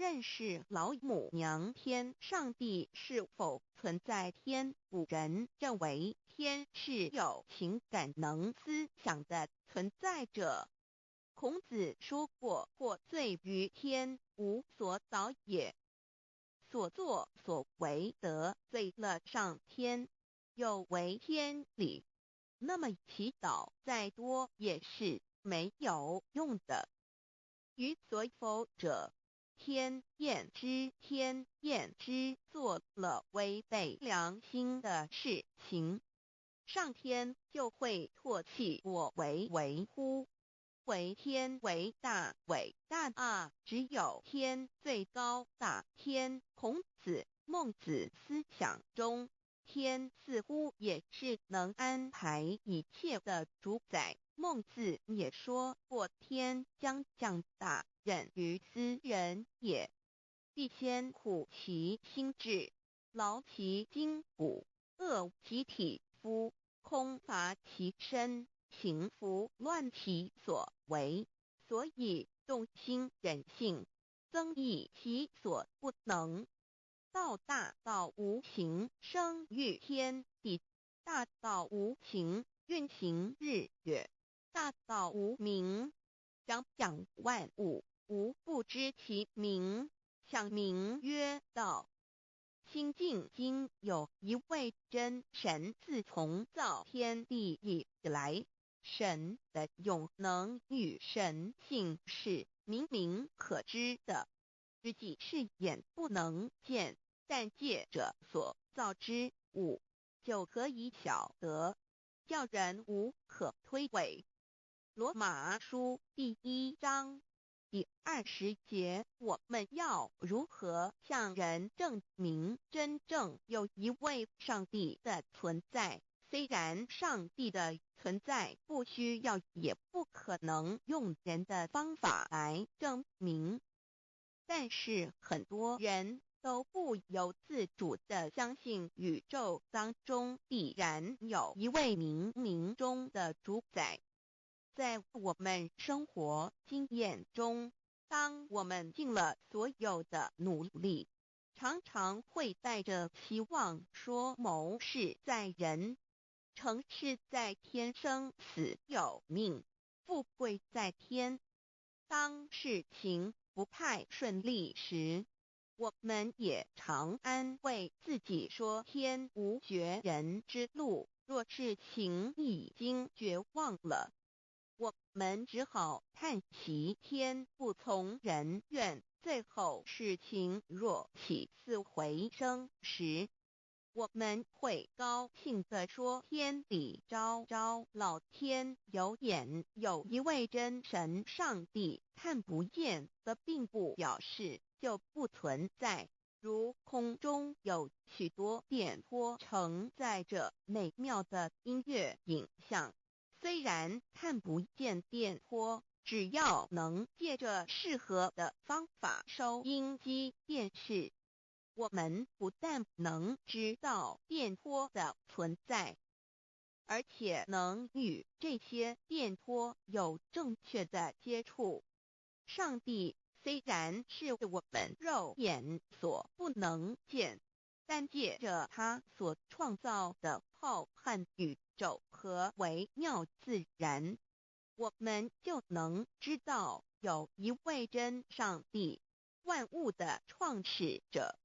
认识老母娘天上帝是否存在天，古人认为天是有情感能思想的存在者。孔子说过，或罪于天，无所导也。所作所为得罪了上天，有违天理，那么祈祷再多也是没有用的。予所否者，天厌之，天厌之，做了违背良心的事情，上天就会唾弃我为乎？为天为大，伟大啊！只有天最高大天。孔子、孟子思想中，天似乎也是能安排一切的主宰。孟子也说过：“天将降大任于斯人也，必先苦其心志，劳其筋骨，饿其体肤，空乏其身，行拂乱其所为，所以动心忍性，增益其所不能。道大道无形，生育天地；大道无形，运行日月；大道无名，长养万物。吾不知其名，想名曰道。”新晋经有一位真神，自从造天地以来，神的永能与神性是明明可知的，自己是眼不能见，但借着所造之物，就可以晓得，叫人无可推诿。罗马书第1章第20节，我们要如何向人证明真正有一位上帝的存在？虽然上帝的存在不需要也不可能用人的方法来证明，但是很多人都不由自主地相信宇宙当中必然有一位冥冥中的主宰。在我们生活经验中，当我们尽了所有的努力，常常会带着期望说谋事在人，成事在天，生死有命，富贵在天。当事情不太顺利时，我们也常安慰自己说天无绝人之路，若事情已经绝望了，我们只好叹息天不从人愿。最后事情若起死回生时，我们会高兴地说天理昭昭，老天有眼，有一位真神上帝，看不见的并不表示就不存在。如空中有许多电波承载着美妙的音乐影像，虽然看不见电波，只要能借着适合的方法收音机、电视，我们不但能知道电波的存在，而且能与这些电波有正确的接触。上帝虽然是我们肉眼所不能见，但借着他所创造的浩瀚宇宙和微妙自然，我们就能知道有一位真上帝，万物的创始者。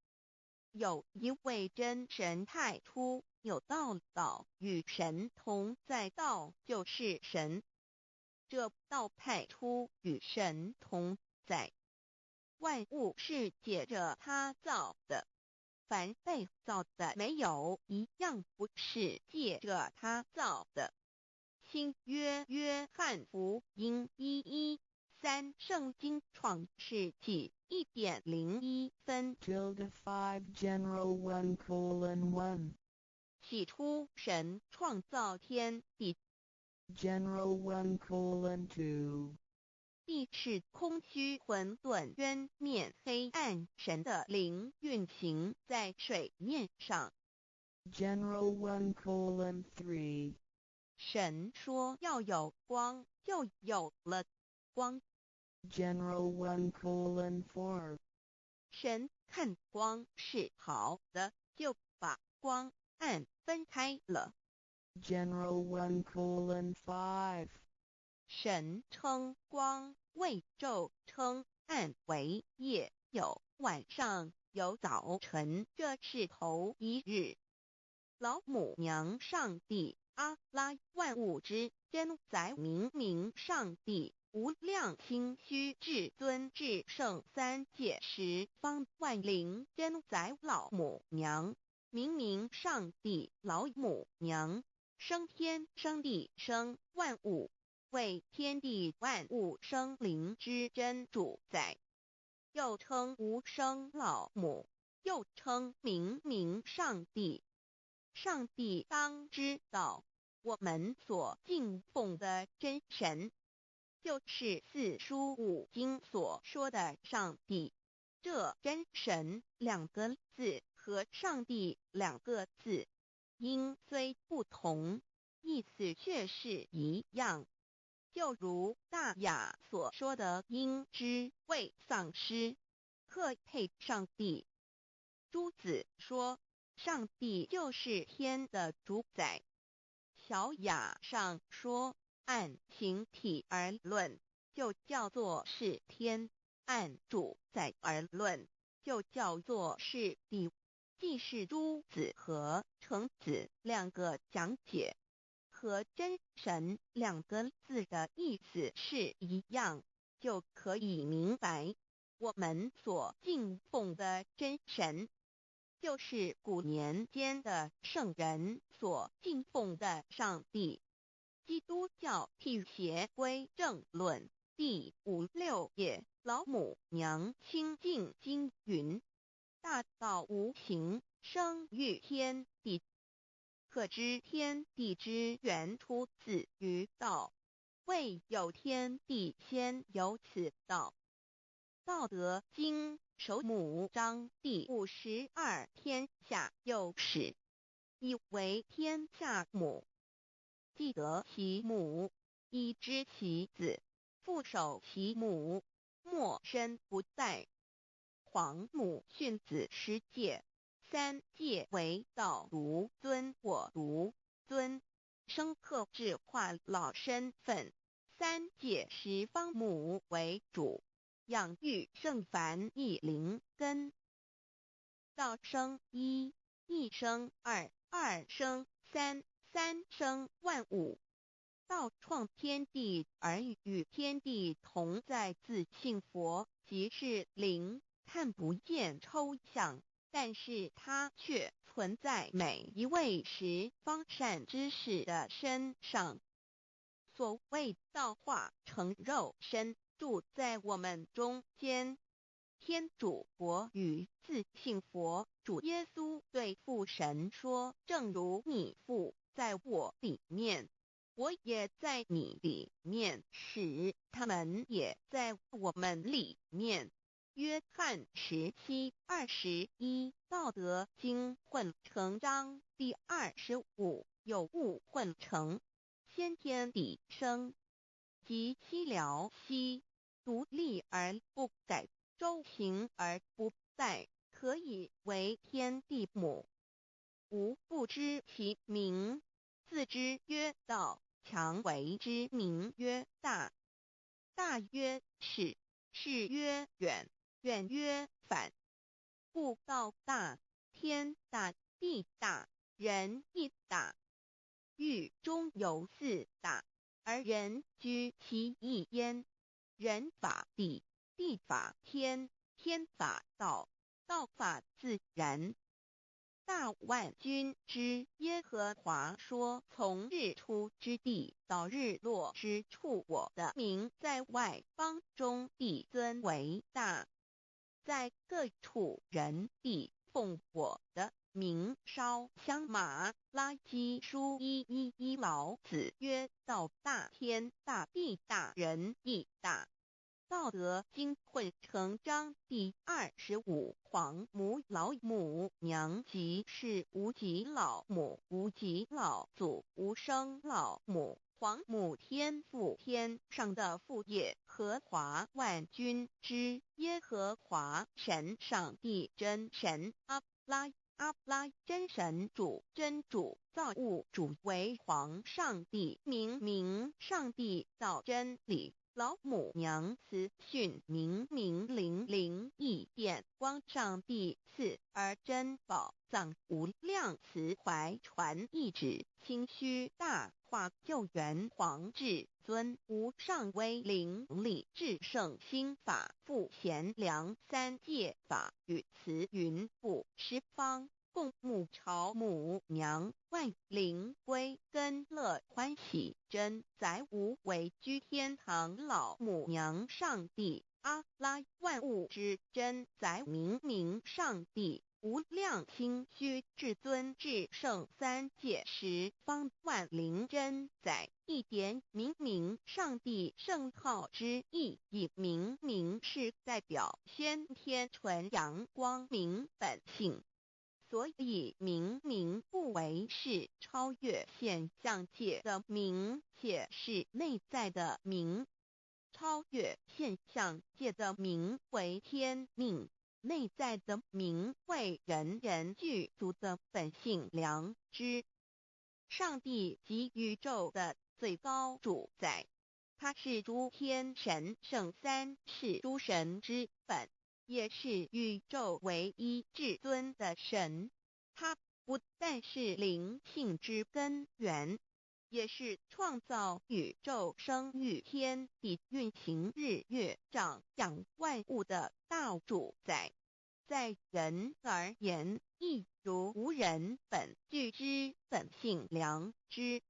有一位真神太初有道，道与神同在，道就是神。这道太初与神同在，万物是借着他造的，凡被造的没有一样不是借着他造的。新约翰福音1:13，圣经创世纪1.01分。5 General 1:1 起初神创造天地， General 1:2 地是空虚混沌渊面黑暗，神的灵运行在水面上。 General 1:3 神说要有光，就有了光。 General 1:4神看光是好的，就把光暗分开了。General 1:5. 神称光为昼，称暗为夜，有晚上，有早晨，这是头一日。老母娘上帝，阿拉，万物之真宰，明明上帝，无量心虚至尊至圣，三界十方万灵真宰，老母娘，明明上帝，老母娘，生天生地生万物，为天地万物生灵之真主宰，又称无生老母，又称明明上帝。上帝当知道，我们所敬奉的真神，就是四书五经所说的上帝。这真神两个字和上帝两个字，音虽不同，意思却是一样。就如大雅所说的鹰之谓丧尸，鹤配上帝。朱子说，上帝就是天的主宰。小雅上说，按形体而论，就叫做是天；按主宰而论，就叫做是地。既是朱子和程子两个讲解，和真神两个字的意思是一样，就可以明白，我们所敬奉的真神，就是古年间的圣人所敬奉的上帝。基督教辟邪归正论第56页，老母娘清净经云：大道无形，生育天地，可知天地之源出自于道，未有天地，先有此道。道德经首母章第52，天下有始，以为天下母。既得其母，以知其子，父守其母，莫身不在。皇母训子十戒，三戒为道独尊我独尊，深刻智化老身份。三戒十方母为主，养育圣凡一灵根。道生一，一生二，二生三，三生万物。道创天地而与天地同在，自性佛，即是灵，看不见抽象，但是它却存在每一位十方善知识的身上。所谓道化成肉身，住在我们中间。天主佛与自性佛主耶稣对父神说，正如你父在我里面，我也在你里面，使他们也在我们里面。约翰17:21，道德经混成章第25，有物混成，先天地生，即七辽息，独立而不改，周行而不殆，可以为天地母。吾不知其名，自之曰道，强为之名曰大。大曰始，始曰远，远曰反。故道大，天大，地大，人亦大。狱中有四大，而人居其一焉。人法地，地法天，天法道，道法自然。大万军之耶和华说，从日出之地到日落之处，我的名在外邦中必尊为大。在各处人必奉我的名烧香。马拉基书1:11，老子曰：道大，天大，地大，人亦大。道德经混成章第25，皇母老母娘，即是无极老母，无极老祖，无生老母。皇母天父，天上的父耶和华万军之耶和华神，上帝真神，阿拉真神主，真主，造物主，为皇上帝，明上帝造真理，老母娘慈训，明灵异变光，上帝赐而真宝藏，无量慈怀传懿旨，清虚大化救援，皇至尊无上威灵力，至圣心法，复贤良三界法，与慈云布十方，共沐朝母娘，万灵归根乐欢喜，真载无为居天堂，老母娘上帝，阿拉万物之真载，明上帝，无量清虚至尊至圣三界十方，万灵真载，一点明上帝圣号之意义，明是代表先天纯阳光明本性，所以明不为是超越现象界的明，且是内在的明。超越现象界的明为天命，内在的明为人具足的本性良知。上帝即宇宙的最高主宰，他是诸天神圣三世诸神之本，也是宇宙唯一至尊的神。他不但是灵性之根源，也是创造宇宙生育天地运行日月长养万物的大主宰。在人而言，亦如无人本具之本性良知，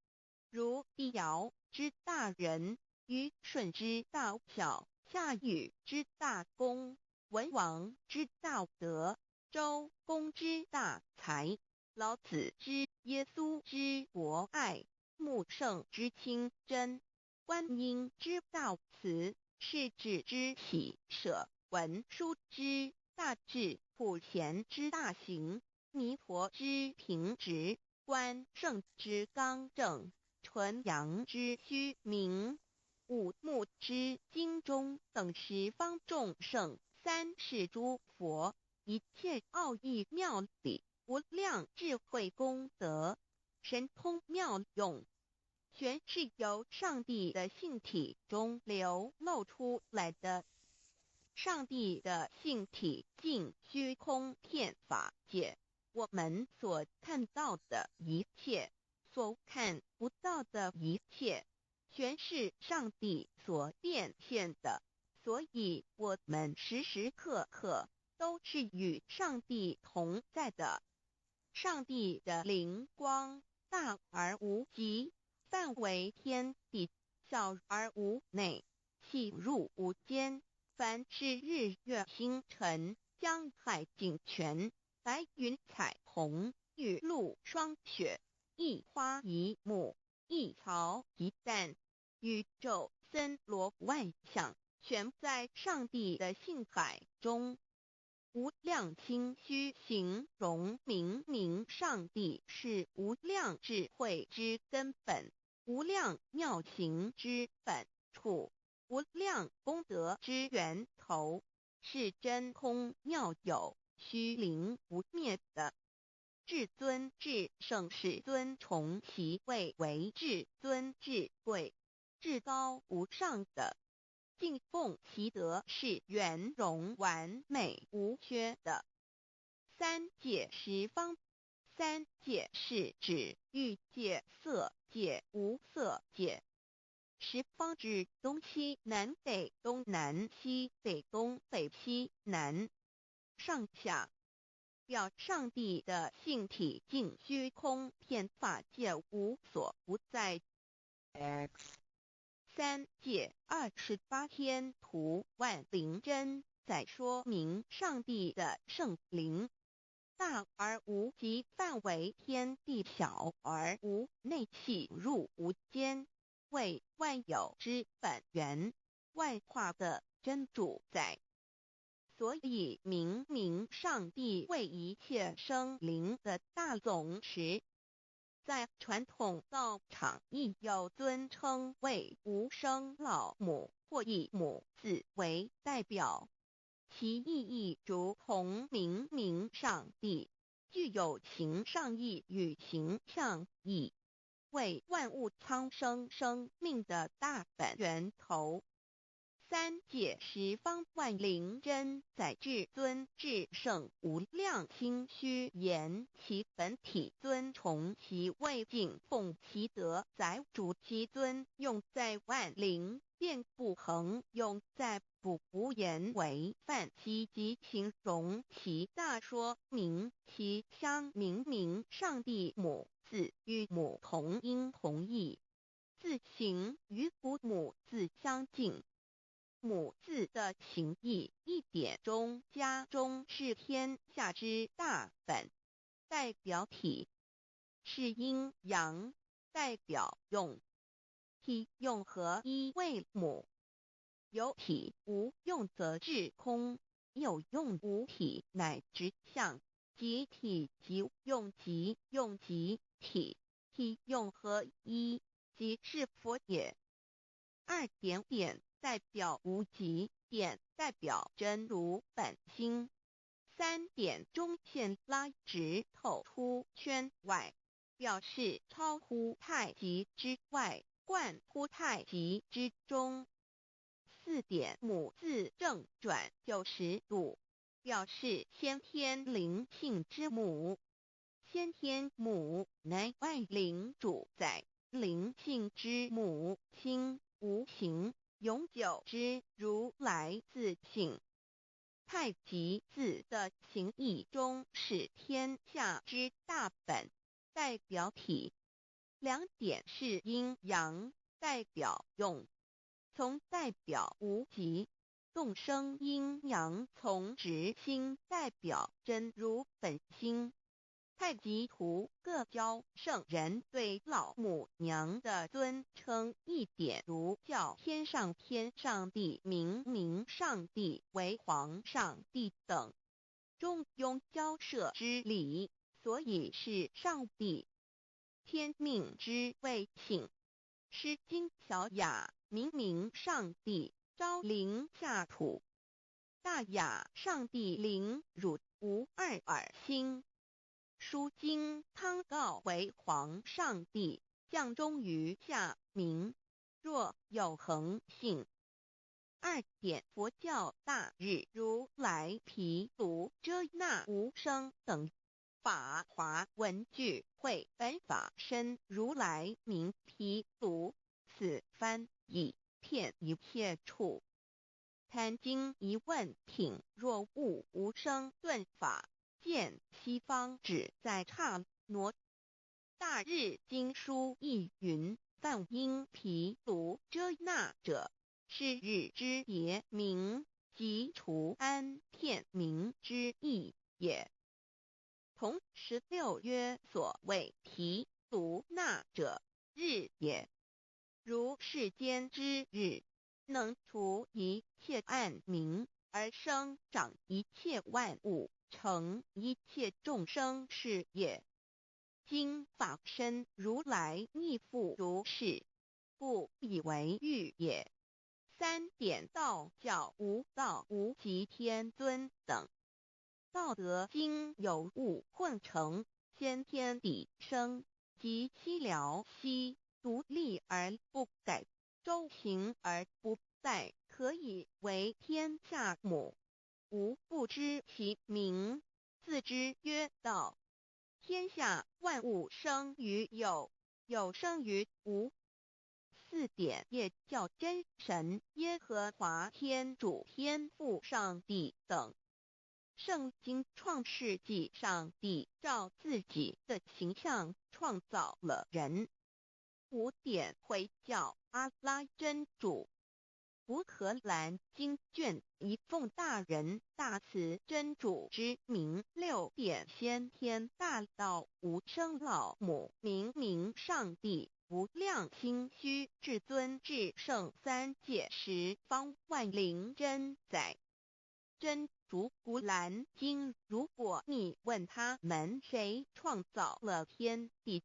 如帝尧之大仁，虞舜之大巧，夏禹之大功，文王之大德，周公之大才，老子之耶稣之博爱，穆圣之清真，观音之大慈，世子之喜舍，文殊之大智，普贤之大行，弥陀之平直，关圣之刚正，纯阳之虚明，五目之精中，等十方众圣，三世诸佛，一切奥义妙理，无量智慧功德，神通妙用，全是由上帝的性体中流露出来的。上帝的性体尽虚空遍法界，我们所看到的一切，所看不到的一切，全是上帝所变现的，所以我们时时刻刻都是与上帝同在的。上帝的灵光大而无极，范围天地，小而无内，细入无间。凡是日月星辰，江海井泉，白云彩虹，雨露霜雪，一花一木，一草一蛋，宇宙森罗万象，全在上帝的性海中。无量清虚形容明上帝是无量智慧之根本，无量妙行之本处，无量功德之源头，是真空妙有，虚灵不灭的。至尊至圣世尊崇其位为至尊至贵，至高无上的。敬奉其德是圆融完美无缺的。三界十方，三界是指欲界、色界、无色界。十方指东西南北东南西北东北西南上下，表上帝的性体尽虚空遍法界无所不在。 X 三界28天图万灵真，在说明上帝的圣灵大而无极，范围天地，小而无内，细入无间，为万有之本源，万化的真主宰。所以明上帝为一切生灵的大总持。在传统道场亦有尊称为无生老母或以母字为代表，其意义如同明明上帝，具有形上义与形象义，为万物苍生生命的大本源头。三界十方万灵真在至尊至圣无量心虚言其本体尊崇其位敬奉其德载主其尊用在万灵便不恒用在不无言为范其及形容其大说明其相明上帝母字与母同音同义，字形与古母字相近。母字的情义一点中家中是天下之大本，代表体是阴阳，代表用，体用合一为母。有体无用则至空，有用无体乃直相，即体即用即用即体，体用合一即是佛也。二点点代表无极，点代表真如本心。三点中线拉直透出圈外，表示超乎太极之外，贯乎太极之中。四点母字正转90度，表示先天灵性之母。先天母乃外灵主宰，灵性之母心无形，永久之如来自性。太极字的形义中是天下之大本，代表体。两点是阴阳，代表用，从代表无极，动生阴阳从直心代表真如本心。太极图各教圣人对老母娘的尊称一点如叫天上帝明上帝为皇上帝等，中庸交涉之理，所以是上帝。天命之谓性，诗经小雅明上帝昭灵下土，大雅上帝灵汝无二耳心。书经汤告为皇上帝，降忠于下民，若有恒性。二点佛教大日如来毗卢遮那无生等法华文具会本法身如来名毗卢，此翻译片一切处。坛经一问品若悟无生顿法，见西方只在刹那。大日经书亦云，梵音毗卢遮那者，是日之别名，即除安片名之意也。同16曰所谓毗卢那者，日也。如世间之日，能除一切暗明，而生长一切万物，成一切众生是也。今法身如来亦复如是，故以为喻也。三点道教无道无极天尊等，道德经有物混成，先天地生，即七辽息，独立而不改，周行而不殆，可以为天下母。吾不知其名，自之曰道。天下万物生于有，有生于无。四点也叫真神耶和华天主天父上帝等。圣经创世纪上帝照自己的形象创造了人。五点会叫阿拉真主。乌荷兰经卷一奉大人大慈真主之名，六点先天大道无生老母明上帝无量心虚至尊至圣三界十方万灵真在。真主古兰经，如果你问他们谁创造了天地，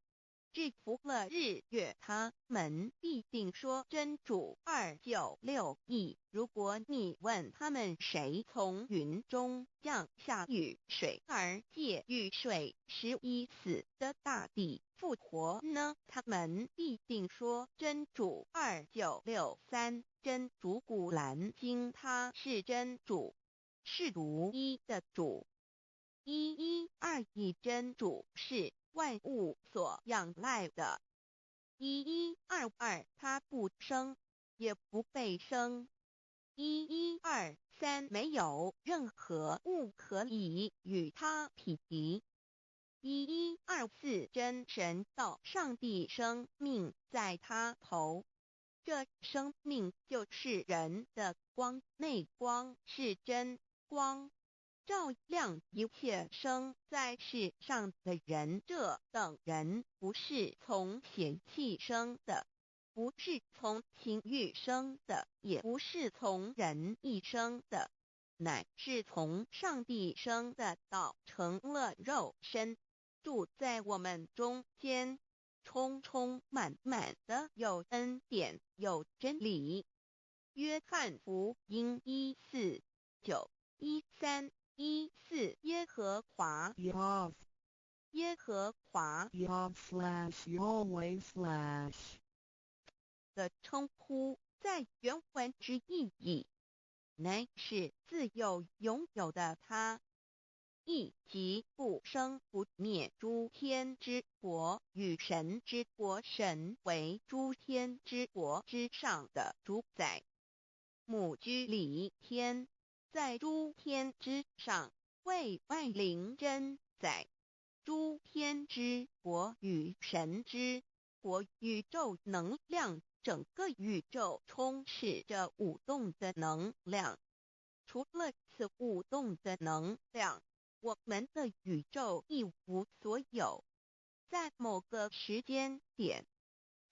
制服了日月，他们必定说真主296亿。如果你问他们谁从云中降下雨水而借雨水使已死的大地复活呢？他们必定说真主2963。真主古兰经，他是真主，是独一的主。112真主是万物所仰赖的。1122他不生，也不被生。1123没有任何物可以与他匹敌。1124真神道上帝生命在他头，这生命就是人的光，内光是真光，照亮一切生在世上的人。这等人不是从血气生的，不是从情欲生的，也不是从人意生的，乃是从上帝生的道成了肉身，住在我们中间，充充满满的有恩典有真理。约翰福音1491314耶和华 Yav 耶和华 Yav/Yahweh/ 的称呼，在原文之意义，乃是自有拥有的他，亦即不生不灭诸天之国与神之国，神为诸天之国之上的主宰，母居里天，在诸天之上，为万灵真宰。诸天之国与神之国，宇宙能量，整个宇宙充斥着舞动的能量。除了此舞动的能量，我们的宇宙一无所有。在某个时间点，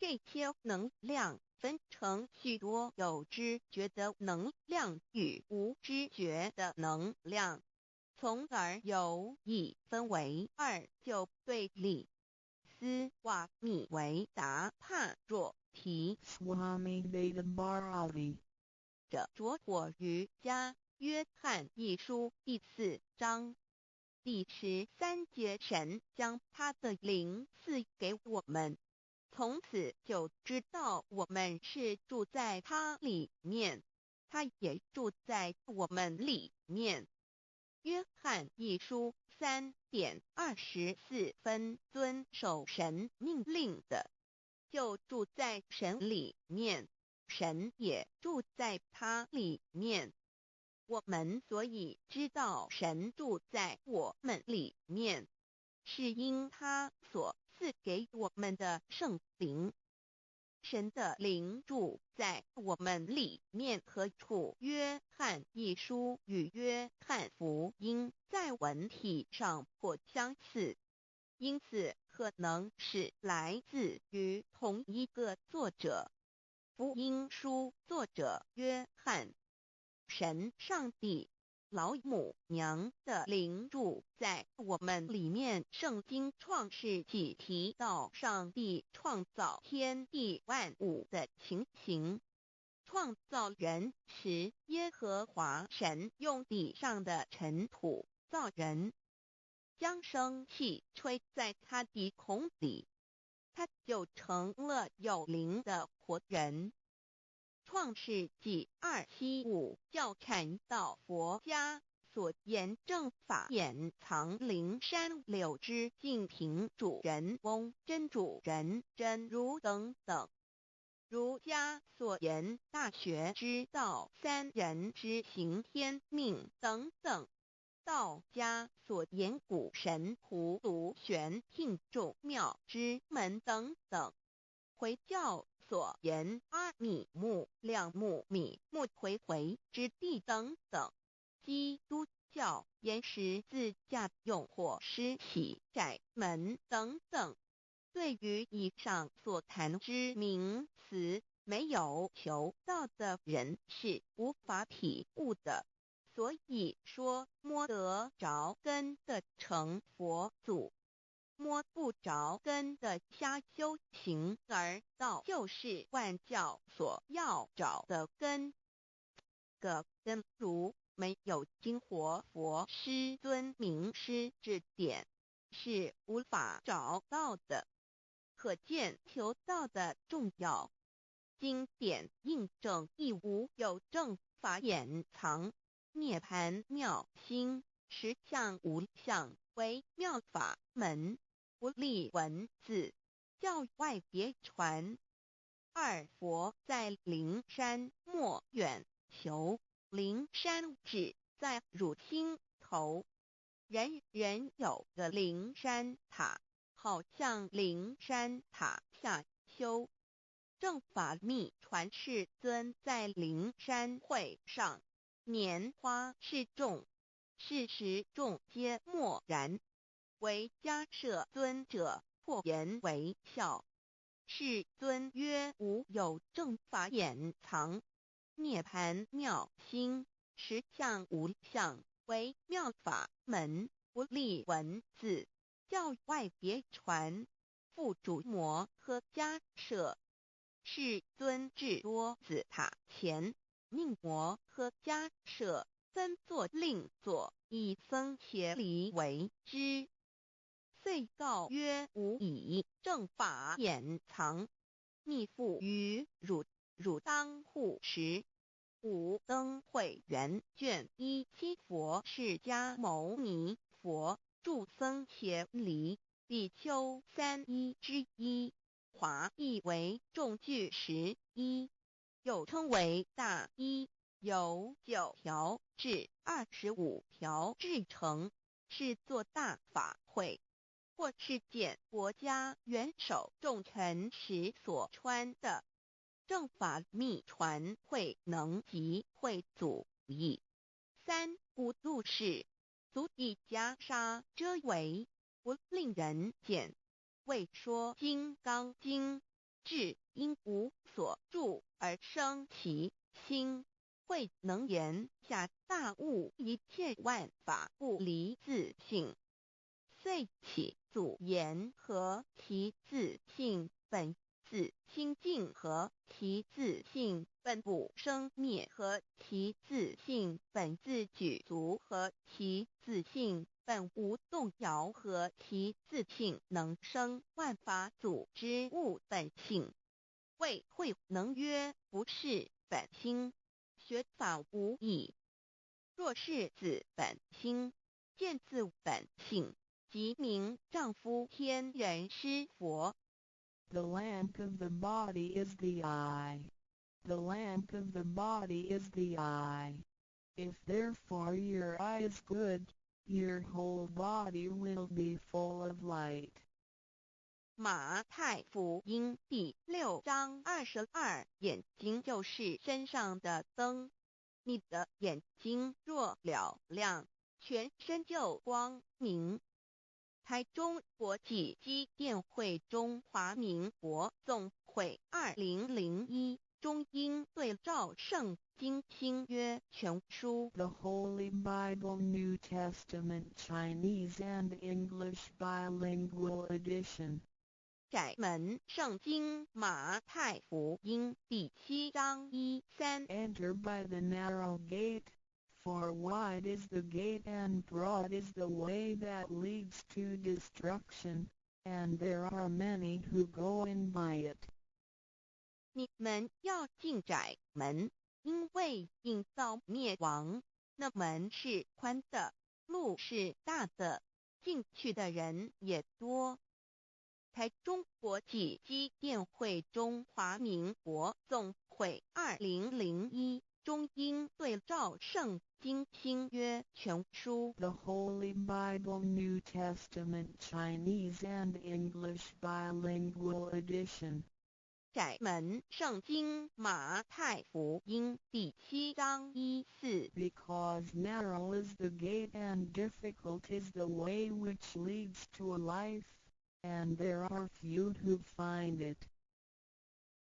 这些能量分成许多有知觉的能量与无知觉的能量，从而有一分为二，就对立。斯瓦米维达帕若提 Swami Vedabharavi 着着火瑜伽约翰一书第4章第13节，神将他的灵赐给我们，从此就知道我们是住在他里面，他也住在我们里面。约翰一书3:24遵守神命令的，就住在神里面，神也住在他里面。我们所以知道神住在我们里面，是因他所赐给我们的圣灵。神的灵住在我们里面何处？约翰一书与约翰福音在文体上颇相似，因此可能是来自于同一个作者。福音书作者约翰，神上帝老母娘的灵住在我们里面。圣经创世纪提到上帝创造天地万物的情形，创造人时，耶和华神用地上的尘土造人，将生气吹在他鼻孔里，他就成了有灵的活人。创世纪275教阐到佛家所言正法掩藏灵山柳之净瓶主人翁真主人真如等等。儒家所言大学之道三人之行天命等等。道家所言古神荼毒玄牝众妙之门等等。回教所言阿米木、亮木、米木回回之地等等。基督教言十字架、用火施洗、窄门等等。对于以上所谈之名词，没有求道的人是无法体悟的。所以说摸得着根的成佛祖。摸不着根的瞎修行，而道就是万教所要找的根。个根如没有经活佛师尊名师指点，是无法找到的。可见求道的重要。经典印证亦无有正法掩藏，涅盘妙心，实相无相，为妙法门，不立文字，教外别传。二佛在灵山莫远求，灵山只在汝心头。人人有个灵山塔，好像灵山塔下修。正法密传世尊在灵山会上，拈花示众，是时众皆默然，唯迦摄尊者破颜为笑。世尊曰：无有正法掩藏，涅盘妙心，实相无相，为妙法门，不立文字，教外别传。复主摩诃迦摄。世尊至多子塔前，命摩诃迦摄分作另作，以僧伽梨为之。遂告曰：吾以正法掩藏，密付于汝，汝当护持。五灯会元卷17佛释迦牟尼佛著僧伽梨比丘3之一，华译为众句11，又称为大一，由9条至25条制成，是作大法会。或是见国家元首重臣时所穿的。正法密传会能及会祖义。三无度世，足以袈裟遮为，不令人见。未说金刚经，至因无所住而生其心，会能言下大悟一切万法不离自性。遂起祖言和其自性本自清净和其自性本不生灭和其自性本自具足和其自性本无动摇和其自性能生万法组之物本性。谓会能曰：不是本心，学法无益。若是自本心，见自本性，即名丈夫天人师佛。The lamp of the body is the eye. The lamp of the body is the eye. If therefore your eye is good, your whole body will be full of light. 马太福音第6章22，眼睛就是身上的灯。你的眼睛若了亮，全身就光明。台中国际机电会中华民国总会2001中英对照圣经新约全书 The Holy Bible New Testament Chinese and English Bilingual Edition. 窄门圣经马太福音第7章1-3 Enter by the narrow gate, for wide is the gate and broad is the way that leads to destruction, and there are many who go in by it. 你们要进窄门，因为引到灭亡。那门是宽的，路是大的，进去的人也多。台中国际机电会中华民国总会2001中英对照圣经新约全书 The Holy Bible New Testament Chinese and English Bilingual Edition. 窄门圣经马太福音第7章1-4 Because narrow is the gate and difficult is the way which leads to life, and there are few who find it.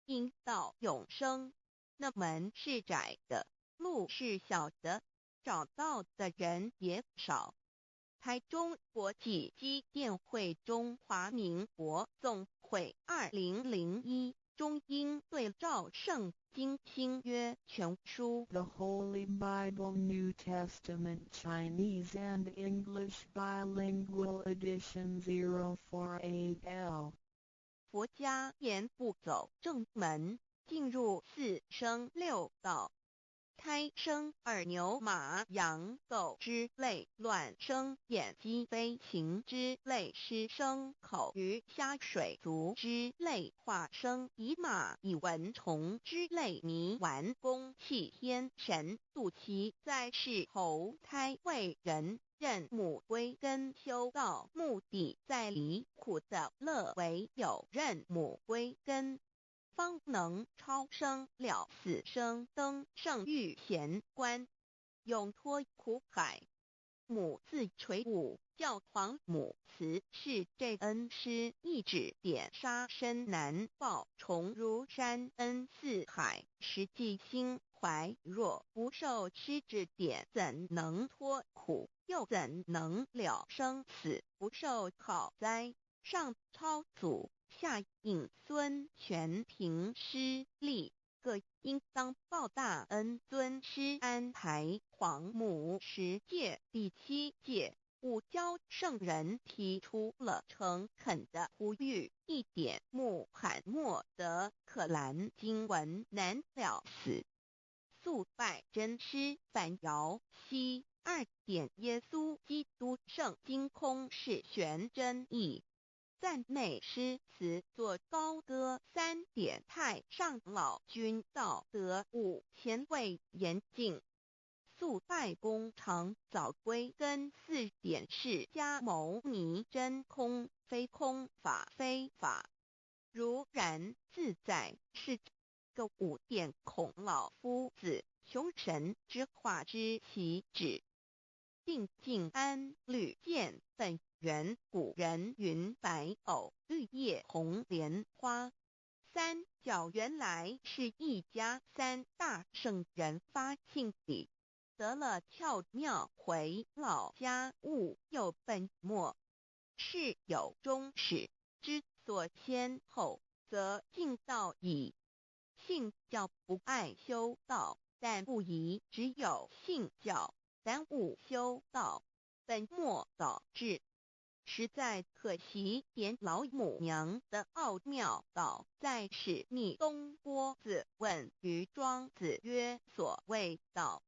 因到永生，那门是窄的，路是小的，找到的人也少。台中国际机电会中华民国总会2001中英对照圣经新约全书 The Holy Bible New Testament Chinese and English Bilingual Edition 048L 佛家言不走正门，进入四生六道。胎生二牛马羊狗之类，卵生眼鸡飞禽之类，湿生口鱼虾水族之类，化生以马以蚊虫之类，迷顽公气天神，度其在世投胎为人，任母归根修道，目的在离苦的乐为有任母归根，方能超生了死生，登圣域贤官，永脱苦海。母自垂武，教皇母慈是这恩师，一指点杀身难报，重如山恩似海，实际心怀若不受师指点，怎能脱苦，又怎能了生死，不受好灾。上超祖，下应孙全凭师力，各应当报大恩。尊师安排皇母十诫第7诫，五教圣人提出了诚恳的呼吁，一点穆罕默德可兰经文难了死。肃拜真师反摇西2点耶稣基督圣经空是玄真义。赞美诗词作高歌3点太上老君道德5前卫严谨。肃拜公常早归根4点释迦牟尼真空非空法非法如然自在是个5点孔老夫子雄神之化之其旨。定静安律见本源，古人云白藕绿叶红莲花。三角原来是一家3大圣人发信里，得了巧妙回老家务有本末，是有终始，之所先后，则敬道矣。信教不爱修道，但不宜只有信教，耽误修道，本末倒置。实在可惜，点老母娘的奥妙道在使逆东郭子问于庄子曰：所谓道，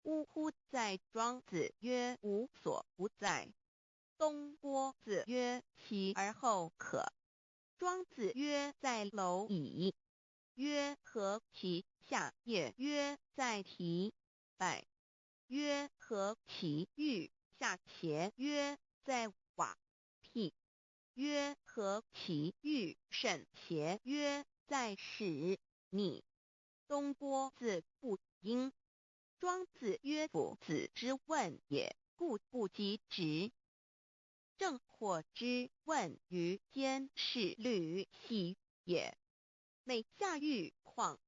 呜呼！在庄子曰：无所不在。东郭子曰：其而后可。庄子曰：在蝼蚁。曰：何其下也？曰：在蹄。百。曰：何其欲？下且？曰：在瓦辟。曰：何其欲？甚且？曰：在始。逆。东郭子不应。庄子曰：夫子之问也，故不及直。正或之问于监视律系也。每下狱况，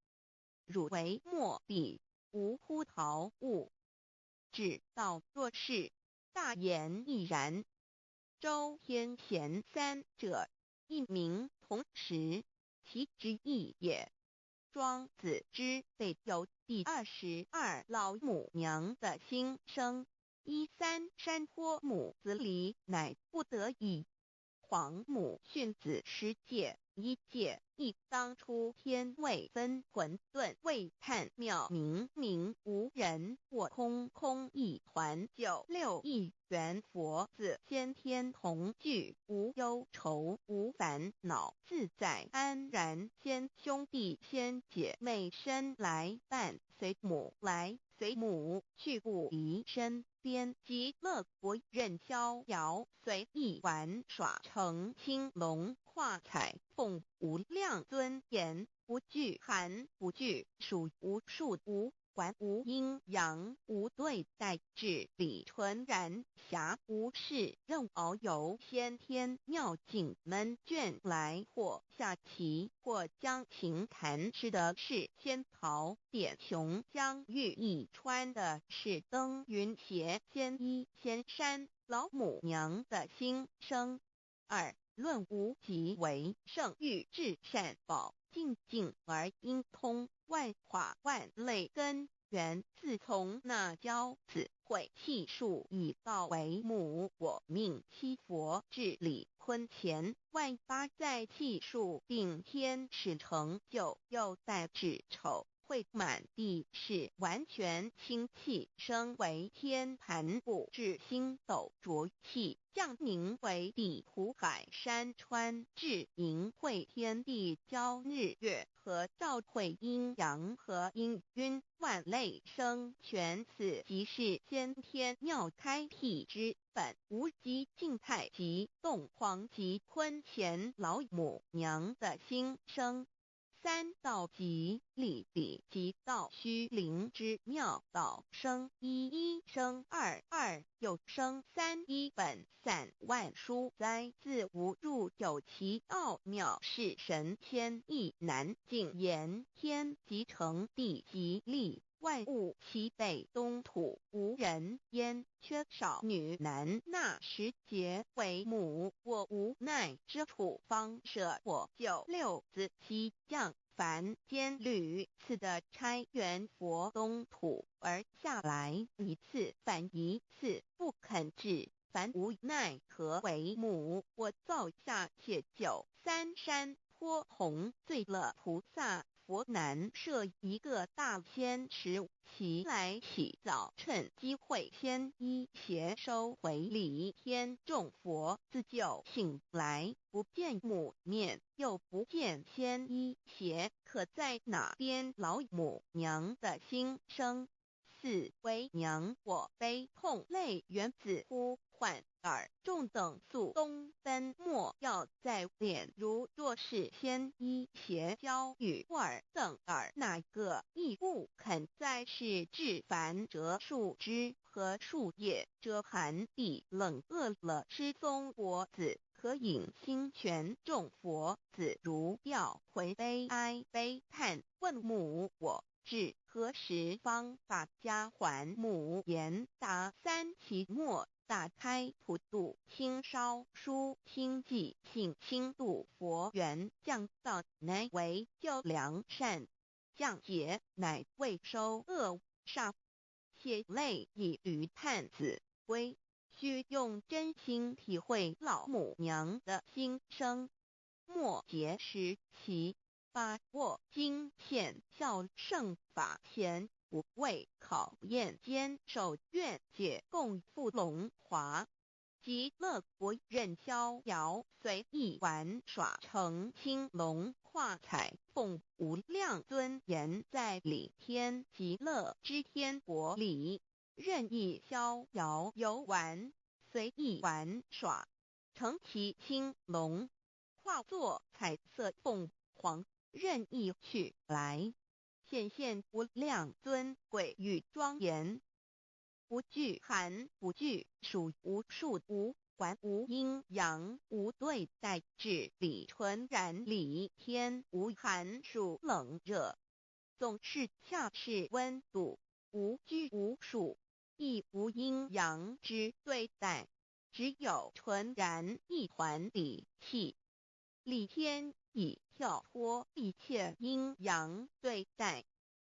汝为莫必，无乎陶物。指道若是，大言亦然。周天贤3者，一名同时，其之义也。庄子之备有第22老母娘的心声，13山坡母子礼，乃不得已。皇母训子10诫，1诫亦当初天未分，混沌未探，妙明明无人，我空空一团。96亿元佛子先天同聚，无忧愁无烦恼，自在安然。先兄弟先姐妹身来伴，随母来随母去，不离身边。极乐国任逍遥，随意玩耍，成青龙画彩凤，无量尊严，不惧寒不惧暑，无数无管无阴阳，无对待，至理纯然，暇无事任遨游。先天妙境门卷来，或下棋，或将琴弹，吃的是仙桃点琼，将玉一穿的是登云鞋，仙衣仙衫。老母娘的心声。2. 论无极为圣欲至善宝，静静而应通，万化万类根源，自从那骄子会气数以道为母，我命七佛治理坤乾，万八在气数定天使成就，又在指丑会满地是完全清气，升为天盘部，至星斗浊气，降凝为地湖海山川，至盈会天地交日月和照会阴阳和阴晕，万类生全，此即是先天妙开辟之本，无极静态及动黄及坤乾老母娘的心声。3. 道即理理即道虚灵之妙道生一一生二二又生三一本散万殊哉，自无入有其奥妙，是神千亿难尽言，天即成地即立，万物其北东土，无人焉，缺少女男，那时节为母，我无奈之处，方舍我九六子七将凡间屡次的差援佛东土而下来，一次反一次不肯治，凡无奈何为母，我造下且九三山颇弘罪了菩萨佛南设一个大仙池，其来起早趁机会先一邪收回礼天众佛，自就醒来，不见母面，又不见先一邪，可在哪边老母娘的心声？4. 为娘我悲痛泪源自呼唤耳众等速东奔，莫要再敛，如若是先一邪教与尔等耳，哪个亦不肯再是至凡折树枝和树叶，遮寒地冷饿了失踪佛子，可引心泉众佛子如调回悲哀悲叹，问母我至何时方把家还母？言答3期末，打开普度清烧书清寂性清度佛缘，降道乃为救良善，降劫乃为收恶煞，血泪以于叹子归，须用真心体会老母娘的心声。末节时期，把握经现效圣法前，不畏考验，坚守愿解共赴龙华，极乐国任逍遥，随意玩耍成青龙，画彩凤无量尊严，在理天极乐之天国里，任意逍遥游玩，随意玩耍，成其青龙，化作彩色凤凰，任意去来，显现无量尊贵与庄严，不惧寒，不惧暑，无数无管，无阴阳，无对待，至理纯然理天，无寒暑冷热，总是恰是温度，无拘无束，亦无阴阳之对待，只有纯然一团理气。理天以跳脱一切阴阳对待，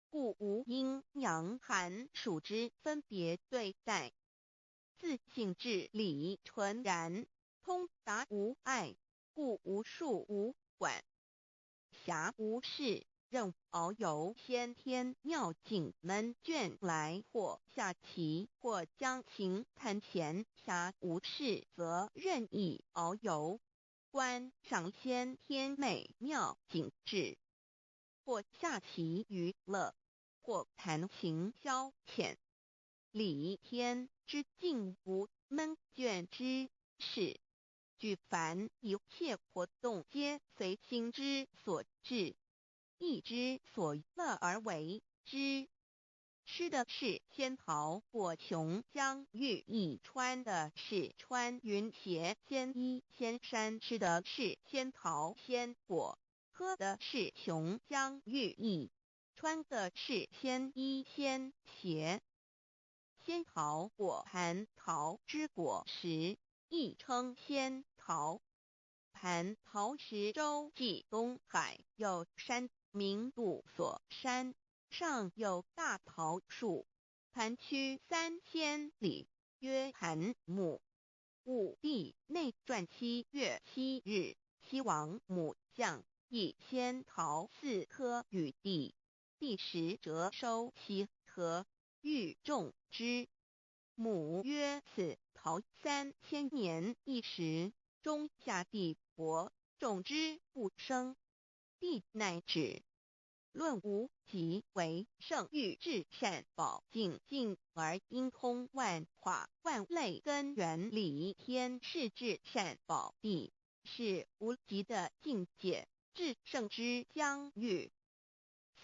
故无阴阳寒暑之分别对待，自性至理纯然，通达无碍，故无束无管，暇无事，任遨游先天妙境门卷来，或下棋，或将琴弹弦，暇无事则任意遨游，观赏先天美妙景致，或下棋娱乐，或弹琴消遣。理天之境无闷倦之事，举凡一切活动皆随心之所至，意之所乐而为之。吃的是仙桃果琼浆玉液，穿的是穿云鞋仙衣仙衫，吃的是仙桃仙果，喝的是琼浆玉液，穿的是仙衣仙鞋。仙桃果蟠桃之果实，亦称仙桃。蟠桃实洲际东海有山，名杜索山，上有大桃树。盘区3000里，曰盘木。武帝内传7月7日，西王母降以仙桃4颗与帝，帝时折收其核，欲种之。母曰：此桃3000年一时，中夏地薄，种之不生。帝乃止。论无极为圣域至善宝境境而应通万化万类根源理天是至善宝地，是无极的境界，至圣之疆域。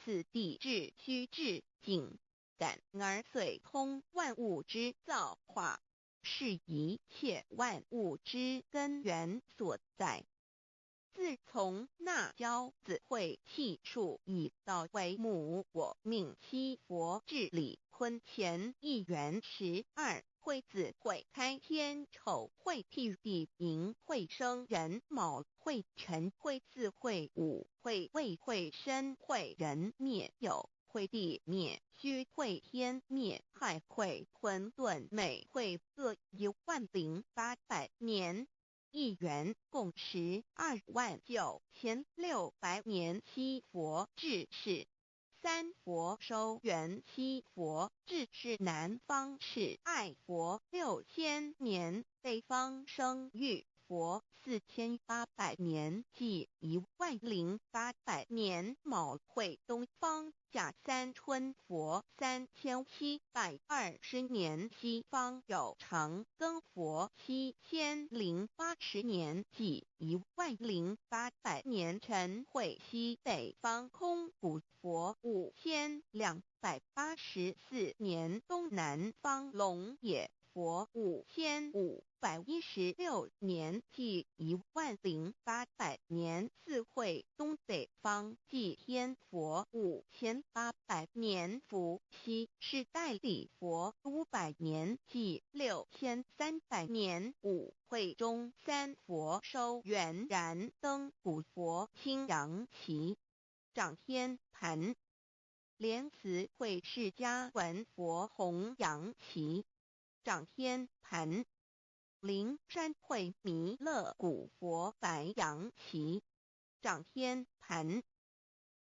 此地至虚至境感而遂通万物之造化，是一切万物之根源所在。自从那骄子会气数以道为母，我命七佛治理坤乾一元12，会子会开天丑会辟地寅会生人卯会辰会巳会午会未会申会人灭酉会地灭戌会天灭亥会混沌每会各10800年。一元共129600年。七佛治世，三佛收元七佛治世南方是爱佛6000年，北方生玉佛4800年，即10800年。卯会东方甲三春佛3720年，西方有长庚佛7080年，即10800年。辰会西北方空谷佛5284年，东南方龙野佛5516年，即10800年。四会东北方祭天佛5800年，伏羲是代理佛500年，即6300年。五会中三佛收元燃灯古佛青阳旗，掌天盘。莲慈会释迦文佛红阳旗，掌天盘。灵山会弥勒古佛白阳旗，掌天盘。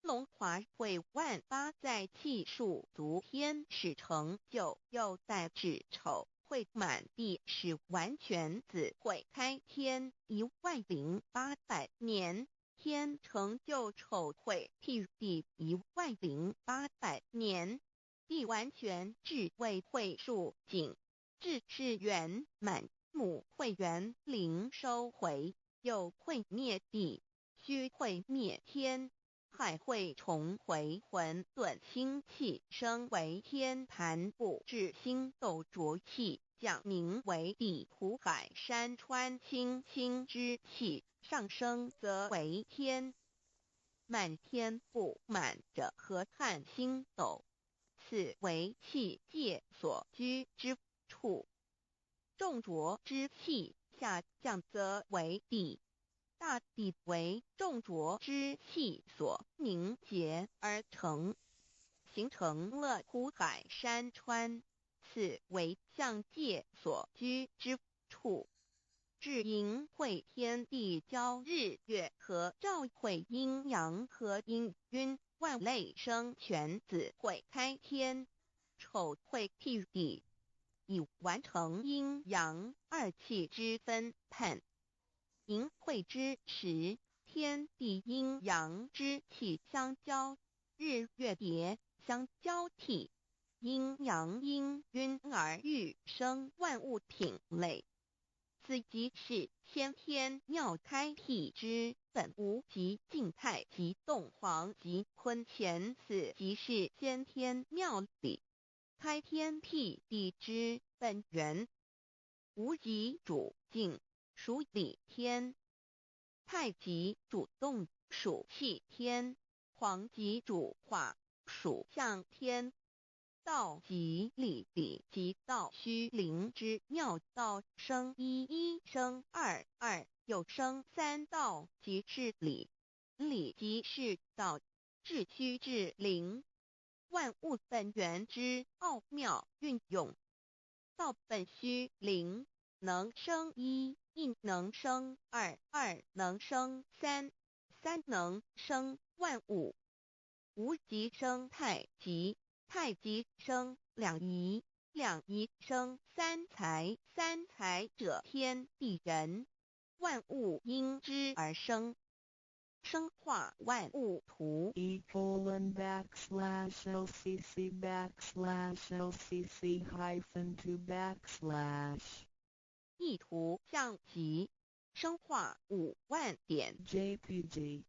龙华会万八在气数足天使成就，又在指丑会满地是完全子会开天10800年。天成就丑会辟地10800年，地完全至为会数景，至是圆满。母会元灵收回，又会灭地，虚会灭天，亥会重回混沌星气，生为天盘部至星斗浊气，降名为地土海山川清清之气，上升则为天。满天不满者河汉星斗，此为气界所居之处。重浊之气下降则为地，大地为重浊之气所凝结而成，形成了土海山川，此为象界所居之处。至寅会天地交日月和照会阴阳和阴晕万类生全子会开天，丑会辟地，以完成阴阳二气之分判。寅会之时，天地阴阳之气相交，日月叠相交替，阴阳阴晕而育生万物品类。此即是先天妙开辟之本无极静态及动黄及坤乾，此即是先天妙理开天辟地之本源。无极主静，属理天；太极主动，属气天；黄极主化，属象天。道即理理即道虚灵之妙道生一一生二二又生三道即是理，理即是道，至虚至灵，万物本源之奥妙运用。道本虚灵，能生一，一能生二，二能生三，三能生万物。无极生太极，太极生两仪，两仪生三才，三才者天地人，万物因之而生。生化万物图://LCC_LCC_2 意图象棋，生化5万点 JPG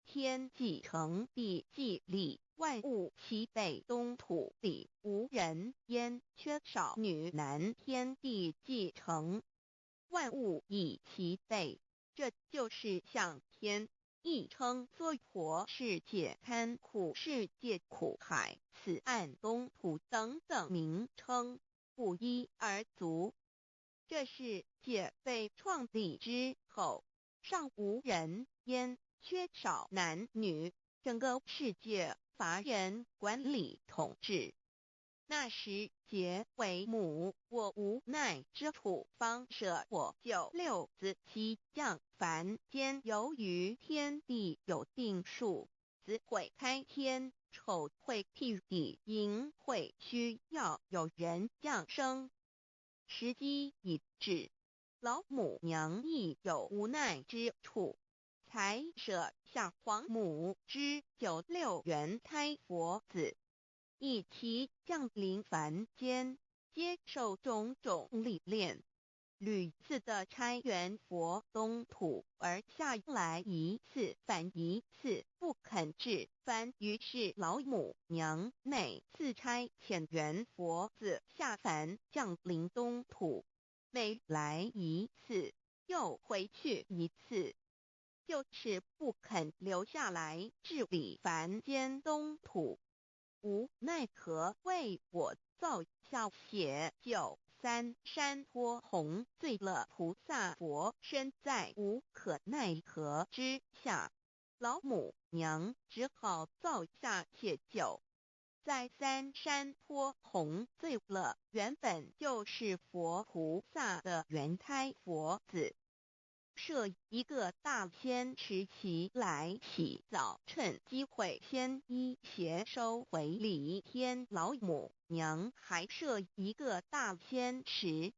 天既成地既立，万物其备东土里无人焉，缺少女男天地既成，万物以其备，这就是象天。亦称娑婆世界、堪苦世界、苦海、此岸东土等等名称，不一而足。这世界被创立之后，尚无人焉，缺少男女，整个世界乏人管理统治。那时桀为母，我无奈之处，方舍我9六子妻降凡间。由于天地有定数，子会开天，丑会辟地，寅会需要有人降生。时机已至，老母娘亦有无奈之处，才舍下皇母之9六元胎佛子，以其降临凡间，接受种种历练，屡次的差援佛东土，而下来一次反一次不肯治凡，于是老母娘每次差遣援佛子下凡降临东土，每来一次又回去一次，就是不肯留下来治理凡间东土。无奈何为我造下血救三山托洪罪了菩萨佛，身在无可奈何之下，老母娘只好造下血救。在三山托洪罪了原本就是佛菩萨的原胎佛子，设一个大仙池期来洗澡，趁机会先一邪收回礼天。老母娘还设一个大仙池，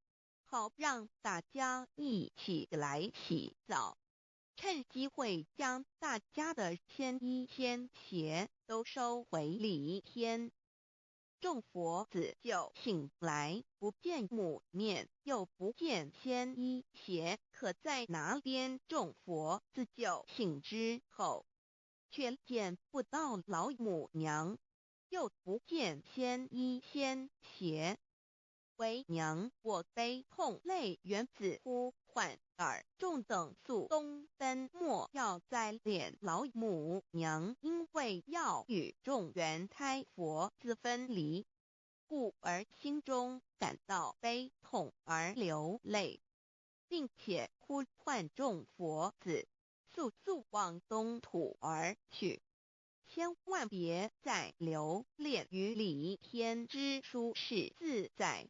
好让大家一起来洗澡，趁机会将大家的仙衣仙鞋都收回礼天。众佛子就醒来，不见母面，又不见仙衣鞋，可在哪边？众佛子就醒之后，却见不到老母娘，又不见仙衣仙鞋。为娘我悲痛泪源自呼唤耳众等速东奔，莫要再敛老母娘，因为要与众原胎佛子分离，故而心中感到悲痛而流泪，并且呼唤众佛子速速往东土而去，千万别再留恋于礼天之舒适自在。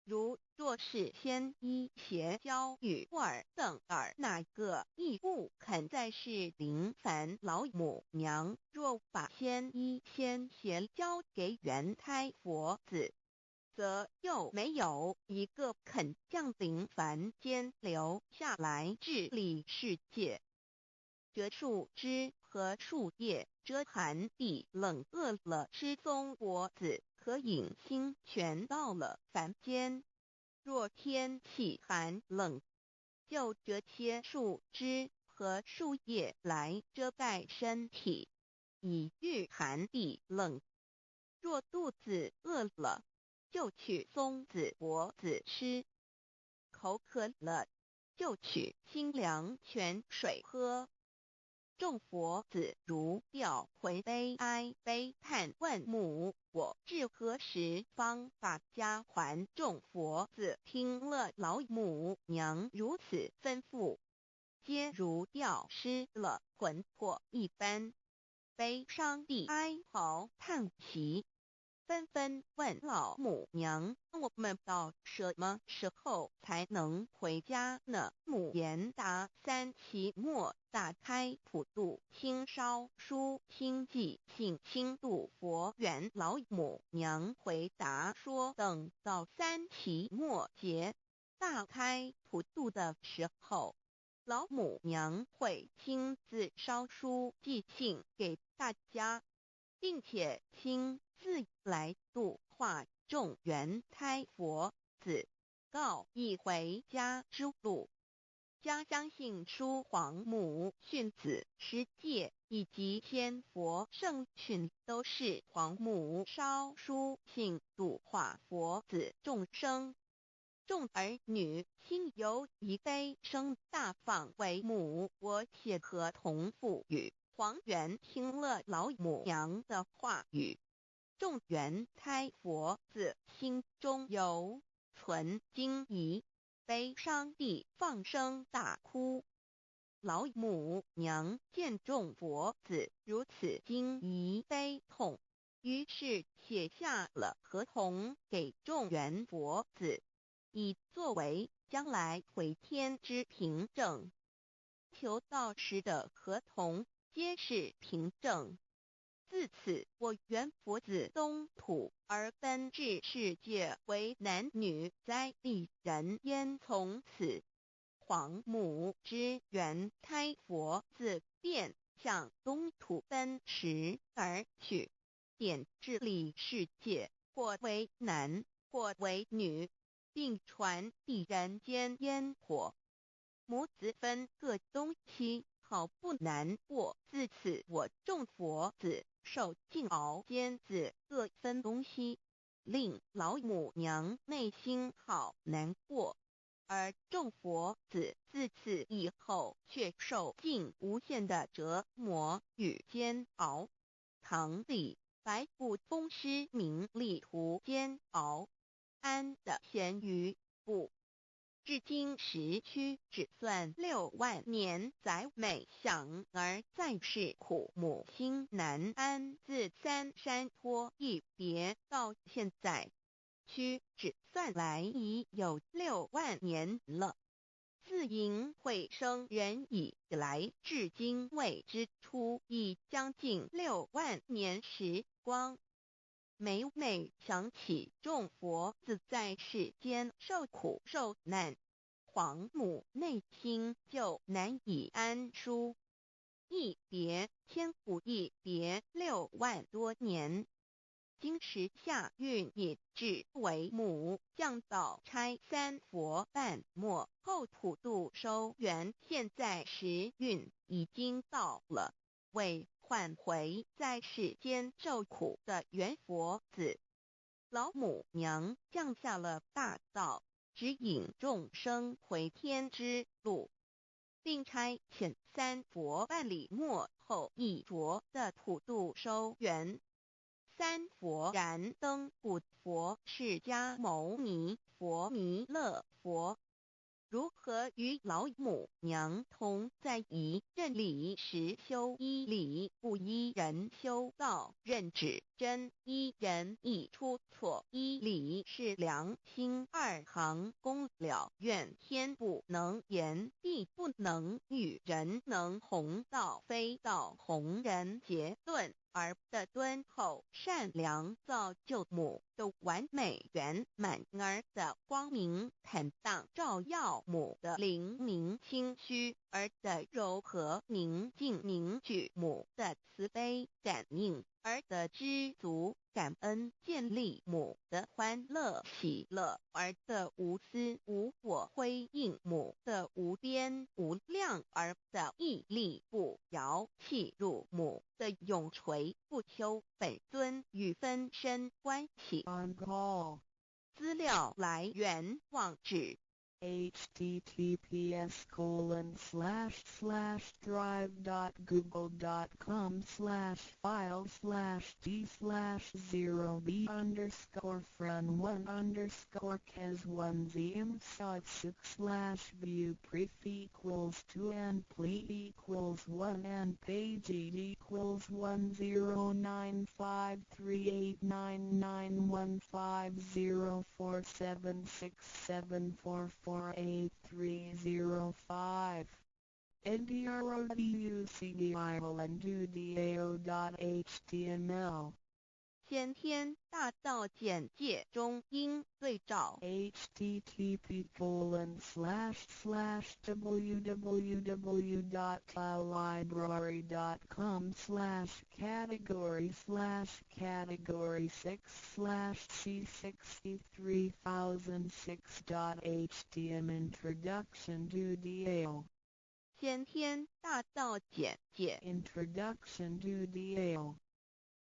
若是仙衣鞋交与尔等尔，哪个亦不肯再是临凡老母娘？若把仙衣仙鞋交给原胎佛子，则又没有一个肯降临凡间留下来治理世界。折树枝和树叶，遮寒地冷，饿了吃松果子，可饮清泉到了凡间。若天气寒冷，就折些树枝和树叶来遮盖身体，以御寒地冷。若肚子饿了，就取松子果子吃，口渴了，就取清凉泉水喝。众佛子如吊魂悲哀悲叹问母，我至何时方把家还？众佛子听了老母娘如此吩咐，皆如吊失了魂魄一般，悲伤地哀嚎叹息，纷纷问老母娘：我们到什么时候才能回家呢？母言答：3期末打开普渡清烧书清寂信清度佛缘。老母娘回答说，等到3期末节大开普渡的时候，老母娘会亲自烧书寄信给大家，并且亲自来度化众缘胎佛子，告一回家之路。家相信书皇母训子师戒以及天佛圣训都是皇母烧书信度化佛子众生。众儿女心有一悲生大放为母，我且合同赋予。黄元听了老母娘的话语，众缘胎佛子心中有存惊疑，悲伤地放声大哭。老母娘见众佛子如此惊疑悲痛，于是写下了合同给众缘佛子，以作为将来回天之凭证。求道时的合同皆是凭证。自此，我缘佛子东土而奔至世界为男女灾地人焉。从此，皇母之缘胎佛子便向东土奔驰而去，点治理世界，或为男，或为女，并传递人间烟火。母子分各东西，好不难过。自此，我众佛子受尽熬煎子各分东西，令老母娘内心好难过。而众佛子自此以后却受尽无限的折磨与煎熬。唐李白骨风师名利图煎熬，安的咸鱼不。至今时区只算6万年，载美享而在世苦，母心难安。自三山托一别到现在，区只算来已有6万年了。自寅会生人以来，至今未知出，已将近6万年时光。每每想起众佛子在世间受苦受难，皇母内心就难以安舒。一别千古，一别6万多年。今时下运也至为母，降道差3佛半末后普渡收圆，现在时运已经到了，为换回在世间受苦的缘佛子，老母娘降下了大道，指引众生回天之路，并差遣3佛办理末后一着的普渡收圆。3佛燃灯古佛释迦牟尼佛弥勒佛，如何与老母娘同在一任理时修一理，不依人修道，任指真一人一出错，一理是良心2行公了，愿天不能言，地不能喻，人能弘道，非道弘人。结论而的敦厚善良，造就母的完美圆满，儿的光明坦荡，照耀母的灵明清虚，儿的柔和宁静凝聚母的慈悲感应，儿的知足感恩建立母的欢乐喜乐，儿的无私无我辉映母的无边无量，儿的屹立不摇契入母的永垂不朽。本尊与分身关系。On call. 资料来源：网址 https://drive.google.com/files/d/0b_c/view pref equals 1 and page equals 1095389915047674483005 ndroducdioland.html 先天大道简介中应对照 http://www.library.com/category/category6/c63006.htm Introduction to DAO 先天大道简介 Introduction to DAO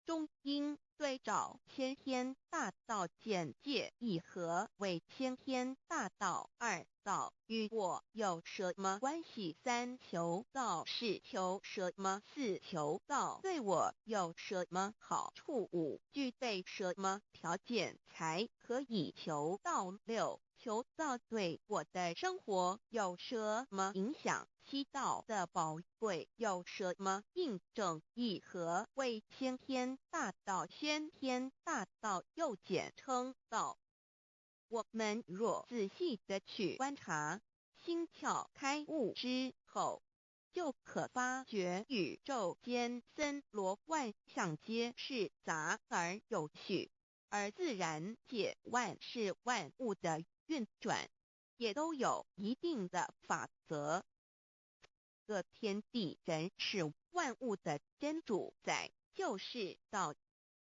中应对照先天大道简介一和为先天大道二道与我有什么关系？三求道是求什么？四求道对我有什么好处？五具备什么条件才可以求道？六求道对我的生活有什么影响？七道的宝贵有什么印证？一和为先天大道，先天大道又简称道。我们若仔细地去观察，心窍开悟之后，就可发觉宇宙间森罗万象皆是杂而有序，而自然界万事万物的运转，也都有一定的法则。个天地人是万物的真主宰，就是道。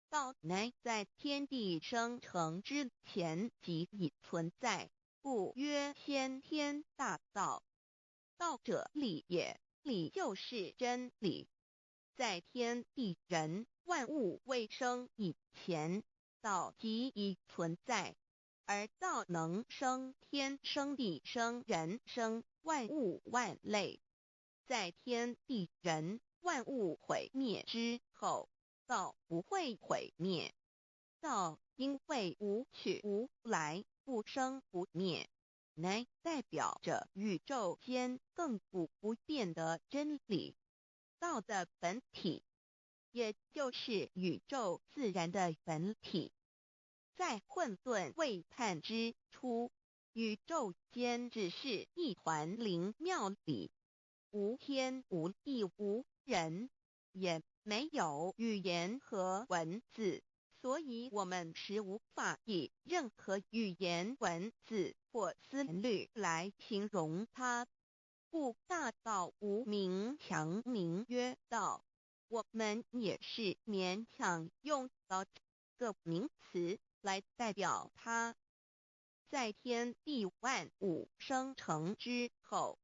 道乃在天地生成之前即已存在，故曰先天大道。道者理也，理就是真理。在天地人万物未生以前，道即已存在，而道能生天、生地、生人、生万物万类。在天地人万物毁灭之后，道不会毁灭。道因为无去无来，不生不灭，乃代表着宇宙间亘古不变的真理。道的本体，也就是宇宙自然的本体。在混沌未判之初，宇宙间只是一团灵妙理，无天无地无人，也没有语言和文字，所以我们实无法以任何语言文字或思虑来形容它。故大道无名强名曰道，我们也是勉强用到这个名词来代表它。在天地万物生成之后，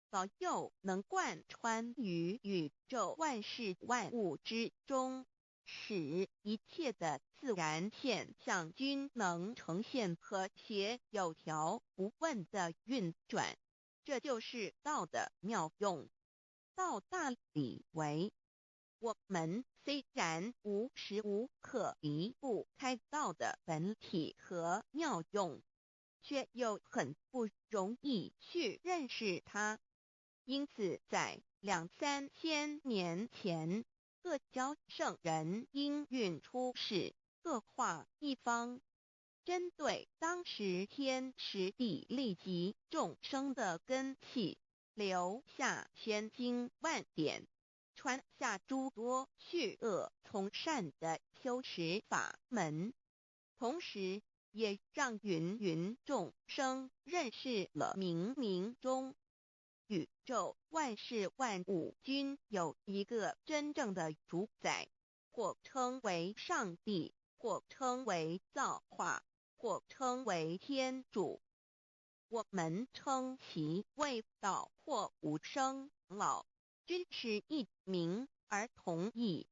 道又能贯穿于宇宙万事万物之中，使一切的自然现象均能呈现和谐有条不紊的运转。这就是道的妙用。道大理为，我们虽然无时无刻离不开道的本体和妙用，却又很不容易去认识它。因此在2、3千年前，各教圣人应运出世，各化一方，针对当时天时地利及众生的根器，留下千经万典，传下诸多去恶从善的修持法门，同时也让芸芸众生认识了冥冥中宇宙万事万物均有一个真正的主宰，或称为上帝，或称为造化，或称为天主。我们称其为道或无生老，均是一名而同义。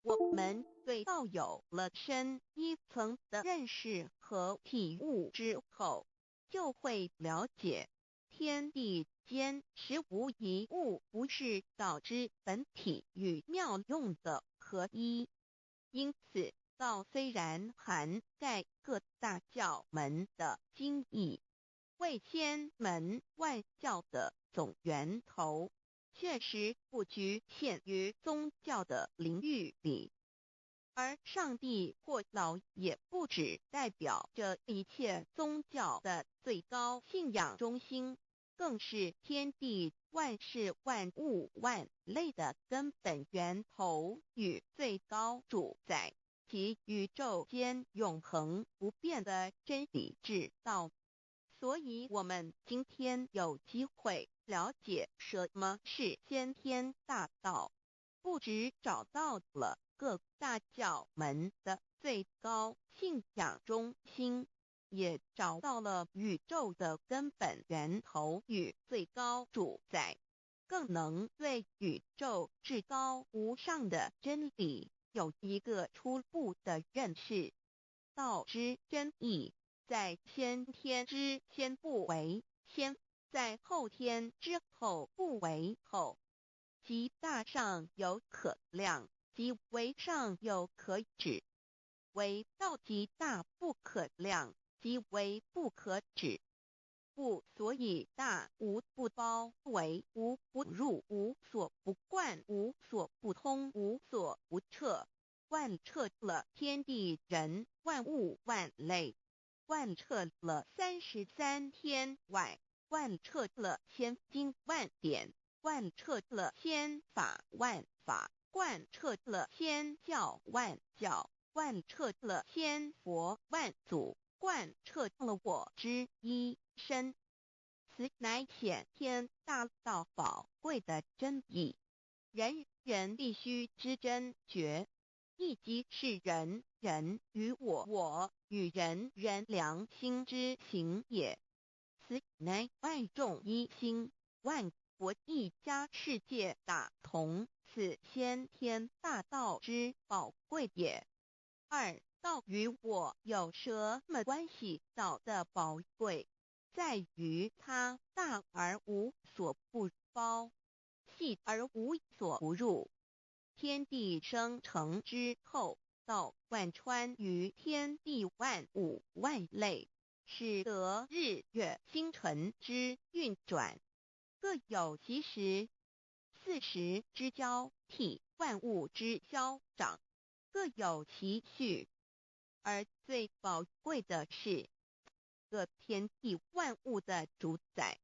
我们对道有了深一层的认识和体悟之后，就会了解，天地间实无一物不是道之本体与妙用的合一。因此，道虽然涵盖各大教门的经义，为千门万教的总源头，确实不局限于宗教的领域里。而上帝或老也不只代表着一切宗教的最高信仰中心，更是天地万事万物万类的根本源头与最高主宰，其宇宙间永恒不变的真理之道。所以我们今天有机会了解什么是先天大道，不只找到了各大教门的最高信仰中心，也找到了宇宙的根本源头与最高主宰，更能对宇宙至高无上的真理有一个初步的认识。道之真义，在先天之先不为先，在后天之后不为后。其大上有可量，其为上有可止。为道极大不可量，即为不可止。故所以大无不包，为无不入，无所不贯，无所不通，无所不彻。贯彻了天地人万物万类，贯彻了33天外，贯彻了千经万典，贯彻了千法万法，贯彻了千教万教，贯彻了千佛万祖，贯彻了我之一身。此乃显天大道宝贵的真义，人人必须知真觉，亦即是人人与我与人人良心之行也。此乃万众一心，万国一家，世界大同，此先天大道之宝贵也。二，道与我有什么关系？道的宝贵在于它大而无所不包，细而无所不入。天地生成之后，道贯穿于天地万物万类，使得日月星辰之运转各有其时，40之交替，万物之消长各有其序。而最宝贵的是，各天地万物的主宰，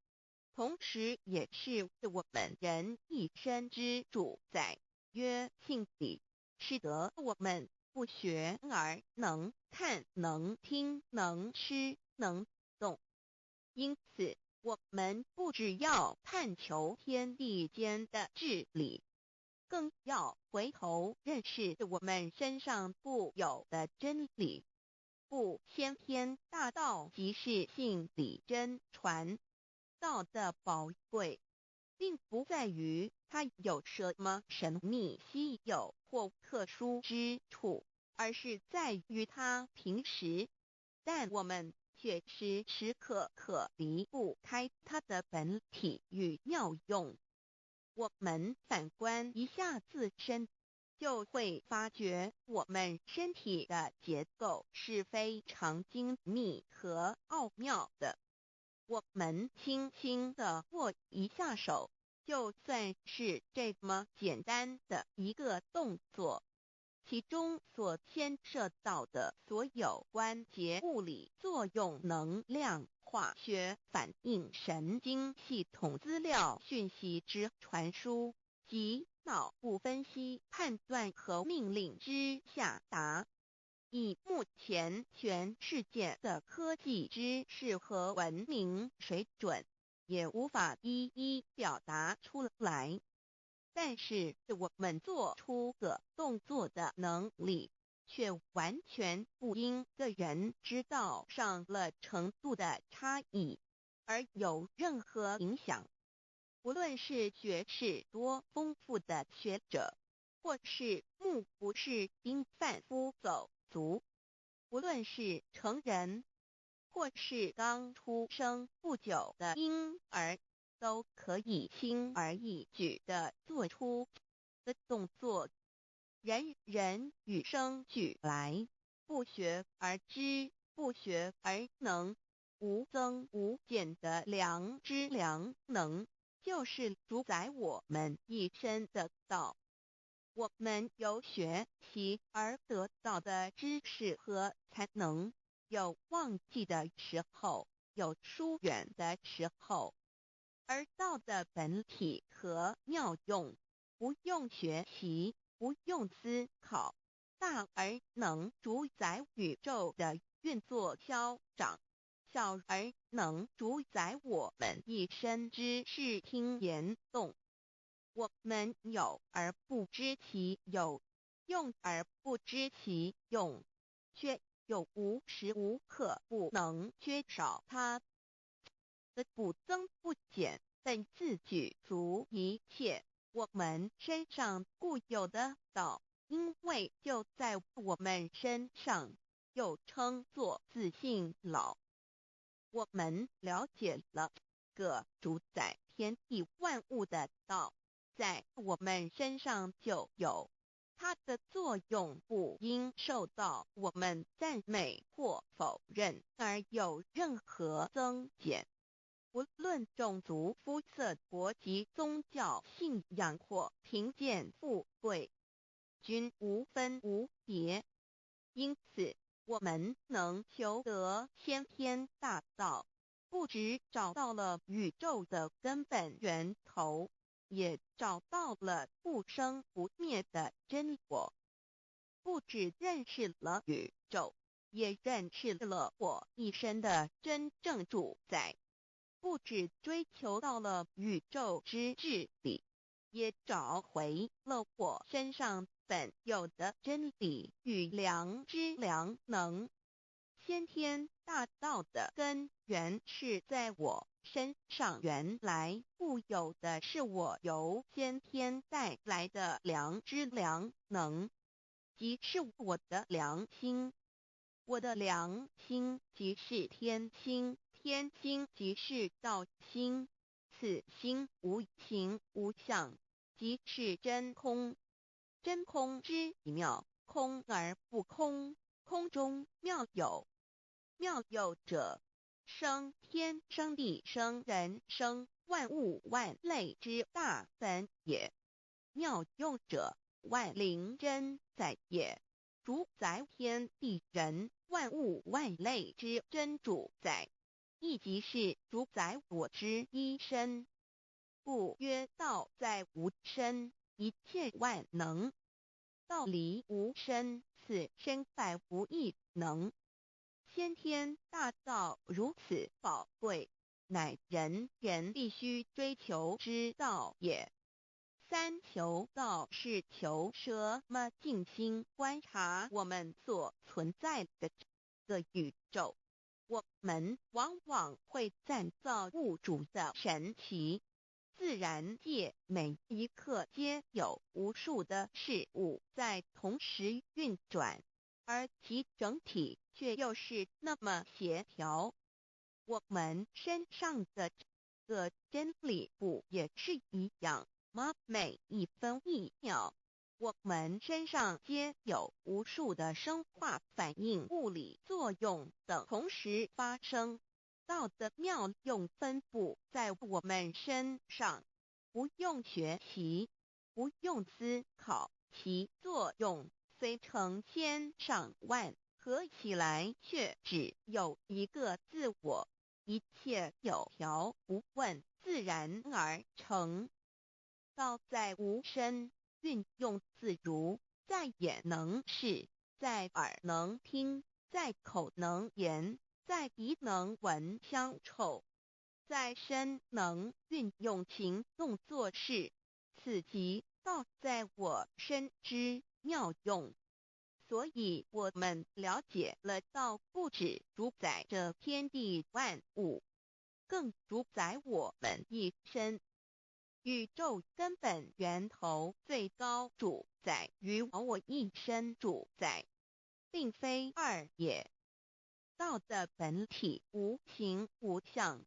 同时也是我们人一生之主宰，曰性理，使得我们不学而能看，能听，能吃，能动。因此，我们不只要探求天地间的治理，更要回头认识我们身上固有的真理。故先天大道即是性理真传。道的宝贵，并不在于它有什么神秘稀有或特殊之处，而是在于它平时，但我们却时时刻刻离不开它的本体与妙用。我们反观一下自身，就会发觉我们身体的结构是非常精密和奥妙的。我们轻轻地握一下手，就算是这么简单的一个动作，其中所牵涉到的所有关节物理作用、能量、化学反应、神经系统资料讯息之传输及脑部分析、判断和命令之下达，以目前全世界的科技知识和文明水准，也无法一一表达出来。但是我们做出个动作的能力，却完全不因个人知道上了程度的差异而有任何影响。无论是学识多丰富的学者，或是目不识丁贩夫走卒，无论是成人或是刚出生不久的婴儿，都可以轻而易举地做出的动作。人人与生俱来，不学而知，不学而能，无增无减的良知良能，就是主宰我们一生的道。我们有学习而得到的知识和才能，有忘记的时候，有疏远的时候，而道的本体和妙用，不用学习，不用思考，大而能主宰宇宙的运作消长，小而能主宰我们一生之视听言动。我们有而不知其有，用而不知其用，却又无时无刻不能缺少它的不增不减，本自具足一切。我们身上固有的道，因为就在我们身上，又称作自性老。我们了解了个主宰天地万物的道，在我们身上就有，它的作用不应受到我们赞美或否认而有任何增减。无论种族、肤色、国籍、宗教信仰或贫贱富贵，均无分无别。因此，我们能求得先天大道，不只找到了宇宙的根本源头，也找到了不生不灭的真我。不只认识了宇宙，也认识了我一生的真正主宰。不只追求到了宇宙之治理，也找回了我身上本有的真理与良知良能。先天大道的根源是在我身上，原来固有的是我由先天带来的良知良能，即是我的良心。我的良心即是天心，天心即是道心，此心无形无相，即是真空。真空之妙，空而不空，空中妙有。妙有者，生天生地生人生万物万类之大本也。妙用者，万灵真在也。主宰天地人万物万类之真主宰，亦即是主宰我之一身。故曰道在无身，一切万能。道离无身，此身在无一能。先天大道如此宝贵，乃人人必须追求之道也。三求道是求什么？静心观察我们所存在的这个宇宙，我们往往会赞造物主的神奇。自然界每一刻皆有无数的事物在同时运转，而其整体却又是那么协调。我们身上的这个真理不也是一样吗？每一分一秒，我们身上皆有无数的生化反应、物理作用等同时发生。道的妙用分布在我们身上，不用学习，不用思考，其作用虽成千上万，合起来却只有一个自我。一切有条不紊，自然而成。道在无身，运用自如，在眼能视，在耳能听，在口能言，在鼻能闻香臭，在身能运用行动做事，此即道在我身之妙用。所以我们了解了道不只主宰着天地万物，更主宰我们一生。宇宙根本源头最高主宰与我一生主宰，并非二也。道的本体无形无相，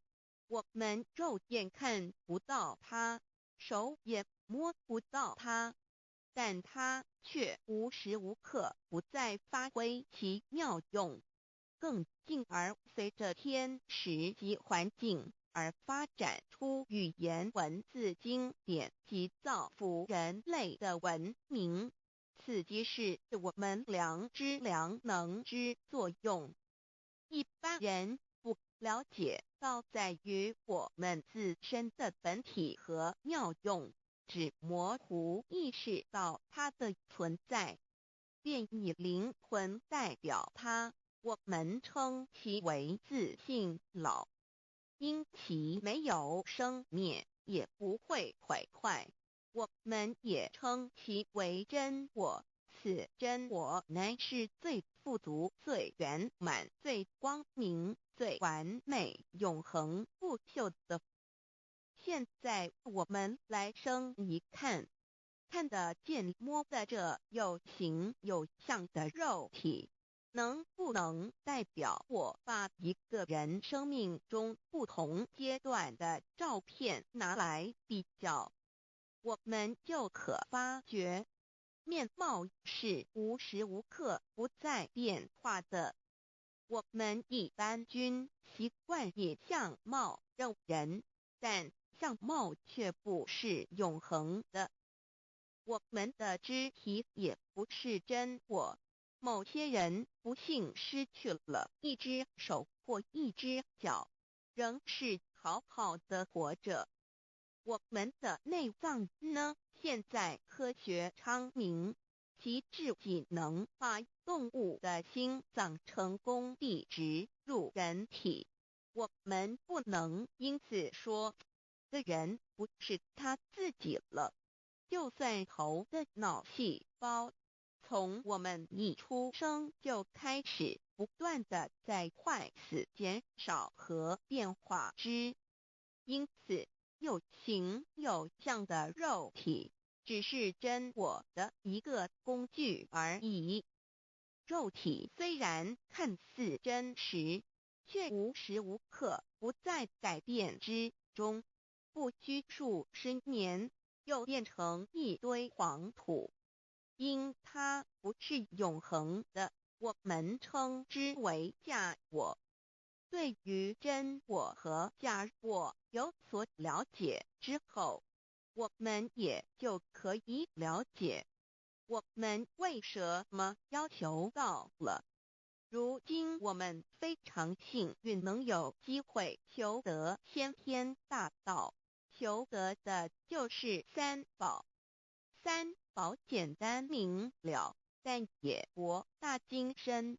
我们肉眼看不到它，手也摸不到它，但它却无时无刻不在发挥其妙用，更进而随着天时及环境而发展出语言文字经典及造福人类的文明。此即是我们良知良能之作用。一般人不了解到在于我们自身的本体和妙用，只模糊意识到它的存在，便以灵魂代表它。我们称其为自性老，因其没有生灭，也不会毁坏。我们也称其为真我，此真我乃是最富足、最圆满、最光明、最完美、永恒不朽的。现在我们来生一看，看得见摸得着有形有相的肉体，能不能代表我把一个人生命中不同阶段的照片拿来比较，我们就可发觉，面貌是无时无刻不在变化的。我们一般均习惯以相貌认人，但相貌却不是永恒的。我们的肢体也不是真我，某些人不幸失去了一只手或一只脚，仍是好好的活着。我们的内脏呢？现在科学昌明，其自己能把动物的心脏成功地植入人体。我们不能因此说这人不是他自己了。就算头的脑细胞从我们一出生就开始不断的在坏死、减少和变化之，因此有形有相的肉体只是真我的一个工具而已。肉体虽然看似真实，却无时无刻不在改变之中，不拘数十年又变成一堆黄土。因它不是永恒的，我们称之为假我。对于真我和假我有所了解之后，我们也就可以了解我们为什么要求到了。如今我们非常幸运能有机会求得先天大道，求得的就是三宝。三宝简单明了，但也博大精深，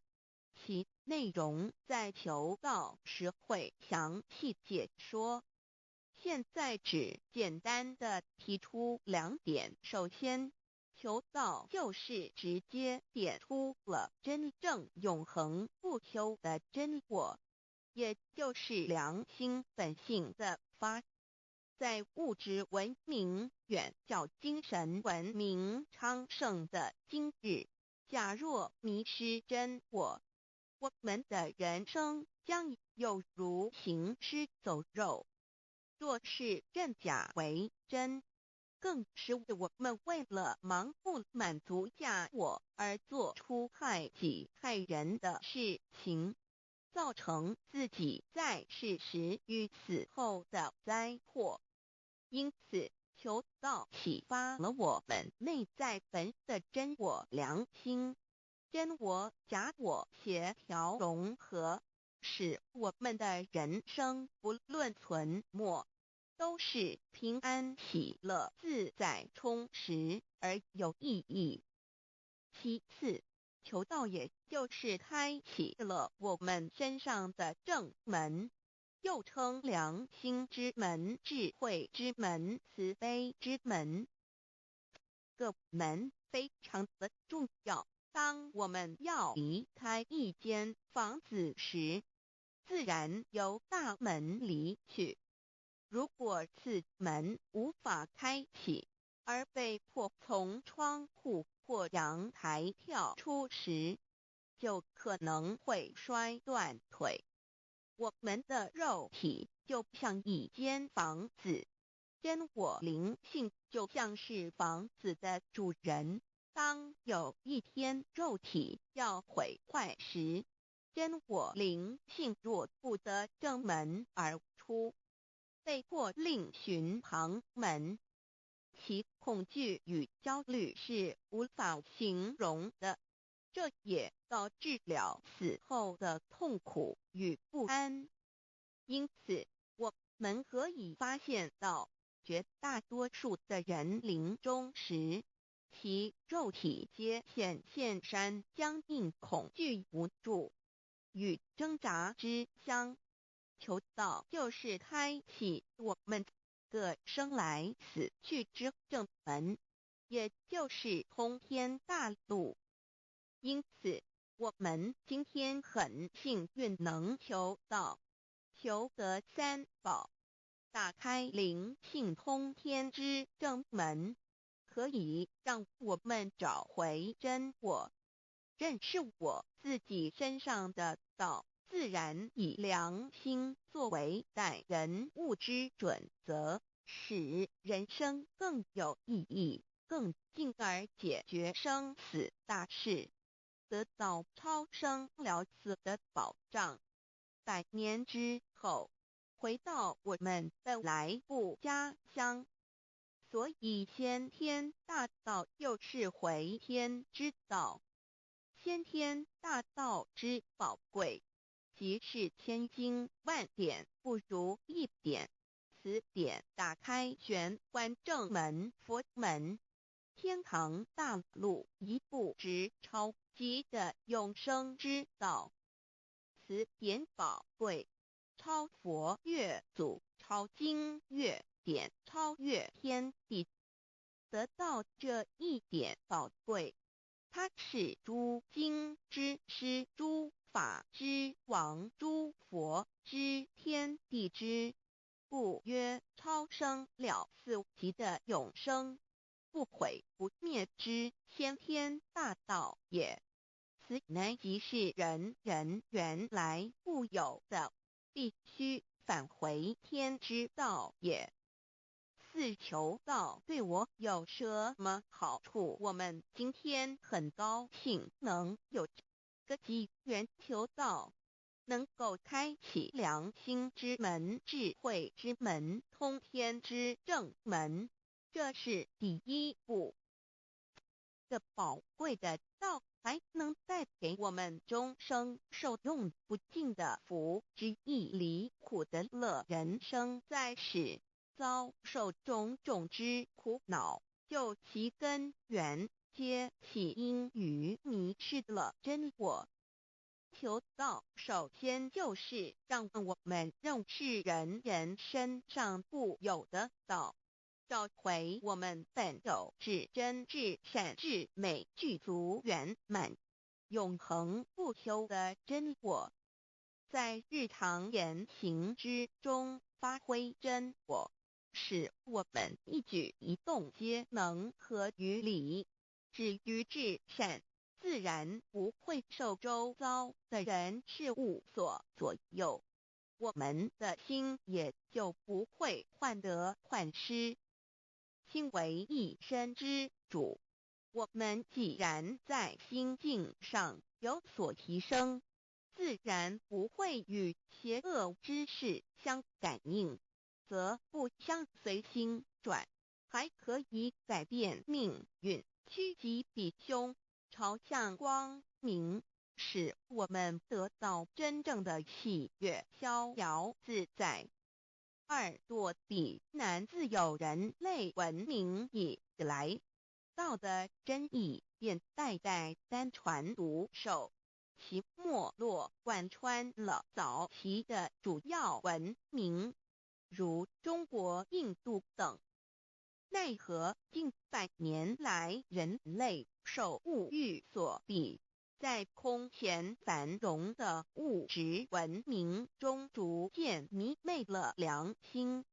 其内容在求道时会详细解说。现在只简单的提出两点。首先，求道就是直接点出了真正永恒不朽的真我，也就是良心本性的发。在物质文明远较精神文明昌盛的今日，假若迷失真我，我们的人生将有如行尸走肉。若是认假为真，更是我们为了盲目满足假我而做出害己害人的事情，造成自己在世时与死后的灾祸。因此，求道启发了我们内在本的真我良心，真我假我协调融合，使我们的人生不论存没，都是平安喜乐自在充实而有意义。其次，求道也就是开启了我们身上的正门，又称良心之门、智慧之门、慈悲之门。个门非常的重要。当我们要离开一间房子时，自然由大门离去。如果此门无法开启，而被迫从窗户或阳台跳出时，就可能会摔断腿。我们的肉体就像一间房子，真我灵性就像是房子的主人。当有一天肉体要毁坏时，真我灵性若不得正门而出，被迫另寻旁门，其恐惧与焦虑是无法形容的，这也导致了死后的痛苦与不安。因此，我们可以发现到，绝大多数的人临终时，其肉体皆显现山僵硬、恐惧、无助与挣扎之相。求道就是开启我们个生来死去之正门，也就是通天大路。因此，我们今天很幸运能求道，求得三宝，打开灵性通天之正门，可以让我们找回真我，认识我自己身上的道，自然以良心作为待人物之准则，使人生更有意义，更进而解决生死大事，得到超生了死的保障。100年之后，回到我们的来故家乡。所以先天大道又是回天之道。先天大道之宝贵，即是千经万典不如一点。此典打开玄关正门佛门，天堂大路一步直超级的永生之道。此典宝贵，超佛越祖，超经越典，超越天地。得到这一点宝贵，它是诸经之师，诸法之王，诸佛之天地之，故曰超生了死极的永生，不毁不灭之先天大道也。此乃即是人人原来固有的，必须返回天之道也。四求道对我有什么好处？我们今天很高兴能有这个机缘求道，能够开启良心之门、智慧之门、通天之正门，这是第一步。这宝贵的道还能带给我们终生受用不尽的福之益，离苦的乐。人生在世，遭受种种之苦恼，就其根源皆起因于迷失了真我。求道首先就是让我们认识人身上固有的道，找回我们本有至真至善至美具足圆满永恒不朽的真我，在日常言行之中发挥真我，使我们一举一动皆能合于理，止于至善，自然不会受周遭的人事物所左右，我们的心也就不会患得患失。心为一身之主，我们既然在心境上有所提升，自然不会与邪恶之事相感应，则不相随心转，还可以改变命运，趋吉避凶，朝向光明，使我们得到真正的喜悦、逍遥自在。2堕地难，自有人类文明以来，道的真意便代代单传独授，其没落贯穿了早期的主要文明，如中国、印度等。奈何近100年来，人类受物欲所逼，在空前繁荣的物质文明中逐渐迷昧了良心，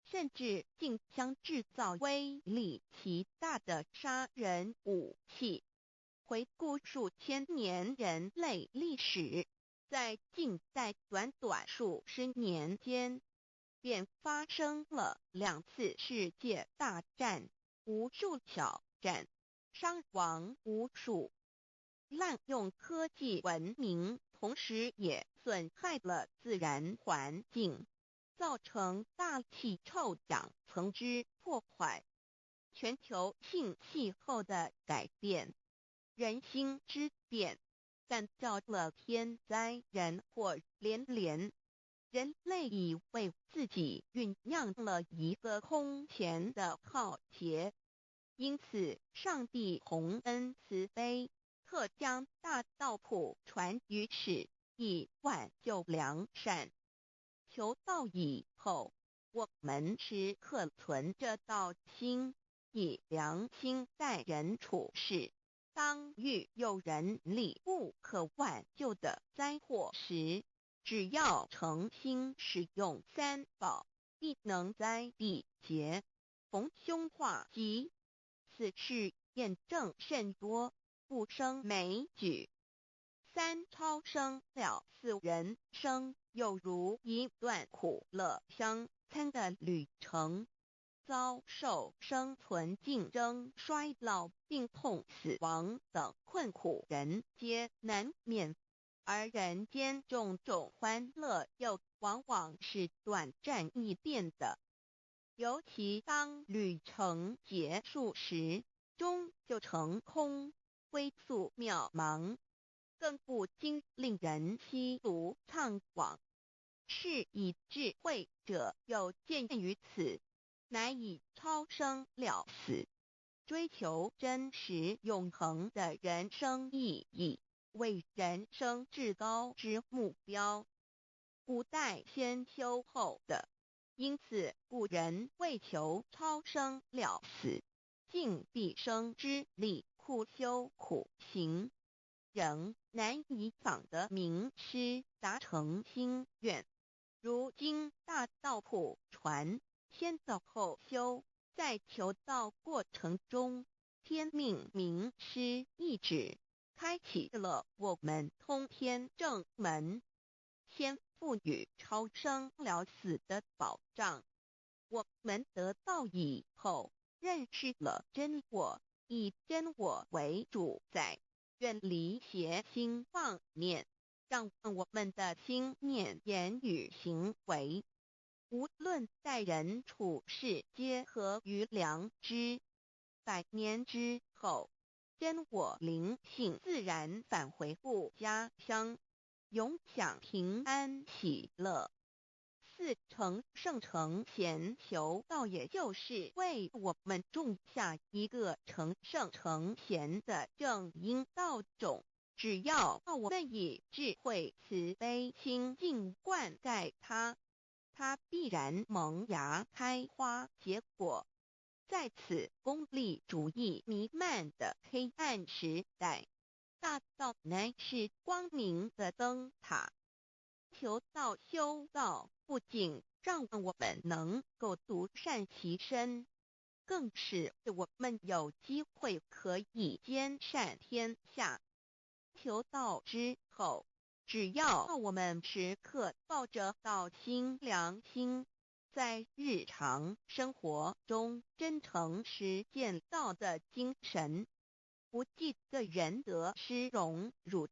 甚至竟将制造威力极大的杀人武器，回顾数千年人类历史，在近代短短数十年间，便发生了2次世界大战，无数挑战，伤亡无数。滥用科技文明，同时也损害了自然环境，造成大气臭氧层之破坏，全球性气候的改变，人心之变，干造了天灾人祸连连。人类已为自己酝酿了一个空前的浩劫，因此上帝洪恩慈悲，特将大道谱传于世，以挽救良善。求道以后，我们时刻存着道心，以良心待人处事。当遇有人力不可挽救的灾祸时，只要诚心使用三宝，必能灾必结，逢凶化吉。此事验证甚多，不胜枚举。3超生了4人生，有如一段苦乐相参的旅程，遭受生存竞争、衰老、病痛、死亡等困苦，人皆难免。而人间种种欢乐，又往往是短暂易变的。尤其当旅程结束时，终究成空，归宿渺茫，更不禁令人凄毒怅惘。是以智慧者有见于此，乃以超生了死，追求真实永恒的人生意义，为人生至高之目标。古代先修后的，因此古人为求超生了死，尽毕生之力苦修苦行，仍难以访得名师达成心愿。如今大道谱传，先道后修，在求道过程中，天命名师一指，开启了我们通天正门，先赋予超生了死的保障。我们得道以后，认识了真我，以真我为主宰，远离邪心妄念，让我们的心念、言语、行为，无论待人处事，皆合于良知。100年之后，真我灵性自然返回故家乡，永享平安喜乐。4成圣成贤求道，也就是为我们种下一个成圣成贤的正因道种。只要我们以智慧慈悲心境灌溉它，它必然萌芽开花结果。在此功利主义弥漫的黑暗时代，大道乃是光明的灯塔。求道修道，不仅让我们能够独善其身，更使我们有机会可以兼善天下。求道之后，只要我们时刻抱着道心良心，在日常生活中真诚实践道的精神，不计个人得失荣辱，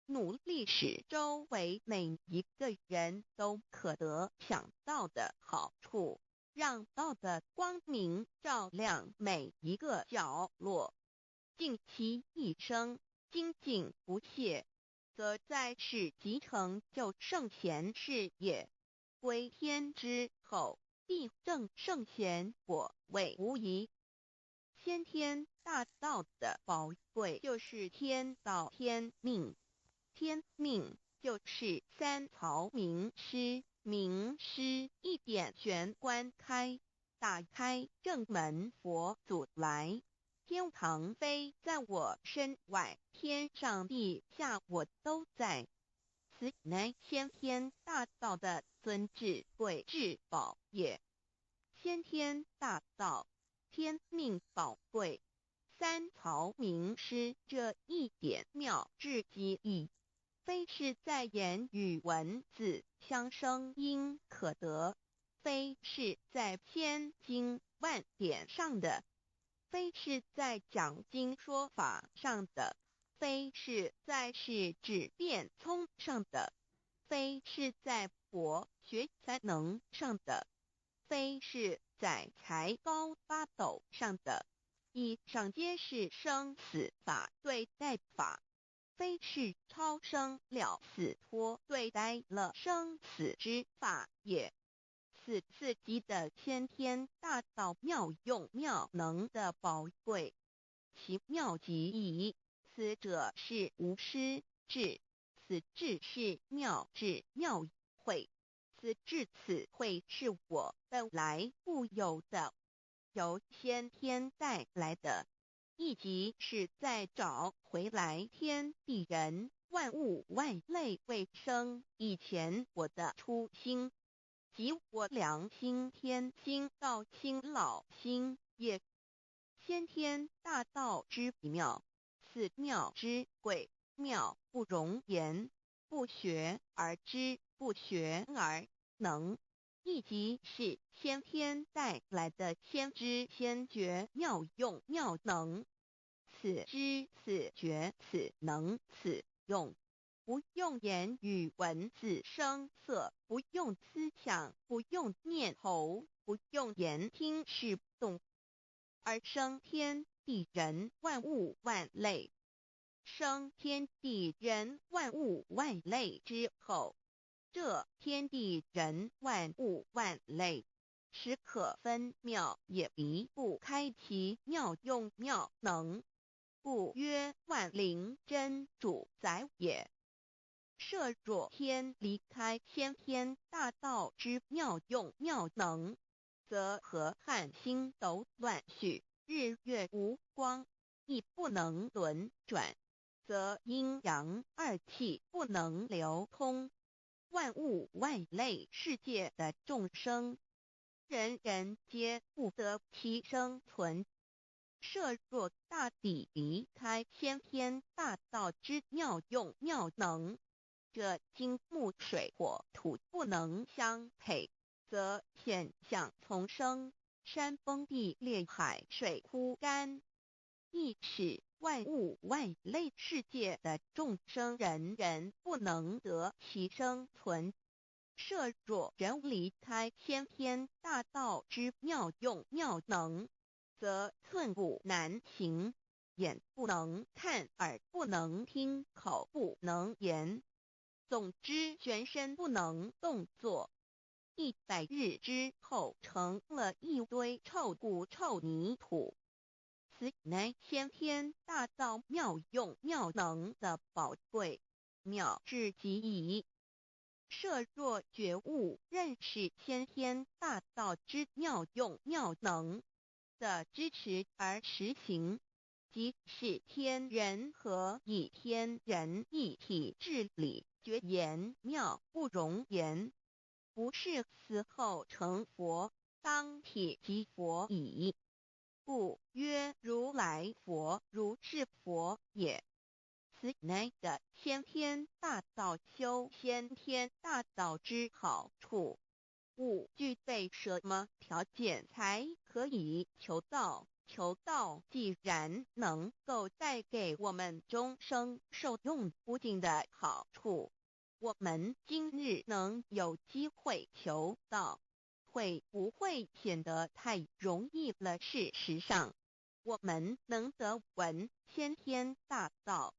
努力使周围每一个人都可得享道的好处，让道的光明照亮每一个角落，尽其一生精进不懈，则在世即成就圣贤事业，归天之后，必证圣贤果位无疑。先天大道的宝贵就是天道天命，天命就是3曹名师，名师一点玄关开，打开正门佛祖来。天堂非在我身外，天上地下我都在。此乃先天大道的尊至贵至宝也。先天大道，天命宝贵，3曹名师这一点妙之极意，非是在言语文字相生音可得，非是在千经万典上的，非是在讲经说法上的，非是在事智辩聪上的，非是在博学才能上的，非是在才高八斗上的，以上皆是生死法对待法，非是超生了死脱对待了生死之法也。此次级的先天大道妙用妙能的宝贵，其妙极矣。此者是无师智，此智是妙智妙慧，此慧是我本来固有的，由先天带来的，亦即是在找回来天地人万物万类未生以前我的初心，即我良心天心道心老心也。先天大道之妙，此妙之贵，妙不容言，不学而知，不学而能，亦即是先天带来的先知先觉妙用妙能。此知此觉此能此用，不用言语文字声色，不用思想，不用念头，不用言听是动，而生天地人万物万类。生天地人万物万类之后，这天地人万物万类，实可分妙，也离不开其妙用妙能，故曰万灵真主宰也。设若天离开先天大道之妙用妙能，则河汉星斗乱序，日月无光，亦不能轮转，则阴阳二气不能流通，万物万类世界的众生，人人皆不得其生存。设若大地离开先天大道之妙用妙能，这金木水火土不能相配，则险象丛生，山崩地裂，海水枯干，亦使万物万类世界的众生人人不能得其生存。设若人离开先天大道之妙用妙能，则寸步难行，眼不能看，耳不能听，口不能言，总之全身不能动作。100日之后，成了一堆臭骨臭泥土。此乃先天大道妙用妙能的宝贵，妙至极矣。设若觉悟认识先天大道之妙用妙能的支持而实行，即是天人合一，天人一体治理，绝言妙不容言，不是死后成佛，当体即佛矣。故曰如来佛，如是佛也。此乃的先天大道修先天大道之好处。勿具备什么条件才可以求道？求道既然能够带给我们终生受用不尽的好处，我们今日能有机会求道，会不会显得太容易了？事实上，我们能得闻先天大道，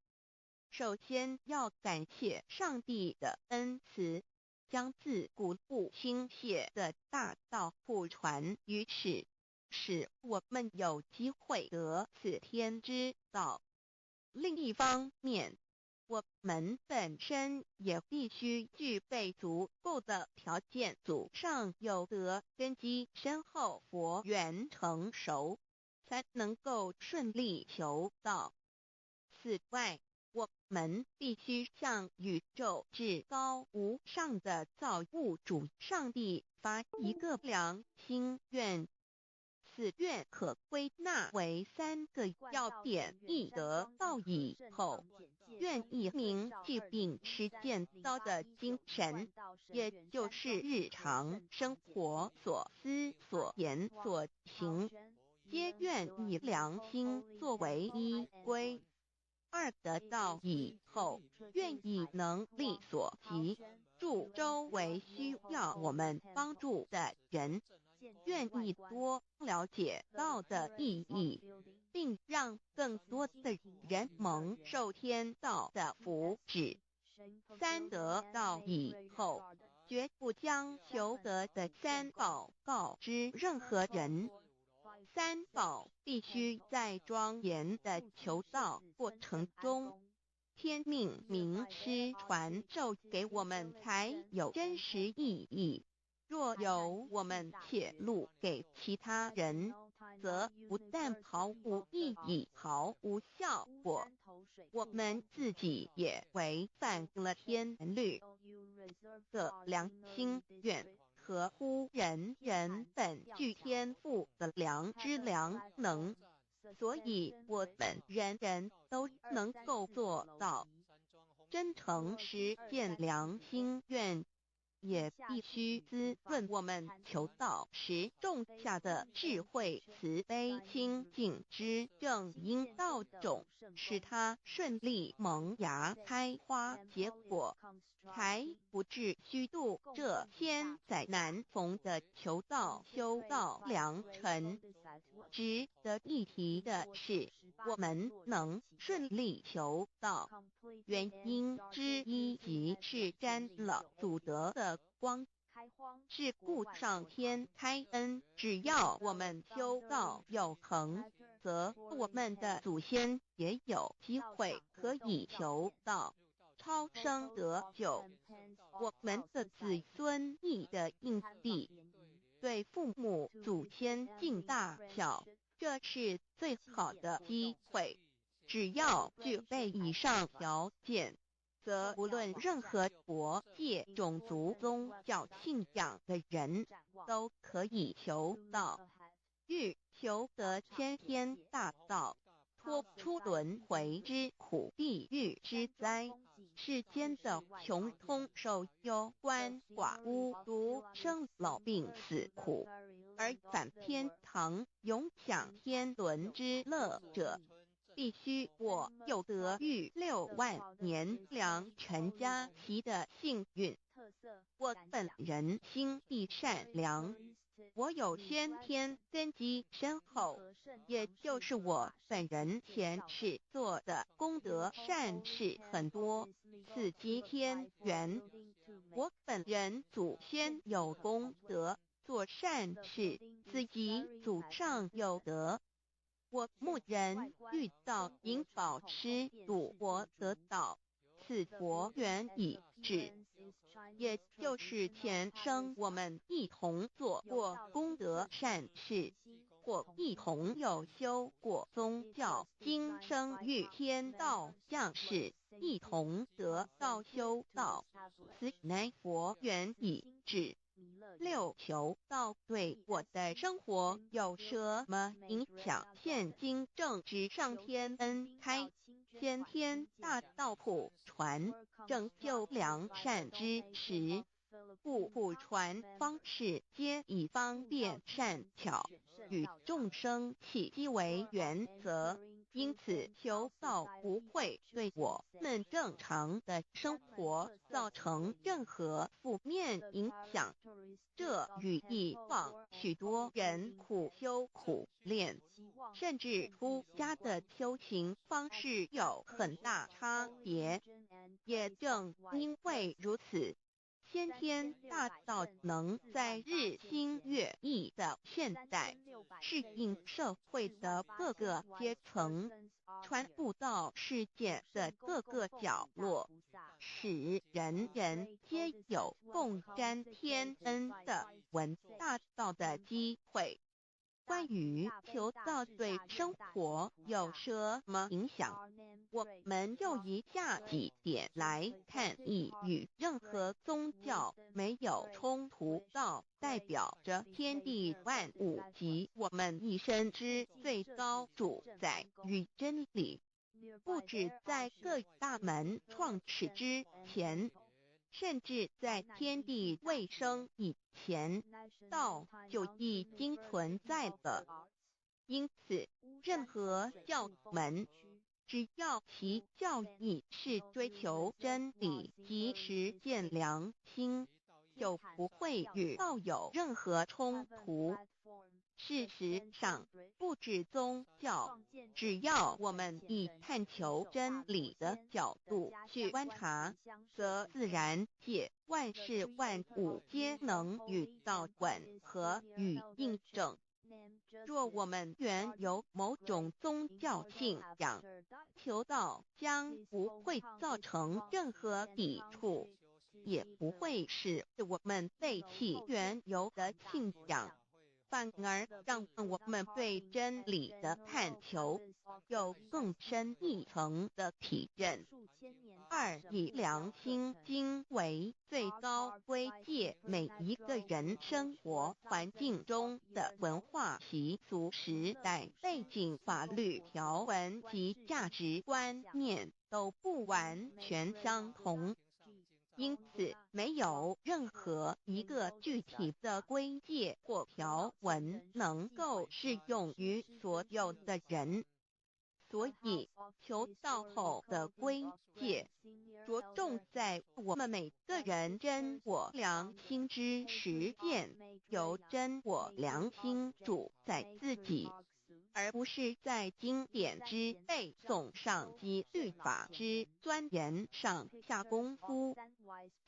首先要感谢上帝的恩慈，将自古不倾泻的大道普传于世，使我们有机会得此天之道。另一方面，我们本身也必须具备足够的条件，祖上有德，根基深厚，佛缘成熟，才能够顺利求道。此外，我们必须向宇宙至高无上的造物主上帝发一个良心愿，此愿可归纳为3个要点：一得道以后，愿以明记并实践道的精神，也就是日常生活所思所言所行，皆愿以良心作为依归。二得道以后，愿以能力所及，助周围需要我们帮助的人，愿意多了解道的意义，并让更多的人蒙受天道的福祉。三得道以后，绝不将求得的三宝告知任何人。三宝必须在庄严的求道过程中，天命名师传授给我们才有真实意义。若由我们泄露给其他人，则不但毫无意义、毫无效果，我们自己也违反了天律。的良心愿合乎人人本具天赋的良知良能，所以我们人人都能够做到。真诚实践良心愿，也必须滋润我们求道时种下的智慧、慈悲、清净之正因道种，使它顺利萌芽、开花结果，才不致虚度这千载难逢的求道修道良辰。值得一提的是，我们能顺利求道，原因之一即是沾了祖德的光，是故上天开恩，只要我们修道有恒，则我们的祖先也有机会可以求道超生得救。我们的子孙亦的印地，对父母祖先尽大孝，这是最好的机会。只要具备以上条件，则无论任何国界、种族、宗教信仰的人，都可以求道。欲求得先天大道，脱出轮回之苦、地狱之灾，世间的穷通受忧、鳏寡孤独、生老病死苦，而返天堂永享天伦之乐者，必须我有得遇6万年良辰佳期的幸运。我本人心地善良，我有先天根基深厚，也就是我本人前世做的功德善事很多，此即天缘。我本人祖先有功德，做善事，此即祖上有德。我牧人遇到引导师度我得道，此佛缘已至，也就是前生我们一同做过功德善事，或一同有修过宗教，今生遇天道降世，一同得道修道，此乃佛缘已至。6求道对我的生活有什么影响？现今正值上天恩开，先天大道普传，拯救良善之时，故普传方式皆以方便善巧，与众生契机为原则。因此求道不会对我们正常的生活造成任何负面影响，这与以往许多人苦修苦练，甚至出家的修行方式有很大差别。也正因为如此，先天大道能在日新月异的现代，适应社会的各个阶层，传布到世界的各个角落，使人人皆有共沾天恩的闻大道的机会。关于求道对生活有什么影响？我们用以下几点来看：一、与任何宗教没有冲突，道代表着天地万物及我们一生之最高主宰与真理。不止在各大门创始之前，甚至在天地未生以前，道就已经存在了。因此，任何教门，只要其教义是追求真理及实践良心，就不会与道有任何冲突。事实上，不止宗教，只要我们以探求真理的角度去观察，则自然界万事万物皆能与道吻合与印证。若我们原有某种宗教信仰，求道将不会造成任何抵触，也不会使我们背弃原有的信仰，反而让我们对真理的探求有更深一层的体认。二、以良心经为最高规戒每一个人生活环境中的文化习俗、时代背景、法律条文及价值观念都不完全相同。因此，没有任何一个具体的规戒或条文能够适用于所有的人。所以，求道后的规戒着重在我们每个人真我良心之实践，由真我良心主宰自己，而不是在经典之背诵上及律法之钻研上下功夫。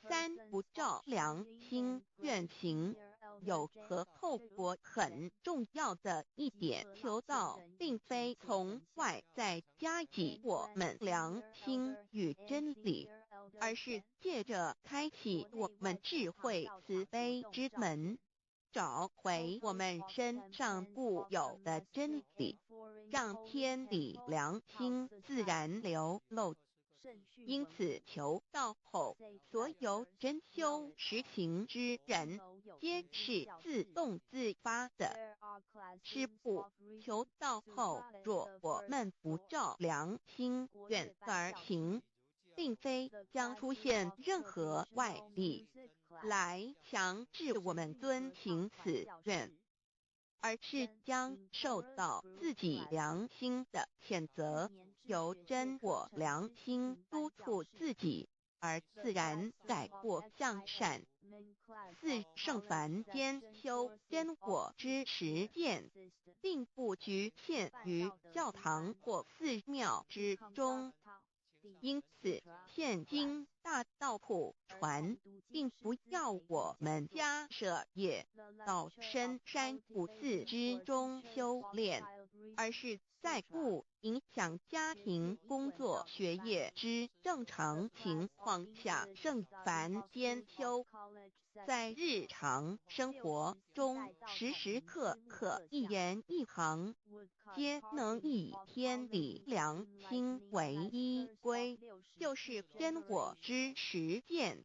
三、不照良心愿行。有何后果很重要的一点，求道并非从外在加给我们良心与真理，而是借着开启我们智慧慈悲之门，找回我们身上固有的真理，让天理良心自然流露。因此，求道后，所有真修实行之人，皆是自动自发的。是不，求道后，若我们不照良心愿而行，并非将出现任何外力来强制我们遵行此愿，而是将受到自己良心的谴责，由真我良心督促自己，而自然改过向善。四、圣凡间修真我之实践，并不局限于教堂或寺庙之中。因此，现今大道普传，并不要我们家舍业到深山古寺之中修炼，而是在不影响家庭、工作、学业之正常情况下圣凡兼修，在日常生活中时时刻刻一言一行，皆能以天理良心为依归，就是真我之实践。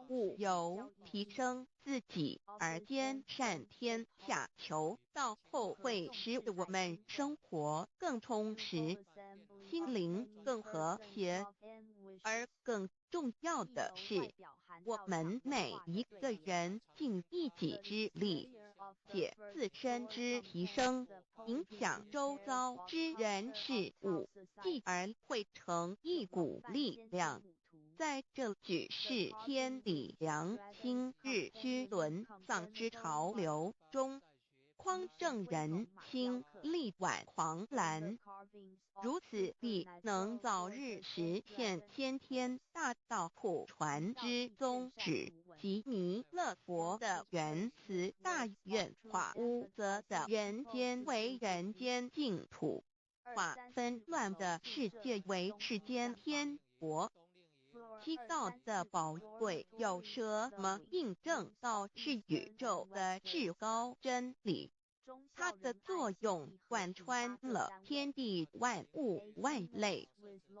务由提升自己而兼善天下，求道后会使我们生活更充实，心灵更和谐。而更重要的是，我们每一个人尽一己之力，借自身之提升，影响周遭之人事物，继而汇成一股力量，在这举世天理良心日趋沦丧之潮流中，匡正人心，力挽狂澜，如此必能早日实现先天大道普传之宗旨及弥勒佛的原慈大愿，化污浊的人间为人间净土，化纷乱的世界为世间天国。七道的宝贵有什么印证道是宇宙的至高真理？它的作用贯穿了天地万物万类，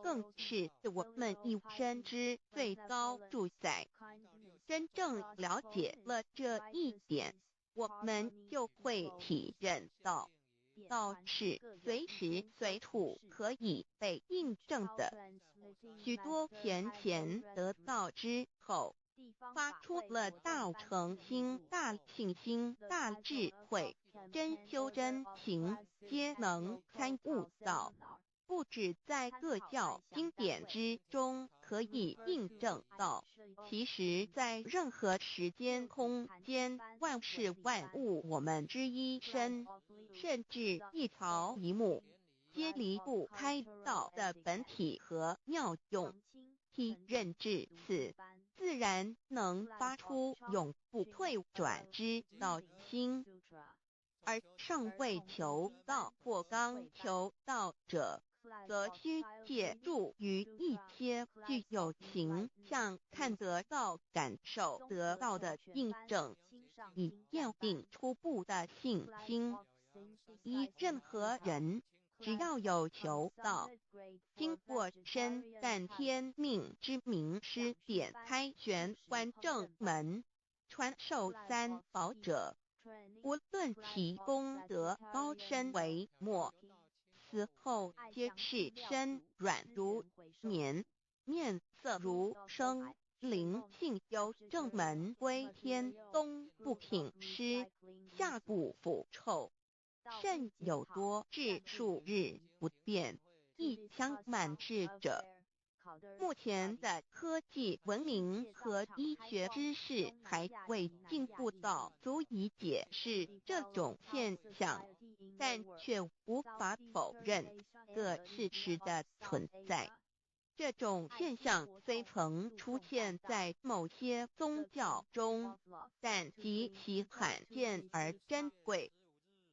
更是我们一生之最高主宰。真正了解了这一点，我们就会体认到，道是随时随地可以被印证的。许多贤贤得道之后，发出了大诚心、大信心、大智慧，真修真行，皆能参悟到。不止在各教经典之中可以印证到，其实在任何时间空间、万事万物我们之一身，甚至一草一木，皆离不开道的本体和妙用。体认至此，自然能发出永不退转之道心。而尚未求道或刚求道者，则需借助于一些具有形象看得到、感受得到的印证，以奠定初步的信心。以任何人，只要有求道，经过身淡天命之名师点开玄关正门，传授三宝者，无论其功德高深为末，死后皆是身软如棉，面色如生，灵性由正门归天，东不品湿，下不腐臭，甚有多至数日不变，一腔满志者。目前的科技文明和医学知识还未进步到足以解释这种现象，但却无法否认个事实的存在。这种现象虽曾出现在某些宗教中，但极其罕见而珍贵。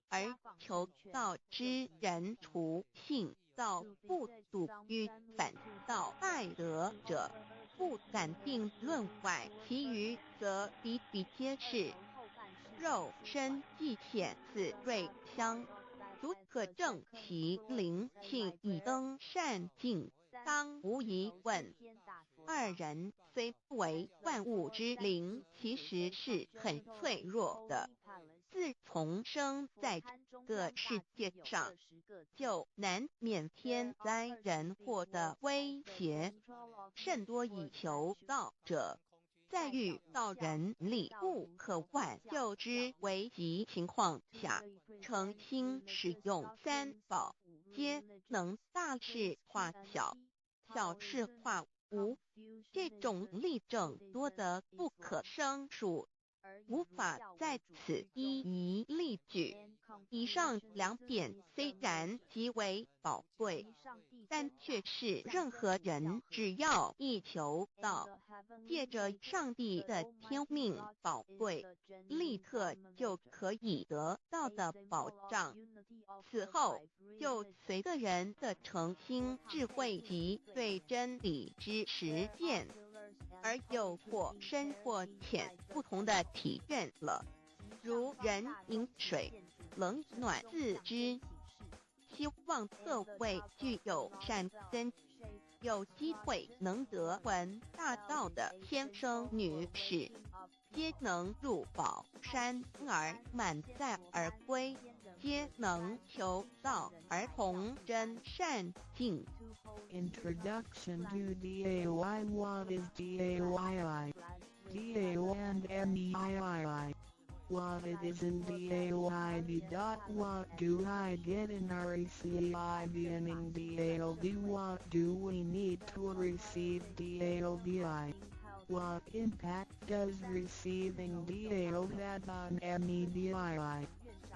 而求道之人，除信道不笃于反道拜德者，不敢定论外，其余则比比皆是。肉身既显似瑞香，足可证其灵性已登善境，当无疑问。二人虽不为万物之灵，其实是很脆弱的。自从生在这个世界上，就难免天灾人祸的威胁，甚多以求道者，在遇到人力不可挽救之危急情况下，诚心使用三宝，皆能大事化小，小事化无。这种例证多得不可胜数，无法在此一一例举。以上两点虽然极为宝贵，但却是任何人只要一求道，借着上帝的天命宝贵，立刻就可以得到的保障。此后就随个人的诚心、智慧及对真理之实践，而有或深或浅不同的体认了。如人饮水，冷暖自知。希望各位具有善根，有机会能得闻大道的先生女士，皆能入宝山而满载而归，皆能求道而同真善境。Introduction to DAY. What is DAYI? DAO and MEII. What it is in DAOID. What do I get in RECIB and in DAOB? What do we need to receive DAOBI? What impact does receiving DAO have on MEDII?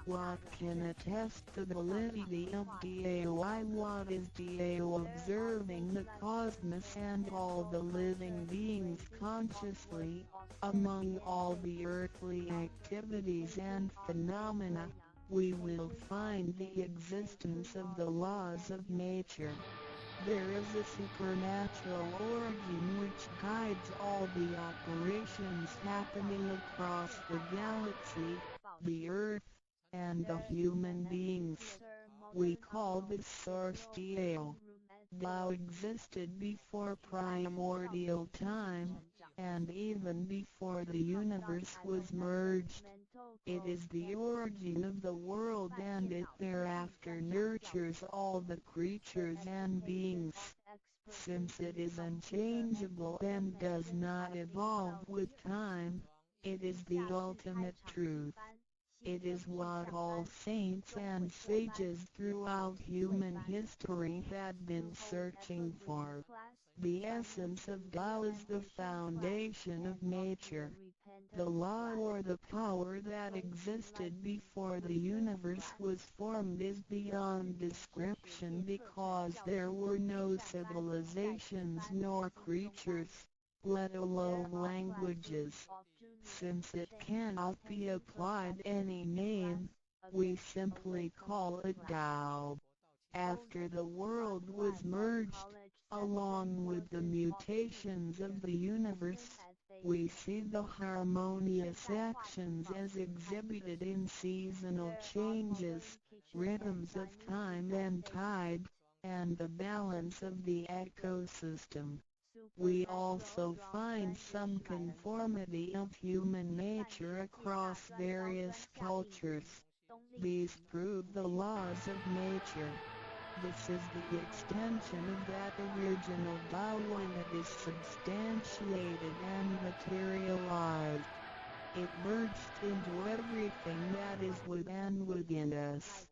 What can attest the validity of DAOI? What is DAO? Observing the cosmos and all the living beings consciously, among all the earthly activities and phenomena, we will find the existence of the laws of nature. There is a supernatural origin which guides all the operations happening across the galaxy, the Earth, and the human beings. We call this source Tao. Tao existed before primordial time, and even before the universe was merged. It is the origin of the world, and it thereafter nurtures all the creatures and beings. Since it is unchangeable and does not evolve with time, it is the ultimate truth. It is what all saints and sages throughout human history had been searching for. The essence of Tao is the foundation of nature. The law or the power that existed before the universe was formed is beyond description, because there were no civilizations nor creatures, let alone languages. Since it cannot be applied any name, we simply call it Tao. After the world was merged, along with the mutations of the universe, we see the harmonious actions as exhibited in seasonal changes, rhythms of time and tide, and the balance of the ecosystem. We also find some conformity of human nature across various cultures. These prove the laws of nature. This is the extension of that original Tao when it is substantiated and materialized. It merged into everything that is with and within us.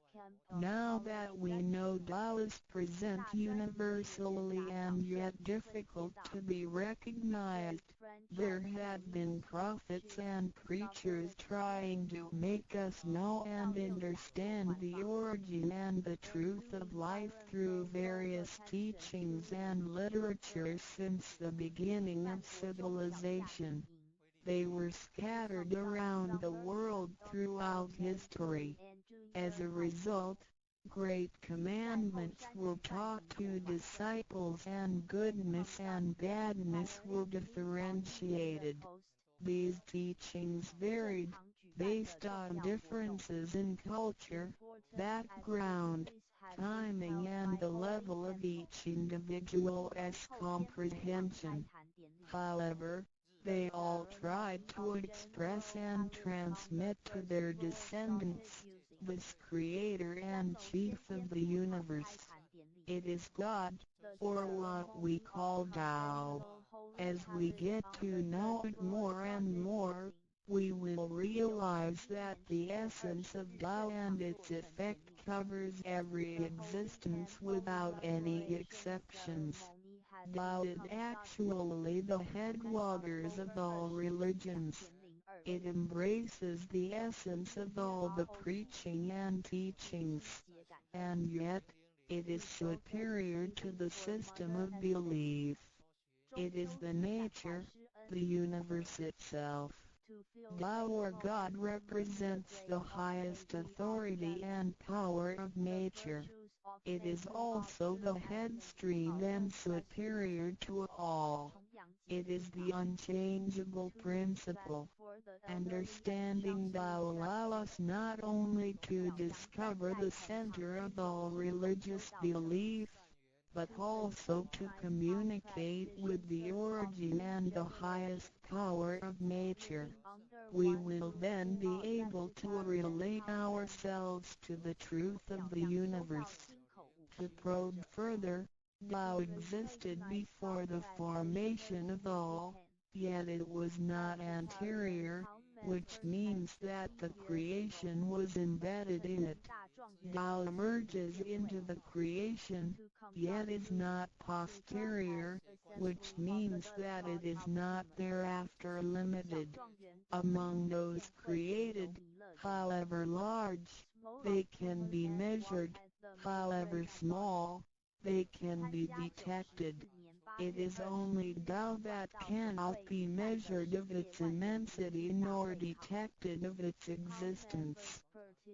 Now that we know Tao is present universally and yet difficult to be recognized, there have been prophets and preachers trying to make us know and understand the origin and the truth of life through various teachings and literature since the beginning of civilization. They were scattered around the world throughout history. As a result, great commandments were taught to disciples and goodness and badness were differentiated. These teachings varied, based on differences in culture, background, timing and the level of each individual's comprehension. However, they all tried to express and transmit to their descendants this creator and chief of the universe. It is God, or what we call Tao. As we get to know it more and more, we will realize that the essence of Tao and its effect covers every existence without any exceptions. Tao is actually the headwaters of all religions. It embraces the essence of all the preaching and teachings. And yet, it is superior to the system of belief. It is the nature, the universe itself. Tao or God represents the highest authority and power of nature. It is also the head stream and superior to all. It is the unchangeable principle. Understanding Tao allows us not only to discover the center of all religious belief, but also to communicate with the origin and the highest power of nature. We will then be able to relate ourselves to the truth of the universe. To probe further, Tao existed before the formation of all, yet it was not anterior, which means that the creation was embedded in it. Tao emerges into the creation, yet is not posterior, which means that it is not thereafter limited. Among those created, however large, they can be measured, however small, they can be detected. It is only Tao that cannot be measured of its immensity nor detected of its existence.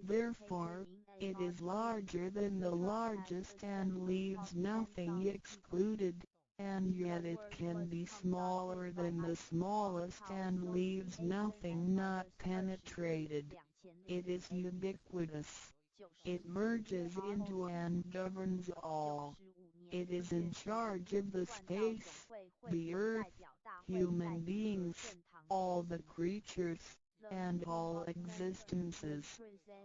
Therefore, it is larger than the largest and leaves nothing excluded, and yet it can be smaller than the smallest and leaves nothing not penetrated. It is ubiquitous. It merges into and governs all. It is in charge of the space, the earth, human beings, all the creatures, and all existences.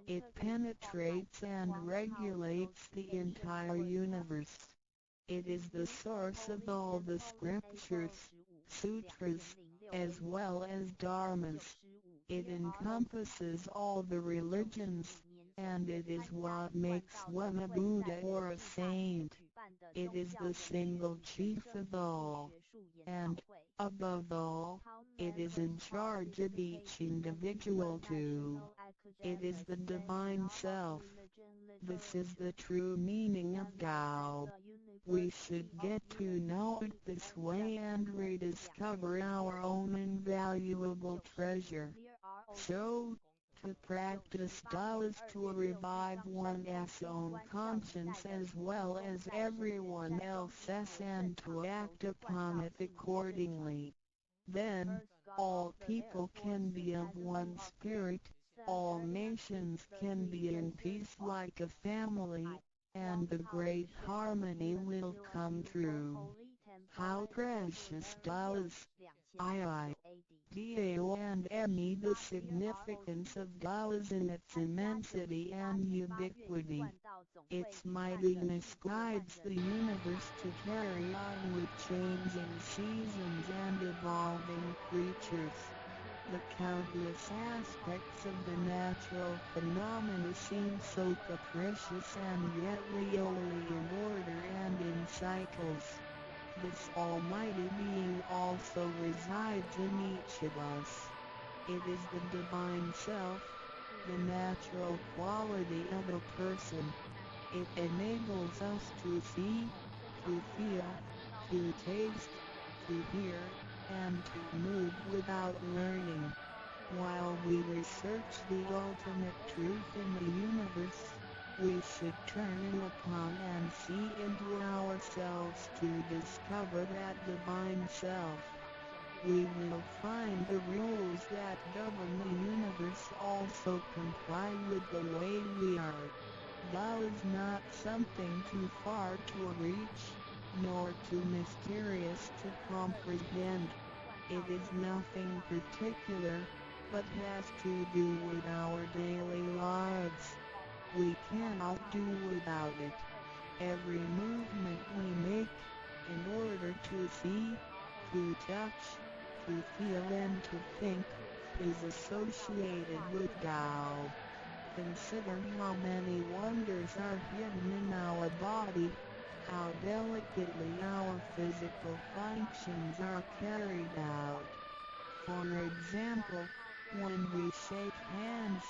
It penetrates and regulates the entire universe. It is the source of all the scriptures, sutras, as well as dharmas. It encompasses all the religions, and it is what makes one a Buddha or a saint. It is the single chief of all. And, above all, it is in charge of each individual too. It is the Divine Self. This is the true meaning of Tao. We should get to know it this way and rediscover our own invaluable treasure. So, to practice Tao is to revive one's own conscience as well as everyone else's and to act upon it accordingly. Then, all people can be of one spirit, all nations can be in peace like a family, and the great harmony will come true. How precious does Tao and me the significance of Tao is in its immensity and ubiquity. Its mightiness guides the universe to carry on with changing seasons and evolving creatures. The countless aspects of the natural phenomena seem so capricious and yet really in order and in cycles. This almighty being also resides in each of us. It is the Divine Self, the natural quality of a person. It enables us to see, to feel, to taste, to hear, and to move without learning. While we research the ultimate truth in the universe, we should turn upon and see into ourselves to discover that Divine Self. We will find the rules that govern the universe also comply with the way we are. Tao is not something too far to reach, nor too mysterious to comprehend. It is nothing particular, but has to do with our daily lives. We cannot do without it. Every movement we make, in order to see, to touch, to feel and to think, is associated with Tao. Consider how many wonders are hidden in our body, how delicately our physical functions are carried out. For example, when we shake hands,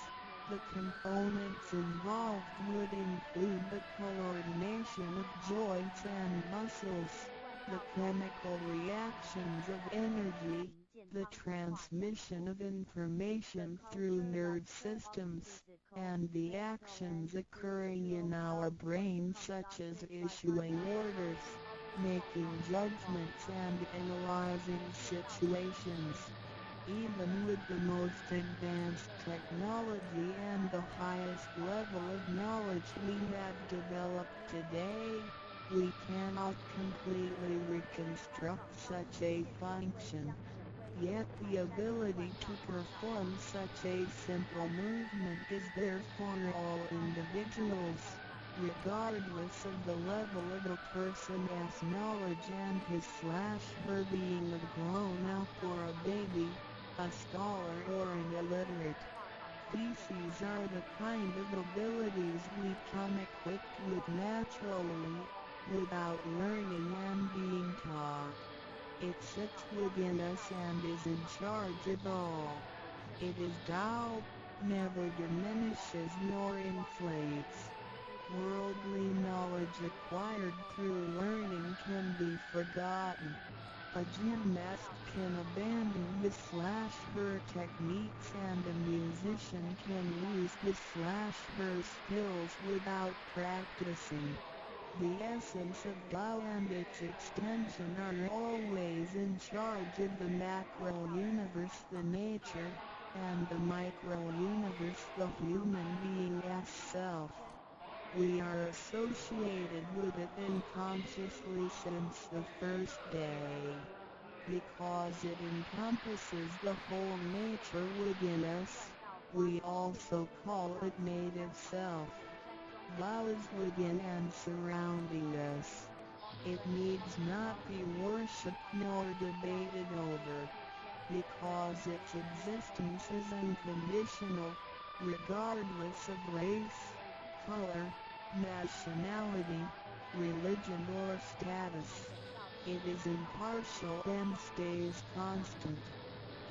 the components involved would include the coordination of joints and muscles, the chemical reactions of energy, the transmission of information through nerve systems, and the actions occurring in our brain such as issuing orders, making judgments and analyzing situations. Even with the most advanced technology and the highest level of knowledge we have developed today, we cannot completely reconstruct such a function. Yet the ability to perform such a simple movement is there for all individuals, regardless of the level of a person's knowledge and his/her being a grown-up or a baby, a scholar or an illiterate. These are the kind of abilities we come equipped with naturally, without learning and being taught. It sits within us and is in charge of all. It is Tao, never diminishes nor inflates. Worldly knowledge acquired through learning can be forgotten. A gymnast can abandon his/her techniques and a musician can lose his/her skills without practicing. The essence of Tao and its extension are always in charge of the macro universe, the nature, and the micro-universe the human being as self. We are associated with it unconsciously since the first day, because it encompasses the whole nature within us. We also call it native self. Tao is within and surrounding us. It needs not be worshipped nor debated over, because its existence is unconditional, regardless of race, color, nationality, religion or status. It is impartial and stays constant.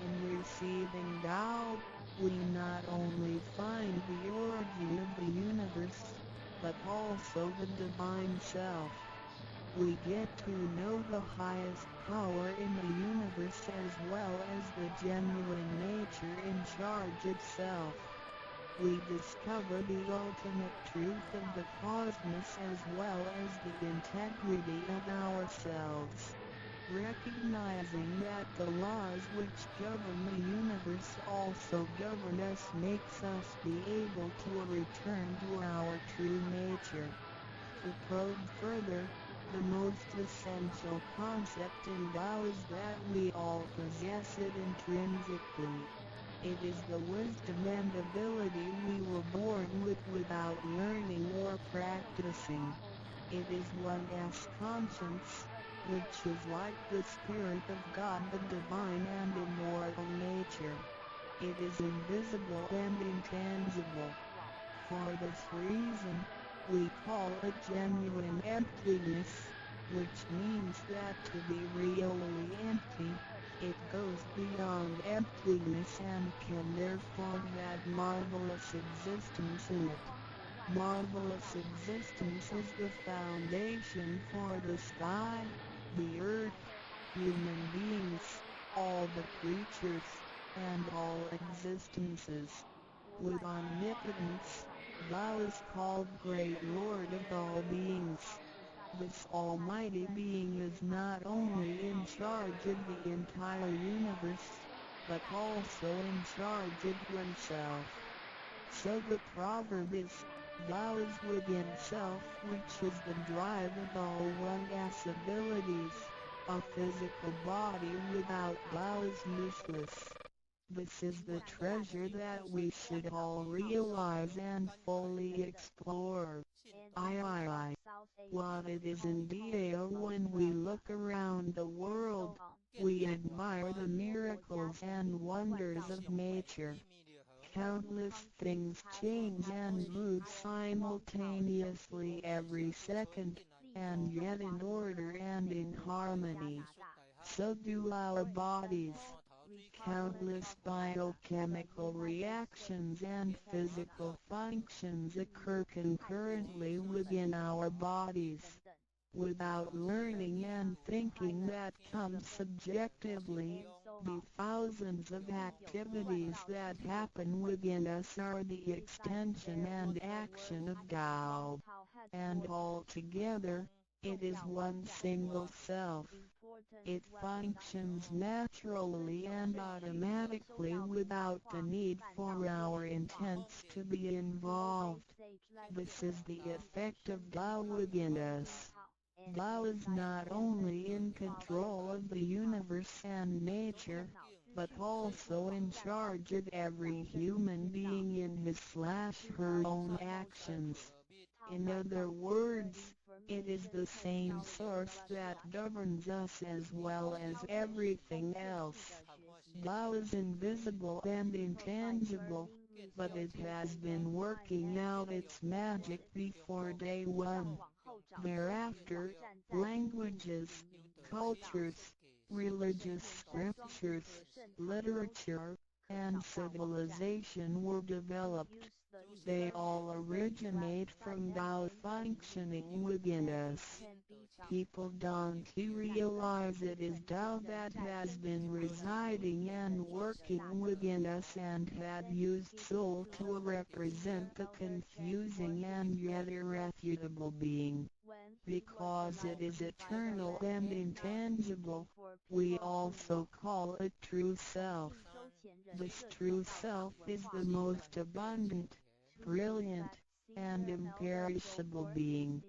In receiving Tao, we not only find the origin of the universe, but also the divine self. We get to know the highest power in the universe as well as the genuine nature in charge itself. We discover the ultimate truth of the cosmos as well as the integrity of ourselves. Recognizing that the laws which govern the universe also govern us makes us be able to return to our true nature. To probe further, the most essential concept in Tao is that we all possess it intrinsically. It is the wisdom and ability we were born with without learning or practicing. It is one's conscience, which is like the Spirit of God, the divine and immortal nature. It is invisible and intangible. For this reason, we call it genuine emptiness, which means that to be really empty, it goes beyond emptiness and can therefore have marvelous existence in it. Marvelous existence is the foundation for the sky, the earth, human beings, all the creatures, and all existences. With omnipotence, Thou is called Great Lord of all beings. This almighty being is not only in charge of the entire universe, but also in charge of oneself. So the proverb is, Thou is within self, which is the drive of all one's abilities. A physical body without Thou is useless. This is the treasure that we should all realize and fully explore. What it is indeed when we look around the world, we admire the miracles and wonders of nature. Countless things change and move simultaneously every second, and yet in order and in harmony. So do our bodies. Countless biochemical reactions and physical functions occur concurrently within our bodies. Without learning and thinking that comes subjectively, the thousands of activities that happen within us are the extension and action of Tao. And altogether, it is one single self. It functions naturally and automatically without the need for our intents to be involved. This is the effect of Tao within us. Tao is not only in control of the universe and nature, but also in charge of every human being in his/her own actions. In other words, it is the same source that governs us as well as everything else. Tao is invisible and intangible, but it has been working out its magic before day one. Thereafter, languages, cultures, religious scriptures, literature, and civilization were developed. They all originate from Tao functioning within us. People don't realize it is Tao that has been residing and working within us and had used soul to represent the confusing and yet irrefutable being. Because it is eternal and intangible, we also call it true self. This true self is the most abundant, brilliant, and imperishable being.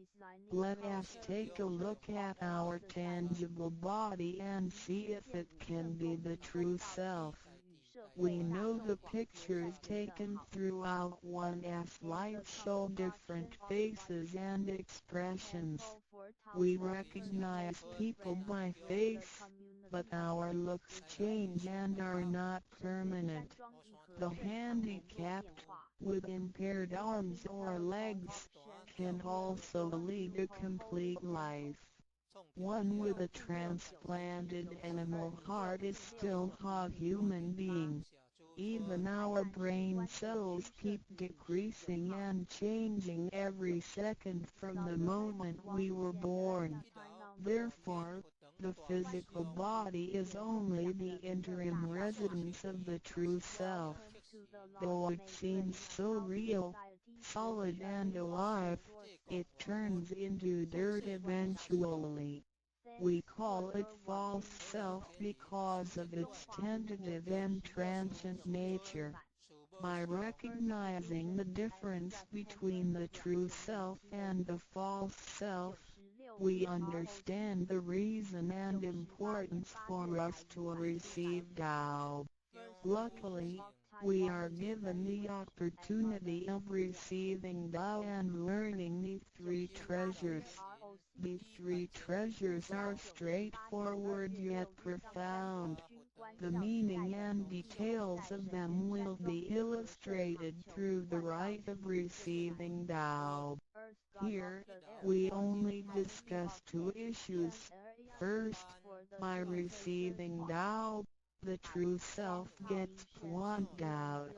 Let us take a look at our tangible body and see if it can be the true self. We know the pictures taken throughout one's life show different faces and expressions. We recognize people by face, but our looks change and are not permanent. The handicapped, with impaired arms or legs, can also lead a complete life. One with a transplanted animal heart is still a human being. Even our brain cells keep decreasing and changing every second from the moment we were born. Therefore, the physical body is only the interim residence of the true self. Though it seems so real, solid and alive, it turns into dirt eventually. We call it false self because of its tentative and transient nature. By recognizing the difference between the true self and the false self, we understand the reason and importance for us to receive Tao. Luckily, we are given the opportunity of receiving Tao and learning the three treasures. The three treasures are straightforward yet profound. The meaning and details of them will be illustrated through the rite of receiving Tao. Here, we only discuss two issues. First, by receiving Tao, the true self gets plucked out.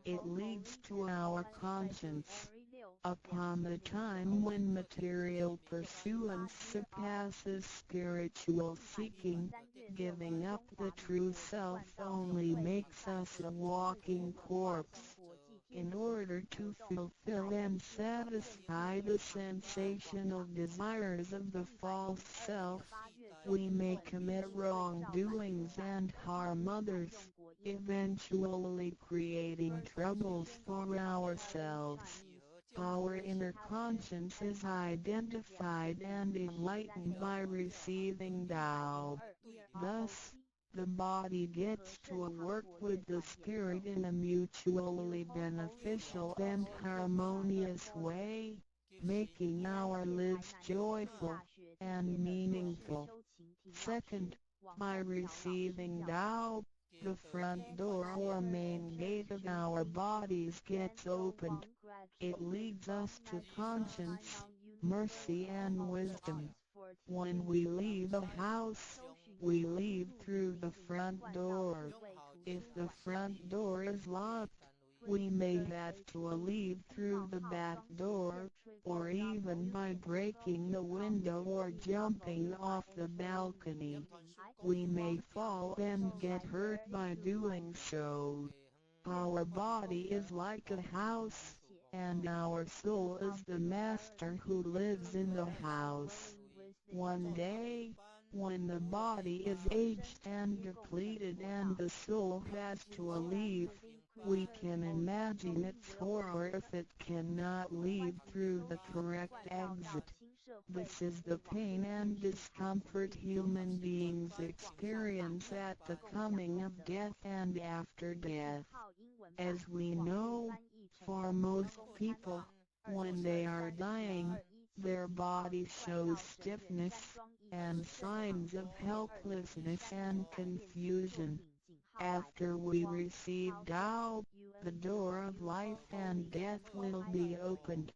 It leads to our conscience. Upon the time when material pursuance surpasses spiritual seeking, giving up the true self only makes us a walking corpse. In order to fulfill and satisfy the sensational desires of the false self, we may commit wrongdoings and harm others, eventually creating troubles for ourselves. Our inner conscience is identified and enlightened by receiving Tao. Thus, the body gets to work with the spirit in a mutually beneficial and harmonious way, making our lives joyful and meaningful. Second, by receiving Tao, the front door or main gate of our bodies gets opened. It leads us to conscience, mercy and wisdom. When we leave a house, we leave through the front door. If the front door is locked, we may have to leave through the back door, or even by breaking the window or jumping off the balcony. We may fall and get hurt by doing so. Our body is like a house, and our soul is the master who lives in the house. One day, when the body is aged and depleted and the soul has to leave, we can imagine its horror if it cannot leave through the correct exit. This is the pain and discomfort human beings experience at the coming of death and after death. As we know, for most people, when they are dying, their body shows stiffness and signs of helplessness and confusion. After we receive Tao, the door of life and death will be opened.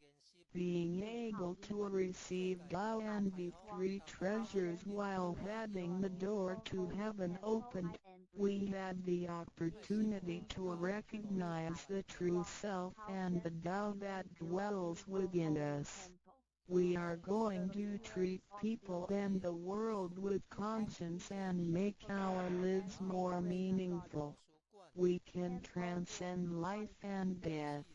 Being able to receive Tao and the three treasures while having the door to heaven opened, we had the opportunity to recognize the true self and the Tao that dwells within us. We are going to treat people and the world with conscience and make our lives more meaningful. We can transcend life and death.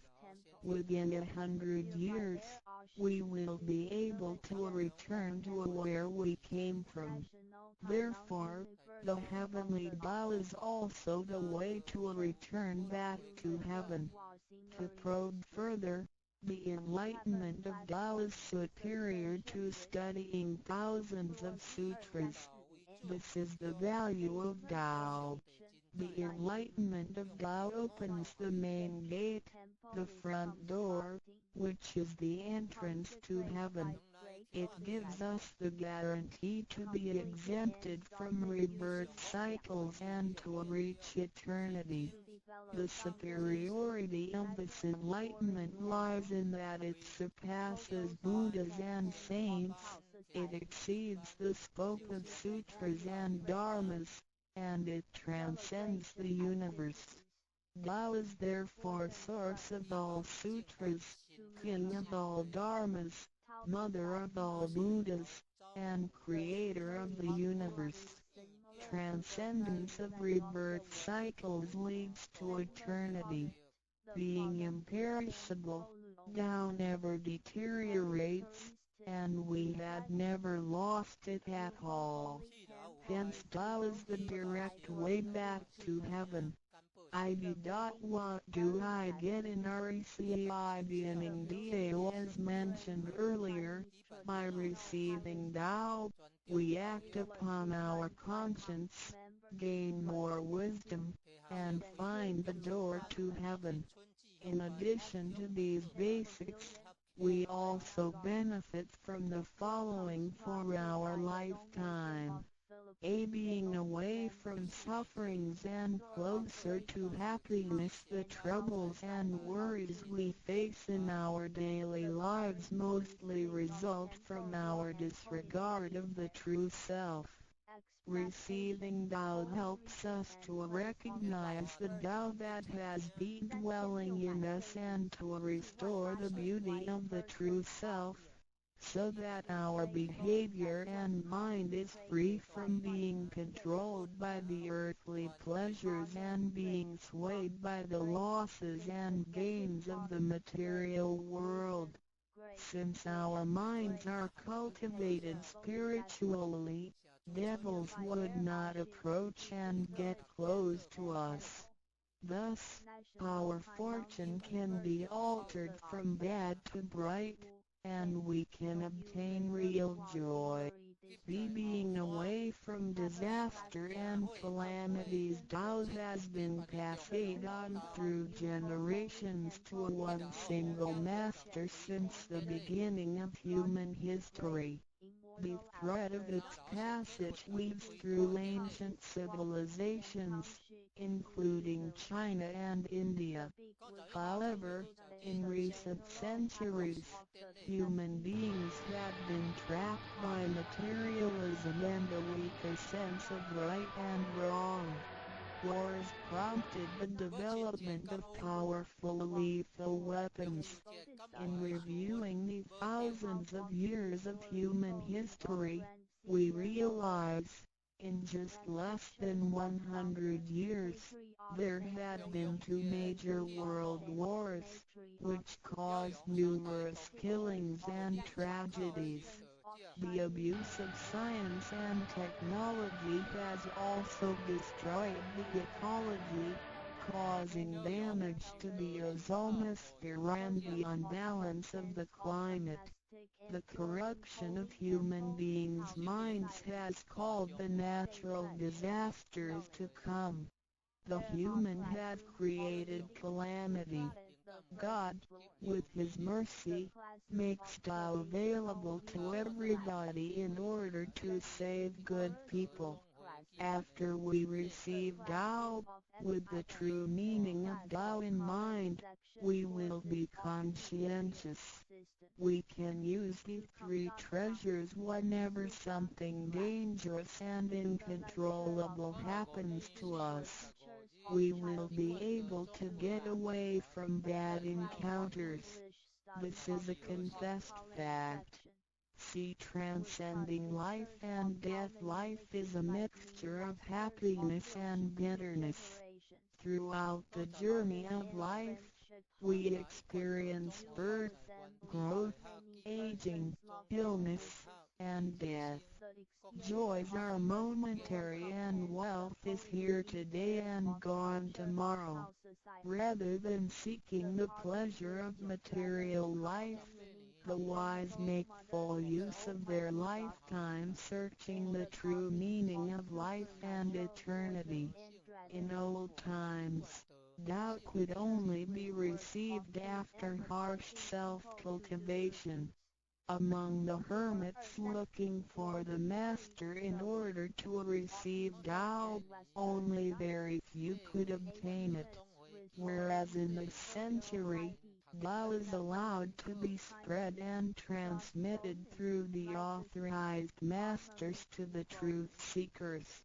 Within 100 years, we will be able to return to where we came from. Therefore, the heavenly Tao is also the way to a return back to heaven. To probe further, the enlightenment of Tao is superior to studying thousands of sutras. This is the value of Tao. The enlightenment of Tao opens the main gate, the front door, which is the entrance to heaven. It gives us the guarantee to be exempted from rebirth cycles and to reach eternity. The superiority of this enlightenment lies in that it surpasses Buddhas and saints, it exceeds the scope of sutras and dharmas, and it transcends the universe. Tao is therefore source of all sutras, king of all dharmas, mother of all Buddhas, and creator of the universe. Transcendence of rebirth cycles leads to eternity. Being imperishable, Tao never deteriorates, and we had never lost it at all. Hence Tao is the direct way back to heaven. What do I get in RECI beginning DAO as mentioned earlier? By receiving Tao, we act upon our conscience, gain more wisdom, and find the door to heaven. In addition to these basics, we also benefit from the following for our lifetime. A. Being away from sufferings and closer to happiness. The troubles and worries we face in our daily lives mostly result from our disregard of the true self. Receiving Tao helps us to recognize the Tao that has been dwelling in us and to restore the beauty of the true self, so that our behavior and mind is free from being controlled by the earthly pleasures and being swayed by the losses and gains of the material world. Since our minds are cultivated spiritually, devils would not approach and get close to us. Thus, our fortune can be altered from bad to bright, and we can obtain real joy. Being away from disaster and calamities. Tao has been passed on through generations to one single master since the beginning of human history. The thread of its passage weaves through ancient civilizations, including China and India. However, in recent centuries, human beings have been trapped by materialism and a weaker sense of right and wrong. Wars prompted the development of powerful lethal weapons. In reviewing the thousands of years of human history, we realize, in just less than 100 years, there had been two major world wars, which caused numerous killings and tragedies. The abuse of science and technology has also destroyed the ecology, causing damage to the ozonosphere and the unbalance of the climate. The corruption of human beings' minds has called the natural disasters to come. The human have created calamity. God, with His mercy, makes Tao available to everybody in order to save good people. After we receive Tao, with the true meaning of Tao in mind, we will be conscientious. We can use the three treasures whenever something dangerous and uncontrollable happens to us. We will be able to get away from bad encounters. This is a confessed fact. See, transcending life and death. Life is a mixture of happiness and bitterness. Throughout the journey of life, we experience birth, growth, aging, illness, and death. Joys are momentary and wealth is here today and gone tomorrow. Rather than seeking the pleasure of material life, the wise make full use of their lifetime searching the true meaning of life and eternity. In old times, Tao could only be received after harsh self-cultivation. Among the hermits looking for the master in order to receive Tao, only very few could obtain it. Whereas in this century, Tao is allowed to be spread and transmitted through the authorized masters to the truth seekers.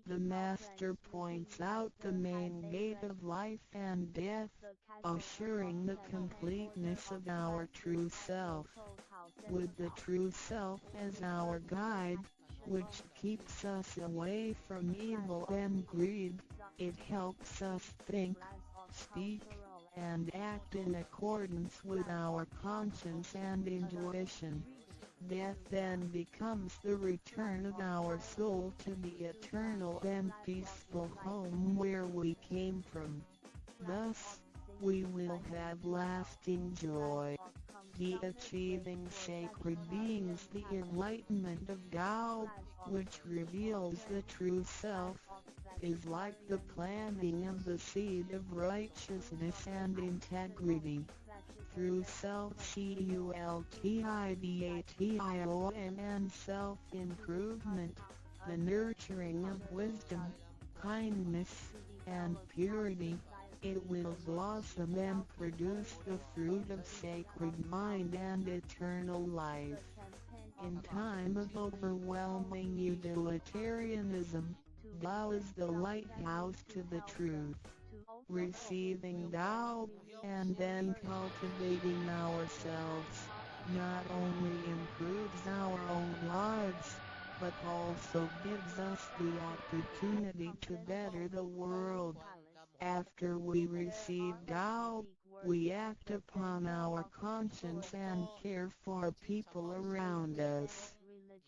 The master points out the main gate of life and death, assuring the completeness of our true self. With the true self as our guide, which keeps us away from evil and greed, it helps us think, speak, and act in accordance with our conscience and intuition. Death then becomes the return of our soul to the eternal and peaceful home where we came from. Thus, we will have lasting joy. The achieving sacred beings the enlightenment of Tao, which reveals the true self, is like the planting of the seed of righteousness and integrity. Through self-cultivation and self-improvement, the nurturing of wisdom, kindness, and purity, it will blossom and produce the fruit of sacred mind and eternal life. In time of overwhelming utilitarianism, Tao is the lighthouse to the truth. Receiving Tao, and then cultivating ourselves, not only improves our own lives, but also gives us the opportunity to better the world. After we receive Tao, we act upon our conscience and care for people around us.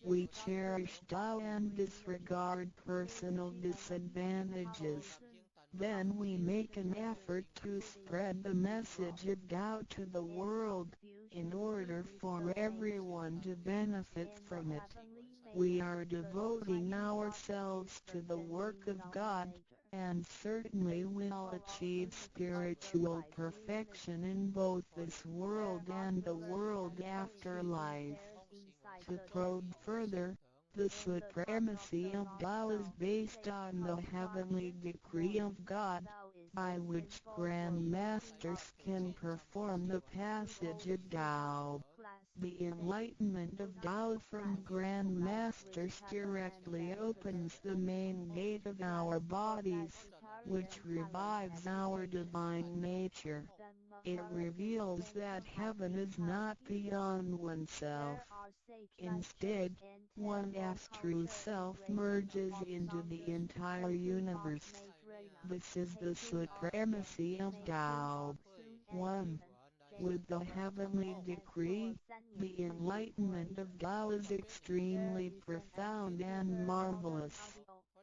We cherish Tao and disregard personal disadvantages. Then we make an effort to spread the message of Tao to the world, in order for everyone to benefit from it. We are devoting ourselves to the work of God, and certainly will achieve spiritual perfection in both this world and the world after life. To probe further, the supremacy of Tao is based on the heavenly decree of God, by which Grand Masters can perform the passage of Tao. The enlightenment of Tao from Grand Masters directly opens the main gate of our bodies, which revives our divine nature. It reveals that heaven is not beyond oneself. Instead, one's true self merges into the entire universe. This is the supremacy of Tao. 1. With the heavenly decree, the enlightenment of Tao is extremely profound and marvelous.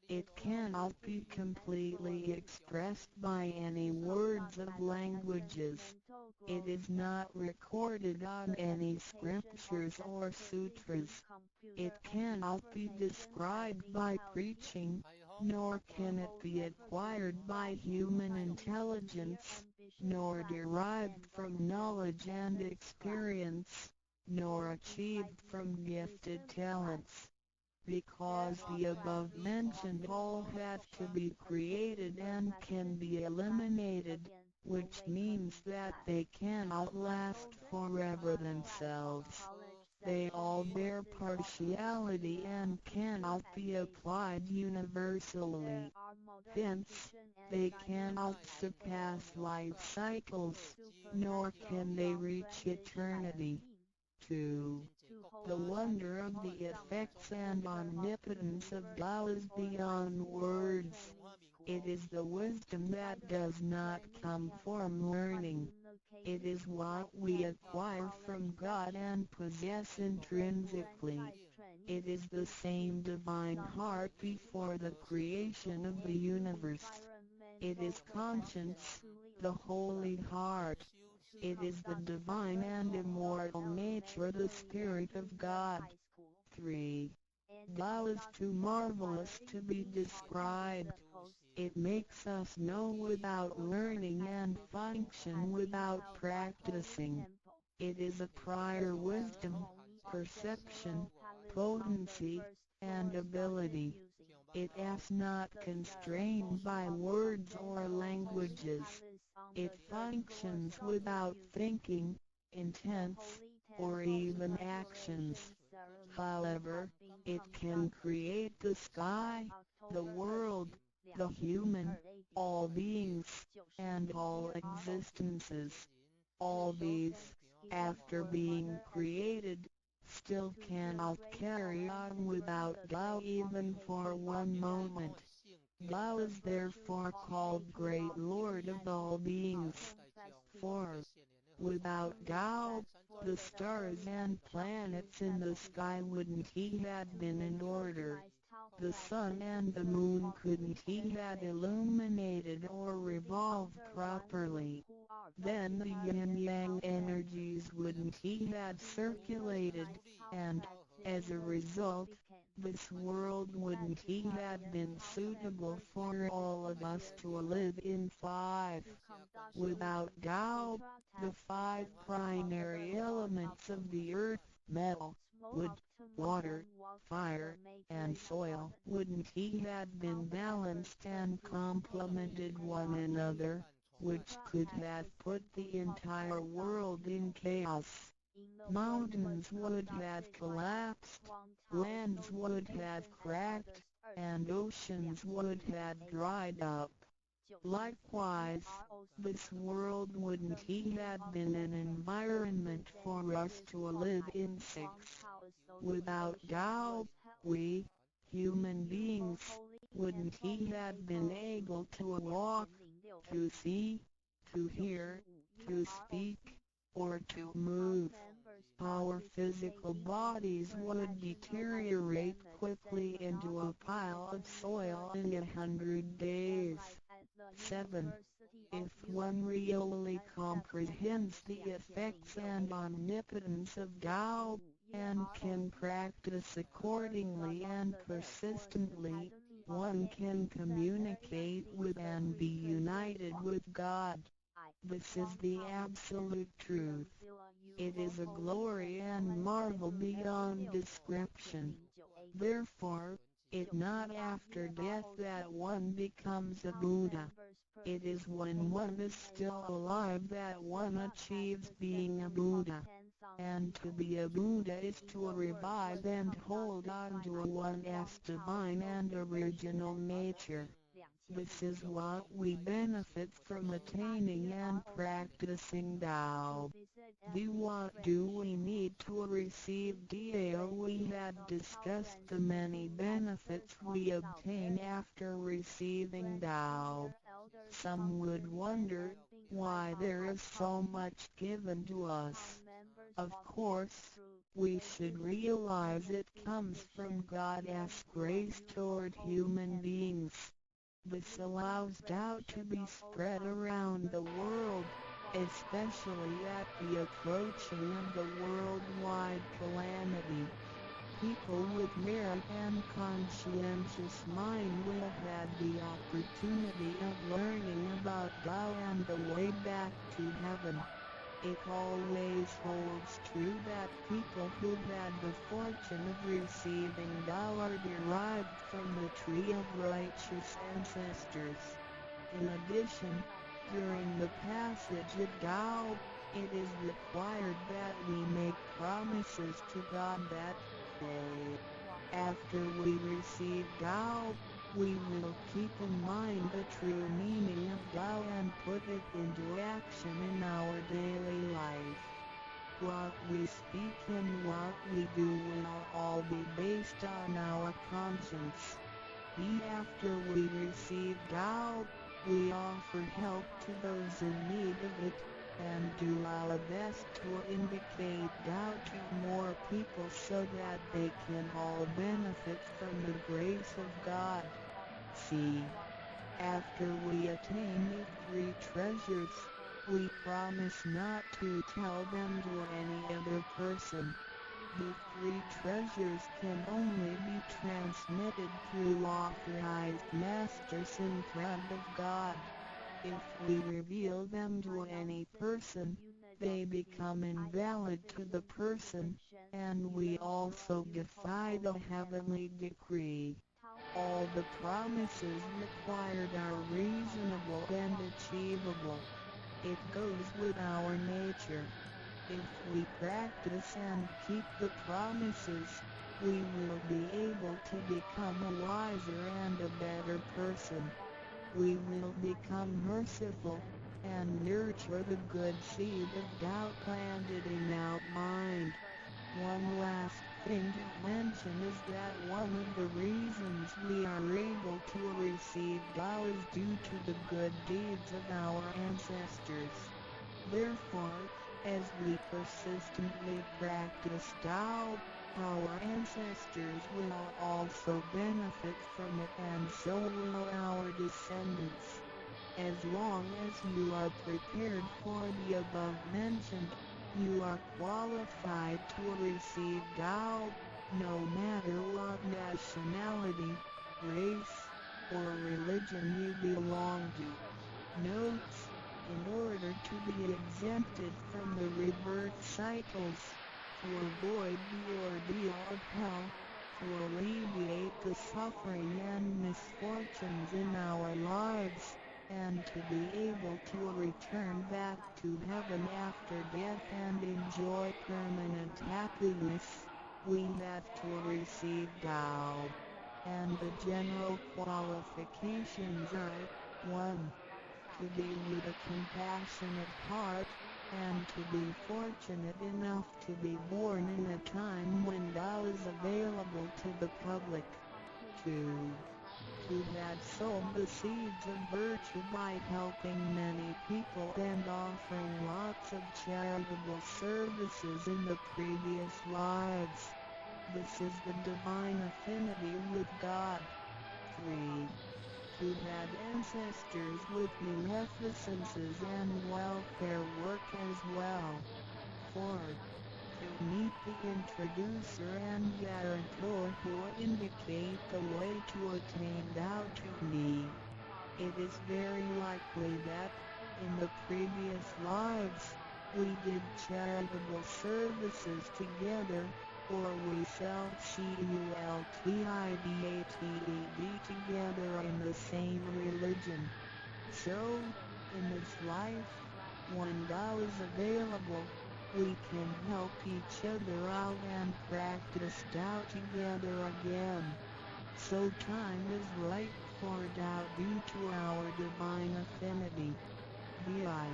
It cannot be completely expressed by any words of languages. It is not recorded on any scriptures or sutras. It cannot be described by preaching, nor can it be acquired by human intelligence, nor derived from knowledge and experience, nor achieved from gifted talents. Because the above-mentioned all have to be created and can be eliminated, which means that they cannot last forever themselves. They all bear partiality and cannot be applied universally. Hence, they cannot surpass life cycles, nor can they reach eternity. 2. The wonder of the effects and omnipotence of Tao is beyond words. It is the wisdom that does not come from learning. It is what we acquire from God and possess intrinsically. It is the same divine heart before the creation of the universe. It is conscience, the holy heart. It is the divine and immortal nature, the Spirit of God. 3. Tao is too marvelous to be described. It makes us know without learning and function without practicing. It is a prior wisdom, perception, potency, and ability. It is not constrained by words or languages. It functions without thinking, intents, or even actions. However, it can create the sky, the world, the human, all beings, and all existences. All these, after being created, still cannot carry on without Tao even for one moment. Tao is therefore called Great Lord of all beings. 4. Without Tao, the stars and planets in the sky wouldn't he had been in order. The sun and the moon couldn't he had illuminated or revolved properly. Then the yin-yang energies wouldn't he had circulated, and, as a result, this world wouldn't he had been suitable for all of us to live in. 5. Without Tao, the 5 primary elements of the earth, metal, wood, water, fire, and soil, wouldn't he had been balanced and complemented one another, which could have put the entire world in chaos. Mountains would have collapsed, lands would have cracked, and oceans would have dried up. Likewise, this world wouldn't he had been an environment for us to live in. 6. Without Tao, we, human beings, wouldn't he had been able to walk, to see, to hear, to speak, or to move. Our physical bodies would deteriorate quickly into a pile of soil in 100 days. 7. If one really comprehends the effects and omnipotence of Tao, and can practice accordingly and persistently, one can communicate with and be united with God. This is the absolute truth. It is a glory and marvel beyond description. Therefore, it not after death that one becomes a Buddha. It is when one is still alive that one achieves being a Buddha. And to be a Buddha is to revive and hold on to one's divine and original nature. This is what we benefit from attaining and practicing Tao. What do we need to receive Tao? We had discussed the many benefits we obtain after receiving Tao. Some would wonder why there is so much given to us. Of course, we should realize it comes from God's grace toward human beings. This allows Tao to be spread around the world, especially at the approaching of the worldwide calamity. People with merit and conscientious mind will have had the opportunity of learning about Tao and the way back to heaven. It always holds true that people who had the fortune of receiving Tao are derived from the tree of righteous ancestors. In addition, during the passage of Tao, it is required that we make promises to God that, after we receive Tao, we will keep in mind the true meaning of Tao and put it into action in our daily life. What we speak and what we do will all be based on our conscience. After we receive Tao, we offer help to those in need of it, and do our best to indicate doubt to more people so that they can all benefit from the grace of God. C. After we attain the three treasures, we promise not to tell them to any other person. The three treasures can only be transmitted through authorized masters in front of God. If we reveal them to any person, they become invalid to the person, and we also defy the heavenly decree. All the promises required are reasonable and achievable. It goes with our nature. If we practice and keep the promises, we will be able to become a wiser and a better person. We will become merciful, and nurture the good seed of doubt planted in our mind. One last thing to mention is that one of the reasons we are able to receive Tao is due to the good deeds of our ancestors. Therefore, as we persistently practice Tao, our ancestors will also benefit from it, and so will our descendants. As long as you are prepared for the above mentioned, you are qualified to receive Tao, no matter what nationality, race, or religion you belong to. Notes: in order to be exempted from the rebirth cycles, to avoid the ordeal of hell, to alleviate the suffering and misfortunes in our lives, and to be able to return back to heaven after death and enjoy permanent happiness, we have to receive Tao. And the general qualifications are: 1. To be with a compassionate heart, and to be fortunate enough to be born in a time when Tao is available to the public. 2. To have sown the seeds of virtue by helping many people and offering lots of charitable services in the previous lives. This is the divine affinity with God. 3. To have ancestors with beneficences and welfare work as well. 4. To meet the introducer and guarantor who indicate the way to attain Tao to me. It is very likely that, in the previous lives, we did charitable services together, or we cultivated together in the same religion. So, in this life, when Tao is available, we can help each other out and practice Tao together again. So time is right for Tao due to our divine affinity. VI.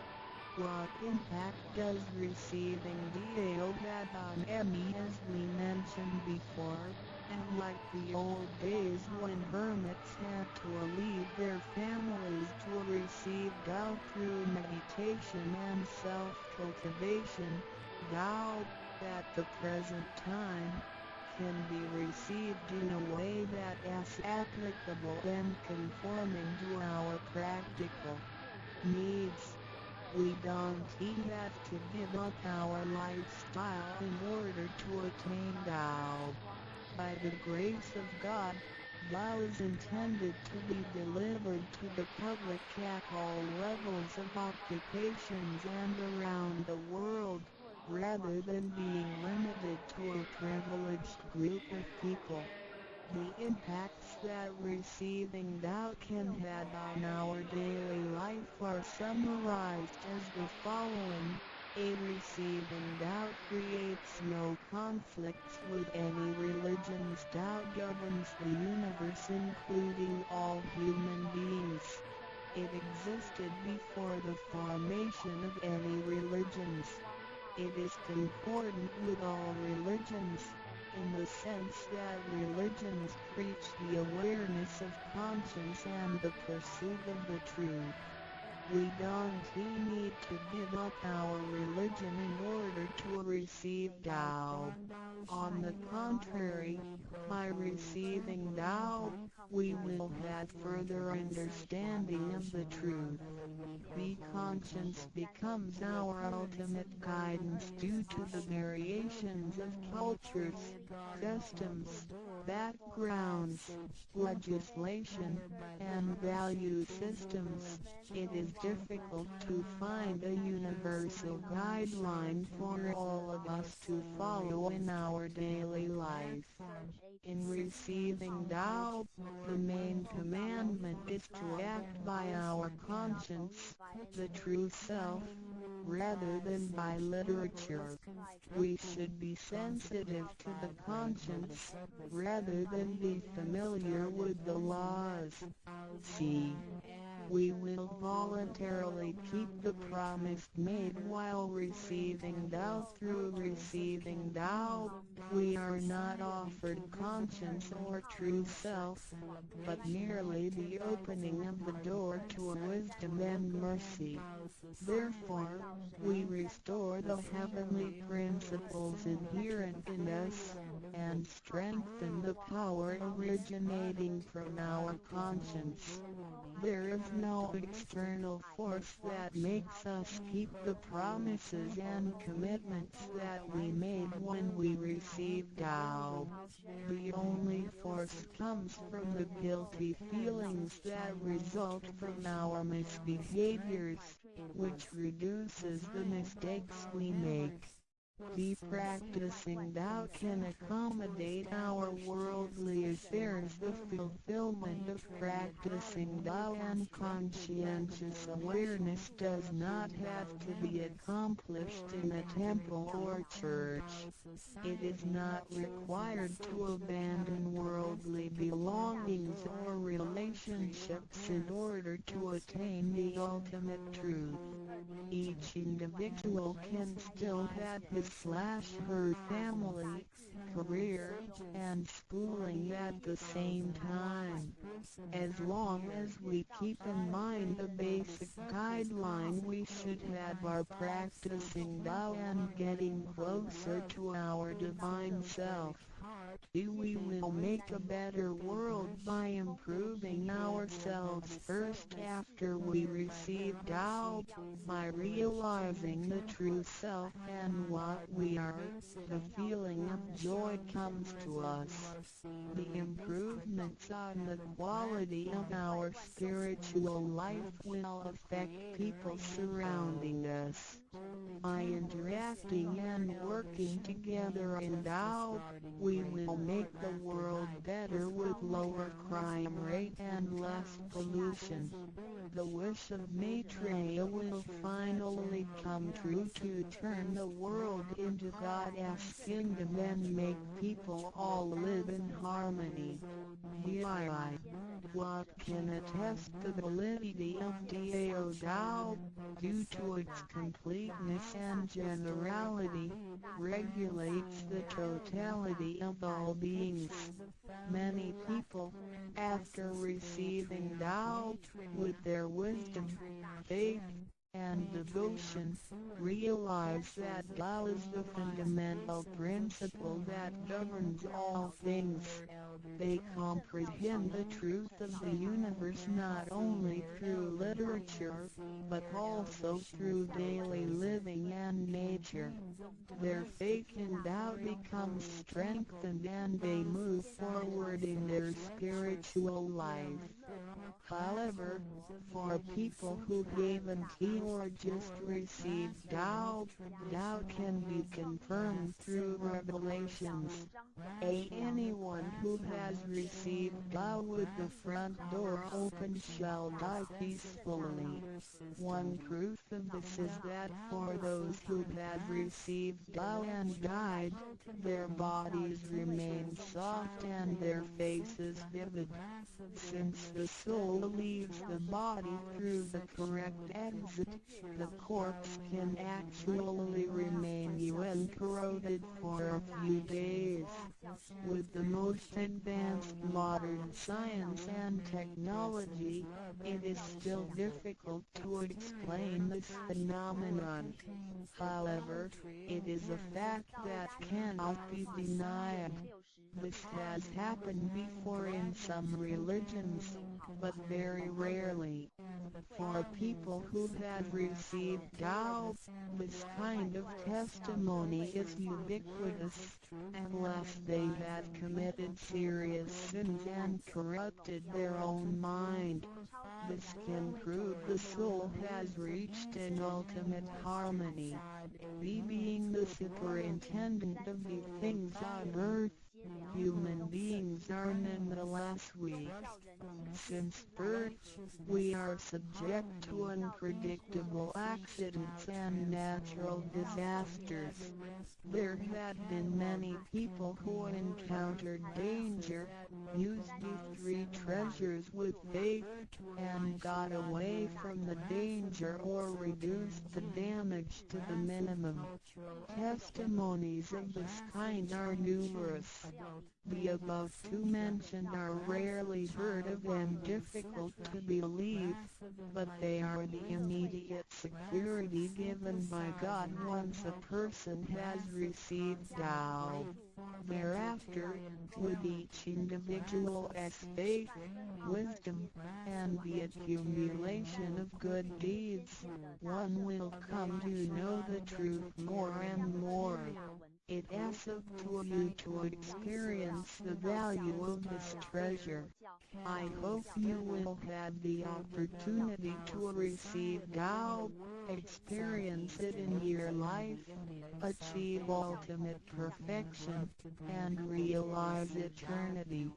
What impact does receiving Tao have on me? As we mentioned before, and like the old days when hermits had to leave their families to receive Tao through meditation and self-cultivation, Tao, at the present time, can be received in a way that is applicable and conforming to our practical needs. We don't have to give up our lifestyle in order to attain Tao. By the grace of God, Tao is intended to be delivered to the public at all levels of occupations and around the world, rather than being limited to a privileged group of people. The impacts that receiving Tao can have on our daily life are summarized as the following. A. Receiving Tao creates no conflicts with any religions. Tao governs the universe, including all human beings. It existed before the formation of any religions. It is concordant with all religions, in the sense that religions preach the awareness of conscience and the pursuit of the truth. We don't need to give up our religion in order to receive Tao. On the contrary, by receiving Tao, we will have further understanding of the truth. The conscience becomes our ultimate guidance due to the variations of cultures, customs, backgrounds, legislation, and value systems. It is difficult to find a universal guideline for all of us to follow in our daily life. In receiving Tao, the main commandment is to act by our conscience, the true self, rather than by literature. We should be sensitive to the conscience, rather than be familiar with the laws. See, we will voluntarily keep the promise made while receiving Tao. Through receiving Tao, we are not offered conscience or true self, but merely the opening of the door to wisdom and mercy. Therefore, we restore the heavenly principles inherent in us, and strengthen the power originating from our conscience. There is no external force that makes us keep the promises and commitments that we made when we received Tao. The only force comes from the guilty feelings that result from our misbehaviors, which reduces the mistakes we make. The practicing Tao can accommodate our worldly affairs. The fulfillment of practicing Tao and conscientious awareness does not have to be accomplished in a temple or church. It is not required to abandon worldly belongings or relationships in order to attain the ultimate truth. Each individual can still have his/her family, career, and schooling at the same time. As long as we keep in mind the basic guideline, we should have our practicing Tao and getting closer to our divine self. We will make a better world by improving ourselves first after we receive Tao, by realizing the true self and what we are. The feeling of joy comes to us. The improvements on the quality of our spiritual life will affect people surrounding us. By interacting and working together in Tao, we will make the world better with lower crime rate and less pollution. The wish of Maitreya will finally come true to turn the world into God's kingdom and make people all live in harmony. What can attest the validity of Tao Tao, due to its completeness and generality, regulates the totality of all beings. Many people, after receiving Tao, with their wisdom, faith, and devotion, realize that Tao is the fundamental principle that governs all things. They comprehend the truth of the universe not only through literature, but also through daily living and nature. Their faith in Tao becomes strengthened and they move forward in their spiritual life. However, for people who haven't or just received Tao, Tao can be confirmed through revelations. Anyone who has received Tao with the front door open shall die peacefully. One proof of this is that for those who have received Tao and died, their bodies remain soft and their faces vivid. Since the soul leaves the body through the correct exit, the corpse can actually remain uncorroded for a few days. With the most advanced modern science and technology, it is still difficult to explain this phenomenon. However, it is a fact that cannot be denied. This has happened before in some religions, but very rarely. For people who have received Tao, this kind of testimony is ubiquitous, unless they have committed serious sins and corrupted their own mind. This can prove the soul has reached an ultimate harmony, being the superintendent of the things on earth. Human beings are nonetheless weak. Since birth, we are subject to unpredictable accidents and natural disasters. There have been many people who encountered danger, used the three treasures with faith, and got away from the danger or reduced the damage to the minimum. Testimonies of this kind are numerous. The above two mentioned are rarely heard of and difficult to believe, but they are the immediate security given by God once a person has received Tao. Thereafter, with each individual's faith, wisdom, and the accumulation of good deeds, one will come to know the truth more and more. It is up to you to experience the value of this treasure. I hope you will have the opportunity to receive Tao, experience it in your life, achieve ultimate perfection, and realize eternity.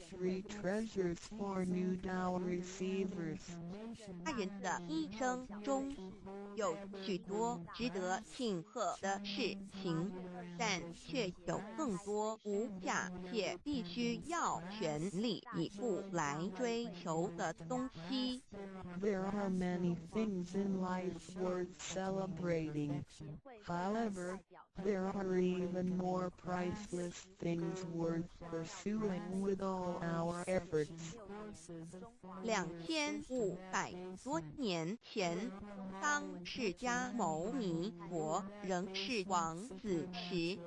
Three treasures for new Tao receivers. 他人的一生中有许多值得庆贺的事情，但却有更多无价且必须要全力以赴来追求的东西。There are many things in life worth celebrating. However, there are even more priceless things worth pursuing with all our efforts. 2500多年前，当释迦牟尼佛仍是王子时，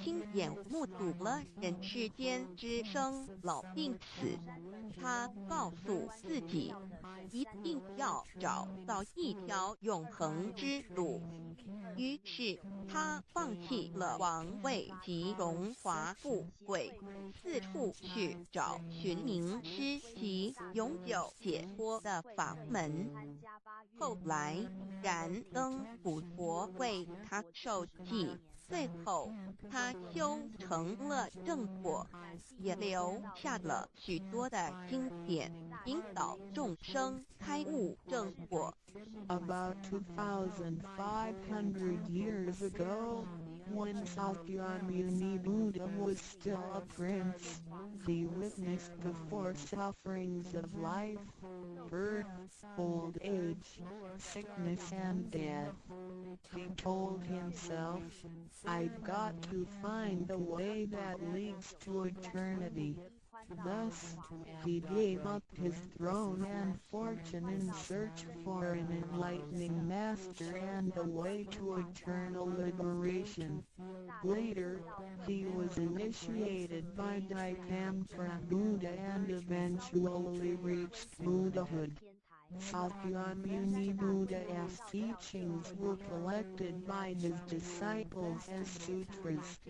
亲眼目睹了人世间之生老病死。他告诉自己，一定要找到一条永恒之路。于是他放弃了王位及荣华富贵，四处去找寻名师及永久解脱的法门。后来燃灯古佛为他受记，最后他修成了正果，也留下了许多的经典，引导众生开悟正果。About 2,500 years ago, when Sakyamuni Buddha was still a prince, he witnessed the four sufferings of life: birth, old age, sickness and death. He told himself, "I've got to find the way that leads to eternity." Thus, he gave up his throne and fortune in search for an enlightening master and a way to eternal liberation. Later, he was initiated by Daikampa Buddha and eventually reached Buddhahood. Sakyamuni Buddha's teachings were collected by his disciples as sutras.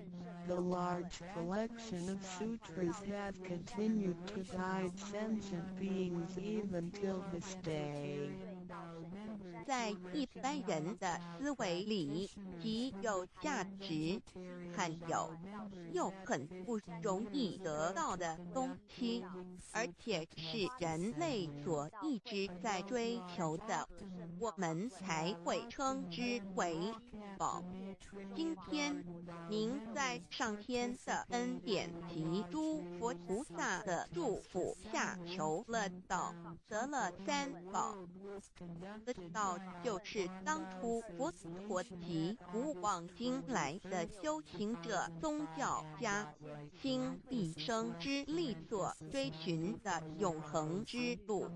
The large collection of sutras has continued to guide sentient beings even till this day. 在一般人的思维里，极有价值、罕有又很不容易得到的东西，而且是人类所一直在追求的，我们才会称之为宝。今天您在上天的恩典及诸佛菩萨的祝福下求了道，得了三宝。这道就是当初佛陀及古往今来的修行者、宗教家倾毕生之力所追寻的永恒之路。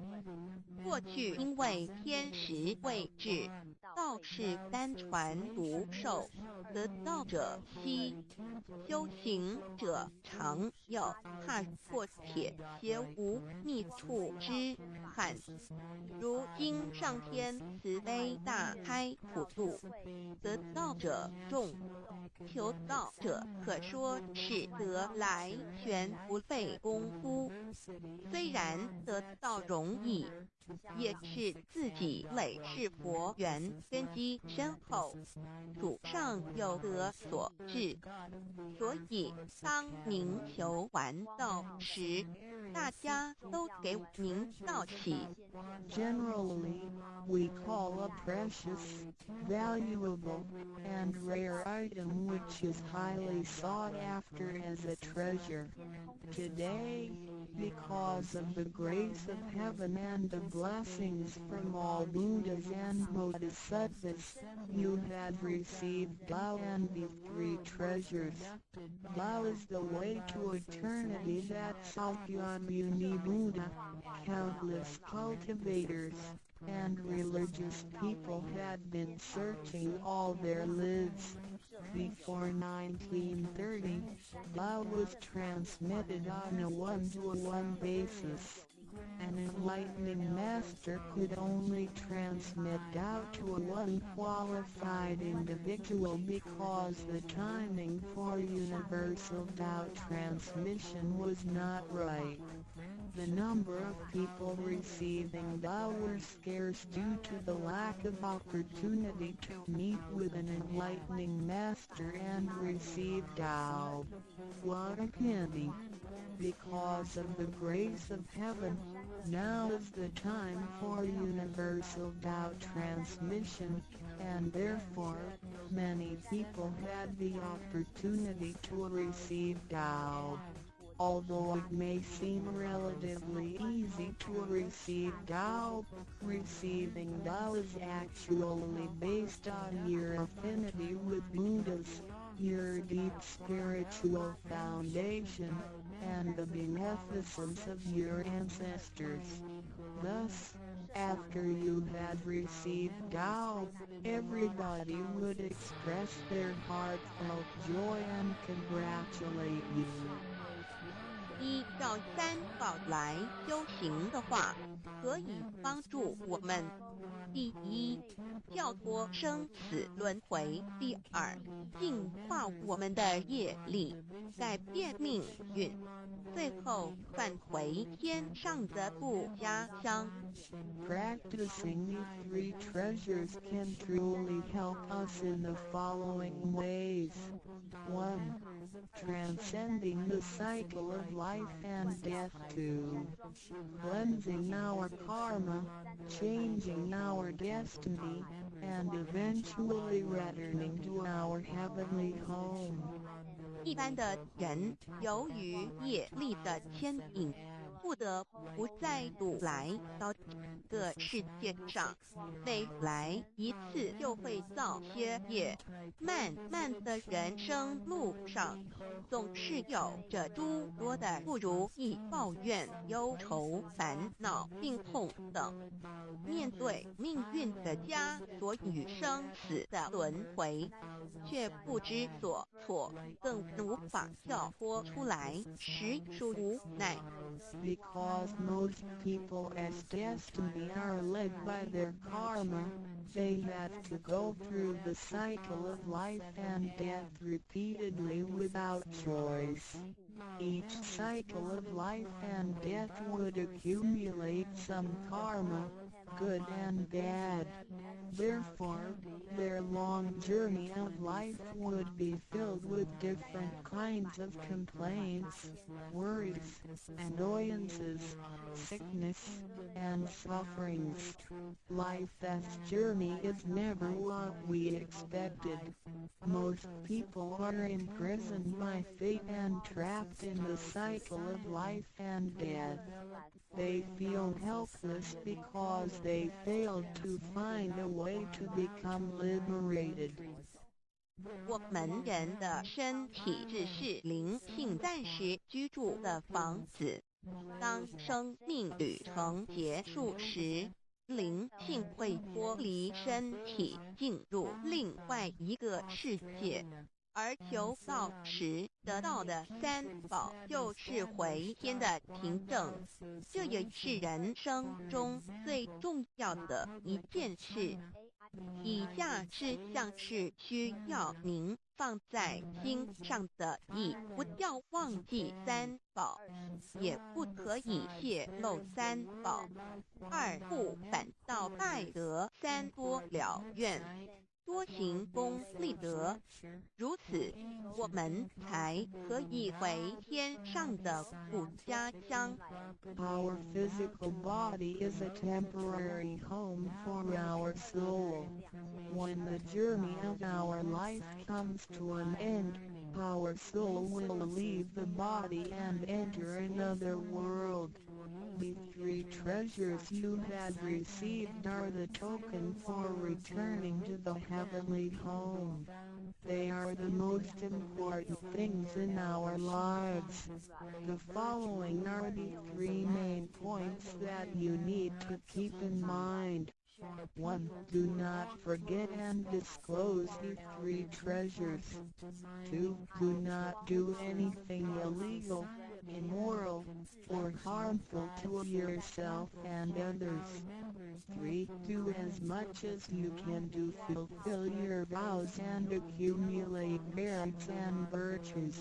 过去因为天时未至，道是单传独授，得道者稀，修行者常有，踏破铁鞋无觅处之憾。如今上天慈悲大开普渡，得道者众，求道者可说是得来全不费功夫。虽然得道容易，也是自己累世佛缘根基深厚，祖上有德所致。所以当您求完道时，大家都给您道喜。Generally, we call a precious, valuable, and rare item which is highly sought after as a treasure. Today, because of the grace of heaven and the blessings from all Buddhas and Bodhisattvas, you have received Tao and the three treasures. Tao is the way to eternity that Sakyamuni Buddha, countless cultivators, and religious people had been searching all their lives. Before 1930, Tao was transmitted on a one-to-one basis. An enlightening master could only transmit Tao to one qualified individual because the timing for universal Tao transmission was not right. The number of people receiving Tao were scarce due to the lack of opportunity to meet with an enlightening master and receive Tao. What a pity! Because of the grace of heaven, now is the time for universal Tao transmission, and therefore, many people had the opportunity to receive Tao. Although it may seem relatively easy to receive Tao, receiving Tao is actually based on your affinity with Buddhas, your deep spiritual foundation, and the beneficence of your ancestors. Thus, after you had received Tao, everybody would express their heartfelt joy and congratulate you. 依照三宝来修行的话，可以帮助我们第一，跳脱生死轮回；第二，净化我们的业力，改变命运；最后返回天上的故家乡。Practicing these three treasures can truly help us in the following ways. 1. Transcending the cycle of life and death. 2. Cleansing our karma, changing our destiny, and eventually returning to our heavenly home. 一般的人由于业力的牵引，不得不再度来到这个世界上，每来一次就会造些业。漫漫的人生路上，总是有着诸多的不如意、抱怨、忧愁、烦恼、病痛等。面对命运的枷锁与生死的轮回，却不知所措，更无法跳脱出来，实属无奈。Because most people as destiny are led by their karma, they have to go through the cycle of life and death repeatedly without choice. Each cycle of life and death would accumulate some karma, good and bad. Therefore, their long journey of life would be filled with different kinds of complaints, worries, annoyances, sickness, and sufferings. Life's journey is never what we expected. Most people are imprisoned by fate and trapped in the cycle of life and death. They feel helpless because they failed to find a way to become liberated. 我们人的身体只是灵性暂时居住的房子，当生命旅程结束时，灵性会脱离身体，进入另外一个世界。而求道时得到的三宝就是回天的凭证，这也是人生中最重要的一件事。以下是像是需要您放在心上的意，不要忘记三宝，也不可以泄露三宝。二不反倒败得三多了愿，多行功立德，如此我们才可以回天上的故家乡。Our physical body is a temporary home for our soul. When the journey of our life comes to an end, our soul will leave the body and enter another world. The three treasures you have received are the token for returning to the heavenly home. They are the most important things in our lives. The following are the three main points that you need to keep in mind. 1. Do not forget and disclose the three treasures. 2. Do not do anything illegal, immoral, or harmful to yourself and others. 3. Do as much as you can to fulfill your vows and accumulate merits and virtues.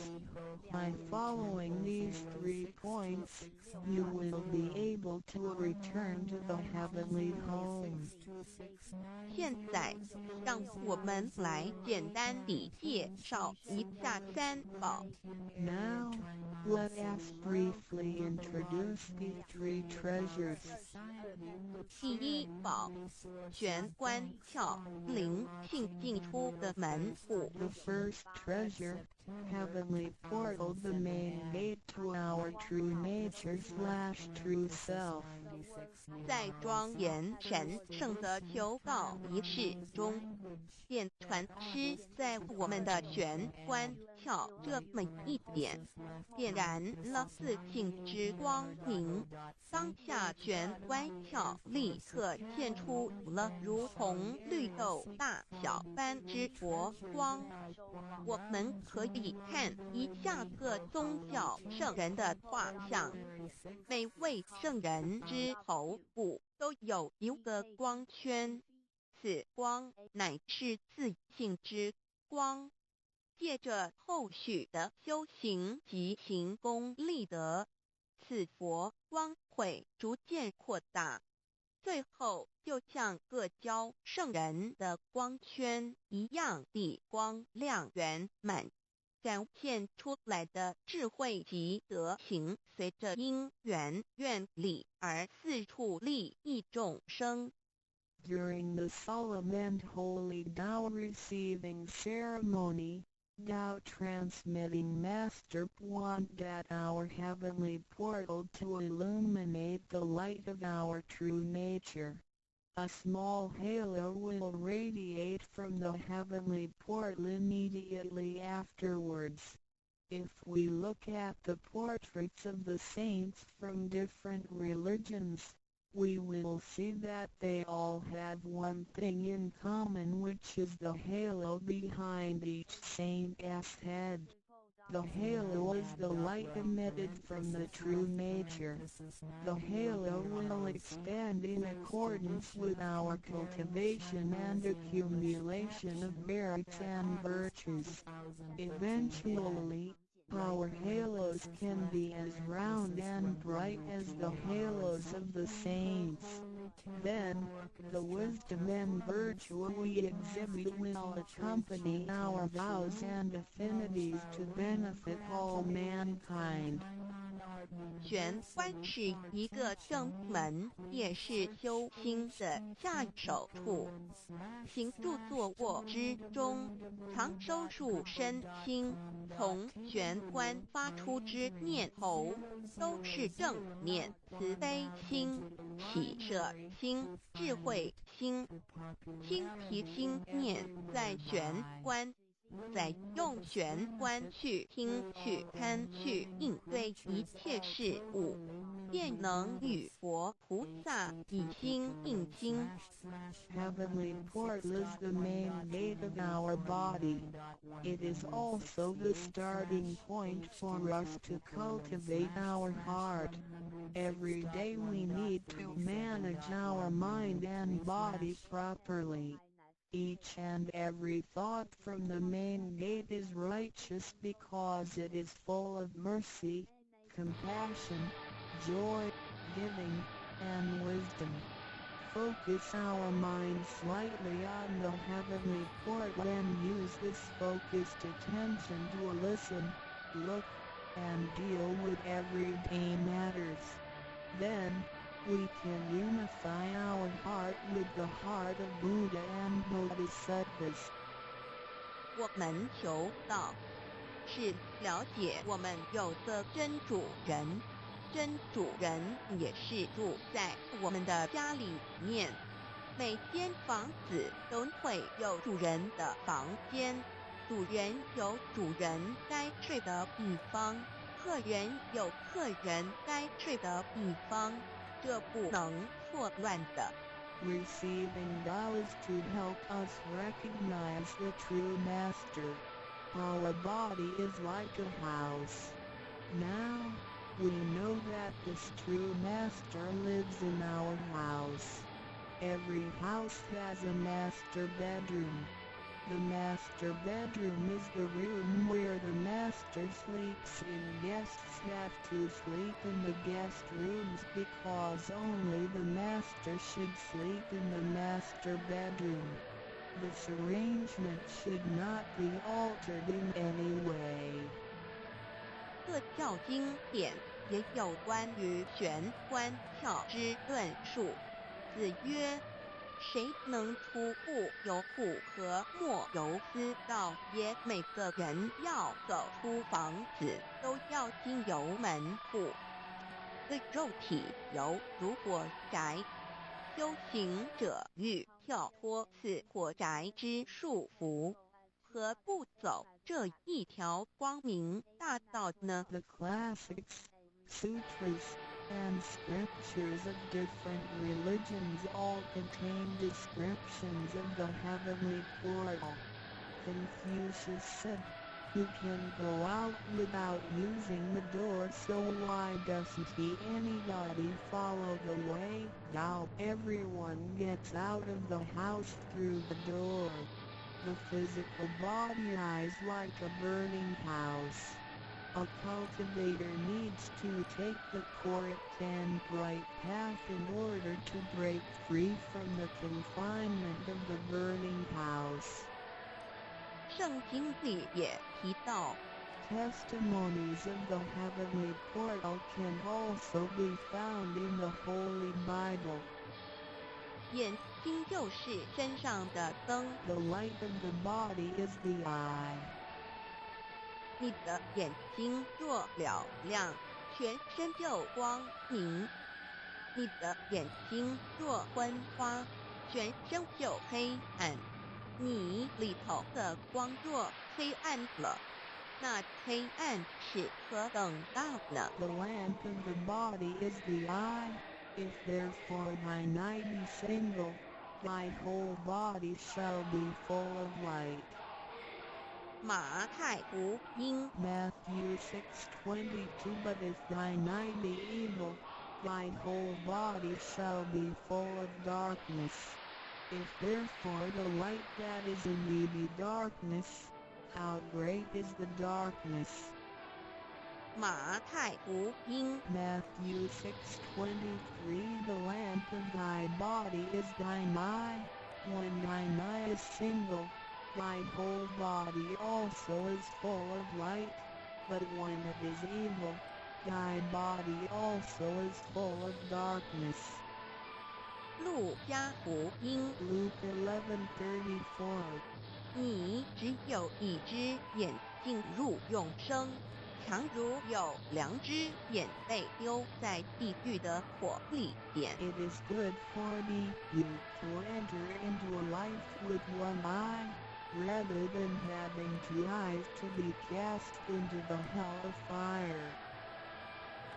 By following these 3 points, you will be able to return to the heavenly home. 现在，让我们来简单地介绍一下三宝。Now, let us briefly introduce the 3 treasures. 第一宝，玄关窍，灵性进出的门户。The first treasure, heavenly portal, the main gate to our true nature/true self. 在庄严神圣的求告仪式中，电传师在我们的玄关窍这么一点，点燃了自性之光明。当下玄关窍立刻现出了如同绿豆大小般之佛光，我们可以看一下各宗教圣人的画像，每位圣人之头部都有一个光圈，此光乃是自性之光。借着后续的修行及行功立德，此佛光会逐渐扩大，最后就像各教圣人的光圈一样地光亮圆满，展现出来的智慧及德行，随着因缘愿力而四处利益众生。During the solemn and holy Tao receiving ceremony, Tao transmitting Master pointed at our heavenly portal to illuminate the light of our true nature. A small halo will radiate from the heavenly portal immediately afterwards. If we look at the portraits of the saints from different religions, we will see that they all have one thing in common, which is the halo behind each saint's head. The halo is the light emitted from the true nature. The halo will expand in accordance with our cultivation and accumulation of merits and virtues. Eventually, our halos can be as round and bright as the halos of the saints. Then, the wisdom and virtue we exhibit will accompany our vows and affinities to benefit all mankind. 玄关是一个正门，也是修心的下手处。行住坐卧之中，常收束身心，从玄关发出之念头，都是正念、慈悲心、喜舍心、智慧心。心提心念在玄关，再用玄关去听、去看、去应对一切事物，便能与佛菩萨以心应心。Heavenly portal is the main gate of our body. It is also the starting point for us to cultivate our heart. Every day we need to manage our mind and body properly. Each and every thought from the main gate is righteous because it is full of mercy, compassion, joy, giving, and wisdom. Focus our mind slightly on the heavenly portal and use this focused attention to listen, look, and deal with everyday matters. Then, we can unify our heart with the heart of Buddha and Bodhisattvas. 我们求道，是了解我们有个真主人，真主人也是住在我们的家里面。每间房子都会有主人的房间，主人有主人该睡的地方，客人有客人该睡的地方，这不能错乱的。Receiving Tao is to help us recognize the true master. Our body is like a house. Now, we know that this true master lives in our house. Every house has a master bedroom. The master bedroom is the room where the master sleeps in. Guests have to sleep in the guest rooms because only the master should sleep in the master bedroom. This arrangement should not be altered in any way. 各教经典也有关于玄关窍之论述。子曰：谁能出不由户和莫由私道也？每个人要走出房子，都要经由门户。个肉体犹如火宅，修行者欲跳脱此火宅之束缚，何不走这一条光明大道呢？ The classics, sutras, and scriptures of different religions all contain descriptions of the heavenly portal. Confucius said, who can go out without using the door, so why doesn't anybody follow the way? Now everyone gets out of the house through the door. The physical body is like a burning house. A cultivator needs to take the correct and right path in order to break free from the confinement of the burning house. 圣经里也提到， Testimonies of the heavenly portal can also be found in the Holy Bible. 眼睛就是身上的灯， The light of the body is the eye. 你的眼睛若了亮，全身就光明；你的眼睛若昏花，全身就黑暗。你里头的光若黑暗了，那黑暗是何等大呢？ The lamp of the body is the eye. If therefore thine eye be single, thy whole body shall be full of light. 马太福音 Matthew 6:22 But if thine eye be evil, thy whole body shall be full of darkness. If therefore the light that is in thee be darkness, how great is the darkness? 马太福音 Matthew 6:23 The lamp of thy body is thine eye. When thine eye is single, thy whole body also is full of light. But when it is evil, thy body also is full of darkness. 路加福音 Luke 11:34你只有一只眼进入永生，强如有两只眼被丢在地狱的火里边。 It is good for thee, you to enter into life with one eye, rather than having two eyes to be cast into the hell of fire.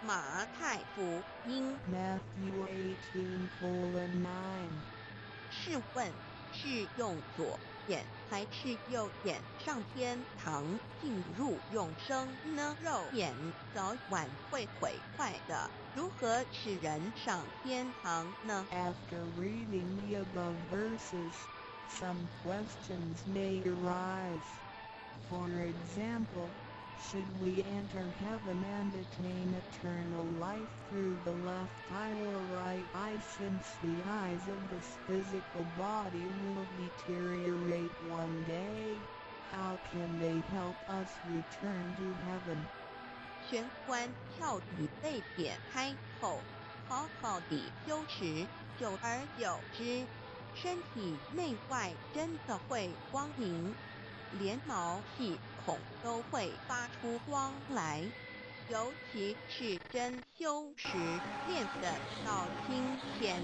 马太福音 Matthew 18:9试问，是用左眼还是右眼上天堂进入永生呢？肉眼早晚会毁坏的，如何使人上天堂呢？ After reading the above verses, some questions may arise. For example, should we enter heaven and attain eternal life through the left eye or right eye, since the eyes of this physical body will deteriorate one day? How can they help us return to heaven? 玄关跳椅被点开后，好好地修持，久而久之，身体内外真的会光明，连毛细孔都会发出光来。尤其是真修持练得到清浅，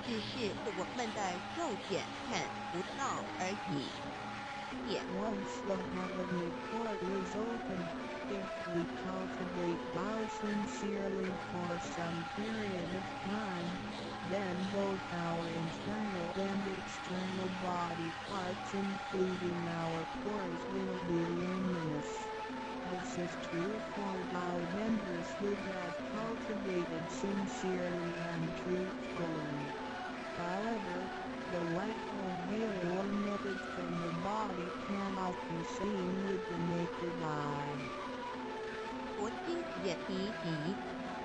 只是我们的肉眼看不到而已。Once the heavenly portal is open, if we cultivate vows sincerely for some period of time, then both our internal and external body parts, including our pores, will be luminous. This is true for our members who have cultivated sincerely and truthfully. However, the light or veil emitted from the body cannot be seen with the naked eye. 佛经也提及，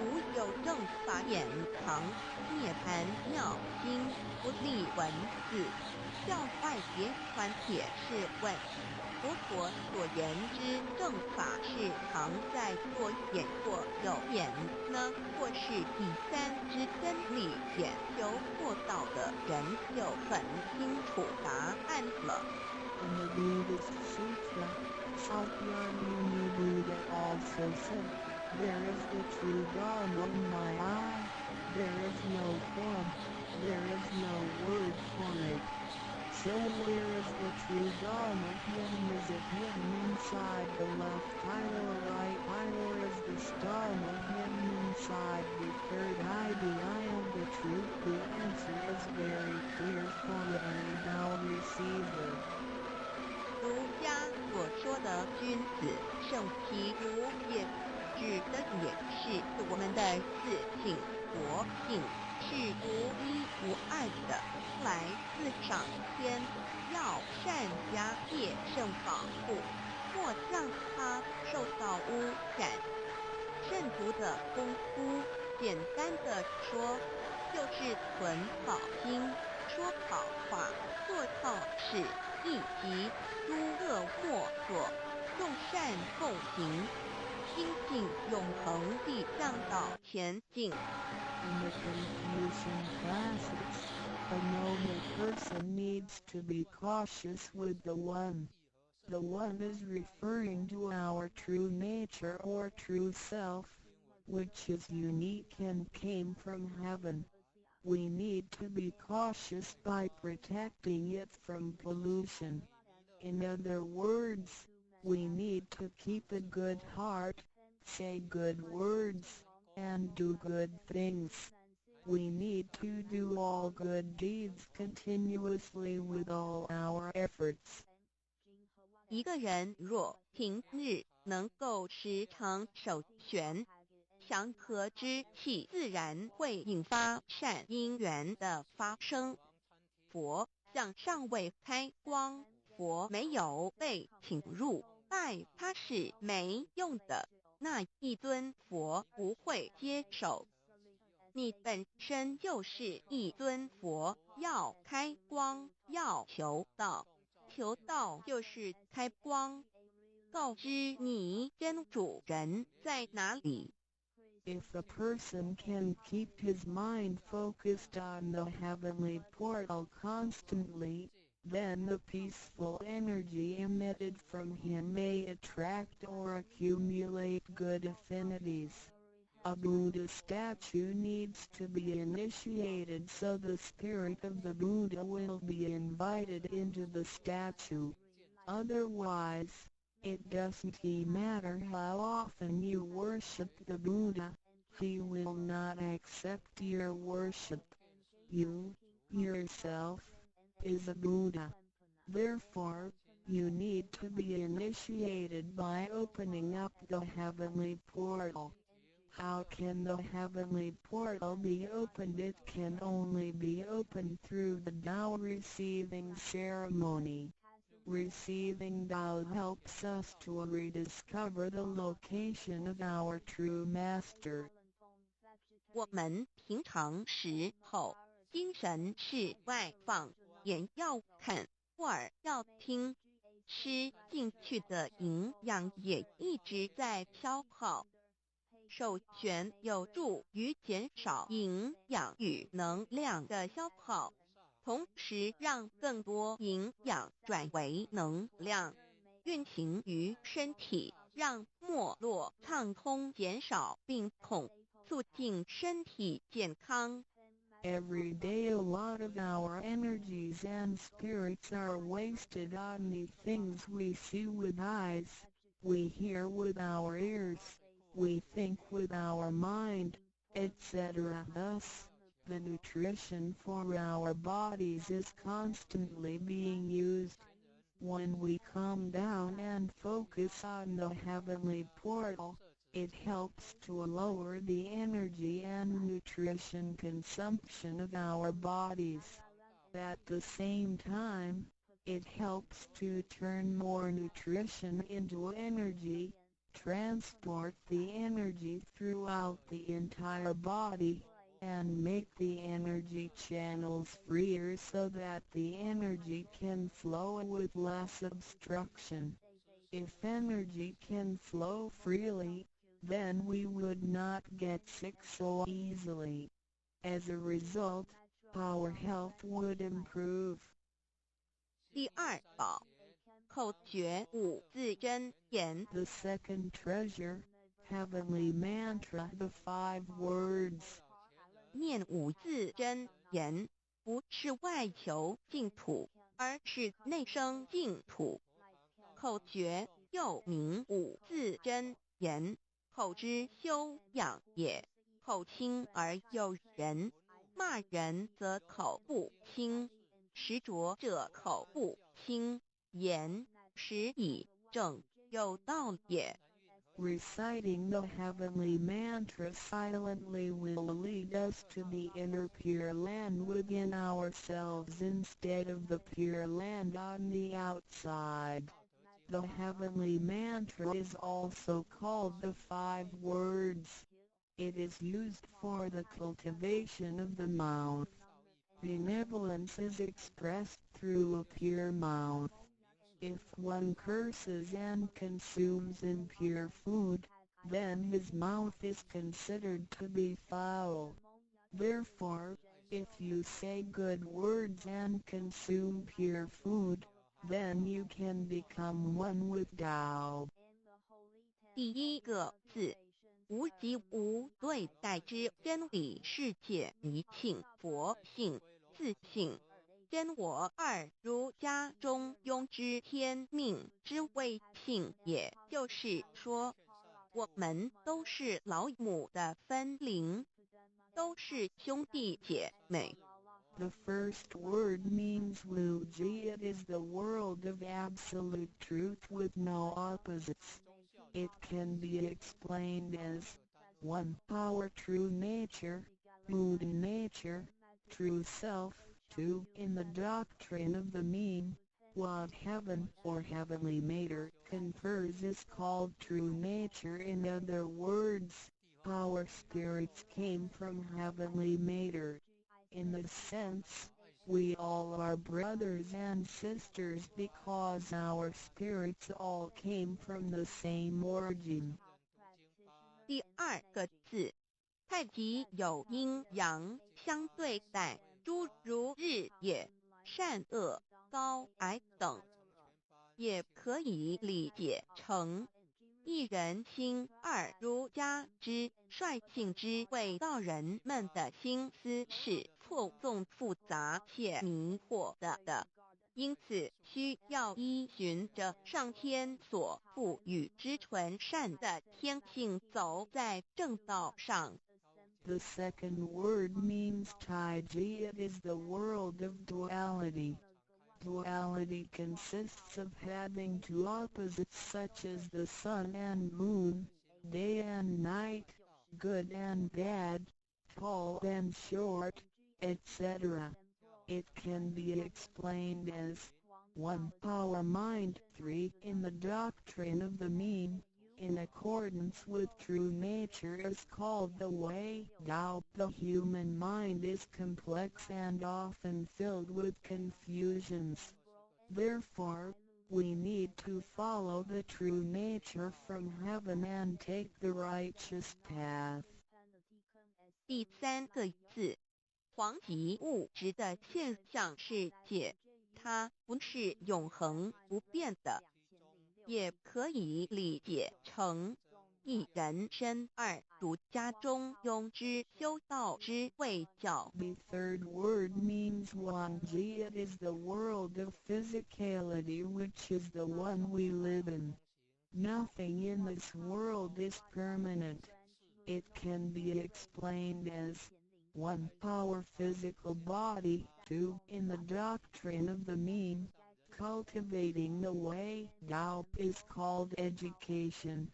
无有正法眼藏，涅盘妙心不立文字，教外别传铁是问。佛陀所言之正法是藏在左眼或右眼呢，或是第三之真理眼求获到的人就很清楚答案了。 In the Buddhist Sutra, Shakyamuni Buddha also said, There is the true Dharma in my eye, there is no form, there is no word for it. So where is the true Dharma hidden? Is it hidden inside the left eye or right eye, or is this Dharma hidden inside the third eye, the eye of the truth? The answer is very clear for every Tao receiver. 儒家所说的君子圣其儒也，指的也是我们的自性佛性是无一无二的，来自上天，要善加戒慎保护，莫让它受到污染。圣徒的功夫，简单的说，就是存好心，说好话，做好事，以及诸恶莫作，众善奉行，精进永恒地向导前进。In the Confucian classics, a noble person needs to be cautious with the One. The One is referring to our true nature or true self, which is unique and came from heaven. We need to be cautious by protecting it from pollution. In other words, we need to keep a good heart, say good words, and do good things. We need to do all good deeds continuously with all our efforts. 一个人若平日能够时常守玄，祥和之气自然会引发善因缘的发生。佛像尚未开光，佛没有被请入，拜他是没用的，那一尊佛不会接受。你本身就是一尊佛，要开光，要求道，求道就是开光，告知你真主人在哪里。If a person can keep his mind focused on the heavenly portal constantly, then the peaceful energy emitted from him may attract or accumulate good affinities. A Buddha statue needs to be initiated so the spirit of the Buddha will be invited into the statue. Otherwise, it doesn't matter how often you worship the Buddha, he will not accept your worship. You, yourself, is a Buddha. Therefore, you need to be initiated by opening up the heavenly portal. How can the heavenly portal be opened? It can only be opened through the Tao receiving ceremony. Receiving Tao helps us to rediscover the location of our true master. 我们平常时候，精神是外放，眼要看，耳要听，吃进去的营养也一直在消耗。守玄有助于减少营养与能量的消耗，同时让更多营养转为能量，运行于身体，让脉络畅通，减少病痛，促进身体健康。Every day a lot of our energies and spirits are wasted on the things we see with eyes, we hear with our ears, we think with our mind, etc. Thus, the nutrition for our bodies is constantly being used. When we calm down and focus on the heavenly portal, it helps to lower the energy and nutrition consumption of our bodies. At the same time, it helps to turn more nutrition into energy, transport the energy throughout the entire body, and make the energy channels freer so that the energy can flow with less obstruction. If energy can flow freely, then we would not get sick so easily. As a result, our health would improve. 第二宝，口诀五字真言。 The second treasure, heavenly mantra, the 5 words. 念五字真言，不是外求净土，而是内生净土。口诀又名五字真言，口之修养也。口轻而诱人，骂人则口不轻，实着者口不轻言。实以正，有道也。Reciting the heavenly mantra silently will lead us to the inner Pure Land within ourselves instead of the Pure Land on the outside. The heavenly mantra is also called the 5 words. It is used for the cultivation of the mouth. Benevolence is expressed through a pure mouth. If one curses and consumes impure food, then his mouth is considered to be foul. Therefore, if you say good words and consume pure food, then you can become one with Tao. 第一个字，无即无对待之真理世界一性佛性自性。真我二儒家中庸之天命之谓性，也就是说，我们都是老母的分灵，都是兄弟姐妹。The first word means Wuji. It is the world of absolute truth with no opposites. It can be explained as 1. Our true nature, Buddha nature, true self. 2. In the doctrine of the mean, what heaven or heavenly matter confers is called true nature. In other words, our spirits came from heavenly matter. In this sense, we all are brothers and sisters because our spirits all came from the same origin. 第二个字，太极有阴阳相对待，诸如日也，善恶、高矮等，也可以理解成一人心二儒家之率性之谓道人们的心思是错综复杂且迷惑的，因此需要依循着上天所赋予之纯善的天性走在正道上。The second word means Taiji. It is the world of duality. Duality consists of having 2 opposites such as the sun and moon, day and night, good and bad, tall and short, etc. It can be explained as 1. Our mind. 3. In the doctrine of the mean, in accordance with true nature is called the way Tao. The human mind is complex and often filled with confusions. Therefore, we need to follow the true nature from heaven and take the righteous path. 第三个字，黄极物质的现象世界，它不是永恒不变的，也可以理解成一人身二儒家中庸之修道之谓教。 The third word means Wanji. It is the world of physicality, which is the one we live in. Nothing in this world is permanent. It can be explained as 1. Our physical body. 2. In the doctrine of the mean, cultivating the way Tao is called education.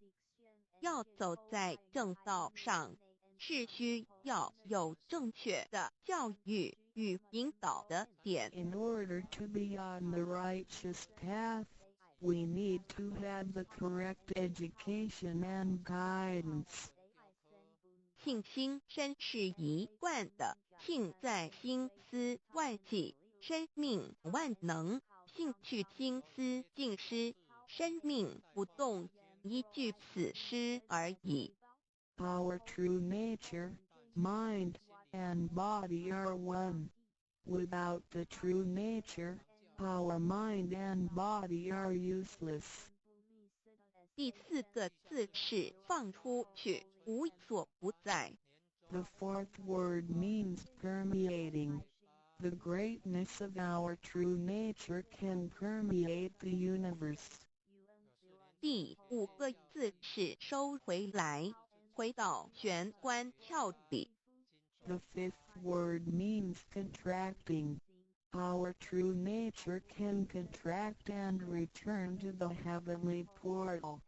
要走在正道上，是需要有正确的教育与引导的点。 In order to be on the righteous path, we need to have the correct education and guidance. 性心身是一贯的，性在心思外际，生命万能；性去心思尽失，生命不动，依据此诗而已。 Our true nature, mind, and body are one. Without the true nature, our mind and body are useless. 第四个字是放出去，无所不在。 The fourth word means permeating. The greatness of our true nature can permeate the universe. 第五个字是收回来，回到玄关窍里。 The fifth word means contracting. Our true nature can contract and return to the heavenly portal.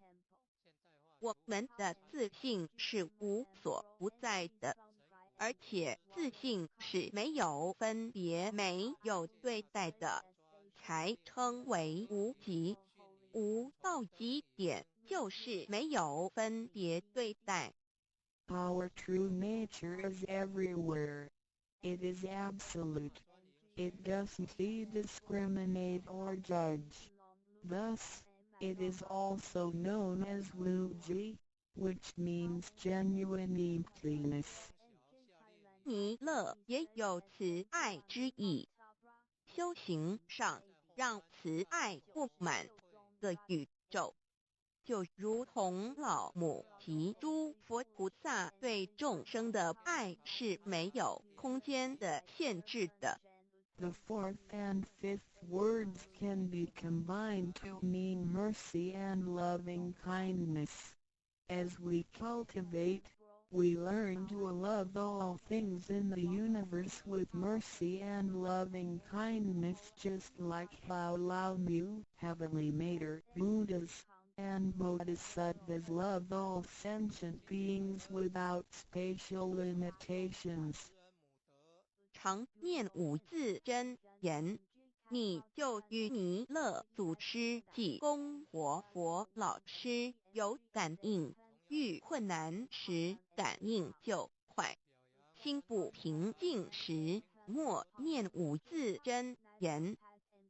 我们的自信是无所不在的，而且自信是没有分别、没有对待的，才称为无极。无到极点就是没有分别对待。Our true nature is everywhere. It is absolute. It doesn't discriminate or judge. Thus, it is also known as Wuji, which means genuine emptiness. 弥勒也有慈爱之意，修行上让慈爱布满个宇宙，就如同老母及诸佛菩萨对众生的爱是没有空间的限制的。The fourth and fifth words can be combined to mean mercy and loving kindness. As we cultivate, we learn to love all things in the universe with mercy and loving kindness, just like how Lao Mu, Heavenly Mater, Buddhas, and Bodhisattvas love all sentient beings without spatial limitations. 常念五字真言，你就与弥勒祖师及供活佛老师有感应，遇困难时感应就快，心不平静时默念五字真言，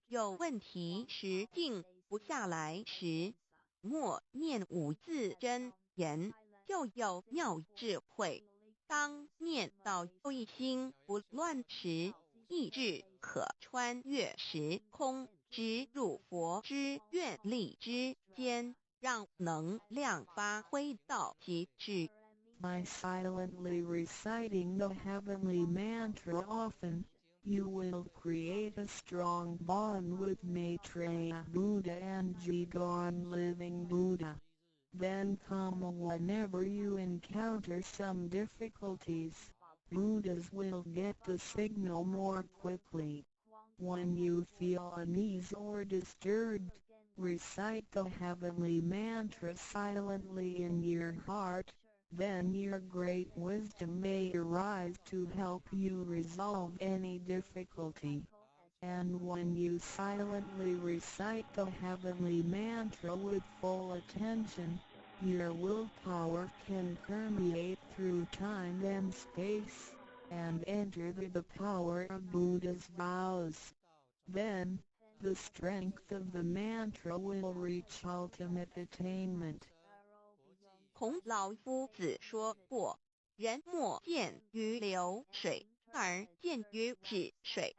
有问题时静不下来时默念五字真言，就有妙智慧。当念到一心不乱时，意志可穿越时空，直入佛之愿力之间，让能量发挥到极致。By silently reciting the heavenly mantra often, you will create a strong bond with Maitreya Buddha and Jigon Living Buddha. Then come whenever you encounter some difficulties, Buddhas will get the signal more quickly. When you feel unease or disturbed, recite the heavenly mantra silently in your heart, then your great wisdom may arise to help you resolve any difficulty. And when you silently recite the heavenly mantra with full attention, your willpower can permeate through time and space, and enter the power of Buddha's vows. Then, the strength of the mantra will reach ultimate attainment. 孔老夫子说过，人莫见于流水，而见于止水。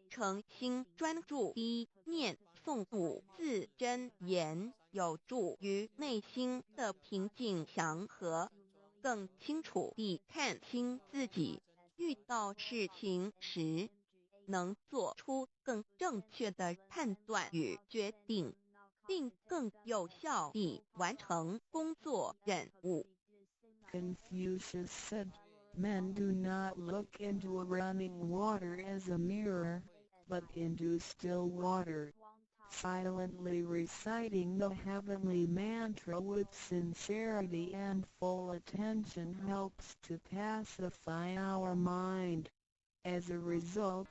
诚心专注一念诵五字真言，有助于内心的平静祥和，更清楚地看清自己，遇到事情时能做出更正确的判断与决定，并更有效地完成工作任务。Confucius said, "Men do not look into running water as a mirror, but into still water." Silently reciting the heavenly mantra with sincerity and full attention helps to pacify our mind. As a result,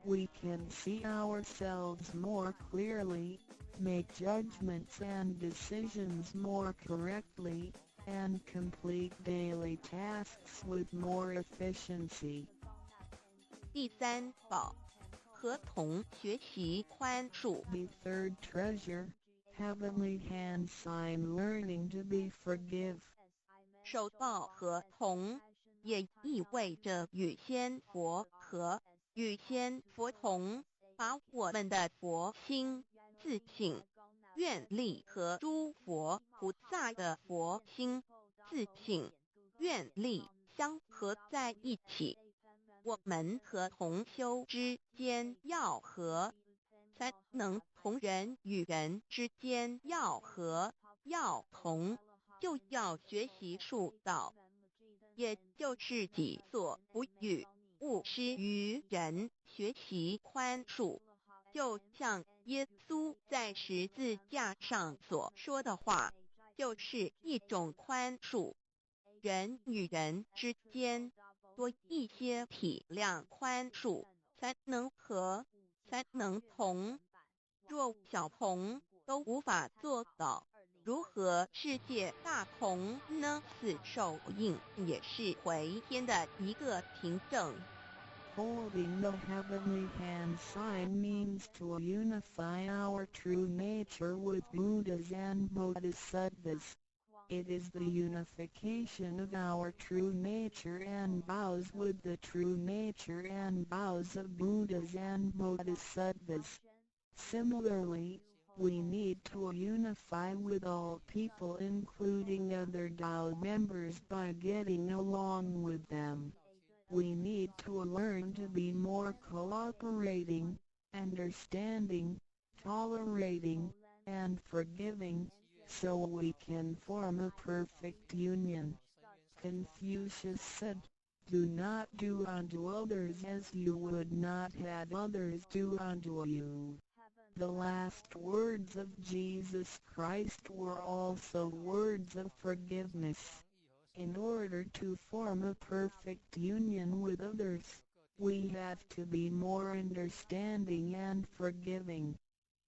we can see ourselves more clearly, make judgments and decisions more correctly, and complete daily tasks with more efficiency. 第三宝，和同学习宽恕。 The third treasure, heavenly hand sign learning to be forgive. 受报和同也意味着与仙佛和，与仙佛同，把我们的佛心、自信、愿力和诸佛菩萨的佛心、自信、愿力相合在一起。我们和同修之间要和，才能同人与人之间要和要同，就要学习术道，也就是己所不欲，务施于人，学习宽恕，就像耶稣在十字架上所说的话，就是一种宽恕。人与人之间多一些体谅宽恕，才能和，才能同。若小同都无法做到，如何世界大同呢？此手印也是回天的一个凭证。Holding the heavenly hand sign means to unify our true nature with Buddhas and Bodhisattvas. It is the unification of our true nature and vows with the true nature and vows of Buddhas and Bodhisattvas. Similarly, we need to unify with all people including other Tao members by getting along with them. We need to learn to be more cooperating, understanding, tolerating, and forgiving, so we can form a perfect union. Confucius said, "Do not do unto others as you would not have others do unto you." The last words of Jesus Christ were also words of forgiveness. In order to form a perfect union with others, we have to be more understanding and forgiving.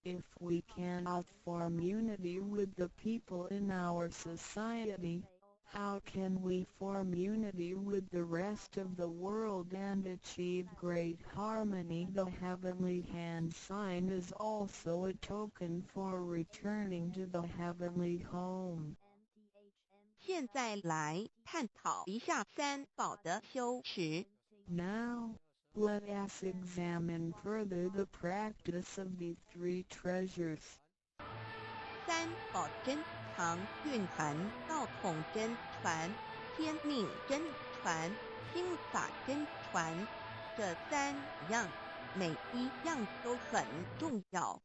If we cannot form unity with the people in our society, how can we form unity with the rest of the world and achieve great harmony? The heavenly hand sign is also a token for returning to the heavenly home. 现在来探讨一下三宝的修持。Now, let us examine further the practice of the three treasures. 三宝真藏蕴含道统真传、天命真传、心法真传，这三样，每一样都很重要。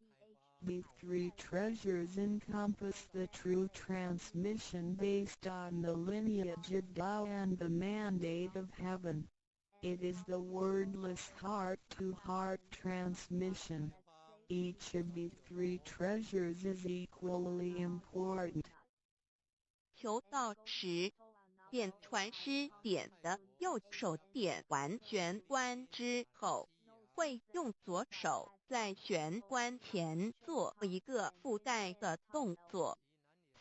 The three treasures encompass the true transmission based on the lineage of Tao and the mandate of heaven. It is the wordless heart-to-heart transmission. Each of the three treasures is equally important. 求道时，点传师点的右手点完玄关之后，会用左手在玄关前做一个附带的动作。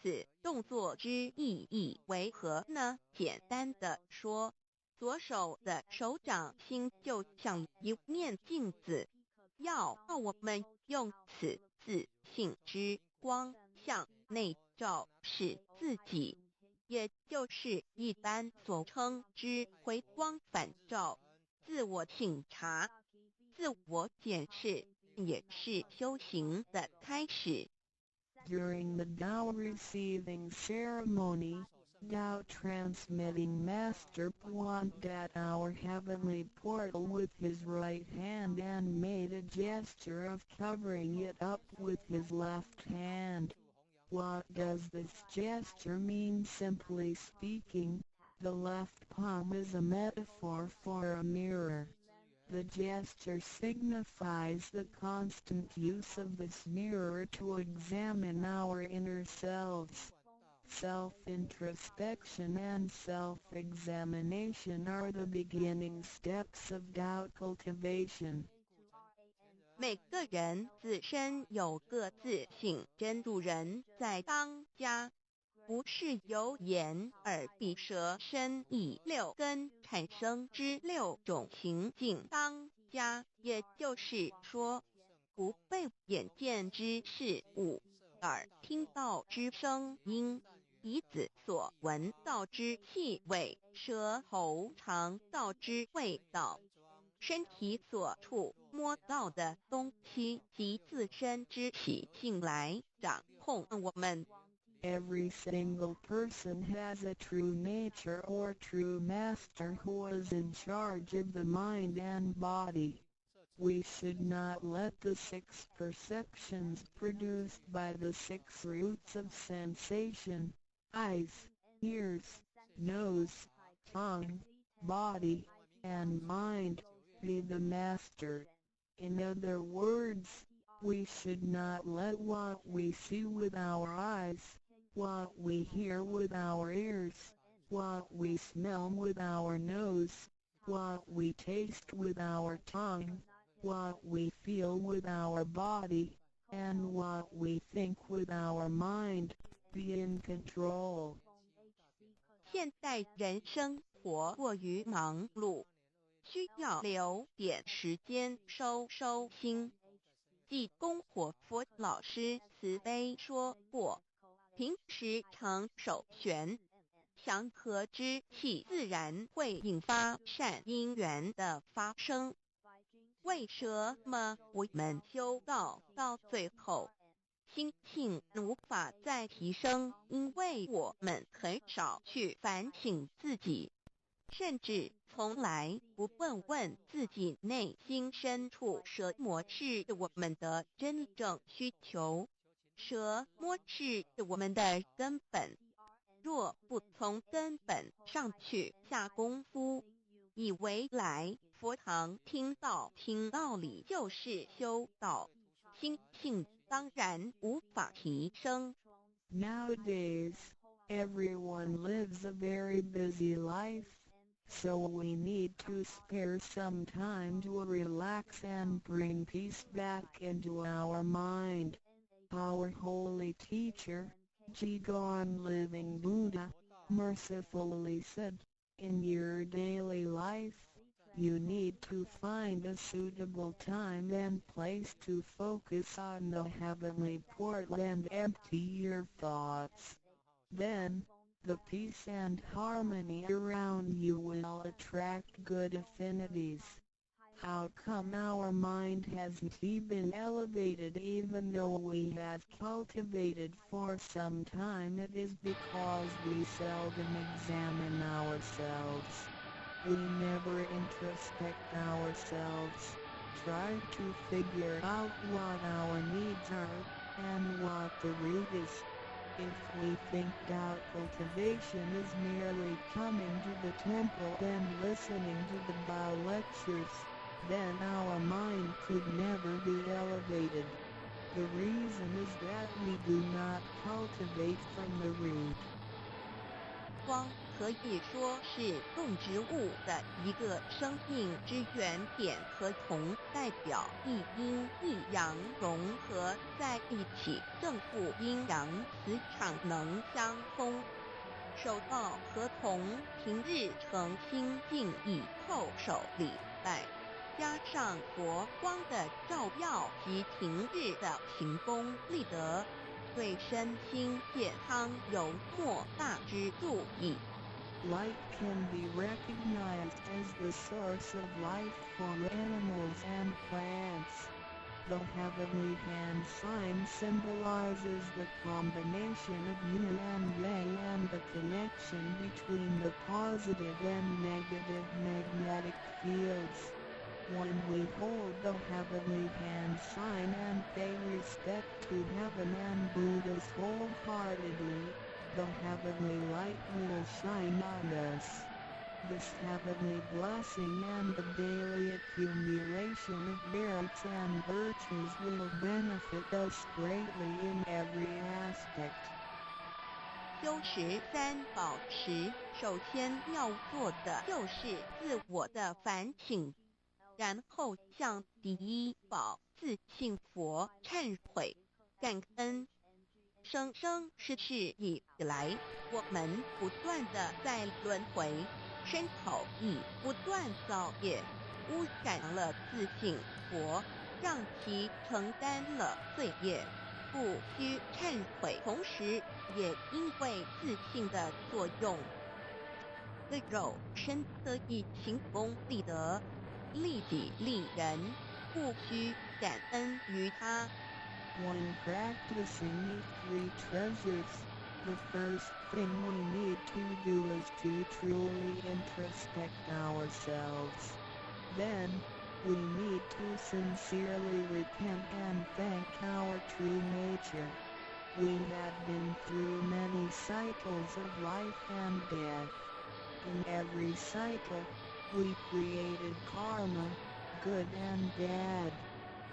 此动作之意义为何呢？简单的说，左手的手掌心就像一面镜子，要我们用此自信之光向内照视自己，也就是一般所称之回光返照，自我省察、自我检视，也是修行的开始。During the Tao receiving ceremony, Tao transmitting Master pointed at our heavenly portal with his right hand and made a gesture of covering it up with his left hand. What does this gesture mean? Simply speaking, the left palm is a metaphor for a mirror. The gesture signifies the constant use of this mirror to examine our inner selves. Self-introspection and self-examination are the beginning steps of Tao cultivation. 每个人自身有个自性真主人在当家，不是由眼耳鼻舌身意六根产生之六种情境当家，也就是说，不被眼见之事物、耳听到之声音、鼻子所闻到之气味、舌头尝到之味道、身体所触摸到的东西及自身之习性来掌控我们。Every single person has a true nature or true master who is in charge of the mind and body. We should not let the six perceptions produced by the six roots of sensation, eyes, ears, nose, tongue, body, and mind be the master. In other words, we should not let what we see with our eyes, what we hear with our ears, what we smell with our nose, what we taste with our tongue, what we feel with our body, and what we think with our mind, be in control. 现代人生活过于忙碌，需要留点时间收心。济公活佛老师慈悲说过，平时常守玄，祥和之气自然会引发善因缘的发生。为什么我们修道到最后，心性无法再提升？因为我们很少去反省自己，甚至从来不问问自己内心深处什么是我们的真正需求，什么是我们的根本。若不从根本上去下功夫，以为来佛堂听道理就是修道，心性当然无法提升。Nowadays, everyone lives a very busy life, so we need to spare some time to relax and bring peace back into our mind. Our holy teacher, Jigon Living Buddha, mercifully said, in your daily life, you need to find a suitable time and place to focus on the heavenly portal and empty your thoughts. Then, the peace and harmony around you will attract good affinities. How come our mind hasn't been elevated even though we have cultivated for some time? It is because we seldom examine ourselves. We never introspect ourselves, try to figure out what our needs are, and what the root is. If we think doubt cultivation is merely coming to the temple and listening to the Tao lectures, then our mind could never be elevated. The reason is that we do not cultivate from the root. 光可以说是动植物的一个生命之原点和铜代表一阴一阳融合在一起，正负阴阳磁场能相通。手道和铜平日诚心敬意叩首礼拜，加上佛光的照耀及平日的行功立德，对身心健康有莫大之助益。Light can be recognized as the source of life for animals and plants. The heavenly hand sign symbolizes the combination of yin and yang and the connection between the positive and negative magnetic fields. When we hold the heavenly hand sign and pay respect to heaven and Buddhas wholeheartedly, the heavenly light will shine on us. This heavenly blessing and the daily accumulation of merits and virtues will benefit us greatly in every aspect. 修持三宝时，首先要做的就是自我的反省，然后向第一宝自信佛忏悔感恩。生生世世以来，我们不断的在轮回，身口意不断造业，污染了自信佛，让其承担了罪业，不需忏悔。同时，也因为自信的作用，对肉身得以行功立德，利己利人，不需感恩于他。When practicing these three treasures, the first thing we need to do is to truly introspect ourselves. Then, we need to sincerely repent and thank our true nature. We have been through many cycles of life and death. In every cycle, We created karma, good and bad.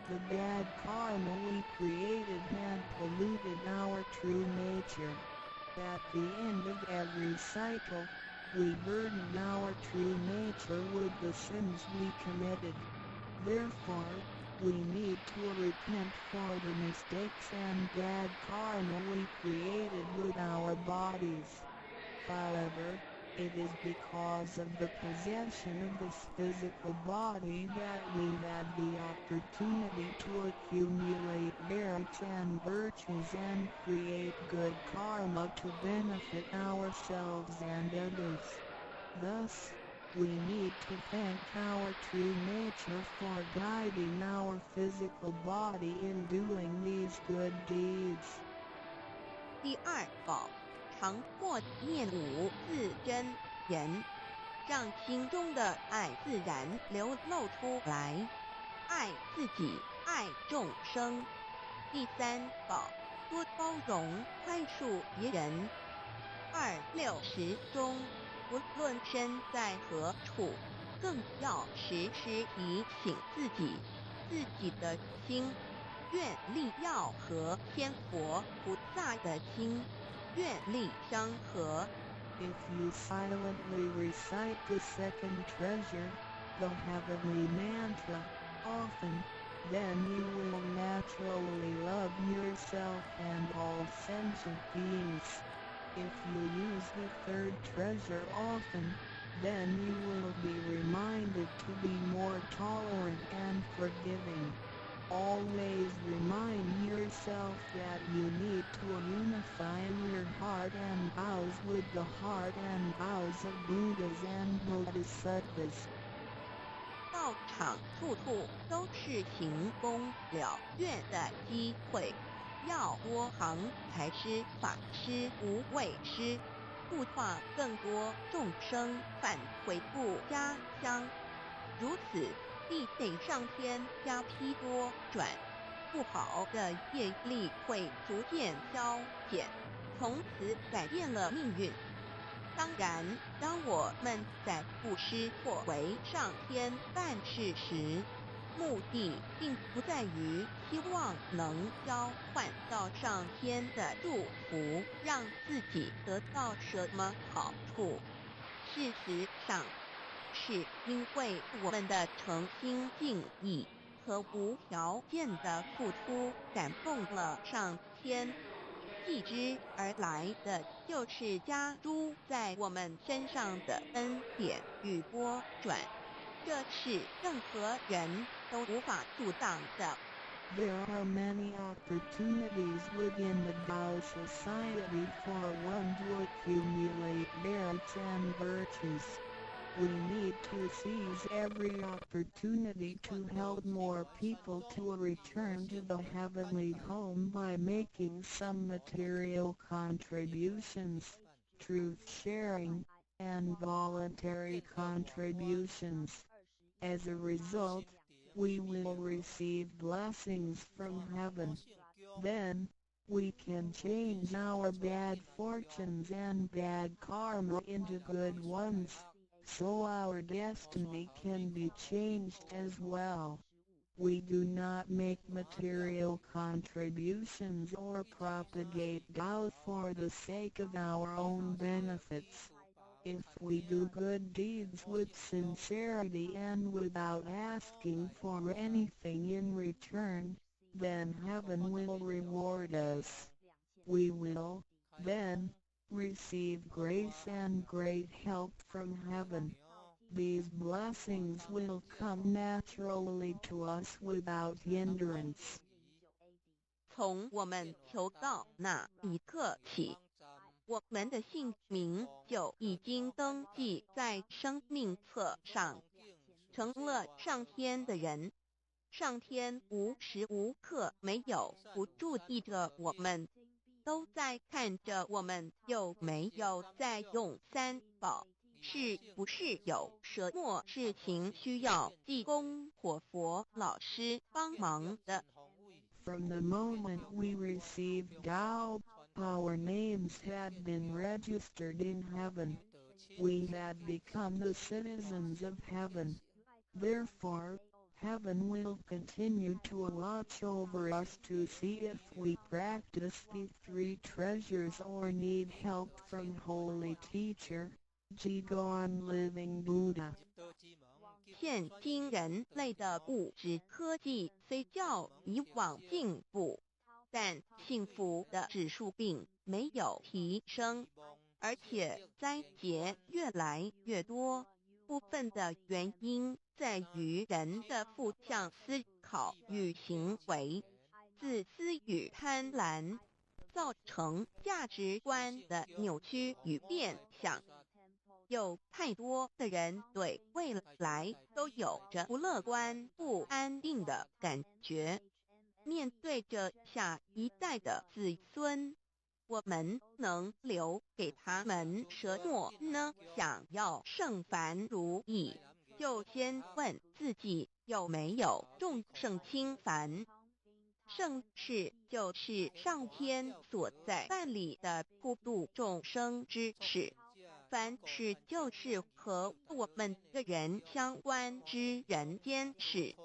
The bad karma we created had polluted our true nature. At the end of every cycle, we burdened our true nature with the sins we committed. Therefore, we need to repent for the mistakes and bad karma we created with our bodies. However, it is because of the possession of this physical body that we had the opportunity to accumulate merits and virtues and create good karma to benefit ourselves and others. Thus, we need to thank our true nature for guiding our physical body in doing these good deeds. 第二宝，常默念五字真言，让心中的爱自然流露出来，爱自己，爱众生。第三宝，多包容宽恕别人。26中，无论身在何处，更要时时提醒自己的心，愿力要和天佛菩萨的心愿力相合。If you silently recite the second treasure, the heavenly mantra, often, then you will naturally love yourself and all sentient beings. If you use the third treasure often, then you will be reminded to be more tolerant and forgiving. Always remind yourself that you need to unify your heart and vows with the heart and vows of Buddhas and Bodhisattvas. 道场处处都是行功了愿的机会，要多行财施、法施、无畏施，度化更多众生返回故家乡。如此，必得上天加批多转，不好的业力会逐渐消减，从此改变了命运。当然，当我们在布施或为上天办事时，目的并不在于希望能交换到上天的祝福，让自己得到什么好处。事实上，是因为我们的诚心敬意和无条件的付出感动了上天，继之而来的就是加诸在我们身上的恩典与波转，这是任何人都无法阻挡的。There are many opportunities within the Tao society for one to accumulate merits and virtues. We need to seize every opportunity to help more people to return to the heavenly home by making some material contributions, truth sharing, and voluntary contributions. As a result, we will receive blessings from heaven. Then, we can change our bad fortunes and bad karma into good ones, so our destiny can be changed as well. We do not make material contributions or propagate Tao for the sake of our own benefits. If we do good deeds with sincerity and without asking for anything in return, then heaven will reward us. We will, then, receive grace and great help from heaven. These blessings will come naturally to us without hindrance. 从我们求道那一刻起，我们的姓名就已经登记在生命册上，成了上天的人。上天无时无刻没有不注意着我们，都在看着我们有没有在用三宝，是不是有什么事情需要济公或佛老师帮忙的。From the moment we received Tao, our names had been registered in heaven. We had become the citizens of heaven. Therefore, heaven will continue to watch over us to see if we practice the three treasures or need help from Holy Teacher, Jigon Living Buddha. 现今人类的物质科技虽较以往进步，但幸福的指数并没有提升，而且灾劫越来越多。部分的原因在于人的负向思考与行为、自私与贪婪，造成价值观的扭曲与变相。有太多的人对未来都有着不乐观、不安定的感觉。面对着下一代的子孙，我们能留给他们什么呢？想要圣凡如意，就先问自己有没有众圣轻凡。圣事就是上天所在办理的普度众生之事，凡事就是和我们个人相关之人间事。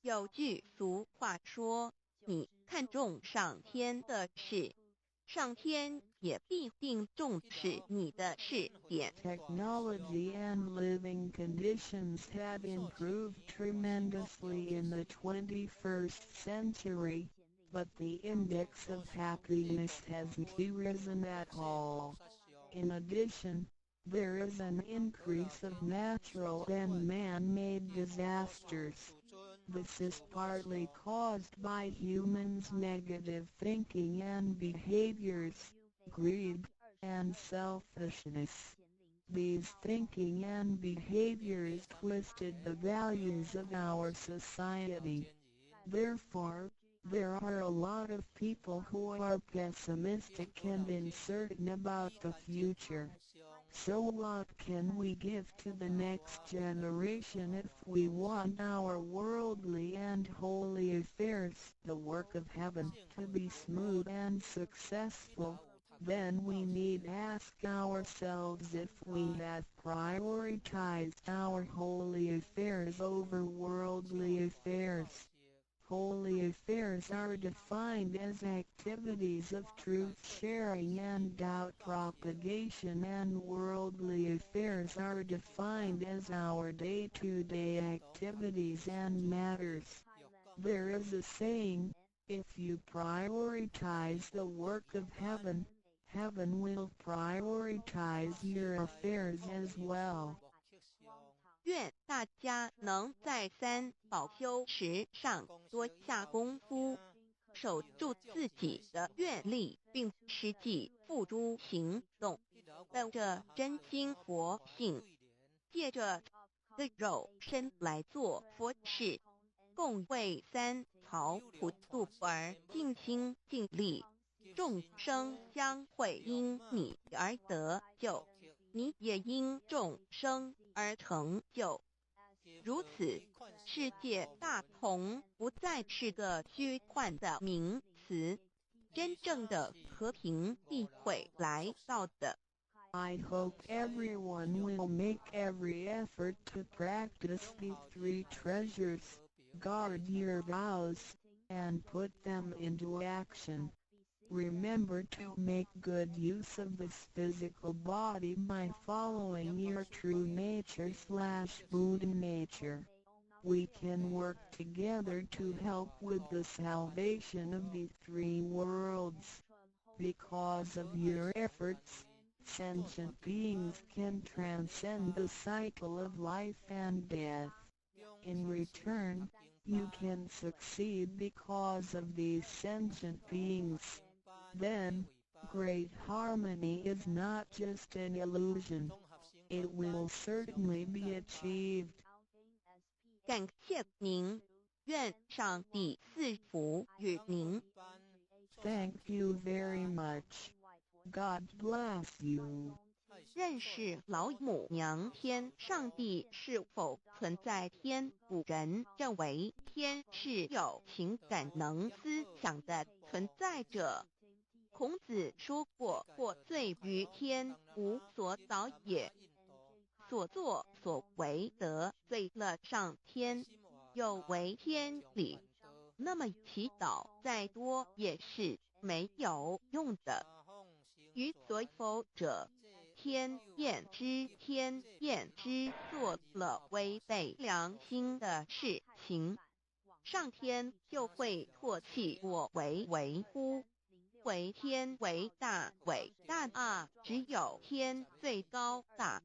有句俗话说，你看重上天的事，上天也必定重视你的事点。 Technology and living conditions have improved tremendously in the 21st century, but the index of happiness hasn't risen at all. In addition, there is an increase of natural and man-made disasters. This is partly caused by humans' negative thinking and behaviors, greed, and selfishness. These thinking and behaviors twisted the values of our society. Therefore, there are a lot of people who are pessimistic and uncertain about the future. So what can we give to the next generation if we want our worldly and holy affairs, the work of heaven, to be smooth and successful? Then we need ask ourselves if we have prioritized our holy affairs over worldly affairs. Holy affairs are defined as activities of truth-sharing and doubt propagation, and worldly affairs are defined as our day-to-day activities and matters. There is a saying, if you prioritize the work of heaven, heaven will prioritize your affairs as well. 愿大家能在三宝修持上多下功夫，守住自己的愿力，并实际付诸行动，本着真心佛性，借着肉身来做佛事，共为三曹普度而尽心尽力。众生相会因你而得救，你也因众生而成就。如此，世界大同不再是个虚幻的名词，真正的和平必会来到的。I hope everyone will make every effort to practice the three treasures, guard your vows, and put them into action. Remember to make good use of this physical body by following your true nature/Buddha nature. We can work together to help with the salvation of the three worlds. Because of your efforts, sentient beings can transcend the cycle of life and death. In return, you can succeed because of these sentient beings. Then, great harmony is not just an illusion. It will certainly be achieved. 感谢您，愿上帝赐福与您。Thank you very much. God bless you. 认识老母娘天上帝是否存在？天古人认为天是有情感能思想的存在者。孔子说过：或罪于天，无所导也。所作所为得罪了上天，有违天理，那么祈祷再多也是没有用的。于所否者，天厌之做了违背良心的事情，上天就会唾弃我为乎？为天为大啊！只有天最高大。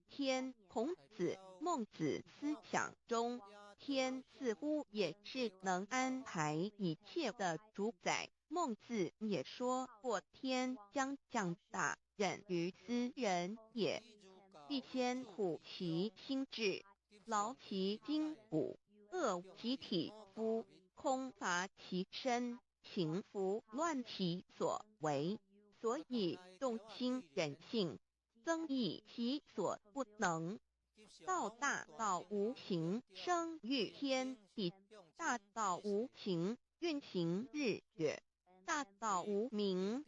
孔子、孟子思想中，天似乎也是能安排一切的主宰。孟子也说过，天将降大任于斯人也，必先苦其心志，劳其筋骨，饿其体肤，空乏其身，情服乱其所为。所以动心忍性，增益其所不能。道大道无形，生育天地；大道无形，运行日月；大道无名，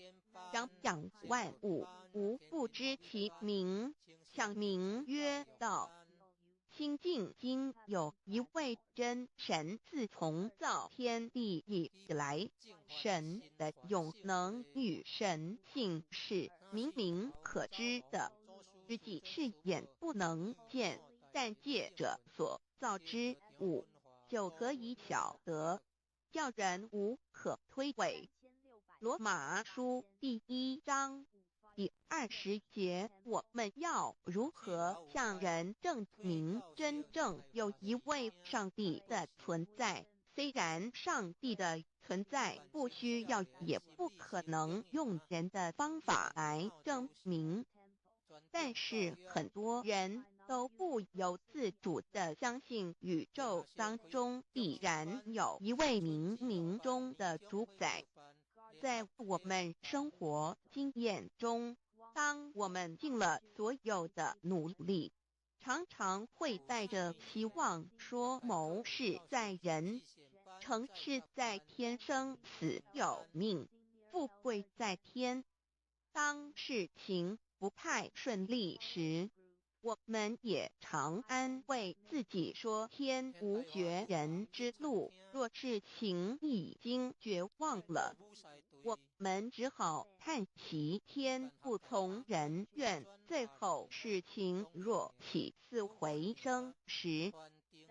张养万物。吾不知其名，想名曰道。新晋经有一位真神，自从造天地以来，神的永能与神性是明明可知的，实际是眼不能见，但借着所造之物，就可以晓得，叫人无可推诿。罗马书第1章第20节，我们要如何向人证明真正有一位上帝的存在？虽然上帝的存在不需要也不可能用人的方法来证明，但是很多人都不由自主地相信宇宙当中必然有一位冥冥中的主宰。在我们生活经验中，当我们尽了所有的努力，常常会带着期望说谋事在人，成事在天，生死有命，富贵在天。当事情不太顺利时，我们也常安慰自己说天无绝人之路，若事情已经绝望了，我们只好叹息天不从人愿。最后事情若起死回生时，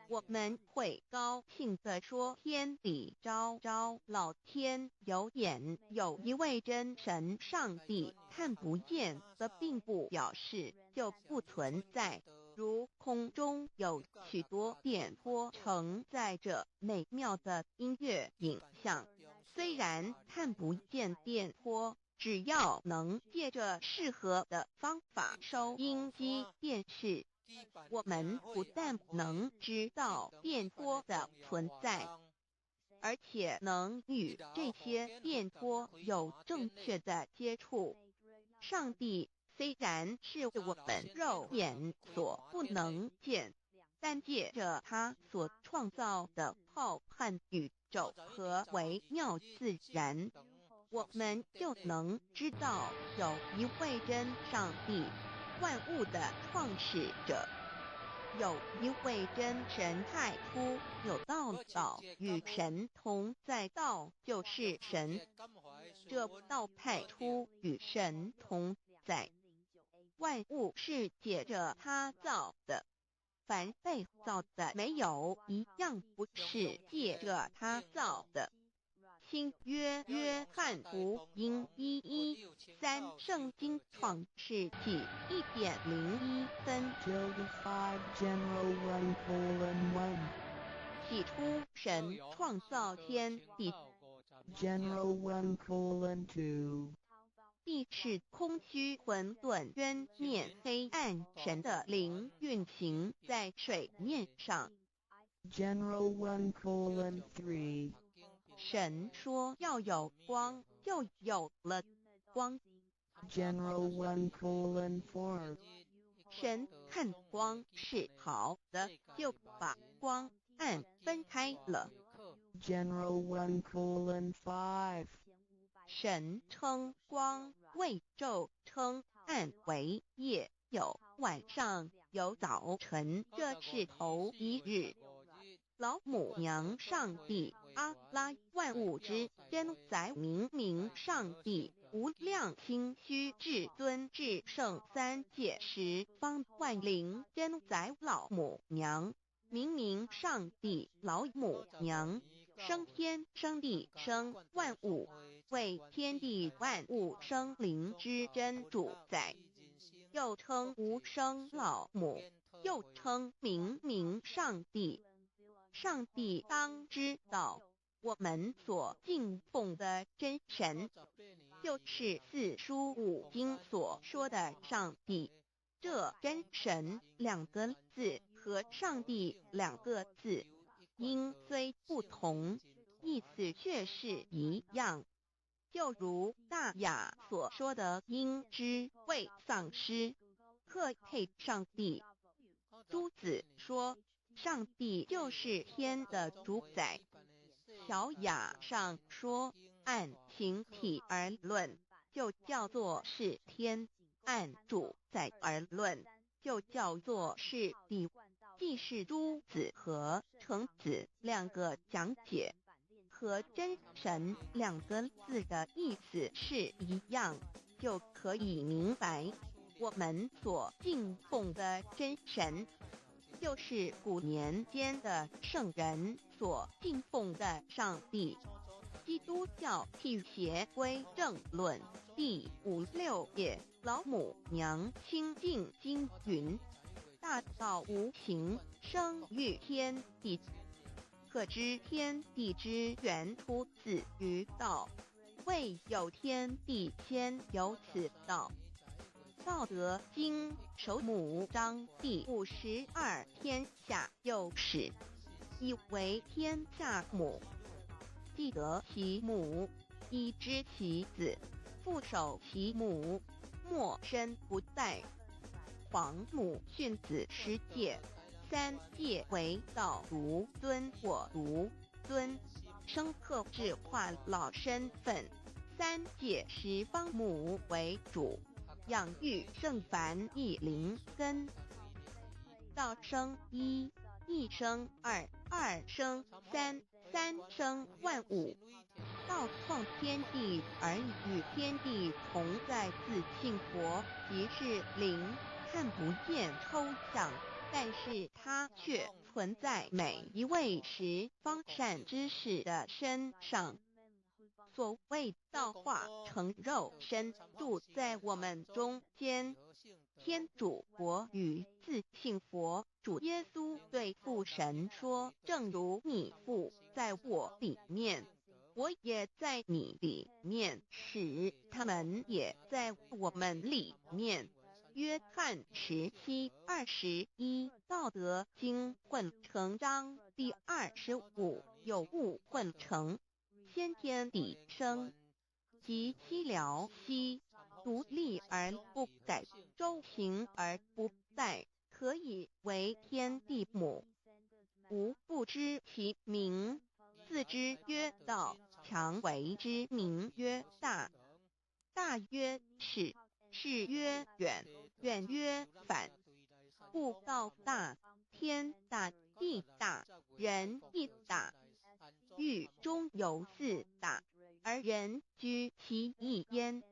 我们会高兴地说天理昭昭，老天有眼。有一位真神上帝看不见的，并不表示就不存在，如空中有许多电波承载着美妙的音乐影像，虽然看不见电波，只要能借着适合的方法收音机电视，我们不但能知道电波的存在，而且能与这些电波有正确的接触。上帝虽然是我们肉眼所不能见，但借着他所创造的浩瀚宇宙和微妙自然，我们就能知道有一位真上帝，万物的创始者。有一位真神太初有道与神同在，道就是神，这道太初与神同在。万物是借着他造的，凡被造的没有一样不是借着他造的。新约约翰福音1:13，圣经创世纪1:01分。起初神创造天地。地是空虚混沌渊面黑暗，神的灵运行在水面上。神说要有光，就有了光。神看光是好的，就把光暗分开了。神称光为昼，称暗为夜，有晚上有早晨，这是头一日。老母娘上帝阿拉万物之真宰明明上帝无量心虚至尊至圣三界十方万灵真宰老母娘明明上帝老母娘生天生地生万物，为天地万物生灵之真主宰，又称无生老母，又称明明上帝。上帝当知道，我们所敬奉的真神，就是四书五经所说的上帝。这真神两个字和上帝两个字，音虽不同，意思却是一样。就如大雅所说的音之谓丧失，克配上帝。朱子说，上帝就是天的主宰。小雅上说，按形体而论，就叫做是天；按主宰而论，就叫做是地。既是朱子和程子两个讲解，和真神两个字的意思是一样，就可以明白，我们所敬奉的真神，就是古年间的圣人所敬奉的上帝。基督教辟邪归正论第56页，老母娘清净经云：大道无形，生育天地，可知天地之源出自于道，未有天地先有此道。道德经首母章第52，天下幼始，以为天下母。既得其母，以知其子，父守其母，莫身不在。皇母训子十戒，三戒为道如尊我如尊，生克制化老身份。三戒十方母为主，养育圣凡一灵根。道生一，一生二，二生三，三生万物。道创天地而与天地同在，自性佛，即是灵，看不见抽象，但是它却存在每一位十方善知识的身上。所谓道化成肉身，住在我们中间。天主佛与自性佛主耶稣对父神说，正如你父在我里面，我也在你里面，使他们也在我们里面。约翰17:21，道德经混成章第25，有物混成，先天地生，即寂寥兮，独立而不改，周行而不殆，可以为天地母。吾不知其名，自之曰道，强为之名曰大。大曰始，始曰远，远曰反。故道大，天大，地大，人亦大。狱中有四大，而人居其一焉。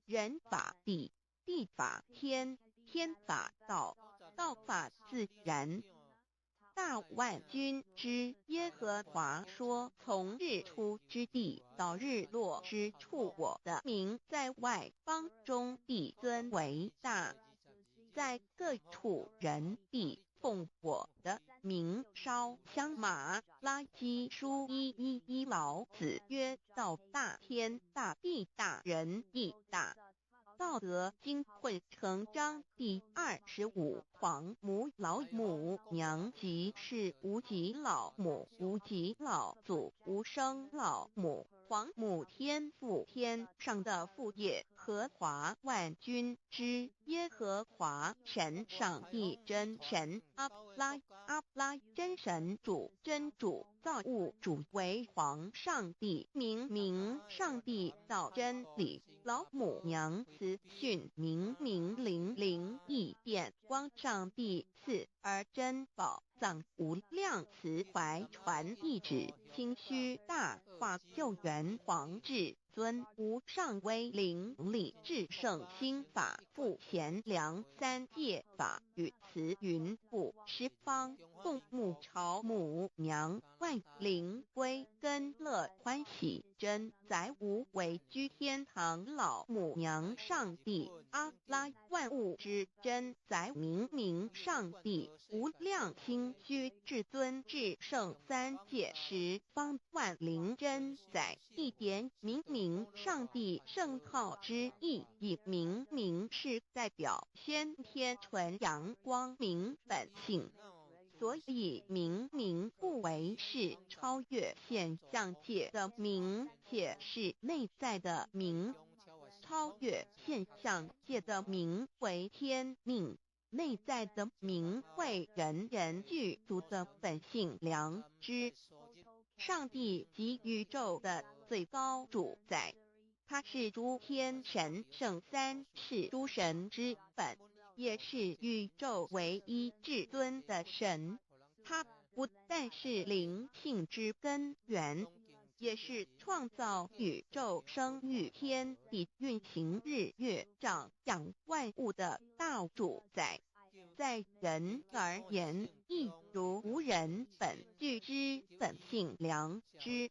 人法地，地法天，天法道，道法自然。大万军之耶和华说，从日出之地到日落之处，我的名在外邦中必尊为大。在各处人必奉我的名烧香马拉基书1:1，老子曰：道大，天大，地大，人亦大。道德经混成章第25，皇母老母娘即是无极老母，无极老祖，无生老母。皇母天父，天上的父也，和华万军之耶和华神，上帝真神，阿拉真神主，真主造物主，为皇上帝，明明上帝造真理，老母娘慈训明明灵灵异变光上上帝赐而珍宝藏无量慈怀传一旨，清虚大化救援皇至尊无上威灵力至圣心法复贤良三界法与慈云布十方共沐朝母娘万灵归根乐欢喜真载无为居天堂老母娘上帝阿拉万物之真载明明上帝无量清虚至尊至圣三界十方万灵真载一点明明上帝圣号之意以明明是代表先天纯阳光明本性，所以明明不为是超越现象界的明，且是内在的明。超越现象界的明为天命，内在的明为人人具足的本性良知。上帝即宇宙的最高主宰，他是诸天神圣三世诸神之本，也是宇宙唯一至尊的神。他不但是灵性之根源，也是创造宇宙生育天地运行日月长养万物的大主宰。在人而言，亦如无人本具之本性良知，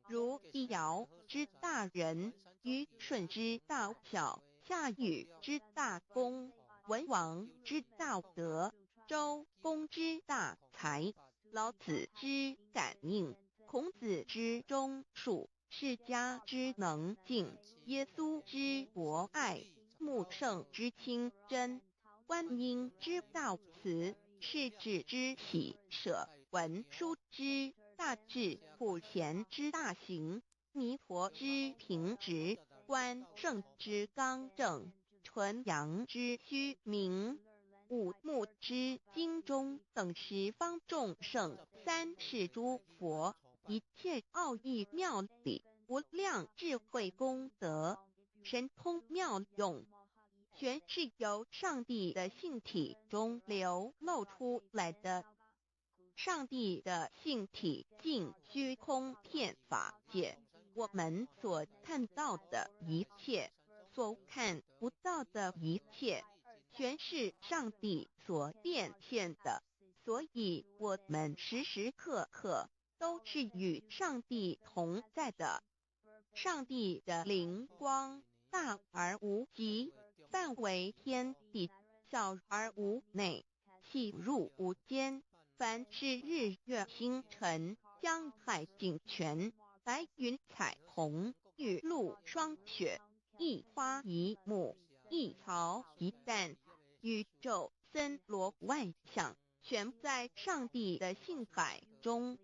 如一尧之大仁，虞舜之大巧，夏禹之大功，文王之大德，周公之大才，老子之感应，孔子之忠恕，释迦之能静，耶稣之博爱，穆圣之清真，观音之大慈，世子之喜舍，文殊之大智，普贤之大行，弥陀之平直，观圣之刚正，纯阳之虚明，五目之精中等十方众圣，三世诸佛，一切奥义妙理，无量智慧功德，神通妙用，全是由上帝的性体中流露出来的。上帝的性体尽虚空遍法界，我们所看到的一切，所看不到的一切，全是上帝所变现的，所以我们时时刻刻都是与上帝同在的。上帝的灵光大而无极，范围天地，小而无内，细入无间。凡是日月星辰，江海井泉，白云彩虹，雨露霜雪，一花一木，一草一蛋，宇宙森罗万象，全在上帝的性海中。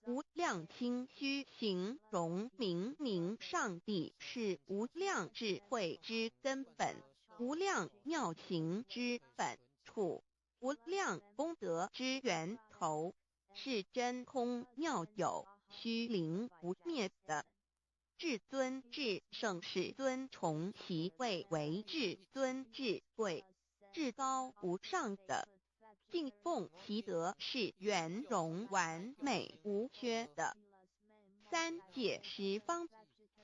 无量清虚形容明明上帝是无量智慧之根本，无量妙行之本处，无量功德之源头，是真空妙有，虚灵不灭的。至尊至圣世尊崇其位为至尊至贵，至高无上的，敬奉其德是圆融完美无缺的。三界十方，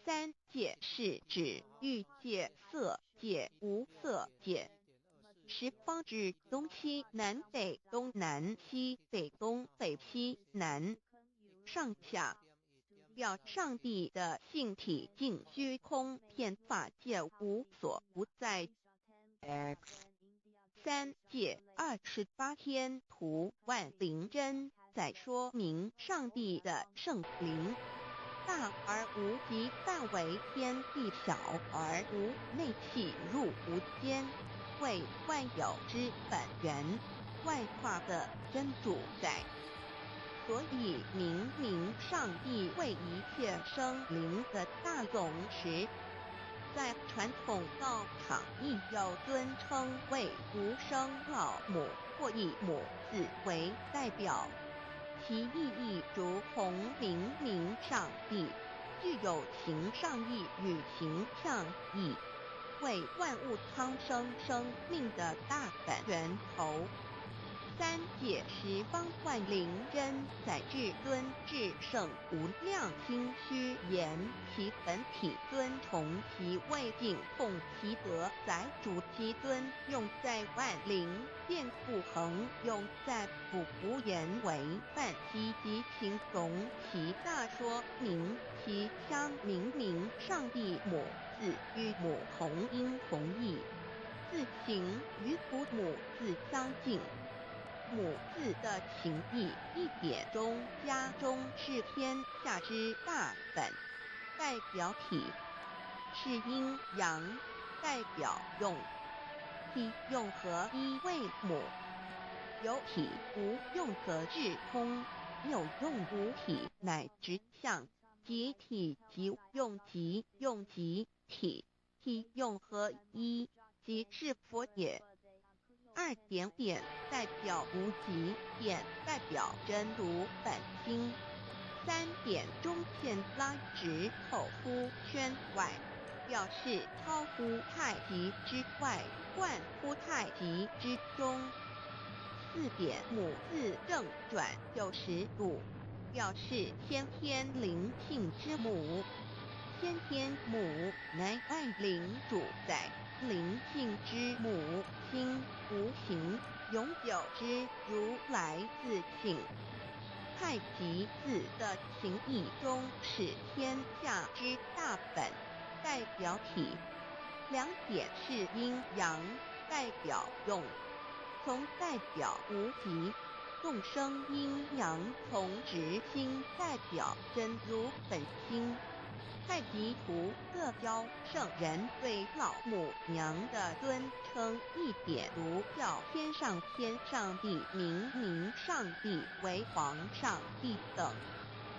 三界是指欲界、色界、无色界。十方指东西南北东南西北东北西南上下，表上帝的性体尽虚空遍法界无所不在。 X 三界28天图万灵真，在说明上帝的圣灵大而无极，范围天地，小而无内，气入无间，为万有之本源，万化的真主宰。所以明明上帝为一切生灵的大总持，在传统道场亦有尊称为无生老母或以母字为代表，其意义如同明明上帝具有形上义与形象义，为万物苍生生命的大本源头。三界十方万灵真载至尊至圣无量心虚言，其本体尊崇其位敬奉其德，载主其尊，用在万灵遍不恒，用在不无言为范，积极形容其大说明其相明明上帝母字与母同音同义，字形与父母字相近。母字的情义一点中家中是天下之大本，代表体是阴阳，代表用，体用合一为母。有体无用则至空，有用无体乃直相，即体即用即用即体，体用合一即是佛也。二点点代表无极，点代表真如本心。三点中线拉直口呼圈外，表示超乎太极之外，贯乎太极之中。四点母字正转90度，表示先天灵性之母。先天母乃万灵主宰，灵性之母心无形，永久之如来自性。太极字的情义中是天下之大本，代表体。两点是阴阳，代表用，从代表无极。众生阴阳从直心，代表真如本心。太极图各教圣人对老母娘的尊称，一点如叫天上天上帝、明上帝为皇上帝等，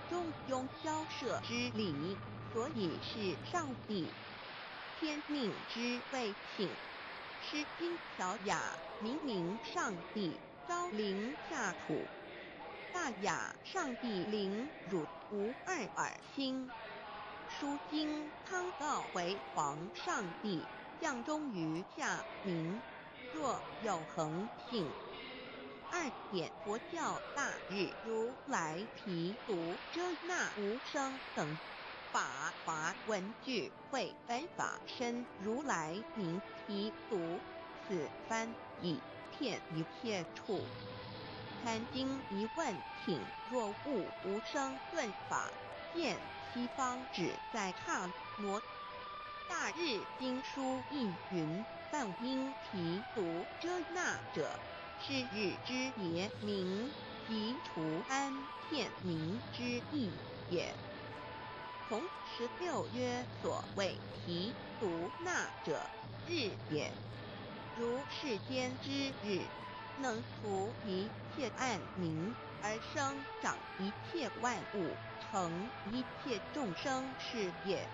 中庸交涉之理，所以是上帝。天命之谓性，诗经小雅，明上帝昭灵下土，大雅上帝灵汝无二耳心。书经汤告为皇上帝，降中于下民，若有恒性。二点佛教大日如来毗卢遮那无生等法华文具会本法身如来名毗卢，此翻译骗一切处。参经一问品，若悟无生顿法，见西方只在刹那。大日经书亦云：梵音毗卢遮那者，是日之别名，即除安片名之意也。同16曰：所谓毗卢那者，日也。如世间之日，能除一切暗明，而生长一切万物，成一切众生是也。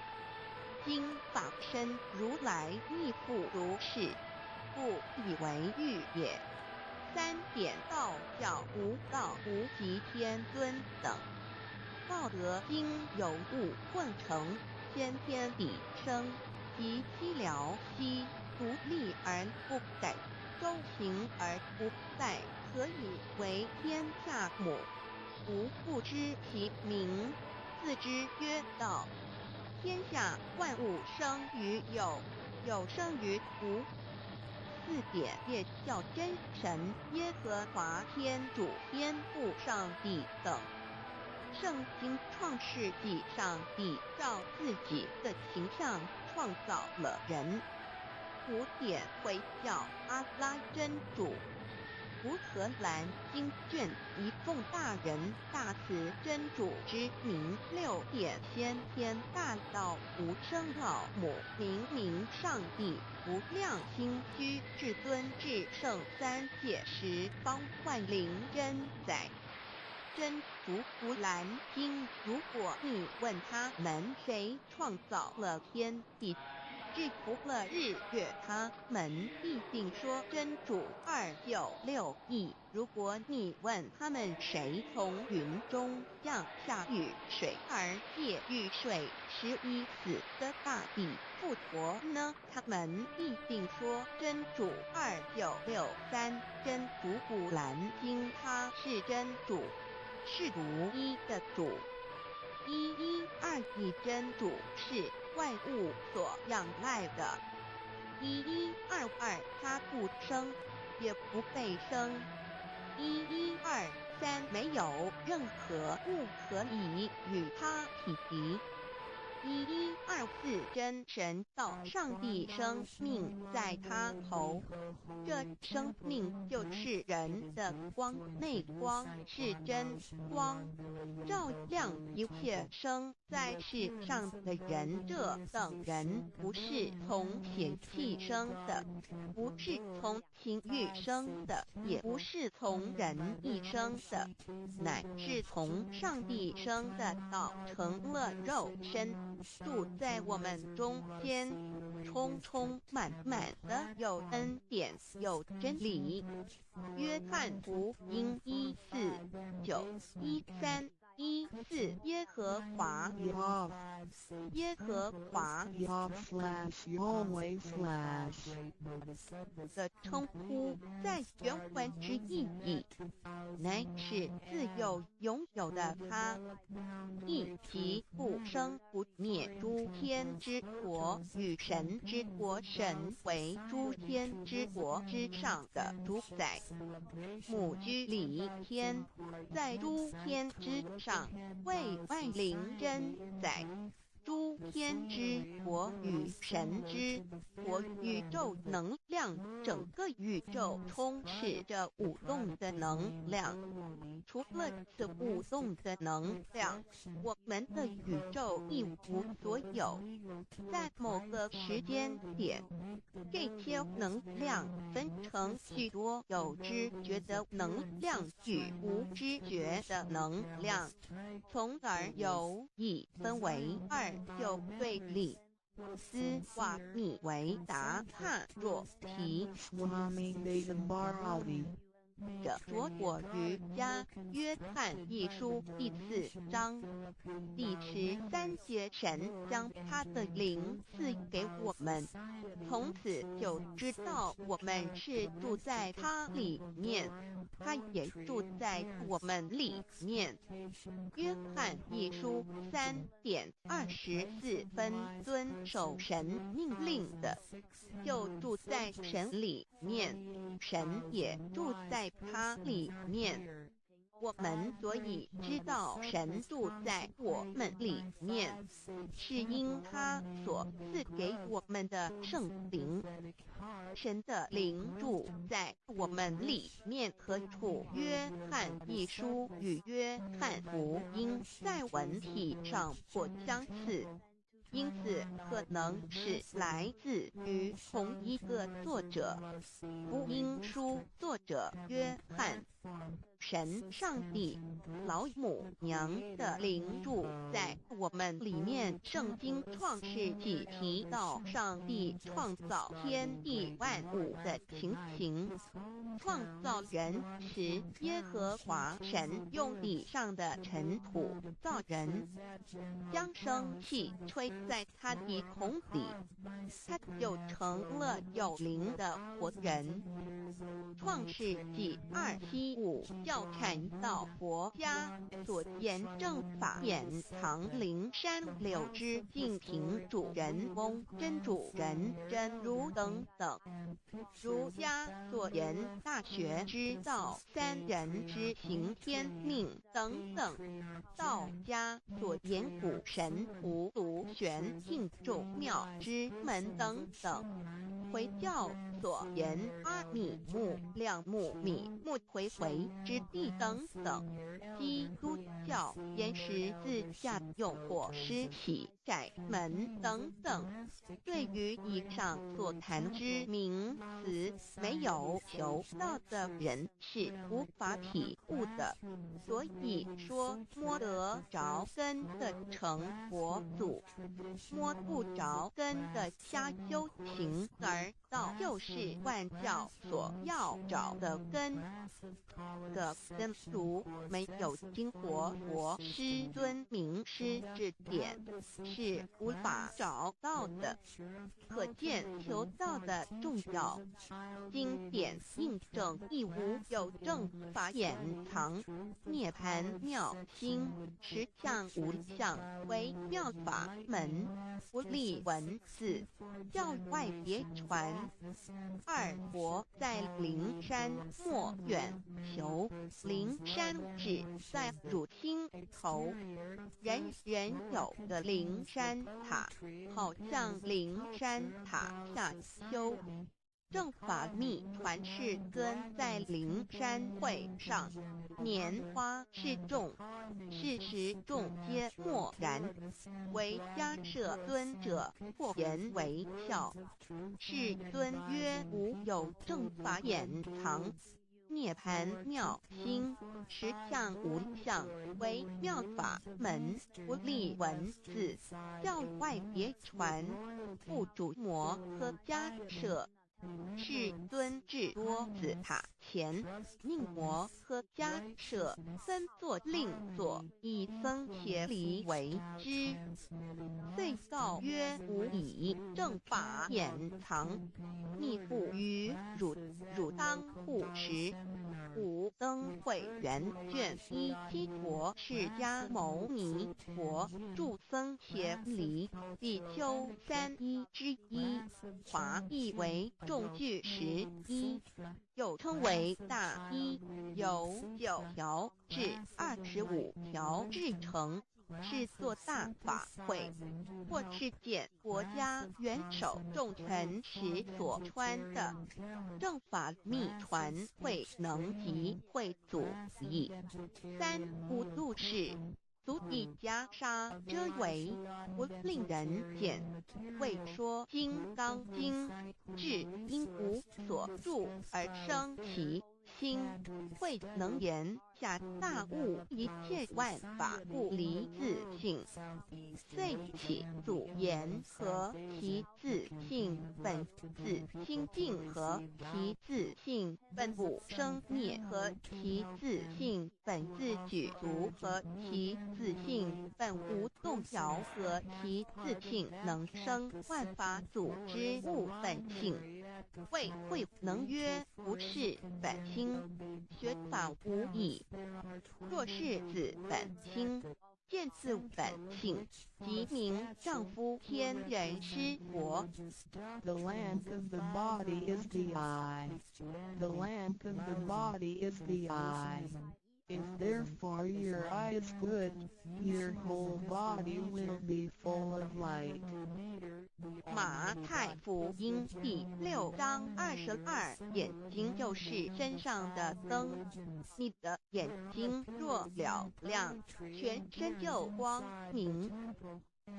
今法身如来亦复如是，故以为喻也。三点道教无道无极天尊等，道德经有物混成，先天地生，即寂寥兮，独立而不逮，周行而不殆，何以为天下母？吾不知其名，自之曰道。天下万物生于有，有生于无。四点也叫真神耶和华天主天父上帝等。圣经创世纪，上帝照自己的形象创造了人。五点回教阿拉真主吴荷兰经卷一奉大人大慈真主之名。六点先天大道无生老母明上帝无量心虚至尊至圣三界十方万灵真载真如古兰经，如果你问他们谁创造了天地，制服了日月，他们必定说真主296亿。如果你问他们谁从云中降下雨水而借雨水使已死的大地复活呢？他们必定说真主2963，真主古兰经，他是真主，是独一的主。112亿真主是万物所仰赖的。1122他不生，也不被生。1123没有任何物可以与他匹敌。1124真神道上帝生命在他头，这生命就是人的光，内光是真光，照亮一切生在世上的人。这等人不是从血气生的，不是从情欲生的，也不是从人意生的，乃是从上帝生的道成了肉身，住在我们中间，充充满满的有恩典有真理。约翰福音1491314耶和华的称呼在原文之意义，乃是自有拥有的他，亦即不生不灭诸天之国与神之国，神为诸天之国之上的主宰，母居里天，在诸天之上为万灵真宰。诸天之国与神之国，宇宙能量，整个宇宙充斥着舞动的能量。除了此舞动的能量，我们的宇宙一无所有。在某个时间点，这些能量分成许多有知觉的能量与无知觉的能量，从而由一分为二，就对立。斯瓦米维达帕若提者着我于家，约翰一书第4章第13节，神将他的灵赐给我们，从此就知道我们是住在他里面，他也住在我们里面。约翰一书3:24，遵守神命令的，就住在神里面，神也住在他里面。我们所以知道神住在我们里面，是因他所赐给我们的圣灵。神的灵住在我们里面，何处？约翰一书与约翰福音在文体上颇相似，因此可能是来自于同一个作者。福音书作者约翰，神上帝老母娘的灵住在我们里面。圣经创世纪提到上帝创造天地万物的情形，创造人时，耶和华神用地上的尘土造人，将生气吹在他的孔里，他就成了有灵的活人。创世纪2:15教产道国家所言正法典唐灵山柳之敬平主人翁真主人真如等等。儒家所言大学之道三人之行天命等等。道家所言古神无独玄牝众妙之门等等。回教所言阿米木亮木米木回回之之地等等。基督教沿十字架用火施洗、窄门等等。对于以上所谈之名词，没有求道的人是无法体悟的。所以说，摸得着根的成佛祖，摸不着根的瞎修行而道，就是万教所要找的根。个根如没有经过佛师尊名师指点，是无法找到的。可见求道的重要。经典印证亦无有正法掩藏，涅盘妙心，实相无相，为妙法门，不立文字，教外别传。二佛在灵山莫远求，灵山只在汝心头，人人有个灵山塔，好像灵山塔下修。正法密传是根在灵山会上，拈花示众，是时众皆默然，唯迦摄尊者或言为笑。世尊曰：无有正法掩藏，涅盘妙心，实相无相，为妙法门，不立文字，教外别传，不主摩诃迦摄。世尊至多子塔前，命摩诃迦摄分作令座，以僧伽梨为之。遂告曰：吾以正法掩藏，逆不于汝当护持。五灯会元卷一七佛释迦牟尼佛著僧伽梨比丘3之一，华译为众句11，又称为大一，由9条至25条制成，是作大法会，或是见国家元首重臣时所穿的。正法密传会能及会祖义。三五度是足以袈裟遮为，不令人见。为说金刚经，至因无所住而生其心，慧能言下大悟一切万法不离自性。遂起祖言和其自性本自心净，和其自性本不生灭，和其自性本自具足，和其自性本无动摇，和其自性能生万法组之物本性。谓慧能曰：不是本心，学法无益。若是自本心，见自本性，即名丈夫天人师佛。 The lamp of the body is the eye. The lamp of the body is the eye. If therefore your eye is good, your whole body will be full of light. 马太福音第6章22，眼睛就是身上的灯。你的眼睛若了亮，全身就光明。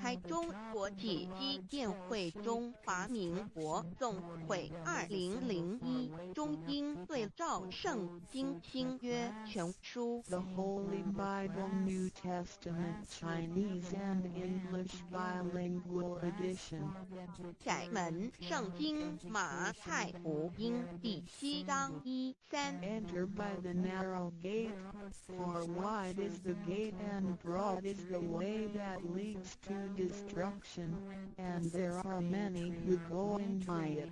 台中国际机电会中华民国总会2001中英对照圣经新约全书 The Holy Bible New Testament Chinese and English Bilingual Edition. 窄门圣经马太福音第7章1、3。 Enter by the narrow gate, for wide is the gate and broad is the way that leads to destruction, and there are many who go in by it.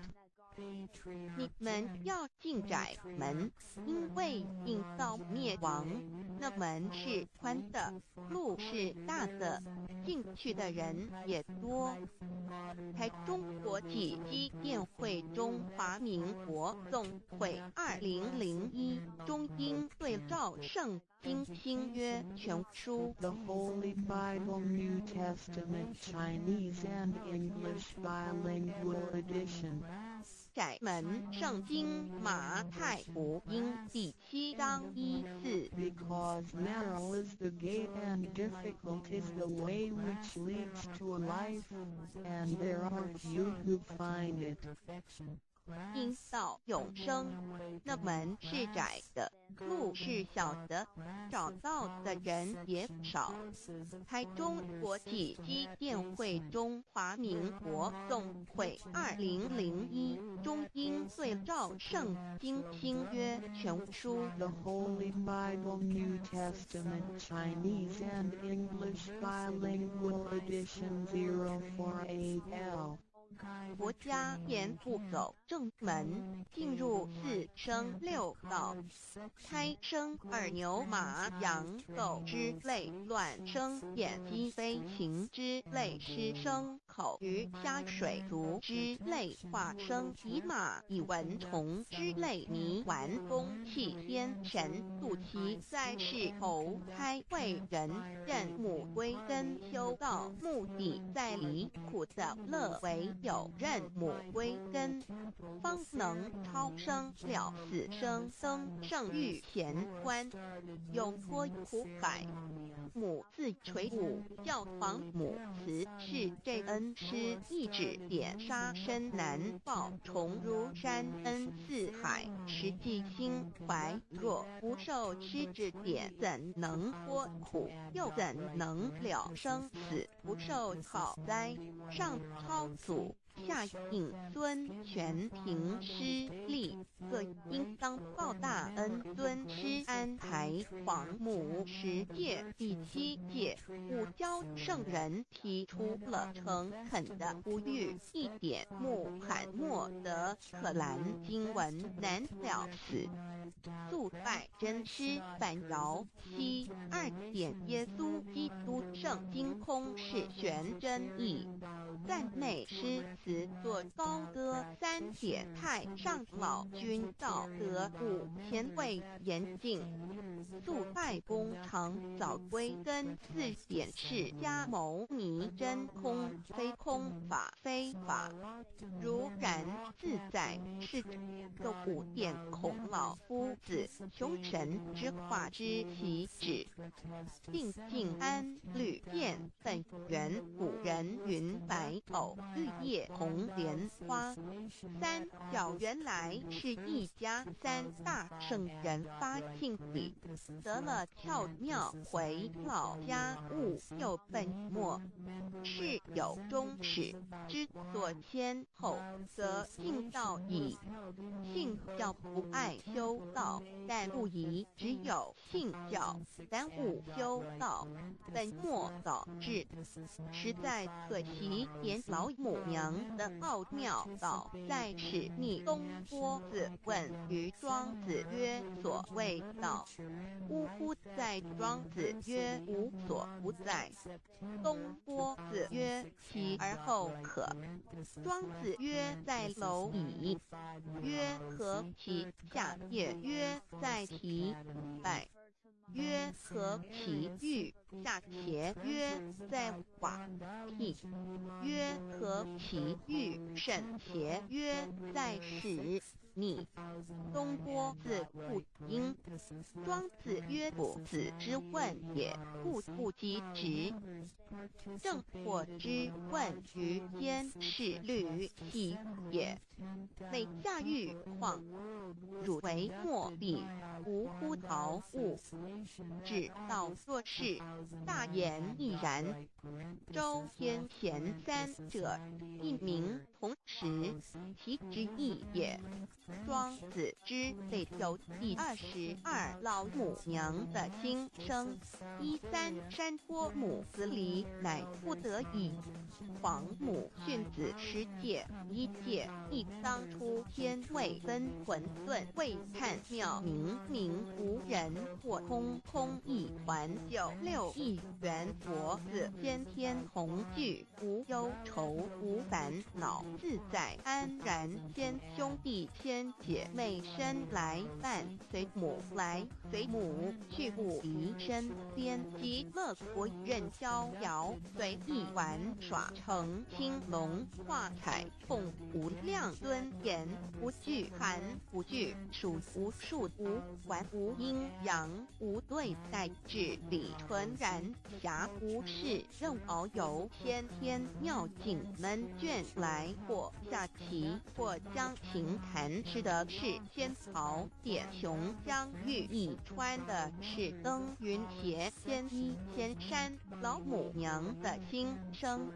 你们要进窄门，因为引到灭亡。那门是宽的，路是大的，进去的人也多。台中国际机电会中华民国总会2001中英对照圣经新约全书 The Holy Bible New Testament Chinese and English Bilingual Edition. 窄门圣经马太福音第7章14 Because narrow is the gate and difficult is the way which leads to life, and there are few who find it. 因到永生，那门是窄的，路是小的，找到的人也少。台中国际机电会中华民国总会2001中英对照圣经新约全书 The Holy Bible New Testament Chinese and English Bilingual Edition 048L. 国家沿不走正门，进入4生6道，胎生二牛马羊狗之类卵生眼鸡飞禽之类狮生口鱼虾水族之类化生以马以蚊虫之类泥丸公气天神肚脐在世投胎为人认母归根修道目的在离苦的乐为有认母归根，方能超生了死生登圣域贤官，永脱苦海。母字垂武，教皇母慈是这恩师一指点杀身难报重如山恩似海，实际心怀若不受师指点，怎能脱苦？又怎能了生死？不受好灾，上超祖。下应尊全凭师力，各应当报大恩。尊师安排皇母十诫第7诫，五教圣人提出了诚恳的呼吁，一点穆罕默德可兰经文难了死。素拜真师反饶西2点耶稣基督圣经空是玄真义，赞美诗词作高歌3点太上老君道德5000位严禁，素拜公常早归根4点释迦牟尼真空非空法非法，如然自在是个5点孔老夫子求神之化之其旨，定静安律见本源古人云白藕绿叶红莲花。3角原来是一家3大圣人发庆礼，得了跳庙回老家务又本末，是有终始之所先后，则信道矣。信教不爱修道，但不宜只有信教耽误修道，本末倒置，实在可惜。连老母娘的奥妙道，在使逆东坡子问于庄子曰：所谓道，呜呼！在庄子曰：无所不在。东坡子曰：其而后可。庄子曰：在蝼蚁。曰：何其下？也曰：在蹄。百。曰：何其欲？下且曰：在瓦替。曰：何其欲？甚且曰：在使。逆。东坡子不应。庄子曰：不子之问也，故不及直。正或之问于间，是律系也。每下欲况，汝为莫必，无乎陶物。只道若是，大言亦然。周天贤3者，一名同时，其之义也。庄子之类有第22老母娘的心声，13山坡母子离，乃不得已。皇母训子10诫，1诫亦当初天未分混沌，未探妙明明无人，或空空一环，96亿元佛子先天同聚，无忧愁无烦恼，自在安然。先兄弟先天姐妹身来伴随母来随母去不离身边，极乐国任逍遥随意玩耍，成青龙画彩凤无量尊严，无惧寒无惧暑，无数无完无阴阳，无对待至理纯然侠无事任遨游，天天妙境门卷来，或下棋或将琴弹，吃的是仙草点雄将玉一穿的是登云鞋仙衣仙山，老母娘的心声。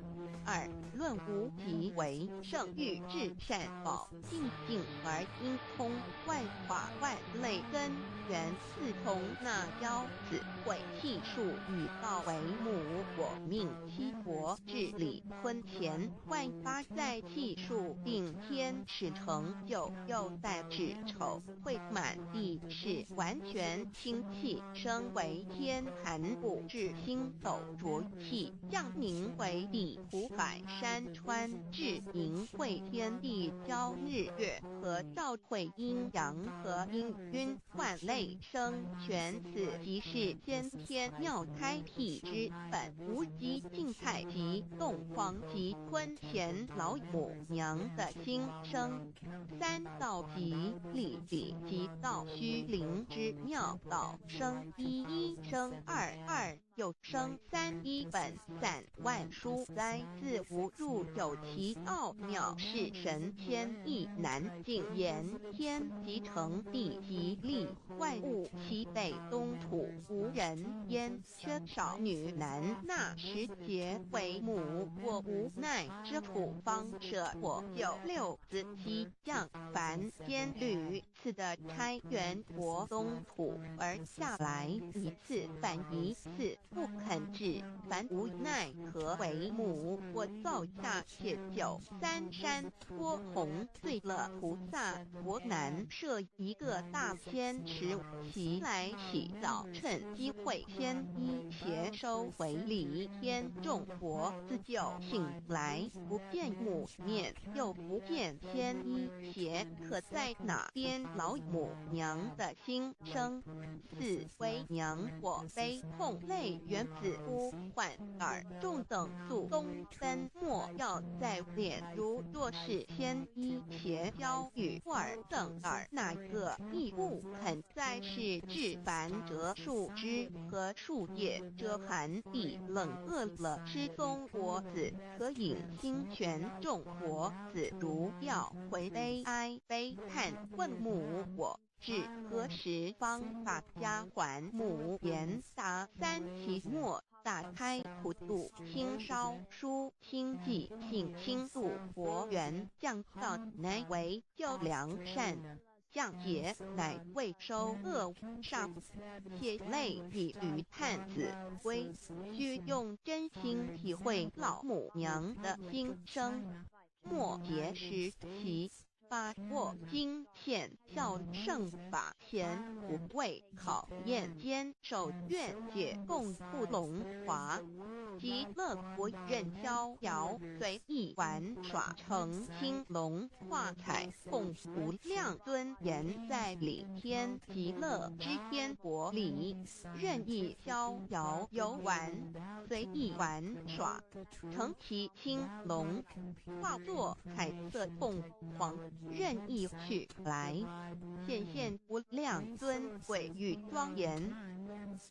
二论无极为圣域至善宝，静静而因通，万法万类根源，自从那妖子会气数与道为母，我命七国治理坤乾，万发在气数定天始成就，又在指丑会满地是完全清气，升为天寒不至星斗浊气，降名为地湖海山川，至营会天地交日月和照会阴阳和阴晕万类生全，此即是先天妙开辟之本，无极静态及洞荒及坤乾老母娘的心声。三道即理理即道虚灵之妙道生一，一生二，二又生三，一本散万殊哉，自无入有其奥妙，是神天意难尽言。天即成地即立，万物其北东土，无人焉，缺少女男，那时节为母，我无奈之土方舍我有六子七将，凡天履次的开元国东土而下来一次反一次，不肯治，凡无奈何为母，我造下且九三山托红最乐菩萨国南设一个大仙池，其来洗澡，趁机会先一邪收为礼，天众佛自救醒来，不见母面，又不见天一邪，可在哪边？老母娘的心声。四为娘我悲痛泪源子呼唤耳众等速东奔，莫要再练，如若是天一邪教与尔等耳，哪个亦不肯再是至凡折树枝和树叶，遮寒地冷饿了失踪国子，可引心泉众国子，如要回悲哀悲叹，问母我至何时方把家还母？言答三其末，打开普渡清烧书清寂性清度佛缘，降道乃为救良善，降劫乃为收恶煞，血泪以于探子归，须用真心体会老母娘的心声。末节时期，把握经现效圣法前，不畏考验，坚守愿解共不龙华，极乐国任逍遥随意玩耍，成青龙画彩凤无量尊严，在理天极乐之天国里，任意逍遥游玩，随意玩耍，成其青龙化作彩色凤凰，任意去来，显现无量尊贵与庄严，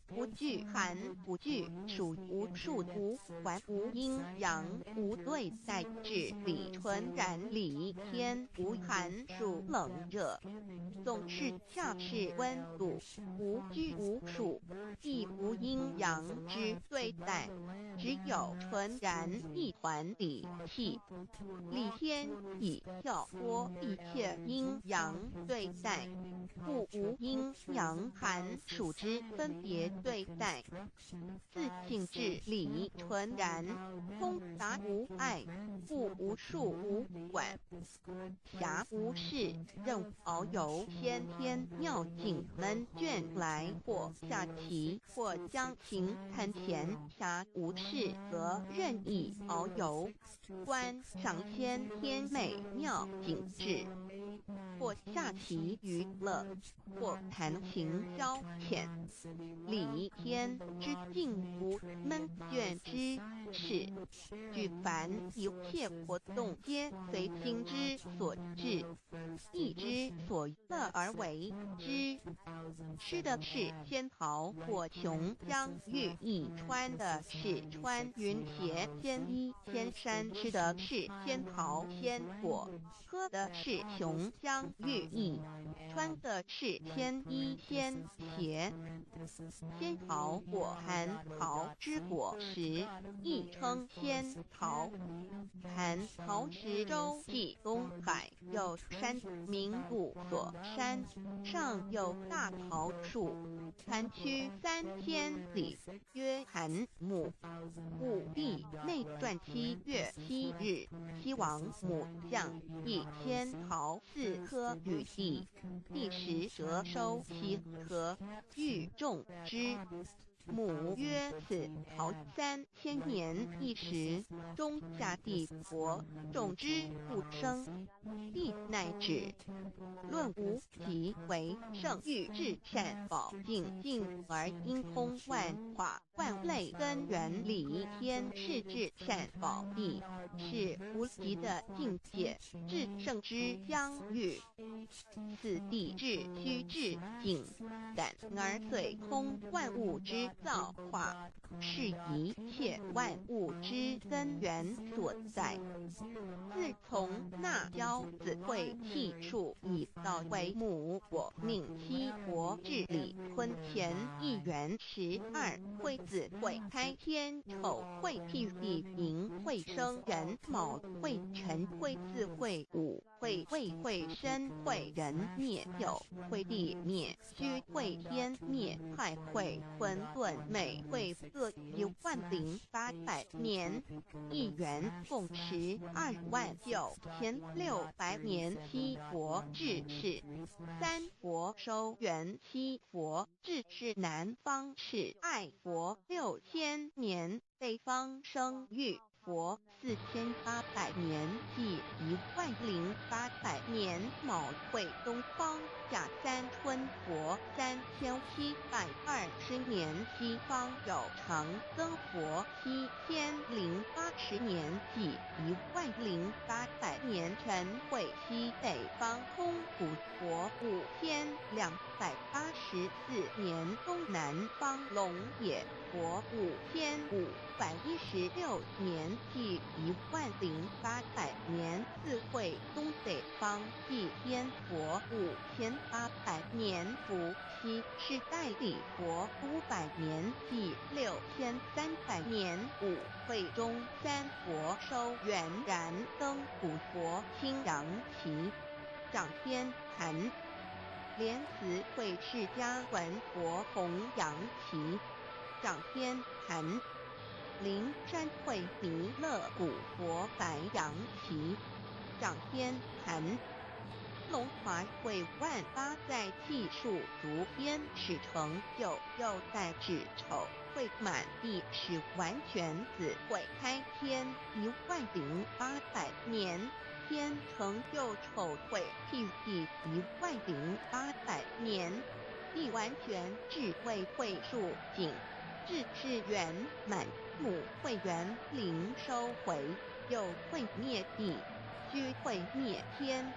不惧寒不惧暑，无数无完无阴阳，无对待至理纯然理天，无寒暑冷热，总是恰是温度，无拘无束，亦无阴阳之对待，只有纯然一团理气，理天以跳脱一切阴阳对待，故无阴阳寒暑之分别对待，自性至理纯然，通达无碍，故无数无管辖无事，任遨游先天妙境门卷来，或下棋或将琴弹前，暇无事则任意遨游，观赏先天美妙景致。事，或下棋娱乐，或弹琴消遣。礼天之静无闷倦之事，举凡一切活动，皆随心之所至，意之所乐而为之。吃的是仙桃果琼浆玉液，穿的是穿云鞋仙衣仙衫，吃的是仙桃仙果，喝的是琼浆玉液，穿的是仙衣仙鞋。仙桃果含桃之果实，亦称仙桃。含桃实洲际东海，有山名五所山，上有大桃树，盘曲3000里，曰寒木。武帝内传7月7日，西王母将以仙桃4颗与地，第10折收其核，欲种之。母曰：此桃3000年一时，中下地薄，种之不生。帝乃止。论无其为圣域至善宝净净而因空万化万类根源理天是至善宝地，是无极的境界，至圣之疆域。此地至虚至静，感而遂空万物之造化，是一切万物之根源所在。自从那骄子会气数以道为母，我命西伯治理坤乾一元12，会子会开天丑会辟地寅会生人卯会辰会巳会午会未会申会人灭酉会地灭戌会天灭亥会混沌每会各10800年，一元共129600年。西伯治世，3佛收元西佛治世，南方是爱佛6000年，北方生玉佛4800年，即10800年。卯会东方甲三春佛3720年，西方有长庚佛7080年，即10800年。辰会西北方空谷佛5284年，东南方龙野佛5516年，即10800年。自会东北方祭天佛5800年，伏羲是代理佛500年，即6300年。五会中三佛收元然灯古佛清阳旗，掌天坛。莲慈会释迦文佛弘扬旗，掌天坛。灵山会弥勒古佛白杨旗，掌天坛。龙华会万八在气数足边始成就，又在子丑会满地始完全子会开天10800年，天成就丑会辟地10800年，地完全智慧会数尽，智智圆满。母会元灵收回，又会灭地，戌会灭天，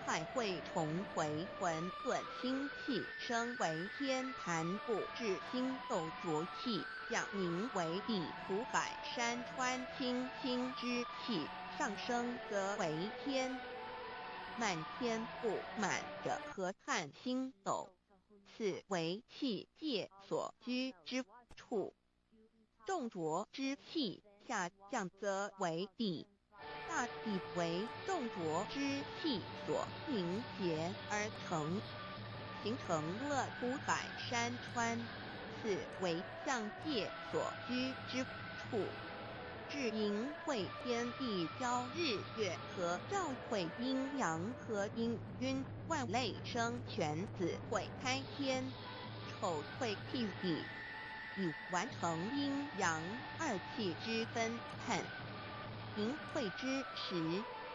亥会重回混沌星气，升为天坛部，至星斗浊气，降名为地，土海山川清清之气，上升则为天。满天布满着河汉星斗，此为气界所居之处。重浊之气下降则为地，大地为重浊之气所凝结而成，形成了土海山川，此为象界所居之处。至寅会天地交日月和照会阴阳和阴晕万类生全子会开天，丑会辟地，以完成阴阳二气之分判。寅会之时，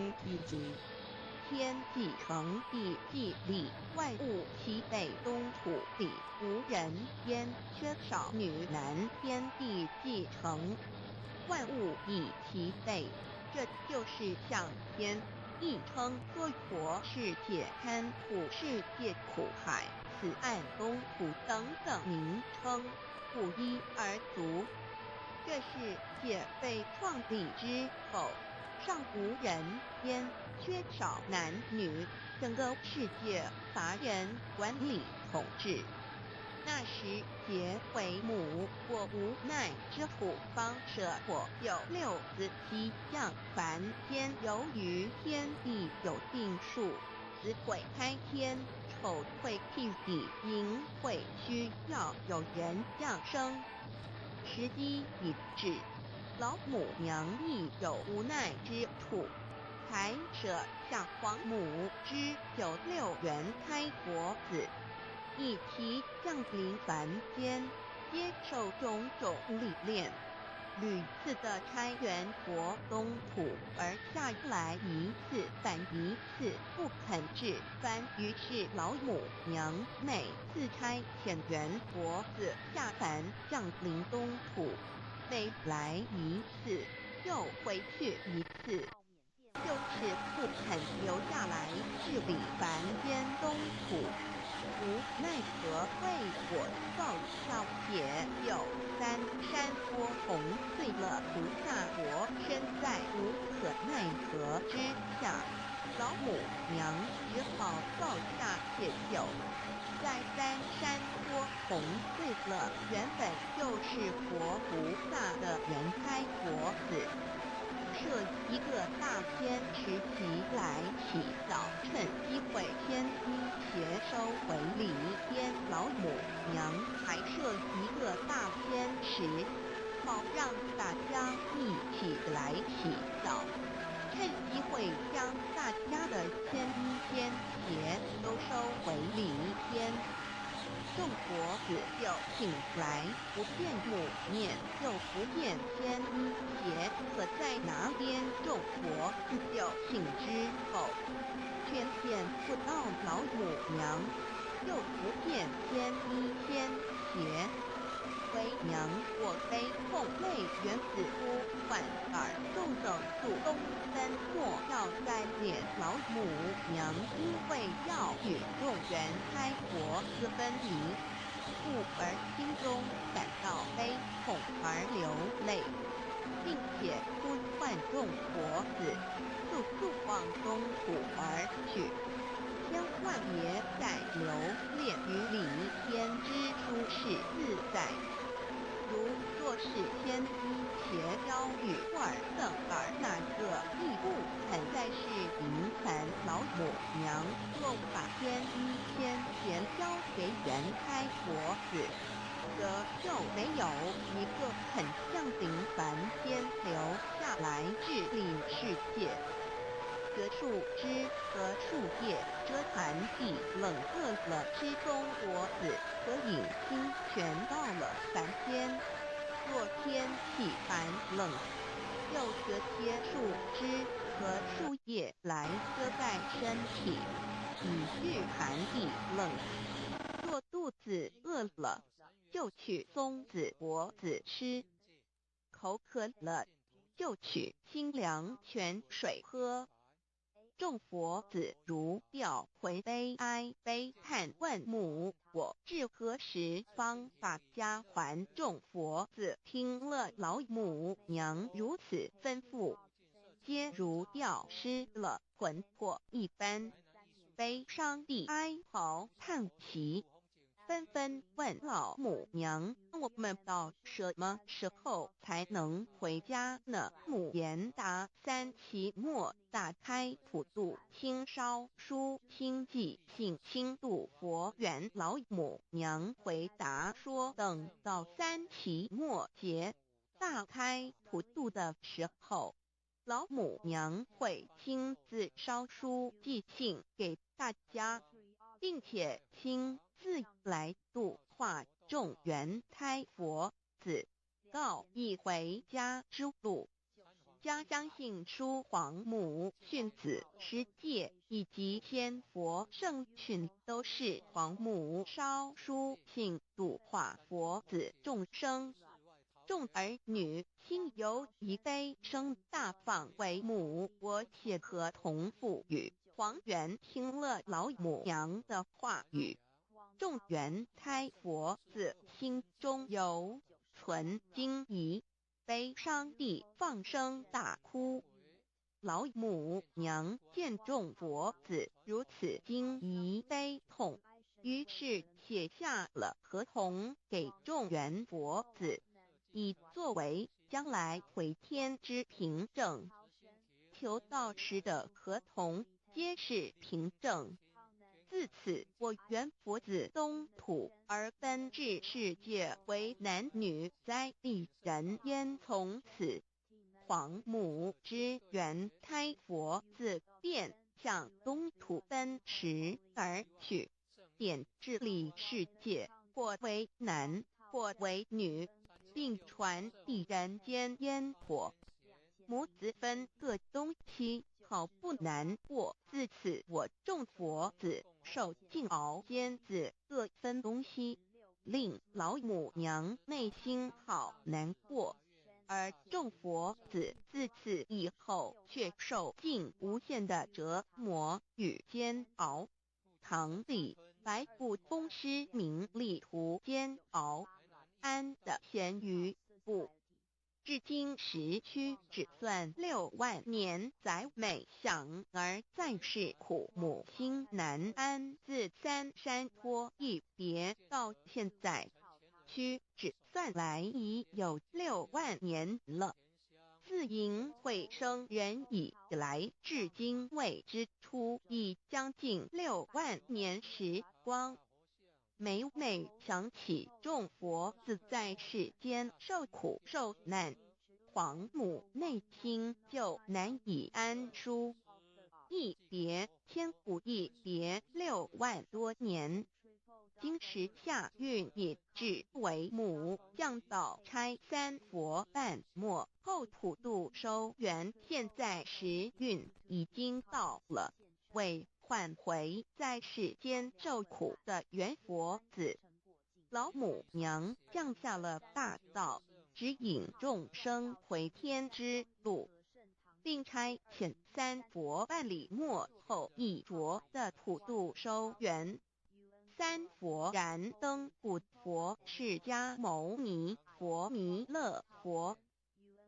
ATG 天既成地既立，万物齐备东土里，无人焉，缺少女男，天地既成，万物以齐备。这就是向天亦称娑婆世界、贪苦世界、苦海、此岸、东土等等名称，不一而足。这世界被创立之后，尚无人焉，缺少男女，整个世界乏人管理统治。那时桀为母，我无奈之苦，方舍我有六子七将，凡间由于天地有定数，子会开天，丑会辟地，寅会需要有人降生。时机已至，老母娘亦有无奈之处，才舍下皇母之有六元开国子，以其降临凡间，接受种种历练，屡次的差援国东土，而下来一次反一次不肯治藩，于是老母娘每次差遣援国子下凡降临东土，每来一次又回去一次，就是不肯留下来治理凡间东土。无奈何为我造下也有三山多红，碎了菩萨国，身在无可奈何之下，老母娘只好造下解救。在三山多红碎了，原本就是佛菩萨的原开国子，设一个大天池起来洗澡，趁机会天衣邪收回礼天，老母娘还设一个大天池，好让大家一起来洗澡，趁机会将大家的天衣天邪都收回礼天。众佛子就醒来，不见母面，又不见天衣邪，可在哪边？众佛子就醒之后，却见不到老母娘，又不见天衣天邪。为娘我悲痛泪原子呼唤尔众等主公三莫要再敛老母娘，因为要与众人开国私分离，故而心中感到悲痛而流泪，并且呼唤众佛子速速往东土而去，千万别再留恋于礼天之舒适自在。如若是天衣邪妖与尔等儿那个亦不肯再是迎凡老母娘，若把天衣天邪交给原开国子，则就没有一个肯降临凡间留下来治理世界。则树枝和树叶遮寒地冷饿了吃中国子和饮清泉到了3天，若天气寒冷，又折些树枝和树叶来遮盖身体，以御寒地冷。若肚子饿了，就取松子果子吃；口渴了，就取清凉泉水喝。众佛子如调回悲哀悲叹问母：我至何时方把家还？众佛子听了老母娘如此吩咐，皆如吊失了魂魄一般，悲伤地哀嚎叹息，纷纷问老母娘：我们到什么时候才能回家呢？母言答：3期末大开普渡，清烧书清寂，信清度佛缘。老母娘回答说：等到3期末节大开普渡的时候，老母娘会亲自烧书寄信给大家，并且亲自来度化众缘胎佛子，告一回家之路。家相信书皇母训子师戒以及仙佛圣训都是皇母烧书信度化佛子众生。众儿女心由以悲生大放为母，我且合同赋予。皇元听了老母娘的话语，众缘胎佛子心中有存惊疑，悲伤地放声大哭。老母娘见众佛子如此惊疑悲痛，于是写下了合同给众缘佛子，以作为将来回天之凭证。求道时的合同皆是凭证。自此，我缘佛子东土而奔至世界为男女在地人焉。从此，皇母之缘胎佛子便向东土奔驰而去，点治理世界，或为男，或为女，并传递人间烟火。母子分各东西，好不难过。自此，我众佛子受尽熬煎子各分东西，令老母娘内心好难过。而众佛子自此以后却受尽无限的折磨与煎熬。唐李白骨风师名利图煎熬，安的咸鱼不。至今时区只算6万年，载美想而在世苦，母心难安。自3山坡一别到现在，区只算来已有6万年了。自寅会生人以来，至今未知出，已将近6万年时光。每每想起众佛子在世间受苦受难，皇母内心就难以安舒。一别千古，一别6万多年。今时下运也至为母降道差3佛半末后普渡收圆，现在时运已经到了，为唤回在世间受苦的缘佛子，老母娘降下了大道，指引众生回天之路，并差遣3佛办理末后一着的普渡收圆。3佛燃灯古佛释迦牟尼佛弥勒佛，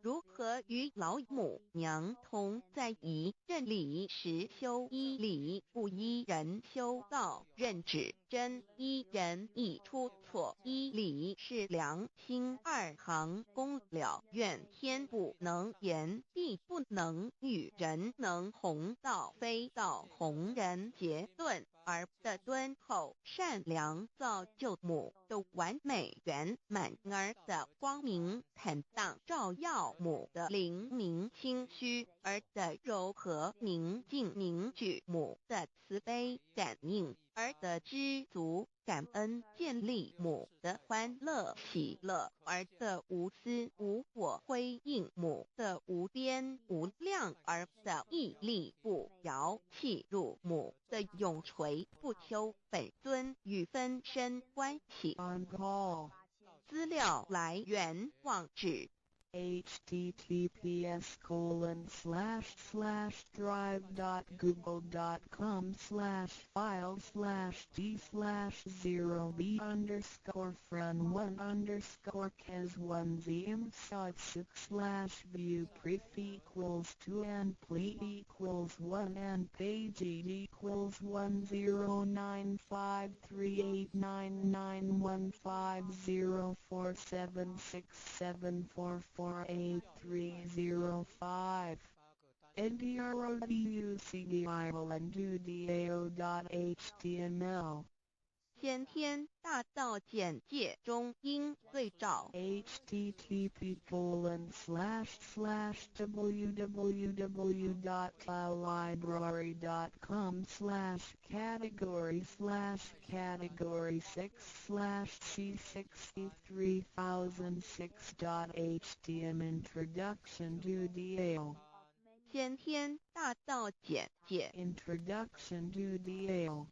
如何与老母娘同在一任理时修一理，不依人修道，任指真一人一出错，一理是良心2行公了，愿天不能言，地不能语，人能弘道，非道弘人。结论。而的敦厚善良造就母的完美圆满，儿的光明坦荡照耀母的灵明清虚，儿的柔和宁静凝聚母的慈悲感应，儿的知足感恩建立母的欢乐喜乐，儿的无私无我辉映母的无边无量，儿的屹立不摇弃入母的永垂不朽本尊与分身关系。 On call. 资料来源网址https://drive.google.com/file/d/0b_cas1z_imshot6/view pref equals 2 and ple equals 1 and page equals 1095389915047674483005 ndroducdio.html 先天大道简介中应对照 http://www.library.com/category/category6/c63006.htm Introduction to DAO 先天大道简介 Introduction to DAO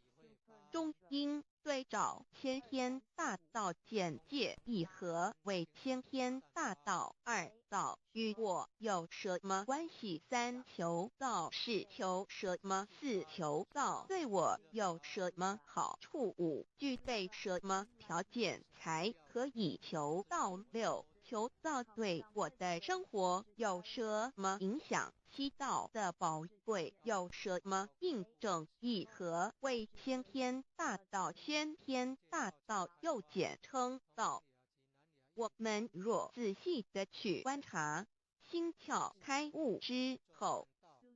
中应对照先天大道简介一和为先天大道二道与我有什么关系？三求道是求什么？四求道对我有什么好处？五具备什么条件才可以求道？六求道对我的生活有什么影响？七道的宝贵有什么印证？一和为先天大道，先天大道又简称道。我们若仔细地去观察，心窍开悟之后，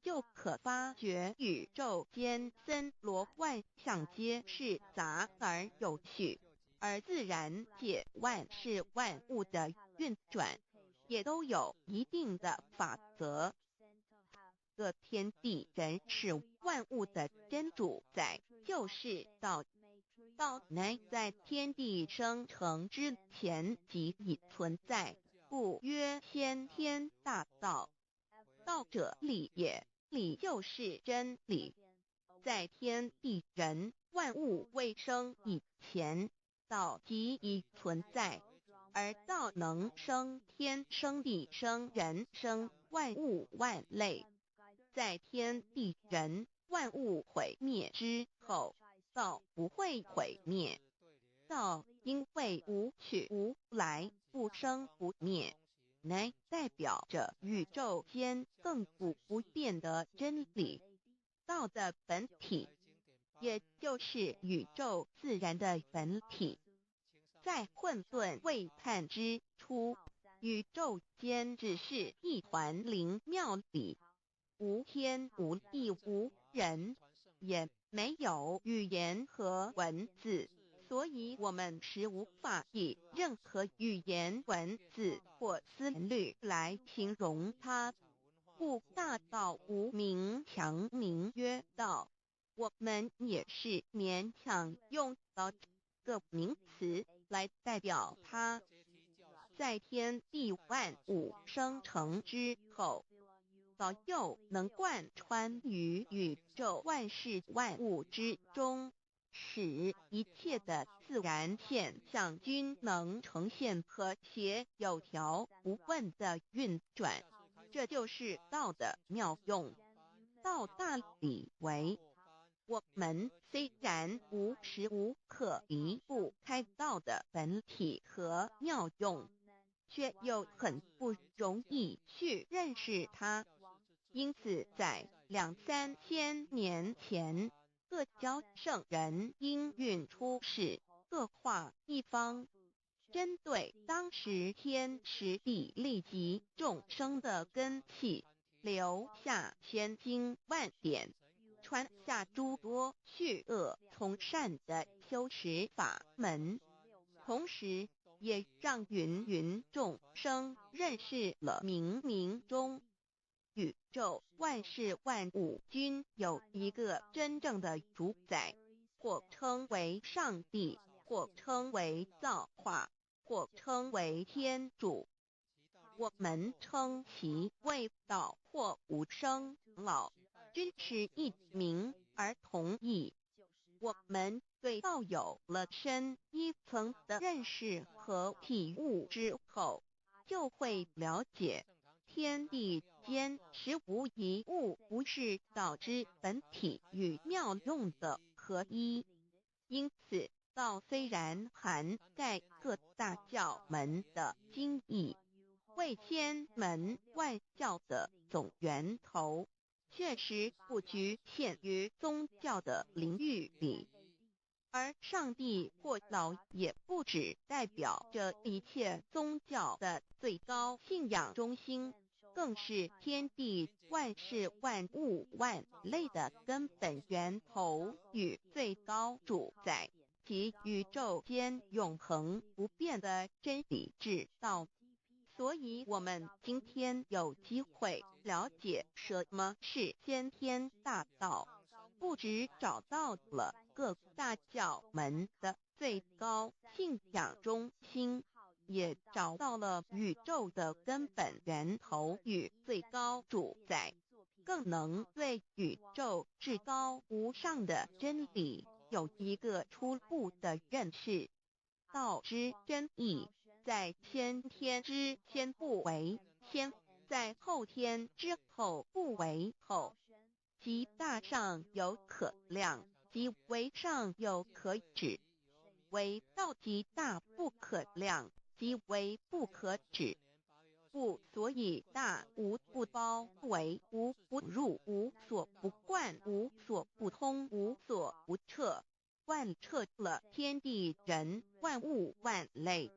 就可发觉宇宙间森罗万象皆是杂而有序，而自然界万事万物的运转也都有一定的法则。各天地人是万物的真主宰，就是道。道乃在天地生成之前即已存在，故曰先天大道。道者理也，理就是真理。在天地人万物未生以前，道即已存在，而道能生天生地生人生万物万类。在天地人万物毁灭之后，道不会毁灭。道因为无去无来，不生不灭，乃代表着宇宙间亘古不变的真理。道的本体，也就是宇宙自然的本体，在混沌未判之初，宇宙间只是一团灵妙理，无天无地无人，也没有语言和文字，所以我们是无法以任何语言文字或思虑来形容它。故大道无名强名曰道，我们也是勉强用到这个名词来代表它。在天地万物生成之后，道又能贯穿于宇宙万事万物之中，使一切的自然现象均能呈现和谐有条不紊的运转。这就是道的妙用。道大理为，我们虽然无时无刻离不开道的本体和妙用，却又很不容易去认识它。因此在2-3千年前，各教圣人应运出世，各化一方，针对当时天时地利及众生的根器，留下千经万典，传下诸多去恶从善的修持法门，同时也让芸芸众生认识了冥冥中宇宙万事万物均有一个真正的主宰，或称为上帝，或称为造化，或称为天主。我们称其为道或无生老，均是一名而同义。我们对道有了深一层的认识和体悟之后，就会了解天地间实无一物不是道之本体与妙用的合一。因此，道虽然涵盖各大教门的精义，为千门万教的总源头，确实不局限于宗教的领域里。而上帝或老也不只代表着一切宗教的最高信仰中心，更是天地万事万物万类的根本源头与最高主宰，及宇宙间永恒不变的真理之道。所以我们今天有机会了解什么是先天大道，不只找到了各大教门的最高信仰中心，也找到了宇宙的根本源头与最高主宰，更能对宇宙至高无上的真理有一个初步的认识。道之真义，在先天之先不为先，在后天之后不为后，即大上有可量，即为上有可止，为道即大不可量，即为不可止。不所以大无不包，为无不入，无所不贯，无所不通，无所不彻，贯彻了天地人万物万类，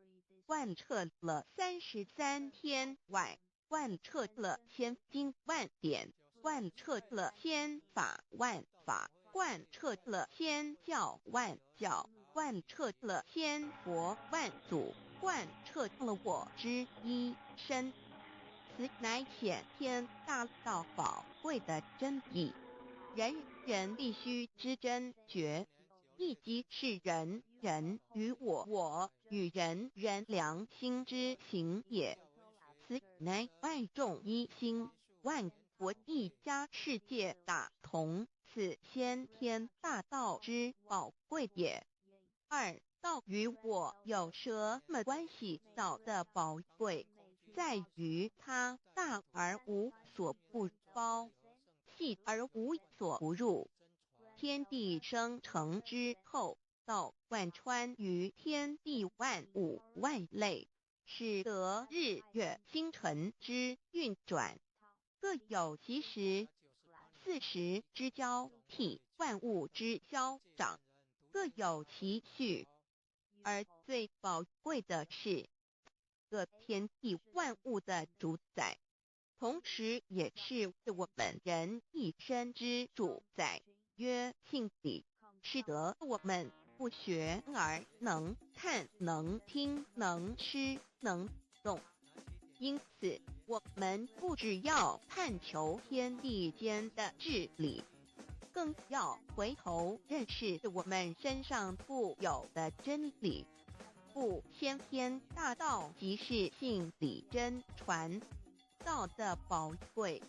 贯彻了33天外，贯彻了千经万典，贯彻了千法万法，贯彻了千教万教，贯彻了千佛万祖，贯彻了我之一身。此乃显天大道宝贵的真义，人人必须知真觉，亦即是人人与我与人人良心之行也。此乃万众一心，万国一家，世界大同，此先天大道之宝贵也。二，道与我有什么关系？道的宝贵在于它大而无所不包，细而无所不入。天地生成之后，道贯穿于天地万物万类，使得日月星辰之运转各有其时，40之交替，万物之消长各有其序。而最宝贵的是，各天地万物的主宰，同时也是我们人一生之主宰，曰性理，使得我们不学而能看，能听，能吃，能动。因此，我们不只要探求天地间的治理，更要回头认识我们身上固有的真理。故先天大道即是性理真传。道的宝贵，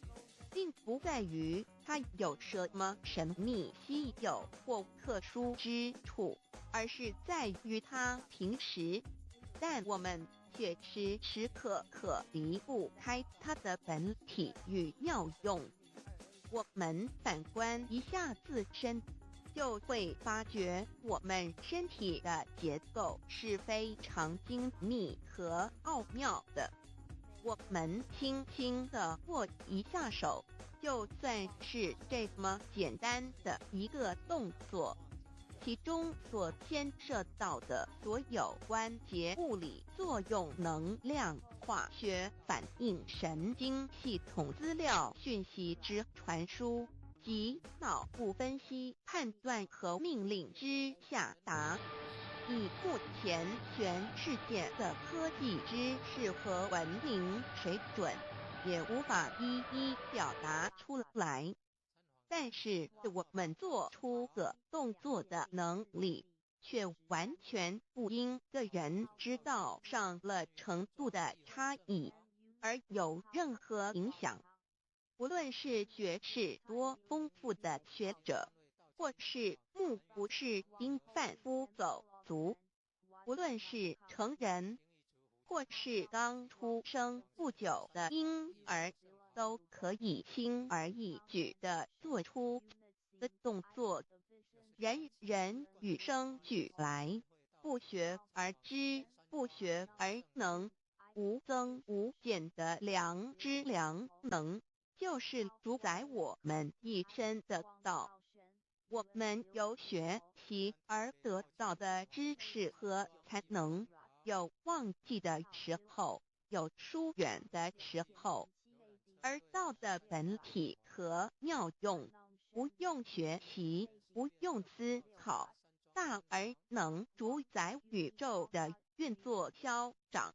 并不在于它有什么神秘稀有或特殊之处，而是在于它平时，但我们却时时刻刻离不开它的本体与妙用。我们反观一下自身，就会发觉我们身体的结构是非常精密和奥妙的。我们轻轻地握一下手，就算是这么简单的一个动作，其中所牵涉到的所有关节物理作用、能量、化学反应、神经系统资料讯息之传输，及脑部分析判断和命令之下达。以目前全世界的科技知识和文明水准，也无法一一表达出来。但是我们做出个动作的能力，却完全不因个人知道上了程度的差异而有任何影响。无论是学识多丰富的学者，或是目不识丁贩夫走卒，无论是成人，或是刚出生不久的婴儿，都可以轻而易举地做出的动作。人人与生俱来，不学而知，不学而能，无增无减的良知良能，就是主宰我们一生的道。我们有学习而得到的知识和才能，有忘记的时候，有疏远的时候，而道的本体和妙用，不用学习，不用思考，大而能主宰宇宙的运作消长，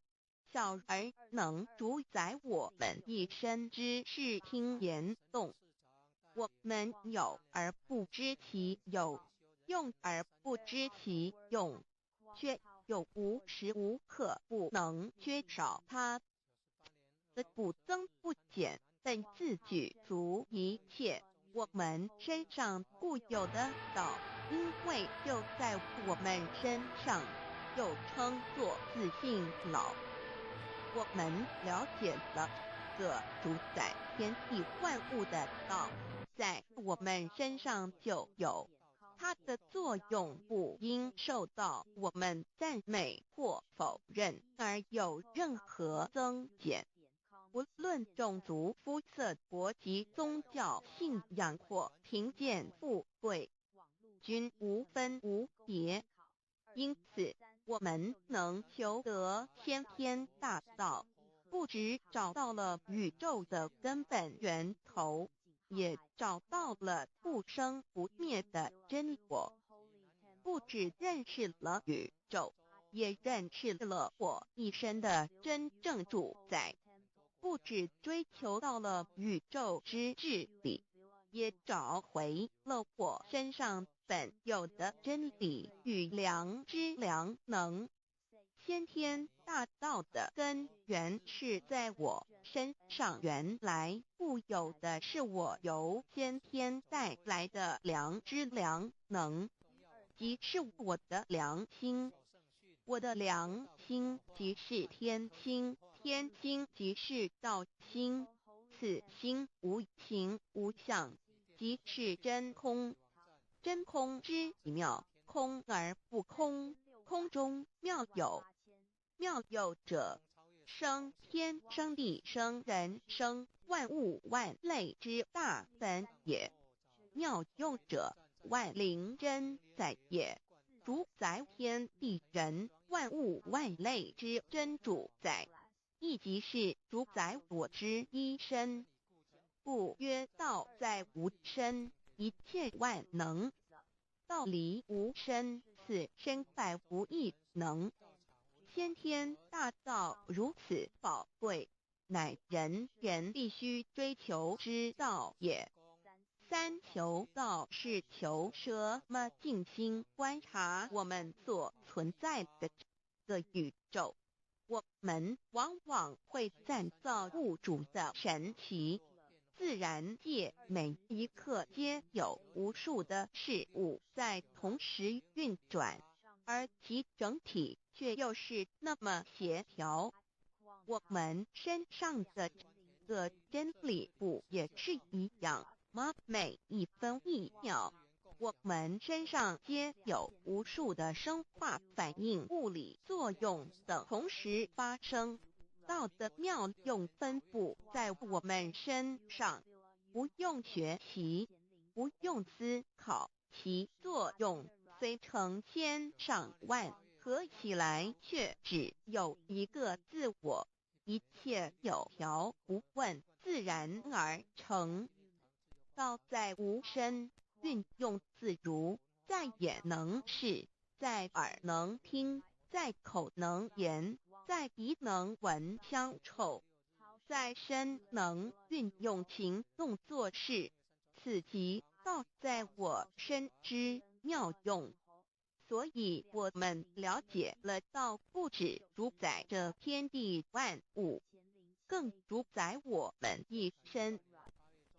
小而能主宰我们一生之视听言动。我们有而不知其有，用而不知其用，却又无时无刻不能缺少它的不增不减，本自具足一切我们身上固有的道，因为就在我们身上，又称作自性老。我们了解了这主宰天地万物的道，在我们身上就有，它的作用不应受到我们赞美或否认而有任何增减。无论种族、肤色、国籍、宗教、信仰或贫贱富贵，均无分无别。因此，我们能求得先天大道，不只找到了宇宙的根本源头，也找到了不生不灭的真我。不只认识了宇宙，也认识了我一生的真正主宰。不只追求到了宇宙之治理，也找回了我身上本有的真理与良知良能。先天大道的根源是在我身上，原来固有的是我由先天带来的良知良能，即是我的良心。我的良心即是天心，天心即是道心，此心无形无相，即是真空。真空之妙，空而不空，空中妙有。妙有者，生天生地生人生万物万类之大本也。妙用者，万灵真在也，主宰天地人万物万类之真主宰，亦即是主宰我之一身。故曰道在无身，一切万能。道离无身，此身在无一能。先天大道如此宝贵，乃人人必须追求之道也。三求道是求什么？静心观察我们所存在的这个宇宙，我们往往会赞造物主的神奇。自然界每一刻皆有无数的事物在同时运转，而其整体却又是那么协调。我们身上的这个真理不也是一样吗？每一分一秒，我们身上皆有无数的生化反应、物理作用等同时发生。道的妙用分布在我们身上，不用学习，不用思考，其作用虽成千上万，合起来却只有一个自我。一切有条不紊，自然而成。道在无声，运用自如，在眼能视，在耳能听，在口能言，在鼻能闻香臭，在身能运用行动做事，此即道在我身之妙用。所以我们了解了道不只主宰这天地万物，更主宰我们一生。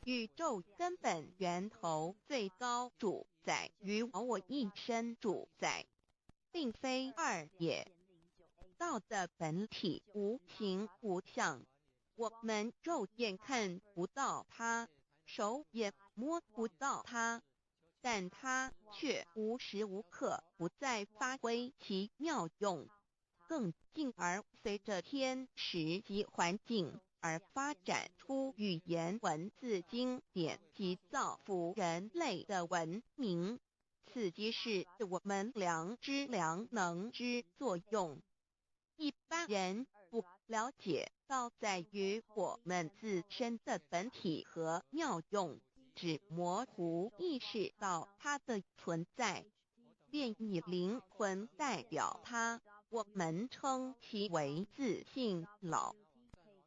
宇宙根本源头最高主宰与我一生主宰，并非二也。道的本体无形无相，我们肉眼看不到它，手也摸不到它，但它却无时无刻不在发挥其妙用，更进而随着天时及环境而发展出语言文字经典及造福人类的文明，此即是我们良知良能之作用。一般人不了解道在于我们自身的本体和妙用，只模糊意识到它的存在，便以灵魂代表它，我们称其为自性老。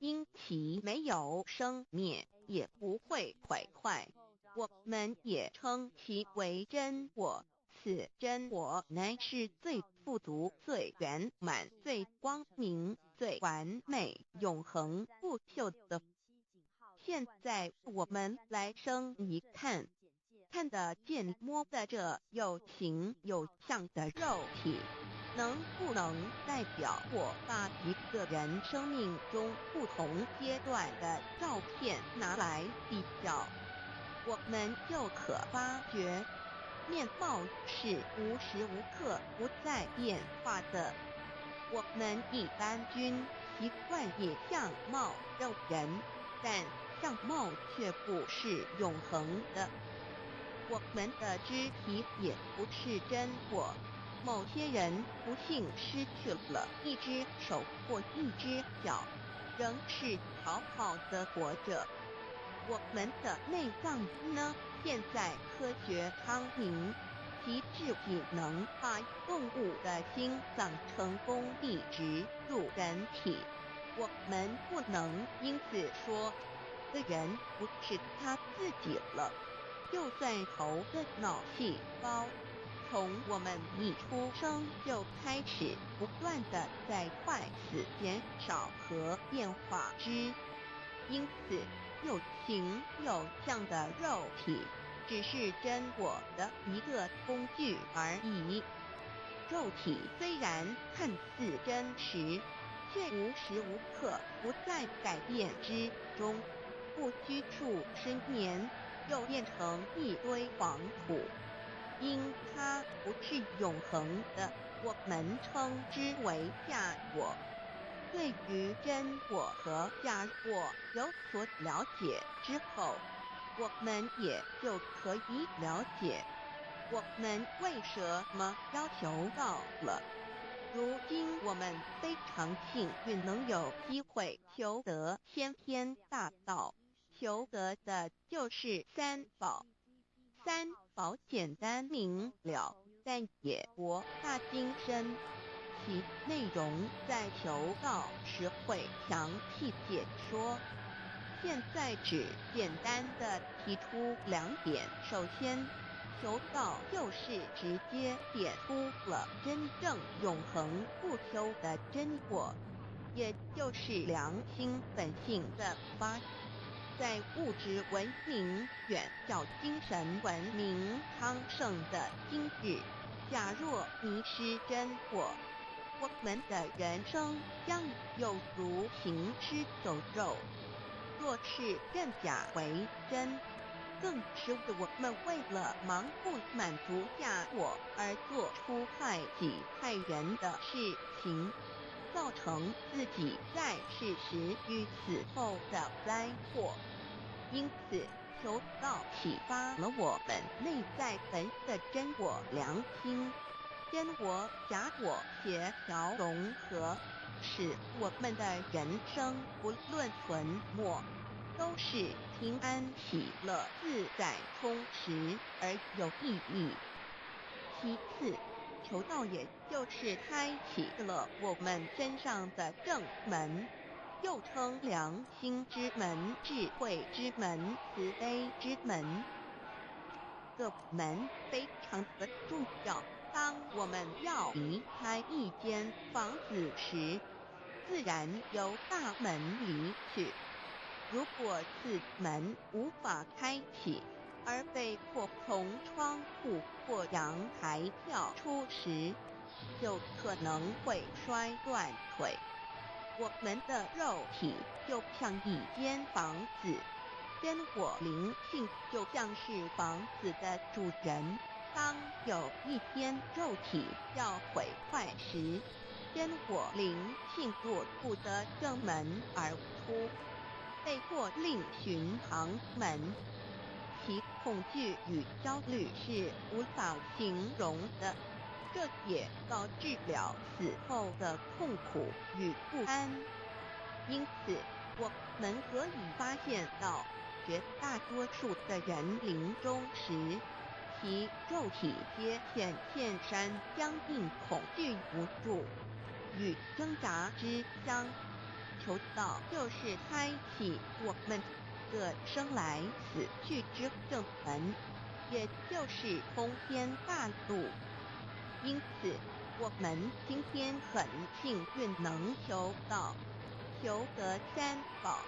因其没有生灭，也不会毁坏，我们也称其为真我。此真我乃是最富足、最圆满、最光明、最完美、永恒不朽的。现在我们来生一看，看得见摸得着有形有相的肉体，能不能代表我把一个人生命中不同阶段的照片拿来比较，我们就可发觉面貌是无时无刻不在变化的。我们一般均习惯以相貌肉人，但相貌却不是永恒的。我们的肢体也不是真我，某些人不幸失去了一只手或一只脚，仍是好好的活着。我们的内脏呢？现在科学昌明，其自己能把动物的心脏成功地植入人体。我们不能因此说个人不是他自己了。就算头的脑细胞，从我们一出生就开始不断的在坏死减少和变化之，因此有形有相的肉体只是真我的一个工具而已。肉体虽然看似真实，却无时无刻不在改变之中，不拘束10年又变成一堆黄土。因它不是永恒的，我们称之为假我。对于真我和假我有所了解之后，我们也就可以了解我们为什么要求道了。如今我们非常幸运能有机会求得先天大道，求得的就是三宝。三宝简单明了，但也博大精深，其内容在求道时会详细解说。现在只简单的提出2点。首先，求道就是直接点出了真正永恒不朽的真我，也就是良心本性的发。在物质文明远较精神文明昌盛的今日，假若迷失真我，我们的人生将有如行尸走肉。若是认假为真，更使我们为了盲目满足假我而做出害己害人的事情，造成自己在世时与死后的灾祸。因此，求道启发了我们内在本的真我良心，真我假我协调融合，使我们的人生不论存没，都是平安喜乐、自在充实而有意义。其次，求道也就是开启了我们身上的正门，又称良心之门、智慧之门、慈悲之门。这门非常的重要。当我们要离开一间房子时，自然由大门离去。如果此门无法开启，而被迫从窗户或阳台跳出时，就可能会摔断腿。我们的肉体就像一间房子，真我灵性就像是房子的主人。当有一天肉体要毁坏时，真我灵性躲不得正门而出，被迫另寻旁门。其恐惧与焦虑是无法形容的，这也导致了死后的痛苦与不安。因此，我们可以发现到，绝大多数的人临终时，其肉体皆显现山僵硬、恐惧无助与挣扎之乡。求道就是开启我们这生来死去之正门，也就是通天大路。因此，我们今天很幸运能求道，求得三宝，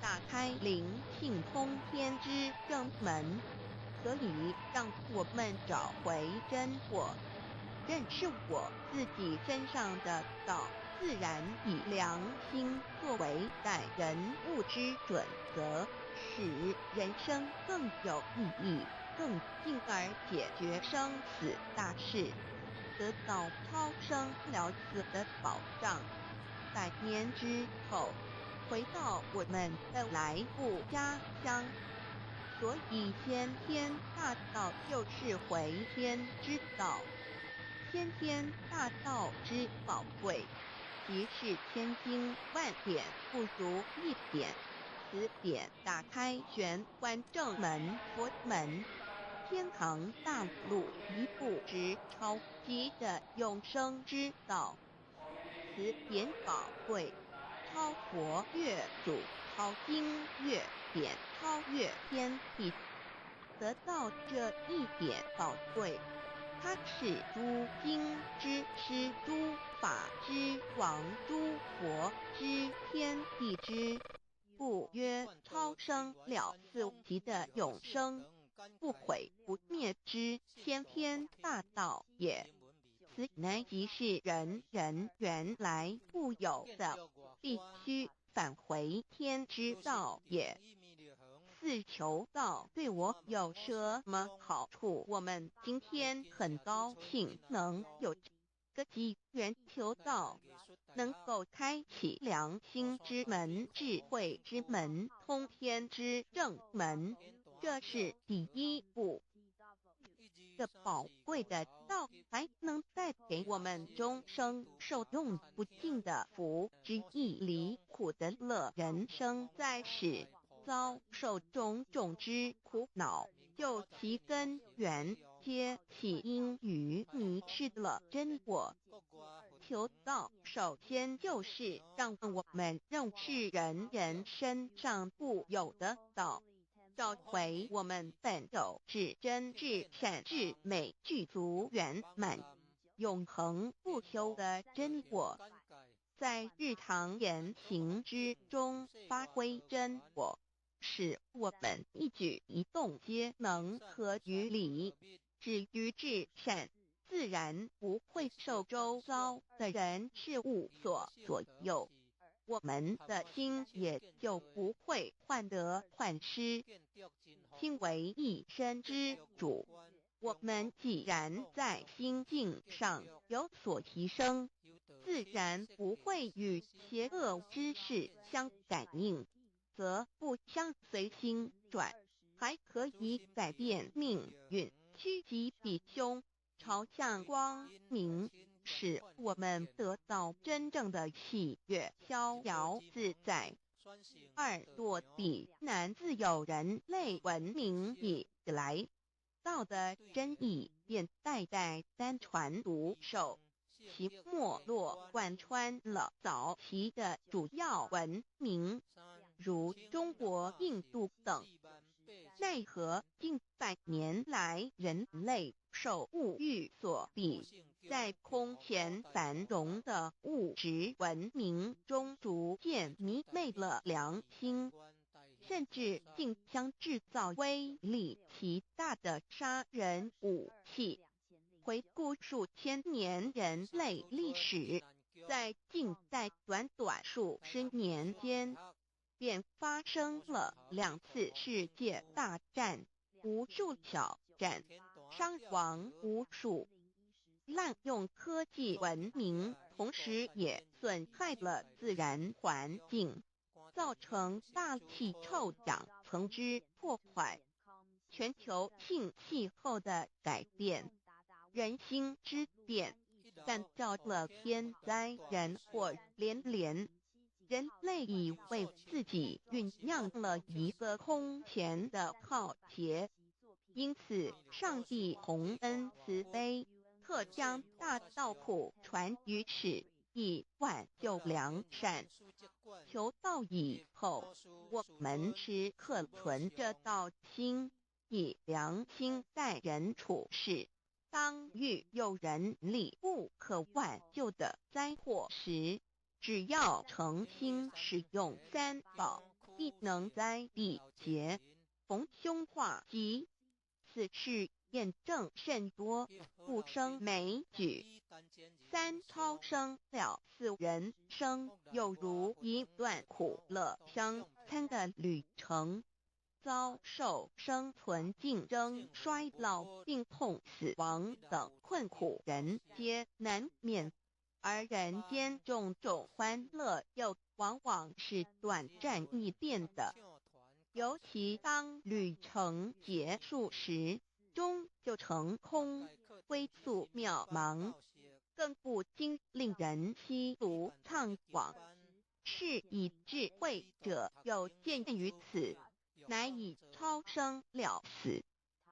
打开灵性通天之正门，可以让我们找回真我，认识我自己身上的道，自然以良心作为待人物之准则，使人生更有意义，更进而解决生死大事，得到超生了死的保障。100年之后，回到我们的来故家乡。所以先天大道就是回天之道。先天大道之宝贵，即是千金万点不如一点。此点打开玄关正门佛门，天堂大路一步之超级的永生之道。此点宝贵，超佛越主，超经越典，超越天地。得到这一点宝贵，它是诸经之师、诸法之王、诸佛之天地之故曰超生了四极的永生不毁不灭之先天大道也。此乃即是人人原来固有的，必须返回天之道也。四求道对我有什么好处？我们今天很高兴能有这个机缘求道，能够开启良心之门、智慧之门、通天之正门，这是第一步。这宝贵的道还能带给我们终生受用不尽的福之益，离苦的乐。人生在世，遭受种种之苦恼，就其根源皆起因于迷失了真我。求道首先就是让我们认识人人身上固有的道，找回我们本有至真至善至美具足圆满永恒不朽的真我，在日常言行之中发挥真我，使我们一举一动皆能合于理，止于至善，自然不会受周遭的人事物所左右，我们的心也就不会患得患失，心为一身之主。我们既然在心境上有所提升，自然不会与邪恶之事相感应，则不相随心转，还可以改变命运，趋吉避凶，朝向光明，使我们得到真正的喜悦、逍遥自在。二落地难自有人类文明以来，道的真意便代代单传独授，其没落贯穿了早期的主要文明，如中国、印度等。奈何近百年来人类受物欲所逼，在空前繁荣的物质文明中逐渐迷昧了良心，甚至竟将制造威力极大的杀人武器。回顾数千年人类历史，在近代短短数十年间，便发生了2次世界大战，无数挑战，伤亡无数。滥用科技文明，同时也损害了自然环境，造成大气臭氧层之破坏，全球性气候的改变，人心之变，干造了天灾人祸连连。人类已为自己酝酿了一个空前的浩劫，因此上帝洪恩慈悲，特将大道谱传于世，以挽救良善。求道以后，我们时刻存着道心，以良心待人处事。当遇有人力不可挽救的灾祸时，只要诚心使用三宝，必能灾必劫，逢凶化吉。此事验证甚多，不胜枚举。三超生了4人生，有如一段苦乐相参的旅程。遭受生存竞争、衰老、病痛、死亡等困苦，人皆难免。而人间种种欢乐，又往往是短暂易变的。尤其当旅程结束时，终究成空，归宿渺茫，更不禁令人凄独怅惘。是以智慧者有见于此，乃以超生了死，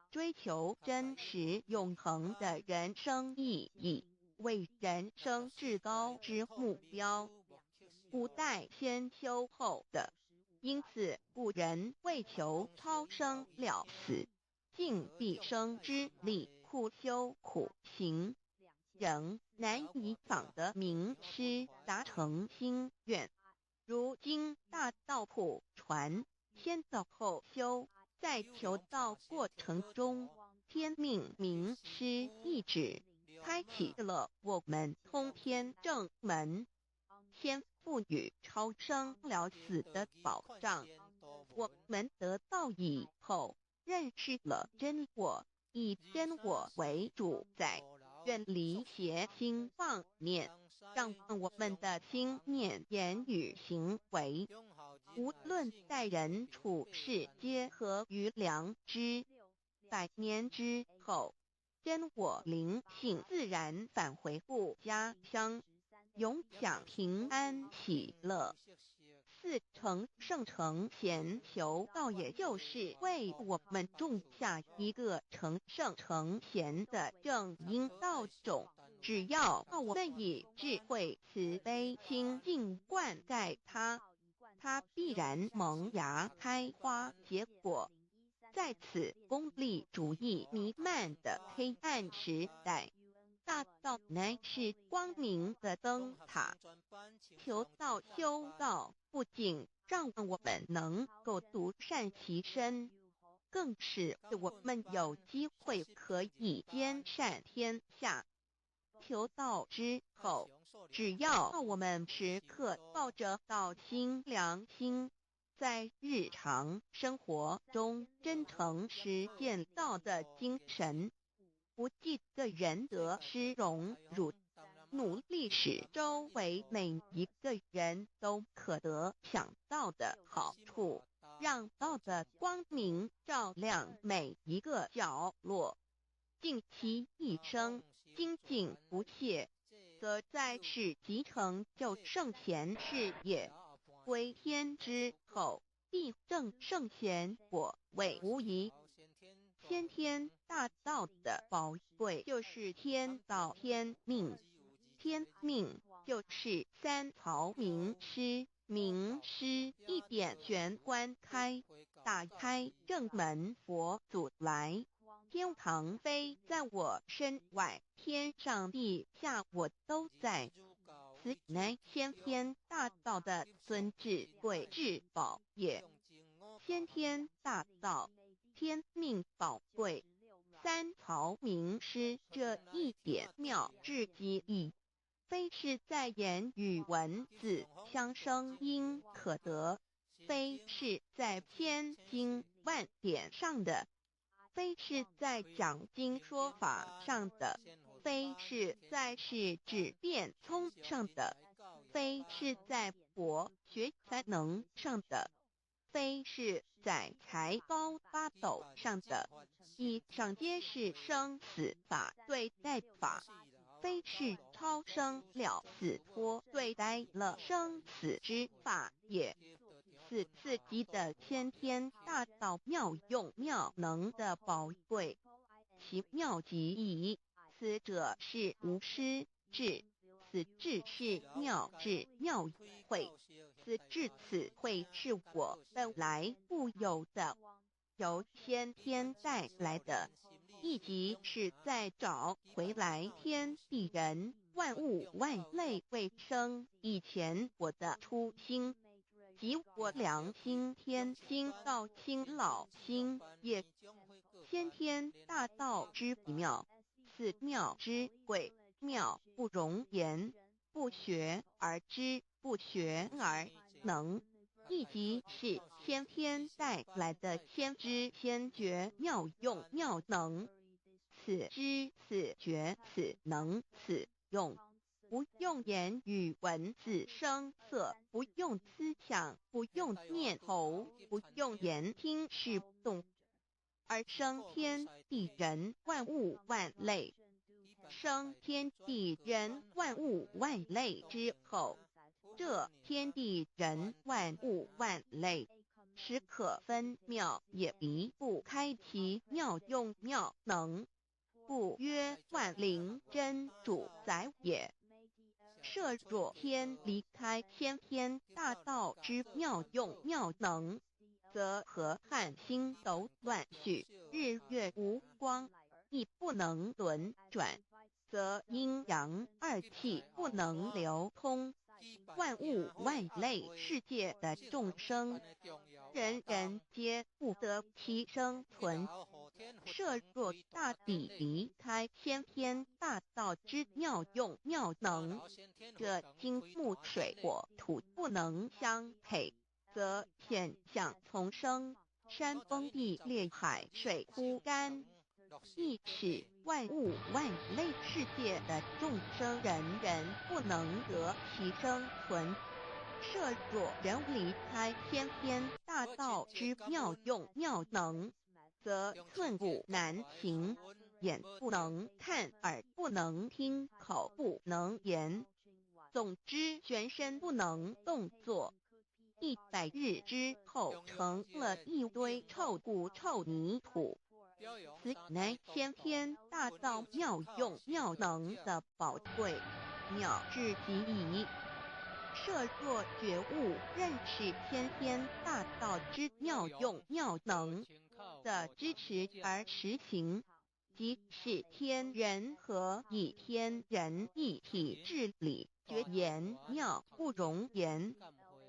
追求真实永恒的人生意义，为人生至高之目标。古代先修后的，因此古人为求超生了死，尽毕生之力苦修苦行，仍难以访得名师达成心愿。如今大道谱传，先道后修，在求道过程中，天命名师一指，开启了我们通天正门，先赋予超生了死的保障。我们得道以后，认识了真我，以真我为主宰，远离邪心妄念，让我们的心念、言语、行为，无论待人处事，皆合于良知。100年之后，真我灵性自然返回故家乡，永享平安喜乐。4成圣成贤求道，也就是为我们种下一个成圣成贤的正因道种。只要我们以智慧慈悲心境灌溉它，它必然萌芽开花结果。在此功利主义弥漫的黑暗时代，大道乃是光明的灯塔。求道修道，不仅让我们能够独善其身，更使我们有机会可以兼善天下。求道之后，只要我们时刻抱着道心良心，在日常生活中真诚实践道的精神，不计个人得失荣辱，努力使周围每一个人都可得享道的好处，让道的光明照亮每一个角落，尽其一生精进不懈，则在世即成就圣贤事业。归天之后，必正圣贤，果位无疑。先天大道的宝贵就是天道天命，天命就是三曹名师，名师一点玄关开，打开正门佛祖来。天堂非在我身外，天上地下我都在。此乃先天大道的尊至贵至宝也。先天大道，天命宝贵，三曹名师这一点妙至极意，非是在言语文字相生音可得，非是在千经万典上的，非是在讲经说法上的，非是在是智辩聪上的，非是在博学才能上的，非是在才高八斗上的，以上皆是生死法对待法，非是超生了死脱对待了生死之法也。此次级的先天大道妙用妙能的宝贵，其妙极矣。此者是无师智，此智是妙智妙慧，此智此慧是我本来固有的，由先天带来的，亦即是在找回来天地人万物万类未生以前我的初心，即我良心天心道心老心也。先天大道之妙，此妙之贵，妙不容言，不学而知，不学而能，亦即是先天带来的先知先觉妙用妙能。此知此觉此能此用，不用言语文字声色，不用思想，不用念头，不用言听是动，而生天地人万物万类。生天地人万物万类之后，这天地人万物万类，实可分妙，也离不开其妙用妙能，故曰万灵真主宰也。设若天离开先天大道之妙用妙能，则河汉星斗乱序，日月无光，亦不能轮转，则阴阳二气不能流通，万物万类世界的众生，人人皆不得其生存。设若大地离开先天大道之妙用妙能，这金木水火土不能相配，则现象丛生，山崩地裂，海水枯干，亦使万物万类世界的众生人人不能得其生存。设若人离开先天大道之妙用妙能，则寸步难行，眼不能看，耳不能听，口不能言，总之全身不能动作。100日之后，成了一堆臭骨臭泥土。此乃先天大道妙用妙能的宝贵，妙至极矣。设若觉悟认识先天大道之妙用妙能的支持而实行，即是天人合以天人一体治理，觉言妙不容言，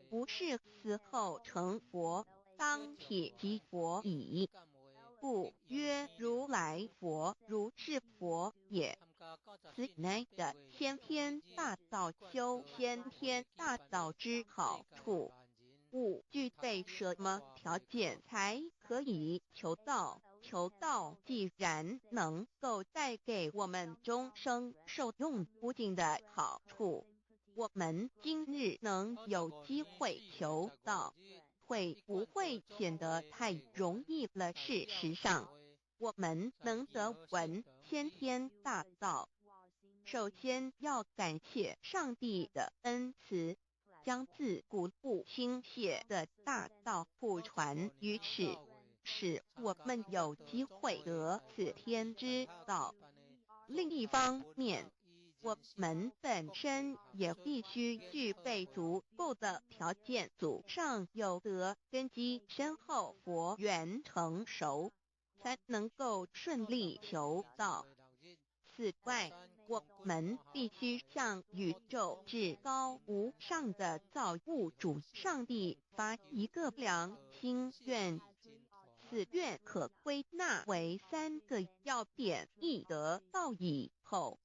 不是死后成佛，当体即佛矣。故曰如来佛，如是佛也。此乃的先天大道修先天大道之好处。勿具备什么条件才可以求道？求道既然能够带给我们终生受用不尽的好处，我们今日能有机会求道，会不会显得太容易了？事实上，我们能得闻先天大道，首先要感谢上帝的恩慈，将自古不倾泻的大道普传于世，使我们有机会得此天之道。另一方面，我们本身也必须具备足够的条件，祖上有德，根基深厚，佛缘成熟，才能够顺利求道。此外，我们必须向宇宙至高无上的造物主上帝发一个良心愿，此愿可归纳为3个要点：一得道以后，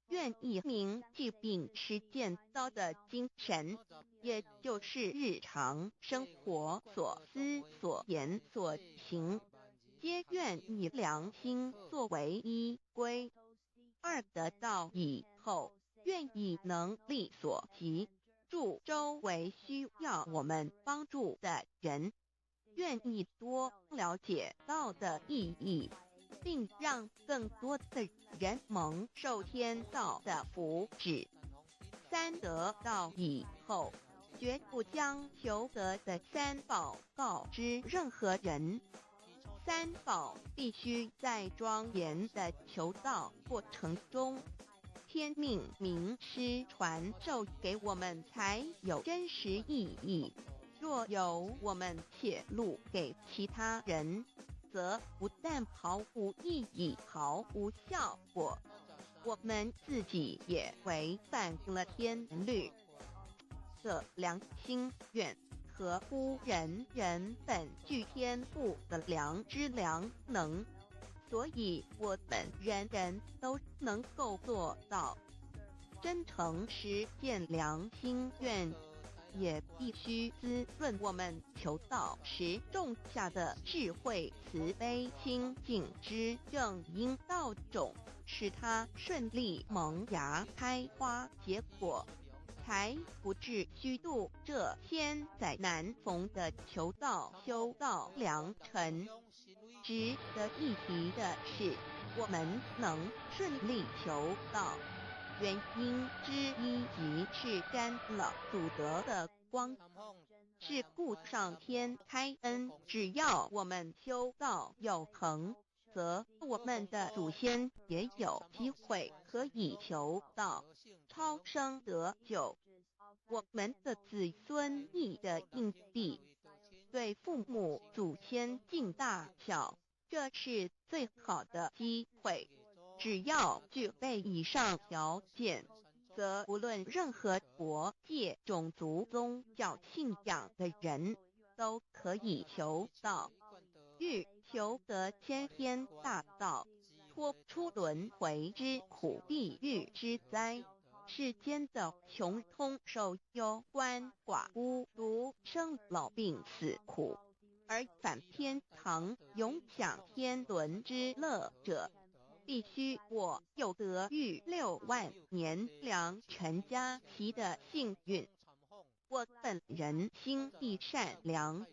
愿以明记并实践道的精神，也就是日常生活所思所言所行，皆愿以良心作为依归。二得道以后，愿以能力所及，助周围需要我们帮助的人，愿意多了解道的意义，并让更多的人蒙受天道的福祉。三得道以后，绝不将求得的3宝告知任何人。3宝必须在庄严的求道过程中，天命名师传授给我们，才有真实意义。若由我们泄露给其他人，则不但毫无意义、毫无效果，我们自己也违反了天律。这良心愿合乎人人本具天赋的良知良能，所以我们人人都能够做到。真诚实践良心愿，也必须滋润我们求道时种下的智慧、慈悲、清净之正因道种，使它顺利萌芽、开花结果，才不至虚度这千载难逢的求道修道良辰。值得一提的是，我们能顺利求道，原因之一即是沾了祖德的光，是故上天开恩，只要我们修道有恒，则我们的祖先也有机会可以求道超生得救。我们的子孙亦的硬币，对父母祖先尽大孝，这是最好的机会。只要具备以上条件，则无论任何国界、种族、宗教信仰的人，都可以求道。欲求得先天大道，脱出轮回之苦、地狱之灾，世间的穷通受忧、鳏寡孤独、生老病死苦，而返天堂永享天伦之乐者，必须我有得遇6万年良辰佳期的幸运。我本人心地善良，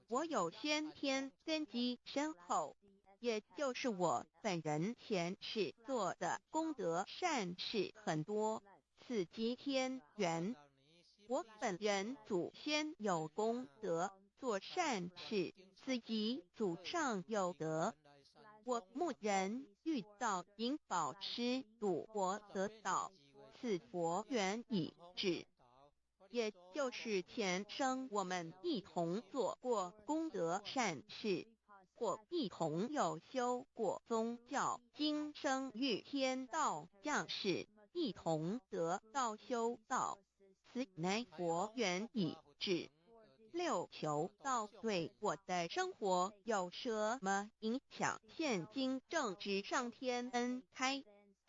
我有先天根基深厚，也就是我本人前世做的功德善事很多，此即天缘。我本人祖先有功德，做善事，此即祖上有德。我牧人遇到引导师度我得道，此佛缘已至。也就是前生我们一同做过功德善事，或一同有修过宗教，今生遇天道降世，一同得道修道，此乃佛缘已至。6求道对我的生活有什么影响？现今正值上天恩开，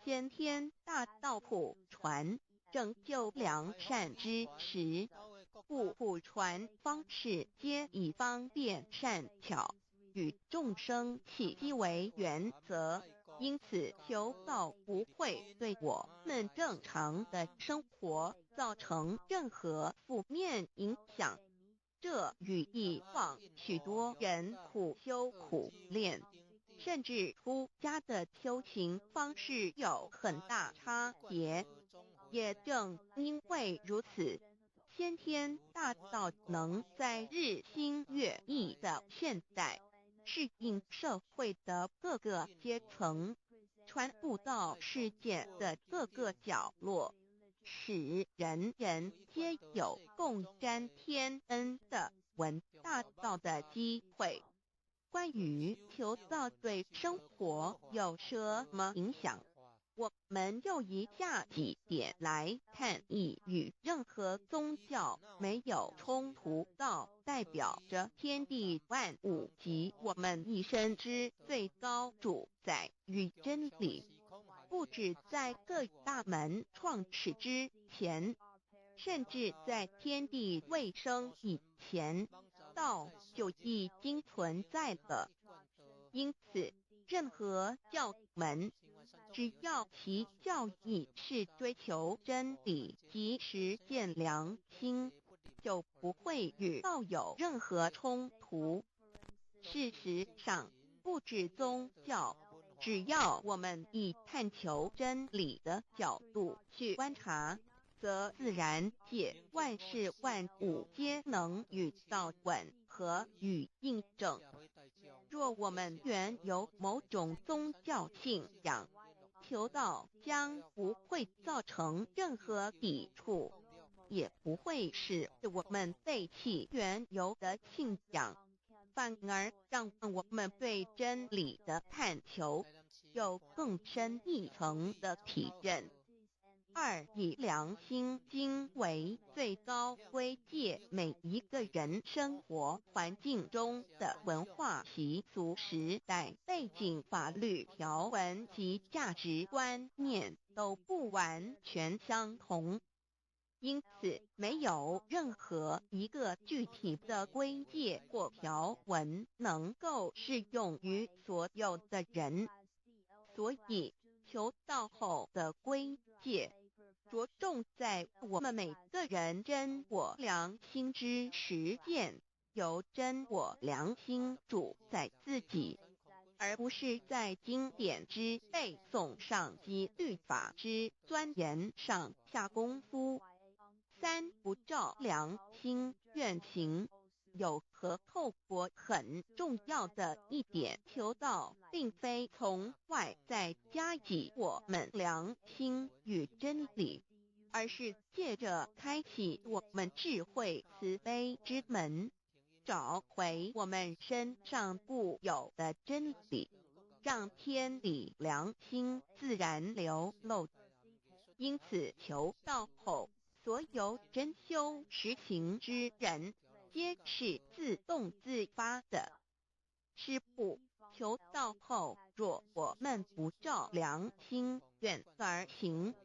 先天大道普传，拯救良善之时，故普传方式皆以方便善巧，与众生契机为原则，因此求道不会对我们正常的生活造成任何负面影响。这与以往许多人苦修苦练，甚至出家的修行方式有很大差别。也正因为如此，先天大道能在日新月异的现代适应社会的各个阶层，传布到世界的各个角落，使人人皆有共沾天恩的闻大道的机会。关于求道对生活有什么影响，我们就以下几点来看：一、与任何宗教没有冲突，道代表着天地万物及我们一生之最高主宰与真理。不止在各大门创始之前，甚至在天地未生以前，道就已经存在了。因此，任何教门，只要其教义是追求真理及实践良心，就不会与道有任何冲突。事实上，不止宗教，只要我们以探求真理的角度去观察，则自然界万事万物皆能与道吻合与印证。若我们原有某种宗教信仰，求道将不会造成任何抵触，也不会使我们背弃原有的信仰，反而让我们对真理的探求有更深一层的体认。二、以良心经为最高规戒每一个人生活环境中的文化习俗、时代背景、法律条文及价值观念都不完全相同。因此，没有任何一个具体的规戒或条文能够适用于所有的人。所以，求道后的规戒着重在我们每个人真我良心之实践，由真我良心主宰自己，而不是在经典之背诵上及律法之钻研上下功夫。三、不照良心愿行。有何后果很重要的一点，求道并非从外在加给我们良心与真理，而是借着开启我们智慧慈悲之门，找回我们身上固有的真理，让天理良心自然流露。因此，求道后，所有真修实行之人，皆是自动自发的。是不，求道后，若我们不照良心愿而行，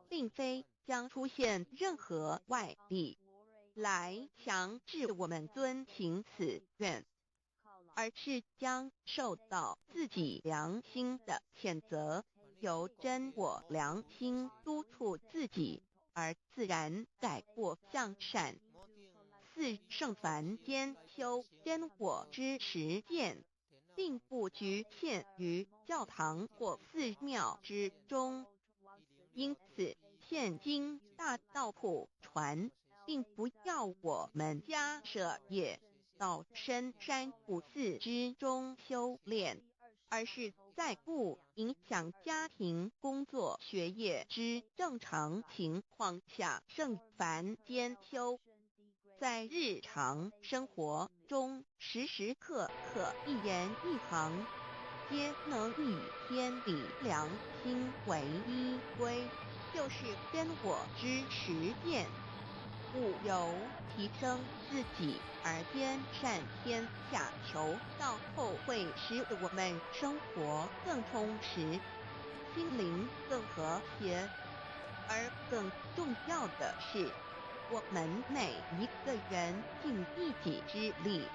并非将出现任何外力来强制我们遵行此愿，而是将受到自己良心的谴责，由真我良心督促自己，而自然改过向善。四、圣凡间修真我之实践，并不局限于教堂或寺庙之中。因此，现今大道普传，并不要我们家舍业到深山古寺之中修炼，而是在不影响家庭、工作、学业之正常情况下圣凡间修。在日常生活中，时时刻刻一言一行，皆能以天理良心为依归，就是真我之实践。故由提升自己而兼善天下，求道后会使我们生活更充实，心灵更和谐。而更重要的是，我们每一个人尽一己之力，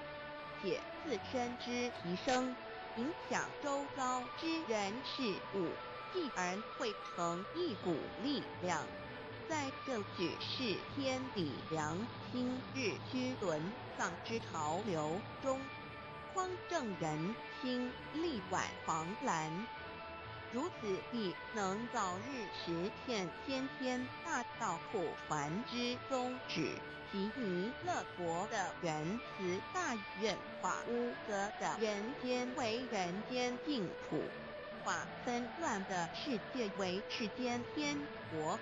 借自身之提升，影响周遭之人事物，继而汇成一股力量，在这举世天理良心日趋沦丧之潮流中，匡正人心，力挽狂澜。如此亦能早日实现先天大道普传之宗旨，及弥勒国的原始大愿化污则的人间为人间净土，化纷乱的世界为世间天国。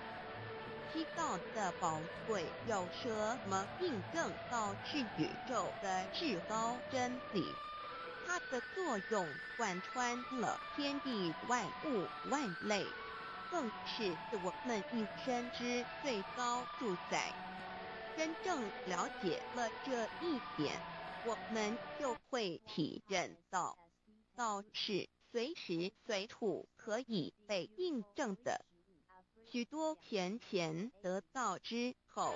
七道的宝贵有什么印证到是宇宙的至高真理？它的作用贯穿了天地万物万类，更是我们一生之最高主宰。真正了解了这一点，我们就会体认到，道是随时随处可以被印证的。许多贤贤得道之后，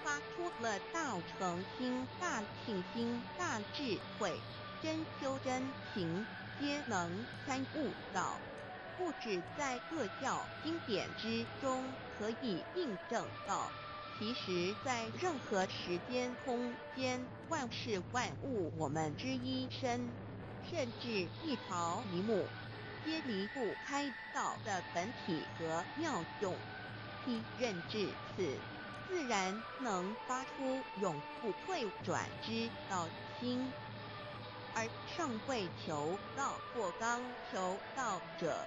发出了大诚心、大信心、大智慧，真修真行，皆能参悟到，不止在各教经典之中可以印证到，其实在任何时间空间、万事万物我们之一身，甚至一草一木，皆离不开道的本体和妙用。体认至此，自然能发出永不退转之道心。而尚未求道或刚求道者，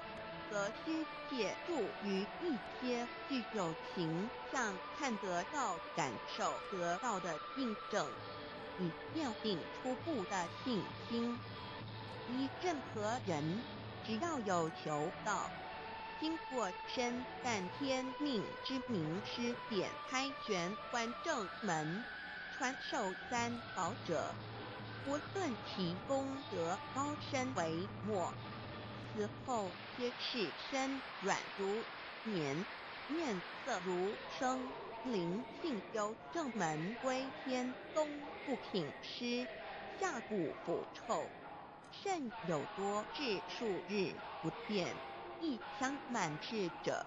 则需借助于一些具有形象看得到、感受得到的印证，以奠定初步的信心。依任何人，只要有求道，经过身干天命之名师点开玄关正门，传授三宝者，无论其功德高深为末，死后皆是身软如棉，面色如生，灵性由正门归天，东不品湿，下不腐臭，甚有多至数日不见，一腔满志者。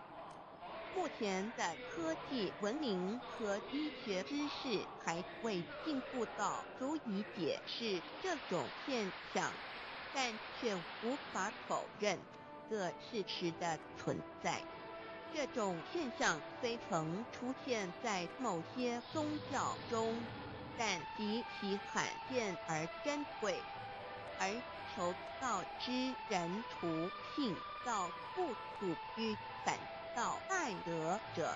目前的科技文明和医学知识还未进步到足以解释这种现象，但却无法否认这事实的存在。这种现象虽曾出现在某些宗教中，但极其罕见而珍贵。而求道之人，除信道不属于反道爱德者，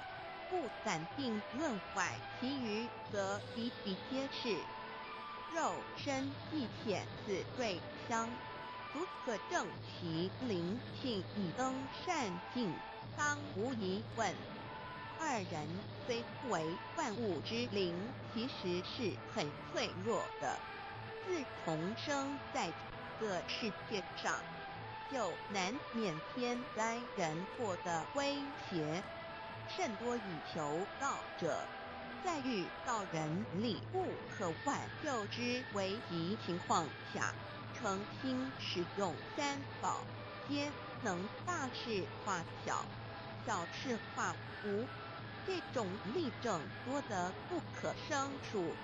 不斩定论外，其余则比比皆是。肉身既显此瑞香，足可证其灵性已登善境，当无疑问。二人虽为万物之灵，其实是很脆弱的。自重生在这世界上，就难免天灾人祸的威胁。甚多以求道者，在遇到人力不可挽救之危急情况下，诚心使用三宝，皆能大事化小，小事化无。这种例证多得不可胜数，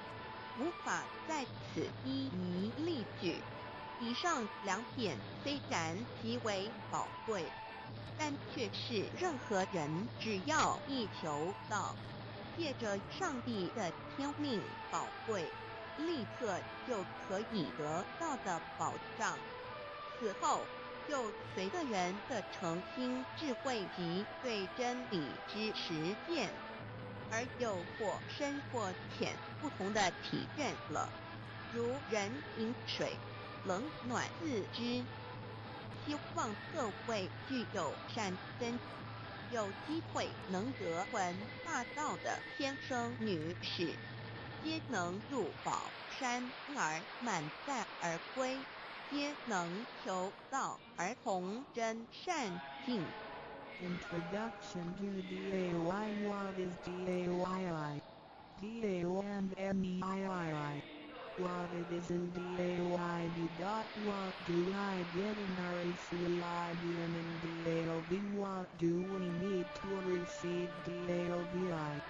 无法在此一一例举。以上两点虽然极为宝贵，但却是任何人只要一求道，借着上帝的天命宝贵，立刻就可以得到的保障。此后就随个人的诚心、智慧及对真理之实践，而有或深或浅不同的体认了。如人饮水，冷暖自知。希望各位具有善根，有机会能得闻大道的先生女士，皆能入宝山而满载而归，皆能求道而同真善境。Introduction to DAY. What is DAYI? DAYI. What it is in DAYB. What do I get in RACIB and in DAOB? What do we need to receive DAOBI?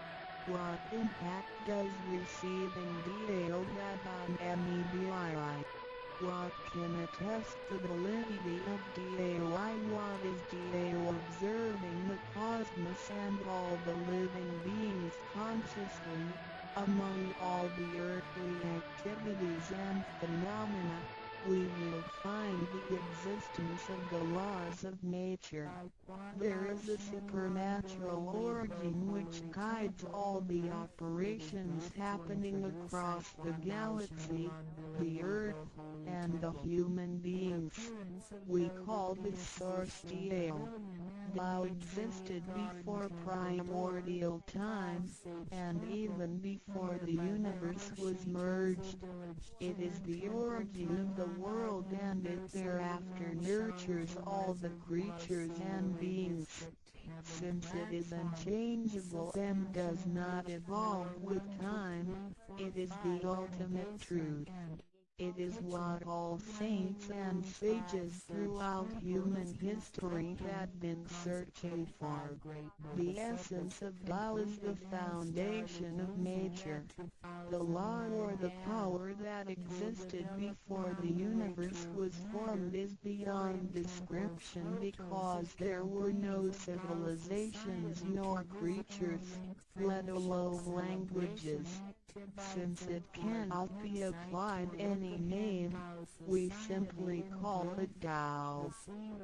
What impact does receiving DAOB have on MEBII? What can attest the validity of DAY? What is DAO? Observing the cosmos and all the living beings consciously, Among all the earthly activities and phenomena, we will find the existence of the laws of nature. There is a supernatural origin which guides all the operations happening across the galaxy, the Earth, and the human beings. We call this source Tao. Tao existed before primordial time, and even before the universe was merged. It is the origin of the world, and it thereafter nurtures all the creatures and beings. Since it is unchangeable and does not evolve with time, it is the ultimate truth. It is what all saints and sages throughout human history had been searching for. The essence of Tao is the foundation of nature. The law or the power that existed before the universe was formed is beyond description, because there were no civilizations nor creatures, let alone languages. Since it cannot be applied any name, we simply call it Tao.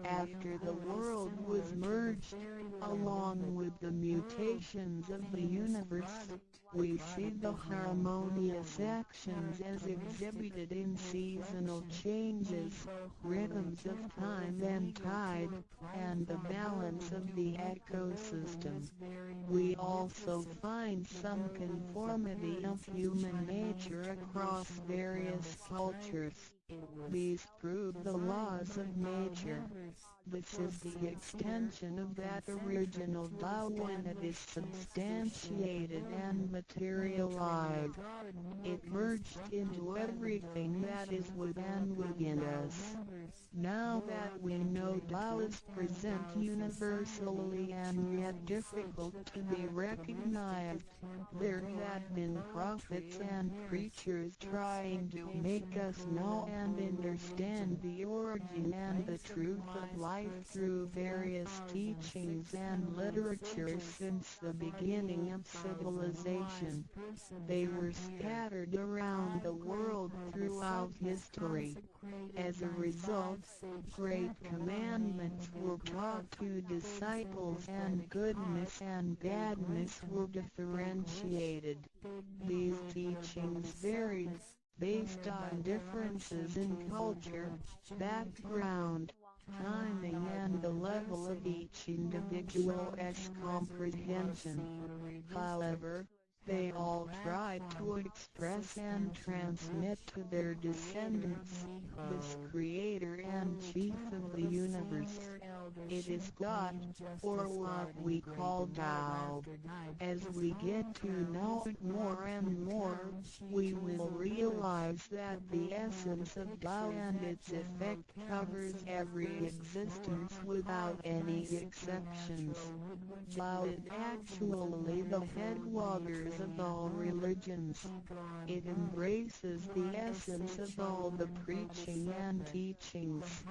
After the world was merged, along with the mutations of the universe, we see the harmonious actions as exhibited in seasonal changes, rhythms of time and tide, and the balance of the ecosystem. We also find some conformity of human nature across various cultures. These prove the laws of nature. This is the extension of that original Tao when it is substantiated and materialized. It merged into everything that is within us. Now that we know Tao is present universally and yet difficult to be recognized, there have been prophets and preachers trying to make us know and understand the origin and the truth of life through various teachings and literature since the beginning of civilization. They were scattered around the world throughout history. As a result, great commandments were taught to disciples and goodness and badness were differentiated. These teachings varied based on differences in culture, background, timing and the level of each individual's comprehension. However, they all tried to express and transmit to their descendants this creator and chief of the universe. It is God, or what we call Tao. As we get to know it more and more, we will realize that the essence of Tao and its effect covers every existence without any exceptions. Tao is actually the headwaters of all religions. It embraces the essence of all the preaching and teachings,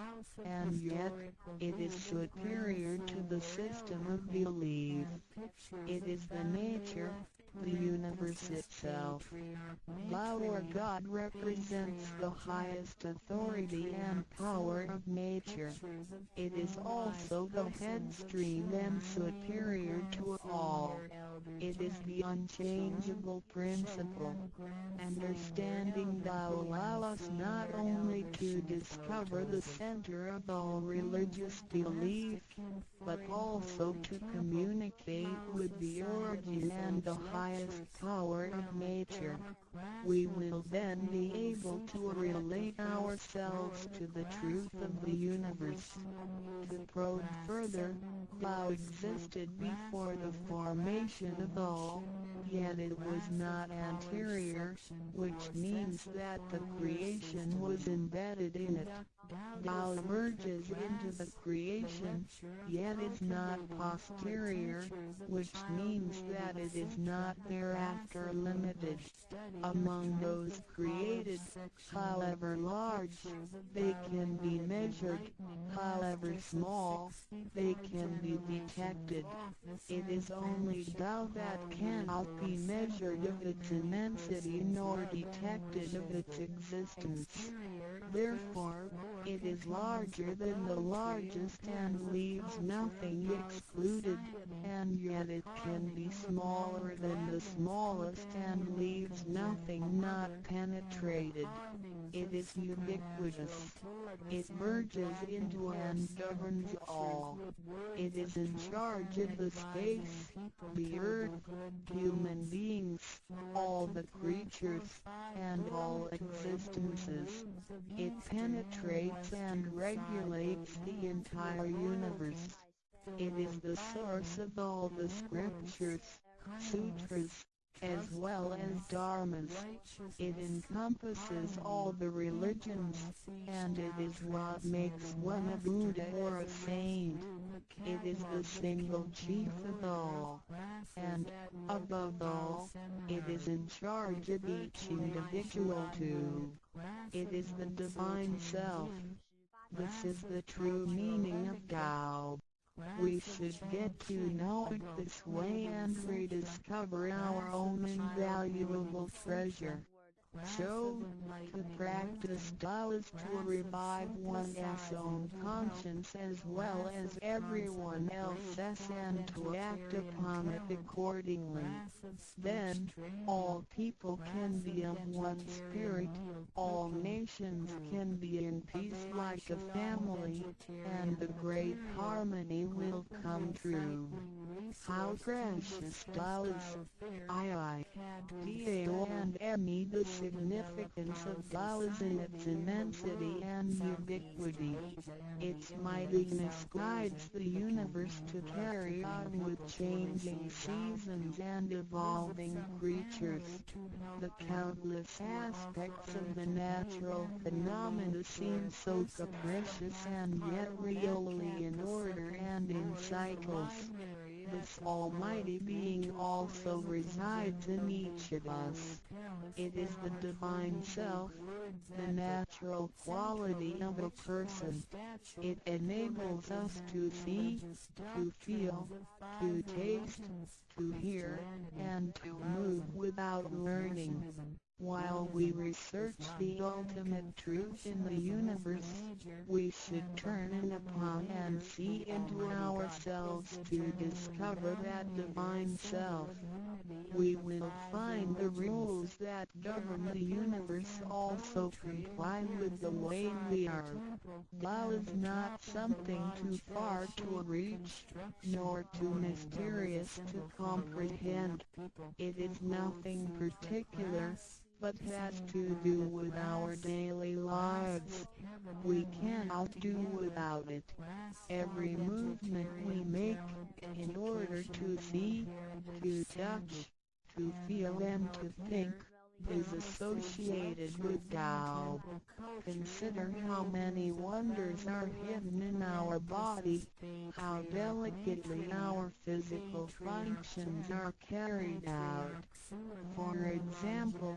and yet, it is superior to the system of belief. It is the nature, the universe itself. Tao or God represents the highest authority and power of nature. It is also the headstream and superior to all. It is the unchangeable principle. Understanding Tao allows us not only to discover the center of all religious belief, but also to communicate with the origin and the highest power of nature. We will then be able to relate ourselves to the truth of the universe. To probe further, Tao existed before the formation of all, yet it was not anterior, which means that the creation was embedded in it. Tao emerges into the creation, yet is not posterior, which means that it is not not thereafter limited. Among those created, however large, they can be measured, however small, they can be detected. It is only Tao that cannot be measured of its immensity nor detected of its existence. Therefore, it is larger than the largest and leaves nothing excluded, and yet it can be smaller than the smallest and leaves nothing not penetrated. It is ubiquitous. It merges into and governs all. It is in charge of the space, the earth, human beings, all the creatures, and all existences. It penetrates and regulates the entire universe. It is the source of all the scriptures, sutras, as well as dharmas. It encompasses all the religions, and it is what makes one a Buddha or a saint. It is the single chief of all, and, above all, it is in charge of each individual too. It is the Divine Self. This is the true meaning of Tao. We should get to know it this way and rediscover our own invaluable treasure. So, to practice Tao is to revive one's own conscience as well as everyone else's and to act upon it accordingly. Then, all people can be of one spirit, all nations can be in peace like a family, and the great harmony will come true. How precious Tao is! Tao and me. The significance of Tao is in its immensity and ubiquity. Its mightiness guides the universe to carry on with changing seasons and evolving creatures. The countless aspects of the natural phenomena seem so capricious and yet really in order and in cycles. This almighty being also resides in each of us. It is the Divine Self, the natural quality of a person. It enables us to see, to feel, to taste, to hear, and to move without learning. While we research the ultimate truth in the universe, we should turn in upon and see into ourselves to discover that Divine Self. We will find the rules that govern the universe also comply with the way we are. Tao is not something too far to reach, nor too mysterious to comprehend. It is nothing particular, but has to do with our daily lives. We cannot do without it. Every movement we make, in order to see, to touch, to feel and to think, is associated with Tao. Consider how many wonders are hidden in our body, how delicately our physical functions are carried out. For example,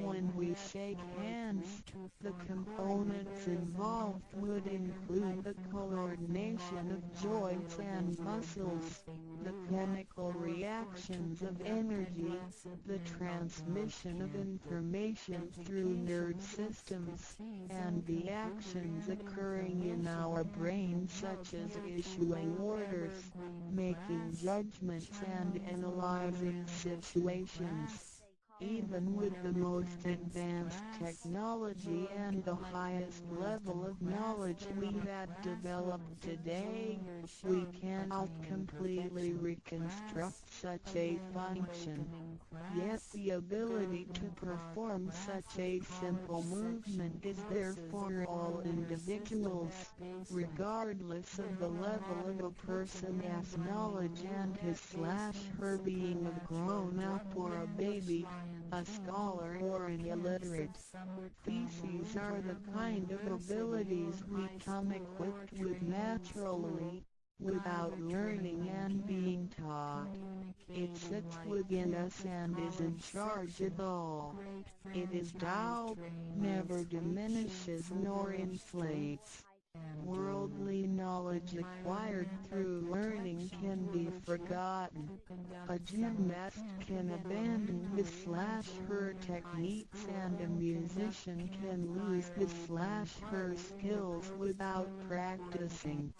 when we shake hands, the components involved would include the coordination of joints and muscles, the chemical reactions of energy, the transmission of information through nerve systems, and the actions occurring in our brain such as issuing orders, making judgments and analyzing situations. Even with the most advanced technology and the highest level of knowledge we have developed today, we cannot completely reconstruct such a function. Yet the ability to perform such a simple movement is there for all individuals, regardless of the level of a person's knowledge and his/her being a grown-up or a baby, a scholar or an illiterate. These are the kind of abilities we come equipped with naturally, without learning and being taught. It sits within us and is in charge of all. It is Tao, never diminishes nor inflates. Worldly knowledge acquired through learning can be forgotten. A gymnast can abandon his/her techniques and a musician can lose his/her skills without practicing.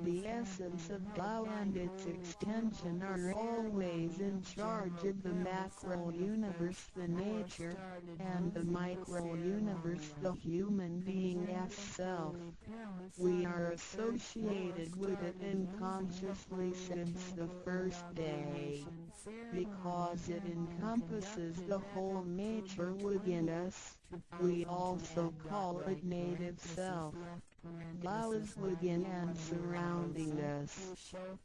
The essence of Tao and its extension are always in charge of the macro-universe, the nature, and the micro-universe, the human being as self. We are associated with it unconsciously since the first day, because it encompasses the whole nature within us. We also call it native self. Tao is within and surrounding us.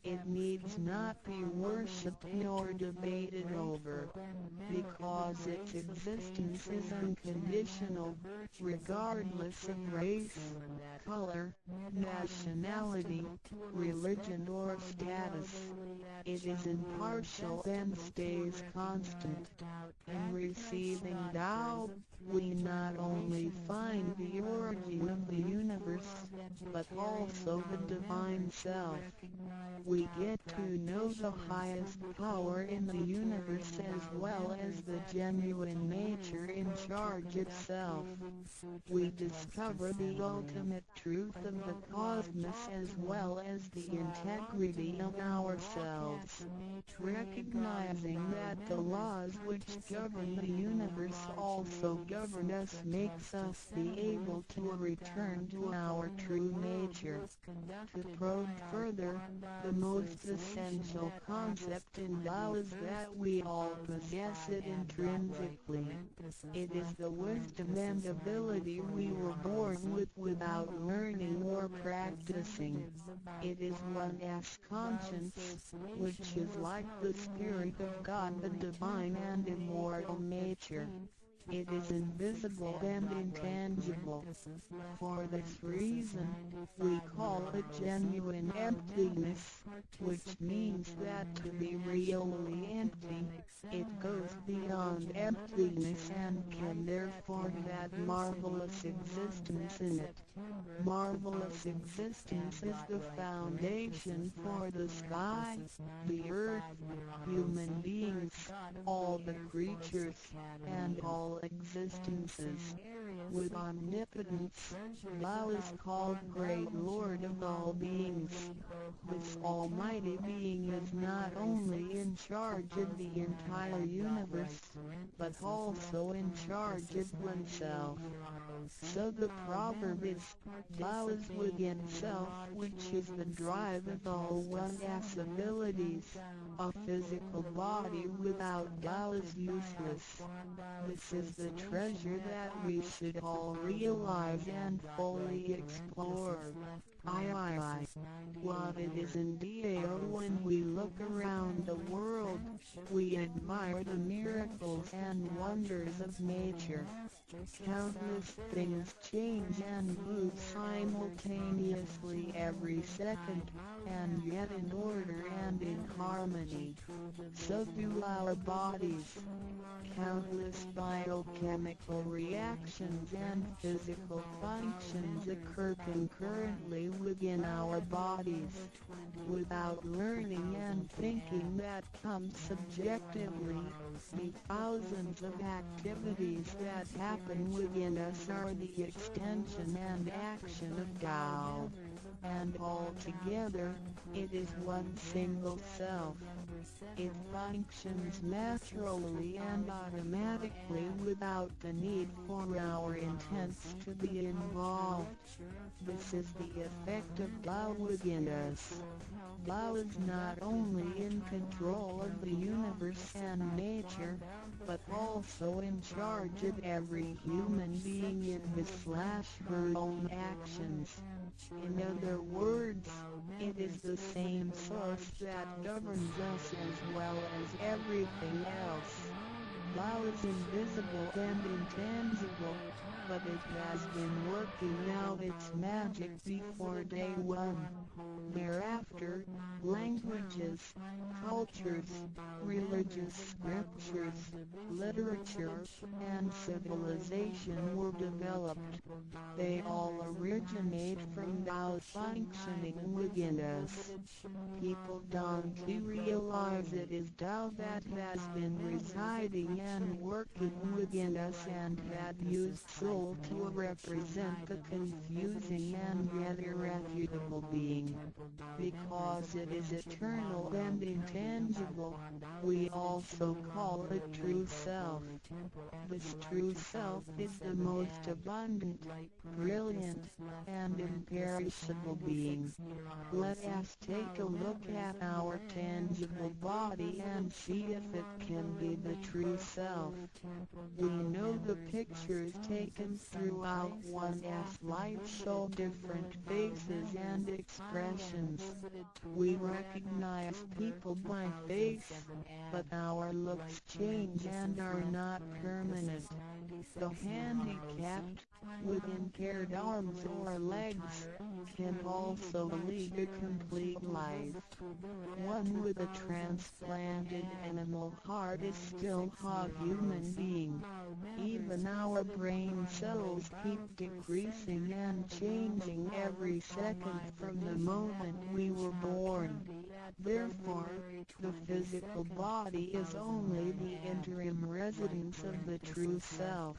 It needs not be worshipped nor debated over, because its existence is unconditional, regardless of race, color, nationality, religion or status. It is impartial and stays constant. In receiving Tao, we not only find the origin of the universe, but also the divine self. We get to know the highest power in the universe as well as the genuine nature in charge itself. We discover the ultimate truth of the cosmos as well as the integrity of ourselves. Recognizing that the laws which govern the universe also govern us makes us be able to return to our true nature. To probe further, the most essential concept in Tao is that we all possess it intrinsically. It is the wisdom and ability we were born with without learning or practicing. It is one's conscience, which is like the Spirit of God, the divine and immortal nature. It is invisible and intangible. For this reason, we call it genuine emptiness, which means that to be really empty, it goes beyond emptiness and can therefore have marvelous existence in it. Marvelous existence is the foundation for the sky, the earth, human beings, all the creatures, and all existences. With omnipotence, Tao is called Great Lord of all beings. This almighty being is not only in charge of the entire universe, but also in charge of oneself. So the proverb is, Tao is within self, which is the drive of all one's abilities. A physical body without Tao is useless. This is the treasure that we should all realize and fully explore. What it is indeed when we look around the world, we admire the miracles and wonders of nature. Countless things change and move simultaneously every second, and yet in order and in harmony. So do our bodies. Countless biochemical reactions and physical functions occur concurrently within our bodies. Without learning and thinking that comes subjectively, the thousands of activities that happen within us are the extension and action of Tao. And altogether, it is one single self. It functions naturally and automatically without the need for our intents to be involved. This is the effect of Tao within us. Tao is not only in control of the universe and nature, but also in charge of every human being in his/her own actions. In other words, it is the same source that governs us as well as everything else. Tao is invisible and intangible, but it has been working out its magic before day one. Thereafter, languages, cultures, religious scriptures, literature, and civilization were developed. They all originate from Tao functioning within us. People don't realize it is Tao that has been residing and working within us, and that used soul to represent the confusing and yet irrefutable being. Because it is eternal and intangible, we also call it true self. This true self is the most abundant, brilliant, and imperishable being. Let us take a look at our tangible body and see if it can be the true self. We know the pictures taken throughout one's life show different faces and expressions. We recognize people by face, but our looks change and are not permanent. The handicapped, with impaired arms or legs, can also lead a complete life. One with a transplanted animal heart is still a human being. Even our brain cells keep decreasing and changing every second from the moment we were born. Therefore, the physical body is only the interim residence of the true self.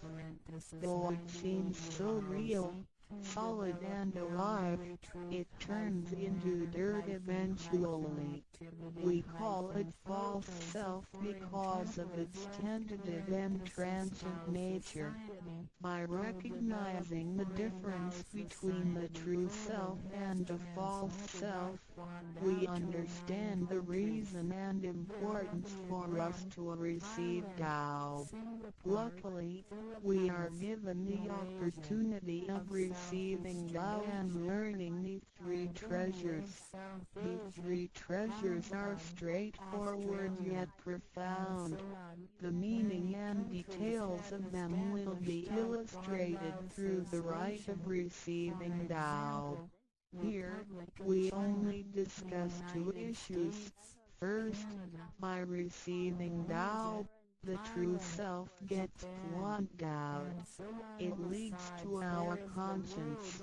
Though it seems so real, solid and alive, it turns into dirt eventually. We call it false self because of its tentative and transient nature. By recognizing the difference between the true self and the false self, we understand the reason and importance for us to receive Tao. Luckily, we are given the opportunity of receiving Tao and learning the three treasures. The three treasures are straightforward yet profound. The meaning and details of them will be illustrated through the rite of receiving Tao. Here, we only discuss two issues. First, by receiving Tao, the true self gets plucked out. It leads to our conscience.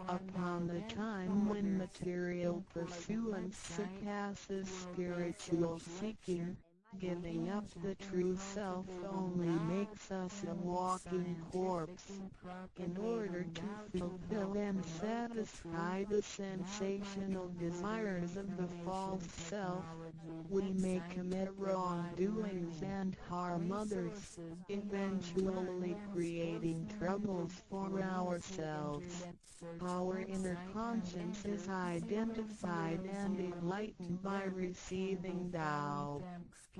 Upon the time when material pursuance surpasses spiritual seeking, giving up the true self only makes us a walking corpse. In order to fulfill and satisfy the sensational desires of the false self, we may commit wrongdoings and harm others, eventually creating troubles for ourselves. Our inner conscience is identified and enlightened by receiving Tao.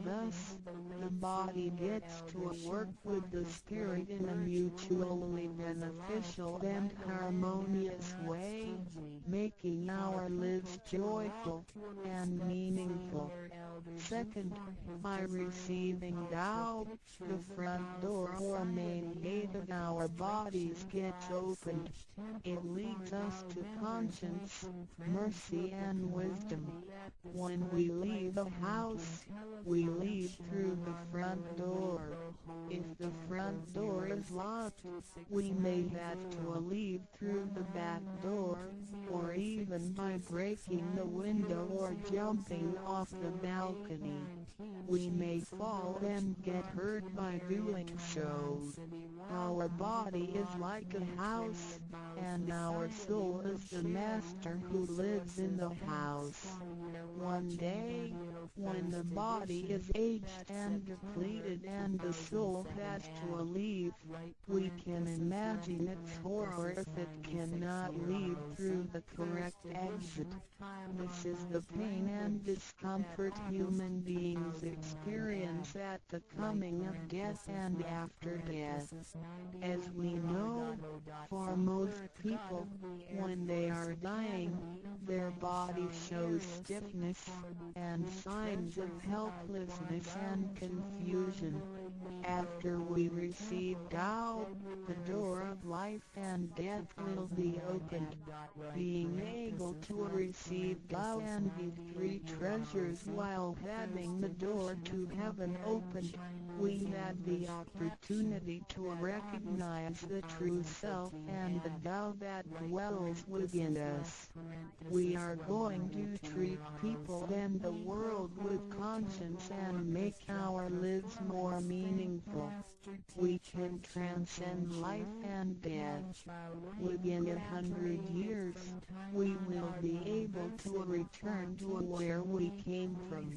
Thus, the body gets to work with the spirit in a mutually beneficial and harmonious way, making our lives joyful and meaningful. Second, by receiving Tao, the front door or main gate of our bodies gets opened. It leads us to conscience, mercy and wisdom. When we leave a house, we leave through the front door. If the front door is locked, we may have to leave through the back door, or even by breaking the window or jumping off the balcony. We may fall and get hurt by doing so. Our body is like a house, and our soul is the master who lives in the house. One day, when the body is aged and depleted and the soul has to leave, we can imagine its horror if it cannot leave through the correct exit. This is the pain and discomfort human beings experience at the coming of death and after death. As we know, for most people, when they are dying, their body shows stiffness and signs of helplessness. hopelessness and confusion. After we receive Tao, the door of life and death will be opened. Being able to receive Tao and the three treasures while having the door to heaven opened, we had the opportunity to recognize the true self and the Tao that dwells within us. We are going to treat people and the world with conscience and make our lives more meaningful. We can transcend life and death. Within 100 years, we will be able to return to where we came from.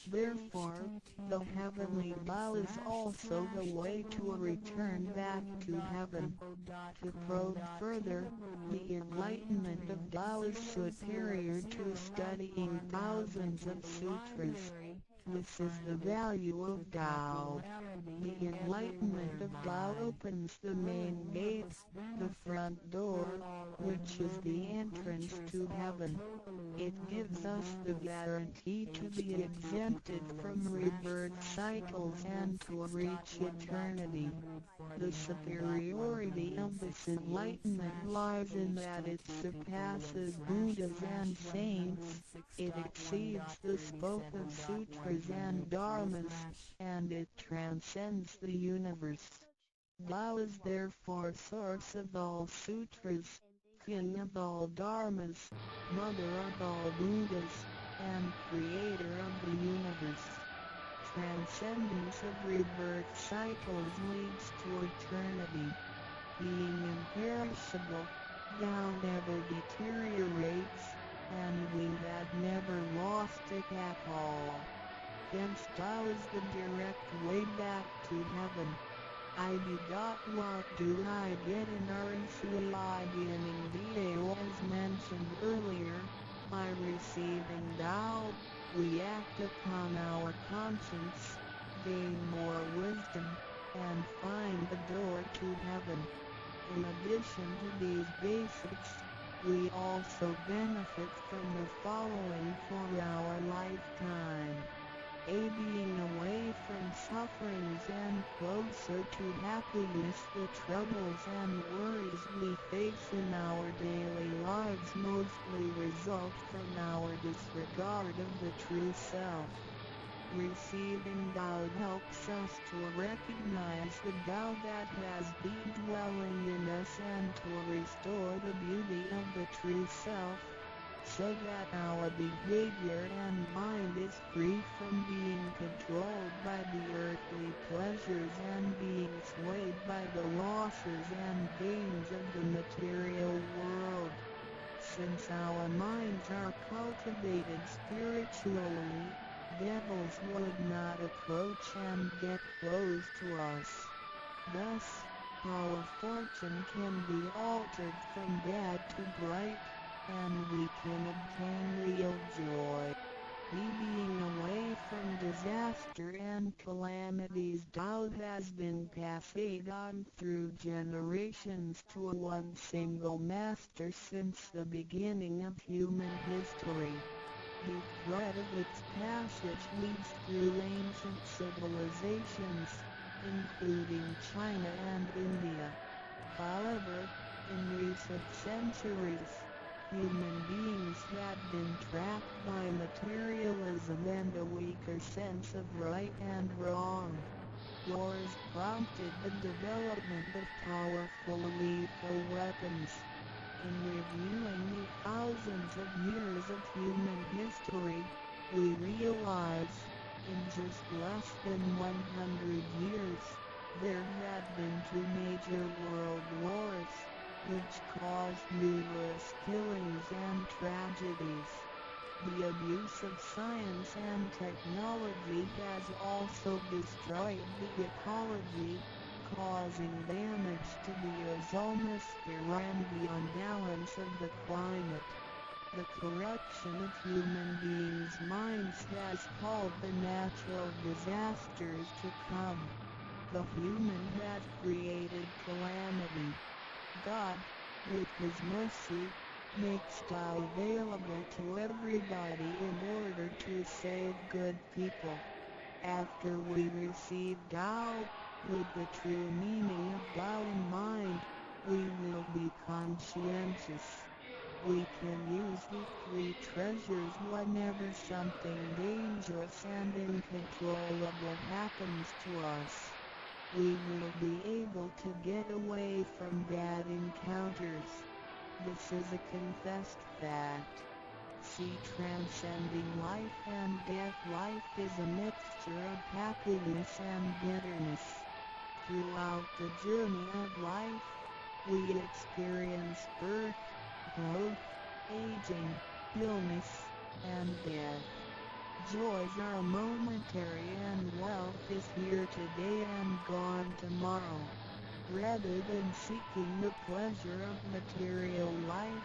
Therefore, the heavenly Tao is also the way to return back to heaven. To probe further, the enlightenment of Tao is superior to studying thousands of sutras. This is the value of Tao. The enlightenment of Tao opens the main gate, the front door, which is the entrance to heaven. It gives us the guarantee to be exempted from rebirth cycles and to reach eternity. The superiority of this enlightenment lies in that it surpasses Buddhas and saints, it exceeds the scope of sutras and dharmas, and it transcends the universe. Tao is therefore source of all sutras, king of all dharmas, mother of all Buddhas, and creator of the universe. Transcendence of rebirth cycles leads to eternity. Being imperishable, Tao never deteriorates, and we had never lost it at all. Hence Tao is the direct way back to heaven. What do I get in our beginning video as mentioned earlier? By receiving Tao, we act upon our conscience, gain more wisdom, and find the door to heaven. In addition to these basics, we also benefit from the following for our lifetime. Being away from sufferings and closer to happiness. The troubles and worries we face in our daily lives mostly result from our disregard of the true self. Receiving Tao helps us to recognize the Tao that has been dwelling in us and to restore the beauty of the true self, so that our behavior and mind is free from being controlled by the earthly pleasures and being swayed by the losses and gains of the material world. Since our minds are cultivated spiritually, devils would not approach and get close to us. Thus, our fortune can be altered from bad to bright, and we can obtain real joy. Being away from disaster and calamities. Tao has been passed on through generations to one single master since the beginning of human history. The thread of its passage leads through ancient civilizations, including China and India. However, in recent centuries, human beings had been trapped by materialism and a weaker sense of right and wrong. Wars prompted the development of powerful lethal weapons. In reviewing the thousands of years of human history, we realize, in just less than 100 years, there had been 2 major world wars, which caused numerous killings and tragedies. The abuse of science and technology has also destroyed the ecology, causing damage to the ozonosphere and the unbalance of the climate. The corruption of human beings' minds has called the natural disasters to come. The human has created calamity. God, with His mercy, makes Tao available to everybody in order to save good people. After we receive Tao, with the true meaning of Tao in mind, we will be conscientious. We can use the three treasures whenever something dangerous and uncontrollable happens to us. We will be able to get away from bad encounters. This is a confessed fact. See, transcending life and death. Life is a mixture of happiness and bitterness. Throughout the journey of life, we experience birth, growth, aging, illness, and death. Joys are momentary and wealth is here today and gone tomorrow. Rather than seeking the pleasure of material life,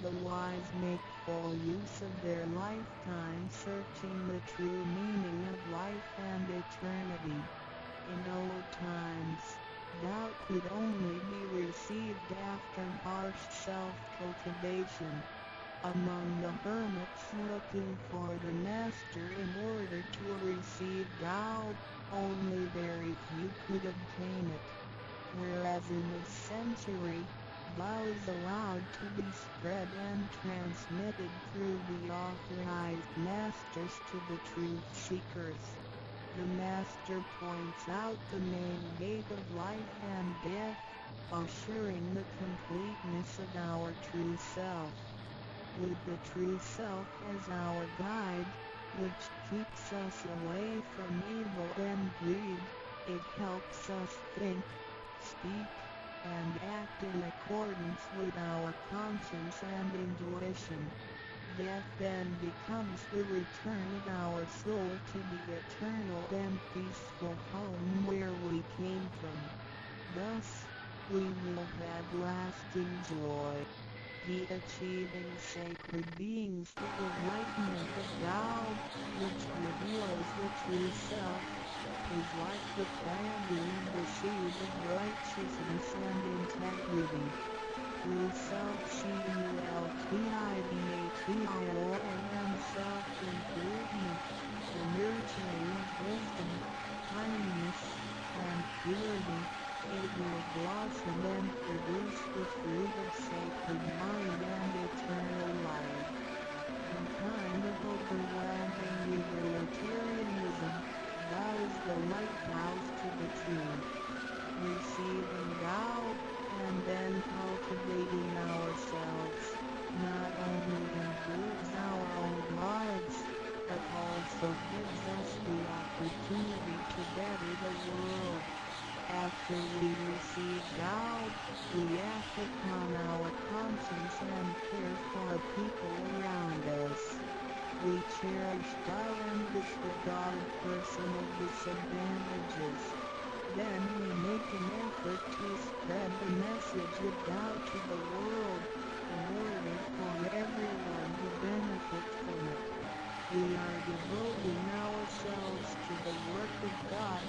the wise make full use of their lifetime searching the true meaning of life and eternity. In old times, Tao could only be received after harsh self-cultivation. Among the hermits looking for the master in order to receive Tao, only very few could obtain it. Whereas in this century, Tao is allowed to be spread and transmitted through the authorized masters to the truth seekers. The master points out the main gate of life and death, assuring the completeness of our true self. With the true self as our guide, which keeps us away from evil and greed, it helps us think, speak, and act in accordance with our conscience and intuition. Death then becomes the return of our soul to the eternal and peaceful home where we came from. Thus, we will have lasting joy. The achieving sacred beings the enlightenment of Tao, which reveals the true self, is like the planting of the seed of righteousness and integrity. Through self-cultivation and self-improvement, the nurturing of wisdom, kindness, and purity, it will blossom and produce the fruit of sacred mind and eternal life. In kind of overwhelming utilitarianism, Tao is the lighthouse to the truth. Receiving Tao, and then cultivating ourselves, not only improves our own lives, but also gives us the opportunity to better the world. After we receive Tao, we act upon our conscience and care for people around us. We cherish Tao and disregard personal disadvantages. Then we make an effort to spread the message of Tao to the world, in order for everyone to benefit from it. We are devoting ourselves to the work of God,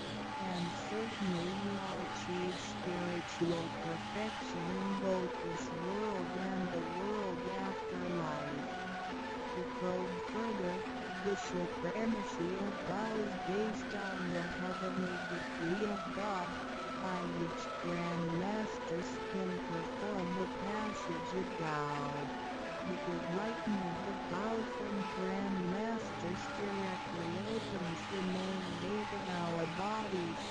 and certainly will achieve spiritual perfection in both this world and the world after life. To probe further, the supremacy of Tao is based on the heavenly decree of God, by which Grand Masters can perform the passage of Tao. The enlightenment of Tao from Grand Masters directly opens the main gate of our bodies,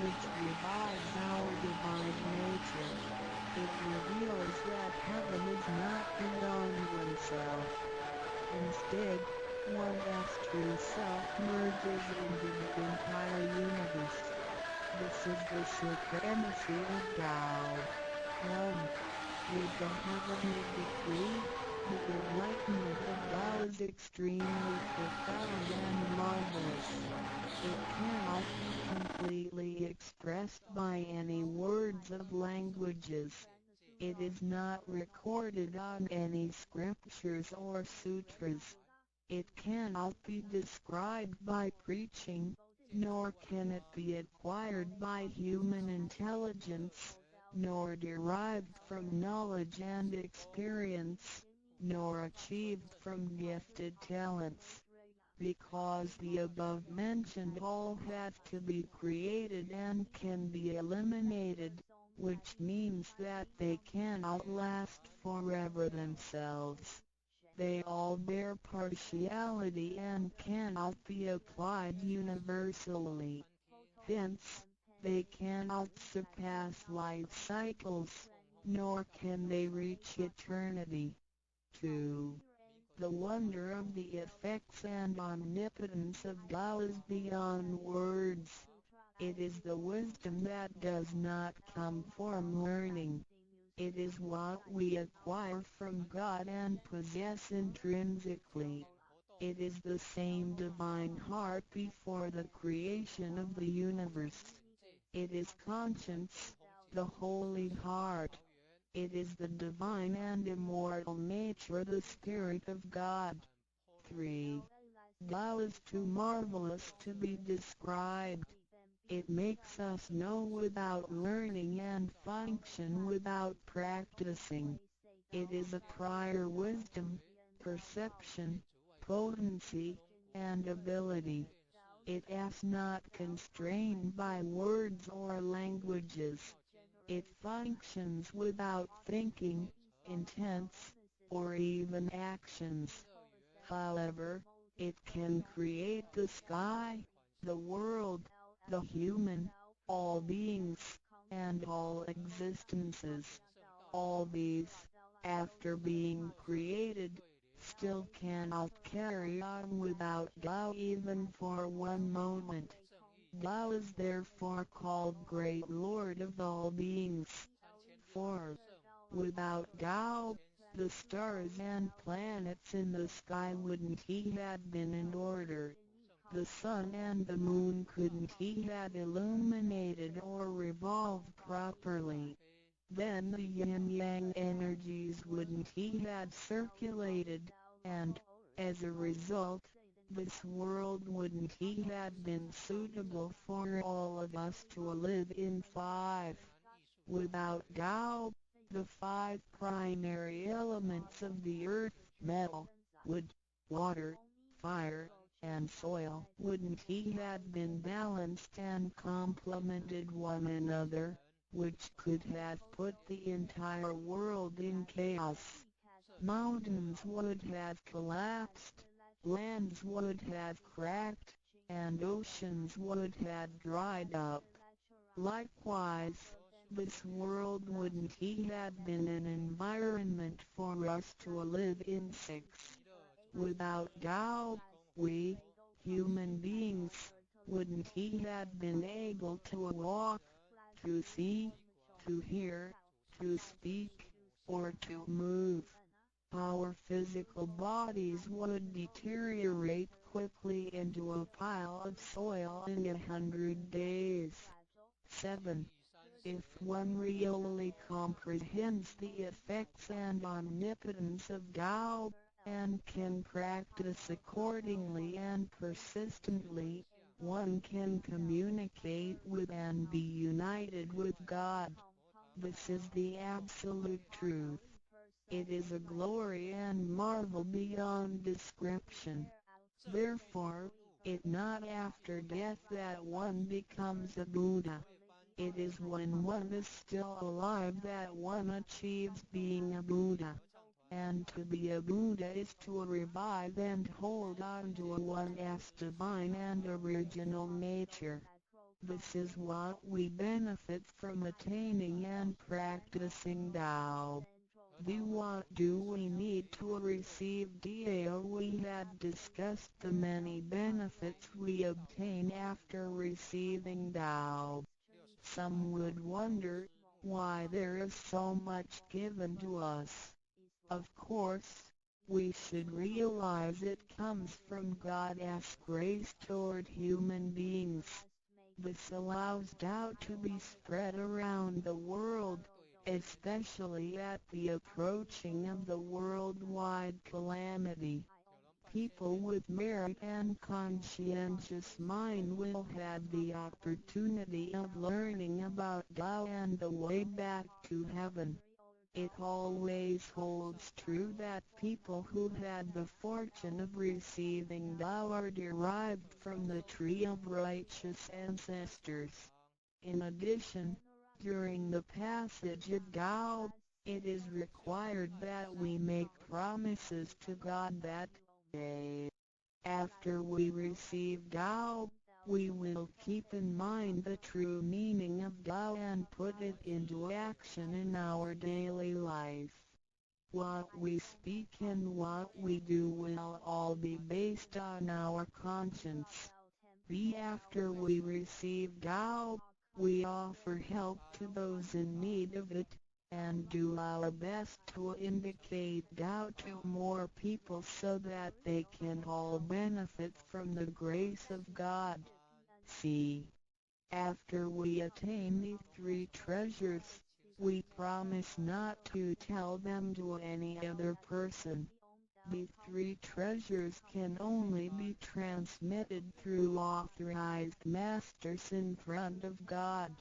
which revives our divine nature. It reveals that heaven is not beyond oneself. Instead, one's true self merges into the entire universe. This is the supremacy of Tao. 1. With the heavenly decree, the enlightenment of Tao is extremely profound and marvelous. It cannot be completely expressed by any words of languages. It is not recorded on any scriptures or sutras. It cannot be described by preaching, nor can it be acquired by human intelligence, nor derived from knowledge and experience, nor achieved from gifted talents. because the above-mentioned all have to be created and can be eliminated, which means that they cannot last forever themselves. They all bear partiality and cannot be applied universally. Hence, they cannot surpass life cycles, nor can they reach eternity. 2. The wonder of the effects and omnipotence of Tao is beyond words. It is the wisdom that does not come from learning. It is what we acquire from God and possess intrinsically. It is the same divine heart before the creation of the universe. It is conscience, the holy heart. It is the divine and immortal nature, the Spirit of God. 3. Tao is too marvelous to be described. It makes us know without learning and function without practicing. It is a prior wisdom, perception, potency, and ability. It is not constrained by words or languages. It functions without thinking, intents, or even actions. However, it can create the sky, the world, the human, all beings, and all existences. All these, after being created, still cannot carry on without Tao even for one moment. Tao is therefore called Great Lord of all beings. 4. Without Tao, the stars and planets in the sky wouldn't he had been in order. The sun and the moon couldn't he had illuminated or revolved properly. Then the yin-yang energies wouldn't he had circulated, and, as a result, this world wouldn't he had been suitable for all of us to live in. 5. Without Tao, the 5 primary elements of the earth, metal, wood, water, fire, and soil, wouldn't he had been balanced and complemented one another, which could have put the entire world in chaos. Mountains would have collapsed, lands would have cracked, and oceans would have dried up. Likewise, this world wouldn't he had been an environment for us to live in. 6. Without Tao, we, human beings, wouldn't he had been able to walk, to see, to hear, to speak, or to move. Our physical bodies would deteriorate quickly into a pile of soil in 100 days. 7. If one really comprehends the effects and omnipotence of Tao, and can practice accordingly and persistently, one can communicate with and be united with God. This is the absolute truth. It is a glory and marvel beyond description. Therefore, it not after death that one becomes a Buddha. It is when one is still alive that one achieves being a Buddha. And to be a Buddha is to revive and hold on to one's divine and original nature. This is what we benefit from attaining and practicing Tao. What do we need to receive Tao? We had discussed the many benefits we obtain after receiving Tao. Some would wonder why there is so much given to us. Of course, we should realize it comes from God's grace toward human beings. This allows Tao to be spread around the world, especially at the approaching of the worldwide calamity. People with merit and conscientious mind will have the opportunity of learning about Tao and the way back to heaven. It always holds true that people who had the fortune of receiving Tao are derived from the tree of righteous ancestors. In addition, during the passage of Tao, it is required that we make promises to God that, after we receive Tao, we will keep in mind the true meaning of Tao and put it into action in our daily life. What we speak and what we do will all be based on our conscience. After we receive Tao, we offer help to those in need of it, and do our best to indicate Tao to more people so that they can all benefit from the grace of God. After we attain these three treasures, we promise not to tell them to any other person. These three treasures can only be transmitted through authorized masters in front of God.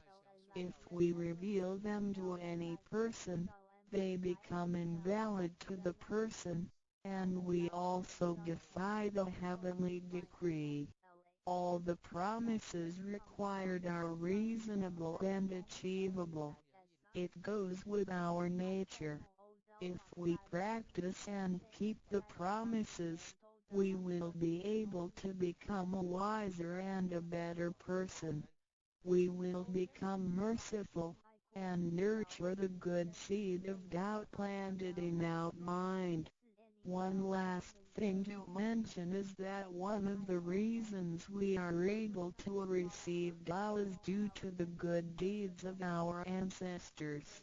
If we reveal them to any person, they become invalid to the person, and we also defy the heavenly decree. All the promises required are reasonable and achievable. It goes with our nature. If we practice and keep the promises, we will be able to become a wiser and a better person. We will become merciful, and nurture the good seed of doubt planted in our mind. One last thing to mention is that one of the reasons we are able to receive Tao is due to the good deeds of our ancestors.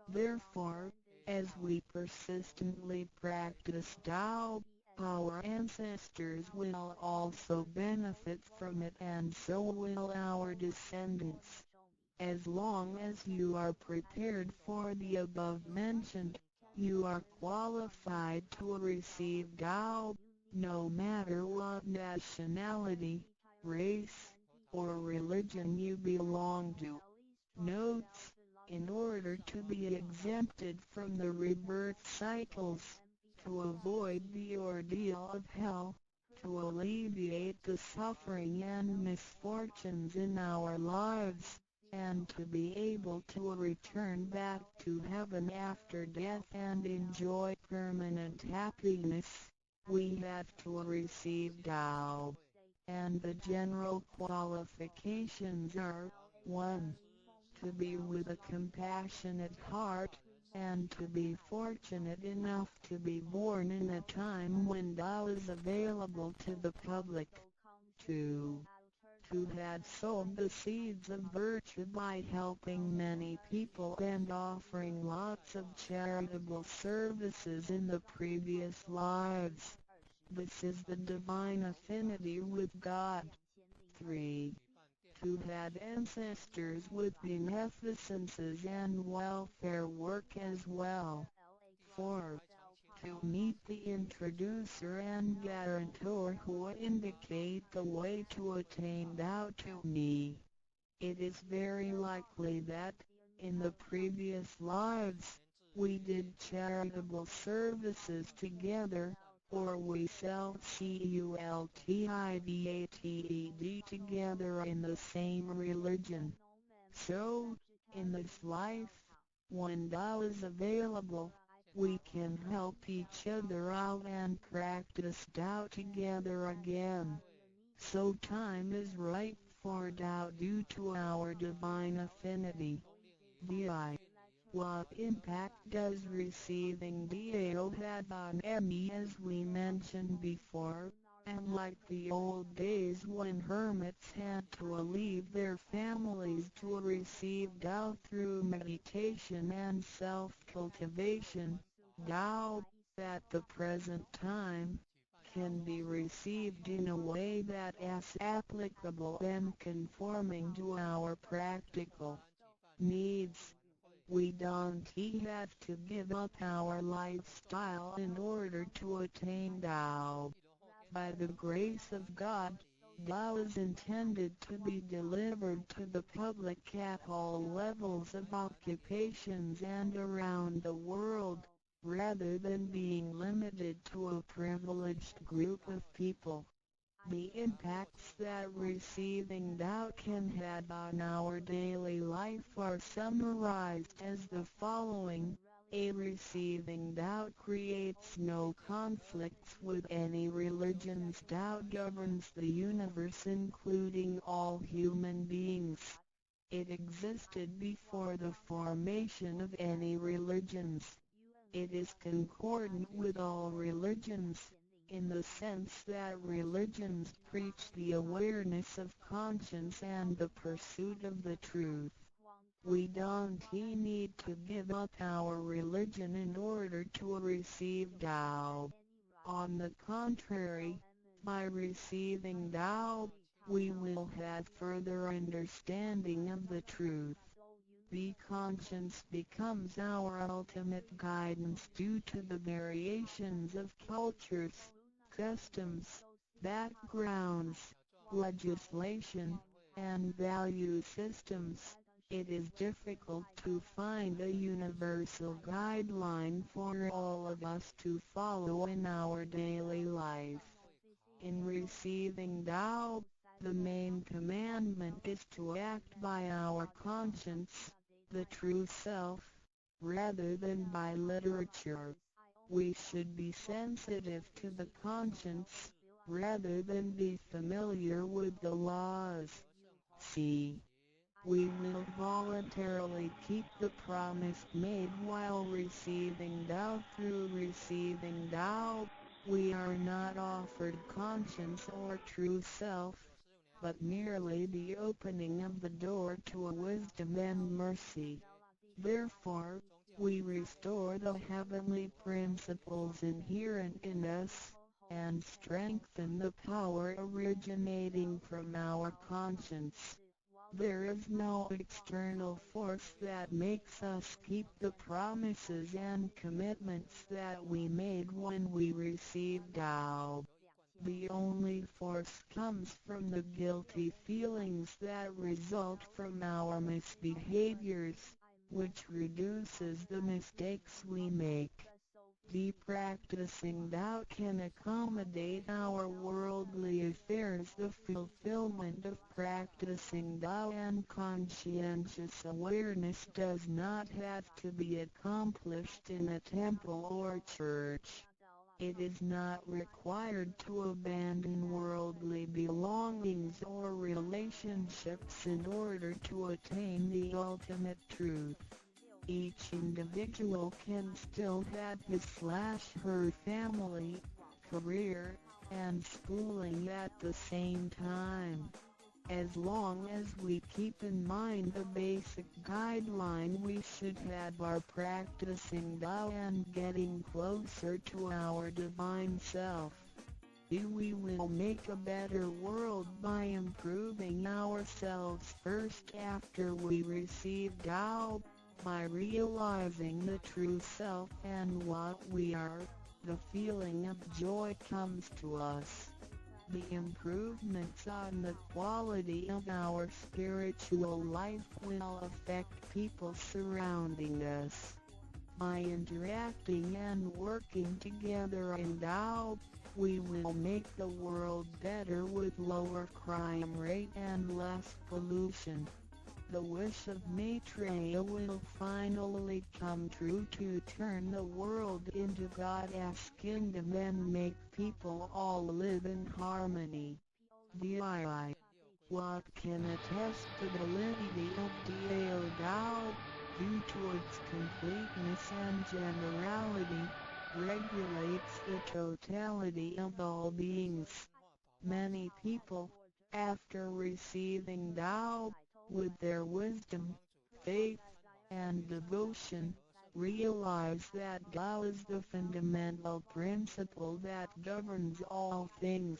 Therefore, as we persistently practice Tao, our ancestors will also benefit from it, and so will our descendants. As long as you are prepared for the above mentioned, you are qualified to receive Tao, no matter what nationality, race, or religion you belong to. Notes: in order to be exempted from the rebirth cycles, to avoid the ordeal of hell, to alleviate the suffering and misfortunes in our lives, and to be able to return back to heaven after death and enjoy permanent happiness, we have to receive Tao. And the general qualifications are: 1. To be with a compassionate heart, and to be fortunate enough to be born in a time when Tao is available to the public. 2. To have sown the seeds of virtue by helping many people and offering lots of charitable services in the previous lives. This is the divine affinity with God. 3. To have ancestors with beneficences and welfare work as well. 4. To meet the introducer and guarantor who indicate the way to attain Tao to me. It is very likely that, in the previous lives, we did charitable services together, or we cultivated together in the same religion. So, in this life, when Tao is available, we can help each other out and practice Tao together again. So time is right for Tao due to our divine affinity. What impact does receiving Tao have on me? As we mentioned before, and like the old days when hermits had to leave their families to receive Tao through meditation and self-cultivation, Tao, at the present time, can be received in a way that is applicable and conforming to our practical needs. We don't have to give up our lifestyle in order to attain Tao. By the grace of God, Tao is intended to be delivered to the public at all levels of occupations and around the world, rather than being limited to a privileged group of people. The impacts that receiving Tao can have on our daily life are summarized as the following. A receiving Tao creates no conflicts with any religions. Tao governs the universe including all human beings. It existed before the formation of any religions. It is concordant with all religions, in the sense that religions preach the awareness of conscience and the pursuit of the truth. We don't need to give up our religion in order to receive Tao. On the contrary, by receiving Tao, we will have further understanding of the truth. The conscience becomes our ultimate guidance due to the variations of cultures, customs, backgrounds, legislation, and value systems. It is difficult to find a universal guideline for all of us to follow in our daily life. In receiving Tao, the main commandment is to act by our conscience, the true self, rather than by literature. We should be sensitive to the conscience, rather than be familiar with the laws. C. We will voluntarily keep the promise made while receiving Tao. Through receiving Tao, we are not offered conscience or true self, but merely the opening of the door to a wisdom and mercy. Therefore, we restore the heavenly principles inherent in us, and strengthen the power originating from our conscience. There is no external force that makes us keep the promises and commitments that we made when we received Tao. The only force comes from the guilty feelings that result from our misbehaviors, which reduces the mistakes we make. The practicing Tao can accommodate our worldly affairs. The fulfillment of practicing Tao and conscientious awareness does not have to be accomplished in a temple or church. It is not required to abandon worldly belongings or relationships in order to attain the ultimate truth. Each individual can still have his/her family, career, and schooling at the same time. As long as we keep in mind the basic guideline, we should have our practicing Tao and getting closer to our divine self. We will make a better world by improving ourselves first after we receive Tao. By realizing the true self and what we are, the feeling of joy comes to us. The improvements on the quality of our spiritual life will affect people surrounding us. By interacting and working together in Tao, we will make the world better with lower crime rate and less pollution. The wish of Maitreya will finally come true to turn the world into God's kingdom and make people all live in harmony. VI. What can attest to the validity of Dao Tao, due to its completeness and generality, regulates the totality of all beings. Many people, after receiving Tao, with their wisdom, faith, and devotion, realize that Tao is the fundamental principle that governs all things.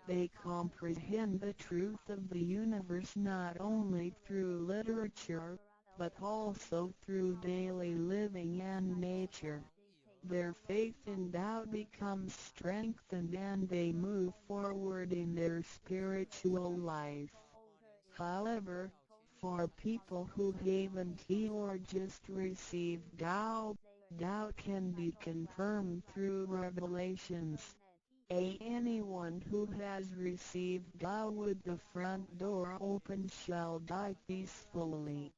They comprehend the truth of the universe not only through literature, but also through daily living and nature. Their faith in Tao becomes strengthened and they move forward in their spiritual life. However, for people who haven't or just received Tao, Tao can be confirmed through revelations. Anyone who has received Tao with the front door open shall die peacefully.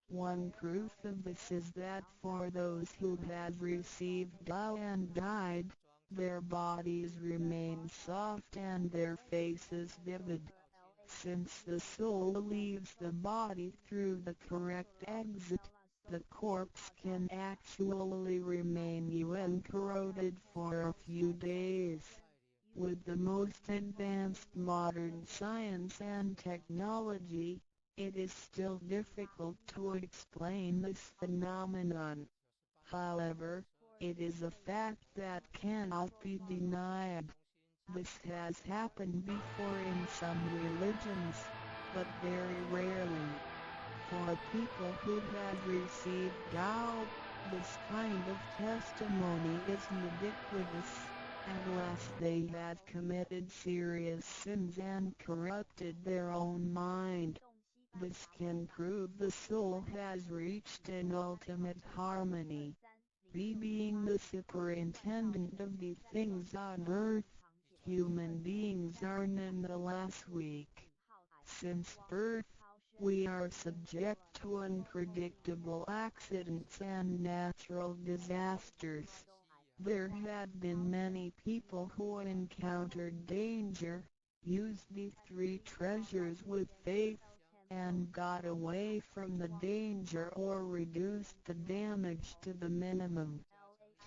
One proof of this is that for those who have received Tao and died, their bodies remain soft and their faces vivid. Since the soul leaves the body through the correct exit, the corpse can actually remain uncorroded for a few days. With the most advanced modern science and technology, it is still difficult to explain this phenomenon. However, it is a fact that cannot be denied. This has happened before in some religions, but very rarely. For people who have received Tao, this kind of testimony is ubiquitous, unless they have committed serious sins and corrupted their own mind. This can prove the soul has reached an ultimate harmony. Being the superintendent of the things on earth, human beings are nonetheless weak. Since birth, we are subject to unpredictable accidents and natural disasters. There have been many people who encountered danger, used the three treasures with faith, and got away from the danger or reduced the damage to the minimum.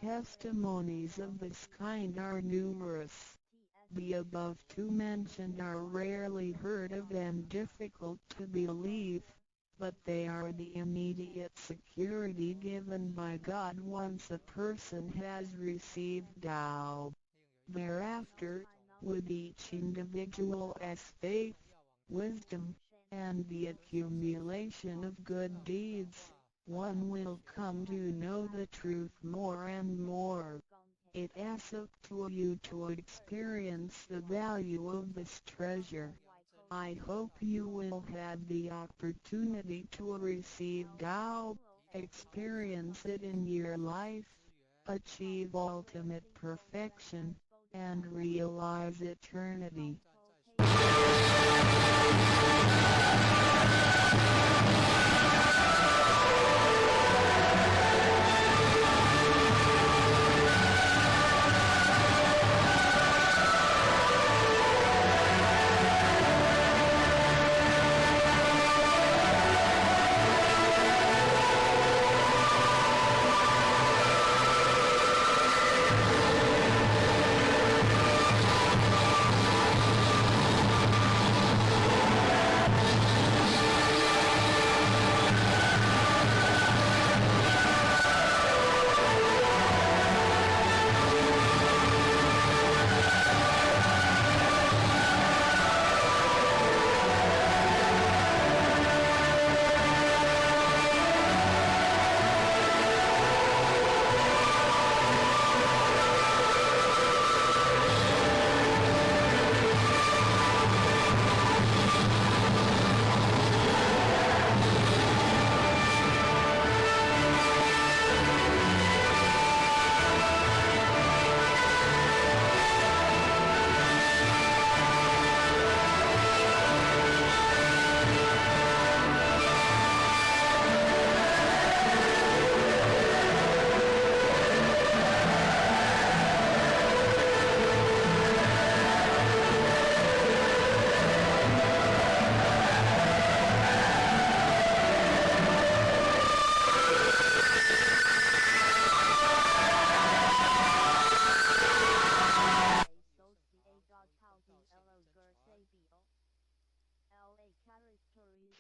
Testimonies of this kind are numerous. The above two mentioned are rarely heard of and difficult to believe, but they are the immediate security given by God once a person has received Tao. Thereafter, with each individual's faith, wisdom, and the accumulation of good deeds, one will come to know the truth more and more. It is up to you to experience the value of this treasure. I hope you will have the opportunity to receive Tao, experience it in your life, achieve ultimate perfection, and realize eternity.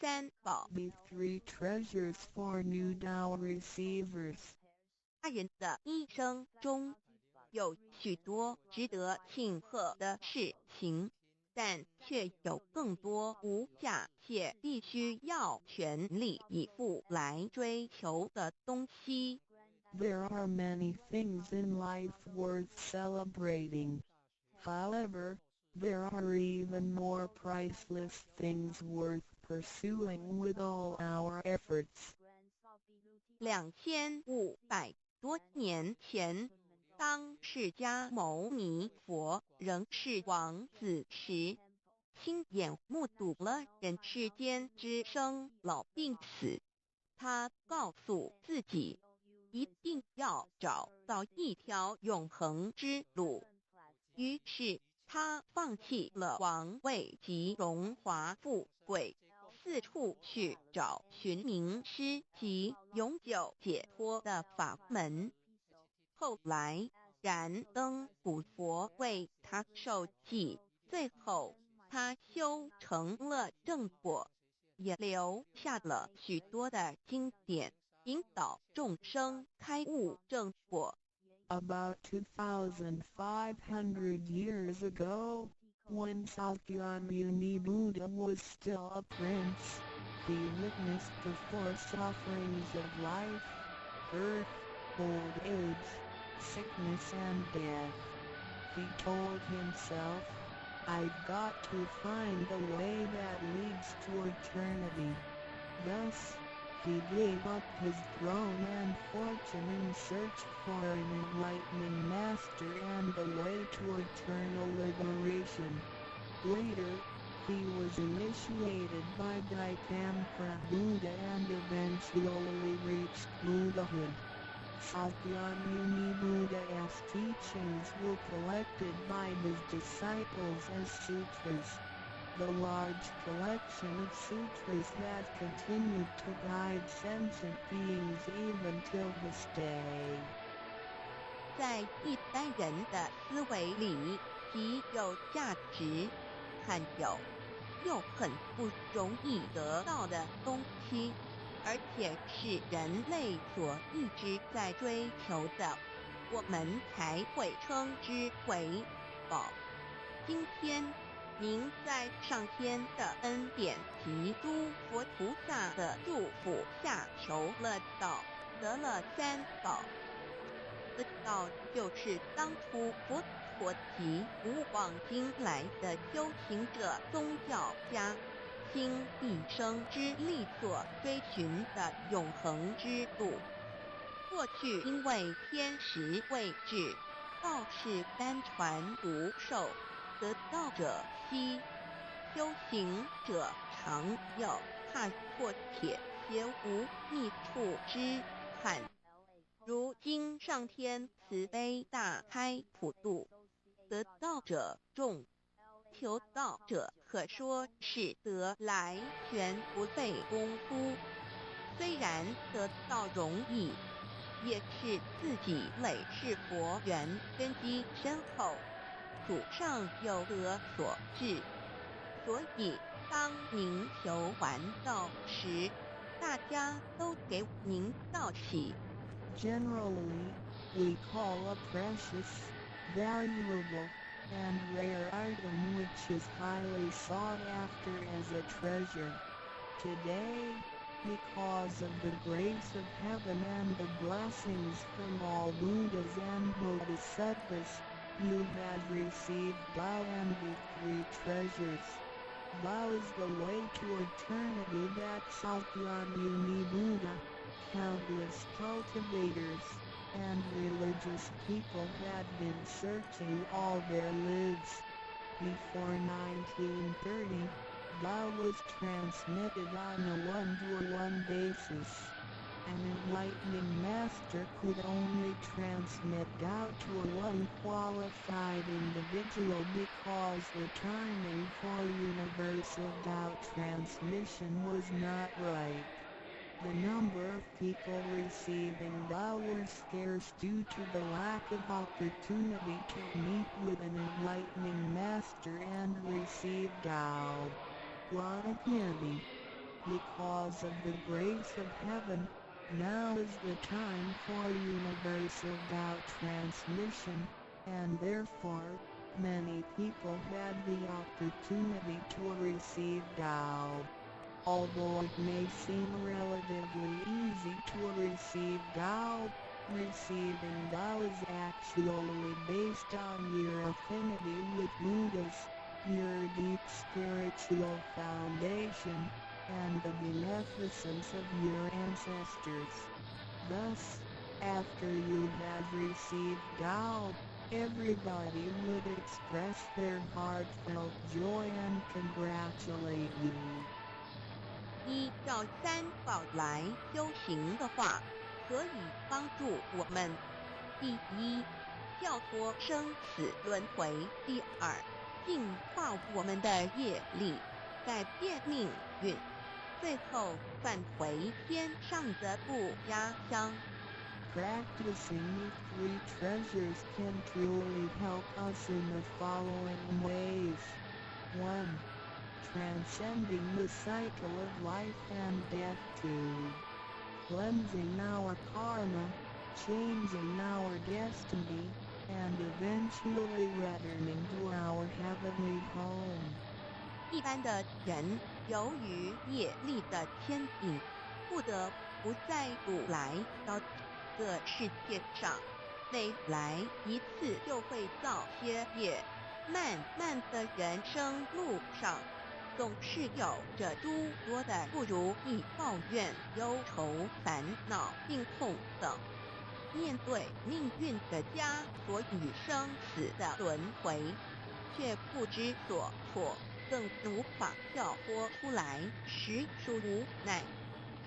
三宝 The three treasures for new Tao receivers. 大人的一生中有许多值得庆贺的事情，但却有更多无价且必须要全力以赴来追求的东西。There are many things in life worth celebrating. However, there are even more priceless things worth pursuing with all our efforts. 2500多年前，当释迦牟尼佛仍是王子时，亲眼目睹了人世间之生老病死。他告诉自己，一定要找到一条永恒之路。于是，他放弃了王位及荣华富贵，四处去找寻名师及永久解脱的法门。后来，燃灯古佛为他受记，最后他修成了正果，也留下了许多的经典，引导众生开悟正果。About 2,500 years ago, when Sakyamuni Buddha was still a prince, he witnessed the four sufferings of life: birth, old age, sickness and death. He told himself, "I've got to find the way that leads to eternity." Thus, he gave up his throne and fortune in search for an enlightening master and the way to eternal liberation. Later, he was initiated by Gautamara Buddha and eventually reached Buddhahood. Sakyamuni Buddha's teachings were collected by his disciples as sutras. The large collection of sutras that continue to guide sentient beings even till this day. 在一般人的思维里，极有价值，罕有又很不容易得到的东西，而且是人类所一直在追求的，我们才会称之为宝。今天，您在上天的恩典及诸佛菩萨的祝福下求了道，得了三宝。此道就是当初佛陀及古往今来的修行者、宗教家倾一生之力所追寻的永恒之路。过去因为天时未至，道是单传独授，得道者稀，修行者常有，踏破铁鞋无觅处之憾。如今上天慈悲大开普渡，得道者众，求道者可说是得来全不费功夫。虽然得道容易，也是自己累世佛缘根基深厚，祖上有德所致。所以当您求完道时，大家都给您道喜。Generally, we call a precious, valuable, and rare item which is highly sought after as a treasure. Today, because of the grace of heaven and the blessings from all Buddhas and Bodhisattvas, you have received Tao and the three treasures. Tao is the way to eternity that Sakyamuni Buddha, countless cultivators, and religious people had been searching all their lives. Before 1930, Tao was transmitted on a one-to-one basis. An enlightening master could only transmit Tao to one qualified individual because the timing for universal Tao transmission was not right. The number of people receiving Tao were scarce due to the lack of opportunity to meet with an enlightening master and receive Tao. What a pity! Because of the grace of heaven, now is the time for universal Tao transmission, and therefore, many people had the opportunity to receive Tao. Although it may seem relatively easy to receive Tao, Receiving Tao is actually based on your affinity with Buddhas, your deep spiritual foundation, and the beneficence of your ancestors. Thus, after you have received Tao, everybody would express their heartfelt joy and congratulate you. 依照三宝来修行的话，可以帮助我们：第一，跳脱生死轮回；第二，净化我们的业力，改变命运；最后返回天上的不压乡。Practicing the three treasures can truly help us in the following ways. 1. Transcending the cycle of life and death. 2. Cleansing our karma, changing our destiny, and eventually returning to our heavenly home. 一般的人由于业力的牵引，不得不再度来到这个世界上，每来一次就会造些业，漫漫的人生路上，总是有着诸多的不如意、抱怨、忧愁、烦恼、病痛等。面对命运的枷锁与生死的轮回，却不知所措，更无法跳脱出来，实属无奈。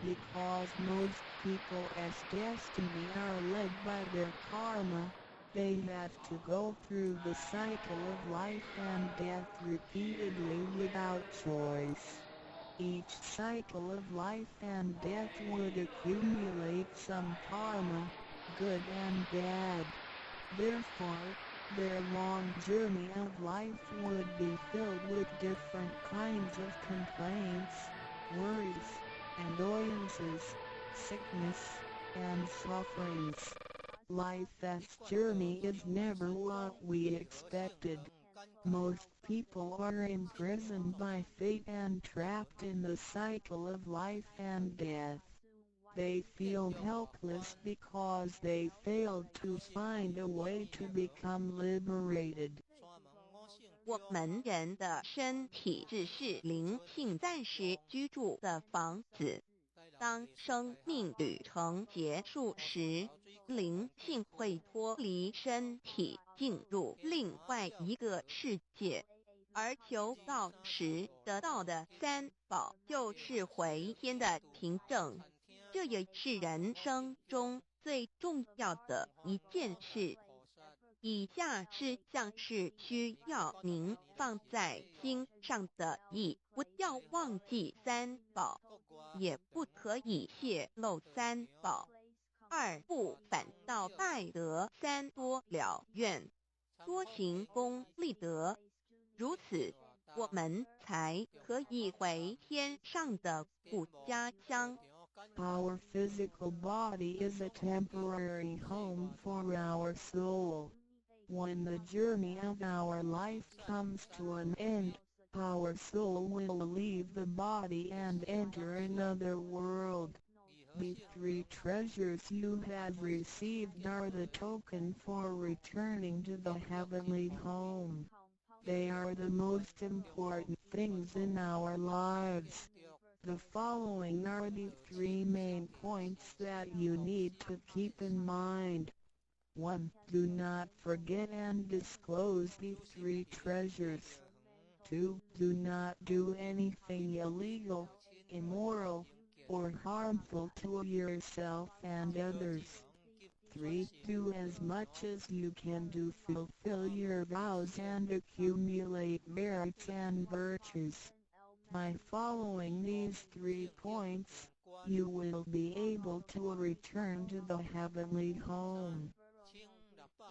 Because most people's destiny are led by their karma, they have to go through the cycle of life and death repeatedly without choice. Each cycle of life and death would accumulate some karma, good and bad. Therefore, their long journey of life would be filled with different kinds of complaints, worries, annoyances, sickness, and sufferings. Life's journey is never what we expected. Most people are imprisoned by fate and trapped in the cycle of life and death. They feel helpless because they failed to find a way to become liberated. 我们人的身体只是灵性暂时居住的房子，当生命旅程结束时，灵性会脱离身体，进入另外一个世界。而求道时得到的三宝就是回天的凭证，这也是人生中最重要的一件事。以下是像是需要您放在心上的意，不要忘记三宝，也不可以泄露三宝。二不反倒败得三多了愿，多行功立德，如此我们才可以回天上的故家乡。Our physical body is a temporary home for our soul. When the journey of our life comes to an end, our soul will leave the body and enter another world. The three treasures you have received are the token for returning to the heavenly home. They are the most important things in our lives. The following are the three main points that you need to keep in mind. 1. Do not forget and disclose the three treasures. 2. Do not do anything illegal, immoral, or harmful to yourself and others. 3. Do as much as you can to fulfill your vows and accumulate merits and virtues. By following these 3 points, you will be able to return to the heavenly home.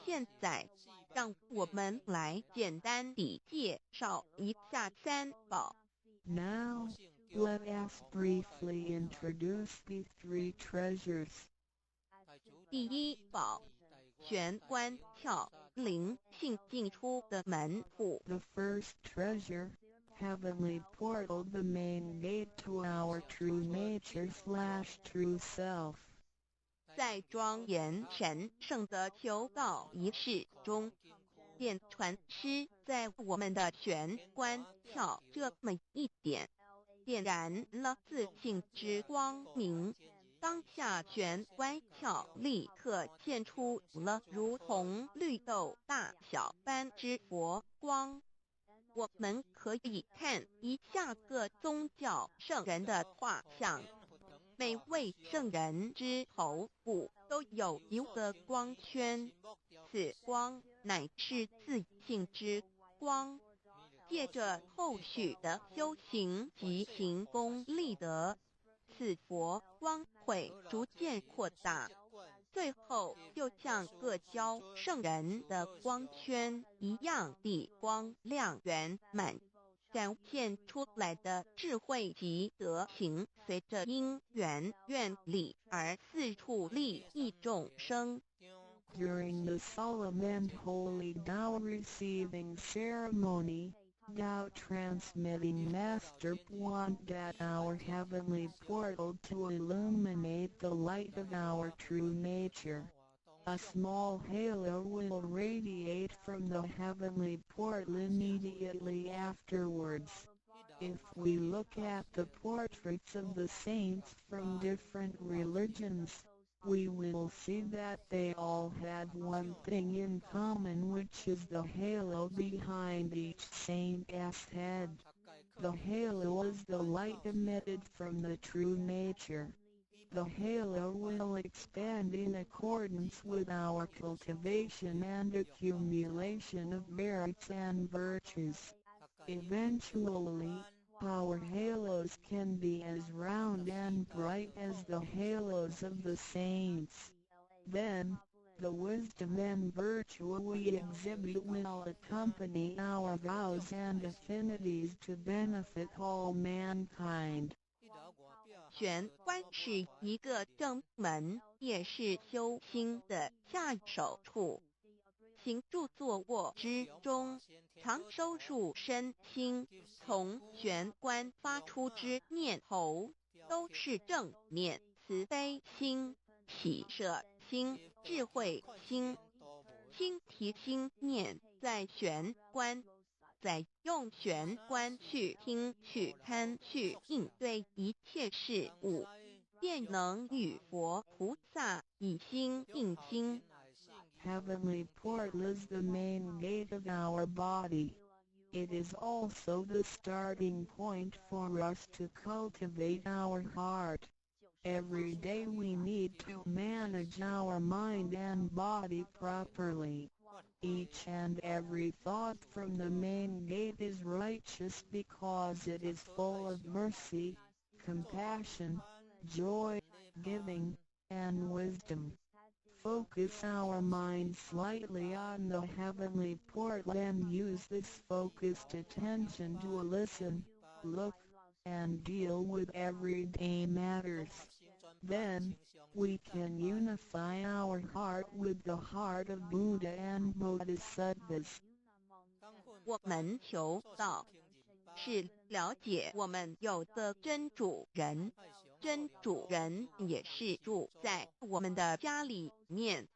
现在，让我们来简单地介绍一下三宝。Now, let us briefly introduce the 3 treasures. 第一宝，玄关窍，灵性进出的门户。The first treasure, heavenly portal, the main gate to our true nature/true self. 在庄严神圣的求告仪式中，便传师在我们的玄关窍这么一点，点燃了自信之光明。当下玄关窍立刻现出了如同绿豆大小般之佛光。我们可以看一下各宗教圣人的画像，每位圣人之头部都有一个光圈，此光乃是自信之光。借着后续的修行及行功立德，此佛光会逐渐扩大，最后就像各教圣人的光圈一样地光亮圆满，展现出来的智慧及德行，随着因缘愿力而四处利益众生。During the solemn and holy Tao receiving ceremony, Tao transmitting Master pointed at our heavenly portal to illuminate the light of our true nature. A small halo will radiate from the heavenly portal immediately afterwards. If we look at the portraits of the saints from different religions, we will see that they all had one thing in common, which is the halo behind each saint's head. The halo is the light emitted from the true nature. The halo will expand in accordance with our cultivation and accumulation of merits and virtues. Eventually, our halos can be as round and bright as the halos of the saints. Then, the wisdom and virtue we exhibit will accompany our vows and affinities to benefit all mankind. 玄关是一个正门，也是修心的下手处。行住坐卧之中，常收束身心，从玄关发出之念头，都是正念、慈悲心、喜舍心、智慧心。心提心念在玄关，再用玄关去听、去看、去应对一切事物，便能与佛菩萨以心应心。Heavenly portal is the main gate of our body. It is also the starting point for us to cultivate our heart. Every day we need to manage our mind and body properly. Each and every thought from the main gate is righteous because it is full of mercy, compassion, joy, giving, and wisdom. Focus our mind slightly on the heavenly portal and use this focused attention to listen, look, and deal with everyday matters. Then, we can unify our heart with the heart of Buddha and Bodhisattvas. 我们求道，是了解我们有个真主人，真主人也是住在我们的家里面。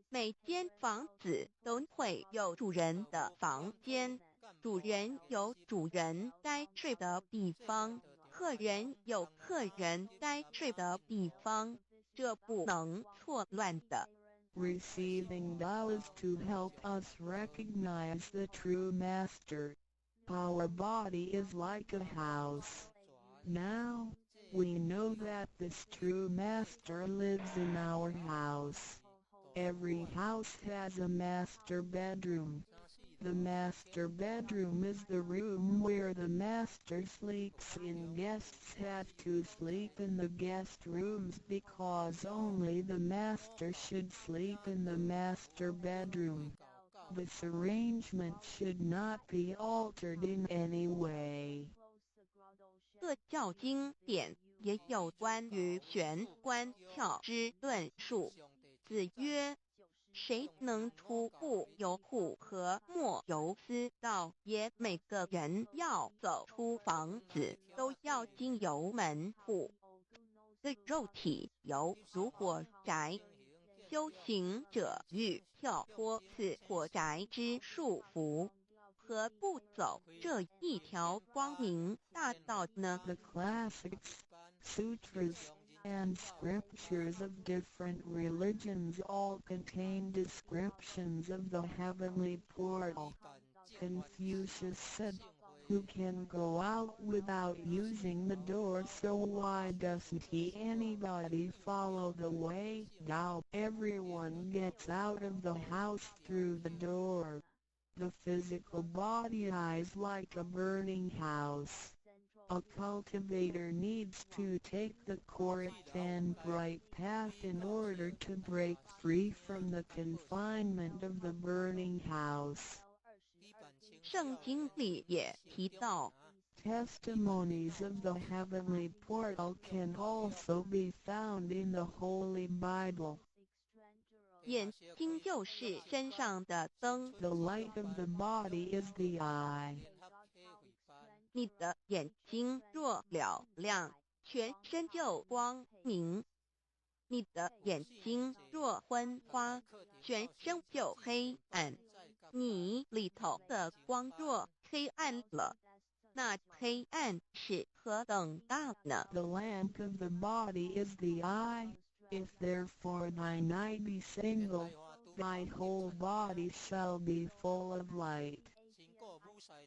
每间房子都会有主人的房间，主人有主人该睡的地方，客人有客人该睡的地方，这不能错乱的。Receiving Tao is to help us recognize the true Master. Our body is like a house. Now, we know that this true Master lives in our house. Every house has a master bedroom. The master bedroom is the room where the master sleeps in. Guests have to sleep in the guest rooms because only the master should sleep in the master bedroom. This arrangement should not be altered in any way. 各教经典也有关于玄关窍之论述。子曰：谁能出户由户和莫由私道也？每个人要走出房子，都要经由门户。的肉体犹如火宅，修行者欲跳脱此火宅之束缚，何不走这一条光明大道呢？ The classics, sutras, and scriptures of different religions all contain descriptions of the heavenly portal. Confucius said, "Who can go out without using the door, so why doesn't anybody follow the way? Now everyone gets out of the house through the door." The physical body is like a burning house. A cultivator needs to take the correct and bright path in order to break free from the confinement of the burning house. 圣经里也提到， Testimonies of the heavenly portal can also be found in the Holy Bible. 眼睛就是身上的灯， The light of the body is the eye. 你的眼睛若了亮，全身就光明；你的眼睛若昏花，全身就黑暗。你里头的光若黑暗了，那黑暗是何等大呢？ The lamp of the body is the eye. If therefore thine eye be single, thy whole body shall be full of light.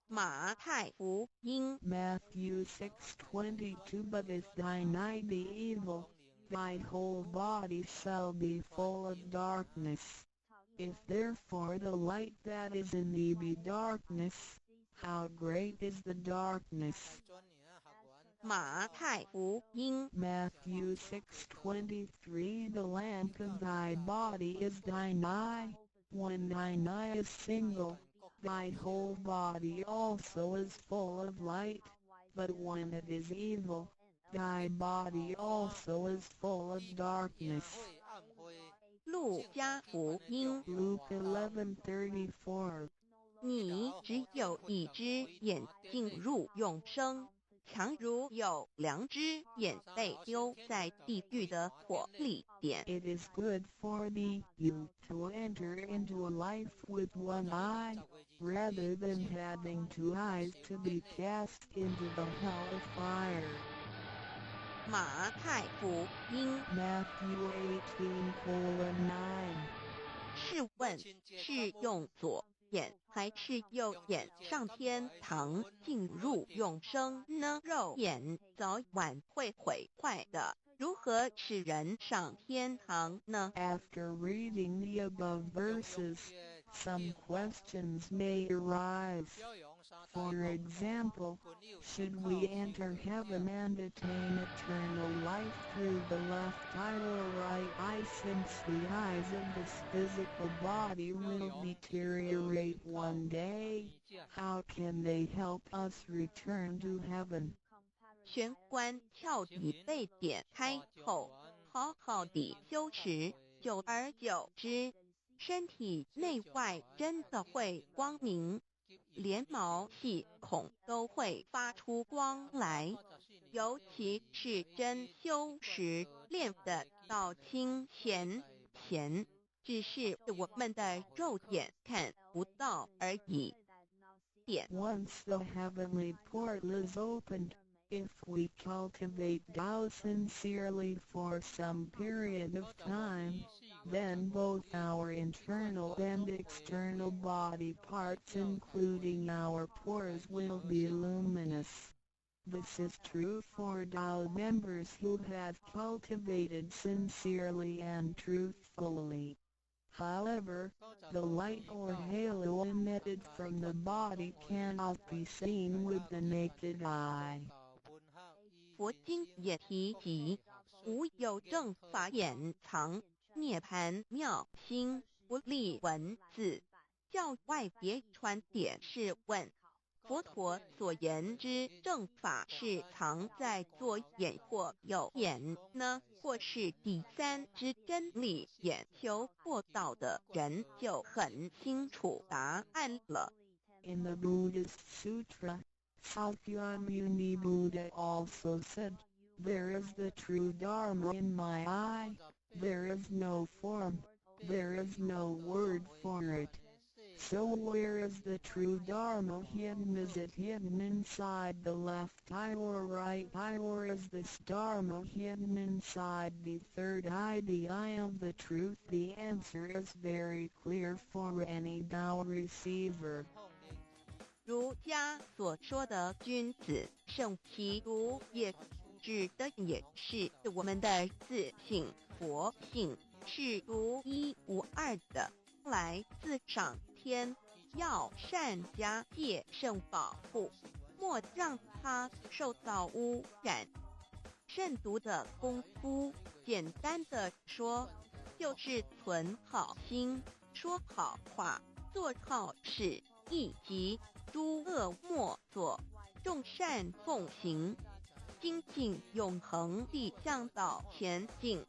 马太福音 Matthew 6:22 But if thine eye be evil, thy whole body shall be full of darkness. If therefore the light that is in thee be darkness, how great is the darkness? 马太福音 Matthew 6:23 The lamp of thy body is thine eye. When thine eye is single, thy whole body also is full of light. But when it is evil, thy body also is full of darkness. 路加福音 Luke 11:34你只有一只眼进入永生，强如有2只眼被丢在地狱的火里点。 It is good for thee, you, to enter into life with one eye, rather than having 2 eyes to be cast into the hell of fire. 马太福音 Matthew 18:9试问是用左眼还是右眼上天堂进入永生呢？肉眼早晚会毁坏的，如何使人上天堂呢？ After reading the above verses, some questions may arise. For example, should we enter heaven and attain eternal life through the left eye or right eye, since the eyes of this physical body will deteriorate one day? How can they help us return to heaven? 玄关窍底被点开后，好好地修持，久而久之，身体内外真的会光明，连毛细孔都会发出光来。尤其是真修持练得到清闲前，只是我们的肉眼看不到而已。点 Once the heavenly portal is opened, if we cultivate Tao sincerely for some period of time, then both our internal and external body parts, including our pores, will be luminous. This is true for Tao members who have cultivated sincerely and truthfully. However, the light or halo emitted from the body cannot be seen with the naked eye. 佛经也提及，无有正法掩藏，涅盘妙心，不立文字。教外别传点是问，佛陀所言之正法是藏在左眼或右眼呢，或是第三之真理？眼求过道的人就很清楚答案了。In the Buddhist Sutra, Sakyamuni Buddha also said, There is the true Dharma in my eye. There is no form. There is no word for it. So where is the true Dharma hidden? Is it hidden inside the left eye or right eye, or is this Dharma hidden inside the third eye, the eye of the truth? The answer is very clear for any Tao receiver. 儒家所说的君子圣其儒，也指的也是我们的自性佛性，是独一无二的，来自上天，要善加戒慎保护，莫让它受到污染。慎独的功夫，简单的说，就是存好心，说好话，做好事，以及诸恶莫作，众善奉行，精进永恒地向导前进。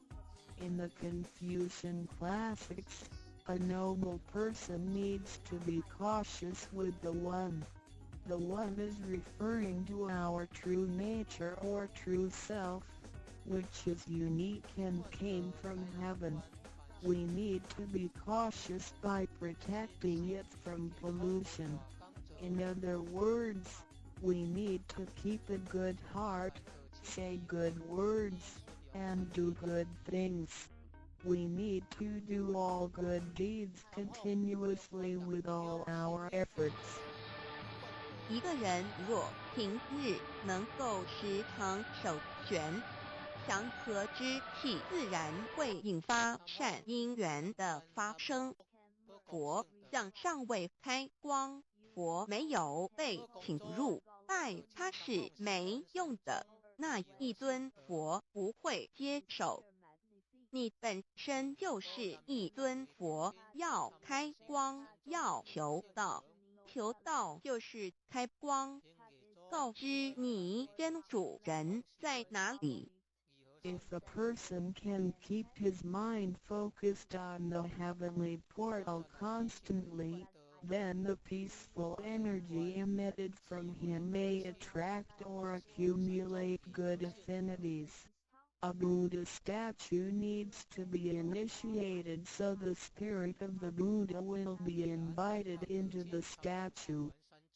In the Confucian classics, a noble person needs to be cautious with the One. The One is referring to our true nature or true self, which is unique and came from heaven. We need to be cautious by protecting it from pollution. In other words, we need to keep a good heart, say good words, and do good things. We need to do all good deeds continuously with all our efforts. 一个人若平日能够时常守玄祥和之气，自然会引发善因缘的发生。佛像尚未开光，佛没有被请入，拜他是没用的，那一尊佛不会接受。你本身就是一尊佛，要开光，要求道，求道就是开光，告知你真主人在哪里。If a person can keep his mind focused on the heavenly portal constantly, then the peaceful energy emitted from him may attract or accumulate good affinities. A Buddha statue needs to be initiated so the spirit of the Buddha will be invited into the statue.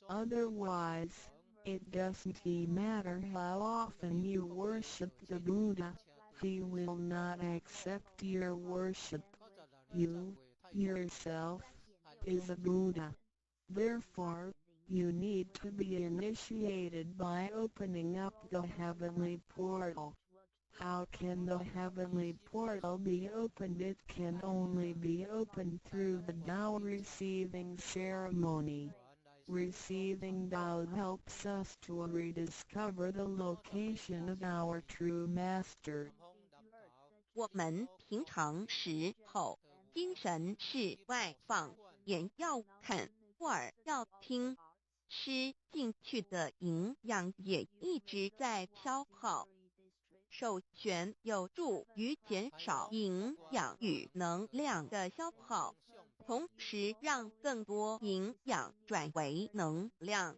Otherwise, it doesn't matter how often you worship the Buddha, he will not accept your worship. You, yourself, is a Buddha. Therefore, you need to be initiated by opening up the heavenly portal. How can the heavenly portal be opened? It can only be opened through the Tao receiving ceremony. Receiving Tao helps us to rediscover the location of our true master. 我们平常时候，精神是外放，眼要看，耳要听，吃进去的营养也一直在消耗。守玄有助于减少营养与能量的消耗，同时让更多营养转为能量，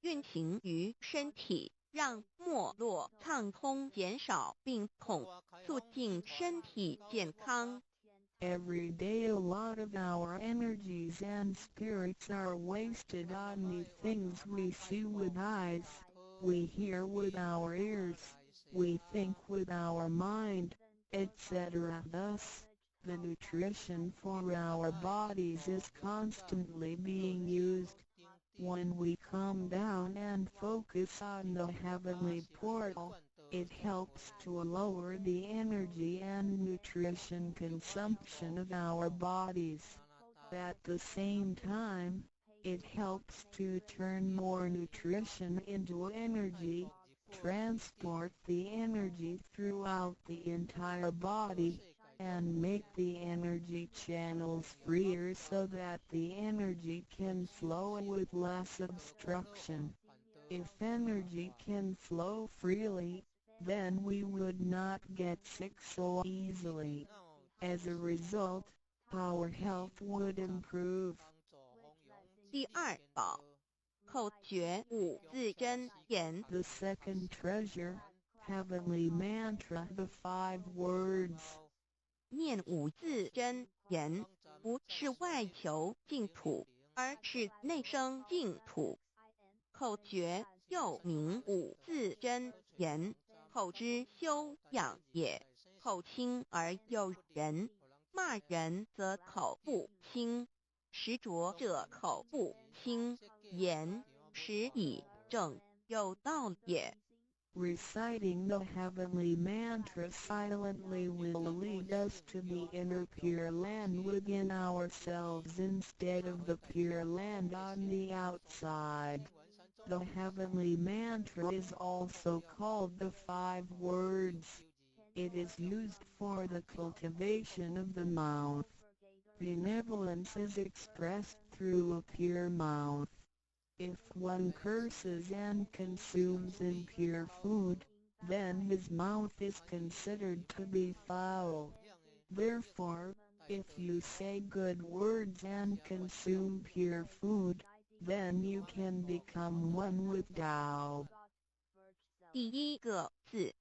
运行于身体，让脉络畅通，减少病痛，促进身体健康。Every day a lot of our energies and spirits are wasted on the things we see with eyes, we hear with our ears, we think with our mind, etc. Thus, the nutrition for our bodies is constantly being used. When we calm down and focus on the heavenly portal, it helps to lower the energy and nutrition consumption of our bodies. At the same time, it helps to turn more nutrition into energy, transport the energy throughout the entire body, and make the energy channels freer so that the energy can flow with less obstruction. If energy can flow freely, then we would not get sick so easily. As a result, our health would improve. 第二宝，口诀五字真言。 The second treasure, Heavenly Mantra. The 5 words. 念五字真言，不是外求净土，而是内生净土。口诀又名五字真言，口之修养也。口轻而诱人，骂人则口不轻，实着者口不轻，言实以正，有道也。Reciting the heavenly mantra silently will lead us to the inner Pure Land within ourselves instead of the Pure Land on the outside. The heavenly mantra is also called the 5 words. It is used for the cultivation of the mouth. Benevolence is expressed through a pure mouth. If one curses and consumes impure food, then his mouth is considered to be foul. Therefore, if you say good words and consume pure food, then you can become one with Tao. 第一个字，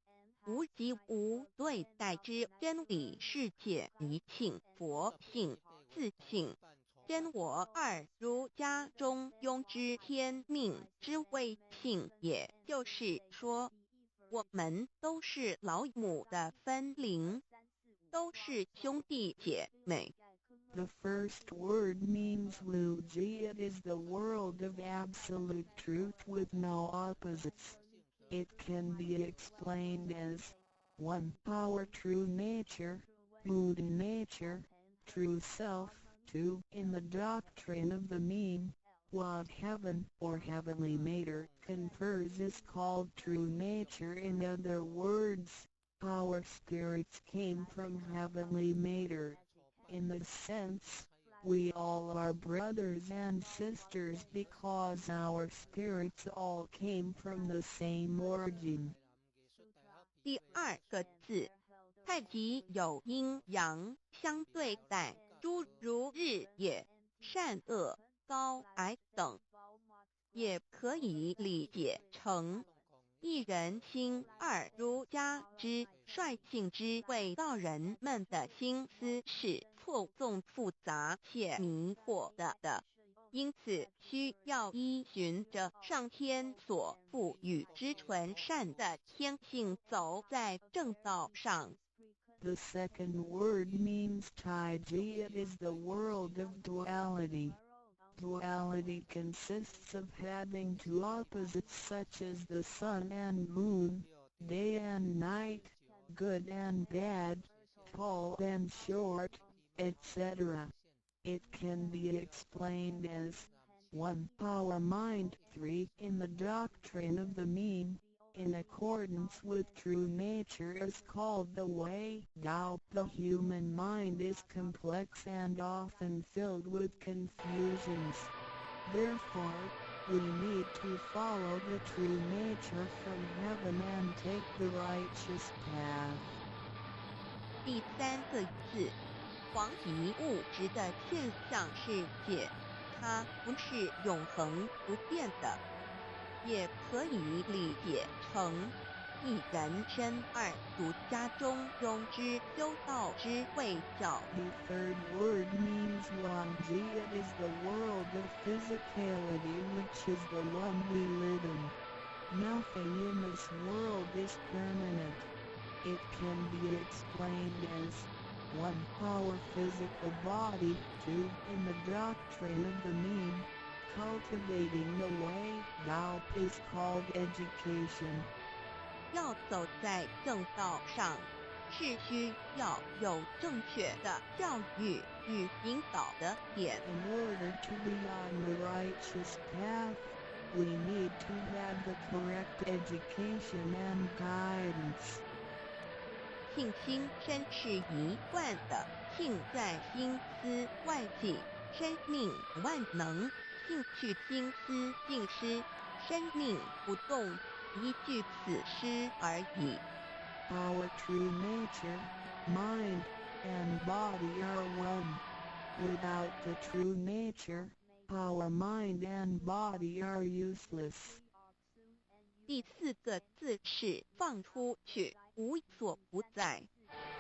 无即无对待之真理世界一性佛性自性。真我二儒家中庸之天命之谓性，也就是说，我们都是老母的分灵，都是兄弟姐妹。The first word means Luji. It is the world of absolute truth with no opposites. It can be explained as 1. Our true nature, Buddha nature, true self. 2. In the doctrine of the mean, what heaven or heavenly matter confers is called true nature. In other words, our spirits came from heavenly matter. In this sense, we all are brothers and sisters because our spirits all came from the same origin. 第二个字，太极有阴阳相对待，诸如日也，善恶、高矮等，也可以理解成一人心二儒家之率性之谓道人们的心思是错综复杂且迷惑的，因此需要依循着上天所赋予之纯善的天性，走在正道上。The second word means Taiji. It is the world of duality. Duality consists of having 2 opposites such as the sun and moon, day and night, good and bad, tall and short, etc. It can be explained as 1. Our mind. 3. In the doctrine of the mean, in accordance with true nature is called the way, Tao. The human mind is complex and often filled with confusions. Therefore, we need to follow the true nature from heaven and take the righteous path. 第三个字，黄极物质的现象世界，它不是永恒不变的，也可以理解成一人身二儒家中庸之修道之谓教。 The third word means Wanji. It is the world of physicality, which is the one we live in. Nothing in this world is permanent. It can be explained as 1. Our physical body. 2. In the doctrine of the mean, cultivating the way, Tao, is called education. 要走在正道上，是需要有正确的教育与引导的点。 In order to be on the righteous path, we need to have the correct education and guidance. 性心身是一贯的，性在心思外境，生命万能；性去心思尽失，生命不动，依据此诗而已。 Our true nature, mind, and body are one. Without the true nature, our mind and body are useless. 第4个字是放出去，无所不在。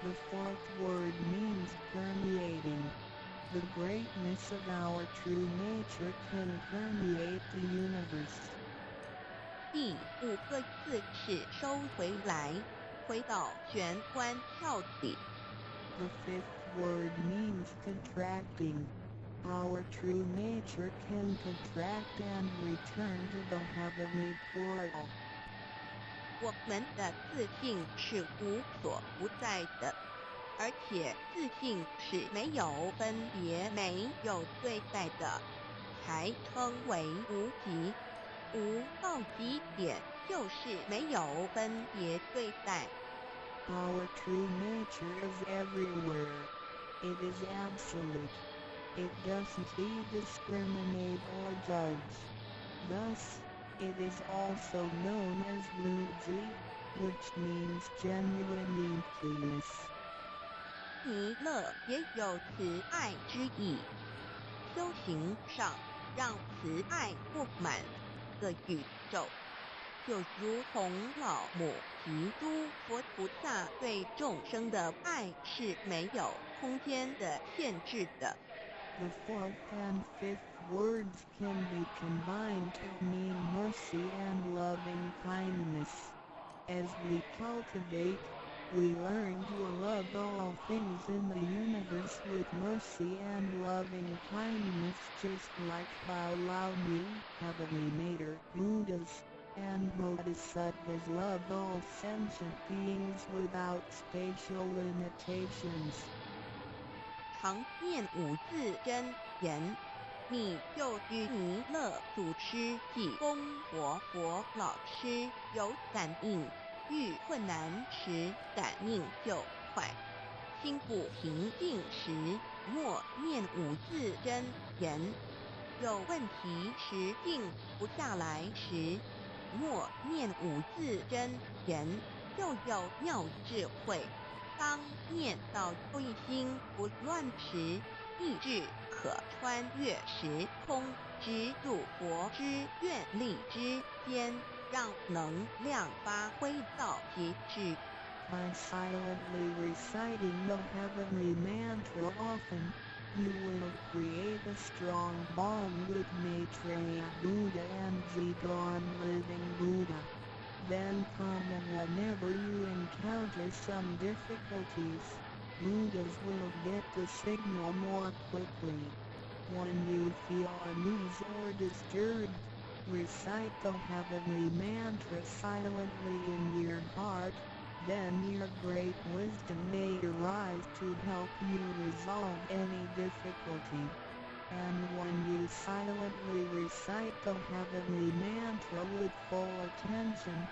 The fourth word means permeating. The greatness of our true nature can permeate the universe. 第5个字是收回来，回到玄关跳底。The fifth word means contracting. Our true nature can contract and return to the heavenly portal. 我们的自信是无所不在的，而且自信是没有分别、没有对待的，才称为无极。无到极点就是没有分别对待。Our true nature is everywhere. It is absolute. It doesn't discriminate or judge. Thus, it is also known as Wuji, which means genuine emptiness. 弥勒也有慈爱之意，修行上让慈爱布满个宇宙，就如同老母及诸佛菩萨对众生的爱是没有空间的限制的。The fourth and fifth words can be combined to mean mercy and loving kindness. As we cultivate, we learn to love all things in the universe with mercy and loving kindness, just like Baolao-ni, Heavenly Mater, Buddhas, and Bodhisattvas love all sentient beings without spatial limitations. 常念5字真言，你就与弥勒祖师及公活佛老师有感应，遇困难时感应就快。心不平静时，默念5字真言；有问题时静不下来时，默念5字真言，就有妙智慧。当念到一心不乱时，意志可穿越时空，直入佛之愿力之间，让能量发挥到极致。By silently reciting the heavenly mantra often, you will create a strong bond with Maitreya Buddha and Zhigon Living Buddha. Then comment whenever you encounter some difficulties. Buddhas will get the signal more quickly. When you feel uneasy or disturbed, recite the heavenly mantra silently in your heart. Then your great wisdom may arise to help you resolve any difficulty. And when you silently recite the heavenly mantra with full attention,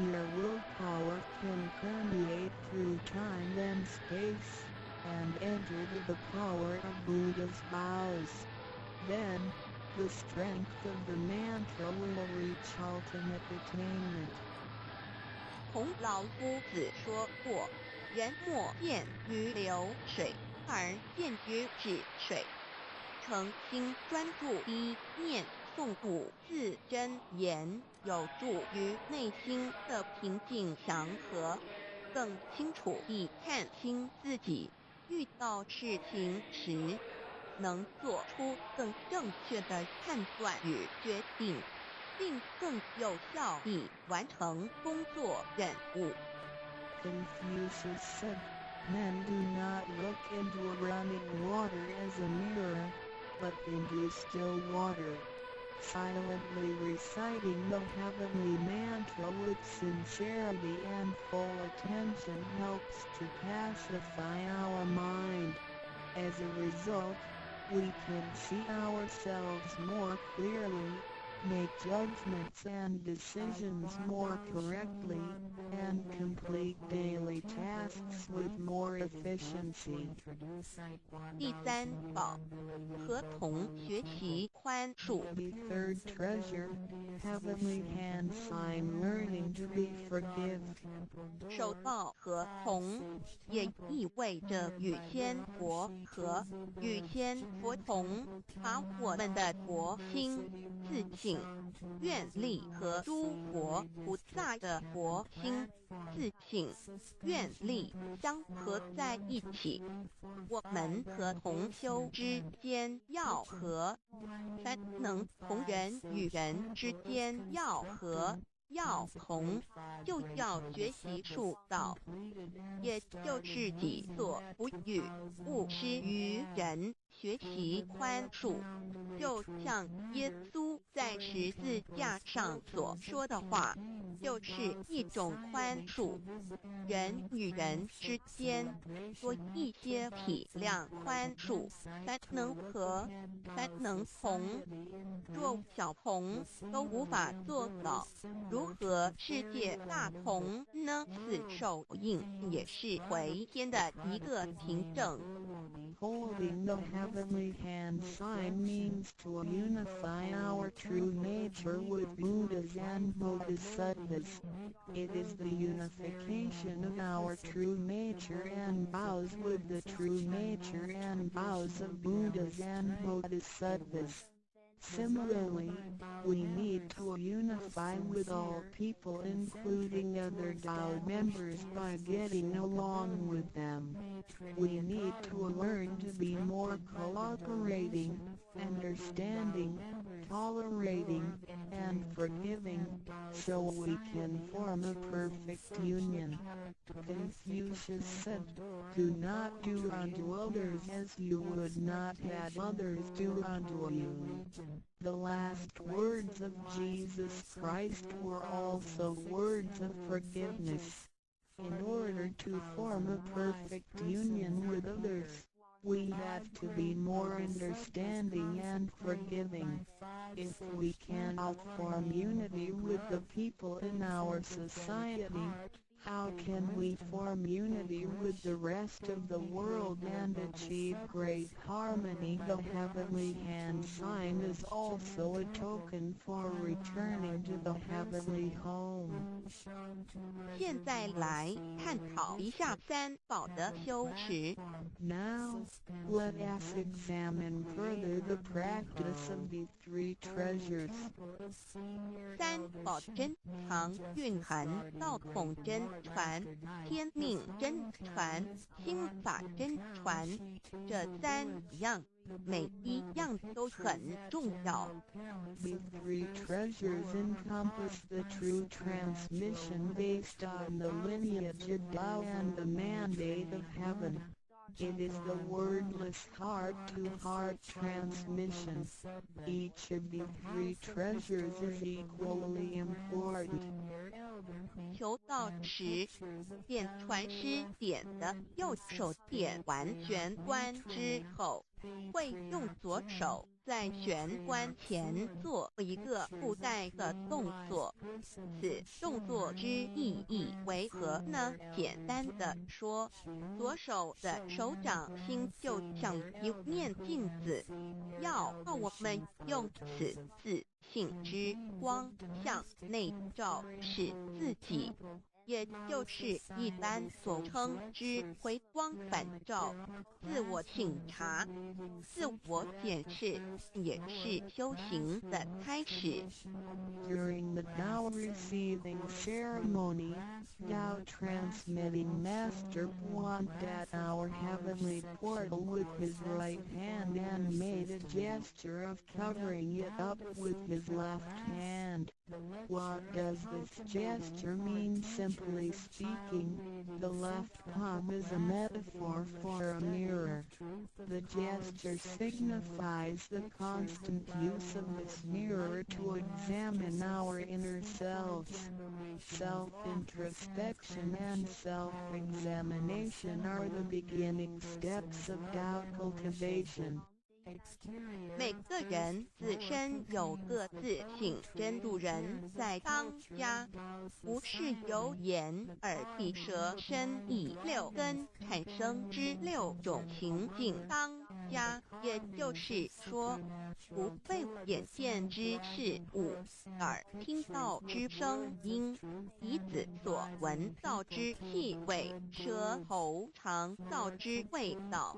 your willpower can permeate through time and space, and enter the power of Buddha's vows. Then, the strength of the mantra will reach ultimate attainment. 孔老夫子说过：“人莫见于流水，而见于止水。”诚心专注一念诵5字真言，有助于内心的平静祥和，更清楚地看清自己。遇到事情时，能做出更正确的判断与决定，并更有效地完成工作任务。Confucius said, "Men do not look into running water as a mirror, but into still water." Silently reciting the heavenly mantra with sincerity and full attention helps to pacify our mind. As a result, we can see ourselves more clearly, make judgments and decisions more correctly, and complete daily tasks with more efficiency. 第3宝，合同学习宽恕。 The third treasure, heavenly hand sign learning to be forgive. 手抱合同也意味着与天佛合，与天佛同，把我们的佛心、自信、请、愿力和诸佛菩萨的佛心、自信、愿力相合在一起。我们和同修之间要和，才能同人与人之间要和。要同，就要学习术道，也就是己所不欲，勿施于人，学习宽恕。就像耶稣在十字架上所说的话，就是一种宽恕。人与人之间多一些体谅宽恕，才能和，才能同。若小同都无法做到，如何世界大同呢？此手印也是回天的一个凭证。Holding the heavenly hand sign means to unify our true nature with Buddhas and Bodhisattvas. It is the unification of our true nature and vows with the true nature and vows of Buddhas and Bodhisattvas. Similarly, we need to unify with all people including other Tao members by getting along with them. We need to learn to be more cooperating, understanding, tolerating, and forgiving, so we can form a perfect union. Confucius said, "Do not do unto others as you would not have others do unto you." The last words of Jesus Christ were also words of forgiveness. In order to form a perfect union with others, we have to be more understanding and forgiving. If we cannot form unity with the people in our society, how can we form unity with the rest of the world and achieve great harmony? The heavenly hand sign is also a token for returning to the heavenly home. 现在来探讨一下三宝的修持。Now, let us examine further the practice of the three treasures. 三宝真藏蕴含道统真传、天命真传、心法真传，这三样每一样都很重要。The three treasures encompass the true transmission based on the lineage of Tao and the mandate of heaven. It is the wordless heart-to-heart transmission. Each of the three treasures is equally important. 求道时，点传师点的右手点完玄关之后，会用左手在玄关前做一个布袋的动作。此动作之意义为何呢？简单的说，左手的手掌心就像一面镜子，要我们用此自信之光向内照视自己，也就是一般所称之回光返照。自我省察、自我检视，也是修行的开始。During the Tao receiving ceremony, Tao transmitting Master pointed at our heavenly portal with his right hand and made a gesture of covering it up with his left hand. What does this gesture mean? Simply speaking, the left palm is a metaphor for a mirror. The gesture signifies the constant use of this mirror to examine our inner selves. Self-introspection and self-examination are the beginning steps of Tao cultivation. 每个人自身有个自性真度人在当家，不是由眼、耳、鼻、舌、身、意六根产生之六种情境当家，也就是说，不被眼见之事物、耳听到之声音、鼻子所闻到之气味、舌头尝到之味道、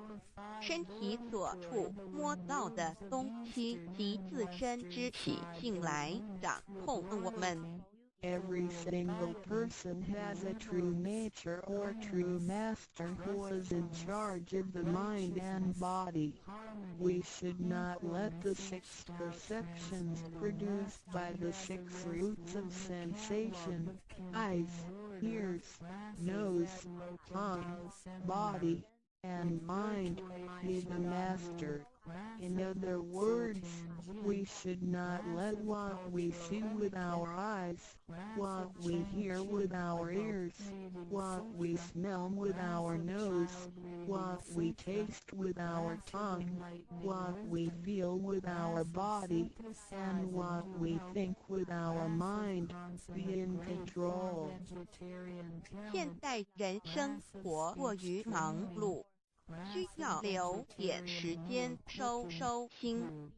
身体所触摸到的东西及自身之习性来掌控我们。Every single person has a true nature or true master who is in charge of the mind and body. We should not let the 6 perceptions produced by the 6 roots of sensation, eyes, ears, nose, tongue, body, and mind, be the master. In other words, we should not let what we see with our eyes, what we hear with our ears, what we smell with our nose, what we taste with our tongue, what we feel with our body, and what we think with our mind, be in control. 现代人生活过于忙碌，需要留点时间收心。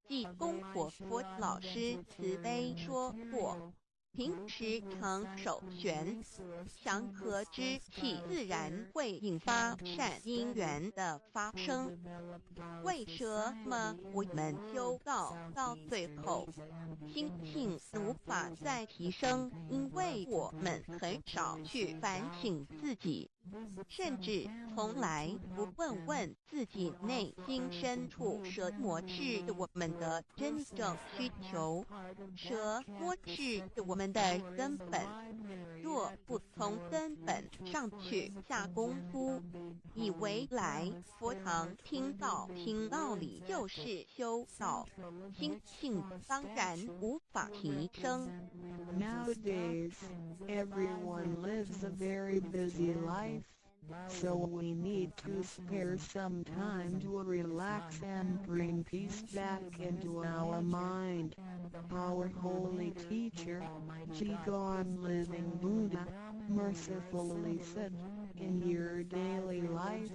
济公活佛老师慈悲说过，平时常手旋，祥和之气自然会引发善因缘的发生。为什么我们修道到最后，心性无法再提升？因为我们很少去反省自己，甚至从来不问问自己内心深处什么是我们的真正需求，什么是我们的根本。若不从根本上去下功夫，以为来佛堂听道理就是修道，心性当然无法提升。Nowadays, everyone lives a very busy life, so we need to spare some time to relax and bring peace back into our mind. Our holy teacher, Qigong Living Buddha, mercifully said, in your daily life,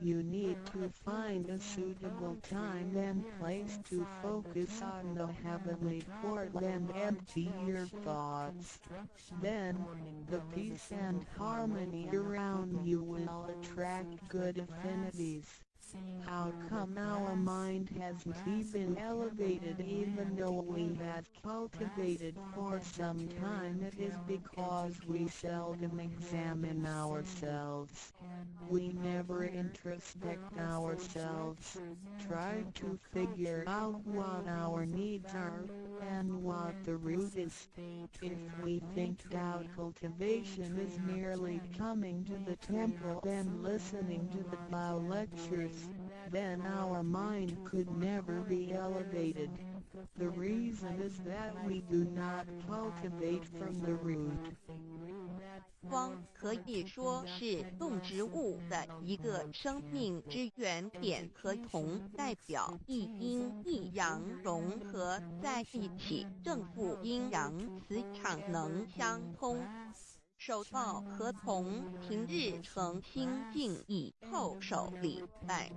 you need to find a suitable time and place to focus on the heavenly portal and empty your thoughts. Then, the peace and harmony around you will attract good affinities. How come our mind hasn't been elevated even though we have cultivated for some time? It is because we seldom examine ourselves. We never introspect ourselves, try to figure out what our needs are, and what the root is. If we think doubt cultivation is merely coming to the temple and listening to the Tao lectures, then our mind could never be elevated. The reason is that we do not cultivate from the root. 光可以说是动植物的一个生命之源点和铜代表一阴一阳融合在一起，正负阴阳磁场能相通。手道和铜平日诚心敬意叩首礼拜，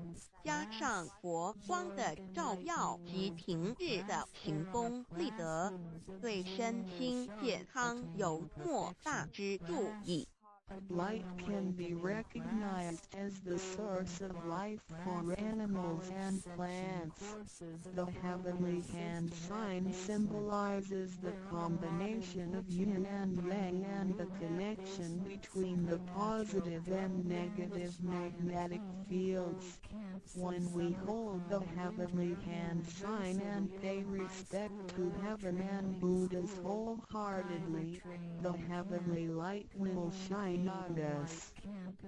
加上佛光的照耀及平日的勤功立德，对身心健康有莫大之助益。Light can be recognized as the source of life for animals and plants. The heavenly hand sign symbolizes the combination of yin and yang and the connection between the positive and negative magnetic fields. When we hold the heavenly hand sign and pay respect to heaven and Buddhas wholeheartedly, the heavenly light will shine on us.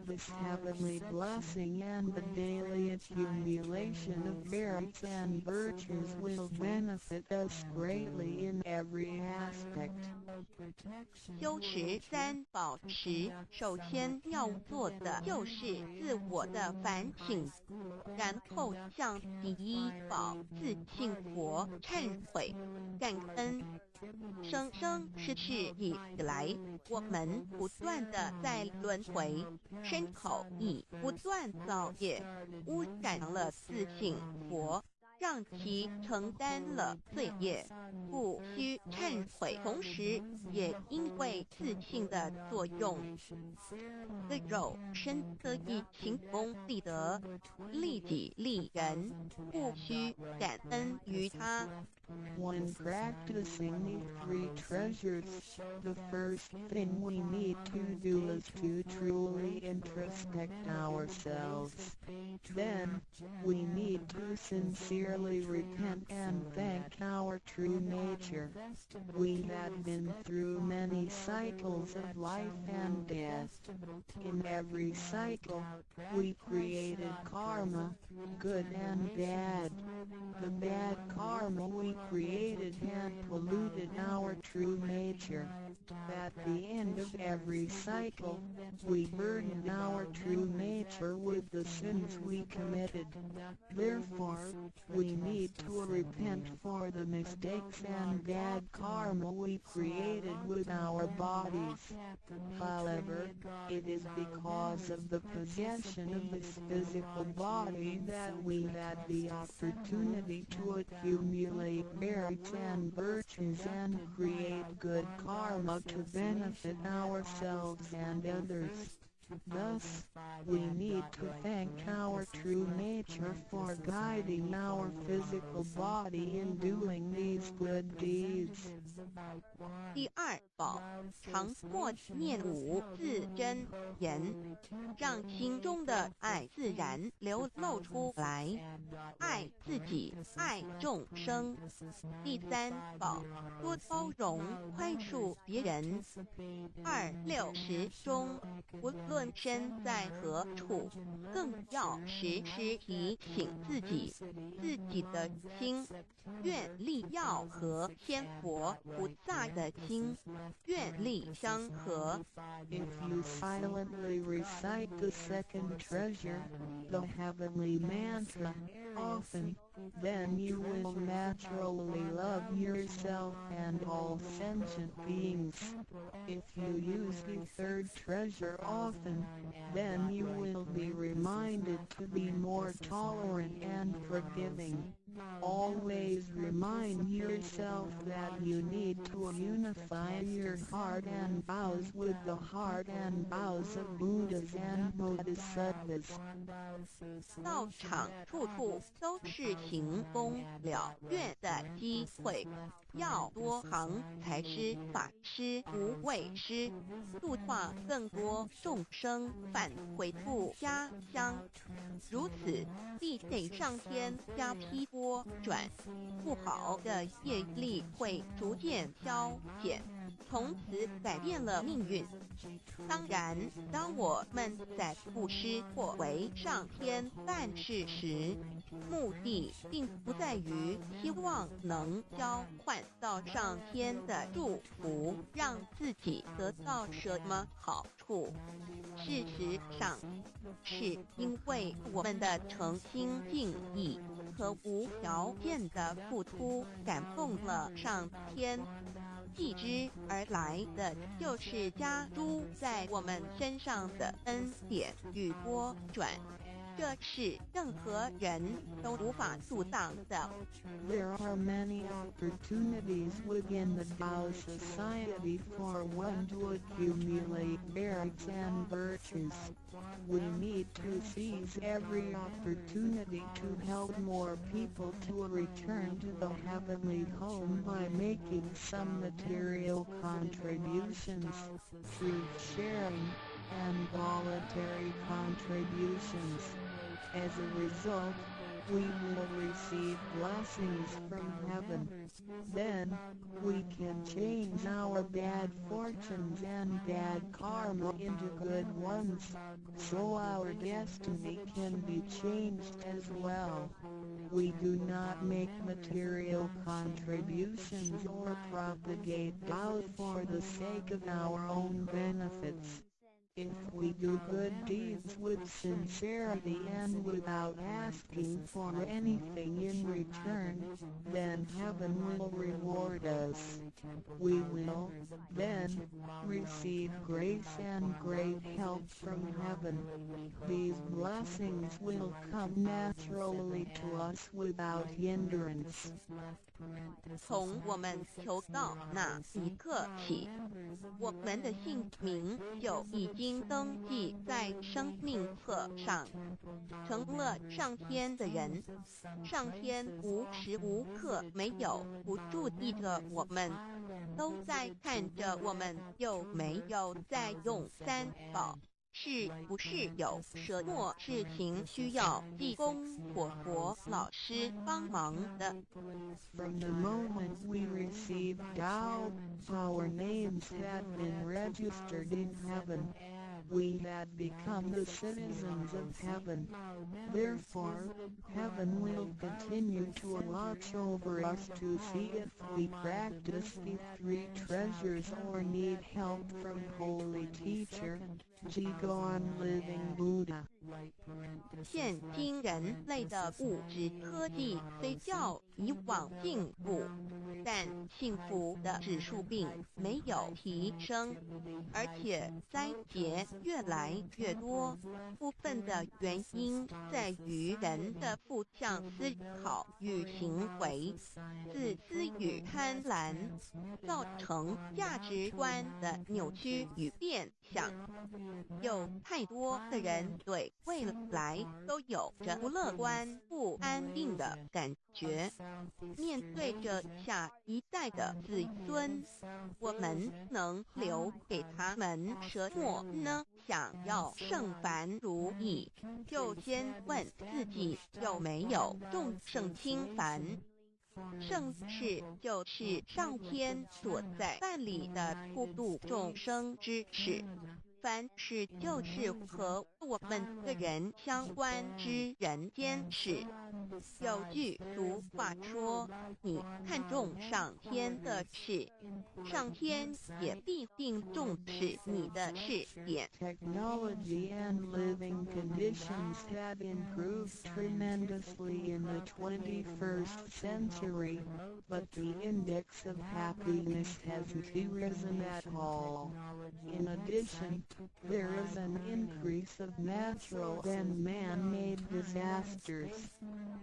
This heavenly blessing and the daily accumulation of merits and virtues will benefit us greatly in every aspect. 修持三宝时，首先要做的就是自我的反省，然后向第一宝自信佛忏悔、感恩。生生世世以来，我们不断地在轮回，身口意不断造业，污染了自信佛，让其承担了罪业，故需忏悔，同时也因为自信的作用，对肉身得以行功立德，利己利人，故需感恩于他。When practicing these three treasures, the first thing we need to do is to truly introspect ourselves. Then, we need to sincerely repent and thank our true nature. We have been through many cycles of life and death. In every cycle, we created karma, good and bad. The bad karma we created had polluted our true nature. At the end of every cycle, we burdened our true nature with the sins we committed. Therefore, we need to repent for the mistakes and bad karma we created with our bodies. However, it is because of the possession of this physical body that we had the opportunity to accumulate merits and virtues and create good karma to benefit ourselves and others. Thus, we need to thank our true nature for guiding our physical body in doing these good deeds. 第二宝，常默念五字真言，让心中的爱自然流露出来，爱自己，爱众生。第三宝，多包容宽恕别人。260中，无论身在何处，更要时时提醒自己的心，愿力要和天佛菩萨的心，愿力相合。If you silently recite the second treasure, the heavenly mantra, often, then you will naturally love yourself and all sentient beings. If you use the third treasure often, then you will be reminded to be more tolerant and forgiving. Always remind yourself that you need to unify your heart and vows with the heart and vows of Buddhas and Bodhisattvas. 道场处处都是行功了愿的机会，要多行财师、法师、无畏师，度化更多众生返回复家乡。如此，必得上天加批拨转，不好的业力会逐渐消减，从此改变了命运。当然，当我们在布施或为上天办事时，目的并不在于希望能交换到上天的祝福，让自己得到什么好处。事实上，是因为我们的诚心敬意和无条件的付出感动了上天，继之而来的就是加诸在我们身上的恩典与波转，这是任何人都无法阻挡的。There are many opportunities within the Tao society for one to accumulate merits and virtues. We need to seize every opportunity to help more people to return to the heavenly home by making some material contributions, truth sharing, and voluntary contributions. As a result, we will receive blessings from heaven. Then, we can change our bad fortunes and bad karma into good ones, so our destiny can be changed as well. We do not make material contributions or propagate doubt for the sake of our own benefits. If we do good deeds with sincerity and without asking for anything in return, then heaven will reward us. We will, then, receive grace and great help from heaven. These blessings will come naturally to us without hindrance. 从我们求告那一刻起，我们的姓名就已经登记在生命册上，成了上天的人。上天无时无刻没有不注意着我们，都在看着我们有没有在用三宝。是不是有什么事情需要济公活佛老师帮忙的？ From the moment we received Tao, our names had been registered in heaven. We had become the citizens of heaven. Therefore, heaven will continue to watch over us to see if we practice the three treasures or need help from Holy Teacher, Jigon Living Buddha. 现今人类的物质科技虽较以往进步，但幸福的指数并没有提升，而且灾劫越来越多。部分的原因在于人的负向思考与行为、自私与贪婪，造成价值观的扭曲与变相。有太多的人对未来都有着不乐观、不安定的感觉。面对着下一代的子孙，我们能留给他们什么呢？想要圣凡如意，就先问自己有没有众圣轻凡。圣事就是上天所在办理的普度众生之事。凡事就是和我们个人相关之人间事。有句俗话说，你看重上天的事，上天也必定重视你的事业。 Technology and living conditions have improved tremendously in the 21st century, but the index of happiness hasn't risen at all. In addition, there is an increase of natural and man-made disasters.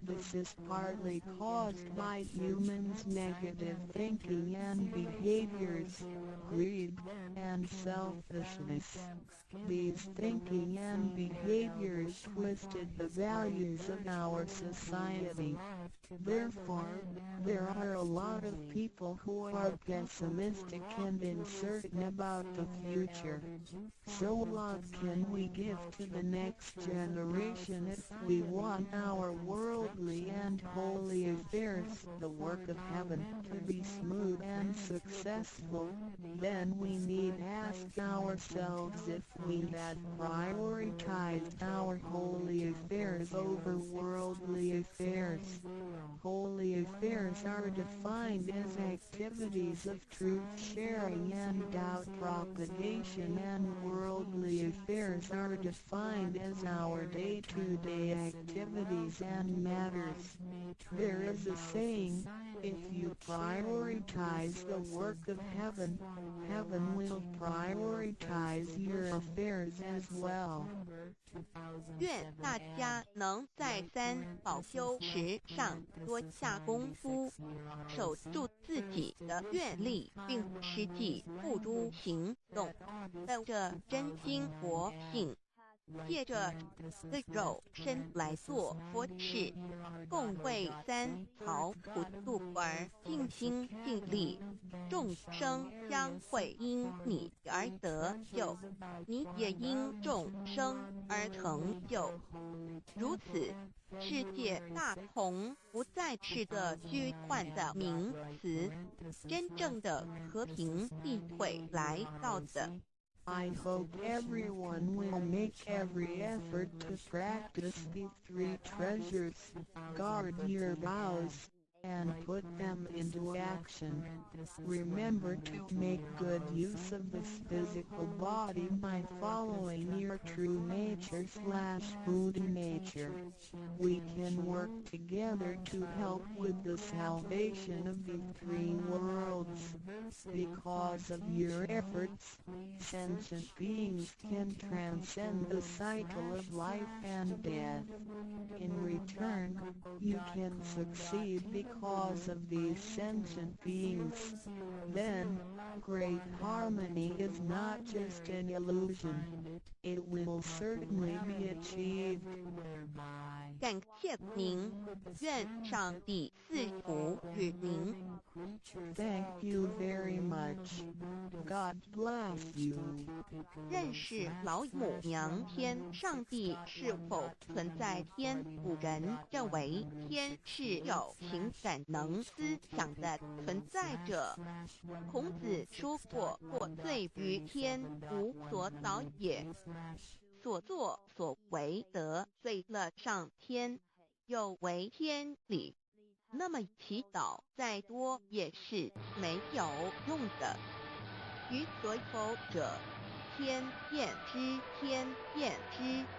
This is partly caused by humans' negative thinking and behaviors, greed, and selfishness. These thinking and behaviors twisted the values of our society. Therefore, there are a lot of people who are pessimistic and uncertain about the future. So what can we give to the next generation if we want our worldly and holy affairs, the work of heaven, to be smooth and successful? Then we need ask ourselves if we had prioritized our holy affairs over worldly affairs. Holy affairs are defined as activities of truth sharing and doubt propagation, and worldly affairs are defined as our day-to-day activities and matters. There is a saying, if you prioritize the work of heaven, heaven will prioritize your affairs as well. 愿大家能在三宝修持上多下功夫，守住自己的愿力，并实际付诸行动，带着真心活性，借着的肉身来做佛事，共为三曹普渡而尽心尽力。众生将会因你而得救，你也因众生而成就。如此，世界大同不再是个虚幻的名词，真正的和平必会来到的。I hope everyone will make every effort to practice the three treasures. Guard your vows, and put them into action. Remember to make good use of this physical body by following your true nature/Buddha nature. We can work together to help with the salvation of the three worlds. Because of your efforts, sentient beings can transcend the cycle of life and death. In return, you can succeed because of these sentient beings. Then, great harmony is not just an illusion. It will certainly be achieved. 感谢您，愿上帝赐福与您。Thank you very much. God bless you. 认识老母娘天上帝是否存在天？古人认为天是有情感能思想的存在者。孔子说过：“过罪于天，无所导也。”所作所为得罪了上天，有违天理。那么祈祷再多也是没有用的。予所否者，天厌之，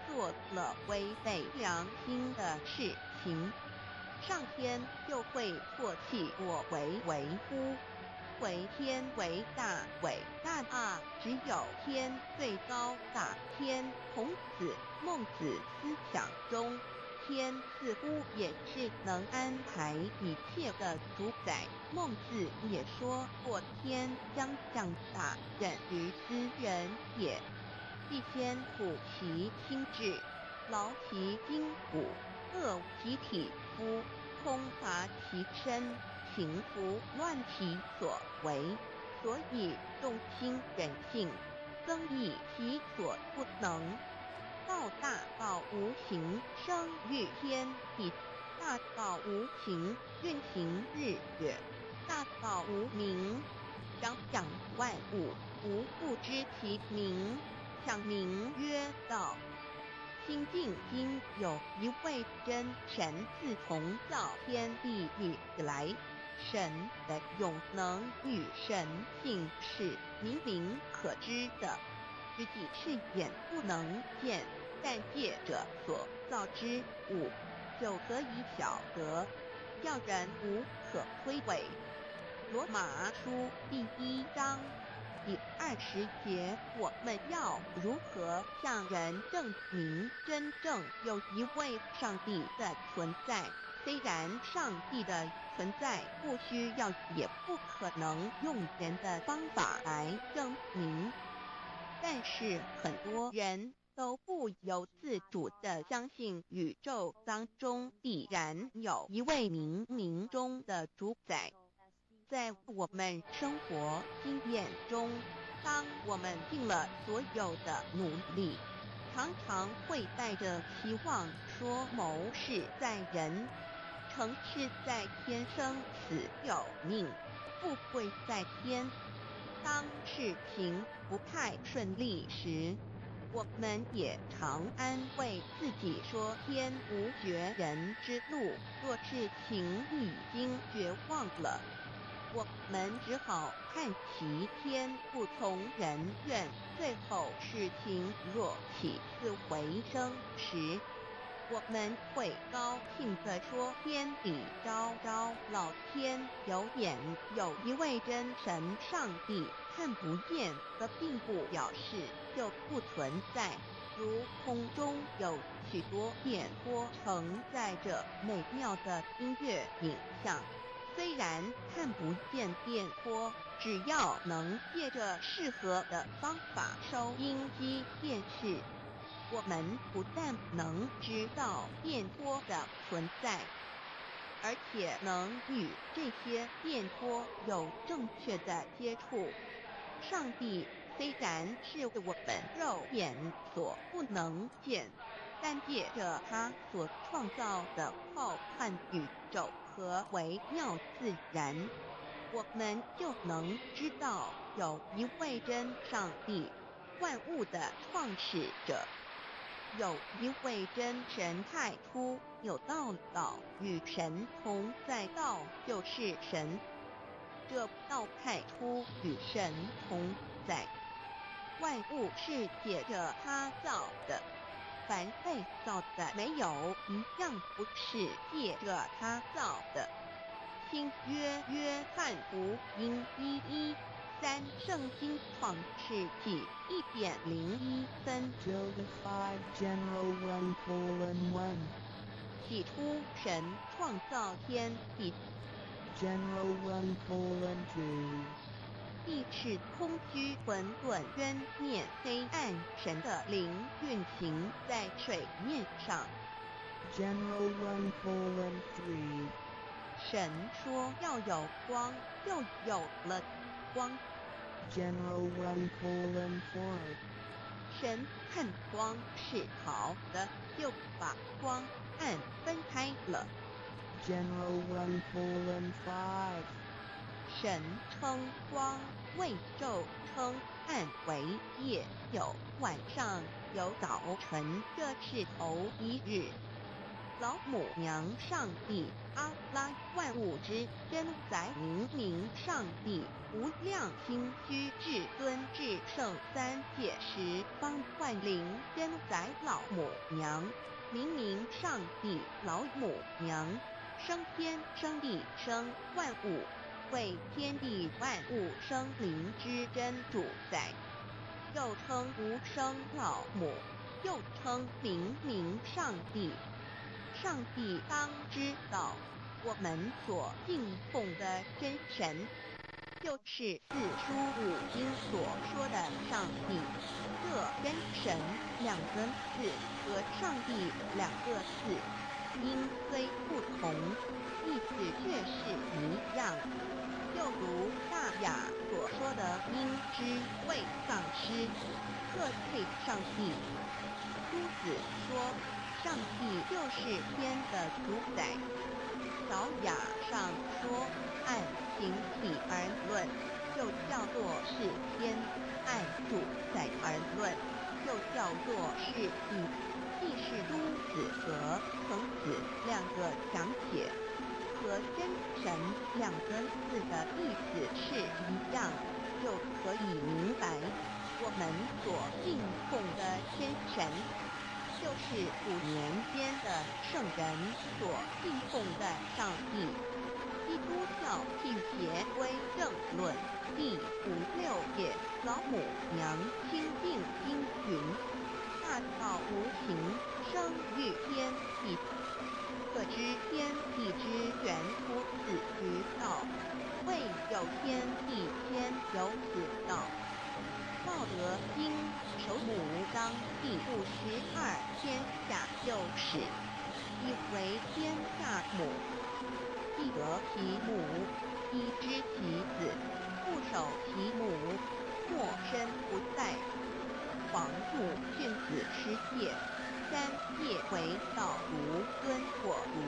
做了违背良心的事情，上天就会唾弃我为乎？为天为大啊！只有天最高大天。孔子、孟子思想中，天似乎也是能安排一切的主宰。孟子也说过：“天将降大任于斯人也，必先苦其心志，劳其筋骨，饿其体肤，空乏其身，行拂乱其所为。所以众心人性，增益其所不能。道大道无形，生育天地；大道无形，运行日月；大道无名，张扬万物。吾不知其名，想名曰道。”心静经有一位真神，自从造天地以来，神的永能与神性是明明可知的，实际是眼不能见，但借着所造之物，就可以晓得，叫人无可推诿。罗马书第1章第20节，我们要如何向人证明真正有一位上帝的存在？虽然上帝的存在不需要也不可能用人的方法来证明，但是很多人都不由自主地相信宇宙当中必然有一位冥冥中的主宰。在我们生活经验中，当我们尽了所有的努力，常常会带着期望说谋事在人，成事在天，生死有命，富贵在天。当事情不太顺利时，我们也常安慰自己说天无绝人之路，若事情已经绝望了，我们只好看齐天不从人愿。最后事情若起死回生时，我们会高兴地说天理昭昭，老天有眼，有一位真神上帝，看不见的并不表示就不存在。如空中有许多电波承载着美妙的音乐影像，虽然看不见电波，只要能借着适合的方法收音机电视，我们不但能知道电波的存在，而且能与这些电波有正确的接触。上帝虽然是我们肉眼所不能见，但借着他所创造的浩瀚宇宙和微妙自然，我们就能知道有一位真上帝，万物的创始者。有一位真神太初有道，道与神同在，道就是神。这道太初与神同在，万物是借着他造的，凡被造的没有一样不是借着他造的。新约翰福音1:13，圣经创世纪1:01分。Joseph General 1:1. 起初神创造天地。General 1:2. 地是空虚混沌渊面黑暗，神的灵运行在水面上。General 1:3. 神说要有光，就有了光。General 1:4. 神看光是好的，就把光暗分开了。General 1:5. 神称光为昼，称暗为夜，有晚上，有早晨，这是头一日。老母娘上帝，阿拉，万物之真宰，明上帝，无量心虚，至尊至圣，三界十方万灵真宰，老母娘，明上帝，老母娘，生天生地生万物，为天地万物生灵之真主宰，又称无生老母，又称明上帝。上帝当知道，我们所敬奉的真神，就是四书五经所说的上帝。这真神两个字和上帝两个字，音虽不同，意思却是一样。就如大雅所说的“音之谓丧失”，各配上帝。朱子说，上帝就是天的主宰。小雅上说，按形体而论，就叫做是天；按主宰而论，就叫做是地。既是朱子和程子两个讲解，和真神两个字的意思是一样，就可以明白，我们所敬奉的真神，就是古年间的圣人所敬奉的上帝。基督教辟邪归正论第56页，老母娘清净应云：大道无形，生育天地，可知天地之源乎此于道，未有天地先有此道。道德经首母章第52，天下幼始，以为天下母。既得其母，以知其子，不守其母，莫身不在。皇母训子失戒，三界为道如尊我如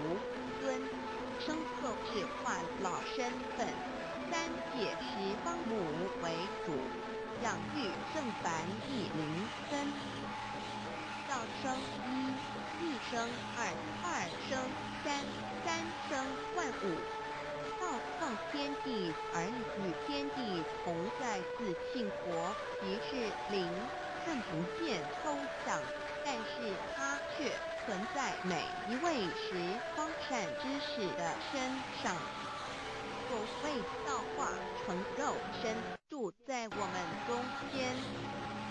尊，生后智化老身份，三界十方母为主，养育圣凡一灵根。道生一，一生二，二生三，三生万物。道创天地而与天地同在，自性活，即是灵，看不见抽象，但是它却存在每一位十方善知识的身上。所谓道化成肉身，住在我们中间。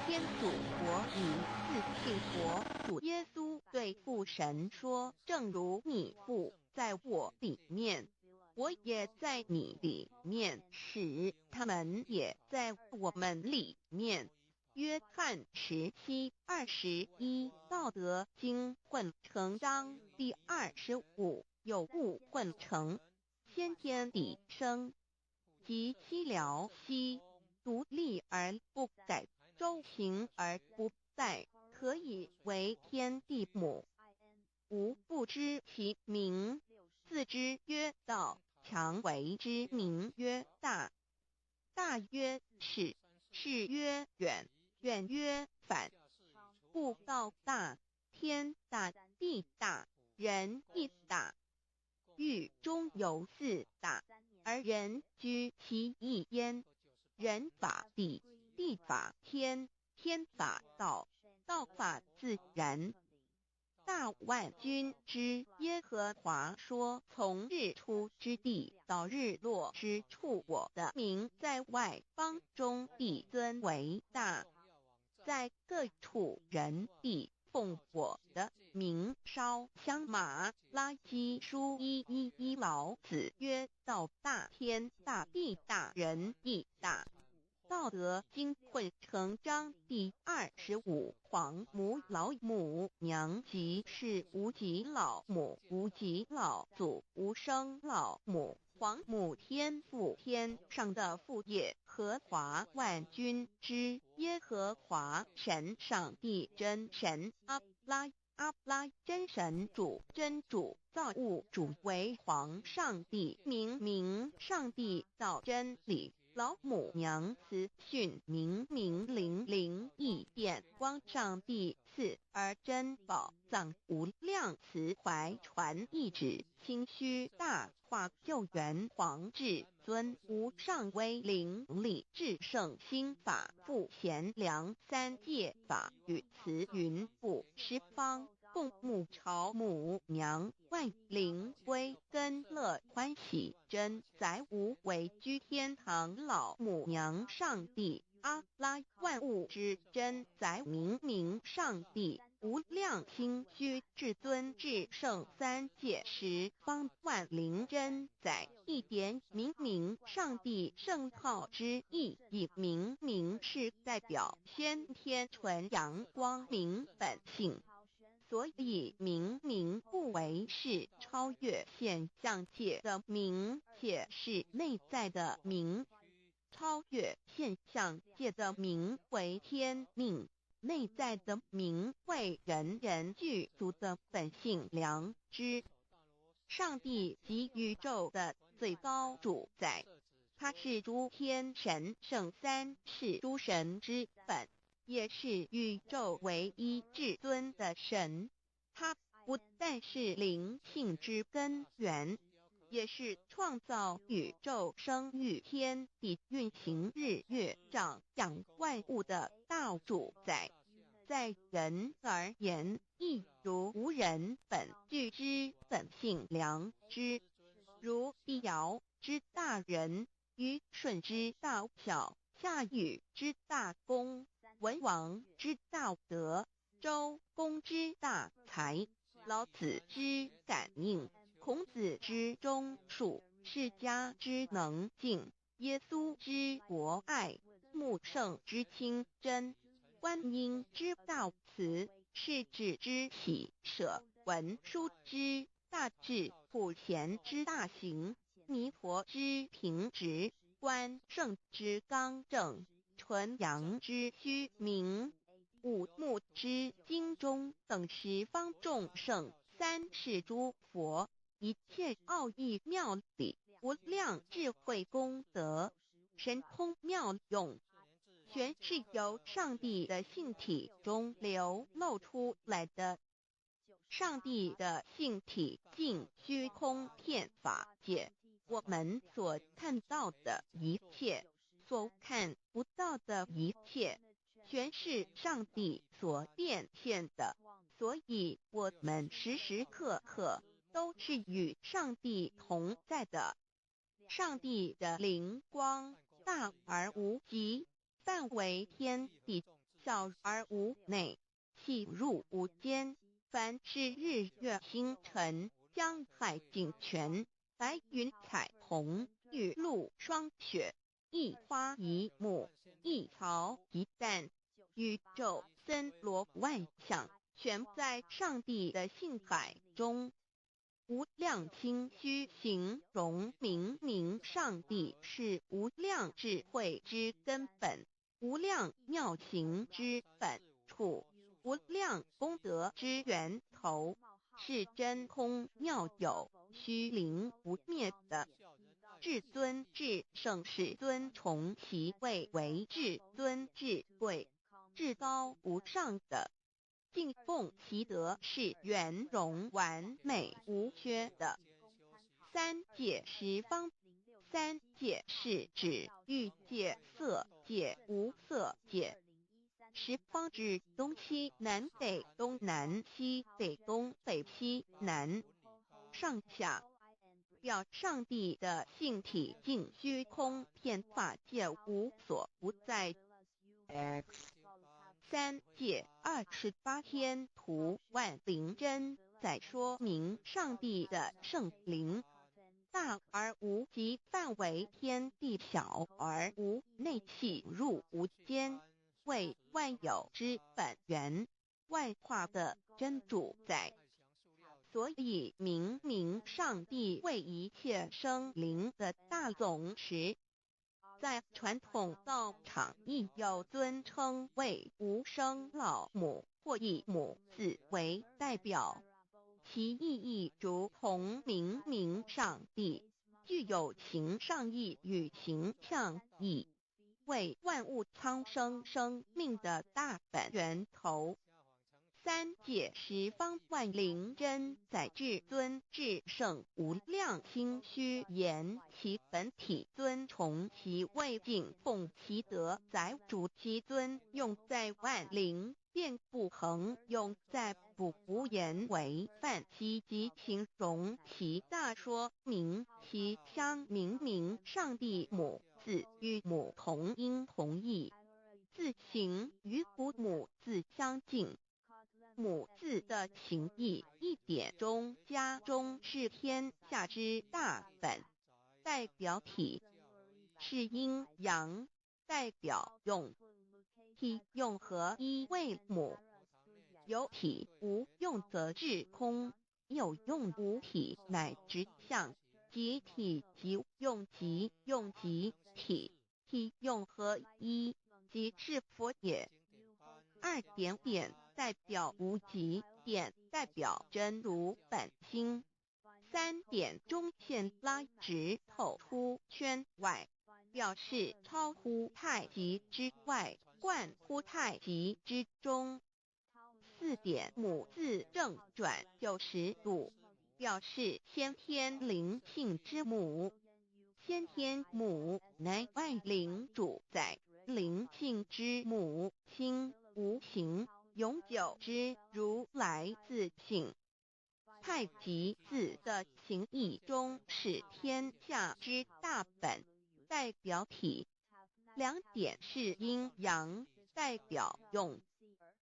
天主佛与自性佛主耶稣对父神说：正如你父在我里面，我也在你里面，使他们也在我们里面。约翰17:21，道德经混成章第25，有物混成，先天地生，即七辽息，独立而不改，周行而不殆，可以为天地母。吾不知其名，自之曰道，强为之名曰大。大曰始，是曰远，远曰反。故道大，天大地大，人亦大。狱中有四大，而人居其一焉。人法地，地法天，天法道，道法自然。大万军之耶和华说：从日出之地到日落之处，我的名在外邦中必尊为大。在各处人必奉我的名烧香马拉基书1:1老子曰：道大天大地大人亦大。道德经混成章第25。黄母老母娘即是无极老母，无极老祖，无生老母。黄母天父，天上的父也。和华万军之耶和华神，上帝真神。阿拉真神主，真主，造物主，为皇上帝，明上帝，造真理。老母娘慈训，明灵异变光，上帝赐而珍宝藏，无量慈怀传一旨，清虚大化救援皇至尊，无上威灵力至圣心法，不贤良三界法，与慈云布十方。共沐朝母娘，万灵归根乐欢喜，真载无为居天堂。老母娘上帝，阿拉万物之真载，明上帝，无量清虚至尊至圣三界十方万灵真载，一点明上帝圣号之意义，明是代表先天纯阳光明本性。所以明不为是超越现象界的明，且是内在的明。超越现象界的明为天命，内在的明为人人具足的本性良知。上帝即宇宙的最高主宰，他是诸天神圣三世诸神之本，也是宇宙唯一至尊的神。他不但是灵性之根源，也是创造宇宙生育天地运行日月长养万物的大主宰。在人而言，亦如无人本具之本性良知，如帝尧之大仁，虞舜之大巧，夏禹之大功，文王之大德，周公之大才，老子之感应，孔子之忠恕，释迦之能静，耶稣之博爱，穆圣之清真，观音之大慈，世子之喜舍，文殊之大智，普贤之大行，弥陀之平直，关圣之刚正，纯阳之虚明，五目之精中，等十方众圣，三世诸佛，一切奥义妙理，无量智慧功德，神通妙用，全是由上帝的性体中流露出来的。上帝的性体尽虚空遍法界，我们所看到的一切，所看不到的一切，全是上帝所变现的。所以我们时时刻刻都是与上帝同在的。上帝的灵光大而无极，范围天地，小而无内，细入无间。凡是日月星辰，江海井泉，白云彩虹，雨露霜雪，一花一木，一草一蛋，宇宙森罗万象，全在上帝的性海中。无量清虚形容明上帝是无量智慧之根本，无量妙行之本处，无量功德之源头，是真空妙有，虚灵不灭的至尊至圣，世尊崇其位为至尊至贵，至高无上的。敬奉其德是圆融完美无缺的。三界十方，三界是指欲界、色界、无色界。十方指东西南北东南西北东北西南上下，表上帝的性体尽虚空遍法界无所不在。X 三界28天图万灵真，在说明上帝的圣灵大而无极范围，天地小而无内气入无间，为万有之本源，万化的真主宰。所以明明上帝为一切生灵的大总持，在传统道场亦有尊称为无生老母，或以母字为代表，其意义如同明明上帝，具有形上义与形象义，为万物苍生生命的大本源头。三界十方万灵真，在至尊至圣无量心虚言其本体尊崇其位敬奉其德载主其尊，用在万灵便不恒，用在不无言为范其及形容其大说明其相明明上帝母字与母同音同义，字形与父母字相近。母字的情义一点中加中是天下之大本，代表体是阴阳，代表用，体用合一为母。有体无用则至空，有用无体乃直相，即体即用即用即体，体用合一即是佛也。二点点代表无极，点代表真如本心。三点中线拉直透出圈外，表示超乎太极之外，贯乎太极之中。四点母字正转90度，表示先天灵性之母。先天母乃万灵主宰，灵性之母心无形，永久之如来自性。太极字的形义中是天下之大本，代表体。两点是阴阳，代表用。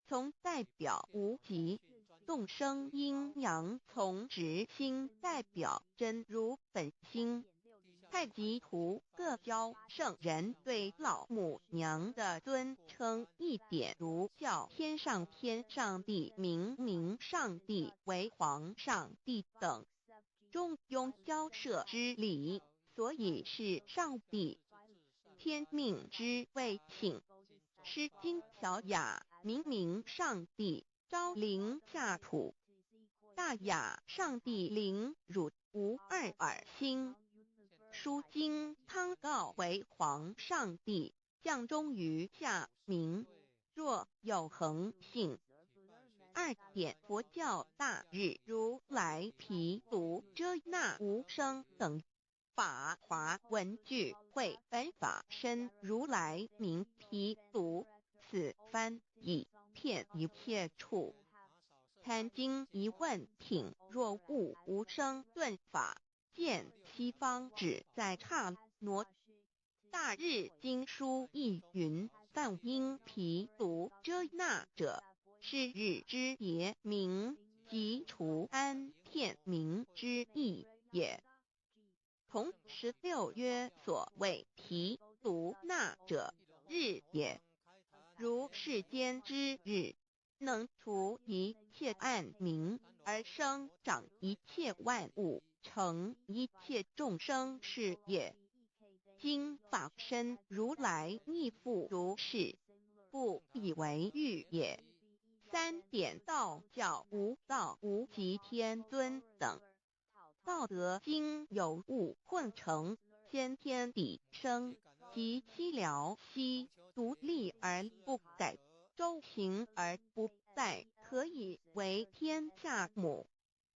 从代表无极，动生阴阳从直心代表真如本心。太极图各教圣人对老母娘的尊称，一点如叫天上帝、明明上帝为皇上帝等，中庸交涉之理，所以是上帝。天命之谓请，诗经小雅明明上帝昭灵下土，大雅上帝灵汝无二耳心。书经汤告为皇上帝，降中于下民，若有恒性。二点佛教大日如来毗卢遮那无生等法华文具会本法身如来名毗卢，此翻译遍一切处。参经一问品，若悟无生顿法，见西方只在刹那。大日经书亦云，梵音毗卢遮那者，是日之别名，即除安片名之意也。同16曰所谓毗卢那者，日也。如世间之日，能除一切暗明，而生长一切万物，成一切众生是也。今法身如来亦复如是，不以为喻也。三点道教无道无极天尊等，道德经有物混成，先天地生，即七辽息，独立而不改，周行而不殆，可为天下母，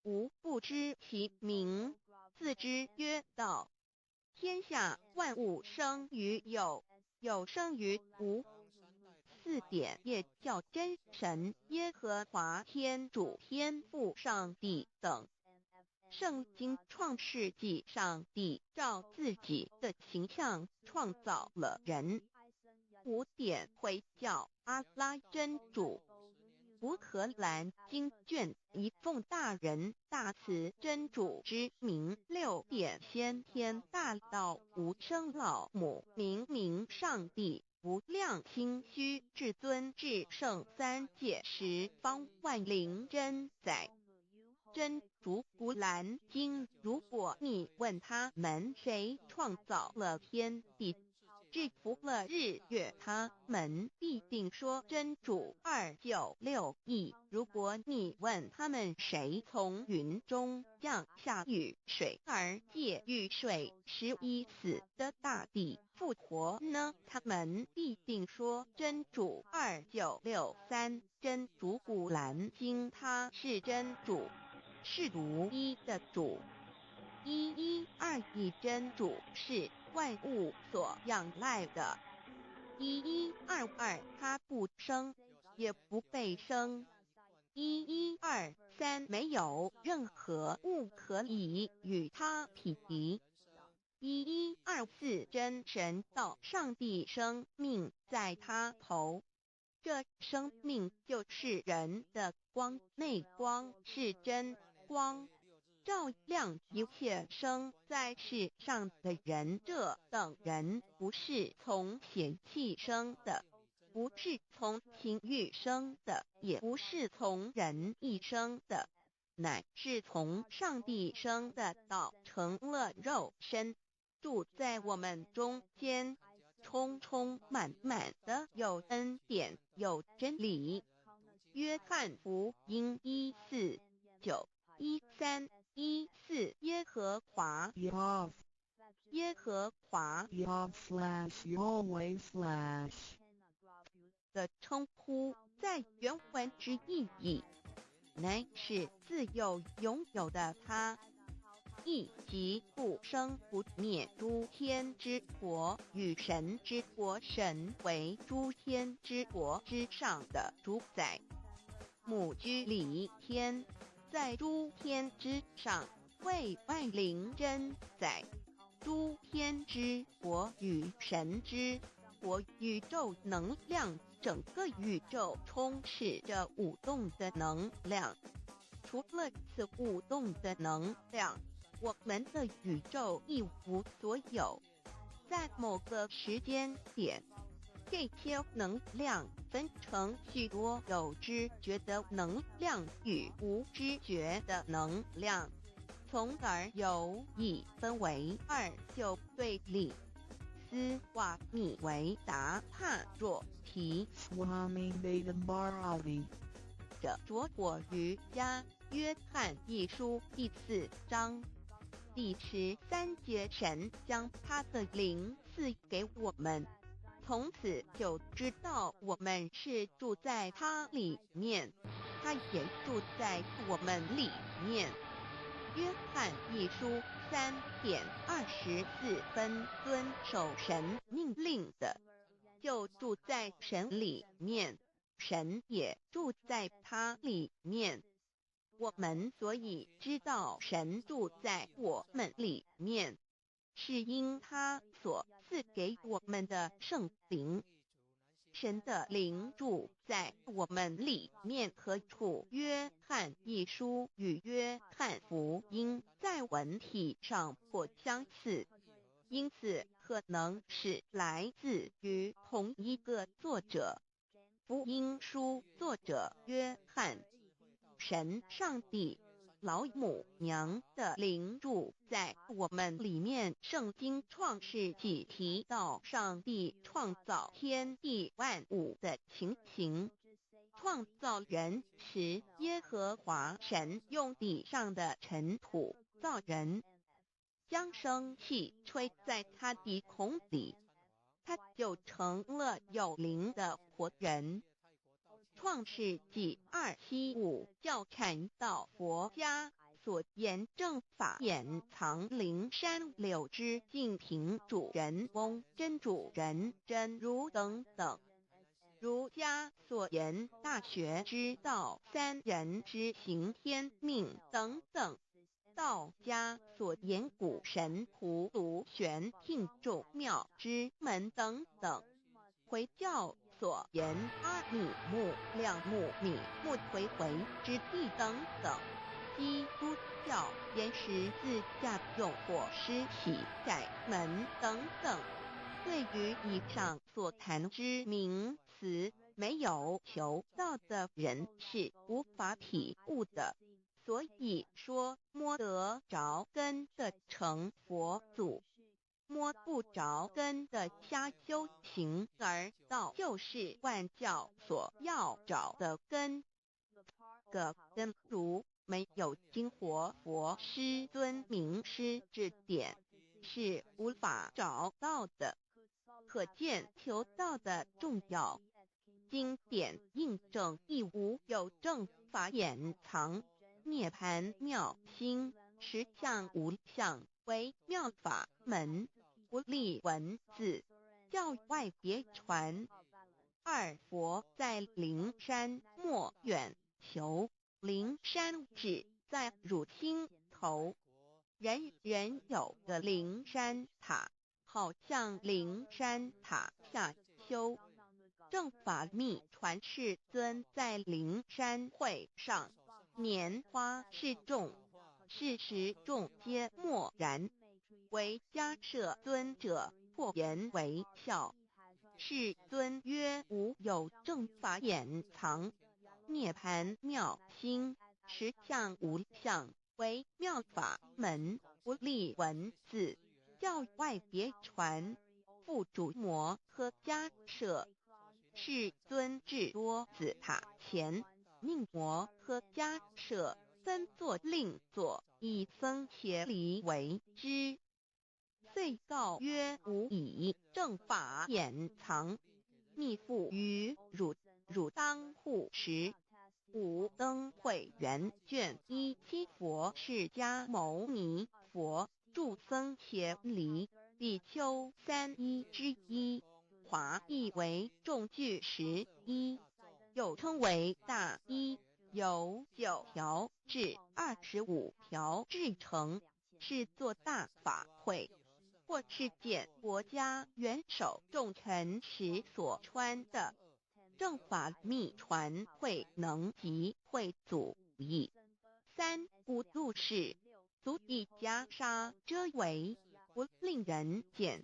吾不知其名，自之曰道。天下万物生于有，有生于无。四点也叫真神耶和华天主天父上帝等。圣经创世纪，上帝照自己的形象创造了人。五点会叫阿拉真主。乌克兰经卷一奉大人大慈真主之名。六点先天大道无生老母明明上帝无量清虚至尊至圣三界十方万灵真载。真主古兰经，如果你问他们谁创造了天地，制服了日月，他们必定说真主296亿。如果你问他们谁从云中降下雨水而借雨水使已死的大地复活呢，他们必定说真主2963。真主古兰经，他是真主，是独一的主。112真主是万物所仰赖的。1122他不生，也不被生。1123没有任何物可以与他匹敌。1124真神道上帝生命在他头，这生命就是人的光，内光是真光，照亮一切生在世上的人。这等人不是从血气生的，不是从情欲生的，也不是从人意生的，乃是从上帝生的，道成了肉身，住在我们中间，充充满满的有恩典有真理。约翰福音1491314耶和华 Yahweh 耶和华 Yahweh/ 的称呼，在原文之意义，乃是自有拥有的他，亦即不生不灭诸天之国与神之国，神为诸天之国之上的主宰，母居里天，在诸天之上为万灵真载。诸天之国与神之国，宇宙能量，整个宇宙充斥着舞动的能量。除了此舞动的能量，我们的宇宙一无所有。在某个时间点，这些能量分成许多有知觉的能量与无知觉的能量，从而有一分为二，就对立。斯瓦米维达帕若提 Swami Vedambharati 者着火于家约翰一书第4章第13节，神将他的灵赐给我们，从此就知道我们是住在他里面，他也住在我们里面。约翰一书3:24，遵守神命令的，就住在神里面，神也住在他里面。我们所以知道神住在我们里面，是因他所赐给我们的圣灵。神的灵住在我们里面，何处？约翰一书与约翰福音在文体上颇相似，因此可能是来自于同一个作者。福音书作者约翰，神上帝老母娘的灵住在我们里面。圣经创世纪提到上帝创造天地万物的情形。创造人时，耶和华神用地上的尘土造人，将生气吹在他鼻孔里，他就成了有灵的活人。创世纪275教看到佛家所言正法掩藏灵山六之净瓶主人翁真主人真如等等。儒家所言大学之道三人之行天命等等。道家所言古神荼毒玄牝众妙之门等等。回教所言阿米木亮木米木回回之地等等。基督教言十字架用火施洗改门等等。对于以上所谈之名词，没有求道的人是无法体悟的。所以说摸得着根的成佛祖，摸不着根的瞎修行，而道就是万教所要找的根。个根如没有经活佛师尊名师指点，是无法找到的。可见求道的重要。经典印证亦无有正法掩藏，涅盘妙心，实相无相，为妙法门，不立文字，教外别传。二佛在灵山莫远求，灵山只在汝心头，人人有个灵山塔，好像灵山塔下修。正法密传世尊在灵山会上，拈花示众，是时众皆默然，唯迦摄尊者破颜为笑。世尊曰：无有正法掩藏，涅盘妙心，实相无相，为妙法门，不立文字，教外别传。复主摩诃迦摄。世尊至多子塔前，命摩诃迦摄分作令作，以僧伽梨为之。遂告曰：吾以正法掩藏，密付于汝，汝当护持。五灯会元卷1佛释迦牟尼佛著僧伽梨比丘3之一，华译为众句11，又称为大一，由9条至25条制成，是作大法会，或是见国家元首重臣时所穿的。正法密传会能及会祖义。三不入世，足以袈裟遮为，不令人见。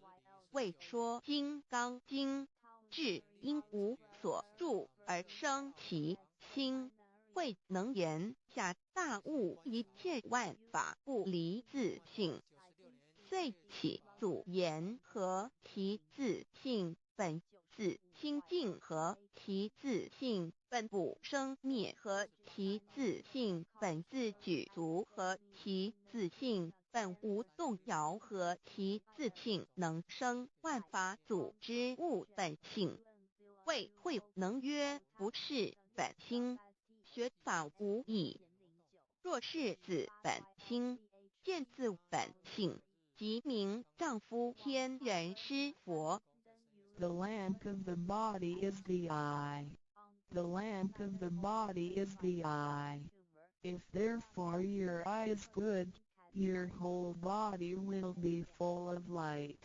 为说金刚经，至因无所住而生其心，会能言下大悟，一切万法不离自性。遂起祖言和其自性本自清净，和其自性本不生灭，和其自性本自具足，和其自性本无动摇，和其自性能生万法组之物本性。谓会能曰：不是本心，学法无益。若是自本心，见自本性，即名丈夫天人师佛。The lamp of the body is the eye. The lamp of the body is the eye. If therefore your eye is good, your whole body will be full of light.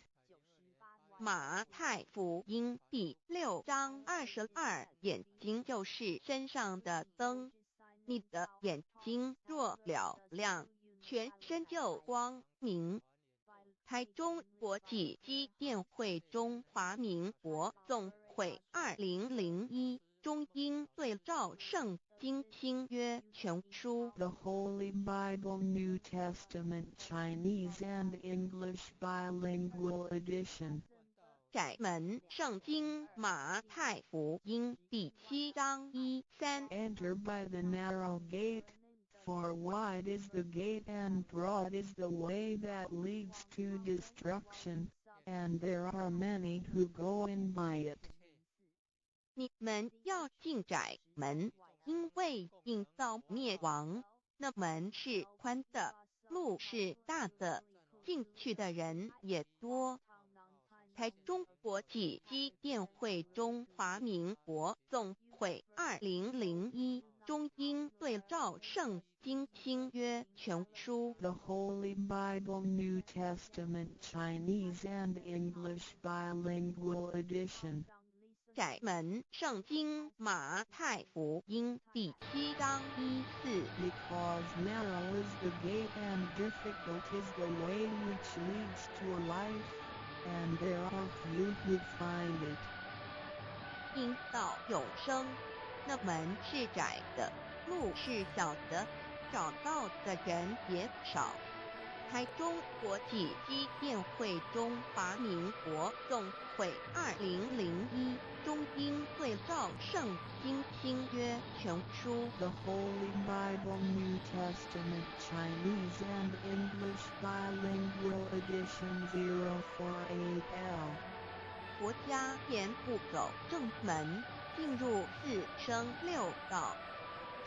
马太福音第6章22，眼睛就是身上的灯。你的眼睛若了亮，全身就光明。台中国际机电会中华民国总会2001中英对照圣经新约全书 The Holy Bible New Testament Chinese and English Bilingual Edition. 窄门圣经马太福音第7章1-3 Enter by the narrow gate, for wide is the gate and broad is the way that leads to destruction, and there are many who go in by it. 你们要进窄门，因为引到灭亡。那门是宽的，路是大的，进去的人也多。台中国际机电会中华民国总会2001中英对照圣经新约全书 The Holy Bible New Testament Chinese and English Bilingual Edition. 窄门圣经马太福音第7章14 Because narrow is the gate and difficult is the way which leads to life, and there are few who find it. 因到永生，那门是窄的，路是小的，找到的人也少。台中国际机电会中华民国总会2001中英对照圣经新约全书 The Holy Bible New Testament Chinese and English Bilingual Edition 048L. 国家言不走正门，进入4生6道。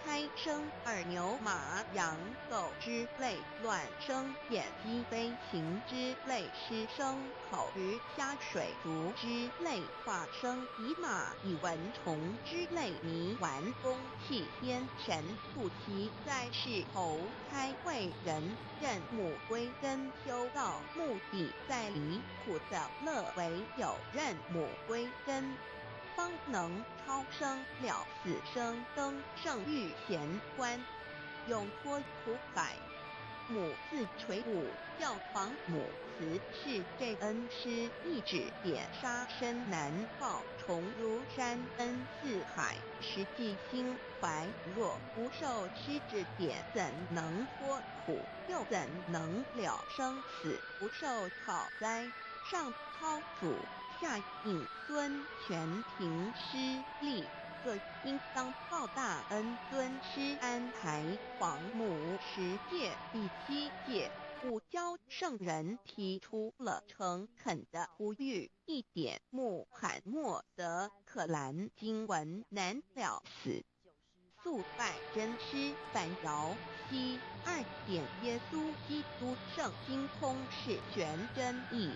开生二牛马羊狗之类，卵生眼鸡飞禽之类，狮生口鱼虾水族之类，化生以马以蚊虫之类，泥丸公气天神不其在世投胎为人，任母归根修道，目的在离苦的乐，唯有任母归根，方能超生了死生登圣玉贤官，永脱苦海。母自垂武教皇母慈是这恩师，一指点杀身难报，重如山恩似海，实际心怀。若不受师指点，怎能脱苦？又怎能了生死？不受考灾，上操祖，下引孙，全凭师力。各应当报大恩，尊师安排。皇母10届第7届五教圣人提出了诚恳的呼吁，一点穆罕默德可兰经文难了死。素拜真师反饶西2点耶稣基督圣经空是玄真义。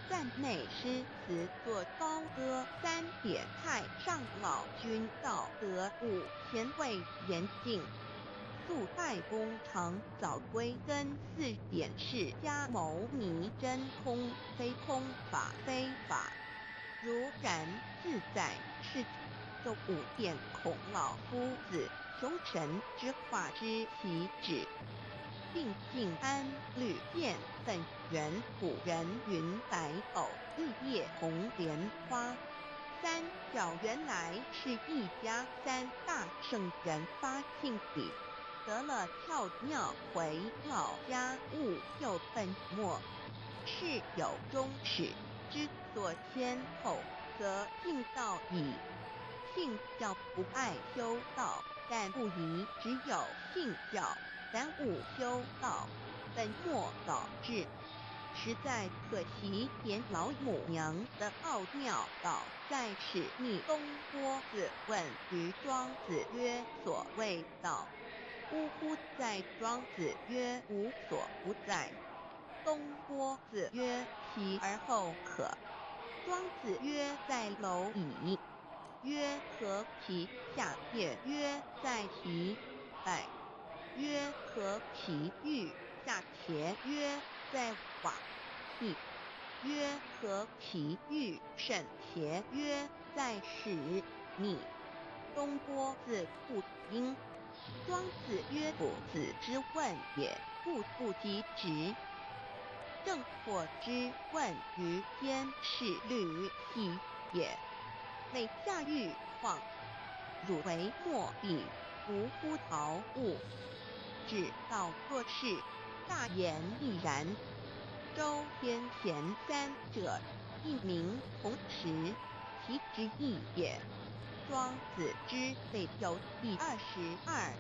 赞美诗词作高歌3点太上老君道德5前卫严谨。素拜公常早归根4点释迦牟尼真空非空法非法，如然自在是就5点孔老夫子雄神之化之习止。并静安绿见本源古人云白藕绿叶红莲花。3角原来是一家3大圣人发庆礼，得了跳庙回老家务又本末，是有终始之所先后，则信道矣。信教不爱修道，但不宜只有信教。耽误修道，本末倒置，实在可惜。点老母娘的奥妙道，在使逆东郭子问于庄子曰：所谓道，呜呼！在庄子曰：无所不在。东郭子曰：其而后可。庄子曰：在蝼蚁。曰：何其下？也曰：在其外。曰：何其欲？下且曰：在瓦器。曰：何其欲？甚且曰：在使逆。东郭子不应。庄子曰：夫子之问也，不及直。正或之问于间，是履兮也。每下欲况，汝为莫必无乎陶物。只道做事，大言亦然。周天贤3者，一名同时，其之义也。庄子之类有第22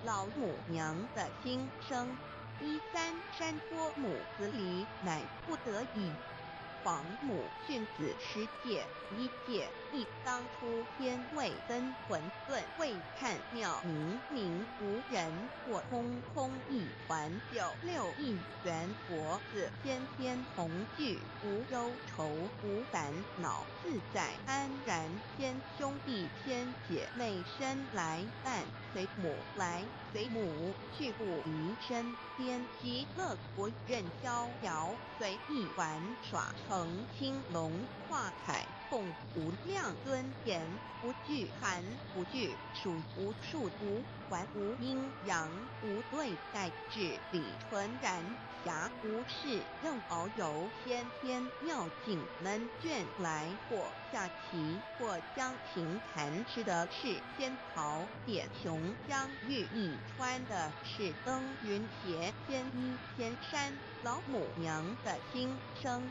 老母娘的心声，13山坡母子里乃不得已。皇母训子10戒1戒一当初天未分混沌未看妙明明无人或空空一团96亿元佛子先天同具无忧愁无烦恼自在安然先兄弟先姐妹生来伴随母来随母去不离身边极乐国任逍遥随意玩耍成青龙化彩凤无量尊严不惧寒不惧暑无数无还无阴阳无对待至理纯然暇无事任遨游先天妙境能眷来或下棋或将琴弹吃的是仙桃点琼将玉翼穿的是登云鞋仙衣仙山老母娘的心声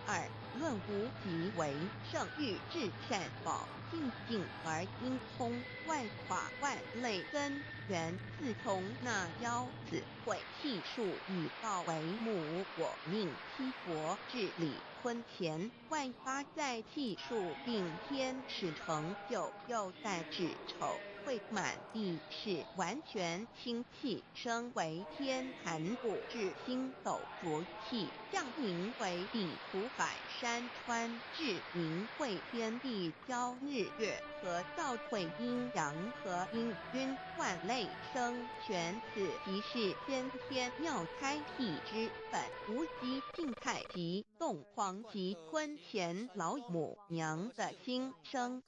2论无极为圣域至善宝静静而因空外垮万类根源自从那妖子会气数以道为母我命七佛至理坤前万发在气数并天使成就又在至丑会满地是完全清气升为天坛不至星斗浊气降明为地土海山川至明会天地交日月和道会阴阳和阴均万类生全此即是先天妙开辟之本无极静态及动黄及坤前老母娘的心声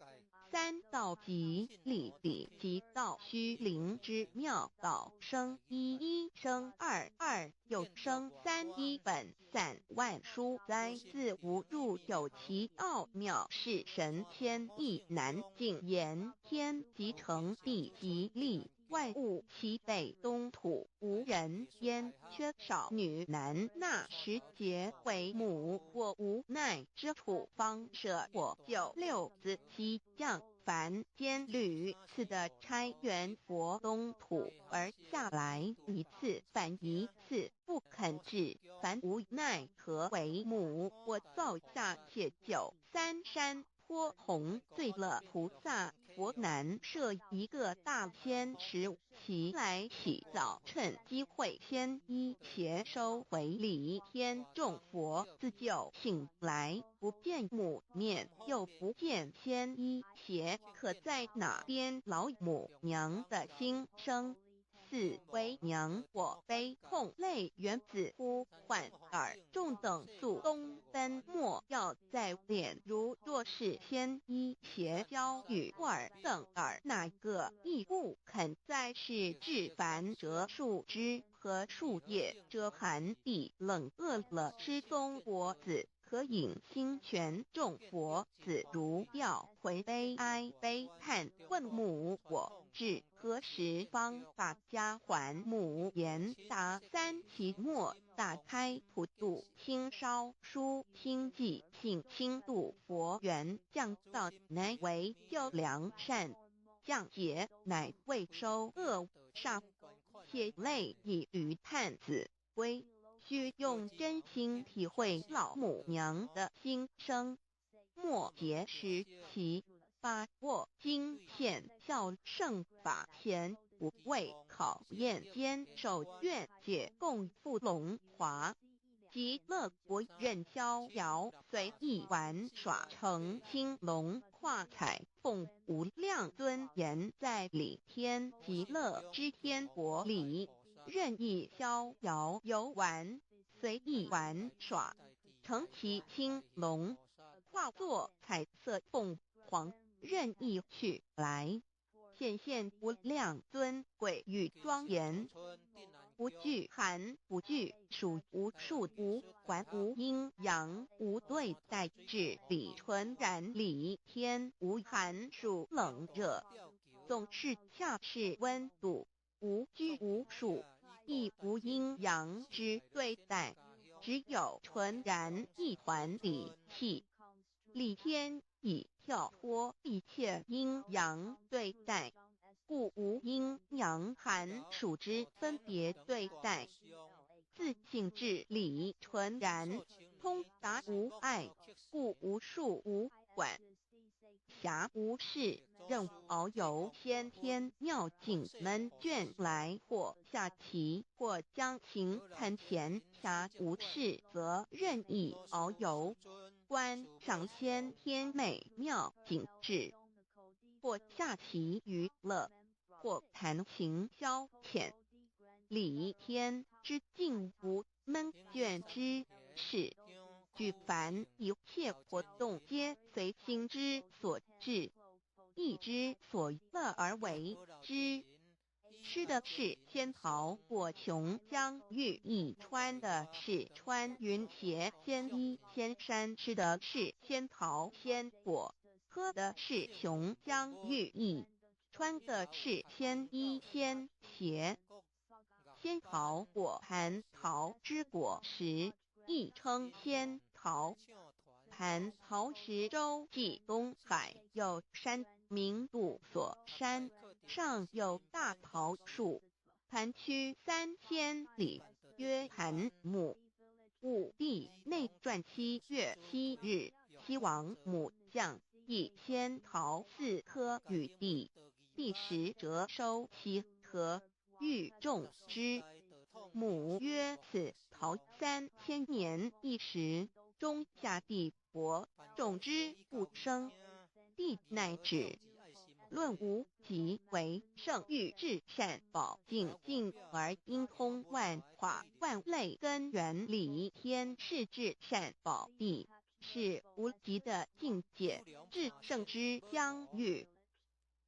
3道即理即道虚灵之妙道生一生二又生3一本散万殊哉自无入有其奥妙是神天意难尽言天即成地即立万物其北东土无人焉缺少女男那10节为母我无奈之处方舍我96子七降凡间屡次的差援佛东土而下来一次反一次不肯至凡无奈何为母我造下且93山颇弘最乐菩萨佛南设一个大仙石其来洗澡趁机会先一邪收回礼天众佛自救醒来不见母面又不见先一邪可在哪边老母娘的心声4为娘我悲痛泪缘子呼唤耳众等速东奔莫要在脸如若是先一邪教与尔等耳哪个亦不肯在是至凡折树枝和树叶遮寒地冷饿了吃松果子可引心泉众佛子如调回悲哀悲叹问母我至何时方把家还母言答3期末打开普度清烧书清寂信清度佛缘降道乃为救良善降劫乃为收恶煞血泪以余叹子归需用真心体会老母娘的心声末节时期把握经现效圣法前不畏考验坚守愿解共赴龙华极乐国任逍遥随意玩耍成青龙化彩凤无量尊严在理天极乐之天国里任意逍遥游玩随意玩耍成其青龙化作彩色凤凰任意去来显现无量尊贵与庄严不惧寒不惧暑无数无还无阴阳无对待至理纯然理天无寒暑冷热总是恰是温度无拘无束亦无阴阳之对待只有纯然一环理气理天以跳脱一切阴阳对待故无阴阳寒暑之分别对待自性至理纯然通达无碍，故无数无管。暇无事，任遨游先天妙境门卷来，或下棋，或将琴弹弦。暇无事，则任意遨游，观赏先天美妙景致，或下棋娱乐，或弹琴消遣。理天之境无门卷之事，举凡一切活动，皆随心之所至，意之所乐而为之。吃的是仙桃果琼浆玉一穿的是穿云鞋仙衣仙衫，吃的是仙桃仙果，喝的是琼浆玉意，穿的是仙衣仙鞋。仙桃果蟠桃之果实，亦称仙桃。蟠桃实洲即东海有山，名度所山，上有大桃树，盘曲3000里，曰盘木。武帝内传7月7日，西王母降，以仙桃4颗与帝，帝时折收其颗，欲种之。母曰：此桃3000年一时，中下地薄，种之不生。帝乃止。论无极为圣欲至善宝尽尽而应通万化万类根源理天是至善宝地，是无极的境界，至圣之相遇。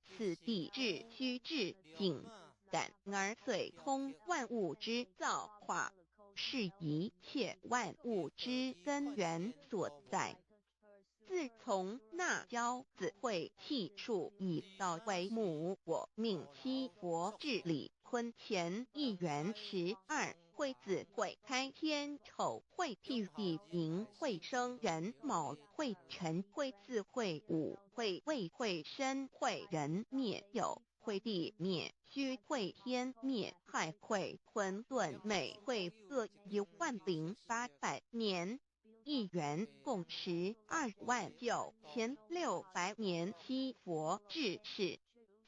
此地至虚至境感而遂通万物之造化，是一切万物之根源所在。自从那骄子会气数以道为母，我命七佛治理坤乾一元12会子会开天丑会辟地寅会生人卯会辰会巳会午会未会申会人灭酉会地灭戌会天灭亥会混沌每会各10800年。一元共129600年。七佛治世，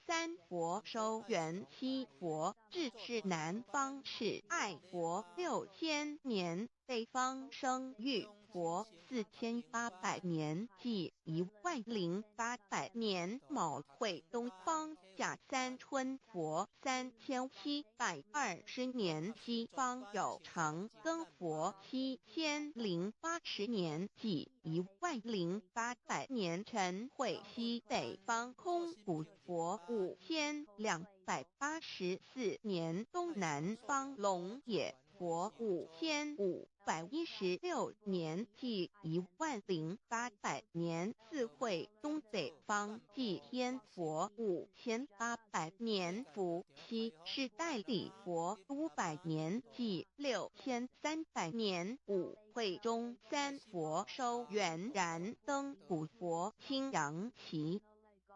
三佛收元，七佛治世南方是爱佛6000年，北方生玉佛4800年，即10800年。卯会东方甲三春佛3720年，西方有长庚佛7080年，即10800年。辰会西北方空谷佛5284年，东南方龙野佛5516年，即10800年。四会东北方祭天佛5800年，伏羲是代理佛500年，即6300年。五会中三佛收元然灯古佛青阳旗，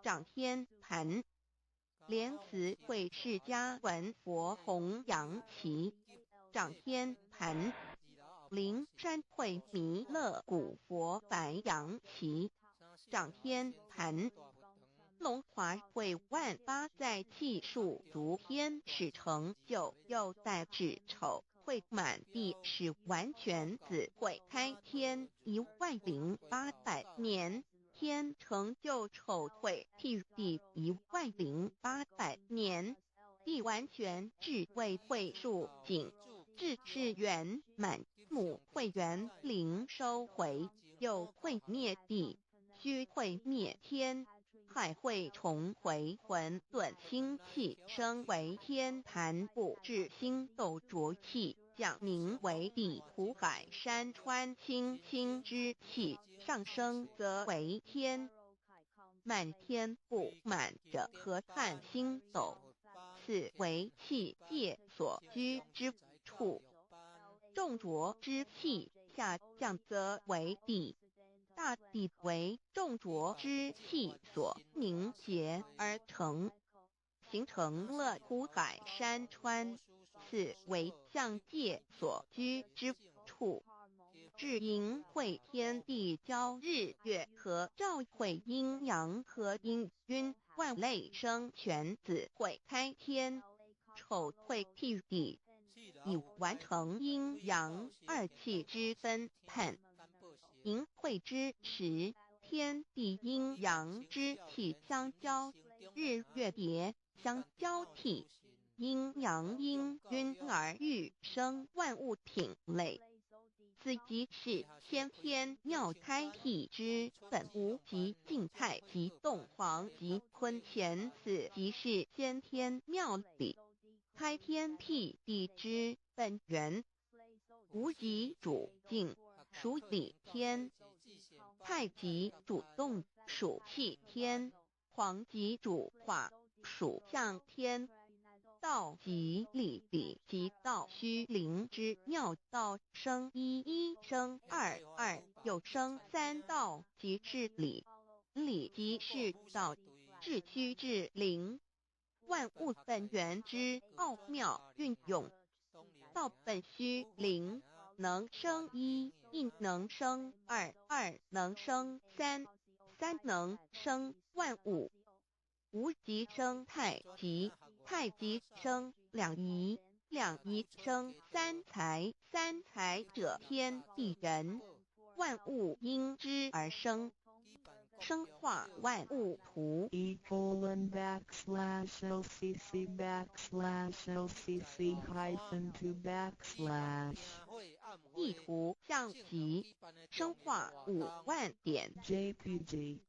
掌天盘。莲慈会释迦文佛弘扬旗，掌天盘。灵山会弥勒古佛白羊旗，掌天盘。龙华会万八载气数足天使成就，又代指丑会满地使完全子会开天10800年，天成就丑会辟地10800年。地完全智慧会数景，智是圆满，母会圆灵收回，又会灭地，虚会灭天，亥会重回混沌星气，生为天坛布置星斗浊气，讲名为地湖海山川清清之气，上升则为天。满天不满者河汉星斗，此为气界所居之处。重浊之气下降则为地，大地为重浊之气所凝结而成，形成了湖海山川，此为象界所居之处。至阴会天地交日月和照会阴阳和阴均万类生全子会开天，丑会地地，以完成阴阳二气之分判。寅会之时，天地阴阳之气相交，日月叠相交替，阴阳阴均而育生万物品类。此即是先天妙开辟之本无极静态及动黄及坤乾，此即是先天妙理开天辟地之本源。无极主静，属理天；太极主动，属气天；黄极主化，属象天。道即理理即道虚灵之妙道，生一一生二二又生三道即是理，理即是道，至虚至灵，万物本源之奥妙运用。道本虚灵，能生一，一能生二，二能生三，三能生万物。无极生太极，太极生两仪，两仪生三才，三才者天地人，万物因之而生，生化万物图。://e://LCC_LCC_2 意图象棋，生化5万点。JPG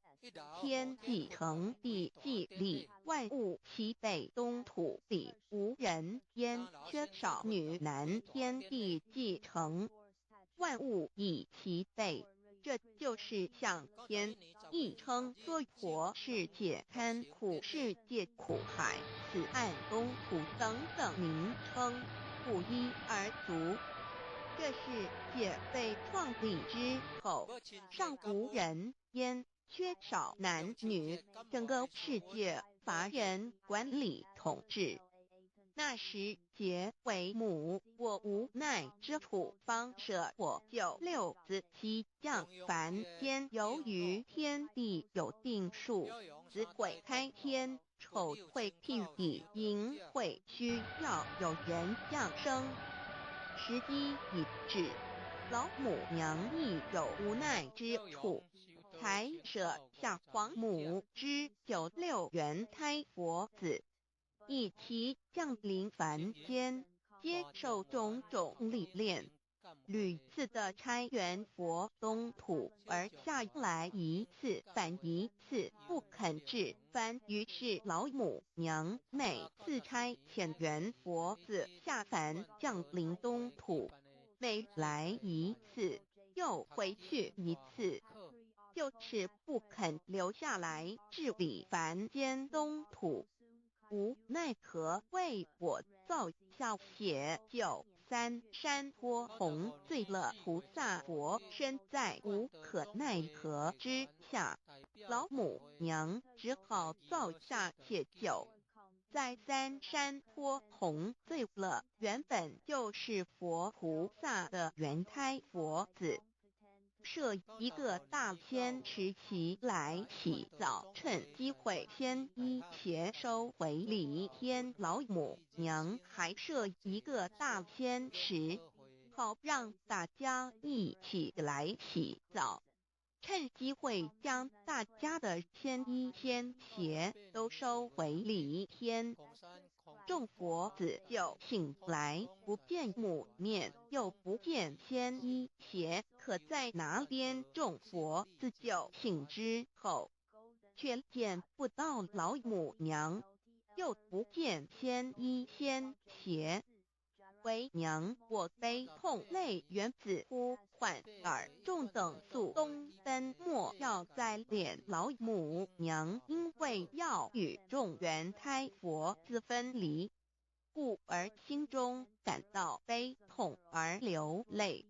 天既成地既立，万物齐备，东土里无人焉，缺少女男，天地既成，万物以齐备。这就是象天，亦称娑婆世界、堪苦世界、苦海、此岸、东土等等名称，不一而足。这世界被创立之后，尚无人焉，缺少男女，整个世界乏人管理统治。那时桀为母，我无奈之处，方舍我九六子七将凡间。由于天地有定数，子会开天，丑会辟地，寅会需要有人降生。时机已至，老母娘亦有无奈之处，才舍下皇母之九六元胎佛子，以其降临凡间，接受种种历练，屡次的差援佛东土，而下来一次反一次不肯至凡，于是老母娘每次差遣援佛子下凡降临东土，每来一次又回去一次，就是不肯留下来治理凡间东土。无奈何为我造下血救三山坡洪罪了菩萨佛，身在无可奈何之下，老母娘只好造下血救。在三山坡洪罪了原本就是佛菩萨的原胎佛子，设一个大仙池其来洗澡，趁机会先一邪收回礼天。老母娘还设一个大仙池，好让大家一起来洗澡，趁机会将大家的仙衣仙鞋都收回礼天。众佛子就醒来，不见母面，又不见仙衣鞋，可在哪边？众佛子就醒之后，却见不到老母娘，又不见仙衣仙鞋。为娘我悲痛泪源自呼唤耳，众等速东奔，莫要再怜老母娘，因为要与众原胎佛子分离，故而心中感到悲痛而流泪，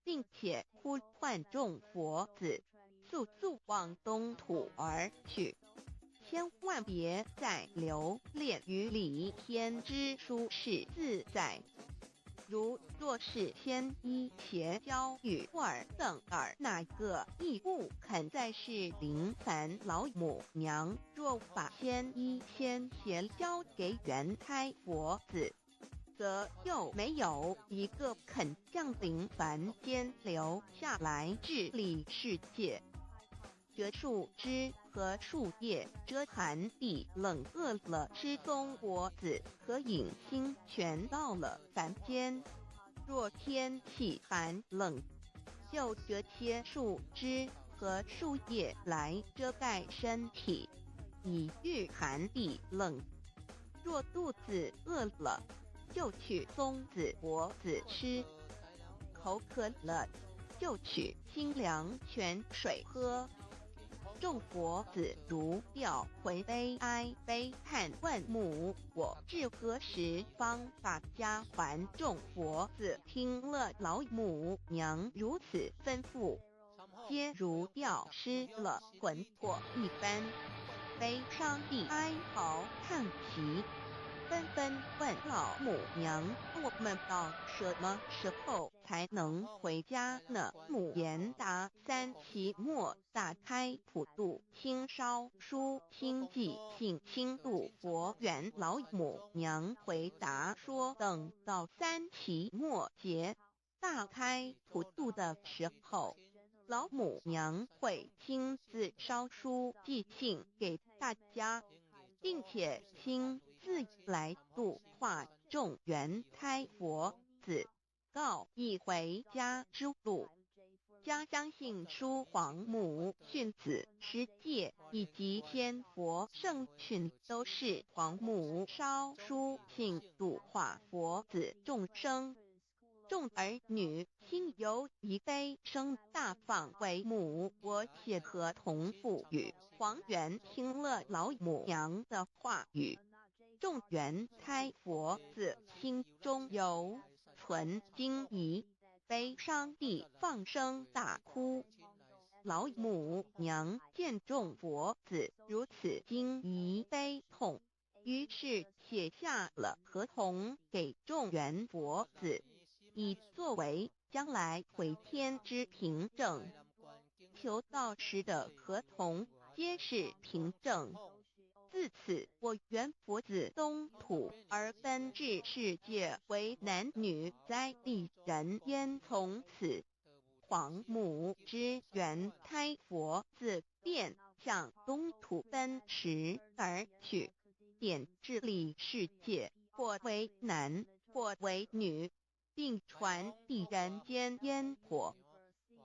并且呼唤众佛子速速往东土而去，千万别再留恋于礼天之舒适自在。如若是天一邪教与尔等尔哪个亦不肯再是临凡老母娘，若把天一先邪交给元胎佛子，则又没有一个肯降临凡间留下来治理世界。这树枝和树叶遮寒地冷饿了失踪国子和影星全到了凡间，若天气寒冷，就这些树枝和树叶来遮盖身体，以御寒地冷。若肚子饿了，就取松子果子吃；口渴了，就取清凉泉水喝。众佛子如调回悲哀悲叹问母，我至何时方把家还？众佛子听了老母娘如此吩咐，皆如吊失了魂魄一般，悲伤地哀嚎叹息，纷纷问老母娘：我们到什么时候才能回家呢？母言答：三期末大开普度，清烧书清寂性清度佛缘。老母娘回答说：等到三期末节大开普度的时候，老母娘会亲自烧书寄信给大家，并且亲自来度化众元胎佛子，告一回家之路。家相信书皇母训子十戒以及天佛圣训都是皇母烧书信度化佛子众生。众儿女心由一悲生大放为母，我且合同父语。皇元听了老母娘的话语，众元胎佛子心中有存惊疑，悲伤地放声大哭。老母娘见众佛子如此惊疑悲痛，于是写下了合同给众元佛子，以作为将来回天之凭证。求道时的合同皆是凭证。自此，我元佛子东土而奔至世界为男女灾地人焉。从此，皇母之元胎佛子便向东土奔驰而去，便治理世界，或为男，或为女，并传递人间烟火。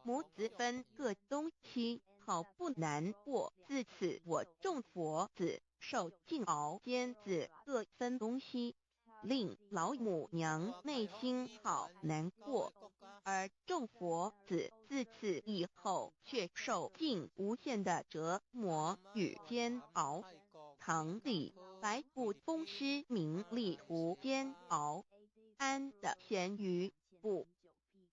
母子分各东西，好不难过。自此，我众佛子受尽熬煎子各分东西，令老母娘内心好难过。而众佛子自此以后却受尽无限的折磨与煎熬。唐李白骨风师名利湖煎熬，安的咸鱼不。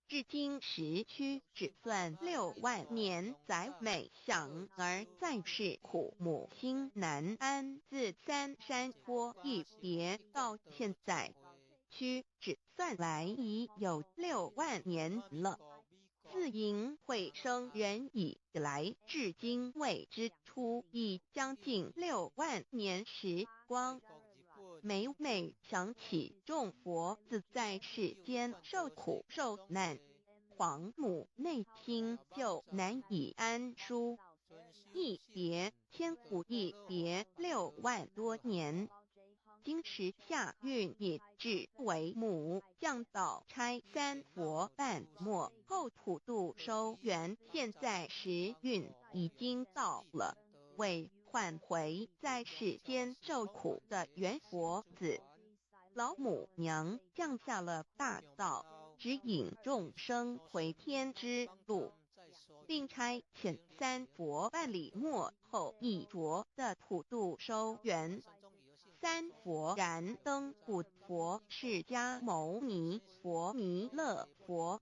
至今时区只算6万年，载美想而在世苦母心难安。自三山坡一别到现在，区只算来已有6万年了。自寅会生人以来，至今未知出，已将近6万年时光。每每想起众佛子在世间受苦受难，皇母内心就难以安舒。一别千古一别6万多年，今时下运也至为母降道差三佛半没后普度收圆，现在时运已经到了，为换回在世间受苦的元佛子，老母娘降下了大道，指引众生回天之路，并差遣三佛办理末后一着的普度收圆。三佛燃灯古佛释迦牟尼佛弥勒佛。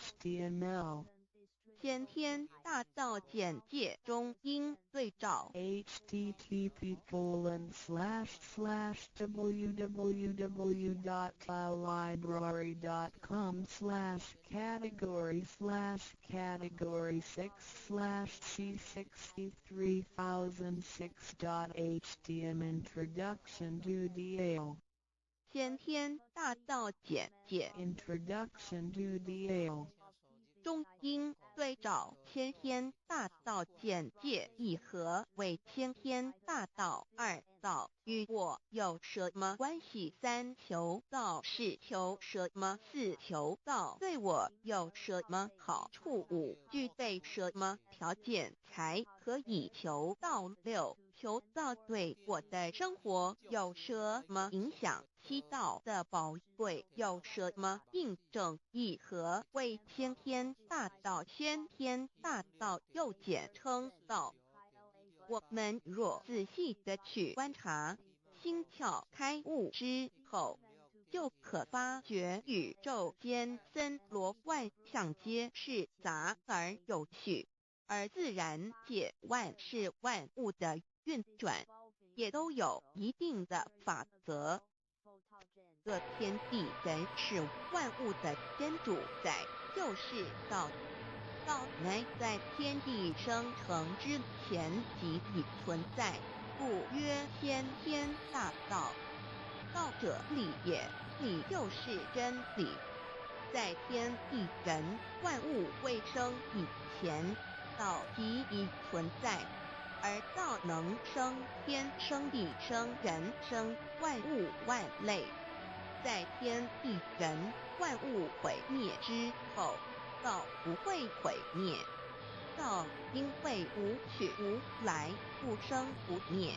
HTML 先天大道简介中应对照 http://www.cloudlibrary.com/category/category6/c633000 先天大道简介 Introduction to DL 中应对照先天大道简介一和为先天大道二道与我有什么关系？三求道是求什么？四求道对我有什么好处？五具备什么条件才可以求道？六求道对我的生活有什么影响？七道的宝贵有什么印证？一和为先天大道，先天大道又简称道。我们若仔细地去观察，心窍开悟之后，就可发觉宇宙间森罗万象皆是杂而有序，而自然界万事万物的运转，也都有一定的法则。这天地人是万物的真主宰，就是道。道乃在天地生成之前即已存在，故曰先天大道。道者理也，理就是真理。在天地人万物未生以前，道即已存在，而道能生天、生地、生人、生万物万类。在天地人万物毁灭之后，道不会毁灭。道因为无去无来，不生不灭，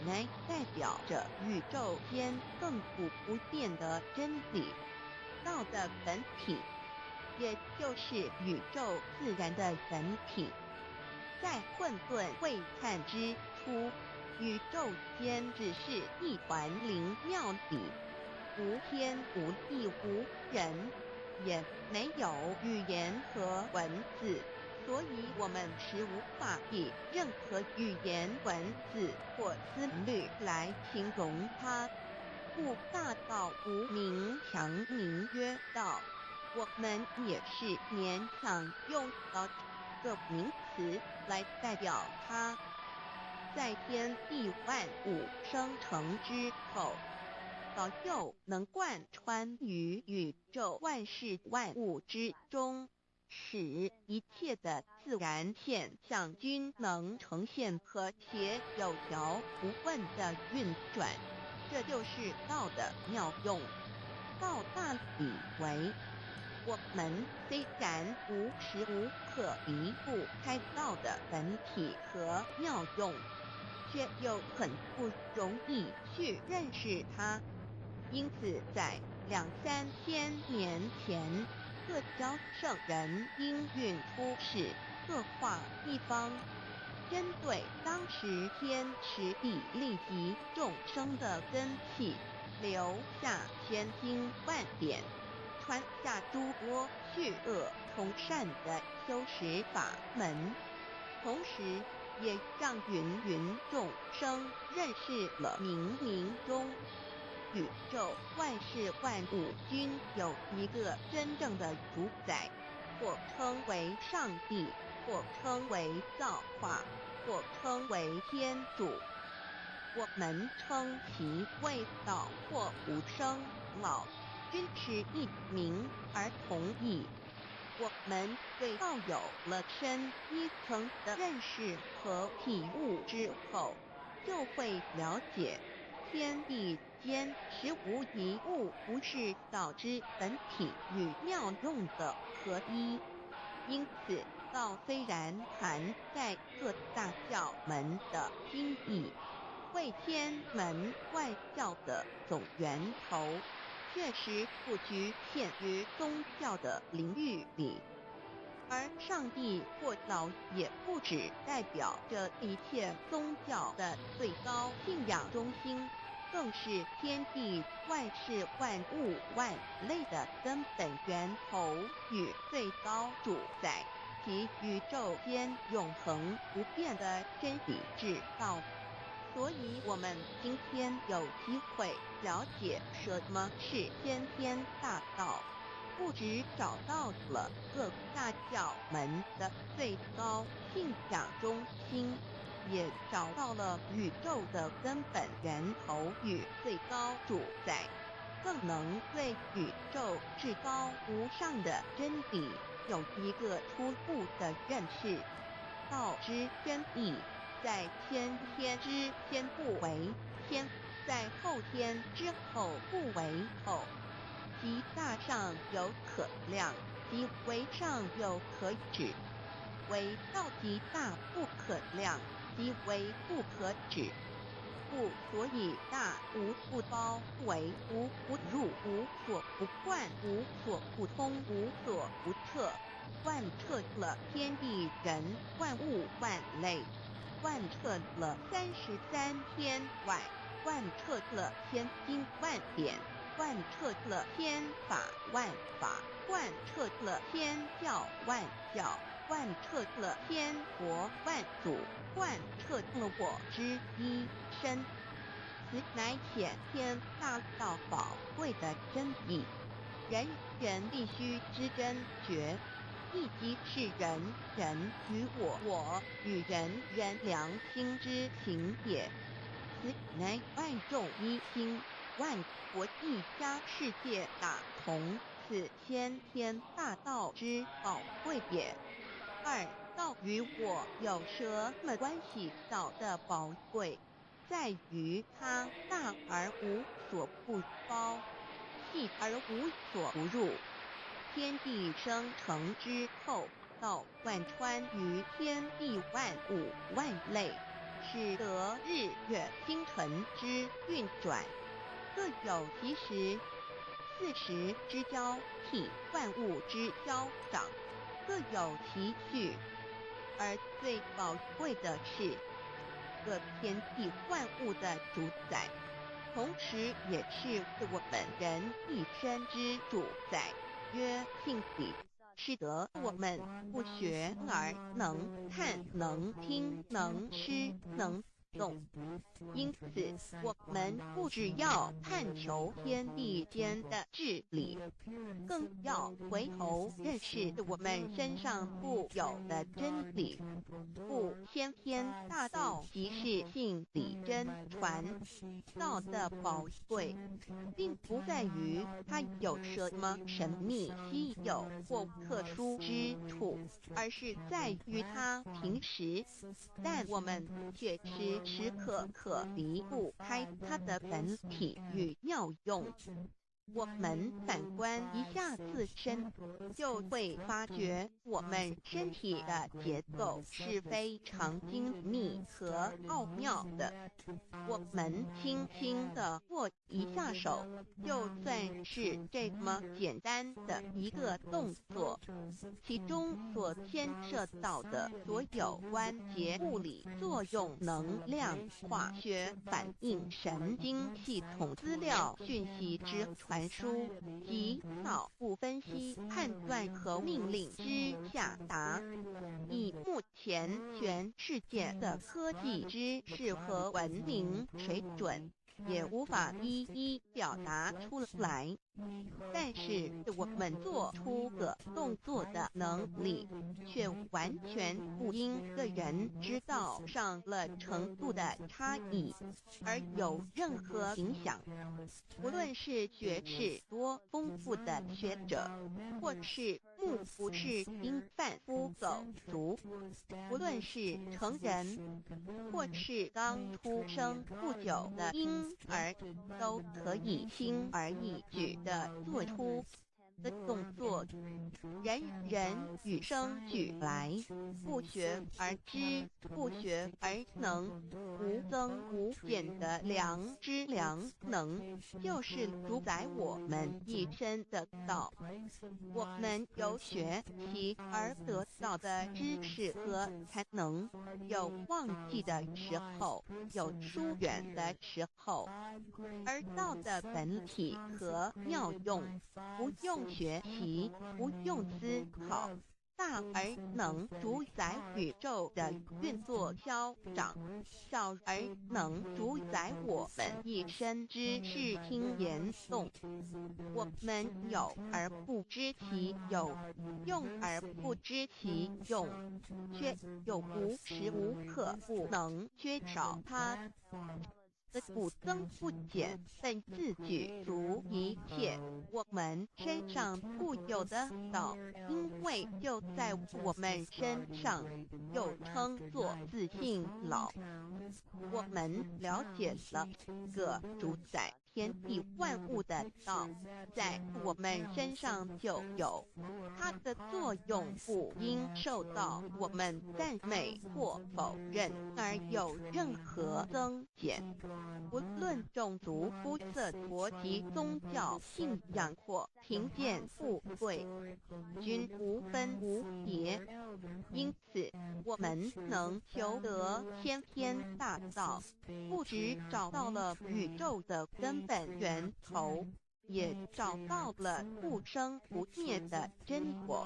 乃代表着宇宙间亘古不变的真理。道的本体，也就是宇宙自然的本体。在混沌未探之初，宇宙间只是一团灵妙理，无天无地无人，也没有语言和文字，所以我们实无法以任何语言、文字或思虑来形容它。故大道无名，强名曰道。我们也是勉强用到这个名词来代表它。在天地万物生成之后，道又能贯穿于宇宙万事万物之中，使一切的自然现象均能呈现和谐有条不紊的运转。这就是道的妙用。道大理为，我们虽然无时无刻离不开道的本体和妙用，却又很不容易去认识它。因此在2、3千年前，各教圣人应运出使，各化一方，针对当时天时地利及众生的根器，留下千经万典，传下诸多去恶从善的修持法门，同时也让芸芸众生认识了冥冥中宇宙万事万物均有一个真正的主宰，或称为上帝，或称为造化，或称为天主。我们称其为道或无生老，均是一名而同义。我们对道有了深一层的认识和体悟之后，就会了解天地间实无一物不是道之本体与妙用的合一。因此，道虽然含在各大教门的心意，为天门万教的总源头，确实不局限于宗教的领域里。而上帝或老也不只代表着一切宗教的最高信仰中心，更是天地万事万物万类的根本源头与最高主宰，及宇宙间永恒不变的真理之道。所以我们今天有机会了解什么是先天大道，不只找到了各大教门的最高信仰中心，也找到了宇宙的根本源头与最高主宰，更能对宇宙至高无上的真理有一个初步的认识。道之真义，在先天之先不为先，在后天之后不为后。即大上有可量，即为上有可止；为道即大不可量，即为不可止。故所以大无不包，为无不入，无所不贯，无所不通，无所不彻，贯彻了天地人万物万类，贯彻了33天外，贯彻了千经万典，贯彻了千法万法，贯彻了千教万教，贯彻了千国万祖，贯彻了我之一身。此乃显天大道宝贵的真义，人人必须知真觉，亦即是人人与我与人人良心之情也。此乃万众一心，万国一家，世界大同，此先天大道之宝贵也。二，道与我有什么关系？道的宝贵在于它大而无所不包，细而无所不入。天地生成之后，道贯穿于天地万物万类，使得日月星辰之运转各有其时，四时之交替，万物之消长各有其序。而最宝贵的是，各天地万物的主宰，同时也是我们人一生之主宰，曰性理，使得我们不学而能看，能听，能吃，能动。因此，我们不只要探求天地间的治理，更要回头认识我们身上固有的真理。故先天大道即是性理真传。道的宝贵，并不在于它有什么神秘、稀有或特殊之处，而是在于它平时，但我们却时时刻刻离不开它的本体与妙用。我们反观一下自身，就会发觉我们身体的结构是非常精密和奥妙的。我们轻轻地握一下手，就算是这么简单的一个动作，其中所牵涉到的所有关节物理作用、能量、化学反应、神经系统资料、讯息之传输及脑部分析、判断和命令之下达，以目前全世界的科技知识和文明水准，也无法一一表达出来。但是我们做出个动作的能力，却完全不因个人知道上了程度的差异而有任何影响。无论是学识多丰富的学者，或是目不识丁贩夫走卒，无论是成人，或是刚出生不久的婴儿，都可以轻而易举地做出的动作，人人与生俱来，不学而知，不学而能，无增无减的良知良能，就是主宰我们一生的道。我们有学习而得到的知识和才能，有忘记的时候，有疏远的时候，而道的本体和妙用，不用学习，不用思考，大而能主宰宇宙的运作消长，小而能主宰我们一生之视听言动。我们有而不知其有，用而不知其用，却又无时无刻不能缺少它的不增不减，本自具足一切。我们身上固有的道，因为就在我们身上，又称作自性老。我们了解了个主宰天地万物的道，在我们身上就有，它的作用不因受到我们赞美或否认而有任何增减。无论种族、肤色、国籍、宗教、信仰或贫贱富贵，均无分无别。因此，我们能求得先天大道，不只找到了宇宙的根本源头，也找到了不生不灭的真果。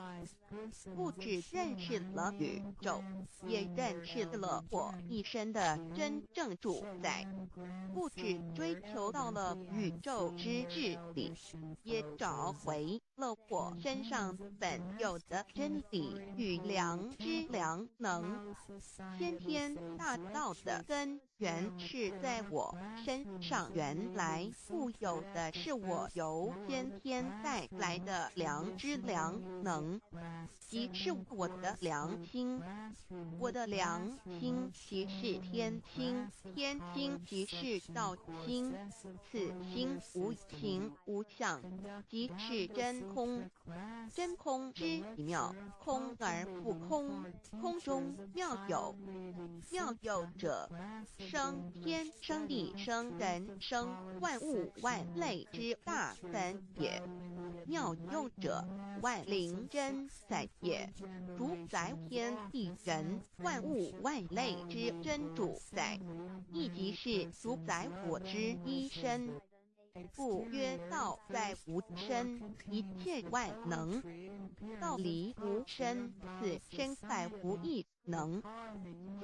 不只认识了宇宙，也认识了我一生的真正主宰。不只追求到了宇宙之治理，也找回了我身上本有的真理与良知良能。先天大道的根源是在我身上，原来固有的是我由先天带来的良知良能，即是我的良心。我的良心即是天心，天心即是道心，此心无形无相，即是真空。真空之妙，空而不空，空中妙有。妙有者，生天生地生人生万物万类之大本也。妙用者，万灵真在也，主宰天地人万物万类之真主宰，亦即是主宰我之一身。故曰道在无身，一切万能；道离无身，此身在无一能。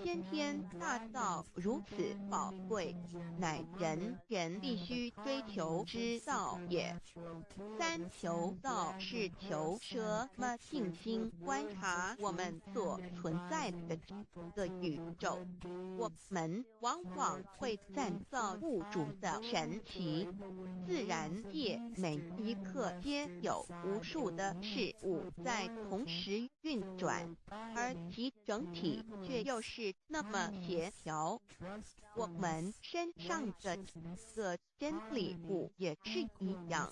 先天大道如此宝贵，乃人人必须追求之道也。三求道是求什么？静心观察我们所存在的这个宇宙，我们往往会赞造物主的神奇。自然界每一刻皆有无数的事物在同时运转，而其整体却又是那么协调。我们身上的个真理物也是一样，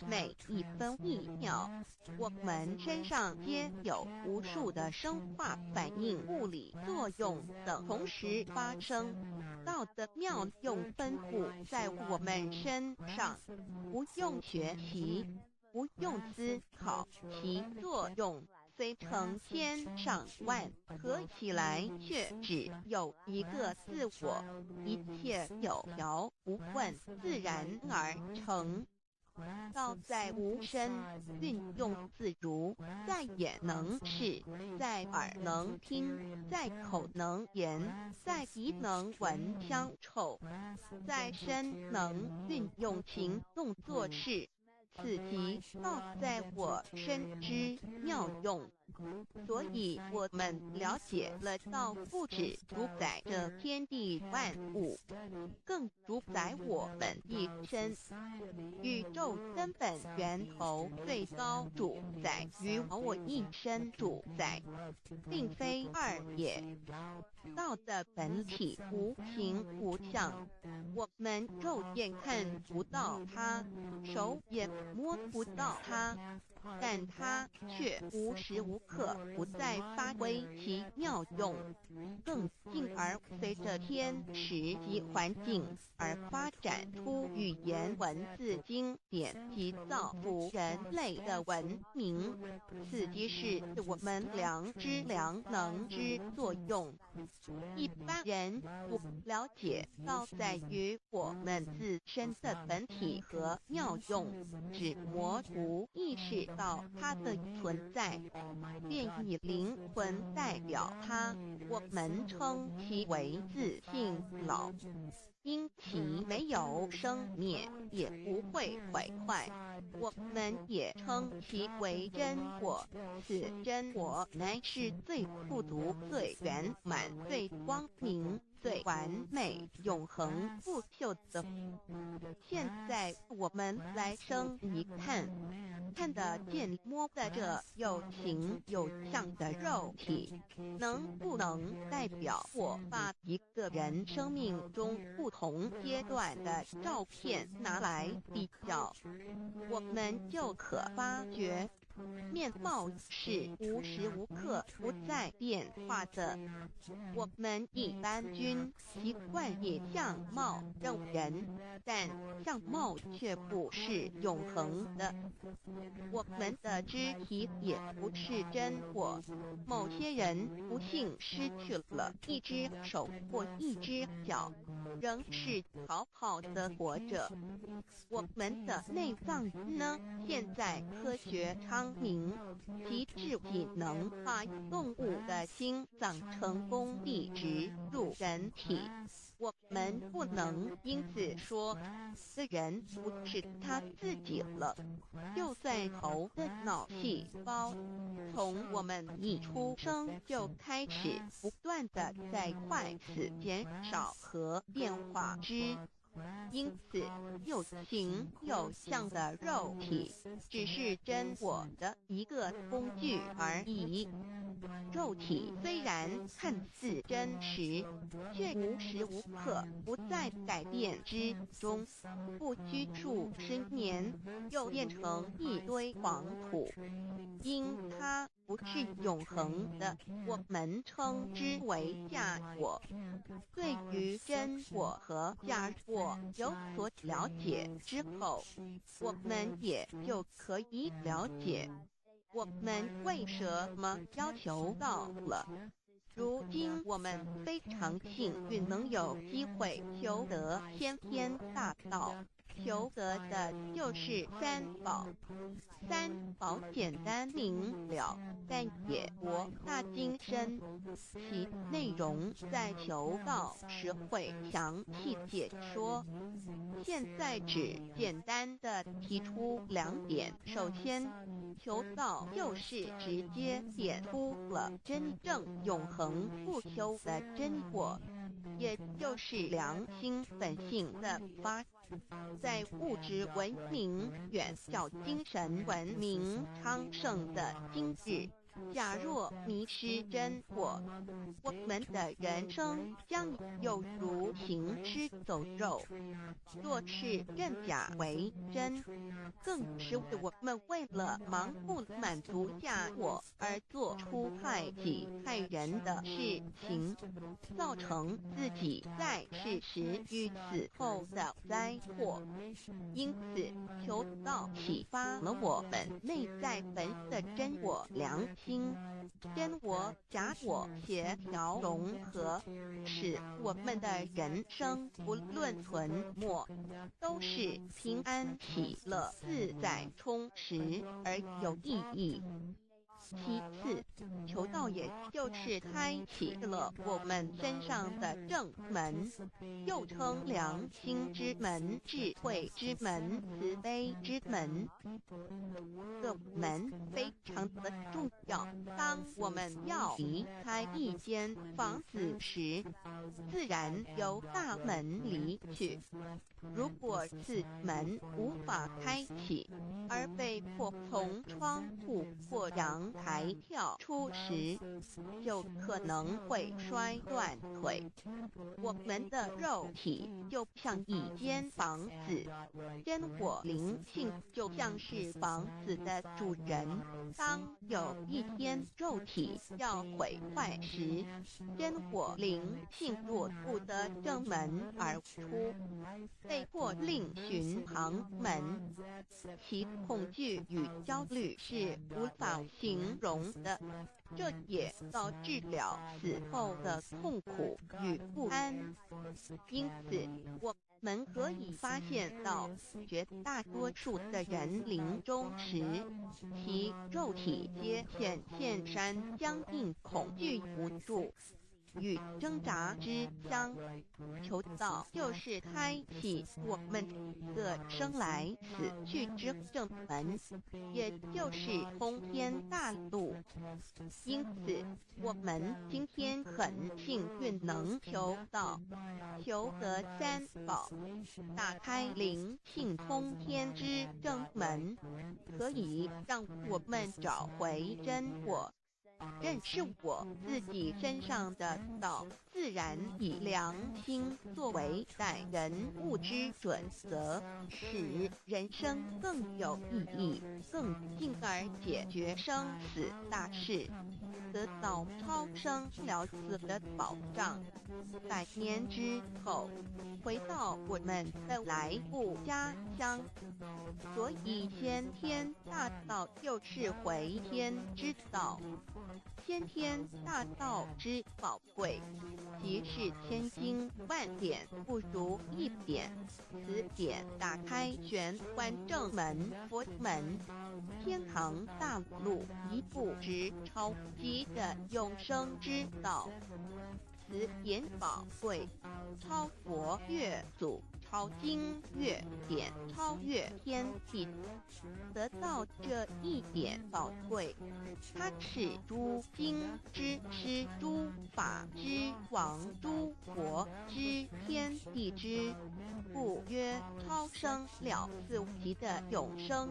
每一分一秒，我们身上皆有无数的生化反应、物理作用等同时发生。道的妙用吩咐在我们身上，不用学习，不用思考，其作用虽成千上万，合起来却只有一个自我，一切有条不紊，自然而成。道在无声，运用自如，在眼能视，在耳能听，在口能言，在鼻能闻香臭，在身能运用行动做事。此即道在我身之妙用。所以我们了解了道不只主宰着天地万物，更主宰我们一生。宇宙根本源头最高主宰于我一生主宰，并非二也。道的本体无形无相，我们肉眼看不到它，手也摸不到它，但它却无时无刻不在发挥其妙用，更进而随着天时及环境而发展出语言文字经典及造福人类的文明。此即是我们良知良能之作用。一般人不了解道在于我们自身的本体和妙用，只模糊意识到它的存在，便以灵魂代表它，我们称其为自性老。因其没有生灭，也不会毁坏，我们也称其为真我。此真我乃是最富足、最圆满、最光明、最完美、永恒不朽的。现在我们来生一看，看得见摸得着有形有相的肉体，能不能代表我把一个人生命中不同阶段的照片拿来比较，我们就可发觉面貌是无时无刻不在变化的。我们一般均习惯以相貌认人，但相貌却不是永恒的。我们的肢体也不是真我，某些人不幸失去了一只手或一只脚，仍是好好的活着。我们的内脏呢？现在科学昌明，其至仅能把动物的心脏成功地植入人体。我们不能因此说这人不是他自己了。就算头的脑细胞从我们一出生就开始不断地在快死减少和变化之，因此有形有相的肉体只是真我的一个工具而已。肉体虽然看似真实，却无时无刻不在改变之中，不拘束10年又变成一堆黄土。因它不是永恒的，我们称之为假我。对于真我和假我有所了解之后，我们也就可以了解我们为什么要求到了。如今我们非常幸运能有机会求得先天大道，求得的就是三宝。三宝简单明了，但也博大精深，其内容在求道时会详细解说。现在只简单的提出2点。首先，求道就是直接点出了真正永恒不朽的真我，也就是良心本性的发。在物质文明远较精神文明昌盛的今日，假若迷失真我，我们的人生将有如行尸走肉。若是认假为真，更使我们为了盲目满足假我而做出害己害人的事情，造成自己在世时与死后的灾祸。因此，求道启发了我们内在本的真我良心，真我假我协调融合，使我们的人生不论存没，都是平安喜乐、自在充实而有意义。其次，求道也就是开启了我们身上的正门，又称良心之门、智慧之门、慈悲之门。这门非常的重要。当我们要离开一间房子时，自然由大门离去。如果此门无法开启，而被迫从窗户或阳台跳出时，就可能会摔断腿。我们的肉体就像一间房子，真我灵性就像是房子的主人。当有一天肉体要毁坏时，真我灵性若不得正门而出，被迫另寻旁门，其恐惧与焦虑是无法形容的，这也导致了死后的痛苦与不安。因此，我们可以发现到，绝大多数的人临终时，其肉体皆显现山僵硬、恐惧无助与挣扎之相。求道就是开启我们的生来死去之正门，也就是通天大路。因此，我们今天很幸运能求道，求得三宝，打开灵性通天之正门，可以让我们找回真我，认识我自己身上的道，自然以良心作为待人物之准则，使人生更有意义，更进而解决生死大事，得到超生了死的保障。100年之后，回到我们的来故家乡。所以先天大道就是回天之道。先天大道之宝贵，即是千金万点不如一点。此点打开玄关正门、佛门、天堂大路，一步之超级的永生之道。此点宝贵，超佛越祖，超经越典，超越天地。得到这一点宝贵，它是诸经之师、诸法之王、诸佛之天地之，故曰超生了死级的永生，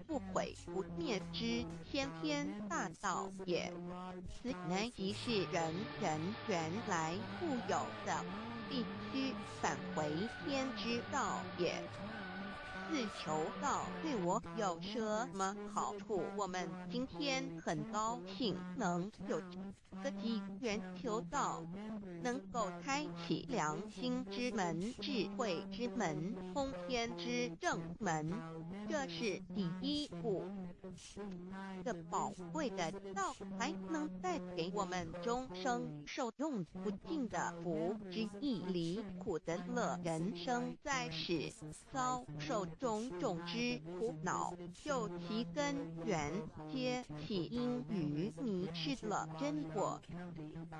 不毁不灭之先天大道也。此乃即是人原来固有的，必须返回天之道也。自求道对我有什么好处？我们今天很高兴能有这个机缘求道，能够开启良心之门、智慧之门、通天之正门，这是第一步。这宝贵的道还能带给我们终生受用不尽的福之益，离苦的乐。人生在世，遭受种种之苦恼，就其根源皆起因于迷失了真我。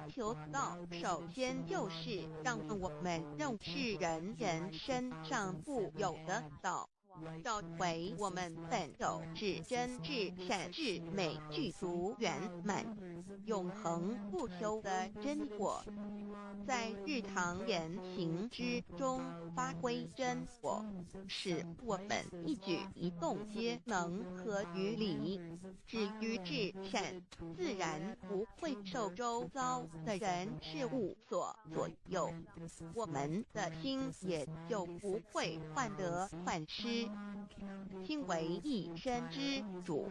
求道首先就是让我们认识人身上固有的道，找回我们本有至真至善至美具足圆满永恒不休的真我，在日常言行之中发挥真我，使我们一举一动皆能合于理，止于至善，自然不会受周遭的人事物所左右，我们的心也就不会患得患失。心为一身之主，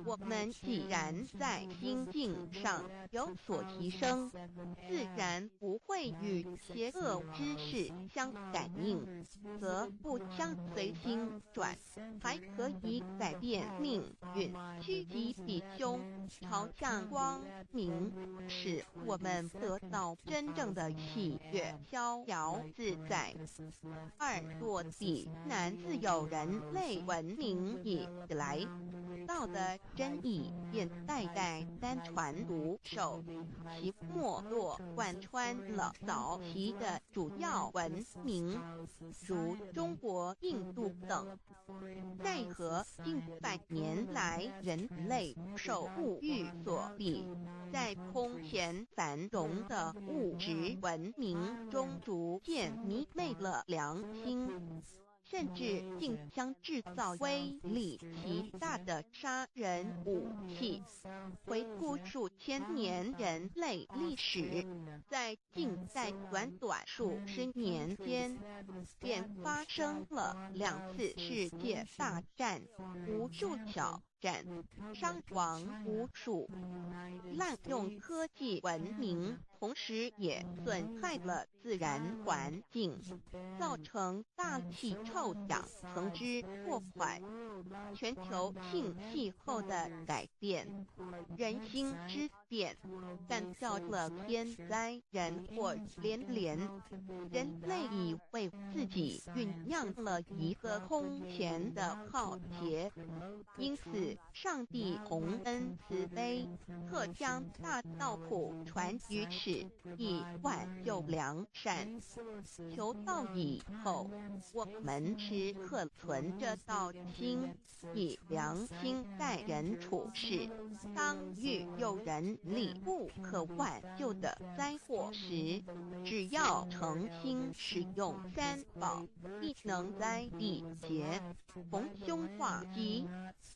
我们既然在心境上有所提升，自然不会与邪恶之事相感应，则不相随心转，还可以改变命运，趋吉避凶，朝向光明，使我们得到真正的喜悦、逍遥自在。二落地难自有人类文明以来，道的真义便代代单传独授，其没落贯穿了早期的主要文明，如中国、印度等。奈何近百年来人类受物欲所逼，在空前繁荣的物质文明中逐渐迷昧了良心，甚至竟将制造威力极大的杀人武器。回顾数千年人类历史，在近代短数十年间，便发生了2次世界大战，无数挑战，伤亡无数。滥用科技文明，同时也损害了自然环境，造成大气臭氧层之破坏，全球性气候的改变，人心之变，干造了天灾人祸连连。人类已为自己酝酿了一个空前的浩劫，因此上帝洪恩慈悲，特将大道谱传于世，以挽救良善。求道以后，我们时刻存着道心，以良心待人处事。当遇有人力不可挽救的灾祸时，只要诚心使用三宝，必能灾必劫，逢凶化吉。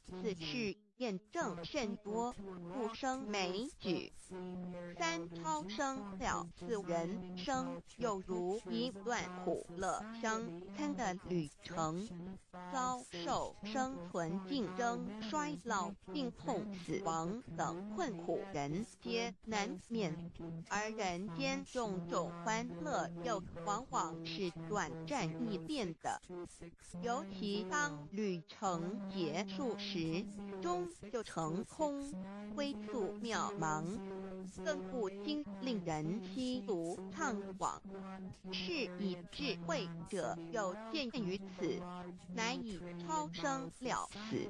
此事验证甚多，不胜枚举。3超生了4人生，有如一段苦乐相参的旅程，遭受生存竞争、衰老、病痛、死亡等困苦，人皆难免。而人间种种欢乐，又往往是短暂易变的，尤其当旅程结束时，终就成空，归宿渺茫，更不禁令人吸足怅惘。是以智慧者有见于此，乃以超生了死，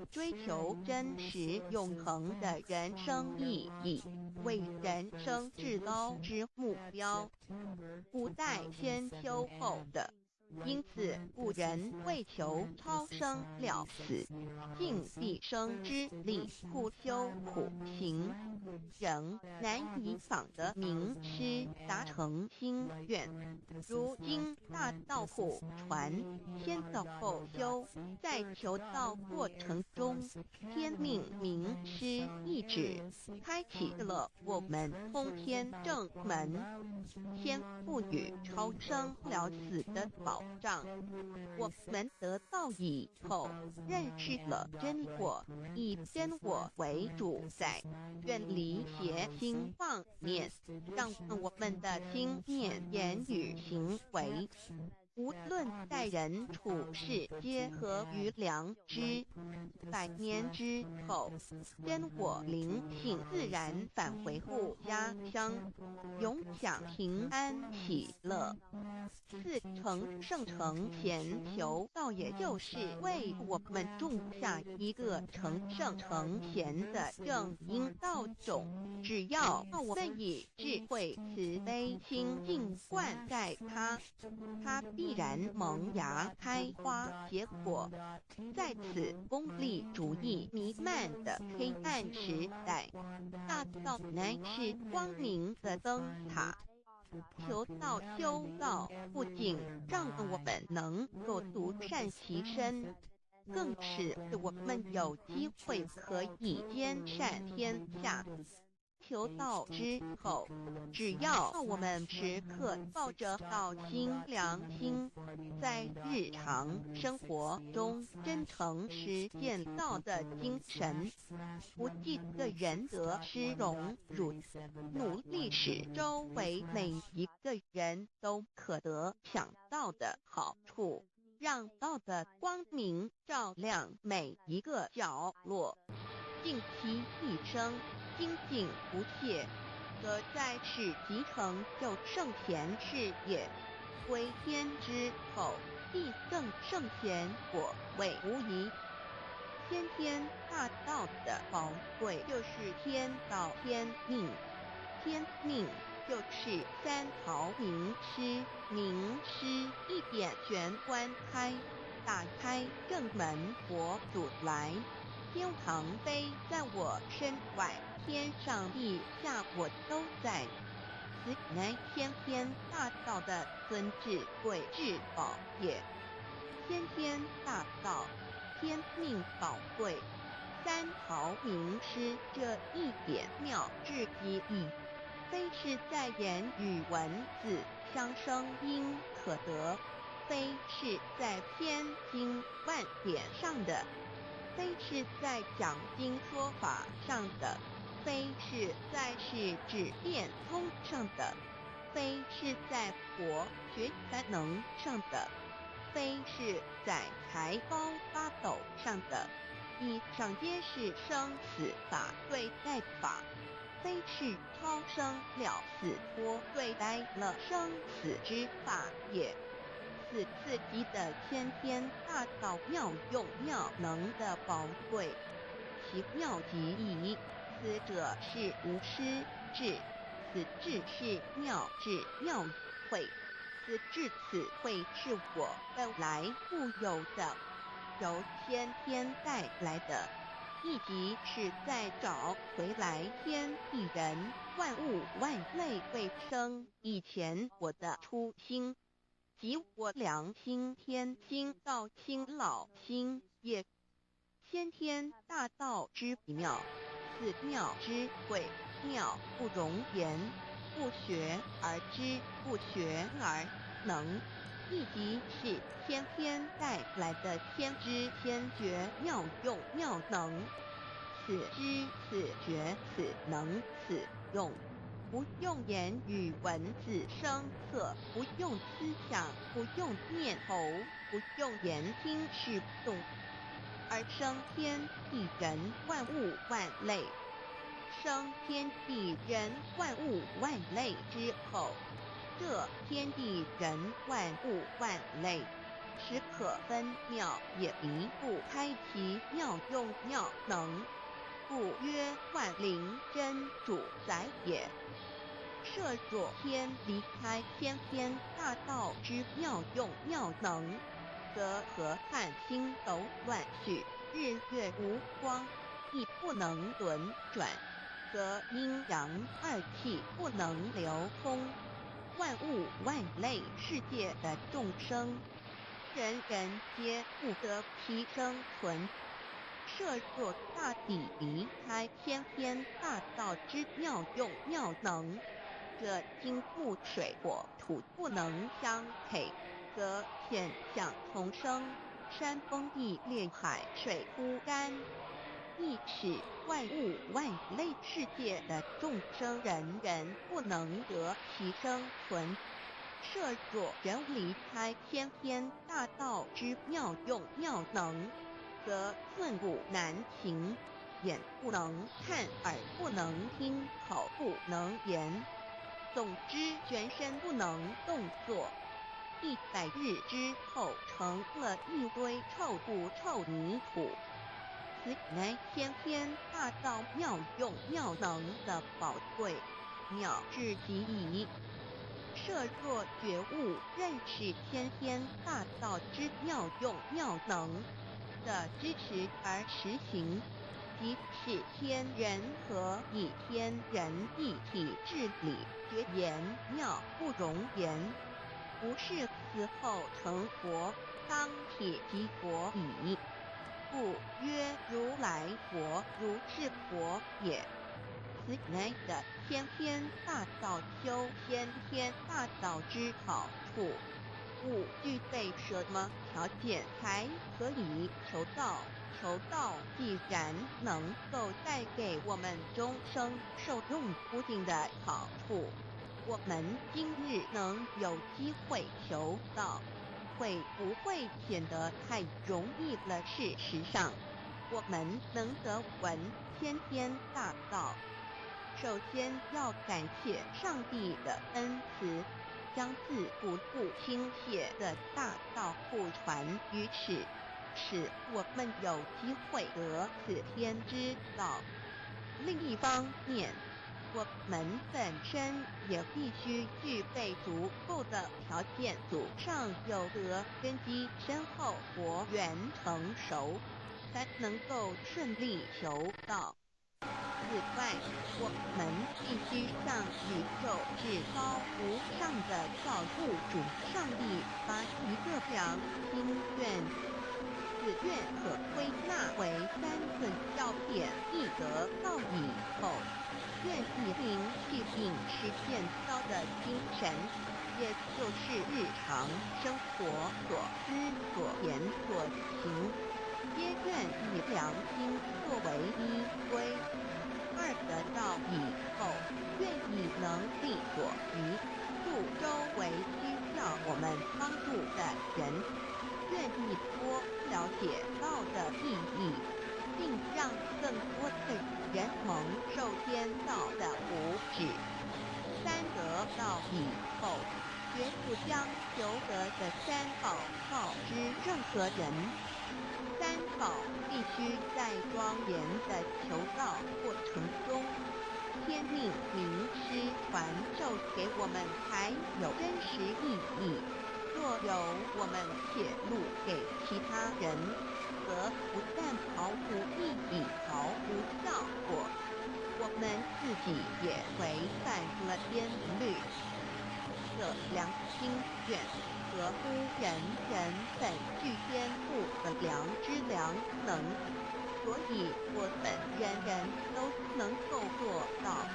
追求真实永恒的人生意义，为人生至高之目标，不待先修后的。因此，古人为求超生了死，尽毕生之力，苦修苦行，仍难以访得名师，达成心愿。如今大道谱传，先道后修，在求道过程中，天命名师一指，开启了我们通天正门，天赋予超生了死的保障。我们得道以后，认识了真我，以真我为主宰，远离邪心妄念，让我们的心念、言语、行为，无论待人处事，皆合于良知。100年之后，真我灵性自然返回故家乡，永享平安喜乐。4成圣成贤求道，也就是为我们种下一个成圣成贤的正因道种。只要我们以智慧慈悲心境灌溉它，它必必然萌芽开花结果。在此功利主义弥漫的黑暗时代，大道乃是光明的灯塔。求道修道，不仅让我们能够独善其身，更使我们有机会可以兼善天下。求道之后，只要我们时刻抱着道心良心，在日常生活中真诚实践道的精神，不计个人得失荣辱，努力使周围每一个人都可得享道的好处，让道的光明照亮每一个角落，尽其一生精进不懈，则在此即成就圣贤事业。归天之后，必赠圣贤果位无疑。先天大道的宝贵就是天道天命，天命就是三朝名师，名师一点玄关开，打开正门佛祖来。天堂飞在我身外，天上地下我都在。此乃先天大道的尊至贵至宝也。先天大道，天命宝贵，三朝名师这一点妙至极矣，非是在言语文字相生因可得，非是在千经万典上的，非是在讲经说法上的，非是在是指变通上的，非是在博学才能上的，非是在财高八斗上的，以上皆是生死法对待法，非是超生了死脱对待了生死之法也。此次级的先天大道妙用妙能的宝贵，其妙极矣。此者是无师智，此智是妙智妙慧，此智此慧是我本来固有的，由先天带来的，亦即是在找回来天地人万物万类未生以前我的初心，即我良心天心道心老心也。先天大道之妙，此妙之贵，妙不容言，不学而知，不学而能，亦即是先天带来的先知先觉妙用妙能。此知此觉此能此用，不用言语文字声色，不用思想，不用念头，不用言听是动，而生天地人万物万类。生天地人万物万类之后，这天地人万物万类，实可分妙，也离不开其妙用妙能，故曰万灵真主宰也。设若天离开先天大道之妙用妙能，则河汉星斗乱序，日月无光，亦不能轮转，则阴阳二气不能流通，万物万类世界的众生，人人皆不得其生存。设若大地离开先天大道之妙用妙能，则金木水火土不能相配，则天象丛生，山崩地裂，海水枯干，亦使万物万类世界的众生人人不能得其生存。设若人离开先天大道之妙用妙能，则寸步难行，眼不能看，耳不能听，口不能言，总之全身不能动作。100日之后，成了一堆臭土臭泥土。此乃先天大道妙用妙能的宝贵，妙至极矣。设若觉悟认识先天大道之妙用妙能的支持而实行，即是天人合以天人一体治理，绝言妙不容言，不是此后成佛，当铁即佛矣。故曰如来佛，如是佛也。此乃的先天大道修先天大道之好处。勿具备什么条件才可以求道？求道既然能够带给我们终生受用不尽的好处，我们今日能有机会求道，会不会显得太容易了？事实上，我们能得闻先天大道，首先要感谢上帝的恩慈，将自古不倾泻的大道互传于世，使我们有机会得此天之道。另一方面，我们本身也必须具备足够的条件，祖上有德，根基深厚，佛缘成熟，才能够顺利求道。此外，我们必须向宇宙至高无上的造物主上帝发一个良心愿。此愿可归纳为3个要点：一得道以后，愿以灵气并实现道的精神，也就是日常生活所思所言所行，皆愿以良心作为依归。二得道以后，愿以能力所余，助周围需要我们帮助的人，愿意多了解道的意义，并让更多的人蒙受天道的福祉。三得道以后，绝不将求得的三宝告知任何人。三宝必须在庄严的求道过程中，天命名师传授给我们才有真实意义。若由我们泄露给其他人，则不但毫无意义、毫无效果，我们自己也违反了天律。这良心愿合乎人本具天赋的良知良能，所以我们人人都能够做到。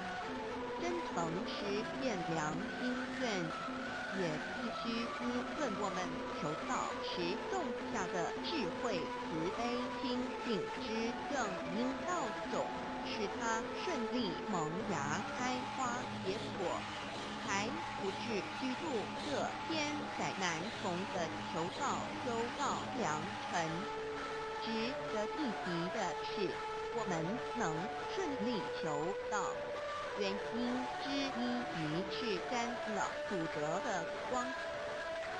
真诚实现良心愿，也必须滋润我们求道时种下的智慧、慈悲、清净之正因道种，使它顺利萌芽、开花结果，才不至居住这千载难逢的求道修道良辰。值得一提的是，我们能顺利求道，原因之一于是沾了祖德的光，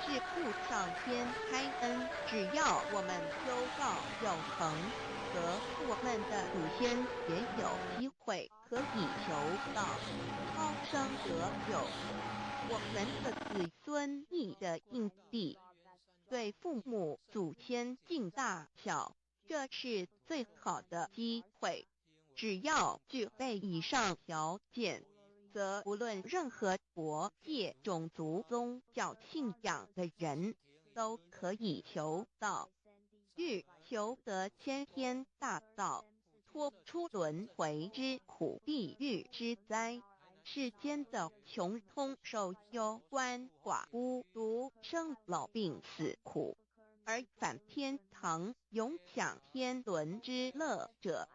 是父上天开恩，只要我们修道有成，则我们的祖先也有机会可以求道，超生得救。我们的子孙亦的印地，对父母祖先尽大孝，这是最好的机会。只要具备以上条件，则无论任何国界、种族、宗教信仰的人，都可以求道。欲求得先天大道，脱出轮回之苦、地狱之灾，世间的穷通受忧、鳏寡孤独、生老病死苦，而返天堂永享天伦之乐者，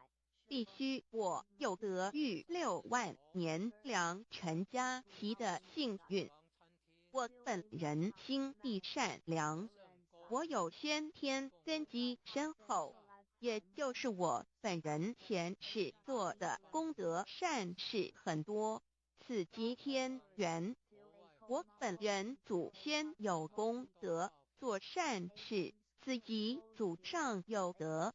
必须我有得遇6万年良辰佳期的幸运。我本人心地善良，我有先天根基深厚，也就是我本人前世做的功德善事很多，此即天缘。我本人祖先有功德，做善事，此即祖上有德。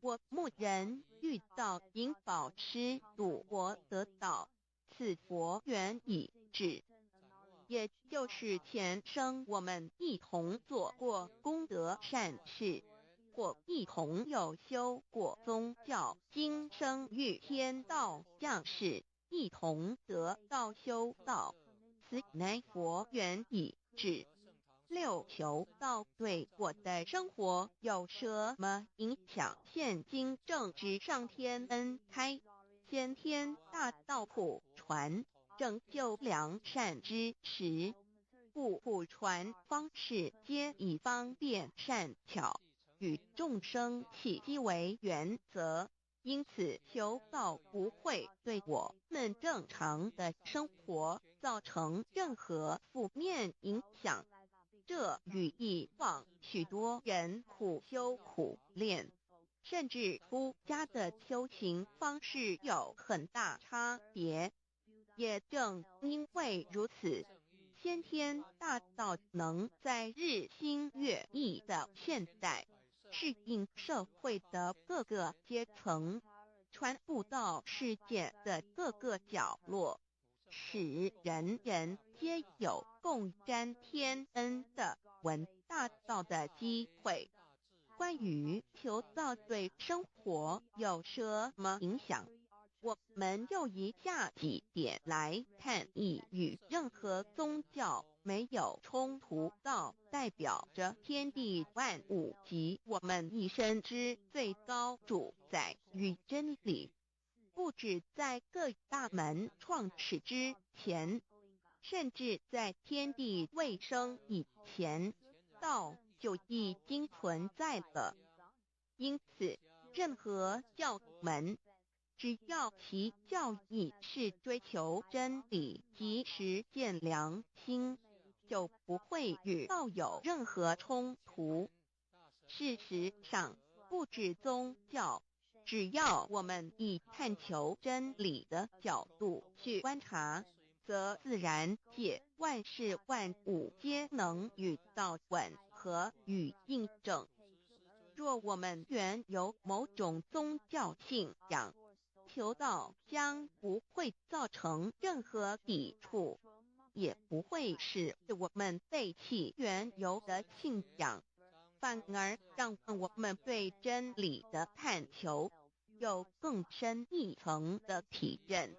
我苜人遇到引导师度我得道，此佛缘已至。也就是前生我们一同做过功德善事，或一同有修过宗教，今生遇天道降世，一同得道修道，此乃佛缘已至。六求道对我的生活有什么影响？现今正值上天恩开，先天大道普传，拯救良善之时，故普传方式皆以方便善巧，与众生契机为原则。因此，求道不会对我们正常的生活造成任何负面影响。这与以往许多人苦修苦练，甚至出家的修行方式有很大差别。也正因为如此，先天大道能在日新月异的现代，适应社会的各个阶层，传布到世界的各个角落，使人人皆有共沾天恩的闻大道的机会。关于求道对生活有什么影响，我们就以下几点来看：一、与任何宗教没有冲突，道代表着天地万物及我们一生之最高主宰与真理。不止在各大门创始之前，甚至在天地未生以前，道就已经存在了。因此，任何教门，只要其教义是追求真理及实践良心，就不会与道有任何冲突。事实上，不止宗教，只要我们以探求真理的角度去观察，则自然界万事万物皆能与道吻合与印证。若我们原有某种宗教信仰，求道将不会造成任何抵触，也不会使我们背弃原有的信仰，反而让我们对真理的探求有更深一层的体认。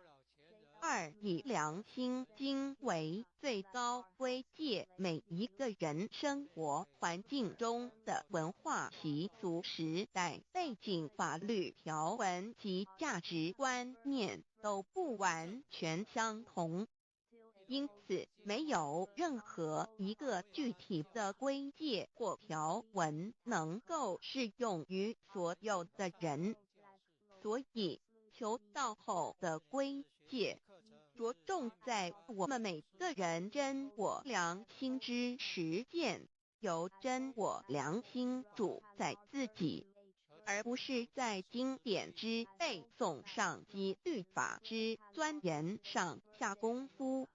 二、以良心经为最高规戒每一个人生活环境中的文化习俗、时代背景、法律条文及价值观念都不完全相同，因此没有任何一个具体的规戒或条文能够适用于所有的人。所以求道后的规戒着重在我们每个人真我良心之实践，由真我良心主宰自己，而不是在经典之背诵上及律法之钻研上下功夫。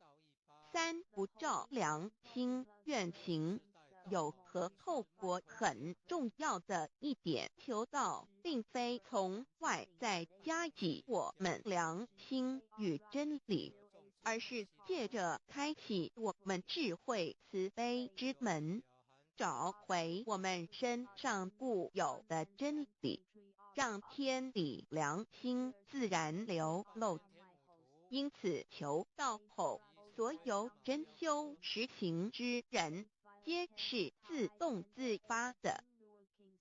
三、不照良心愿行。有何后果很重要的一点，求道并非从外在加给我们良心与真理，而是借着开启我们智慧慈悲之门，找回我们身上固有的真理，让天理良心自然流露。因此求道后，所有真修实行之人皆是自动自发的。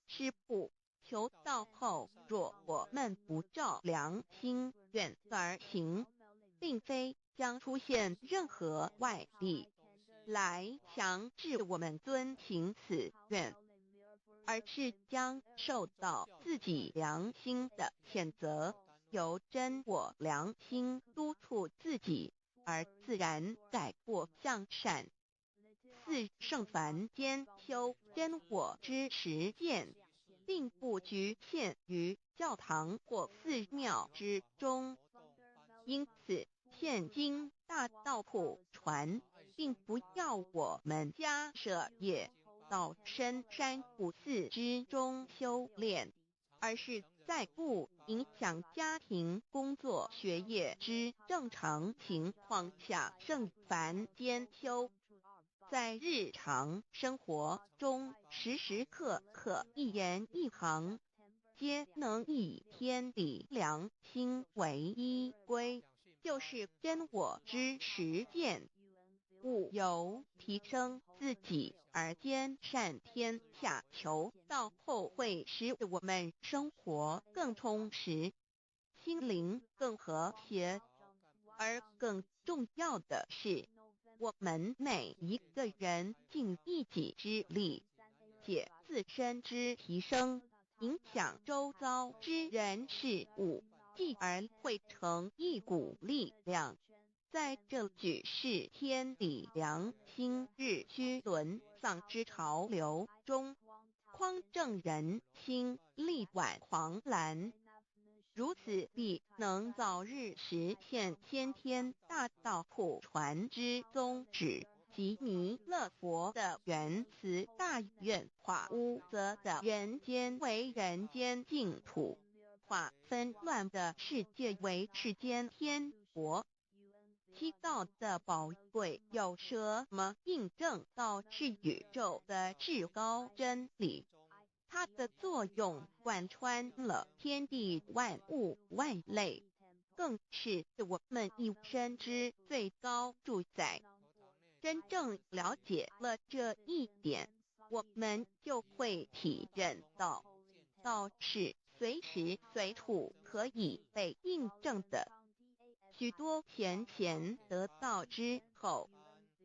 是不，求道后，若我们不照良心愿而行，并非将出现任何外力来强制我们遵行此愿，而是将受到自己良心的谴责，由真我良心督促自己，而自然改过向善。四、圣凡间修真我之实践，并不局限于教堂或寺庙之中。因此，现今大道普传，并不要我们家舍业到深山古寺之中修炼，而是在不影响家庭、工作、学业之正常情况下圣凡兼修。在日常生活中，时时刻刻一言一行，皆能以天理良心为依归，就是真我之实践。务有提升自己而兼善天下，求道后会使我们生活更充实，心灵更和谐。而更重要的是，我们每一个人尽一己之力，且自身之提升，影响周遭之人事物，继而汇成一股力量。在这举世天理良心日趋沦丧之潮流中，匡正人心，力挽狂澜。如此必能早日实现先天大道普传之宗旨，即弥勒佛的原慈大愿，化污浊的人间为人间净土，化纷乱的世界为世间天国。七道的宝贵有什么印证道是宇宙的至高真理？它的作用贯穿了天地万物万类，更是我们一生之最高主宰。真正了解了这一点，我们就会体认到，道是随时随处可以被印证的。许多贤贤得道之后，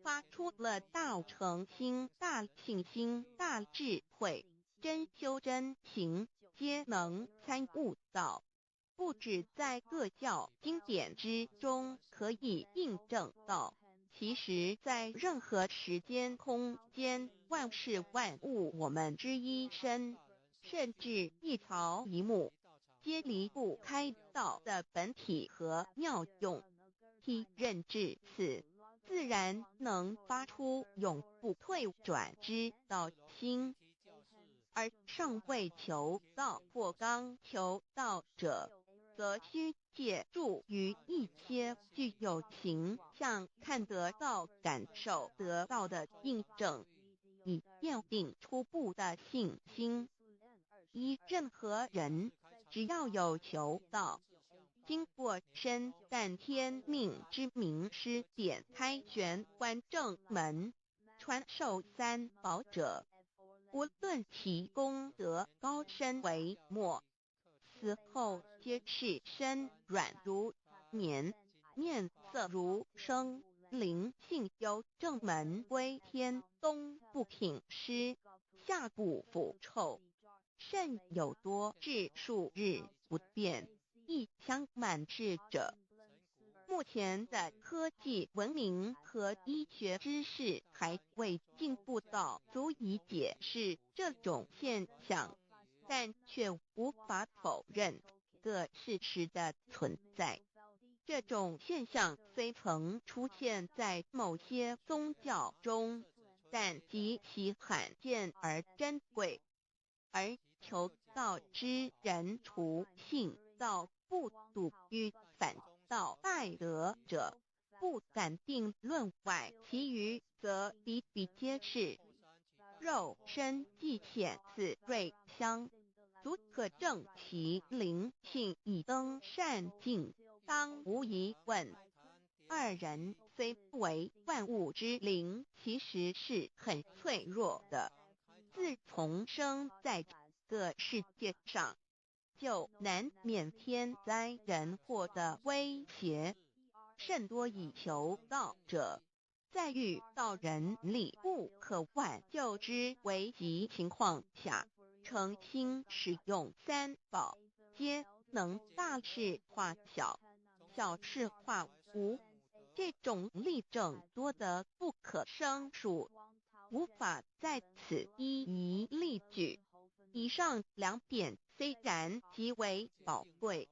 发出了大诚心、大信心、大智慧，真修真行，皆能参悟到。不止在各教经典之中可以印证到，其实在任何时间空间、万事万物我们之一身，甚至一草一木，皆离不开道的本体和妙用。体认至此，自然能发出永不退转之道心。而尚未求道或刚求道者，则需借助于一些具有形象、看得到、感受得到的印证，以奠定初步的信心。依任何人，只要有求道，经过身淡天命之名师点开玄关正门，传授三宝者，无论其功德高深为末，死后皆是身软如棉，面色如生，灵性由正门归天，东不品湿，下不腐臭，甚有多至数日不变，一腔满志者。目前的科技文明和医学知识还未进步到足以解释这种现象，但却无法否认个事实的存在。这种现象虽曾出现在某些宗教中，但极其罕见而珍贵。而求道之人，除信道不笃于反道败德者，不敢定论外，其余则比比皆是。肉身既显似瑞香，足可证其灵性已登善境，当无疑问。二人虽不为万物之灵，其实是很脆弱的。自从生在这个世界上，就难免天灾人祸的威胁，甚多以求道者，在遇到人力不可挽救之危急情况下，诚心使用三宝，皆能大事化小，小事化无。这种例证多得不可胜数，无法在此一一例举。以上两点虽然极为宝贵，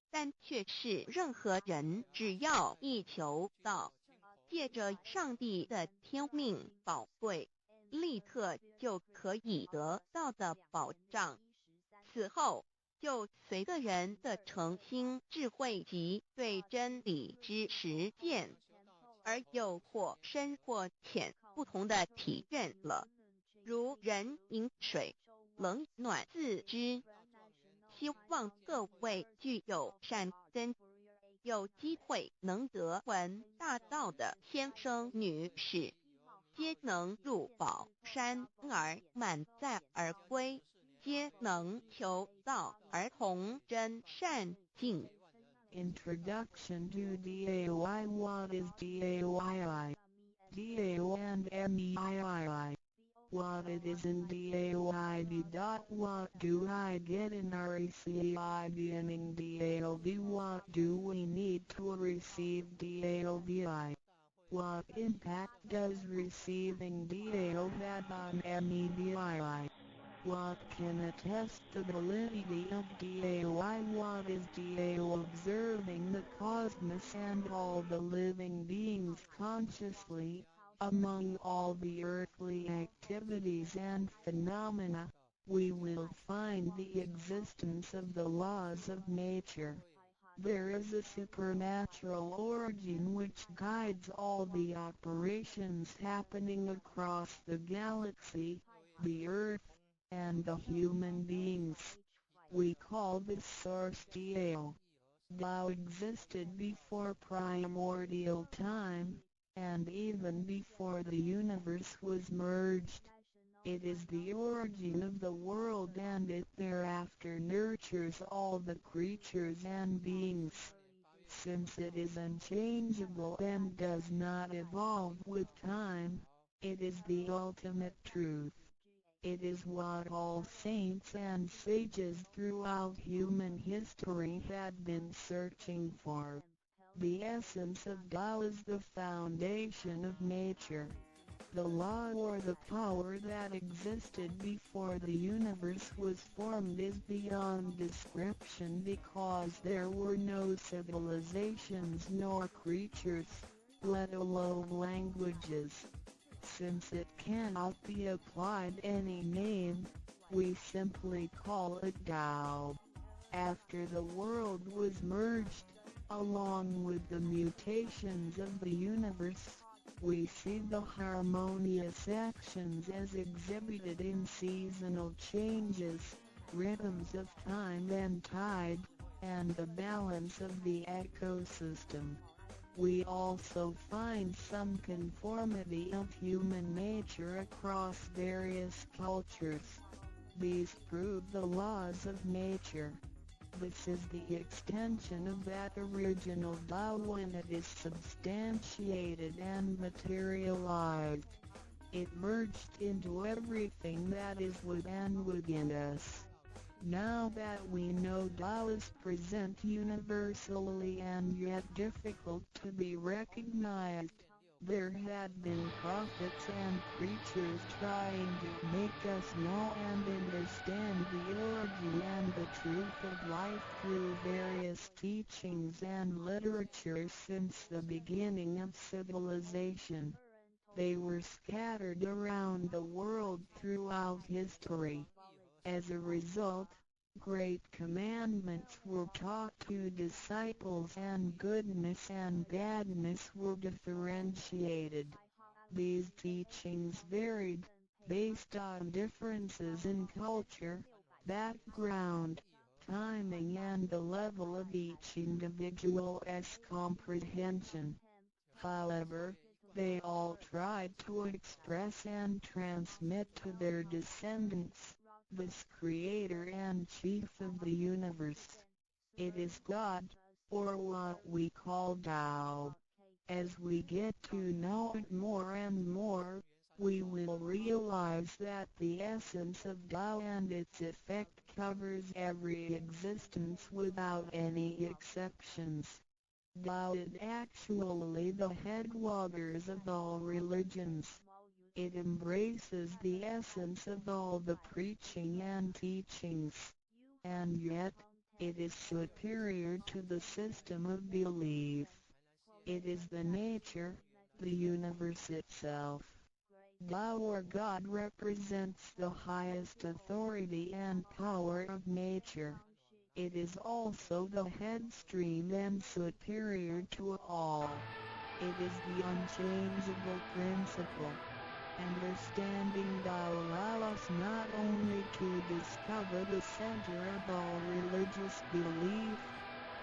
但却是任何人只要一求道，借着上帝的天命宝贵，立刻就可以得到的保障。此后就随个人的诚心、智慧及对真理之实践，而有或深或浅不同的体认了。如人饮水，冷暖自知。希望各位具有善根，有机会能得闻大道的先生女士，皆能入宝山而满载而归，皆能求道而同真善境。Introduction to DAY. What is DAYI? DAO and MEII. What it is in DAOID. What do I get in RECI beginning DAOB? What do we need to receive DAOBI? What impact does receiving DAO have on MEBII? What can attest the validity of DAOI? What is DAO? Observing the cosmos and all the living beings consciously, among all the earthly activities and phenomena, we will find the existence of the laws of nature. There is a supernatural origin which guides all the operations happening across the galaxy, the earth, and the human beings. We call this source Tao. Tao existed before primordial time, and even before the universe was merged. It is the origin of the world, and it thereafter nurtures all the creatures and beings. Since it is unchangeable and does not evolve with time, it is the ultimate truth. It is what all saints and sages throughout human history had been searching for. The essence of Tao is the foundation of nature. The law or the power that existed before the universe was formed is beyond description, because there were no civilizations nor creatures, let alone languages. Since it cannot be applied any name, we simply call it Tao. After the world was merged, along with the mutations of the universe, we see the harmonious actions as exhibited in seasonal changes, rhythms of time and tide, and the balance of the ecosystem. We also find some conformity of human nature across various cultures. These prove the laws of nature. This is the extension of that original Tao when it is substantiated and materialized. It merged into everything that is within us. Now that we know Tao is present universally and yet difficult to be recognized, there had been prophets and preachers trying to make us know and understand the origin and the truth of life through various teachings and literature since the beginning of civilization. They were scattered around the world throughout history. As a result, great commandments were taught to disciples and goodness and badness were differentiated. These teachings varied, based on differences in culture, background, timing and the level of each individual's comprehension. However, they all tried to express and transmit to their descendants this creator and chief of the universe. It is God, or what we call Tao. As we get to know it more and more, we will realize that the essence of Tao and its effect covers every existence without any exceptions. Tao is actually the headwaters of all religions. It embraces the essence of all the preaching and teachings. And yet, it is superior to the system of belief. It is the nature, the universe itself. Tao or God represents the highest authority and power of nature. It is also the head stream and superior to all. It is the unchangeable principle. Understanding Tao allows us not only to discover the center of all religious belief,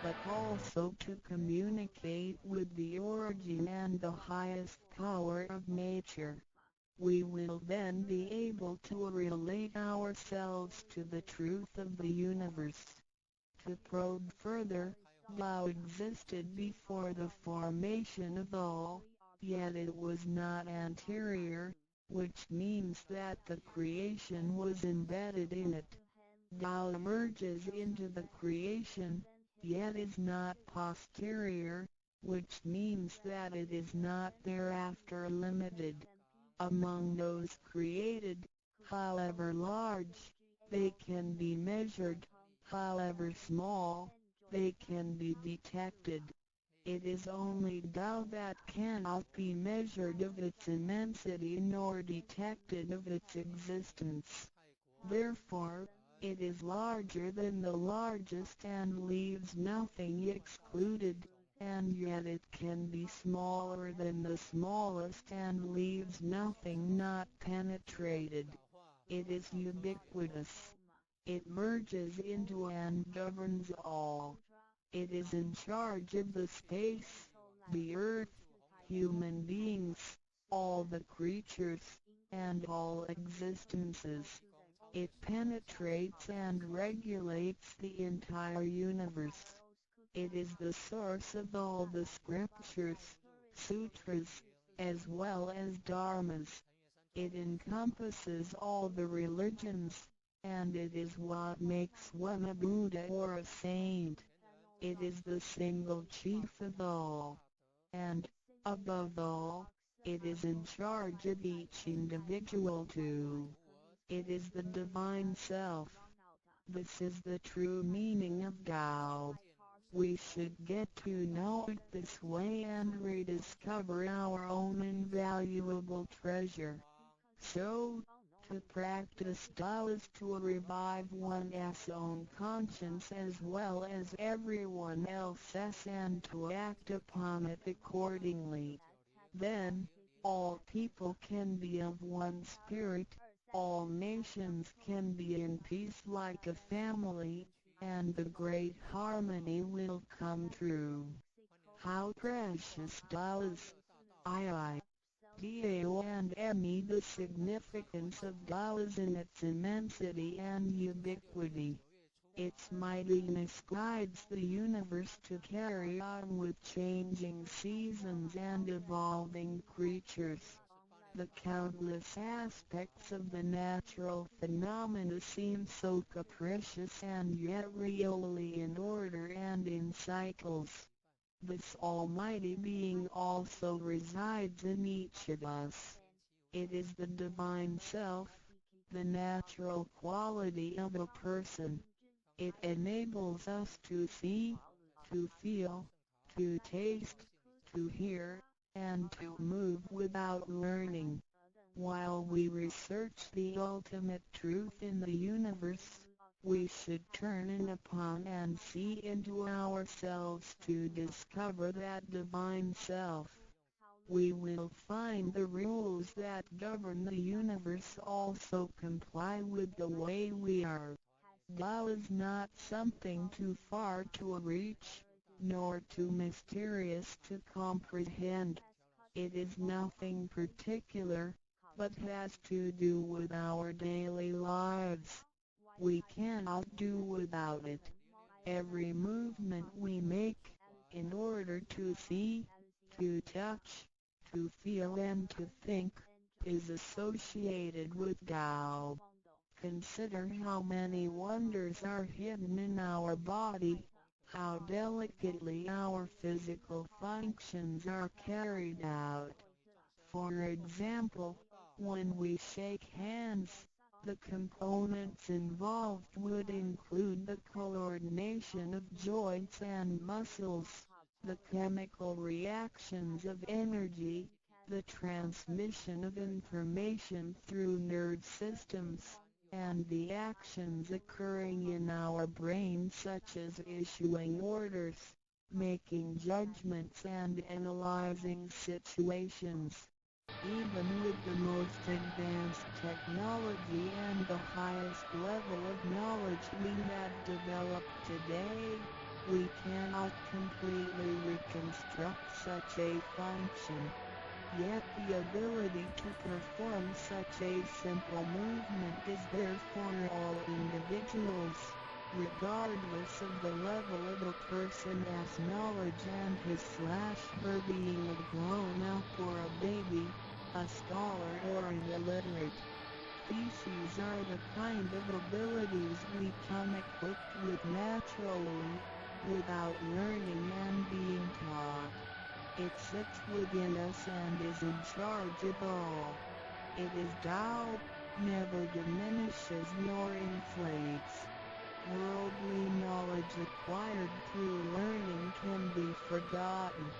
but also to communicate with the origin and the highest power of nature. We will then be able to relate ourselves to the truth of the universe. To probe further, Tao existed before the formation of all, yet it was not anterior, which means that the creation was embedded in it. Tao emerges into the creation, yet is not posterior, which means that it is not thereafter limited. Among those created, however large, they can be measured, however small, they can be detected. It is only Tao that cannot be measured of its immensity nor detected of its existence. Therefore, it is larger than the largest and leaves nothing excluded, and yet it can be smaller than the smallest and leaves nothing not penetrated. It is ubiquitous. It merges into and governs all. It is in charge of the space, the earth, human beings, all the creatures, and all existences. It penetrates and regulates the entire universe. It is the source of all the scriptures, sutras, as well as dharmas. It encompasses all the religions, and it is what makes one a Buddha or a saint. It is the single chief of all. And, above all, it is in charge of each individual too. It is the Divine Self. This is the true meaning of Tao. We should get to know it this way and rediscover our own invaluable treasure. So, to practice Tao is to revive one's own conscience as well as everyone else's and to act upon it accordingly. Then, all people can be of one spirit, all nations can be in peace like a family, and the great harmony will come true. How precious does Tao and me the significance of Tao is in its immensity and ubiquity. Its mightiness guides the universe to carry on with changing seasons and evolving creatures. The countless aspects of the natural phenomena seem so capricious and yet really in order and in cycles. This almighty being also resides in each of us. It is the Divine Self, the natural quality of a person. It enables us to see, to feel, to taste, to hear, and to move without learning. While we research the ultimate truth in the universe, we should turn in upon and see into ourselves to discover that Divine Self. We will find the rules that govern the universe also comply with the way we are. Tao is not something too far to reach, nor too mysterious to comprehend. It is nothing particular, but has to do with our daily lives. We cannot do without it. Every movement we make, in order to see, to touch, to feel and to think, is associated with Tao. Consider how many wonders are hidden in our body, how delicately our physical functions are carried out. For example, when we shake hands, the components involved would include the coordination of joints and muscles, the chemical reactions of energy, the transmission of information through nerve systems, and the actions occurring in our brain such as issuing orders, making judgments and analyzing situations. Even with the most advanced technology and the highest level of knowledge we have developed today, we cannot completely reconstruct such a function. Yet the ability to perform such a simple movement is there for all individuals, regardless of the level of a person's knowledge and his/her being a grown-up or a baby, a scholar or an illiterate. These are the kind of abilities we come equipped with naturally, without learning and being taught. It sits within us and is in charge of all. It is Tao, never diminishes nor inflates. Worldly knowledge acquired through learning can be forgotten.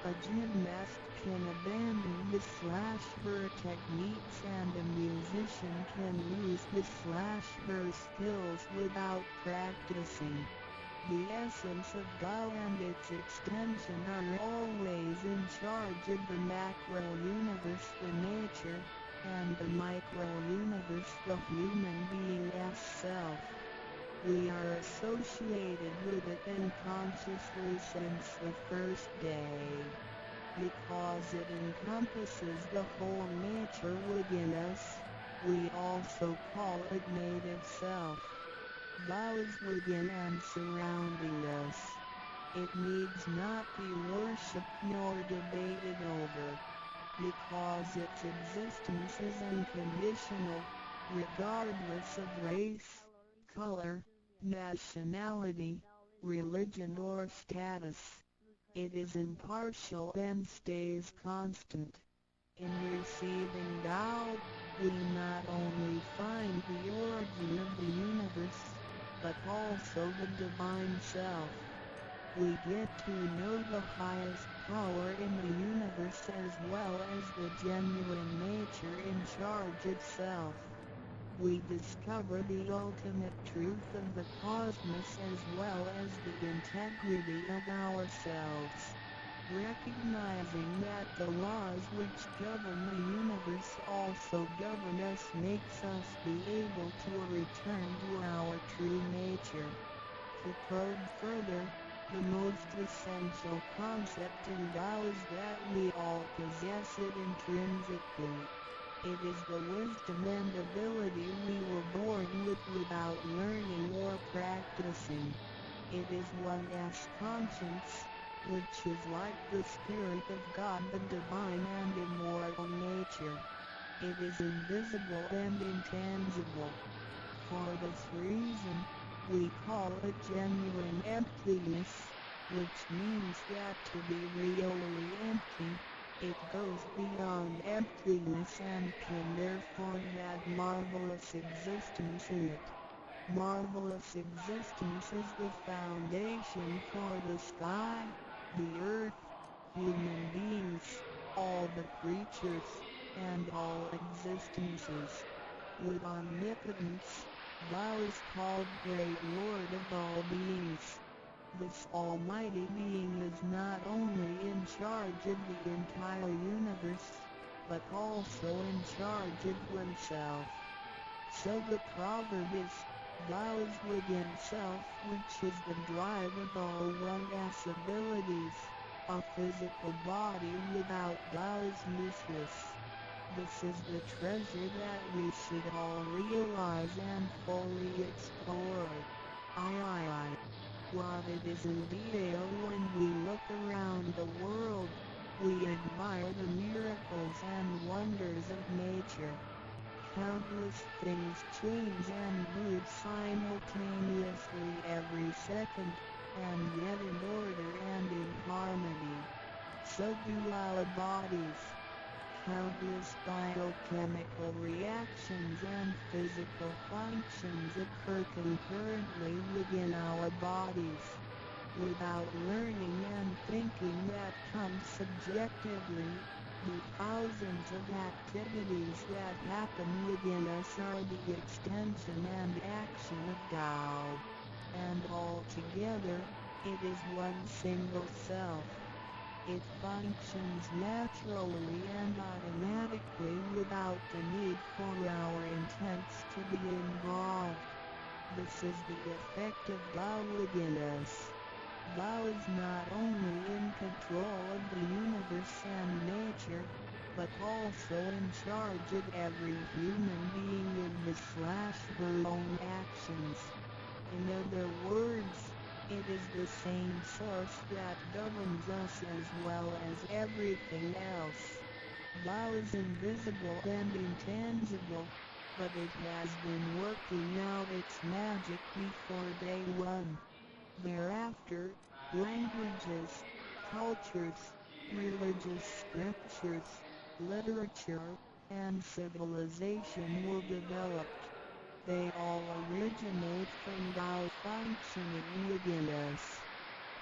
A gymnast can abandon his/her techniques and a musician can lose his/her skills without practicing. The essence of Tao and its extension are always in charge of the macro-universe, the nature, and the micro-universe, the human being as self. We are associated with it unconsciously since the first day. Because it encompasses the whole nature within us, we also call it native self. Tao is within and surrounding us. It needs not be worshipped nor debated over, because its existence is unconditional, regardless of race, color, nationality, religion or status. It is impartial and stays constant. In receiving Tao, we not only find the origin of the universe, but also the divine self. We get to know the highest power in the universe as well as the genuine nature in charge of self. We discover the ultimate truth of the cosmos as well as the integrity of ourselves. Recognizing that the laws which govern the universe also govern us makes us be able to return to our true nature. To probe further, the most essential concept in Tao is that we all possess it intrinsically. It is the wisdom and ability we were born with without learning or practicing. It is one's conscience, which is like the Spirit of God, the divine and immortal nature. It is invisible and intangible. For this reason, we call it genuine emptiness, which means that to be really empty, it goes beyond emptiness and can therefore have marvelous existence in it. Marvelous existence is the foundation for the sky, the earth, human beings, all the creatures, and all existences. With omnipotence, Tao is called Great Lord of all beings. This almighty being is not only in charge of the entire universe, but also in charge of oneself. So the proverb is, Tao is within self, which is the drive of all one's abilities. A physical body without Tao is useless. This is the treasure that we should all realize and fully explore. What it is in detail when we look around the world, we admire the miracles and wonders of nature. Countless things change and move simultaneously every second, and yet in order and in harmony. So do our bodies. Countless biochemical reactions and physical functions occur concurrently within our bodies. Without learning and thinking that comes subjectively, the cause thousands of activities that happen within us are the extension and action of Tao. And altogether, it is one single self. It functions naturally and automatically without the need for our intents to be involved. This is the effect of Tao within us. Tao is not only in control of the universe and nature, but also in charge of every human being in his/her own actions. In other words, it is the same source that governs us as well as everything else. Tao is invisible and intangible, but it has been working out its magic before day one. Thereafter, languages, cultures, religious scriptures, literature, and civilization were developed. They all originate from Tao functioning within us.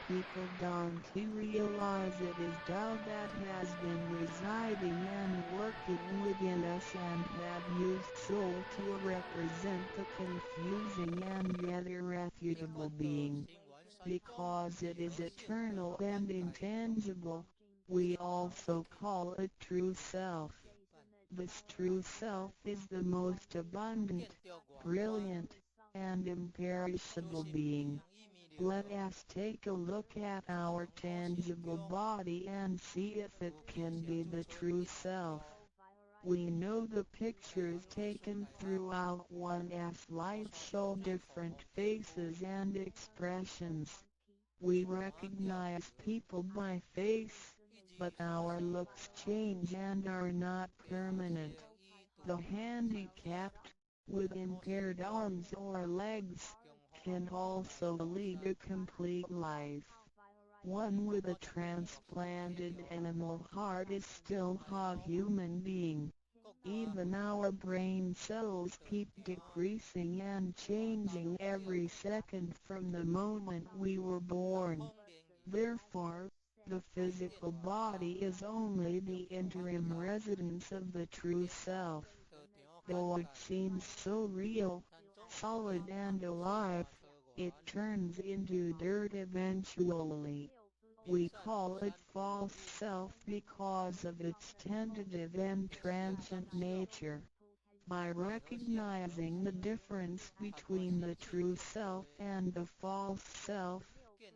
People don't realize it is Tao that has been residing and working within us and have used soul to represent the confusing and yet irrefutable being. Because it is eternal and intangible, we also call it true self. This true self is the most abundant, brilliant, and imperishable being. Let us take a look at our tangible body and see if it can be the true self. We know the pictures taken throughout one's life show different faces and expressions. We recognize people by face, but our looks change and are not permanent. The handicapped, with impaired arms or legs, can also lead a complete life. One with a transplanted animal heart is still a human being. Even our brain cells keep decreasing and changing every second from the moment we were born. Therefore, the physical body is only the interim residence of the true self. Though it seems so real, solid and alive, it turns into dirt eventually. We call it false self because of its tentative and transient nature. By recognizing the difference between the true self and the false self,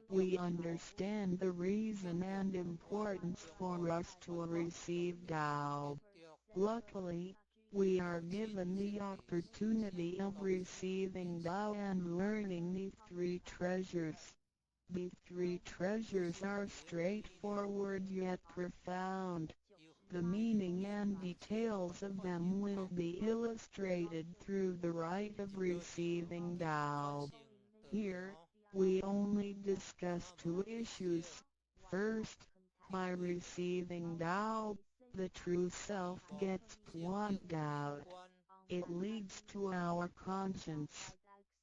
we understand the reason and importance for us to receive Tao. Luckily, we are given the opportunity of receiving Tao and learning the three treasures. The three treasures are straightforward yet profound. The meaning and details of them will be illustrated through the rite of receiving Tao. Here, we only discuss two issues. First, by receiving Tao, the true self gets plucked out. It leads to our conscience.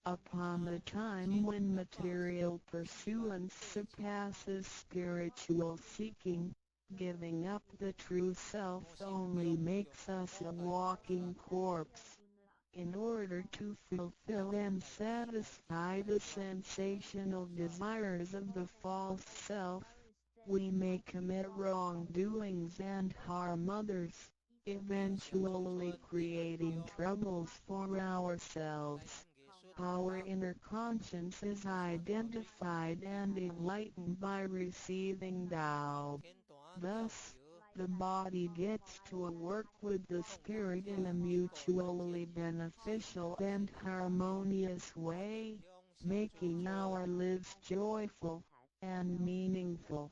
Upon the time when material pursuance surpasses spiritual seeking, giving up the true self only makes us a walking corpse. In order to fulfill and satisfy the sensational desires of the false self, we may commit wrongdoings and harm others, eventually creating troubles for ourselves. Our inner conscience is identified and enlightened by receiving Tao. Thus, the body gets to work with the spirit in a mutually beneficial and harmonious way, making our lives joyful and meaningful.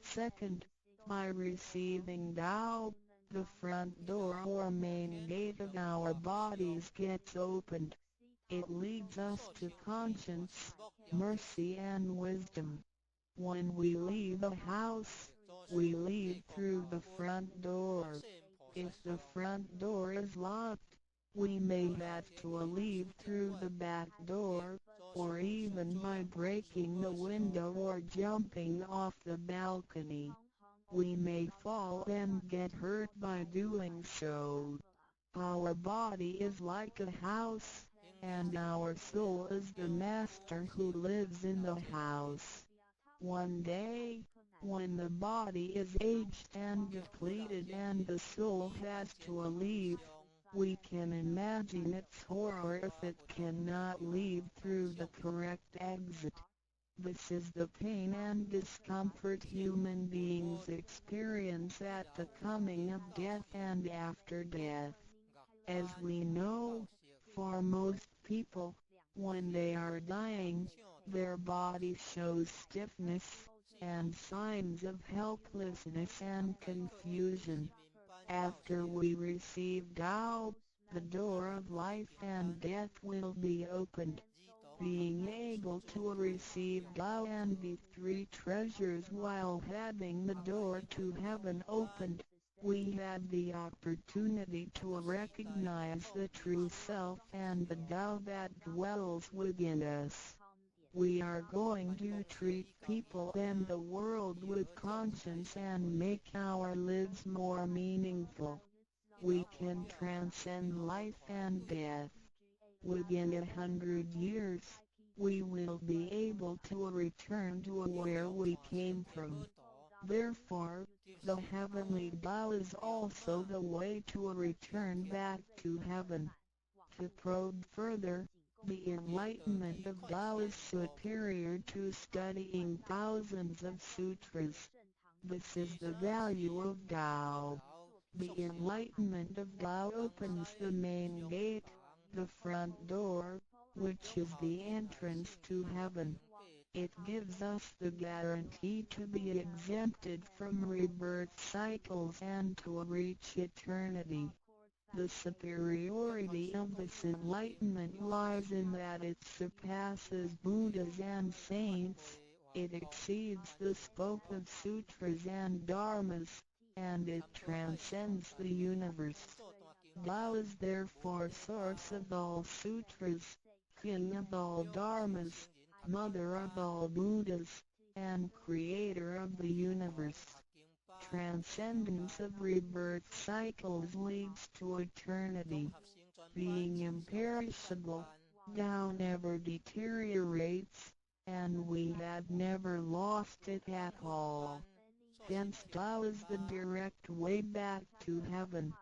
Second, by receiving Tao, the front door or main gate of our bodies gets opened. It leads us to conscience, mercy and wisdom. When we leave a house, we leave through the front door. If the front door is locked, we may have to leave through the back door, or even by breaking the window or jumping off the balcony. We may fall and get hurt by doing so. Our body is like a house, and our soul is the master who lives in the house. One day, when the body is aged and depleted and the soul has to leave, we can imagine its horror if it cannot leave through the correct exit. This is the pain and discomfort human beings experience at the coming of death and after death. As we know, for most people, when they are dying, their body shows stiffness and signs of helplessness and confusion. After we receive Tao, the door of life and death will be opened. Being able to receive Tao and the three treasures while having the door to heaven opened, we had the opportunity to recognize the true self and the Tao that dwells within us. We are going to treat people and the world with conscience and make our lives more meaningful. We can transcend life and death. Within 100 years, we will be able to return to where we came from. Therefore, the heavenly Tao is also the way to return back to heaven. To probe further, the enlightenment of Tao is superior to studying thousands of sutras. This is the value of Tao. The enlightenment of Tao opens the main gate, the front door, which is the entrance to heaven. It gives us the guarantee to be exempted from rebirth cycles and to reach eternity. The superiority of this enlightenment lies in that it surpasses Buddhas and saints, it exceeds the scope of sutras and dharmas, and it transcends the universe. Tao is therefore source of all sutras, king of all dharmas, mother of all Buddhas, and creator of the universe. Transcendence of rebirth cycles leads to eternity. Being imperishable, Tao never deteriorates, and we had never lost it at all. Hence Tao is the direct way back to heaven.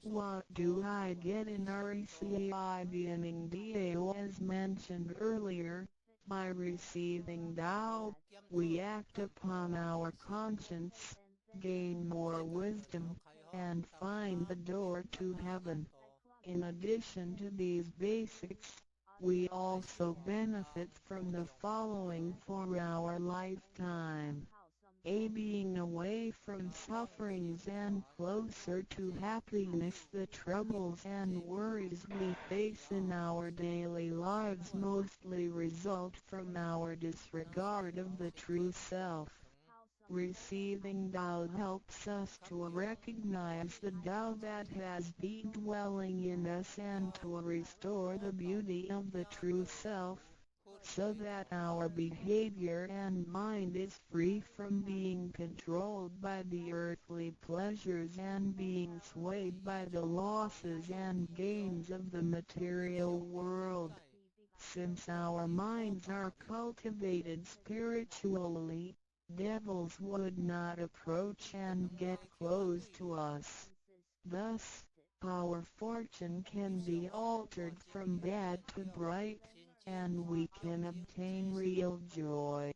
What do I get in RECI beginning DAO as mentioned earlier? By receiving Tao, we act upon our conscience, gain more wisdom, and find the door to heaven. In addition to these basics, we also benefit from the following for our lifetime. Being away from sufferings and closer to happiness. The troubles and worries we face in our daily lives mostly result from our disregard of the true self. Receiving Tao helps us to recognize the Tao that has been dwelling in us and to restore the beauty of the true self, so that our behavior and mind is free from being controlled by the earthly pleasures and being swayed by the losses and gains of the material world. Since our minds are cultivated spiritually, devils would not approach and get close to us. Thus, our fortune can be altered from bad to bright, and we can obtain real joy.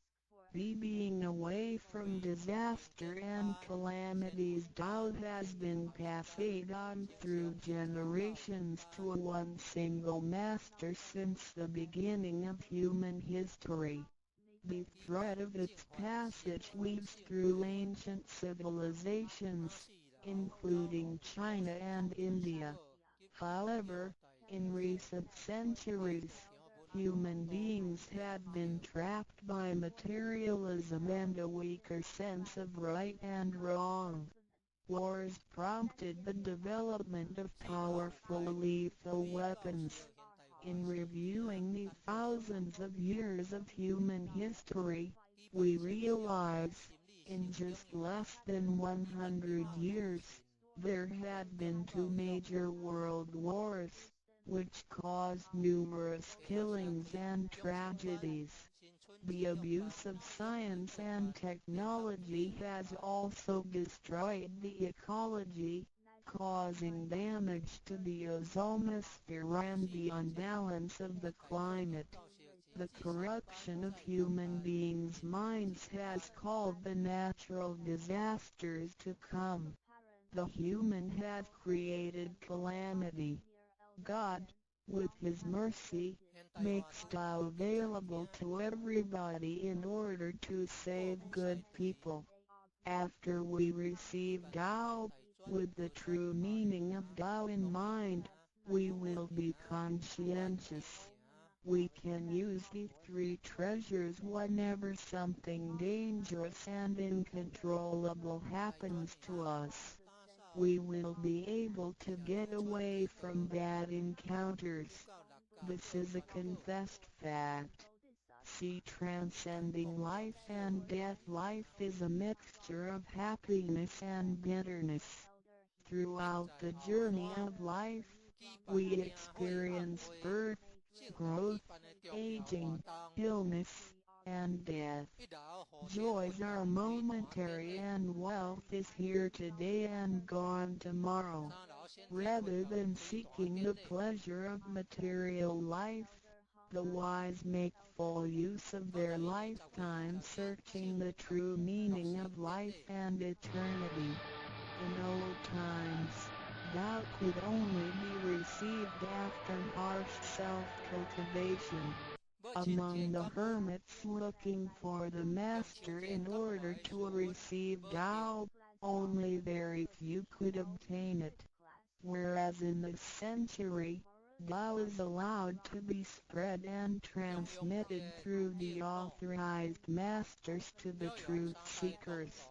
Being away from disaster and calamities. Tao has been passed on through generations to one single master since the beginning of human history. The thread of its passage weaves through ancient civilizations, including China and India. However, in recent centuries, human beings had been trapped by materialism and a weaker sense of right and wrong. Wars prompted the development of powerful lethal weapons. In reviewing the thousands of years of human history, we realize In just less than 100 years, there had been two major world wars, which caused numerous killings and tragedies. The abuse of science and technology has also destroyed the ecology, causing damage to the ozonosphere and the unbalance of the climate. The corruption of human beings' minds has called the natural disasters to come. The human had created calamity. God, with His mercy, makes Tao available to everybody in order to save good people. After we receive Tao, with the true meaning of Tao in mind, we will be conscientious. We can use the three treasures whenever something dangerous and uncontrollable happens to us. We will be able to get away from bad encounters. This is a confessed fact. See, transcending life and death. Life is a mixture of happiness and bitterness. Throughout the journey of life, we experience birth, growth, aging, illness, and death. Joys are momentary and wealth is here today and gone tomorrow. Rather than seeking the pleasure of material life, the wise make full use of their lifetime searching the true meaning of life and eternity. In old times, Tao could only be received after harsh self-cultivation. Among the hermits looking for the master in order to receive Tao, only very few could obtain it. Whereas in this century, Tao is allowed to be spread and transmitted through the authorized masters to the truth seekers.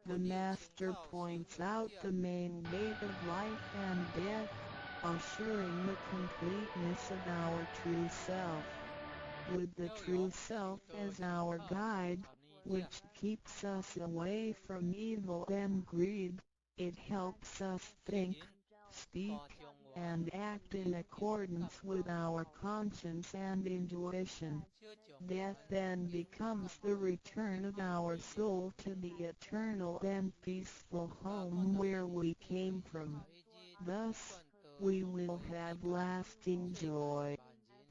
The master points out the main gate of life and death, assuring the completeness of our true self. With the true self as our guide, which keeps us away from evil and greed, it helps us think, speak, and act in accordance with our conscience and intuition. Death then becomes the return of our soul to the eternal and peaceful home where we came from. Thus, we will have lasting joy.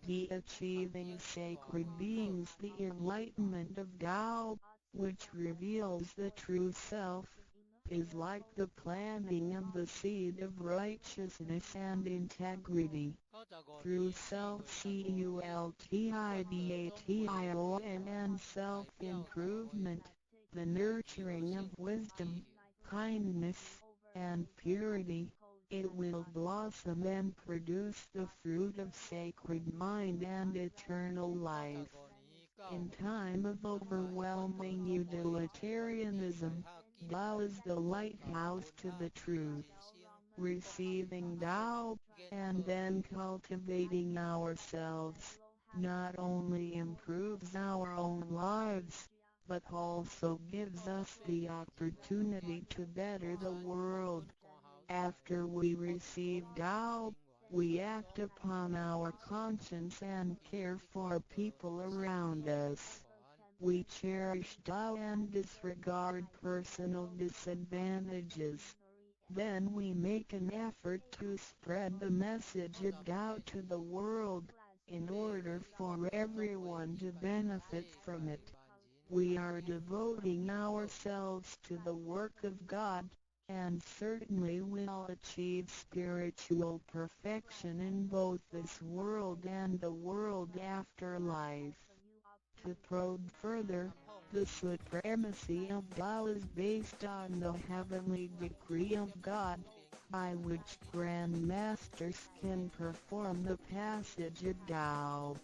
The achieving sacred beings, the enlightenment of Tao, which reveals the true self, is like the planting of the seed of righteousness and integrity. Through self-cultivation and self-improvement, the nurturing of wisdom, kindness, and purity, it will blossom and produce the fruit of sacred mind and eternal life. In time of overwhelming utilitarianism, Tao is the lighthouse to the truth. Receiving Tao, and then cultivating ourselves, not only improves our own lives, but also gives us the opportunity to better the world. After we receive Tao, we act upon our conscience and care for people around us. We cherish Tao and disregard personal disadvantages. Then we make an effort to spread the message of Tao to the world, in order for everyone to benefit from it. We are devoting ourselves to the work of God, and certainly will achieve spiritual perfection in both this world and the world after life. To probe further, the supremacy of Tao is based on the heavenly decree of God, by which Grand Masters can perform the passage of Tao.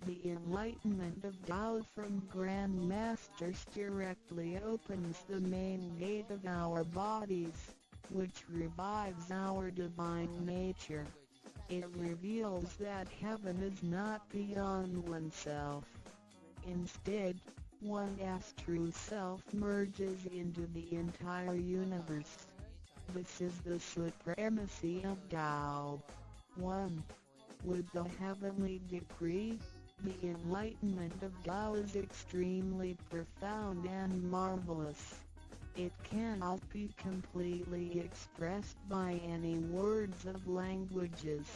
The enlightenment of Tao from Grand Masters directly opens the main gate of our bodies, which revives our divine nature. It reveals that heaven is not beyond oneself. Instead, One's true self merges into the entire universe. This is the supremacy of Tao. 1. With the heavenly decree, the enlightenment of Tao is extremely profound and marvelous. It cannot be completely expressed by any words of languages.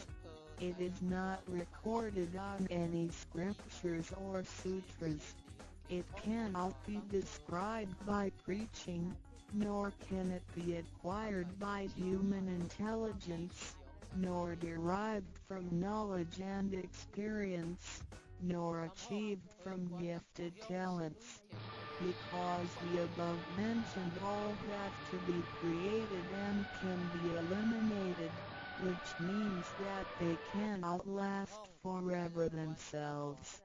It is not recorded on any scriptures or sutras. It cannot be described by preaching, nor can it be acquired by human intelligence, nor derived from knowledge and experience, nor achieved from gifted talents. Because the above mentioned all have to be created and can be eliminated, which means that they cannot last forever themselves.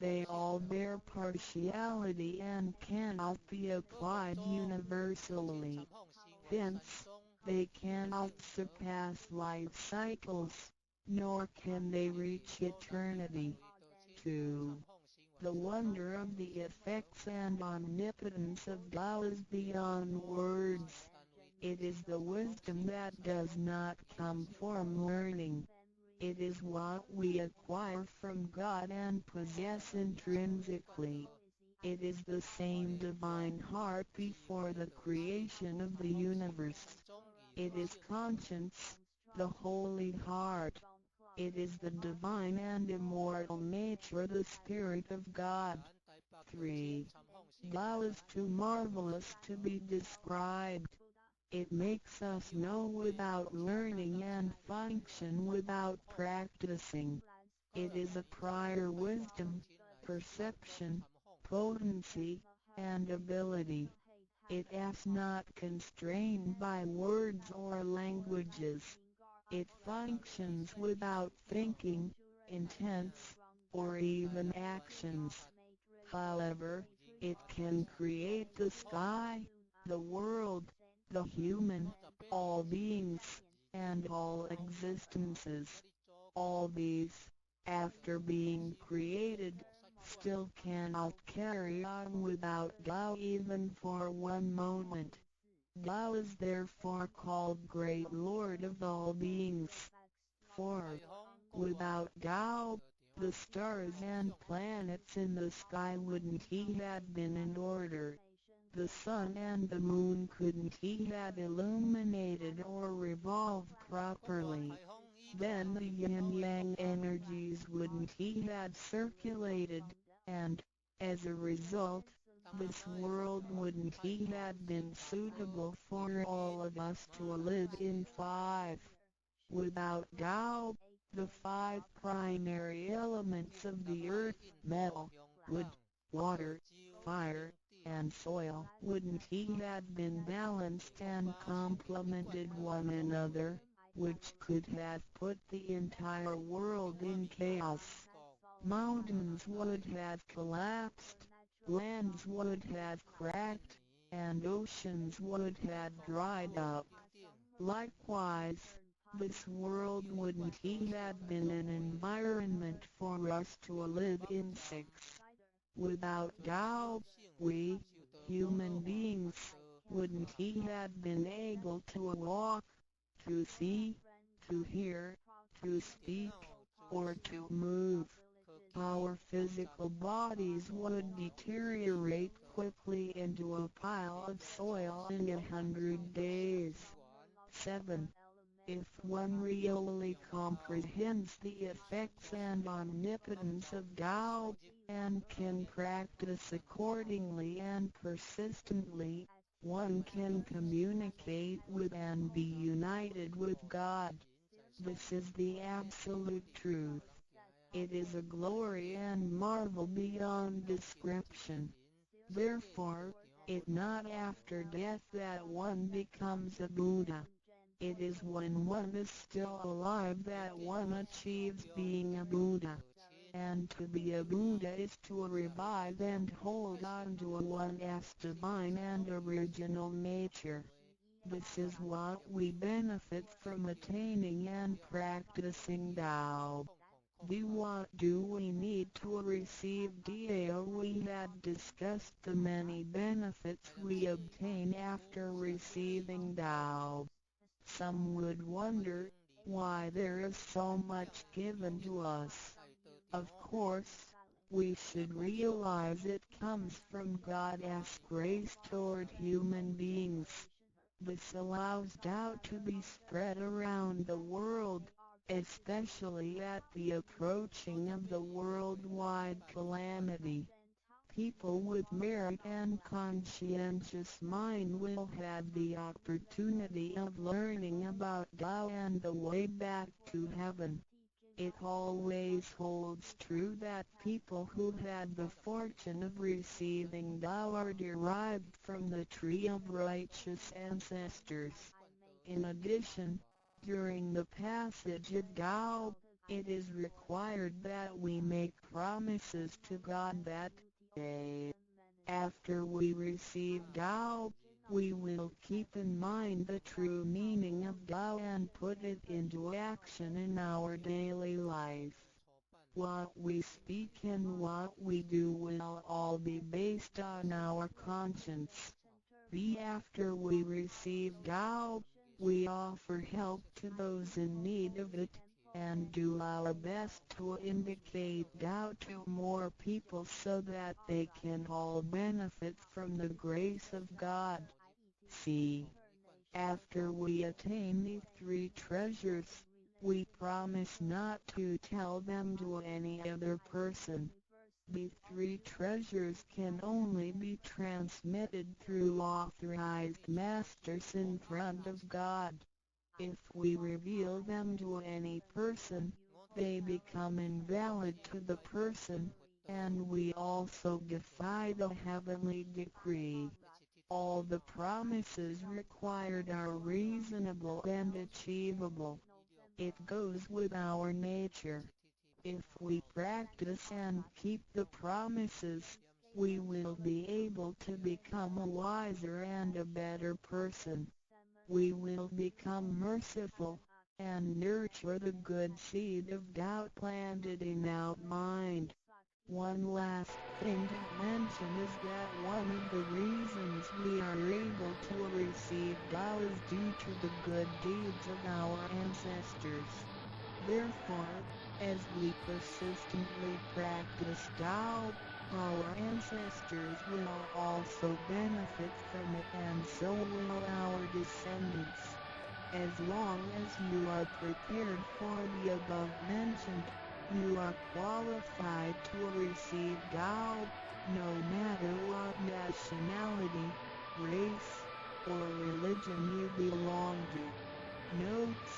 They all bear partiality and cannot be applied universally. Hence, they cannot surpass life cycles, nor can they reach eternity. 2. The wonder of the effects and omnipotence of Tao is beyond words. It is the wisdom that does not come from learning. It is what we acquire from God and possess intrinsically. It is the same divine heart before the creation of the universe. It is conscience, the holy heart. It is the divine and immortal nature, the Spirit of God. 3. Tao is too marvelous to be described. It makes us know without learning and function without practicing. It is a prior wisdom, perception, potency, and ability. It is not constrained by words or languages. It functions without thinking, intents, or even actions. However, it can create the sky, the world, the human, all beings, and all existences. All these, after being created, still cannot carry on without Tao even for one moment. Tao is therefore called Great Lord of all beings. 4. Without Tao, the stars and planets in the sky wouldn't he had been in order. The sun and the moon couldn't he had illuminated or revolved properly. Then the yin-yang energies wouldn't he had circulated, and, as a result, this world wouldn't he had been suitable for all of us to live in. 5. Without Tao, the 5 primary elements of the earth, metal, wood, water, fire, and soil, wouldn't he had been balanced and complemented one another, which could have put the entire world in chaos. Mountains would have collapsed, lands would have cracked, and oceans would have dried up. Likewise, this world wouldn't he had been an environment for us to live in. 6. Without Tao, we, human beings, wouldn't he had been able to walk, to see, to hear, to speak, or to move. Our physical bodies would deteriorate quickly into a pile of soil in 100 days. 7. If one really comprehends the effects and omnipotence of Tao, and can practice accordingly and persistently, one can communicate with and be united with God. This is the absolute truth. It is a glory and marvel beyond description. Therefore, it not after death that one becomes a Buddha. It is when one is still alive that one achieves being a Buddha. And to be a Buddha is to revive and hold on to one's divine and original nature. This is what we benefit from attaining and practicing Tao. What do we need to receive Tao? We had discussed the many benefits we obtain after receiving Tao. Some would wonder why there is so much given to us. Of course, we should realize it comes from God's grace toward human beings. This allows Tao to be spread around the world, especially at the approaching of the worldwide calamity. People with merit and conscientious mind will have the opportunity of learning about Tao and the way back to heaven. It always holds true that people who had the fortune of receiving Tao are derived from the tree of righteous ancestors. In addition, during the passage of Tao, it is required that we make promises to God that, after we receive Tao, we will keep in mind the true meaning of Tao and put it into action in our daily life. What we speak and what we do will all be based on our conscience. After we receive Tao, we offer help to those in need of it, and do our best to indicate Tao to more people so that they can all benefit from the grace of God. After we attain these three treasures, we promise not to tell them to any other person. These three treasures can only be transmitted through authorized masters in front of God. If we reveal them to any person, they become invalid to the person, and we also defy the heavenly decree. All the promises required are reasonable and achievable. It goes with our nature. If we practice and keep the promises, we will be able to become a wiser and a better person. We will become merciful, and nurture the good seed of doubt planted in our mind. One last thing to mention is that one of the reasons we are able to receive Tao is due to the good deeds of our ancestors. Therefore, as we persistently practice Tao, our ancestors will also benefit from it, and so will our descendants. As long as you are prepared for the above mentioned, you are qualified to receive Tao, no matter what nationality, race, or religion you belong to. Notes: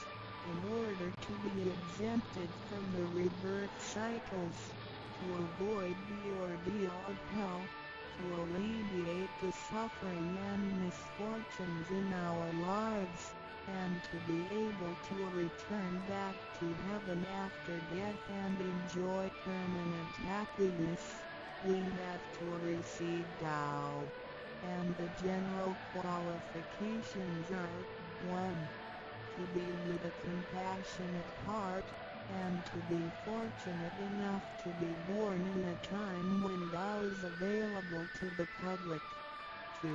in order to be exempted from the rebirth cycles, to avoid the ordeal of hell, to alleviate the suffering and misfortunes in our lives, and to be able to return back to heaven after death and enjoy permanent happiness, we have to receive Tao. And the general qualifications are: 1. To be with a compassionate heart, and to be fortunate enough to be born in a time when Tao is available to the public. 2.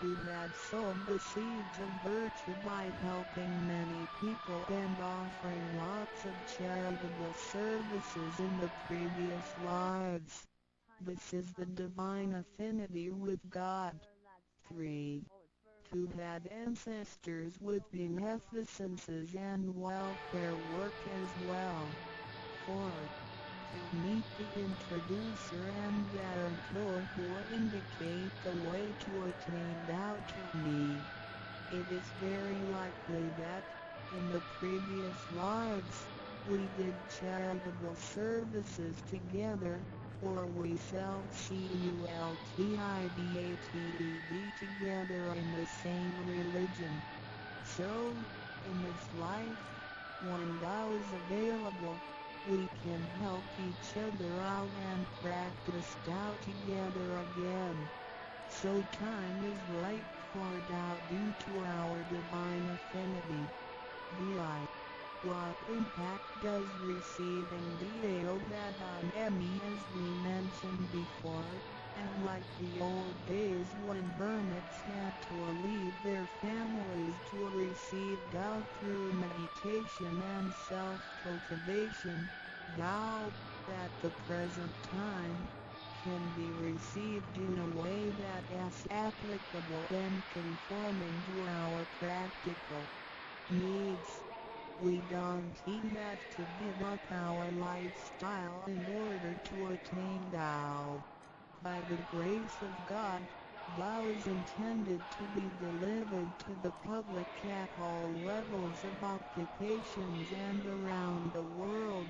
To have sown the seeds of virtue by helping many people and offering lots of charitable services in the previous lives. This is the divine affinity with God. 3. To have ancestors with beneficences and welfare work as well. 4. To meet the introducer and guarantor who indicate the way to attain Tao to me. It is very likely that, in the previous lives, we did charitable services together, or we felt cultivated together in the same religion. So, in this life, when Tao is available, we can help each other out and practice Tao together again. So time is right for Tao due to our divine affinity. What impact does receiving Dao have on me as we mentioned before? And like the old days when hermits had to leave their families to receive Tao through meditation and self-cultivation, Tao, at the present time, can be received in a way that is applicable and conforming to our practical needs. We don't have to give up our lifestyle in order to attain Tao. By the grace of God, Tao is intended to be delivered to the public at all levels of occupations and around the world,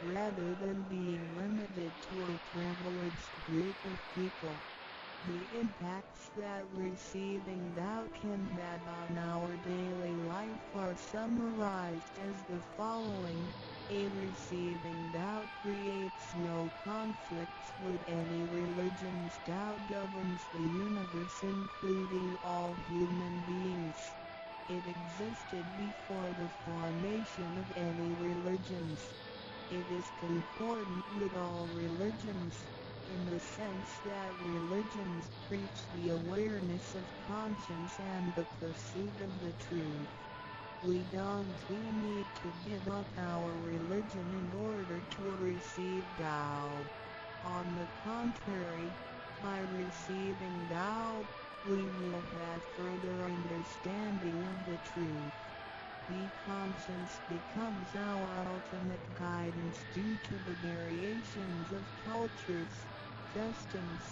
rather than being limited to a privileged group of people. The impacts that receiving Tao can have on our daily life are summarized as the following. A receiving Tao creates no conflicts with any religions. Tao governs the universe including all human beings. It existed before the formation of any religions. It is concordant with all religions, in the sense that religions preach the awareness of conscience and the pursuit of the truth. We don't need to give up our religion in order to receive Tao. On the contrary, by receiving Tao, we will have further understanding of the truth. The conscience becomes our ultimate guidance due to the variations of cultures, customs,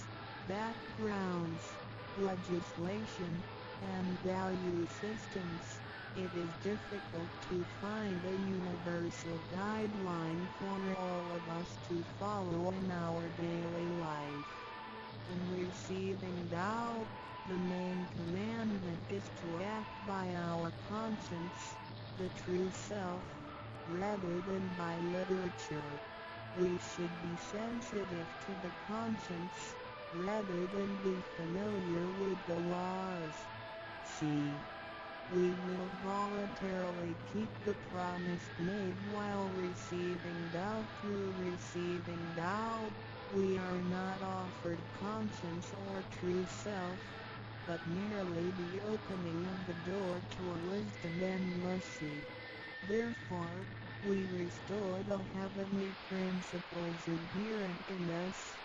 backgrounds, legislation, and value systems. It is difficult to find a universal guideline for all of us to follow in our daily life. In receiving Tao, the main commandment is to act by our conscience, the true self, rather than by literature. We should be sensitive to the conscience, rather than be familiar with the laws. C. We will voluntarily keep the promise made while receiving Tao. Through receiving Tao, we are not offered conscience or true self, but merely the opening of the door to a wisdom and mercy. Therefore, we restore the heavenly principles inherent in us,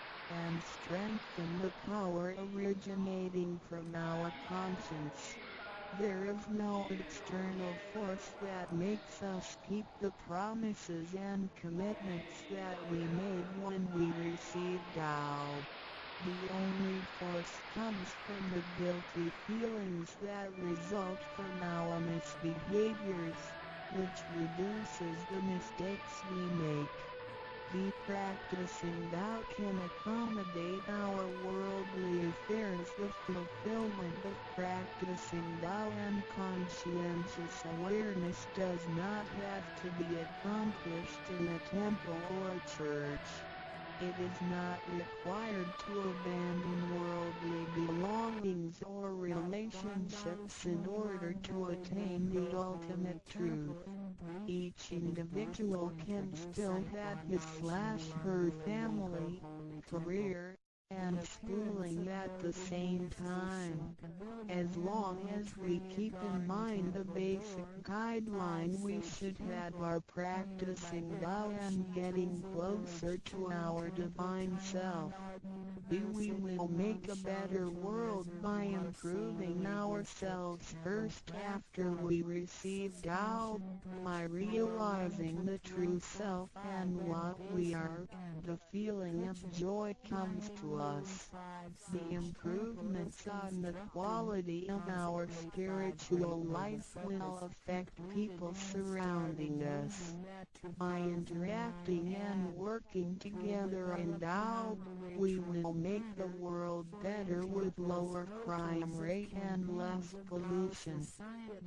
and strengthen the power originating from our conscience. There is no external force that makes us keep the promises and commitments that we made when we received Tao. The only force comes from the guilty feelings that result from our misbehaviors, which reduces the mistakes we make. The practicing Tao can accommodate our worldly affairs. The fulfillment of practicing Tao and conscientious awareness does not have to be accomplished in a temple or church. It is not required to abandon worldly belongings or relationships in order to attain the ultimate truth. Each individual can still have his/her family, career, and schooling at the same time. As long as we keep in mind the basic guideline, we should have our practicing Tao and getting closer to our divine self. We will make a better world by improving ourselves first after we receive Tao, by realizing the true self and what we are. The feeling of joy comes to us. The improvements on the quality of our spiritual life will affect people surrounding us. By interacting and working together in Tao, we will make the world better with lower crime rate and less pollution.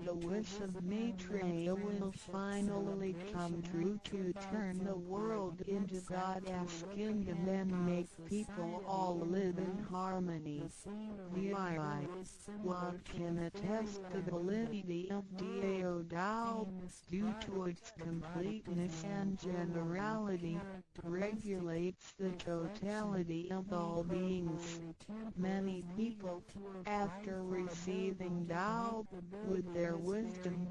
The wish of Maitreya will finally come true to turn the world into God's kingdom and make people all live in harmony. VI. What can attest the validity of Dao Tao? due to its completeness and generality, regulates the totality of all beings. Many people, after receiving Tao, with their wisdom,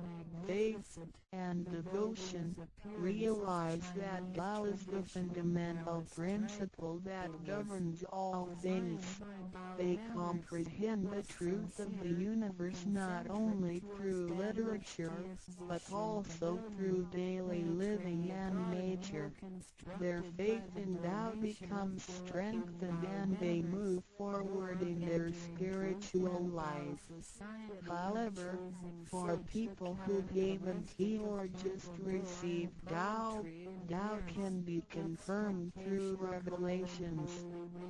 faith, and devotion, realize that Tao is the fundamental principle that governs all things. They comprehend the truth of the universe not only through literature, but also through daily living and nature. Their faith in Tao becomes strengthened and they move forward in their spiritual life. However, for people who haven't or just received Tao, Tao can be confirmed through revelations.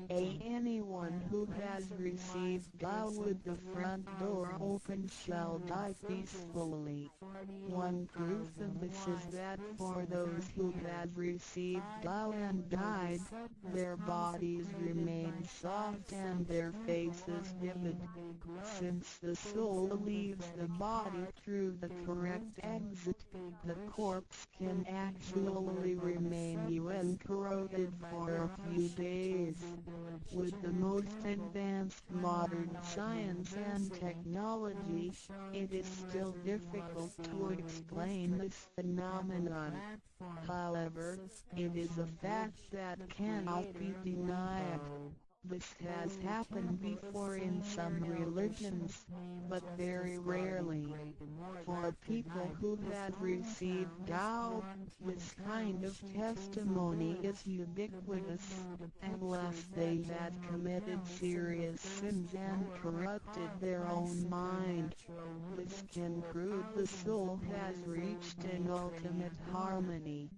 Anyone who has received Tao with the front door open shall die peacefully. One proof of this is that for those who have received Tao and died, their bodies remain soft and their faces vivid. Since the soul leaves the body through the correct exit, the corpse can actually remain uncorroded for a few days. With the most advanced modern science and technology, it is still difficult to explain this phenomenon. However, it is a fact that cannot be denied. This has happened before in some religions, but very rarely. For people who have received Tao, this kind of testimony is ubiquitous, unless they had committed serious sins and corrupted their own mind. This can prove the soul has reached an ultimate harmony.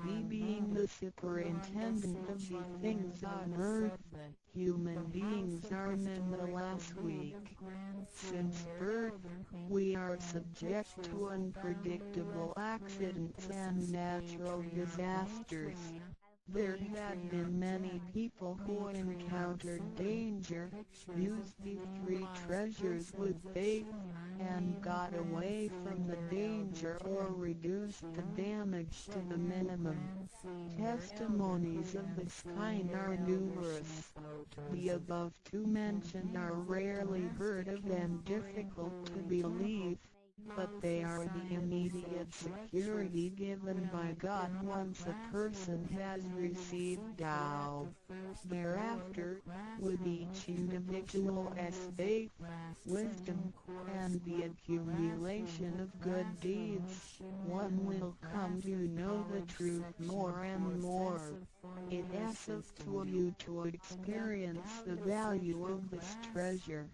He being the superintendent of the things on earth, human beings are nonetheless weak. Since birth, we are subject to unpredictable accidents and natural disasters. There had been many people who encountered danger, used the three treasures with faith, and got away from the danger or reduced the damage to the minimum. Testimonies of this kind are numerous. The above two mentioned are rarely heard of and difficult to believe, but they are the immediate security given by God once a person has received Tao. Thereafter, with each individual's faith, wisdom, and the accumulation of good deeds, one will come to know the truth more and more. It asks of you to experience the value of this treasure.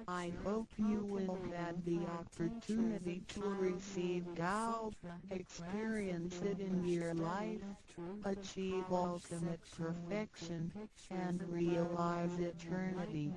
I hope you will have the opportunity to receive Tao, experience it in your life, achieve ultimate perfection, and realize eternity.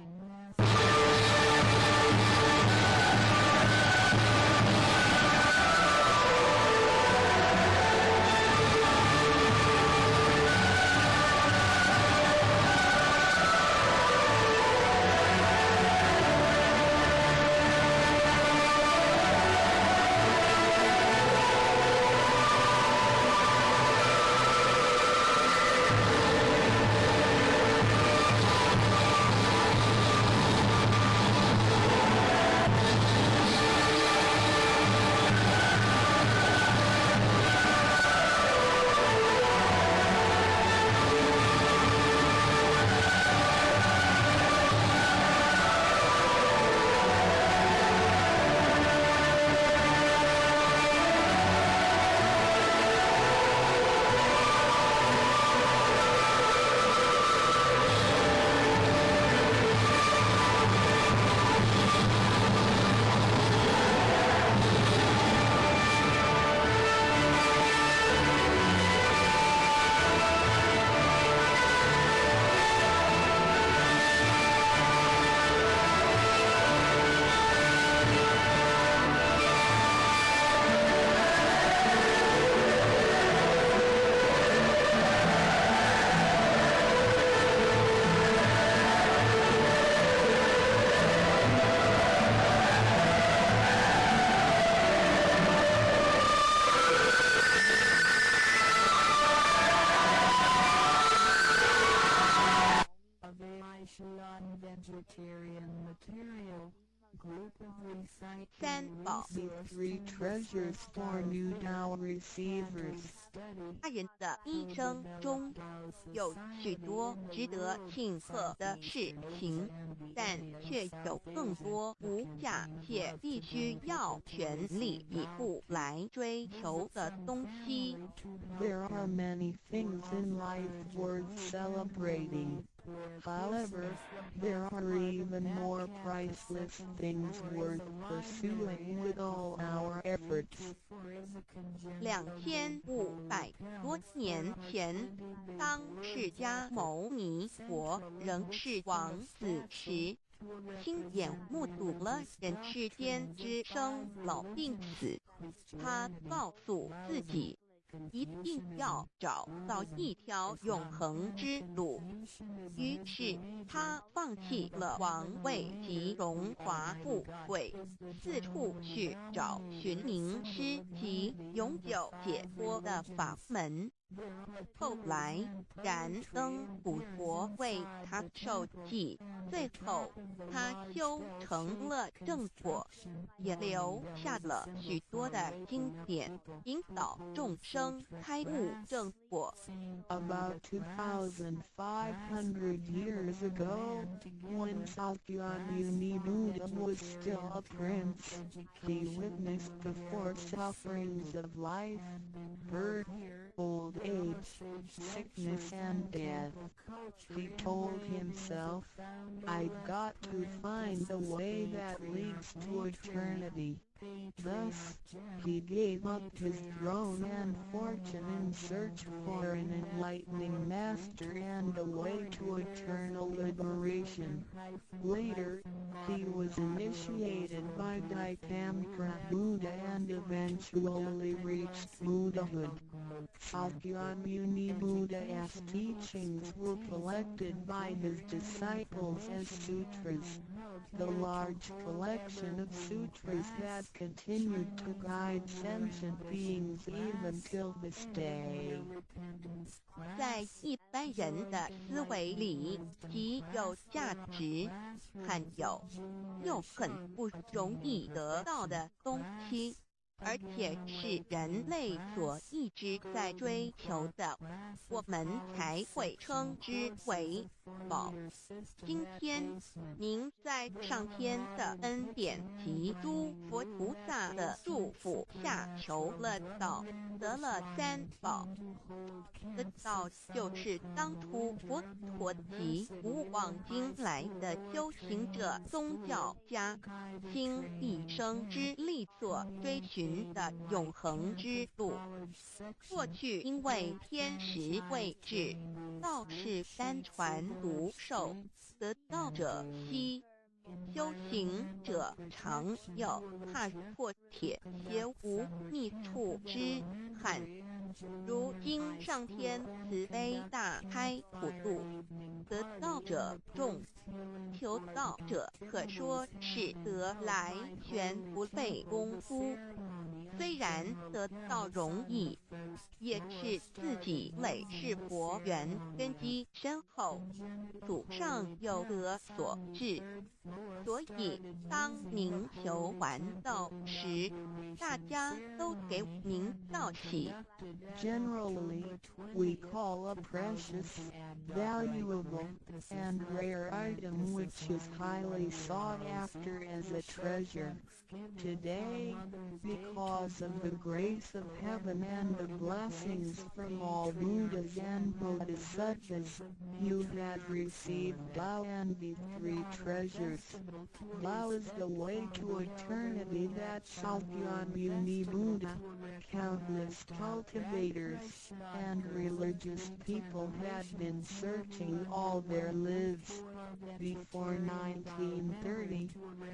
three treasures for new Tao receivers. 他人的一生中有许多值得庆贺的事情，但却有更多无价且必须要全力以赴来追求的东西。There are many things in life worth celebrating. However, there are even more priceless things worth pursuing with all our efforts. 2500多年前，当释迦牟尼佛仍是王子时，亲眼目睹了人世间之生老病死。他告诉自己，一定要找到一条永恒之路。于是他放弃了王位及荣华富贵，四处去找寻名师及永久解脱的法门。后来，燃灯古佛为他受记，最后他修成了正果，也留下了许多的经典，引导众生开悟正果。About 2,500 years ago, when Sakyamuni Buddha was still a prince, he witnessed the four sufferings of life: birth, old age, sickness and death. He told himself, "I've got to find the way that leads to eternity." Thus, he gave up his throne and fortune in search for an enlightening master and a way to eternal liberation. Later, he was initiated by Gautamara Buddha and eventually reached Buddhahood. Sakyamuni Buddha's teachings were collected by his disciples as sutras. The large collection of sutras has continued to guide sentient beings even till this day. 在一般人的思维里，极有价值、罕有又很不容易得到的东西，而且是人类所一直在追求的，我们才会称之为宝。今天您在上天的恩典及诸佛菩萨的祝福下求了道，得了三宝。这道就是当初佛陀及无妄经来的修行者、宗教家倾一生之力所追寻的永恒之路。过去因为天时未至，道是单传独授，得道者稀，修行者常有，踏破铁鞋无觅处之憾。如今上天慈悲大开普渡，得道者众，求道者可说是得来全不费功夫。虽然得道容易，也是自己累世佛缘根基深厚，祖上有德所致。所以当您求完道时，大家都给您道喜。Generally, we call a precious, valuable, and rare item which is highly sought after as a treasure. Today, because of the grace of heaven and the blessings from all Buddhas and Bodhisattvas, you have received Tao and the three treasures. Tao is the way to eternity that Sakyamuni Buddha, countless cultivators, and religious people had been searching all their lives. Before 1930,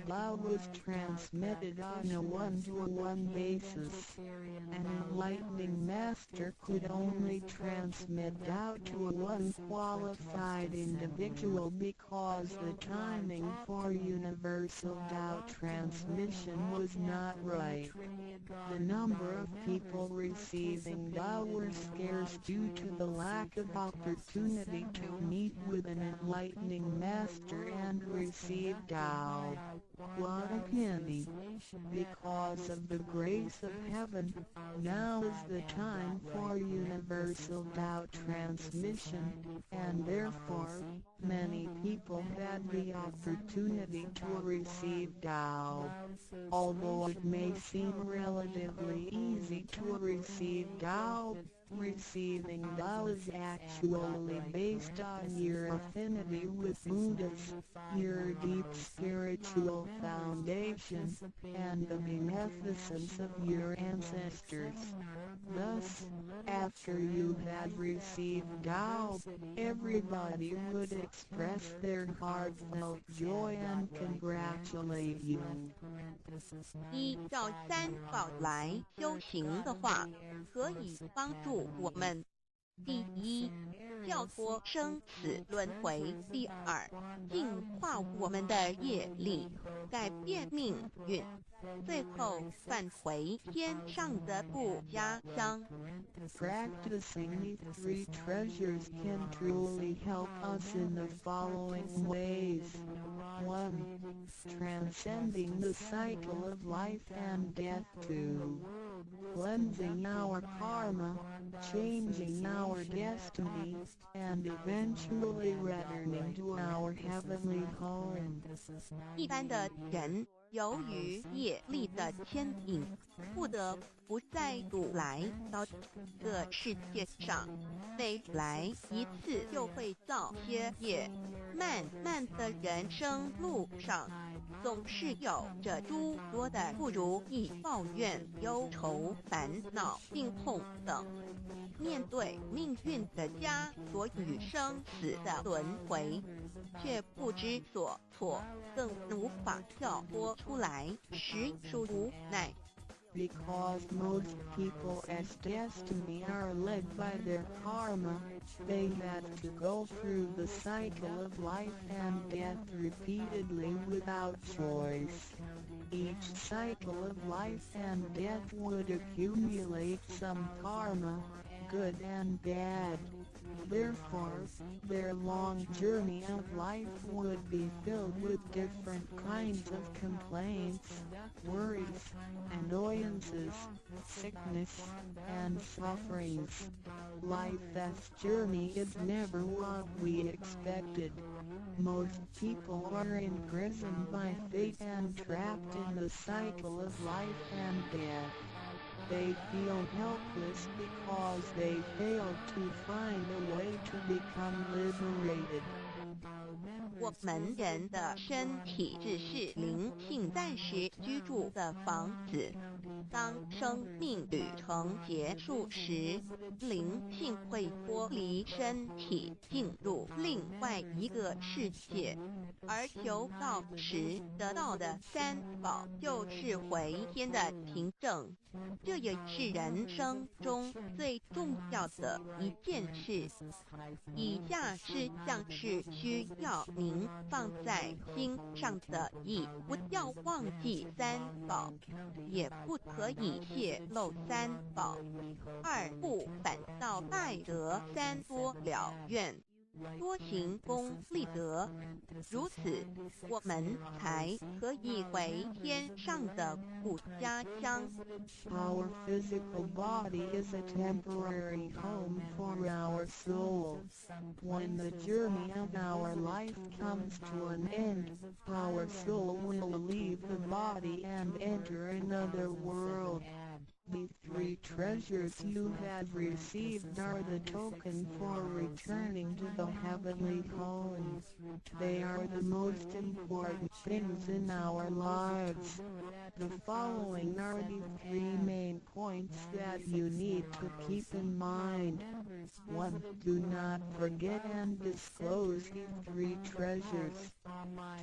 Tao was transmitted on a one-to-one basis, and in enlightening master could only transmit Tao to one qualified individual because the timing for universal Tao transmission was not right. The number of people receiving Tao were scarce due to the lack of opportunity to meet with an enlightening master and receive Tao. What a pity! Because of the grace of heaven, now is the time for universal Tao transmission, and therefore, many people had the opportunity to receive Tao. Although it may seem relatively easy to receive Tao, receiving Tao is actually based on your affinity with Buddhas, your deep spiritual foundation, and the beneficence of your ancestors. Thus, after you had received Tao, everybody would express their heartfelt joy and congratulate you. 依照三宝来修行的话，可以帮助我们。第一，跳脱生死轮回；第二，净化我们的业力，改变命运；最后返回天上的故家乡。Practicing these three treasures can truly help us in the following ways. 1. Transcending the cycle of life and death. 2. Cleansing our karma, changing our destiny, and eventually returning to our heavenly home. 一般的人由于业力的牵引，不得不再度来到这个世界上，每来一次就会造些业。漫漫的人生路上，总是有着诸多的不如意、抱怨、忧愁、烦恼、病痛等。面对命运的枷锁与生死的轮回，却不知所措，更无法跳脱出来，实属无奈。Because most people as destiny are led by their karma, they have to go through the cycle of life and death repeatedly without choice. Each cycle of life and death would accumulate some karma, good and bad. Therefore, their long journey of life would be filled with different kinds of complaints, worries, annoyances, sickness, and sufferings. Life's journey is never what we expected. Most people are imprisoned by fate and trapped in the cycle of life and death. They feel helpless because they failed to find a way to become liberated. 我们人的身体只是灵性暂时居住的房子，当生命旅程结束时，灵性会脱离身体，进入另外一个世界。而求道时得到的三宝就是回天的凭证，这也是人生中最重要的一件事。以下是像是需要您放在心上的意，不要忘记三宝，也不可以泄露三宝。二不反倒败得三多了愿。多行功立德，如此我们才可以回天上的故家乡。Our physical body is a temporary home for our soul. When the journey of our life comes to an end, our soul will leave the body and enter another world. The three treasures you have received are the token for returning to the heavenly home. They are the most important things in our lives. The following are the 3 main points that you need to keep in mind. 1. Do not forget and disclose the 3 treasures.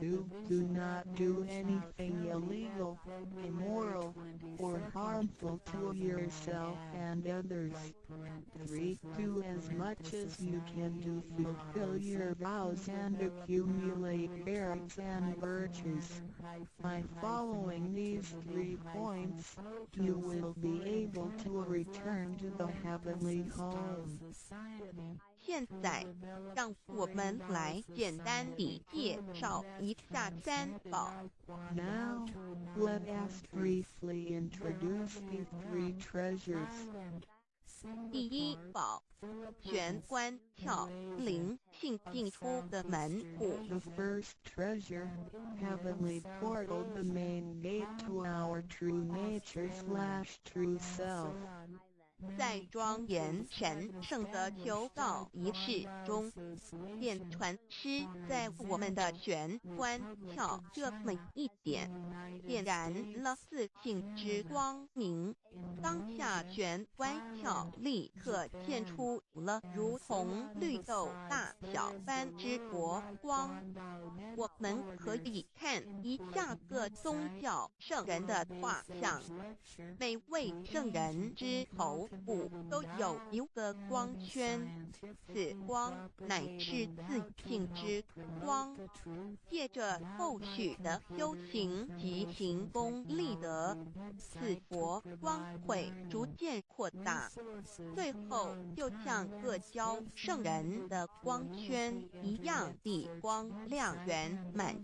2. Do not do anything illegal, immoral, or harmful to yourself and others. 3. Do as much as you can to fulfill your vows and accumulate merits and virtues. By following these 3 points, you will be able to return to the heavenly home. 现在，让我们来简单地介绍一下三宝。Now, let us briefly introduce the 3 treasures. 第一宝，玄关窍，灵性进出的门户。The first treasure, heavenly portal, the main gate to our true nature/true self. 在庄严神圣的求告仪式中，电传师在我们的玄关窍这么一点，点燃了自性之光明。当下玄关窍立刻现出了如同绿豆大小般之佛光。我们可以看一下各宗教圣人的画像，每位圣人之头部都有一个光圈，此光乃是自性之光。借着后续的修行及行功立德，此佛光会逐渐扩大，最后就像各教圣人的光圈一样地光亮圆满，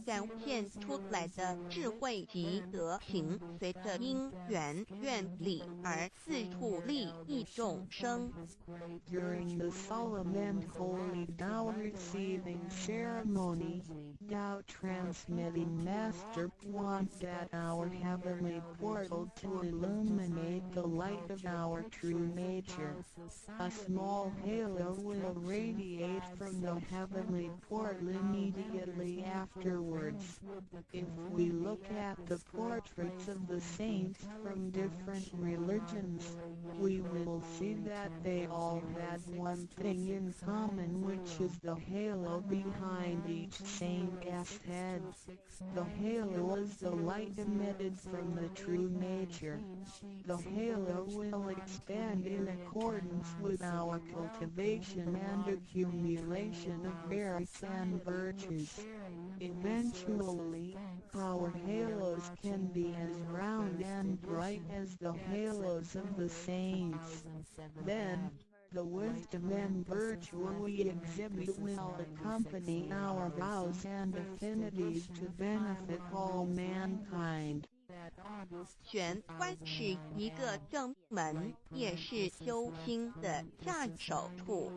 展现出来的智慧及德行，随着因缘愿力而四处利益众生。 During the solemn and holy Tao receiving ceremony, Tao transmitting Master wants that our heavenly portal to illuminate the light of our true nature. A small halo will radiate from the heavenly portal immediately afterwards. If we look at the portraits of the saints from different religions, we will see that they all had one thing in common, which is the halo behind each saint's head. The halo is the light emitted from the true nature. The halo will expand in accordance with our cultivation and accumulation of merits and virtues. Eventually, our halos can be as round and bright as the halos of the saints. Then, the wisdom and virtue we exhibit will accompany our vows and affinities to benefit all mankind. 玄关是一个正门，也是修心的下手处。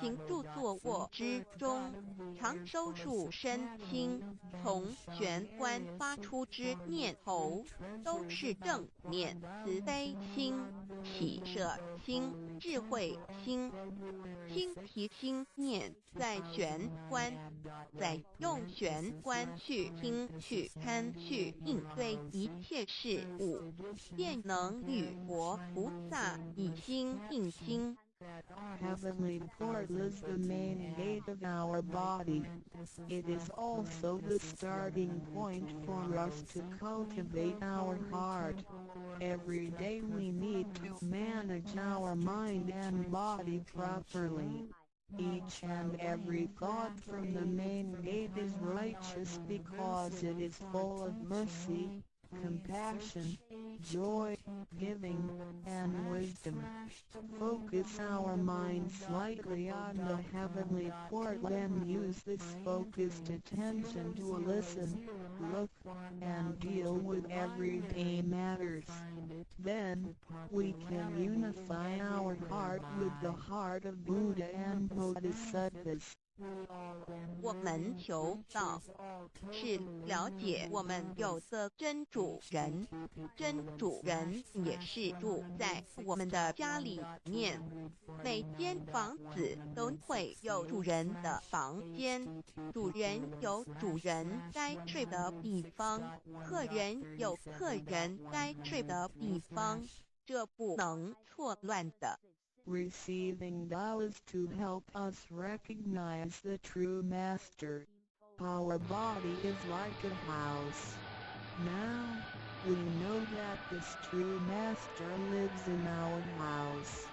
行住坐卧之中，常收束身心，从玄关发出之念头，都是正念、慈悲心、喜舍心、智慧心。心提心念在玄关，再用玄关去听、去看、去应对一切事物，便能与佛菩萨以心印心。 Heavenly portal is the main gate of our body. It is also the starting point for us to cultivate our heart. Every day we need to manage our mind and body properly. Each and every thought from the main gate is righteous because it is full of mercy, compassion, joy, giving, and wisdom. Focus our mind slightly on the heavenly portal and use this focused attention to listen, look, and deal with everyday matters. Then, we can unify our heart with the heart of Buddha and Bodhisattvas. 我们求道是了解我们有的真主人，真主人也是住在我们的家里面。每间房子都会有主人的房间，主人有主人该睡的地方，客人有客人该睡的地方，这不能错乱的。Receiving Tao is to help us recognize the true Master. Our body is like a house. Now, we know that this true Master lives in our house.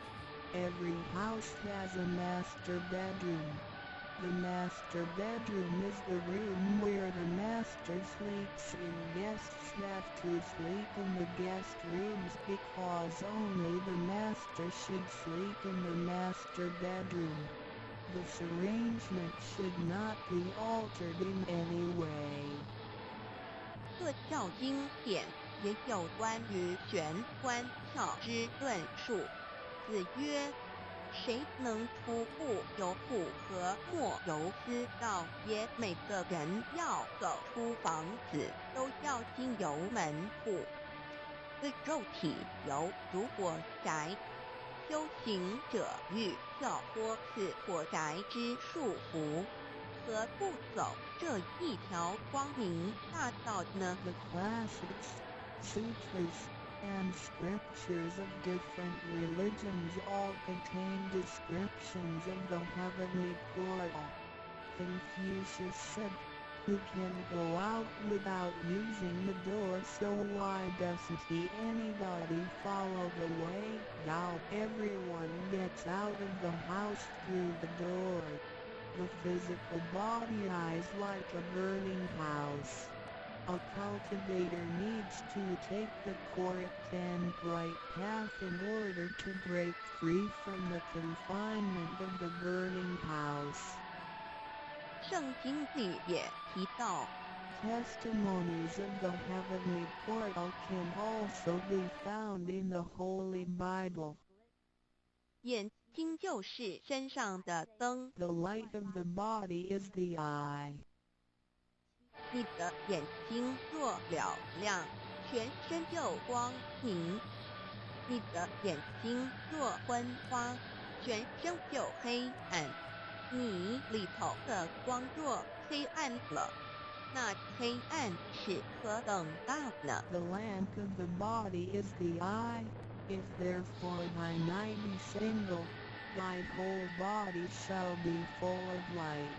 Every house has a master bedroom. The master bedroom is the room where the master sleeps in. Guests have to sleep in the guest rooms because only the master should sleep in the master bedroom. This arrangement should not be altered in any way. 各教经典也有关于玄关窍之论述。子曰：谁能出不由户和莫由私道也？每个人要走出房子，都要经由门户。对肉体有如火宅，修行者欲跳脱此火宅之束缚，何不走这一条光明大道呢？ The classics, sutras, and scriptures of different religions all contain descriptions of the heavenly portal. Confucius said, "Who can go out without using the door, so why doesn't anybody follow the way? Now everyone gets out of the house through the door." The physical body is like a burning house. A cultivator needs to take the correct and right path in order to break free from the confinement of the burning house. 圣经里也提到， Testimonies of the heavenly portal can also be found in the Holy Bible. 眼睛就是身上的灯， The light of the body is the eye. 你的眼睛若了亮，全身就光明；你的眼睛若昏花，全身就黑暗。你里头的光若黑暗了，那黑暗是何等大呢？ The lamp of the body is the eye. If therefore thine eye be single, thy whole body shall be full of light.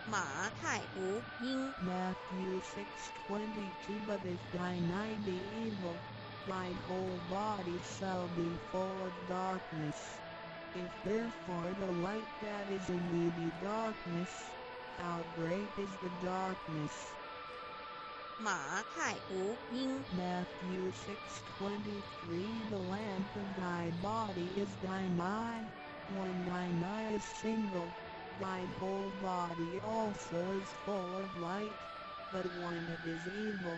马太福音 Matthew 6:22 But if thine eye be evil, thy whole body shall be full of darkness. If therefore the light that is in thee be darkness, how great is the darkness? 马太福音 Matthew 6:23 The lamp of thy body is thine eye. When thine eye is single, thy whole body also is full of light. But when it is evil,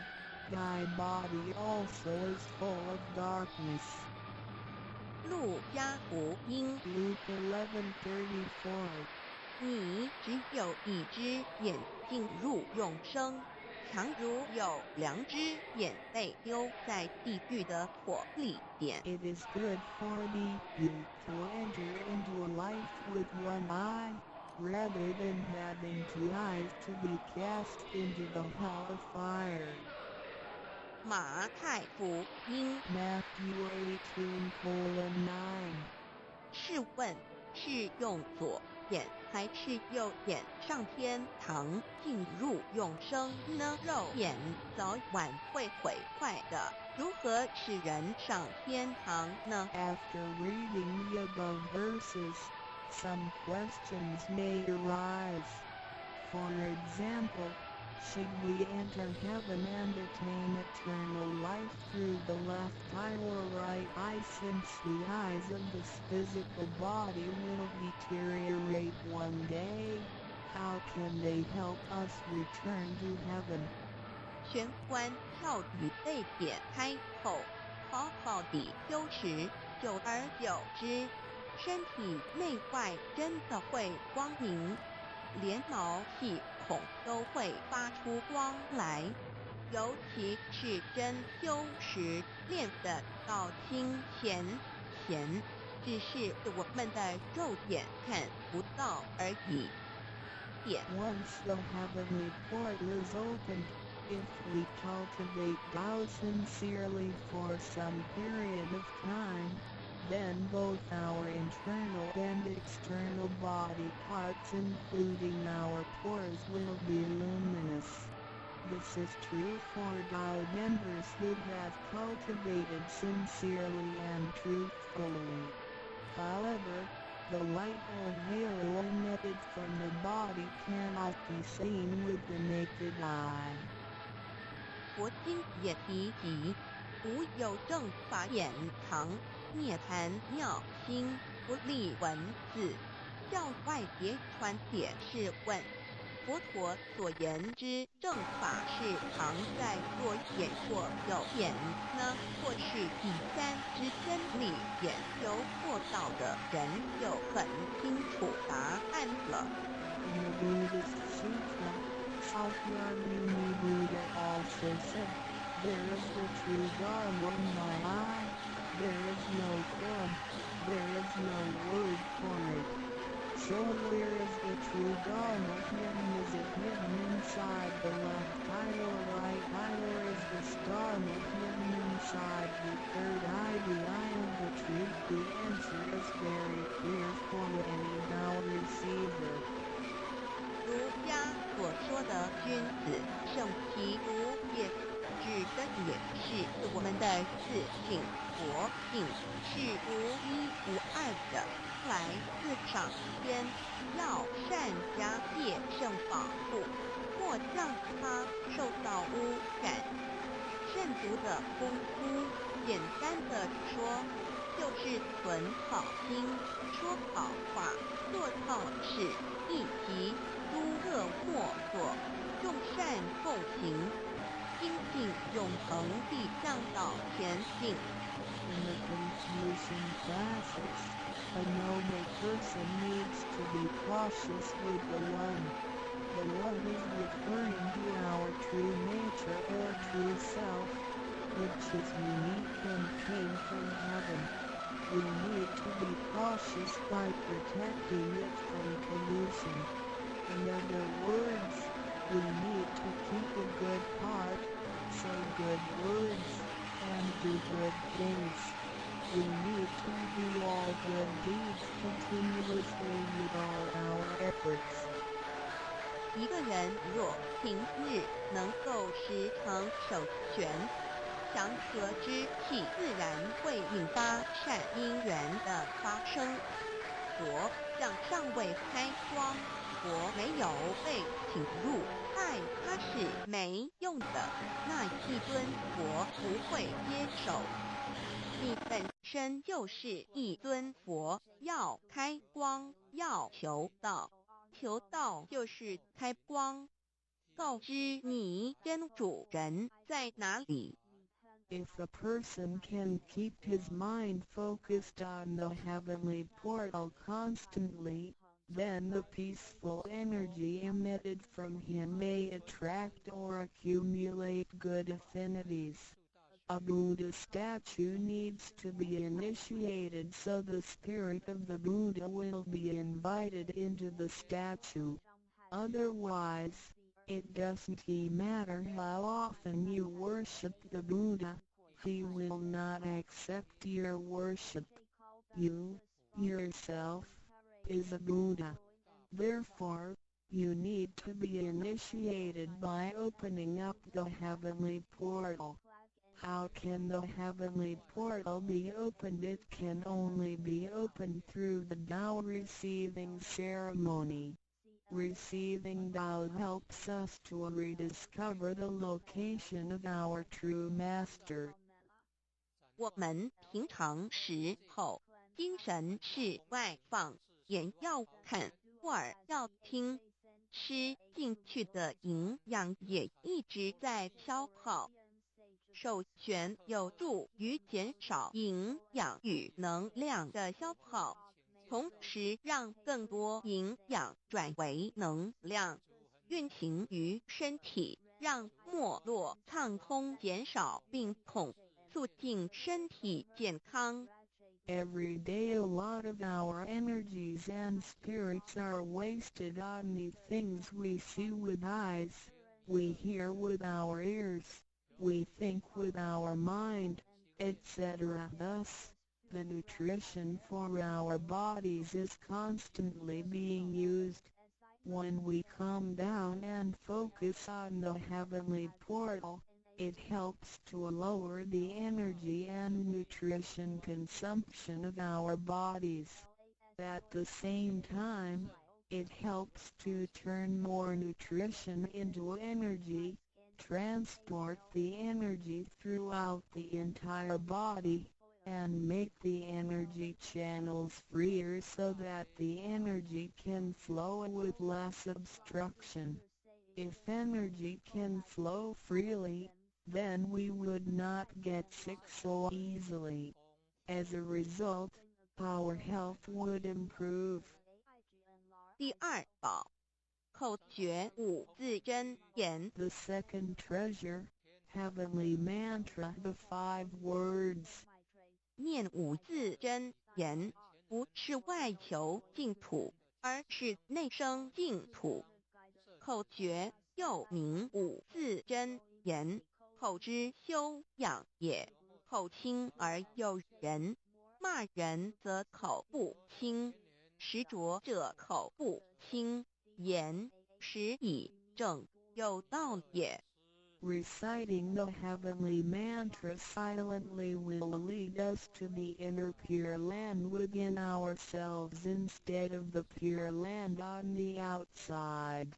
thy body also is full of darkness. 路加福音 Luke 11:34你只有一只眼进入永生，强如有2只眼被丢在地狱的火里边。 It is good for thee to enter into life with one eye, rather than having 2 eyes to be cast into the hell of fire. 马太福音 Matthew 18:9试问，是用左眼还是右眼上天堂进入永生呢？肉眼早晚会毁坏的，如何使人上天堂呢？ After reading the above verses, some questions may arise. For example, should we enter heaven and attain eternal life through the left eye or right eye, since the eyes of this physical body will deteriorate one day? How can they help us return to heaven? 玄关窍语被点开后，好好地修持，久而久之，身体内外真的会光明，连毛细孔都会发出光来。尤其是真修时练得到清浅显，只是我们的肉眼看不到而已。Once the heavenly portal is opened, if we cultivate Tao sincerely for some period of time, then both our internal and external body parts including our pores will be luminous. This is true for Tao members who have cultivated sincerely and truthfully. However, the light or halo emitted from the body cannot be seen with the naked eye. 佛经也提及，无有正法眼藏，涅盘妙心，不立文字，教外别传解释问。佛陀所言之正法是藏在若眼或有眼呢，或是第三之真理？研究过道的人就很清楚答案了。In the Buddhist Sutra, Shakyamuni Buddha also said, "There is the true Dharma in my eye. There is no form. There is no word for it." So where is the true Dharma hidden? Is it hidden inside the left eye or right eye, or is this Dharma hidden inside the third eye, the eye of the truth? The answer is very clear for any Tao receiver. 儒家所说的君子圣其儒也，指的也是我们的自性佛性，是独一无二的，来自上天，要善加戒圣保护，或让它受到污染。慎独的功夫，简单的说，就是存好心，说好话，做好事，一提诸恶莫作，众善奉行，精进永恒地向导前进。In the Confucian classics, a noble person needs to be cautious with the One. The One is referring to our true nature or true self, which is unique and came from heaven. We need to be cautious by protecting it from pollution. In other words, we need to keep a good heart, say good words, and do good things. We need to do all good deeds continuously with all our efforts. 一个人若平日能够时常守权，祥和之气自然会引发善因缘的发生。佛像尚未开光，佛没有被请入，害它是没用的，那一尊佛不会接手。你本身就是一尊佛，要开光，要求道，求道就是开光，告知你真主人在哪里。If a person can keep his mind focused on the heavenly portal constantly, then the peaceful energy emitted from him may attract or accumulate good affinities. A Buddha statue needs to be initiated so the spirit of the Buddha will be invited into the statue. Otherwise, it doesn't matter how often you worship the Buddha, he will not accept your worship. You, yourself, is a Buddha. Therefore, you need to be initiated by opening up the heavenly portal. How can the heavenly portal be opened? It can only be opened through the Tao receiving ceremony. Receiving Tao helps us to rediscover the location of our true master. 我们平常时候，精神是外放，眼要看，耳要听，吃进去的营养也一直在消耗。首选有助于减少营养与能量的消耗，同时让更多营养转为能量，运行于身体，让脉络畅通，减少病痛，促进身体健康。Every day a lot of our energies and spirits are wasted on the things we see with eyes, we hear with our ears, we think with our mind, etc. Thus, the nutrition for our bodies is constantly being used. When we come down and focus on the heavenly portal, it helps to lower the energy and nutrition consumption of our bodies. At the same time, it helps to turn more nutrition into energy, transport the energy throughout the entire body, and make the energy channels freer so that the energy can flow with less obstruction. If energy can flow freely, then we would not get sick so easily. As a result, our health would improve. 第二宝，口诀五字真言。 The second treasure, heavenly mantra, the 5 words. 念五字真言，不是外求净土，而是内生净土。口诀又名五字真言，口之修养也。口轻而诱人，骂人则口不清，实着者口不清，言实以正，有道也。Reciting the heavenly mantra silently will lead us to the inner Pure Land within ourselves instead of the Pure Land on the outside.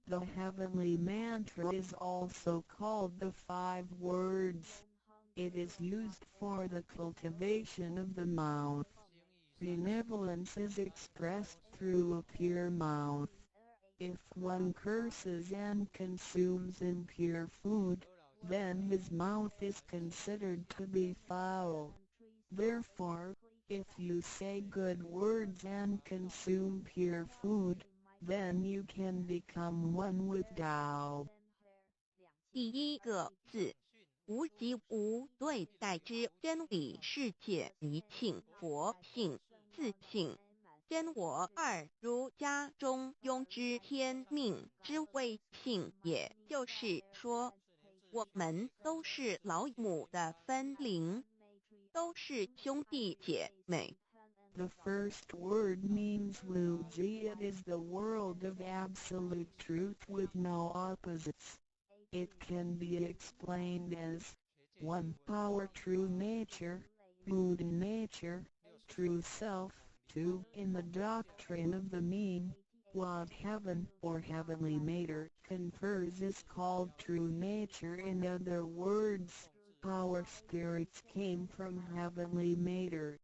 The heavenly mantra is also called the 5 words. It is used for the cultivation of the mouth. Benevolence is expressed through a pure mouth. If one curses and consumes impure food, then his mouth is considered to be foul. Therefore, if you say good words and consume pure food, then you can become one with Tao. 第一个字，无即无对待之真理世界一性佛性自性。真我二儒家中庸之天命之谓性，也就是说，我们都是老母的分灵，都是兄弟姐妹。The first word means Wuji. It is the world of absolute truth with no opposites. It can be explained as 1. Our true nature, Buddha nature, true self. 2. In the doctrine of the mean, what heaven or heavenly matter confers is called true nature. In other words, our spirits came from heavenly matter.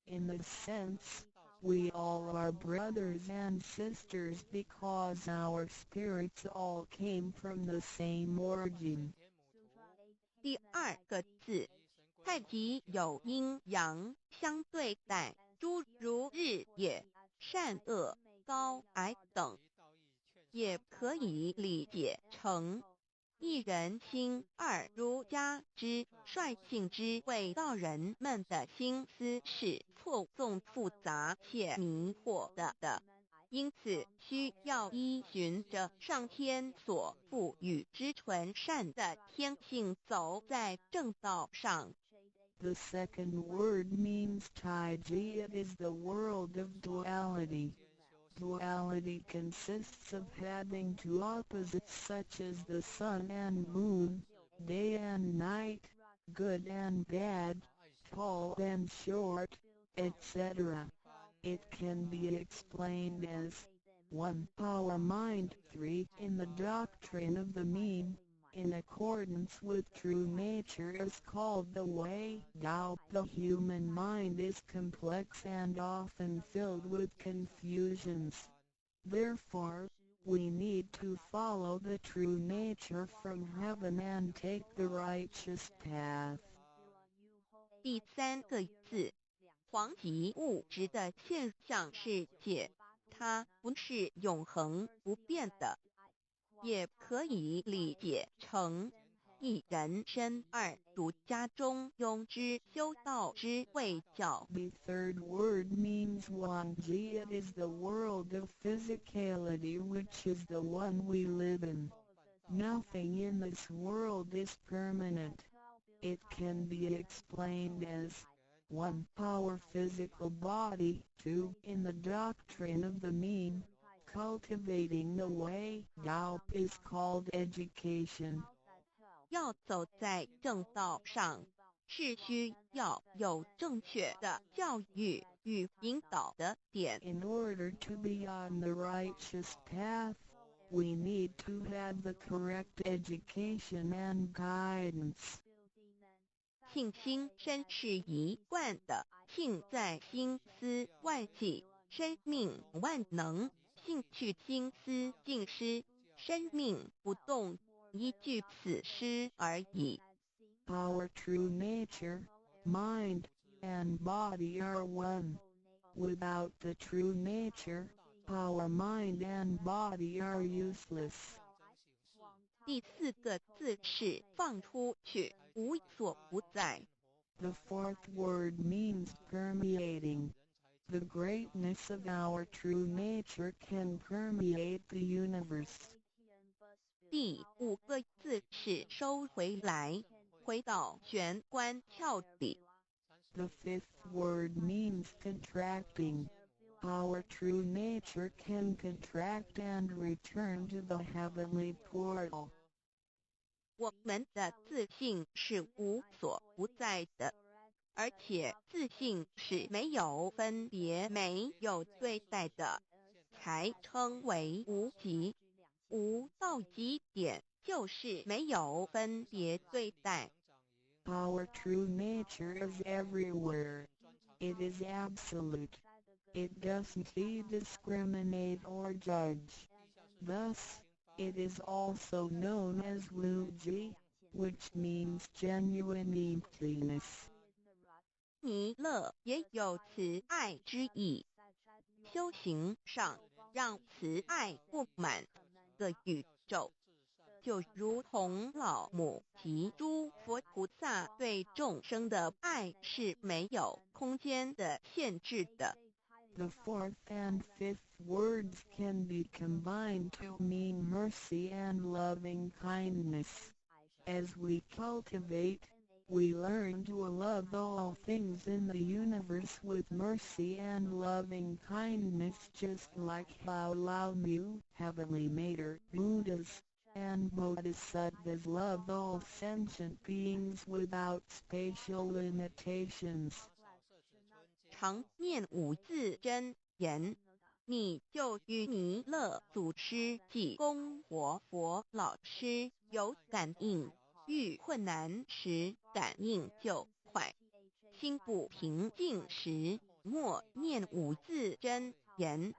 In this sense, we all are brothers and sisters because our spirits all came from the same origin. 第二个字，太极有阴阳相对待，诸如日也，善恶、高矮等，也可以理解成一人心。二儒家之率性之谓道人们的心思是错综复杂且迷惑的，因此需要依循着上天所赋予之纯善的天性，走在正道上。The second word means Taiji. It is the world of duality. Duality consists of having two opposites such as the sun and moon, day and night, good and bad, tall and short, etc. It can be explained as 1. Our mind. 3. In the doctrine of the mean, in accordance with true nature is called the way. Tao. The human mind is complex and often filled with confusions. Therefore, we need to follow the true nature from heaven and take the righteous path. 第三个字，黄极物质的现象世界，它不是永恒不变的，也可以理解成一人生二儒家中庸之修道之谓教。 The third word means Wanji. It is the world of physicality, which is the one we live in. Nothing in this world is permanent. It can be explained as 1. Our physical body, 2. In the doctrine of the mean, cultivating the way, Dao is called education. 要走在正道上，是需要有正确的教育与引导的点。 In order to be on the righteous path, we need to have the correct education and guidance. 庆心身是一贯的，庆在心思万系，生命万能；兴去心思尽失，生命不动。依据此诗而已。 Our true nature, mind, and body are one. Without the true nature, our mind and body are useless. 第四个字是放出去，无所不在。 The fourth word means permeating. The greatness of our true nature can permeate the universe. 第五个字是收回来，回到玄关窍底。 The fifth word means contracting. Our true nature can contract and return to the heavenly portal. 我们的自信是无所不在的，而且自信是没有分别、没有对待的，才称为无极。无到极点就是没有分别对待。 Our true nature is everywhere. It is absolute. It doesn't discriminate or judge. Thus, it is also known as Wuji, which means genuine emptiness. 弥勒也有慈爱之意，修行上让慈爱布满个宇宙，就如同老母及诸佛菩萨对众生的爱是没有空间的限制的。 The fourth and fifth words can be combined to mean mercy and loving kindness. As we cultivate, we learn to love all things in the universe with mercy and loving kindness, just like how Lao Mu, Heavenly Mater, Buddhas, and Bodhisattvas love all sentient beings without spatial limitations. 常念五字真言，你就与弥勒祖师及供活佛老师有感应，遇困难时感应就快。心不平静时，默念五字真言；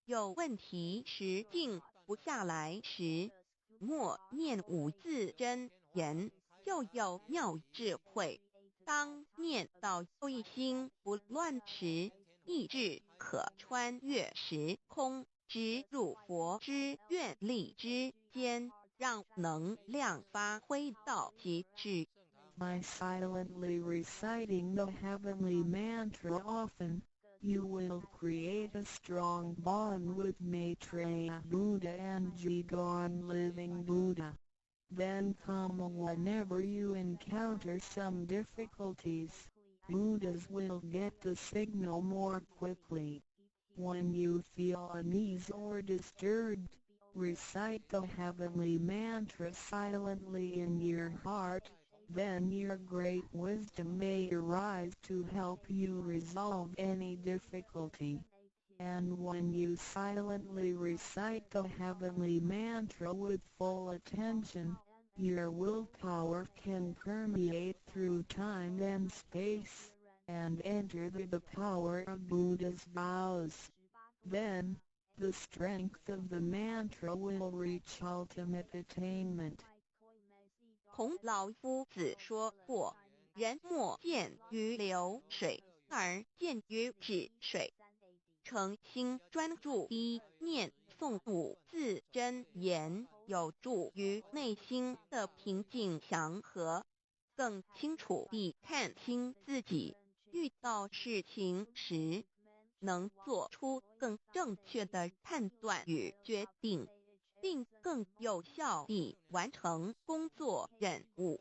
有问题时静不下来时，默念五字真言，就有妙智慧。 当念到一心不乱时，意志可穿越时空，直入佛之愿力之间，让能量发挥到极致。 By silently reciting the heavenly mantra often, you will create a strong bond with Maitreya Buddha and Jigon Living Buddha. Then come whenever you encounter some difficulties, Buddhas will get the signal more quickly. When you feel unease or disturbed, recite the heavenly mantra silently in your heart, then your great wisdom may arise to help you resolve any difficulty. And when you silently recite the heavenly mantra with full attention, your willpower can permeate through time and space, and enter the power of Buddha's vows. Then, the strength of the mantra will reach ultimate attainment. 孔老夫子说过：“人莫见于流水，而见于止水。诚心专注一念诵五字真言，有助于内心的平静祥和，更清楚地看清自己，遇到事情时能做出更正确的判断与决定，并更有效地完成工作任务。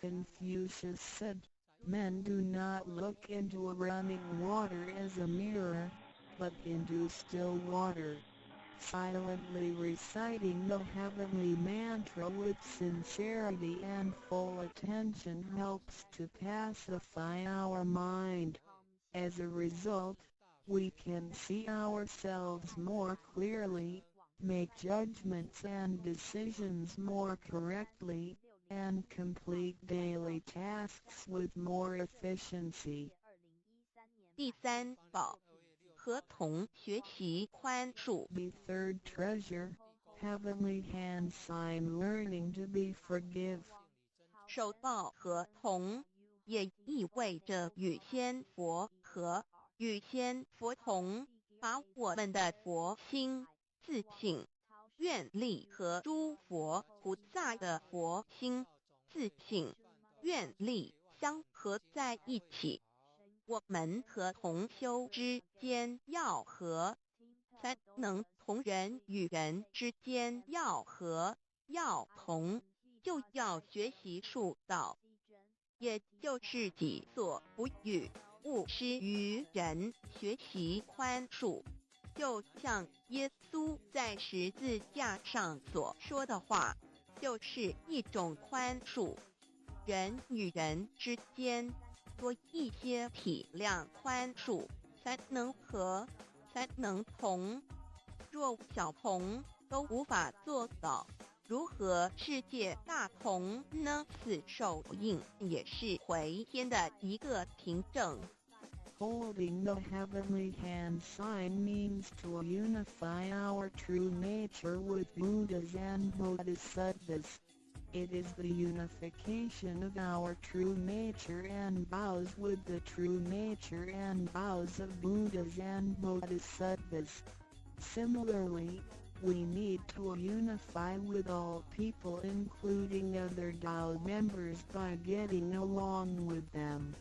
Confucius said, "Men do not look into running water as a mirror, but into still water." Silently reciting the heavenly mantra with sincerity and full attention helps to pacify our mind. As a result, we can see ourselves more clearly, make judgments and decisions more correctly, and complete daily tasks with more efficiency. 第三宝，合同学习宽恕。 The third treasure, heavenly hand sign learning to be forgive. 手抱合同也意味着与仙佛合，与仙佛同，把我们的佛心、自信、愿力和诸佛菩萨的佛心、自信、愿力相合在一起。我们和同修之间要和，才能同人与人之间要和要同，就要学习术道，也就是己所不欲，勿施于人，学习宽恕。就像耶稣在十字架上所说的话，就是一种宽恕。人与人之间多一些体谅宽恕，才能和，才能同。若小同都无法做到，如何世界大同呢？此手印也是回天的一个凭证。Holding the heavenly hand sign means to unify our true nature with Buddhas and Bodhisattvas. It is the unification of our true nature and vows with the true nature and vows of Buddhas and Bodhisattvas. Similarly, we need to unify with all people including other Tao members by getting along with them.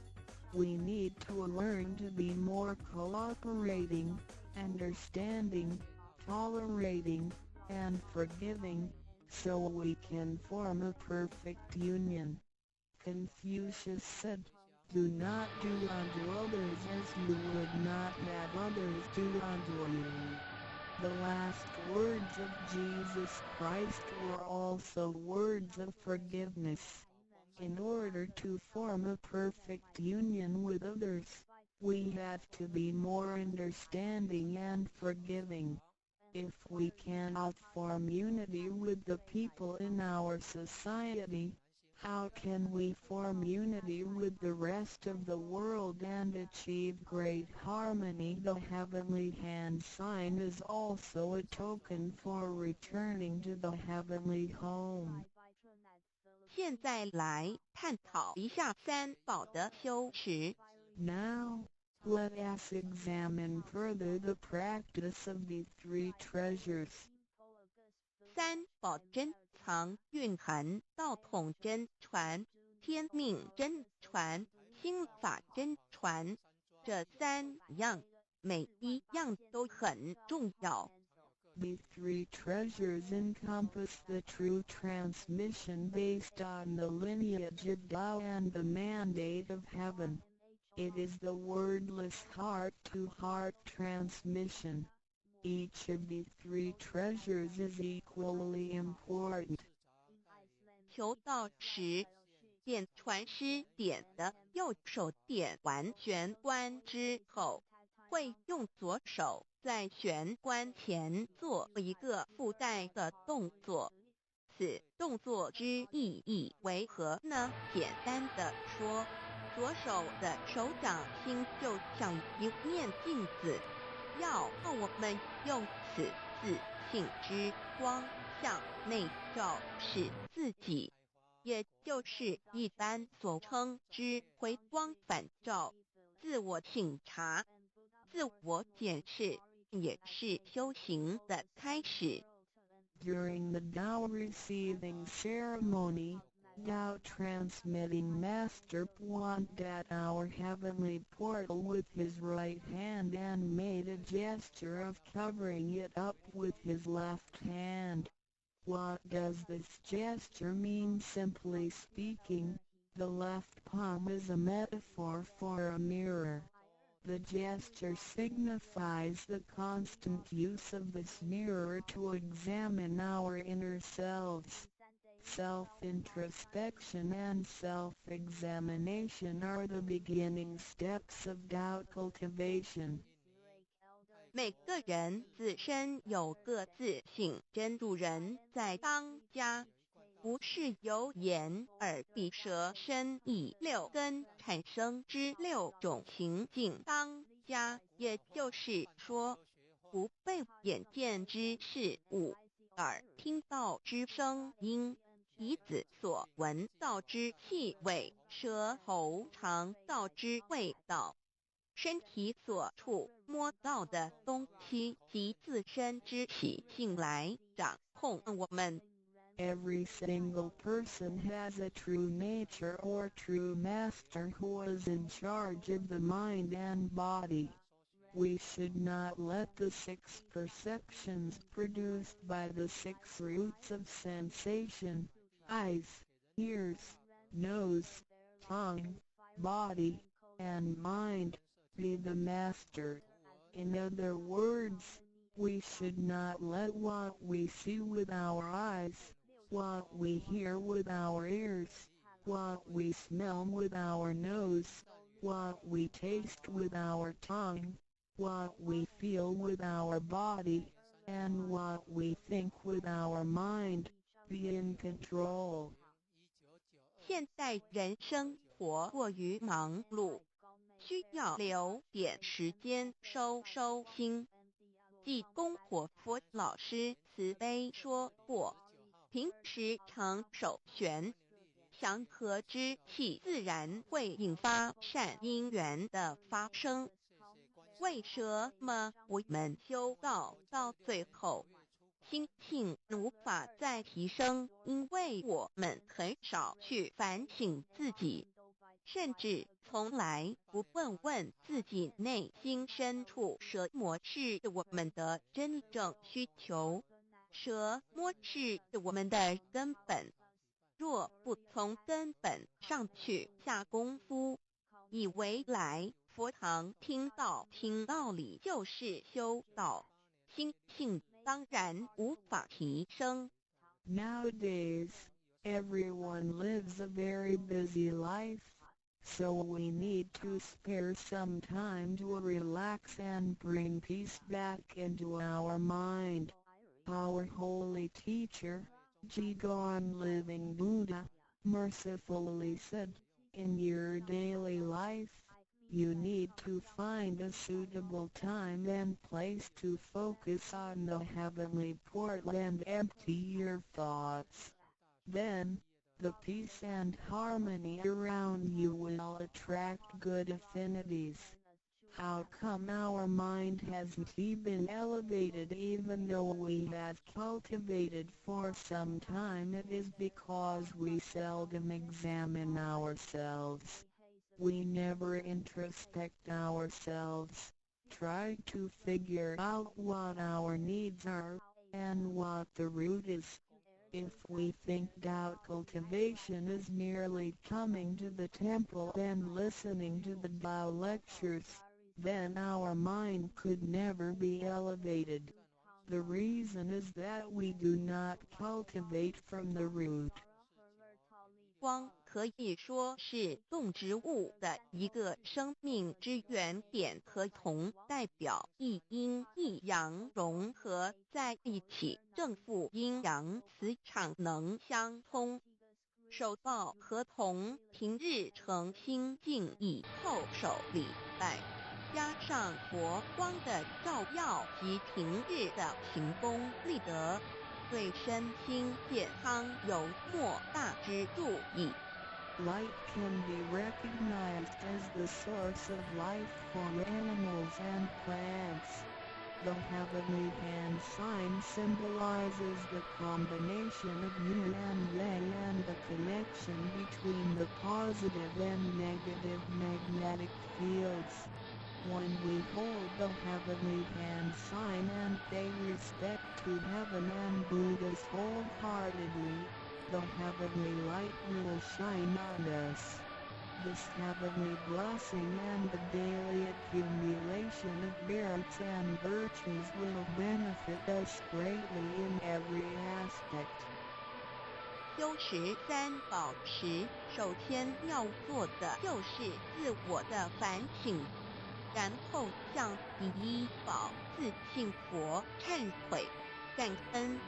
We need to learn to be more cooperating, understanding, tolerating, and forgiving, so we can form a perfect union. Confucius said, "Do not do unto others as you would not have others do unto you." The last words of Jesus Christ were also words of forgiveness. In order to form a perfect union with others, we have to be more understanding and forgiving. If we cannot form unity with the people in our society, how can we form unity with the rest of the world and achieve great harmony? The heavenly hand sign is also a token for returning to the heavenly home. 现在来探讨一下三宝的修持。 Now, let us examine further the practice of the three treasures. 三宝珍藏蕴含道统真传、天命真传、心法真传，这三样每一样都很重要。The three treasures encompass the true transmission based on the lineage of Tao and the mandate of heaven. It is the wordless heart-to-heart transmission. Each of the three treasures is equally important. 求道时，点传师点的右手点完玄关之后，会用左手在玄关前做一个附带的动作。此动作之意义为何呢？简单的说，左手的手掌心就像一面镜子，要我们用此自信之光向内照视自己，也就是一般所称之回光返照。自自我省察、自我检视，也是修行的开始。During the Tao receiving ceremony, Tao transmitting Master pointed at our heavenly portal with his right hand and made a gesture of covering it up with his left hand. What does this gesture mean? Simply speaking, the left palm is a metaphor for a mirror. The gesture signifies the constant use of this mirror to examine our inner selves. Self-introspection and self-examination are the beginning steps of Tao cultivation. 每个人自身有各自性真助人在当家，不是由眼、耳、鼻、舌、身、意六根产生之六种情境当家，也就是说，不被眼见之事物、耳听到之声音、鼻子所闻到之气味、舌头尝到之味道、身体所触摸到的东西及自身之习性来掌控我们。Every single person has a true nature or true master who is in charge of the mind and body. We should not let the 6 perceptions produced by the 6 roots of sensation, eyes, ears, nose, tongue, body, and mind, be the master. In other words, we should not let what we see with our eyes, what we hear with our ears, what we smell with our nose, what we taste with our tongue, what we feel with our body, and what we think with our mind, be in control. 现代人生活过于忙碌，需要留点时间收心。济公活佛老师慈悲说过，平时常手悬，祥和之气自然会引发善因缘的发生。为什么我们修道到最后，心性无法再提升？因为我们很少去反省自己，甚至从来不问问自己内心深处什么是我们的真正需求，什么是我们的根本。若不从根本上去下功夫，以为来佛堂听道理就是修道，心性当然无法提升。Nowadays, everyone lives a very busy life, so we need to spare some time to relax and bring peace back into our mind. Our holy teacher, Jigon Living Buddha, mercifully said, in your daily life, you need to find a suitable time and place to focus on the heavenly portal and empty your thoughts. Then, the peace and harmony around you will attract good affinities. How come our mind hasn't been elevated even though we have cultivated for some time? It is because we seldom examine ourselves. We never introspect ourselves, try to figure out what our needs are, and what the root is. If we think Tao cultivation is merely coming to the temple and listening to the Tao lectures, then our mind could never be elevated. The reason is that we do not cultivate from the root. 光可以说是动植物的一个生命之原点和同代表一阴一阳融合在一起，正负阴阳磁场能相通。手抱和同平日诚心敬意叩首礼拜，加上佛光的照耀及平日的行功立德，对身心健康有莫大之助益。Light can be recognized as the source of life for animals and plants. The heavenly hand sign symbolizes the combination of yin and yang and the connection between the positive and negative magnetic fields. When we hold the heavenly hand sign and pay respect to heaven and Buddhas wholeheartedly, the heavenly light will shine on us. This heavenly blessing and the daily accumulation of merits and virtues will benefit us greatly in every aspect. 修持三宝时，首先要做的就是自我的反省，然后向第一宝自信佛忏悔、感恩。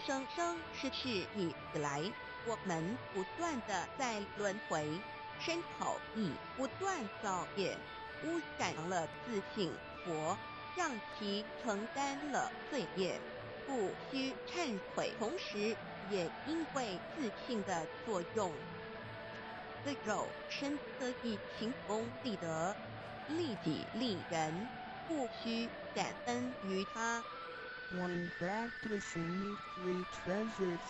生生世世以来，我们不断地在轮回，身口意不断造业，污染了自信佛，让其承担了罪业，不需忏悔。同时，也因为自信的作用，对肉身得以勤功立德，利己利人，不需感恩于他。When practicing these three treasures,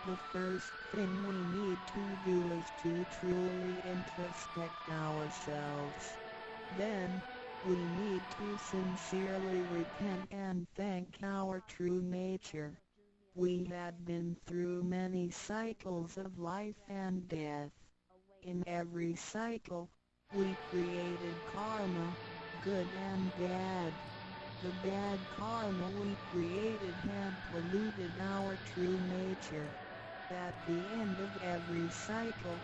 the first thing we need to do is to truly introspect ourselves. Then, we need to sincerely repent and thank our true nature. We had been through many cycles of life and death. In every cycle, we created karma, good and bad. The bad karma we created had polluted our true nature. At the end of every cycle,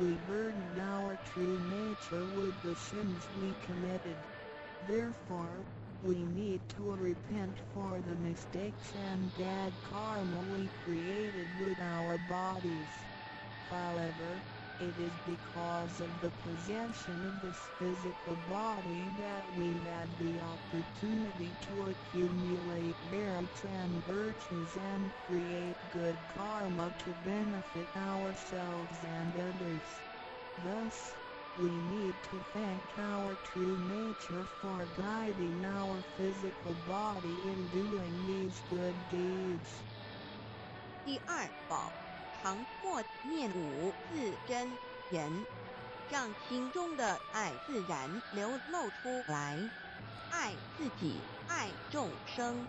we burdened our true nature with the sins we committed. Therefore, we need to repent for the mistakes and bad karma we created with our bodies. However, it is because of the possession of this physical body that we had the opportunity to accumulate merits and virtues and create good karma to benefit ourselves and others. Thus, we need to thank our true nature for guiding our physical body in doing these good deeds. 第二宝，常默念五字真言，让心中的爱自然流露出来，爱自己，爱众生。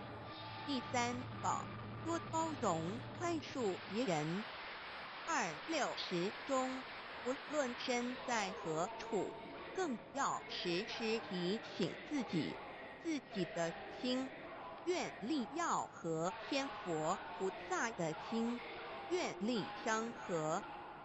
第三宝，多包容宽恕别人。26中，无论身在何处，更要时时提醒自己的心，愿力要和天佛菩萨的心，愿力相合。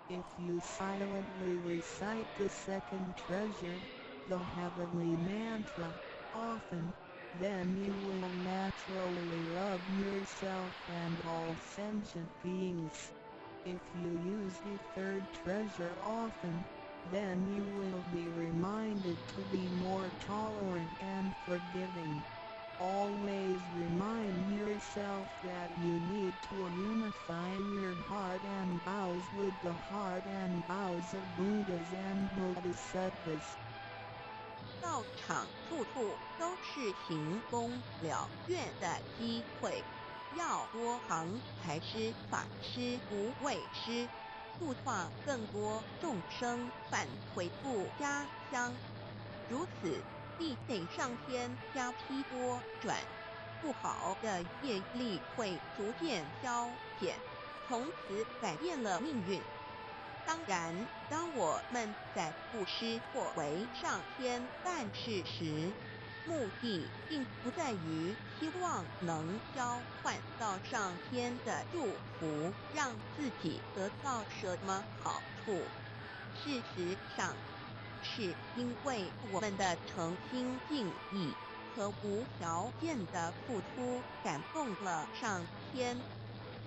If you silently recite the second treasure, the heavenly mantra, often, then you will naturally love yourself and all sentient beings. If you use the third treasure often, then you will be reminded to be more tolerant and forgiving. Always remind yourself that you need to unify your heart and vows with the heart and vows of Buddhas and Bodhisattvas. 道场处处都是行功了愿的机会，要多行财师、法师、无畏师，度化更多众生返回不家乡。如此，必得上天加批拨转，不好的业力会逐渐消减，从此改变了命运。当然，当我们在布施或为上天办事时，目的并不在于希望能交换到上天的祝福，让自己得到什么好处。事实上，是因为我们的诚心敬意和无条件的付出感动了上天。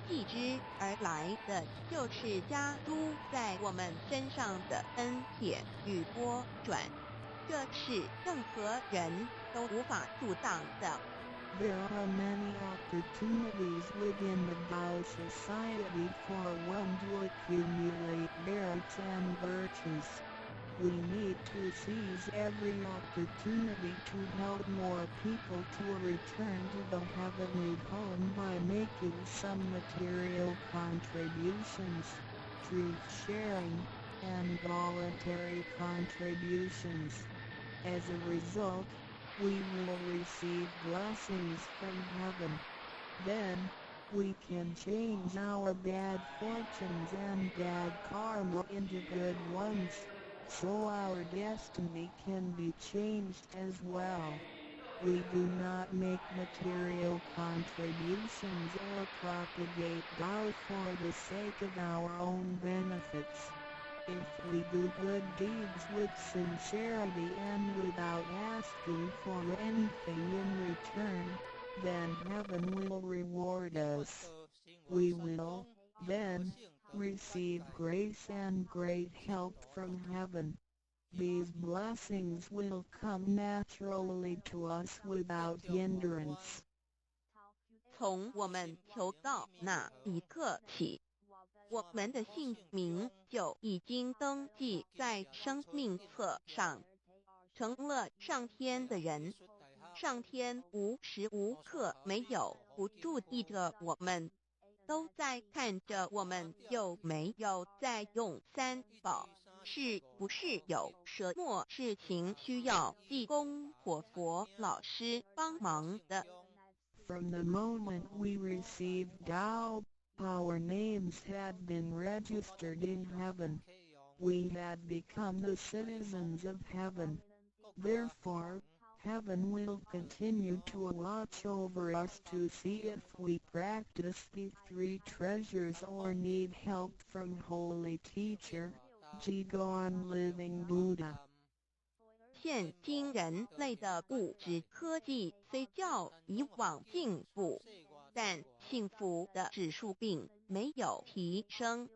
继之而来的就是加诸在我们身上的恩典与波转，这是任何人都无法阻挡的。There are many opportunities within the Tao society for one to accumulate merits and virtues. We need to seize every opportunity to help more people to return to the heavenly home by making some material contributions, truth sharing, and voluntary contributions. As a result, we will receive blessings from heaven. Then, we can change our bad fortunes and bad karma into good ones, so our destiny can be changed as well. We do not make material contributions or propagate Tao for the sake of our own benefits. If we do good deeds with sincerity and without asking for anything in return, then heaven will reward us. We will, then, receive grace and great help from heaven. These blessings will come naturally to us without hindrance. 从我们求道那一刻起，我们的姓名就已经登记在生命册上，成了上天的人。上天无时无刻没有不注意着我们，都在看着我们有没有在用三宝，是不是有什么事情需要济公活佛老师帮忙的。From the moment we received Tao, our names had been registered in heaven. We had become the citizens of heaven. Therefore, heaven will continue to watch over us to see if we practice the three treasures or need help from Holy Teacher, Jigon Living Buddha. 现今人类的物质科技虽较以往进步，但幸福的指数并没有提升，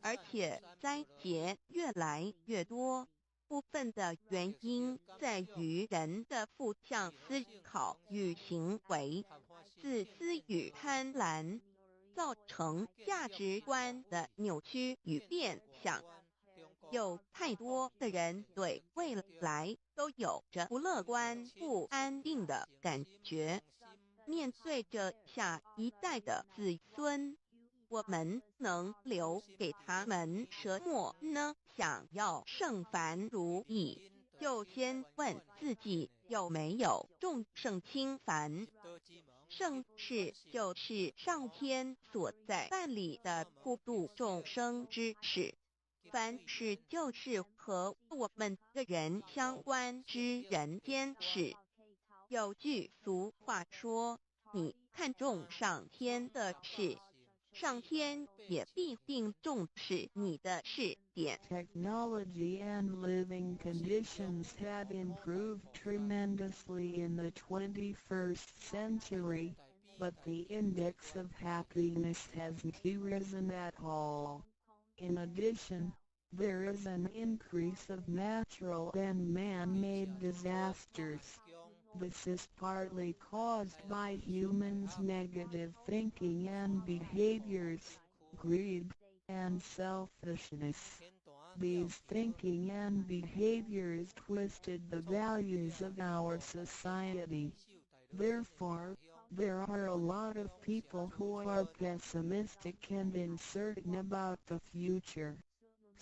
而且灾劫越来越多。部分的原因在于人的负向思考与行为、自私与贪婪，造成价值观的扭曲与变相。有太多的人对未来都有着不乐观、不安定的感觉。面对着下一代的子孙，我们能留给他们什么呢？想要圣凡如意，就先问自己有没有众圣轻凡。圣事就是上天所在办理的普度众生之事。凡事就是和我们个人相关之人间事。有句俗话说，你看重上天的事，上天也必定重视你的事点。 Technology and living conditions have improved tremendously in the 21st century, but the index of happiness hasn't risen at all. In addition, there is an increase of natural and man-made disasters. This is partly caused by humans' negative thinking and behaviors, greed, and selfishness. These thinking and behaviors twisted the values of our society. Therefore, there are a lot of people who are pessimistic and uncertain about the future.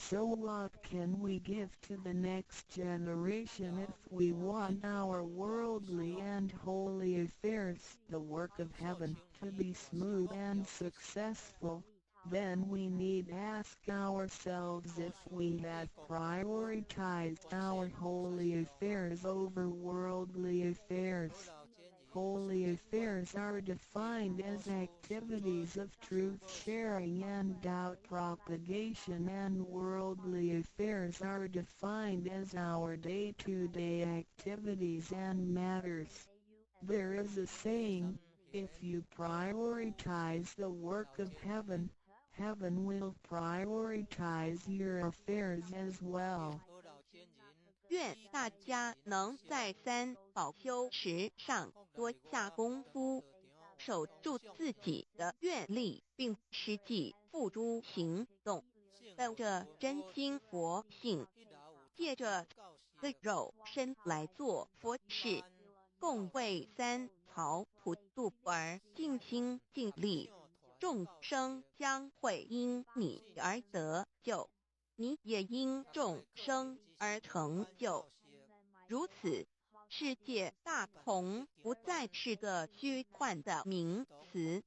So what can we give to the next generation if we want our worldly and holy affairs, the work of heaven, to be smooth and successful? Then we need ask ourselves if we have prioritized our holy affairs over worldly affairs. Holy affairs are defined as activities of truth sharing and doubt propagation, and worldly affairs are defined as our day-to-day activities and matters. There is a saying, if you prioritize the work of heaven, heaven will prioritize your affairs as well. 愿大家能在三宝修持上多下功夫，守住自己的愿力，并实际付诸行动，带着真心佛性，借着个肉身来做佛事，共为三曹普渡而尽心尽力，众生将会因你而得救，你也因众生而成就。如此，世界大同不再是个虚幻的名词，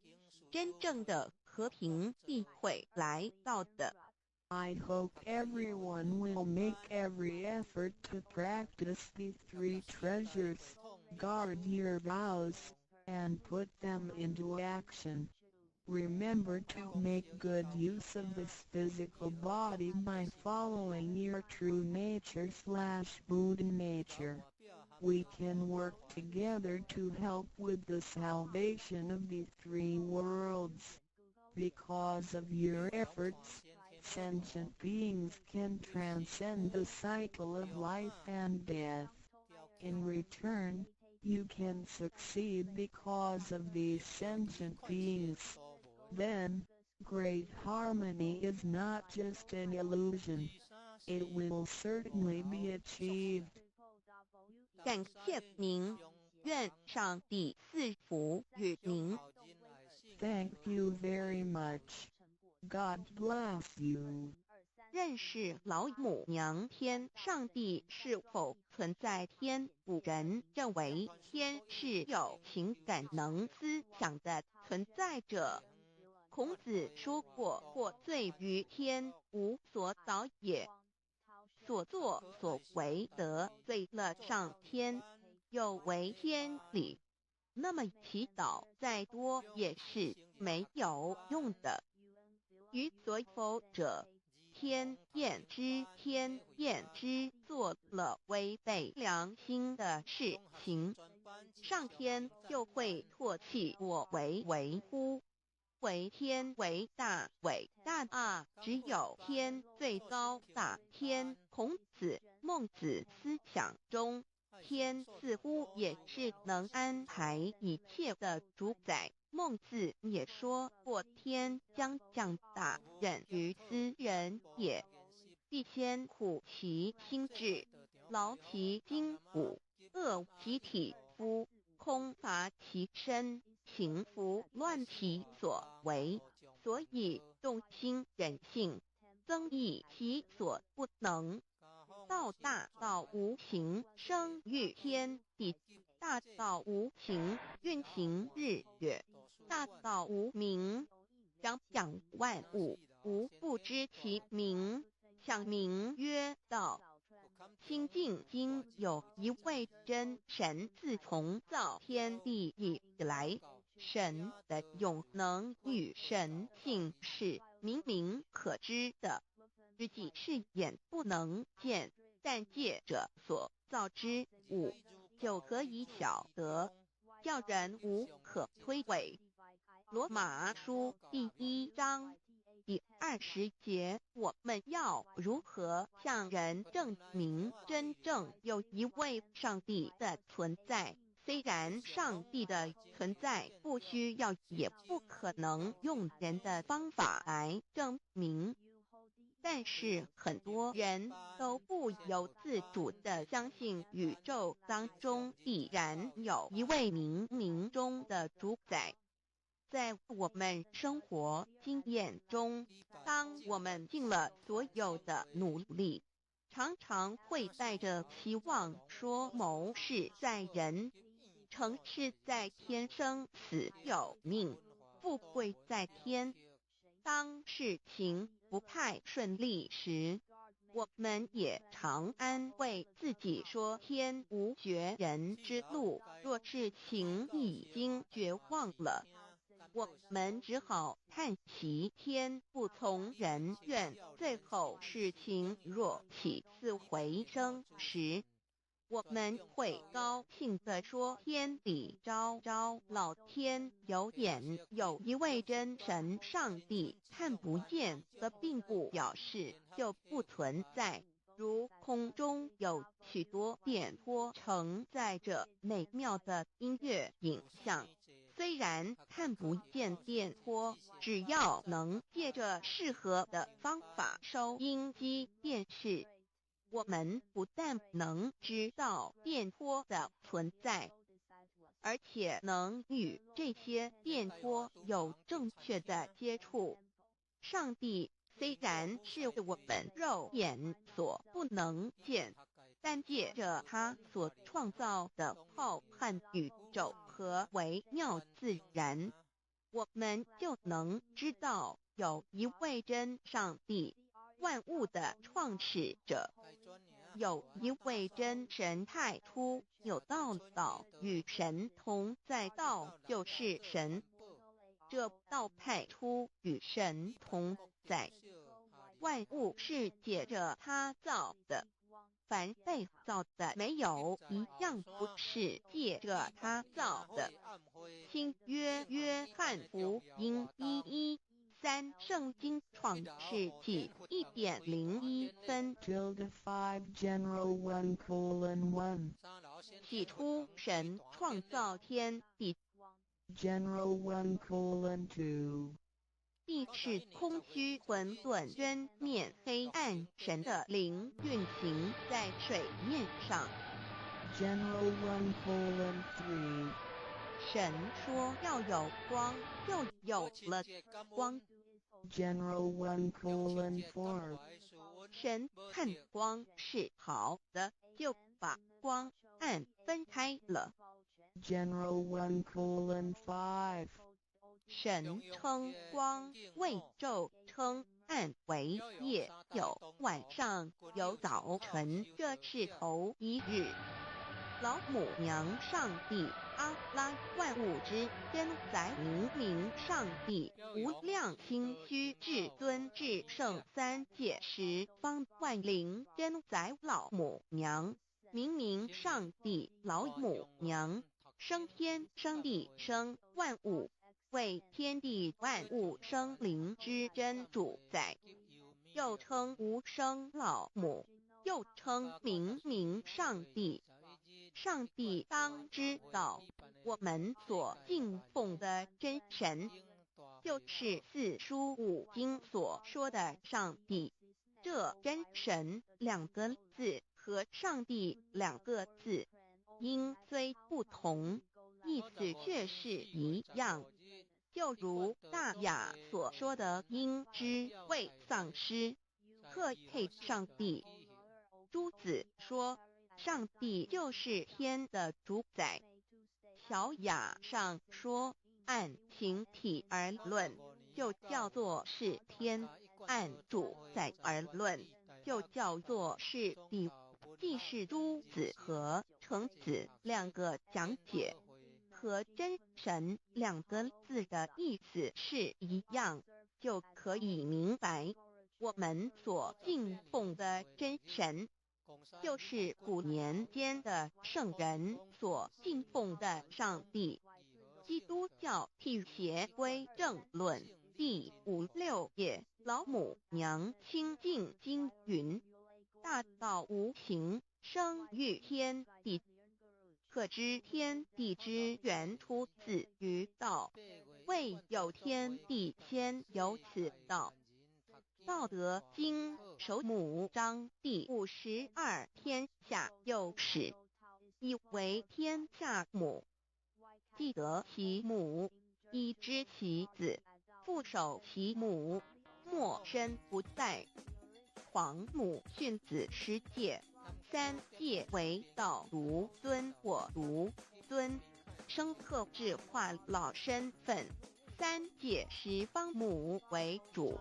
真正的和平必会来到的。I hope everyone will make every effort to practice the three treasures, guard your vows, and put them into action. Remember to make good use of this physical body by following your true nature/Buddha nature. We can work together to help with the salvation of the three worlds. Because of your efforts, sentient beings can transcend the cycle of life and death. In return, you can succeed because of these sentient beings. Then, great harmony is not just an illusion. It will certainly be achieved. 感谢您，愿上帝赐福与您。Thank you very much. God bless you. 认识老母娘天上帝是否存在？天古人认为天是有情感能思想的存在者。孔子说过，或罪于天，无所导也。所作所为得罪了上天，有违天理，那么祈祷再多也是没有用的。于所否者，天厌之，做了违背良心的事情，上天就会唾弃我为乎？为天为大啊！只有天最高大天。孔子、孟子思想中，天似乎也是能安排一切的主宰。孟子也说过，天将降大任于斯人也，必先苦其心志，劳其筋骨，饿其体肤，空乏其身，情拂乱其所为，所以动心忍性，增益其所不能。道大道无形，生育天地；大道无形，运行日月；大道无名，掌讲万物，无不知其名。想名曰道。清净经有一位真神，自从造天地以来，神的永能与神性是明明可知的，实际是眼不能见，但借着所造之物，就可以晓得，叫人无可推诿。罗马书第1章第20节，我们要如何向人证明真正有一位上帝的存在？虽然上帝的存在不需要也不可能用人的方法来证明，但是很多人都不由自主地相信宇宙当中必然有一位冥冥中的主宰。在我们生活经验中，当我们尽了所有的努力，常常会带着期望说谋事在人，成事在天，生死有命，富贵在天。当事情不太顺利时，我们也常安慰自己说天无绝人之路，若事情已经绝望了，我们只好叹息天不从人愿。最后事情若起死回生时，我们会高兴地说天理昭昭，老天有眼，有一位真神上帝，看不见的并不表示就不存在。如空中有许多电波承载着美妙的音乐影像。虽然看不见电波，只要能借着适合的方法收音机电视，我们不但能知道电波的存在，而且能与这些电波有正确的接触。上帝虽然是我们肉眼所不能见，但借着他所创造的浩瀚宇宙和微妙自然，我们就能知道有一位真上帝，万物的创始者，有一位真神太初有道与神同在，道就是神，这道派出与神同在，万物是借着他造的，凡被造的没有一样不是借着他造的。新约约翰福音1:13，圣经创世纪1:01。5 General 1:1 起初神创造天地， General 1:2 地是空虚混沌渊面黑暗，神的灵运行在水面上。General 1:3 神说要有光，就有了光。General 1:4 神看光是好的，就把光暗分开了。General 1:5 神称光为昼，称暗为夜，有晚上，有早晨，这是头一日。老母娘上帝，阿拉，万物之真宰明上帝，无量清虚至尊至圣三界十方万灵真宰老母娘，明上帝，老母娘，生天生地生万物，为天地万物生灵之真主宰，又称无生老母，又称明上帝。上帝当知道，我们所敬奉的真神，就是四书五经所说的上帝。这真神两个字和上帝两个字，音虽不同，意思却是一样。就如大雅所说的音之谓丧失，特配上帝。朱子说，上帝就是天的主宰。小雅上说，按形体而论，就叫做是天；按主宰而论，就叫做是地。既是朱子和程子两个讲解，和真神两个字的意思是一样，就可以明白，我们所敬奉的真神，就是古年间的圣人所敬奉的上帝。基督教辟邪归正论第56页，老母娘清净经云：大道无形，生育天地，可知天地之源出自于道，未有天地，先有此道。道德经首母章第52，天下有始，以为天下母。既得其母，以知其子，父守其母，莫身不在。皇母训子十戒，三戒为道，如尊我如尊，生克制化老身份。三戒十方母为主，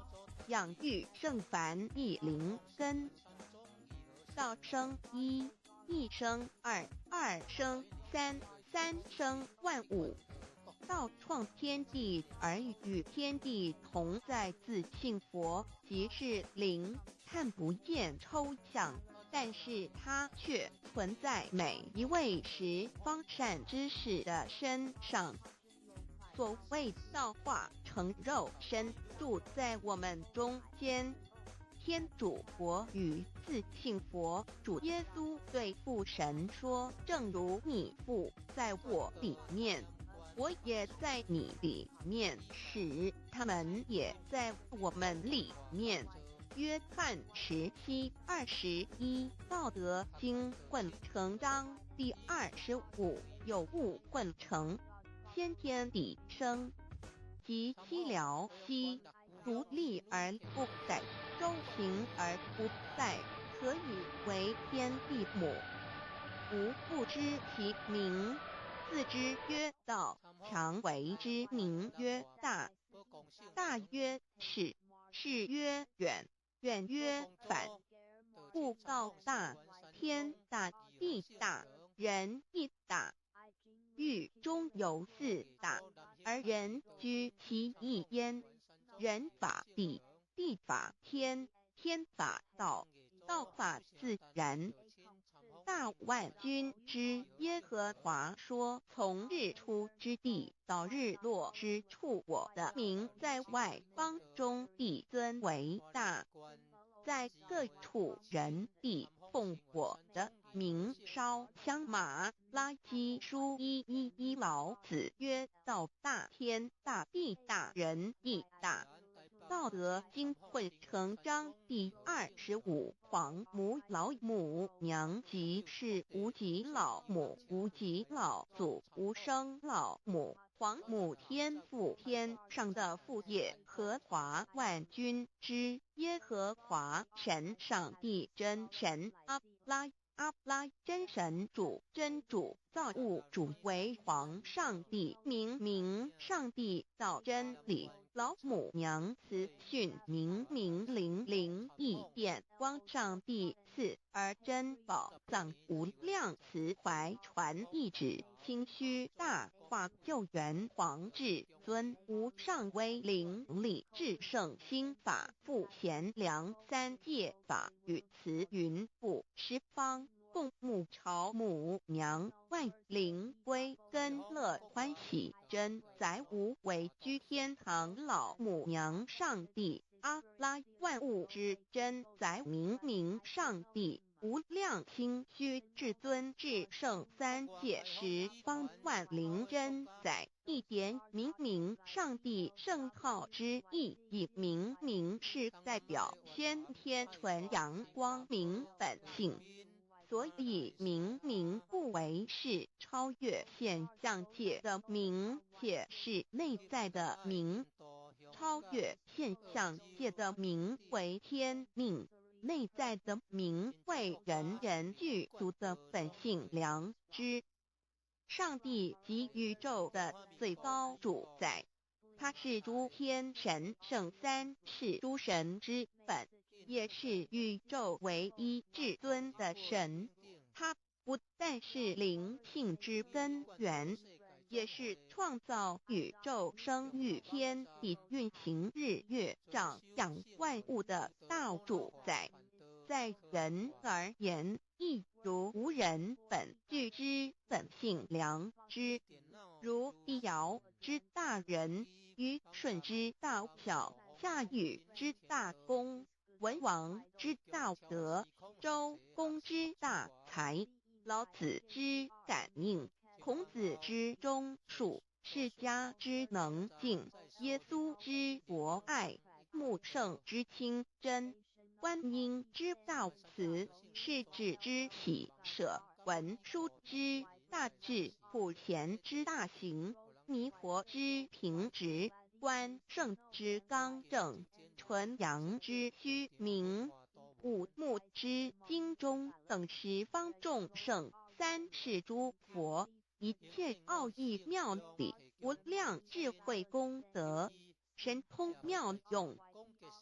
养育圣凡一灵根。道生一，一生二，二生三，三生万物。道创天地而与天地同在，自性佛，即是灵，看不见抽象，但是它却存在每一位十方善知识的身上。所谓道化成肉身，住在我们中间，天主佛与自信佛主耶稣对父神说，正如你父在我里面，我也在你里面，使他们也在我们里面。约翰17:21，道德经混成章第25，有物混成，先天地生，即西辽兮，独立而不载，周行而不殆，何以为天地母？吾不知其名，自之曰道，常为之名曰大。大曰始，是曰远，远曰反。故道大，天大，地大，人亦大。狱中有四大，而人居其一焉。人法地，地法天，天法道，道法自然。大万军之耶和华说，从日出之地到日落之处，我的名在外邦中必尊为大。在各处人必奉我的名烧香。马拉基书1:1，老子曰：道大，天大，地大，人亦大。道德经混成章第25，黄母老母娘即是无极老母，无极老祖，无生老母。黄母天父，天上的父，耶和华万军之耶和华神，上帝真神，阿拉真神主，真主造物主，为皇上帝，明上帝造真理。老母娘慈训明灵异变光，上帝赐而珍宝藏无量慈怀传一旨，清虚大化救援皇至尊无上威灵力至圣心法复贤良三界法与慈云布十方。共沐朝母娘万灵归根乐欢喜真载无为居天堂老母娘上帝阿拉万物之真载明上帝无量清虚至尊至圣三界十方万灵真载一点明上帝圣号之意，以明是代表先天纯阳光明本性。所以明不为是超越现象界的明，且是内在的明。超越现象界的明为天命，内在的明为人人具足的本性良知。上帝即宇宙的最高主宰，他是诸天神圣三世诸神之本，也是宇宙唯一至尊的神。他不但是灵性之根源，也是创造宇宙生育天地运行日月长养万物的大主宰。在人而言，亦如无人本具之本性良知，如帝尧之大仁，虞舜之大巧，夏禹之大功，文王之大德，周公之大才，老子之感应，孔子之忠恕，释迦之能静，耶稣之博爱，穆圣之清真，观音之大慈，世子之喜舍，文殊之大智，普贤之大行，弥陀之平直，关圣之刚正，纯阳之虚明，五目之精中，等十方众圣，三世诸佛，一切奥义妙理，无量智慧功德，神通妙用，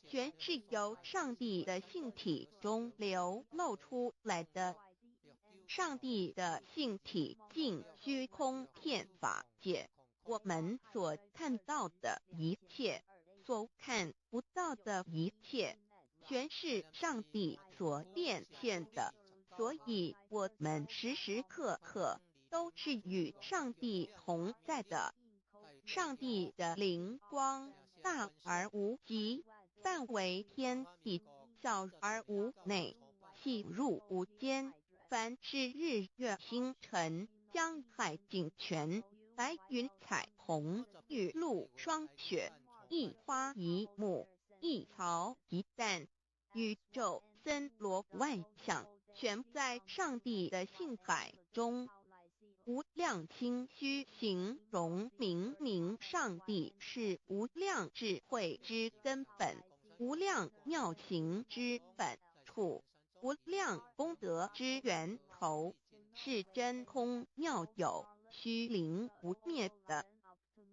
全是由上帝的性体中流露出来的。上帝的性体尽虚空遍法界，我们所看到的一切，所看不到的一切，全是上帝所变现的。所以我们时时刻刻都是与上帝同在的。上帝的灵光大而无极，范围天地，小而无内，细入无间。凡是日月星辰，江海景泉，白云彩虹，雨露霜雪，一花一木，一草一蛋，宇宙森罗万象，全在上帝的性海中。无量清虚形容明明上帝是无量智慧之根本，无量妙行之本处，无量功德之源头，是真空妙有，虚灵不灭的。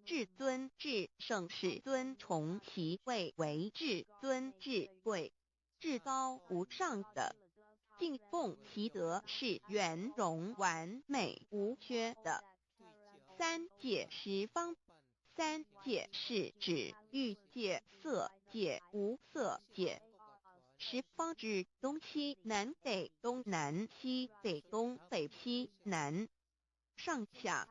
至尊至圣是尊崇其位为至尊至贵，至高无上的。敬奉其德是圆融完美无缺的。三界十方，三界是指欲界、色界、无色界。十方指东西南北东南西北东北西南上下，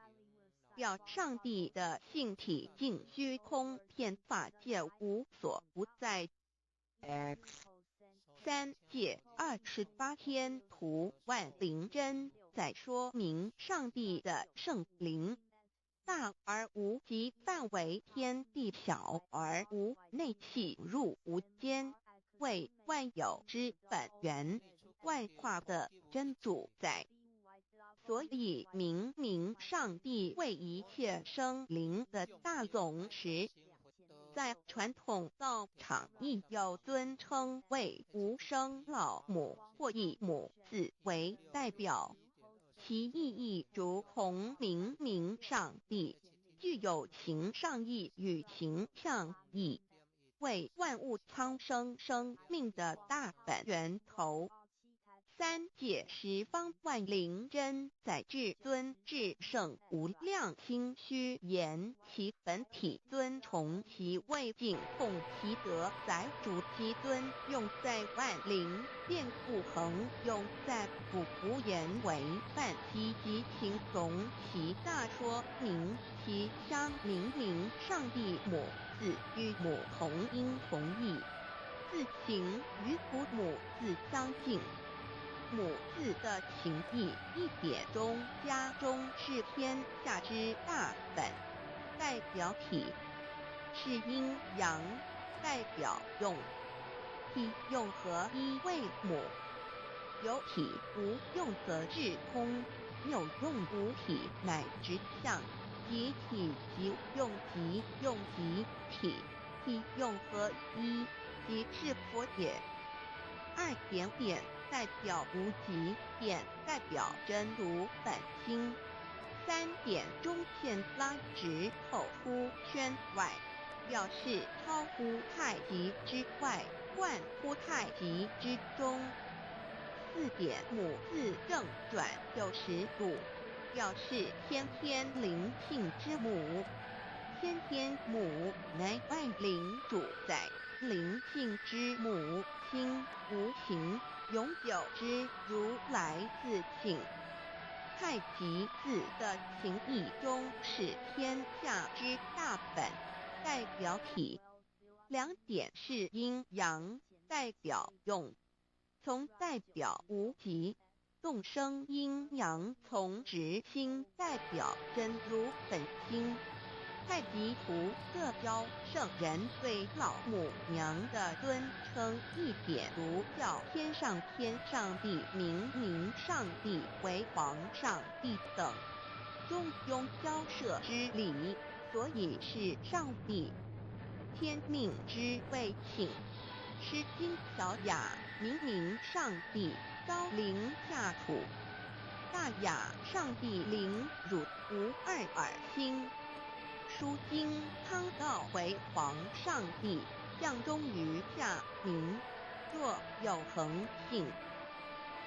表上帝的性体净虚空遍法界无所不在。 X 三界28天图万灵真，在说明上帝的圣灵大而无极范围，天地小而无内，气入无间，为万有之本源，万化的真主宰。所以明明上帝为一切生灵的大总持，在传统道场亦有尊称为无生老母或以母字为代表，其意义如同明明上帝，具有情上义与形象义，为万物苍生生命的大本源头。三界十方万灵真，在至尊至圣无量清虚言其本体尊崇其位，敬奉其德载主其尊，用在万灵变不恒，用在不无言为范积极形容其大说明其相明明上帝母字与母同音同义，字形与父母字相近。母字的情义一点中家中是天下之大本，代表体是阴阳，代表用，体用合一为母。有体无用则至空，有用无体乃直相，即体即用即用即体，体用合一即是佛也。二点点代表无极，点代表真如本心。三点中线拉直透乎圈外，表示超乎太极之外，贯乎太极之中。四点母字正转90度，表示先天灵性之母。先天母乃万灵主宰，灵性之母心无形，永久之如来自性。太极字的情义中是天下之大本，代表体。两点是阴阳，代表用，从代表无极，动生阴阳从直心，代表真如本心。太极图色教圣人对老母娘的尊称，一点如叫天上帝、明明上帝为皇上帝等，中庸交涉之理，所以是上帝。天命之谓庆，诗经小雅明明上帝高临下土，大雅上帝临汝无二耳心。书经汤告为皇上帝，降忠于下民，若有恒信。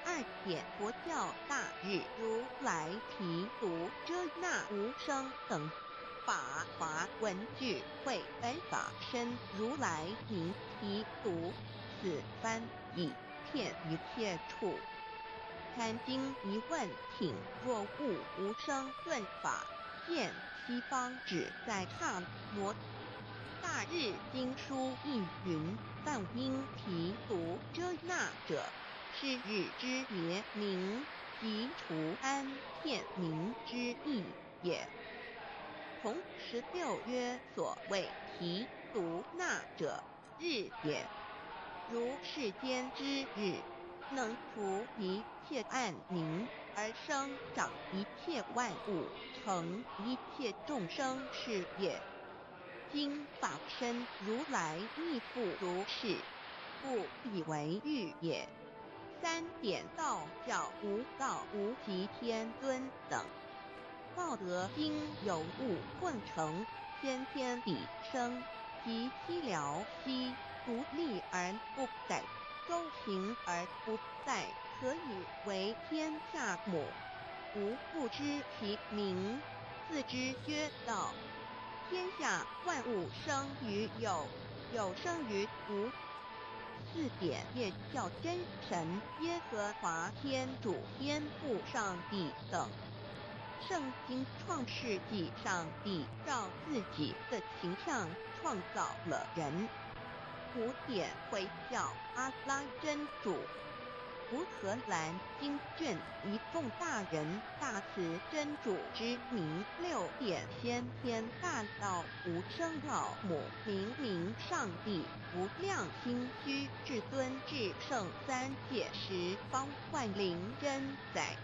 二点佛教大日如来提督遮那无生等法华文具会本法身如来名提督，此翻译遍一切处。堪经一问挺若悟无生顿法，见西方只在刹那。大大日经书一云：梵音提读遮那者，是日之别名，即除安片名之意也。同16曰所谓提读那者，日也。如世间之日，能除一切暗明，而生长一切万物，成一切众生是也。今法身如来亦复如是，故以为日也。3点道教无道无极天尊等，道德经有物混成，天天地生，即西辽兮，独立而不改，周行而不殆，可以为天下母。吾不知其名，自之曰道。天下万物生于有，有生于无。4点也叫真神耶和华天主天父上帝等。圣经创世纪，上帝照自己的形象创造了人。5点会叫阿拉真主。吴荷兰经卷一众大人大慈真主之名。6点先天大道无生老母，明上帝无量心虚至尊至圣3界十方万灵真载。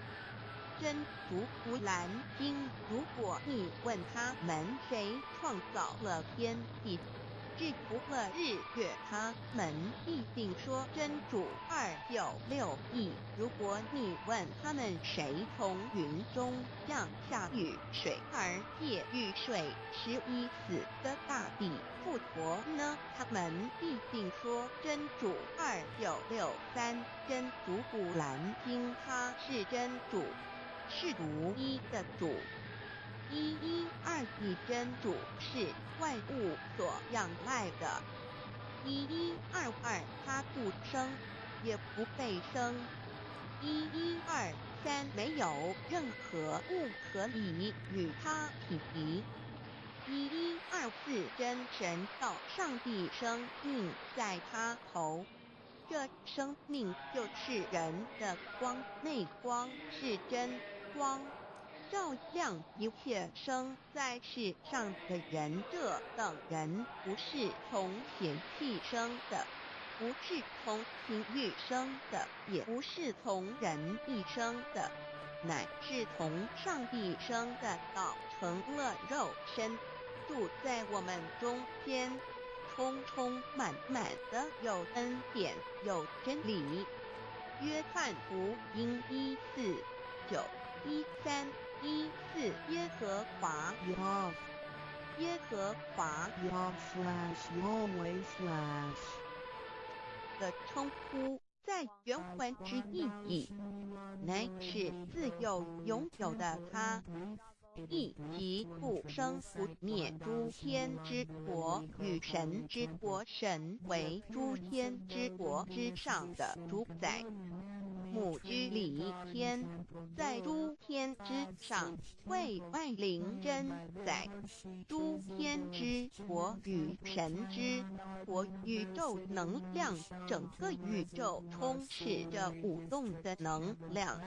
真如古兰经，如果你问他们谁创造了天地，制服了日月，他们必定说真主296亿。如果你问他们谁从云中降下雨水而借雨水使已死的大地复活呢？他们必定说真主2663。真如古兰经，他是真主，是独一的主。112真主是万物所仰赖的。1122他不生，也不被生。1123没有任何物可以与他匹敌。1124真神道上帝生命在他头，这生命就是人的光，内光是真光，照亮一切生在世上的人。这等人不是从血气生的，不是从情欲生的，也不是从人意生的，乃是从上帝生的，道成了肉身，住在我们中间，充充满满的有恩典，有真理。约翰福音1491314耶和华 Yah 耶和华 Yahweh/ 的称呼，在原文之意义，乃是自有永有的他，亦即不生不灭诸天之国与神之国，神为诸天之国之上的主宰，母居里天，在诸天之上，为万灵真载。诸天之国与神之国，宇宙能量，整个宇宙充斥着舞动的能量。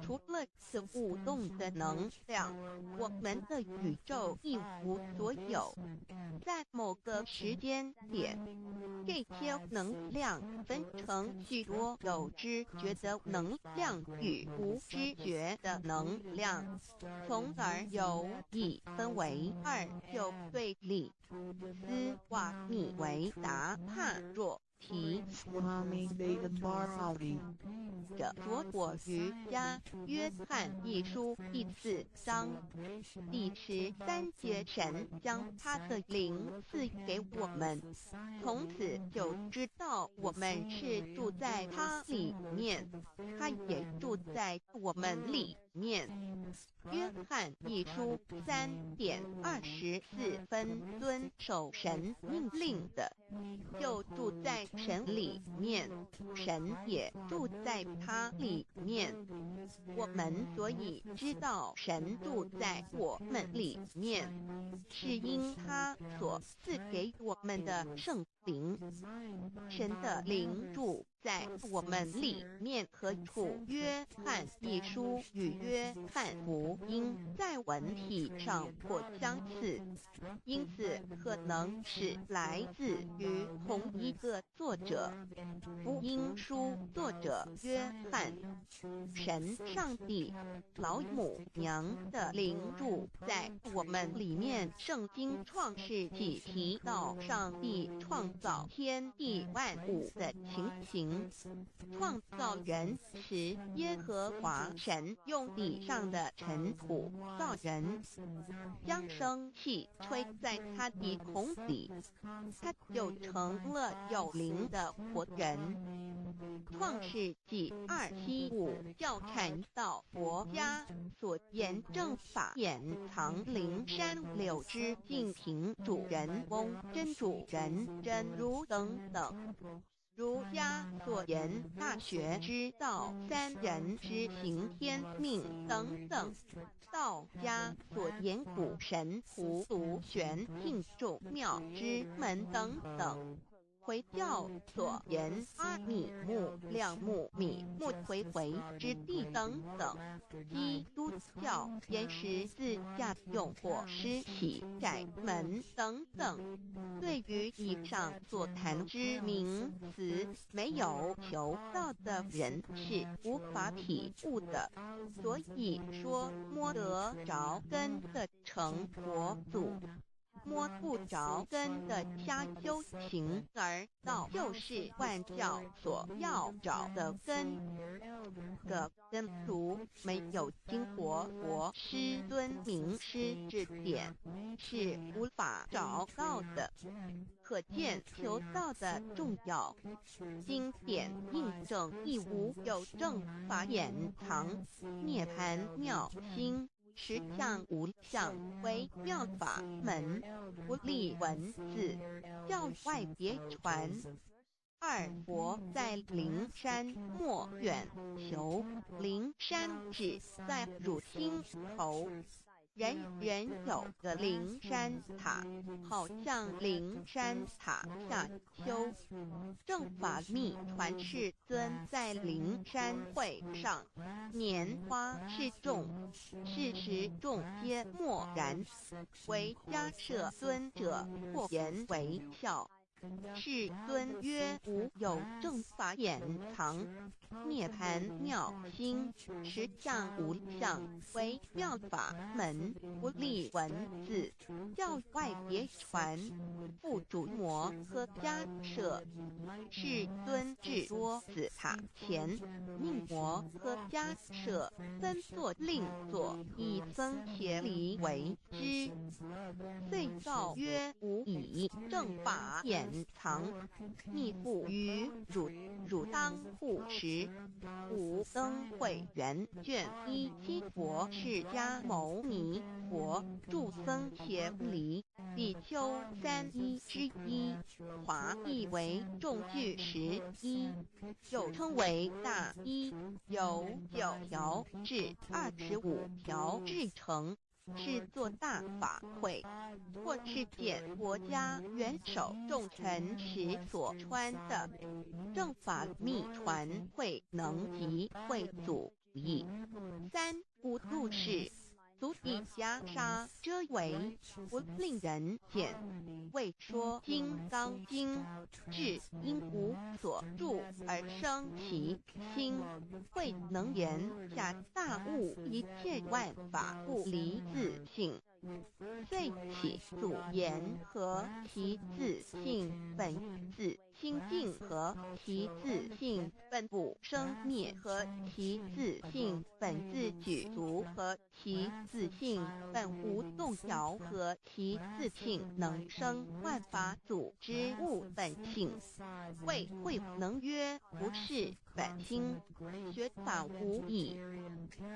除了此舞动的能量，我们的宇宙一无所有。在某个时间点，这些能量分成许多有知觉的能量与无知觉的能量，从而由一分为二，就对立。斯瓦米维达帕若提 Swami Vedanbharati 者着我于家约翰一书第4章第13节，神将他的灵赐给我们，从此就知道我们是住在他里面，他也住在我们里面，约翰一书3:24遵守神命令的，就住在神里面，神也住在他里面。我们所以知道神住在我们里面，是因他所赐给我们的圣灵。神的灵住在我们里面何处？约翰一书与约翰福音在文体上颇相似，因此可能是来自于同一个作者。福音书作者约翰，神上帝老母娘的灵住在我们里面。圣经创世纪提到上帝创造天地万物的情形，创造人时，耶和华神用地上的尘土造人，将生气吹在他的孔里，他就成了有灵的活人。创世纪2:7-5教产到佛家所言正法掩藏灵山柳枝净瓶主人翁真主人真如等等。儒家所言大学之道三人之行天命等等，道家所言古神荼毒玄牝众妙之门等等，回教所言阿米木亮木米木回回之地等等，基督教言十字架用火施洗窄门等等。对于以上所谈之名词，没有求道的人是无法体悟的。所以说摸得着根的成佛祖，摸不着根的瞎修行而道，就是万教所要找的根。个根如没有经过佛师尊名师指点，是无法找到的。可见求道的重要。经典印证亦无有正法掩藏，涅槃妙心。实相无相为妙法门，不立文字，教外别传。二佛在灵山莫远求，灵山只在汝心头。人人有个灵山塔，好像灵山塔下修。正法密传世尊在灵山会上，拈花示众，是时众皆默然，唯迦摄尊者或言为笑。世尊曰：无有正法掩藏，涅槃妙心，实相无相为妙法门，不立文字，教外别传。复主摩诃迦摄，世尊至多子塔前，命摩诃迦摄分作令作，以僧伽梨为之。遂告曰：吾以正法掩藏，密付于汝当护持。五灯会元卷1佛释迦牟尼佛著僧伽梨比丘3:1，华译为众句11，又称为大一，由9条至25条制成。是作大法会，或是见国家元首重臣时所穿的。正法密传会能及会祖义。三不入世，足以袈裟遮为，不令人见。未说金刚经，至因无所住而生其心，慧能言下大悟一切万法不离自性。遂起祖言和其自性本自心境和其自性本不生灭和其自性本自具足和其自性本无动摇和其自性能生万法组织物本性。谓会能曰不是本心，学法无益。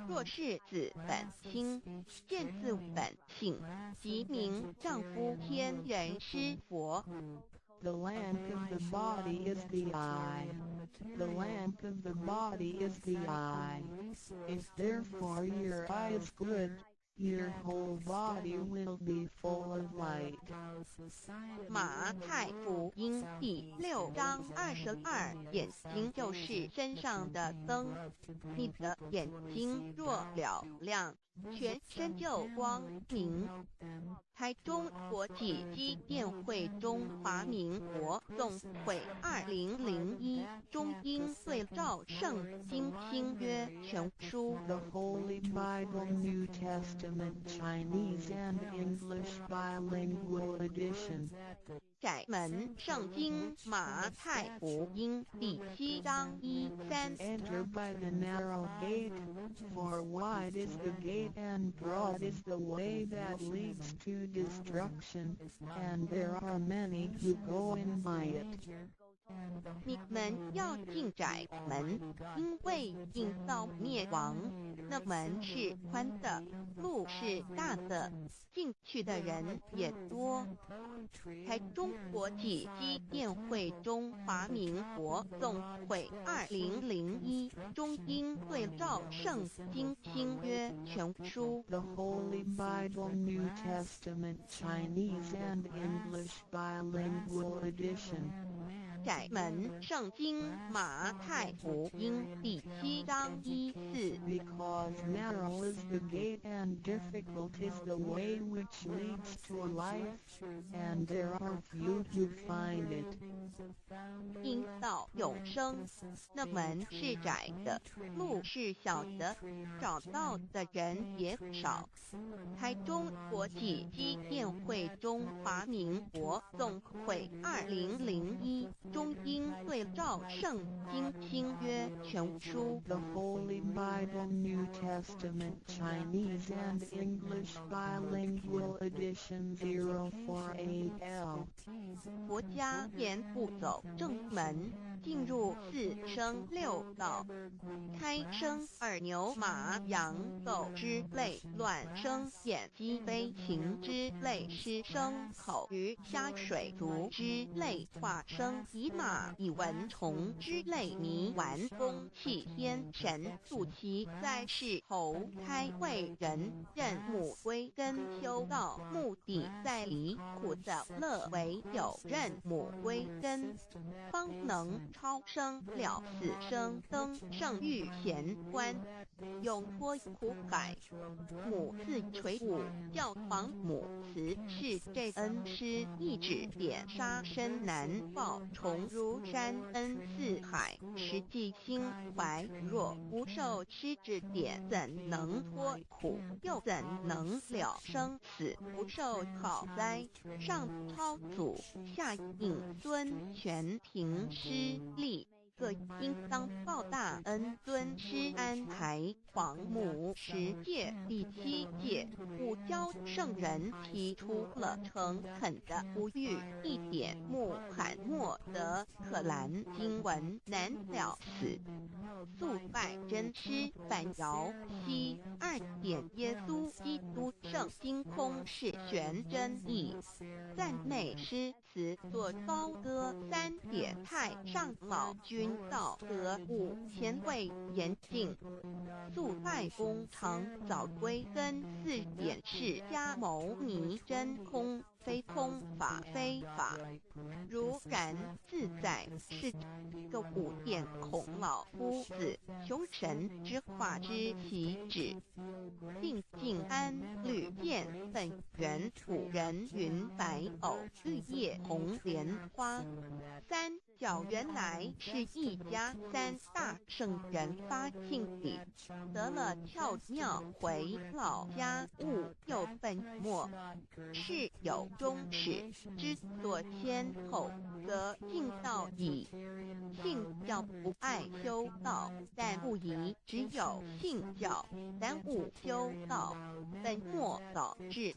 若是自本心，见自本性，即名丈夫天人师佛。The lamp of the body is the eye. The lamp of the body is the eye. If therefore your eye is good, your whole body will be full of light. 马太福音第6章22，眼睛就是身上的灯。你的眼睛若了亮，全身就光明。台中国际机电会中华民国总会2001中英对照圣经新约全书。 The Holy Bible New Testament Chinese and English Bilingual Edition. 窄门圣经马太福音第7章1、3。 Enter by the narrow gate, for wide is the gate and broad is the way that leads to destruction, and there are many who go in by it. 你们要进窄门，因为进到灭亡，那门是宽的，路是大的，进去的人也多。台中国际机电会中华民国总会2001中英对照圣经新约全书。 The Holy Bible New Testament Chinese and English Bilingual Edition. 窄门圣经马太福音第7章1、4。 Because narrow is the gate and difficult is the way which leads to life, and there are few who find it. 因到永生，那门是窄的，路是小的，找到的人也少。台中国际机电会中华民国总会2001中英对照圣经新约全书。 The Holy Bible New Testament Chinese and English Bilingual Edition 048L. 佛家言不走正门，进入4生6道，开生耳牛马羊狗之类，卵生眼鸡飞禽之类，湿生口鱼虾水族之类，化生以马以蚊虫之类，泥丸风气天神素其在世投胎为人，任母归根修道，目的在离苦的乐为有，任母归根，方能超生了死生，登圣域贤官，永脱苦海。母自垂武，教皇母慈是这恩师，一指点杀身难报，重如山恩似海，实际心怀若不受师指点，怎能脱苦？又怎能了生死？不受考灾，上超祖，下应孙权，凭师力。各应当报大恩，尊师安排。皇母10诫第7诫，不教圣人提出了诚恳的不欲，一点目罕莫得可兰经文难了死。素拜真师反尧西2点耶稣基督圣经空是玄真义，赞美诗词作高歌3点太上老君道德5前卫严禁。素拜公常早归根4点释迦牟尼真空非空法非法，如然自在是个5点孔老夫子求神之化之习止，定静安律见本源土人云白藕绿叶红莲花。3教原来是一家三大圣人发信里，得了巧妙回老家务又本末，是有终始之所先后，则信道矣。信教不爱修道，但不宜只有信教，耽误修道，本末倒置，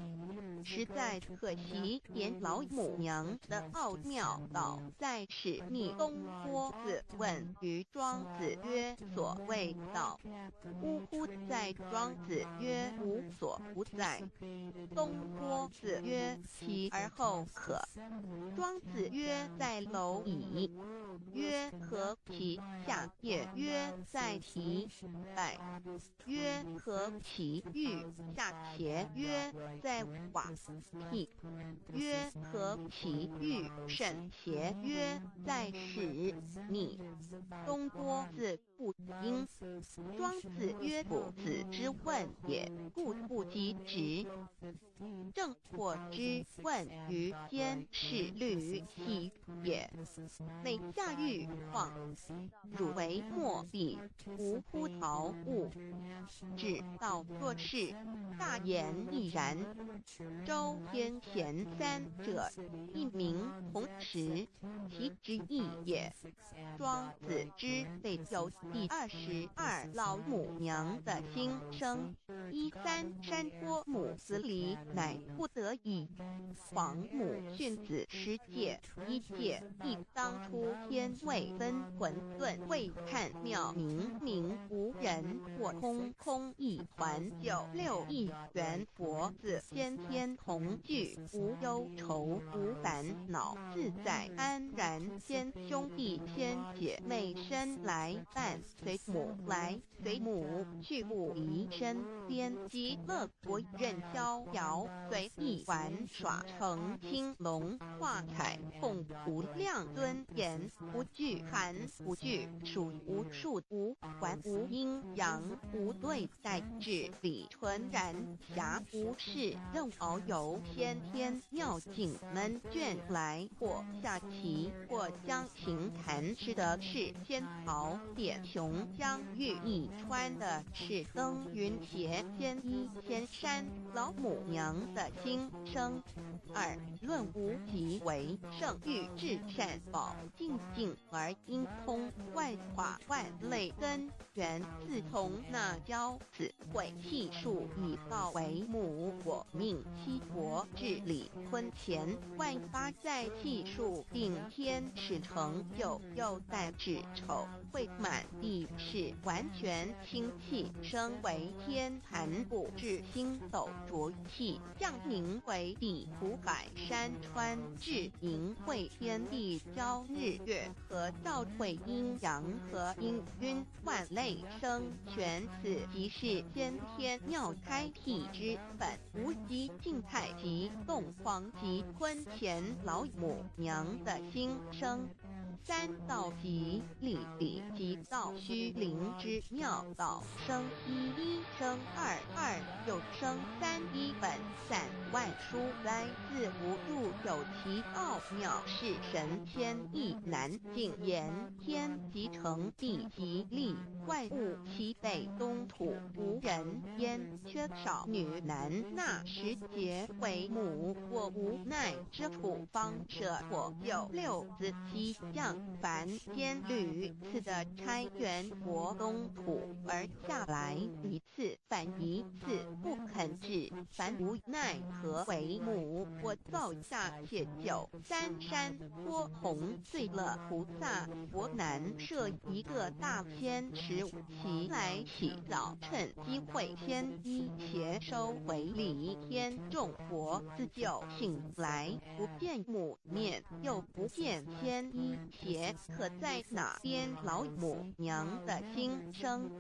实在可惜。连老母娘的奥妙道在使逆东坡子问于庄子曰：所谓道，呜呼！在庄子曰：无所不在。东坡子曰：其而后可。庄子曰：在蝼蚁。曰：何其下也？曰：在蹄。百。曰：何其欲？下邪？曰：在瓦砾。曰：何其欲？甚邪？曰：在屎逆。东坡子不应。庄子曰：不子之问也，故不及直。正或之问于先是律兮也。每下狱况，汝为莫必无乎陶物。只道作事，大言亦然。周天贤三者，一名同时，其之义也。庄子之备有第22老母娘的心声，13山坡母子里，乃不得已。皇母训子10戒，1戒亦当初天未分混沌，未看妙明明无人，或空空一团，96亿元佛子先天同聚，无忧愁无烦恼，自在安然。先兄弟先姐妹生来伴随母来随母去，不离身边，极乐国任逍遥，随意玩耍，成青龙画彩凤，无量尊严，不惧寒不惧暑，无数无还无阴阳，无对待至理纯然暇，无事任遨游，先天妙境门卷来，或下棋，或将琴弹，吃的是天曹点雄将玉一川的是登云斜天一天山。老母娘的心声。2论无极为圣，欲至善宝，静静而应通，万法万类根源，自从那骄子会气数以道为母，我命七国治理坤乾，万发在气数定天始成就，又待至丑会满地是完全清气，升为天盘布，至星斗浊气，降凝为地，湖海山川至凝会天地，交日月和照会阴阳和阴晕，万类生全，此即是先天妙开辟之本，无极静态及动狂及坤乾老母娘的心声。3道即理即道虚灵之妙道，生一生二，二又生三，一本散万殊哉，自无入有其奥妙，是神天意难尽言。天即成地即立，万物其北东土，无人焉，缺少女男，纳10节为母，我无奈之处方舍我有6子其降凡间屡次的差援国东土而下来一次反一次，不肯治，凡无奈何为母，我造下且就3山坡弘罪乐菩萨佛南设一个大仙15期来起早，趁机会先一邪收为礼，天众佛自救醒来，不见母面，又不见先一邪，可在哪边？老母娘的心声。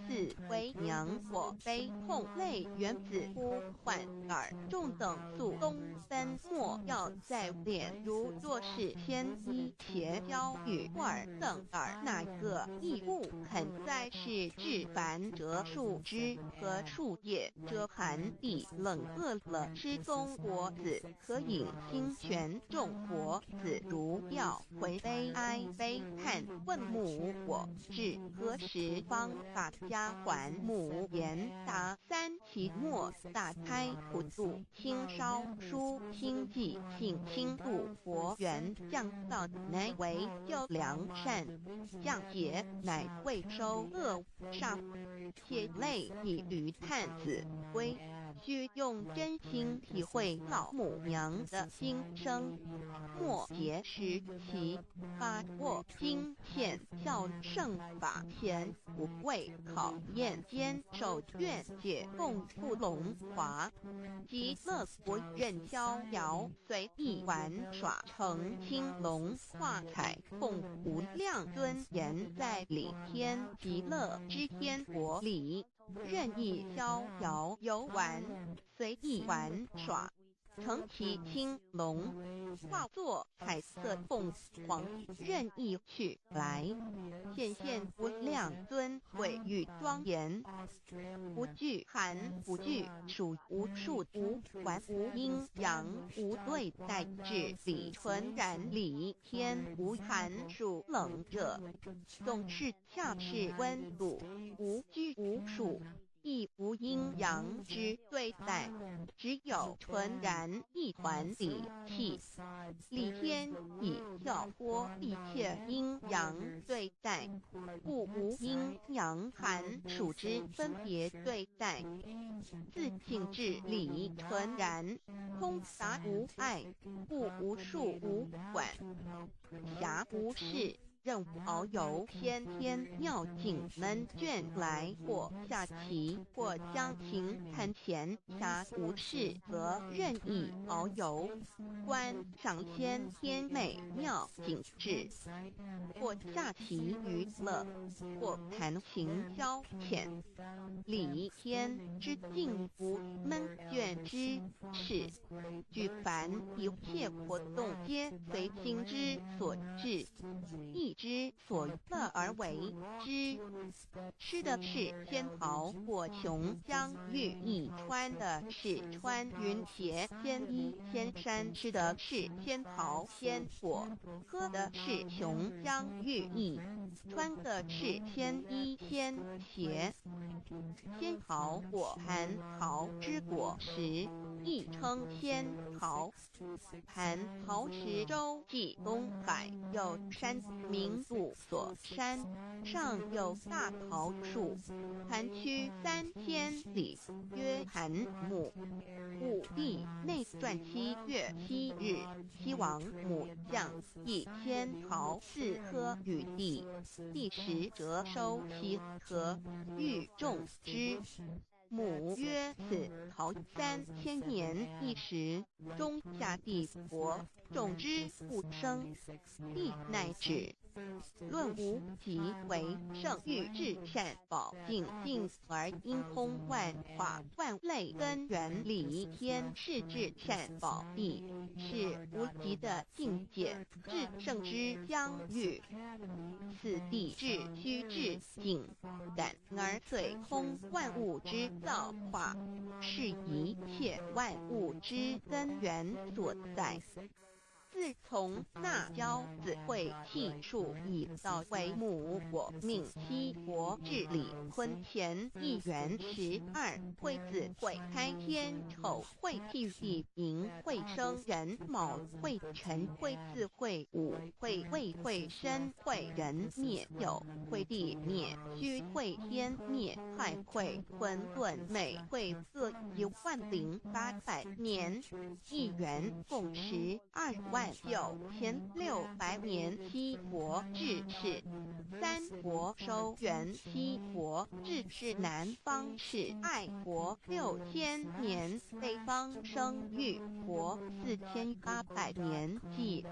4为娘我悲痛泪源子呼唤耳，众等宿东奔莫要在脸，如若是先一邪教与尔等耳，哪个亦不肯在是至凡折树枝和树叶，遮寒地冷饿了，吃公国子，可引清泉众国子如调回悲哀悲叹，问母我至何时方把家还？母言答：三期末大开普渡，清烧书清寂，信清度佛缘，降道乃为救良善，降劫乃未收恶煞，血泪已于叹子归。需用真心体会老母娘的心声，末节时期，把握经现效圣法前不畏考验，坚守愿解共赴龙华，极乐国任逍遥，随意玩耍成青龙化彩凤，无量尊严在里天极乐之天国里。任意逍遥游玩，随意玩耍，成其青龙，化作彩色凤凰，任意去来，显现无量尊贵与庄严，不惧寒，不惧暑，无数无管，无阴阳，无对待治理，纯然理天，无寒暑冷热，总是恰是温度，无拘无束，亦无阴阳之对待，只有纯然一团理气。理天以跳脱一切阴阳对待，故无阴阳寒暑之分别对待，自性至理纯然，通达无碍，故无束无管，暇无事。任遨游先天妙境门卷来，或下棋，或将琴弹前，暇无事则任意遨游，观赏先天美妙景致，或下棋娱乐，或弹琴消遣。理天之境不闷卷之事，举凡一切活动皆随心之所至，意之所乐而为之。吃的是仙桃果琼浆玉液，穿的是穿云鞋仙衣仙衫，吃的是仙桃仙果，喝的是琼浆玉液，穿的是仙衣仙鞋。仙桃果蟠桃之果实，亦称仙桃。蟠桃实洲即东海有山名鲁索山，上有大桃树，盘曲3000里，曰蟠木。武帝内传7月7日，西王母将以仙桃4颗与地，第10折收其核，欲种之。母曰：此桃3000年一时，中下地薄，种之不生。帝乃止。论无极为圣欲至善宝净净而因空万化万类根源理天是至善宝地，是无极的境界，至圣之相遇。此地至虚至静感而遂空万物之造化，是一切万物之根源所在。自从那骄子会系数以道为母，我命西国治理坤乾一元12，会子会开天丑，会替地寅，会生人卯，会辰会巳，会午，会未，会申，会人灭酉，会地灭戌，会天灭亥，会混沌昧，会各10800年，一元共129600年。西国治世，三国收元，西国治世南方是爱国6000年，北方生育国4800年，即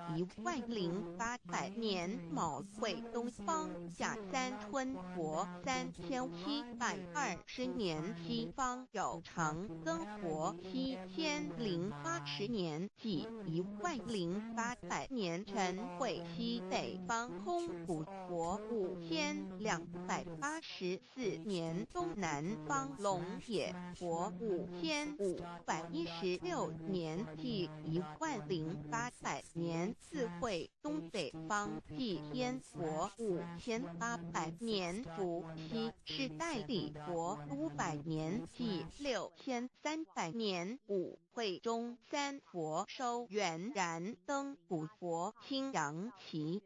10800年。卯会东方甲三春国3720年，西方有长庚国7080年，即11000 0800年陈惠西北方空谷国5284年东南方龙野国5516年即10800年自会东北方祭天国5800年伏羲是代理国500年即6300年武会中三佛收元燃灯古佛青阳旗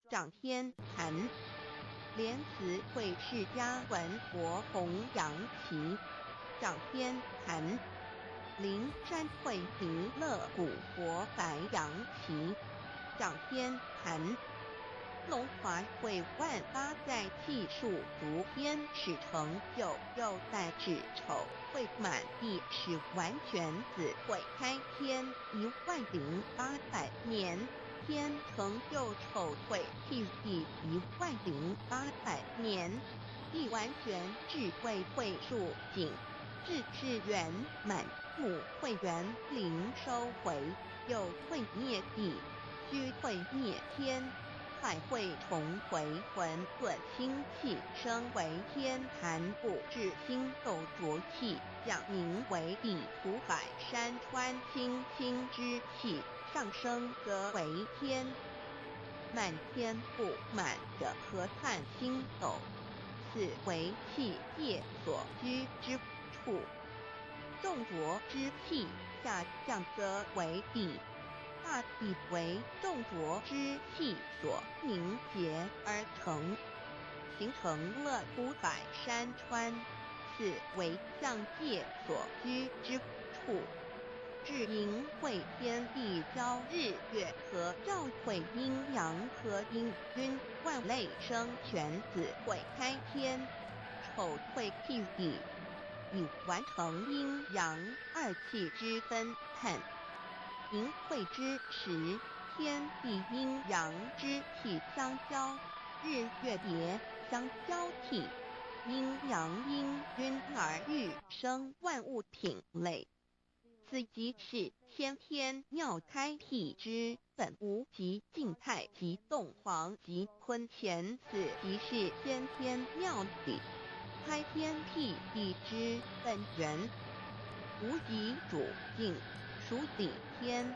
掌天坛莲慈会释迦文佛弘扬旗掌天坛灵山会弥勒古佛白杨旗掌天坛龙华会万八在气数足天使成就又在指丑会满地是完全子会开天10800年天成就丑会替第10800年地完全智慧会数景智智圆满母会元灵收回又会灭地虚会灭天海会重回混沌清气升为天坛不至星斗浊气降名为地土海山川清清之气上升则为天满天不满的河汉星斗此为气界所居之处重浊之气下降则为地大地为重浊之气所凝结而成形成了土海山川此为象界所居之处至阴会天地交日月和照会阴阳和阴均万类生全子会开天丑会辟地以完成阴阳二气之分判淫会之时天地阴阳之气相交日月别相交替阴阳阴均而育生万物品类此即是天天妙开辟之本无极静态及动黄及坤乾此即是天天妙理开天辟地之本源无极主静属理天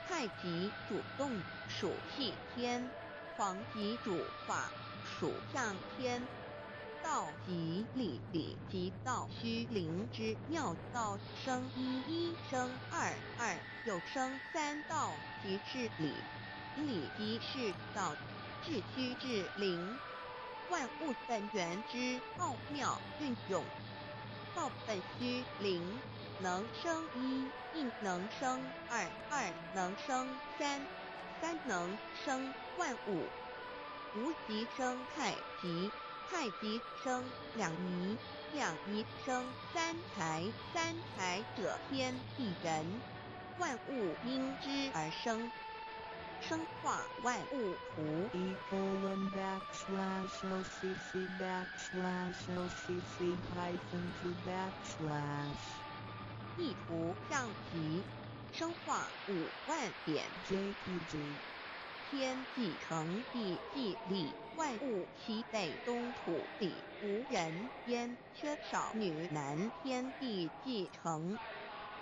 太极主动属气天黄极主化属象天道即理理即道虚灵之妙道生一生二又生三道即是理理即是道至虚至灵万物本源之奥妙运用道本虚灵能生一能生二能生三能生万物无极生太极太极生两仪生三才者天地人万物因之而生生化万物图://OCC_OCC_2/ 意图象棋生化5万点 JPG 天既成地既立万物其北东土地无人焉缺少女男天地既成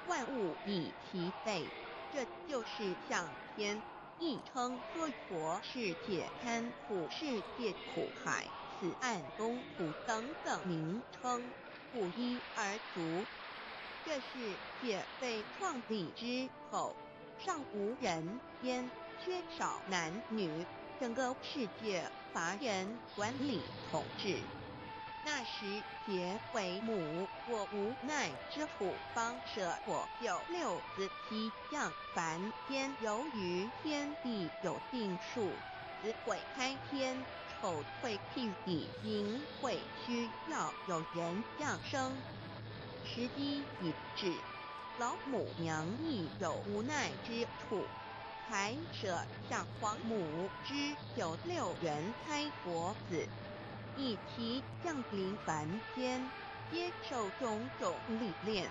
万物以其北这就是象天亦称娑婆世界贪腐世界苦海此岸东土等等名称不一而足这世界被创立之后尚无人焉缺少男女整个世界乏人管理统治那时结为母我无奈之苦方舍我有六子七将凡间由于天地有定数子会开天丑会辟地淫会需要有人降生时机已至老母娘亦有无奈之处才舍向皇母之有6人开佛子以其降临凡间接受种种历练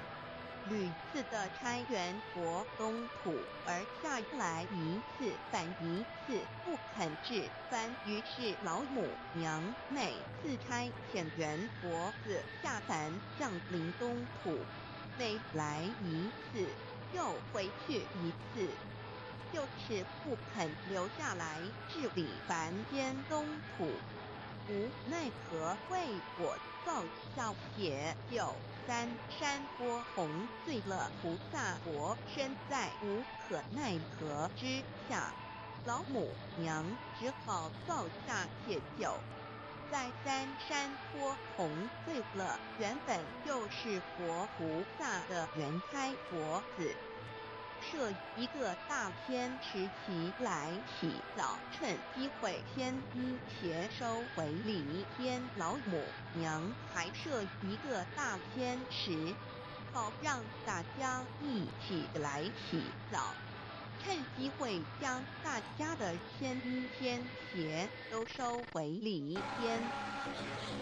屡次的拆元佛东土，而下来一次反一次不肯置藩，于是老母娘每次差遣元佛子下凡降临东土，每来一次又回去一次，就是不肯留下来治理凡间东土。无奈何为我造下解救三山波洪罪了菩萨佛，身在无可奈何之下，老母娘只好造下解救。在三山坡洪罪了原本就是佛菩萨的圆开佛子，设一个大天池期来洗澡，趁机会先衣携收回礼天老母娘，还设一个大天池，好让大家一起来洗澡，趁机会将大家的先衣先鞋都收回礼天。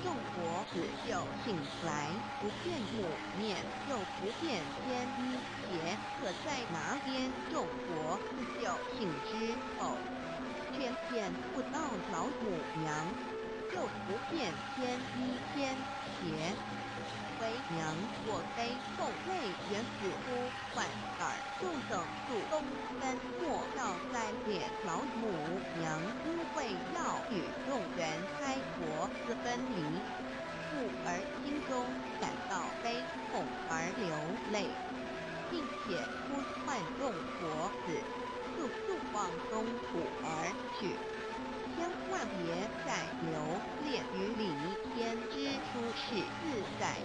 众佛子就醒来，不见母面，又不见天衣鞋可在哪边，众佛子就醒之后，却见不到老母娘，又不见天衣天鞋。为娘我悲痛泪原子呼唤耳，众等主动分莫要再敛老母娘，因为要与众缘开佛子分离，故而心中感到悲痛而流泪，并且呼唤众佛子速速往东土而去，千万别再留恋于礼天之出世自在。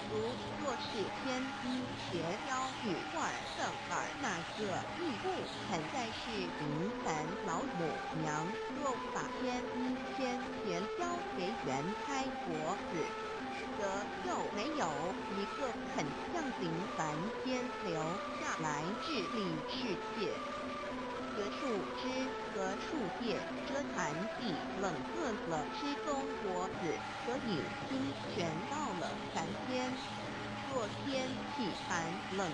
如若是天衣邪妖与画圣儿那个亦不肯再是平凡老母娘，若把天衣天邪交给原开佛子，则就没有一个肯降临凡间留下来治理世界。隔树枝和树叶遮寒地冷饿了失踪佛子，所以心悬到了凡间。若天气寒冷，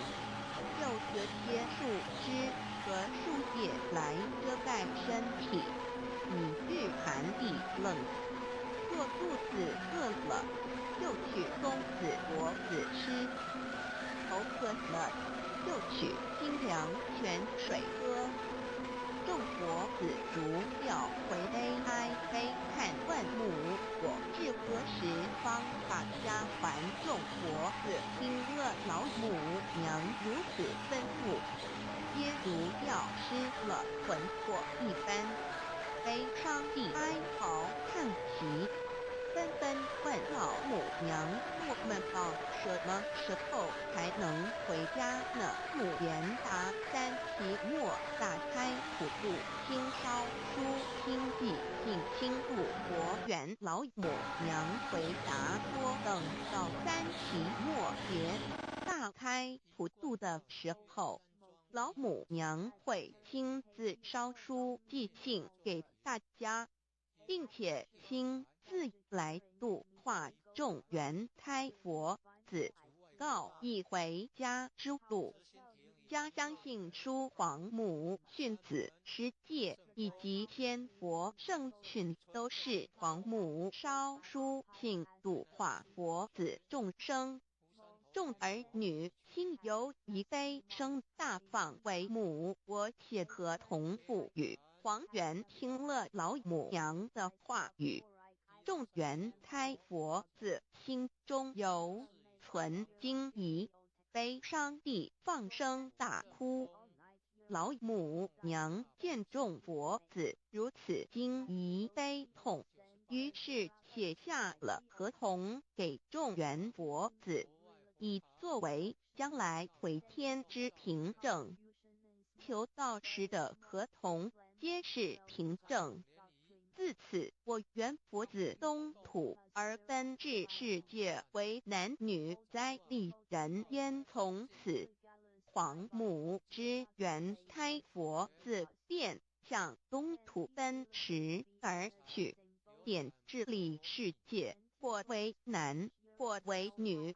就折些树枝和树叶来遮盖身体，以御寒地冷。若肚子饿了，就取公子佛子吃；口渴了，就取清凉泉水喝。众佛子如要回哀悲叹问母，我至何时方把家还众佛子听了老母娘如此吩咐，皆如要失了魂魄一般，悲伤地哀嚎叹息，纷纷问老母娘：我们到什么时候才能回家呢？母言答：三期末大开普度，清烧书清寂尽清度佛缘。老母娘回答说：等到三期末节大开普度的时候，老母娘会亲自烧书寄信给大家，并且亲自来度化众缘胎佛子，告一回家之路。将相信书皇母训子十戒以及千佛圣训都是皇母烧书信度化佛子众生。众儿女心由一悲生大放为母，我且合同父语。黄元听了老母娘的话语，众缘胎佛子心中有存惊疑，悲伤地放声大哭。老母娘见众佛子如此惊疑悲痛，于是写下了合同给众缘佛子，以作为将来回天之凭证。求道时的合同皆是凭证。自此，我缘佛子东土而奔至世界为男女在历人烟，从此皇母之缘胎佛子便向东土奔驰而去，便治理世界，或为男，或为女，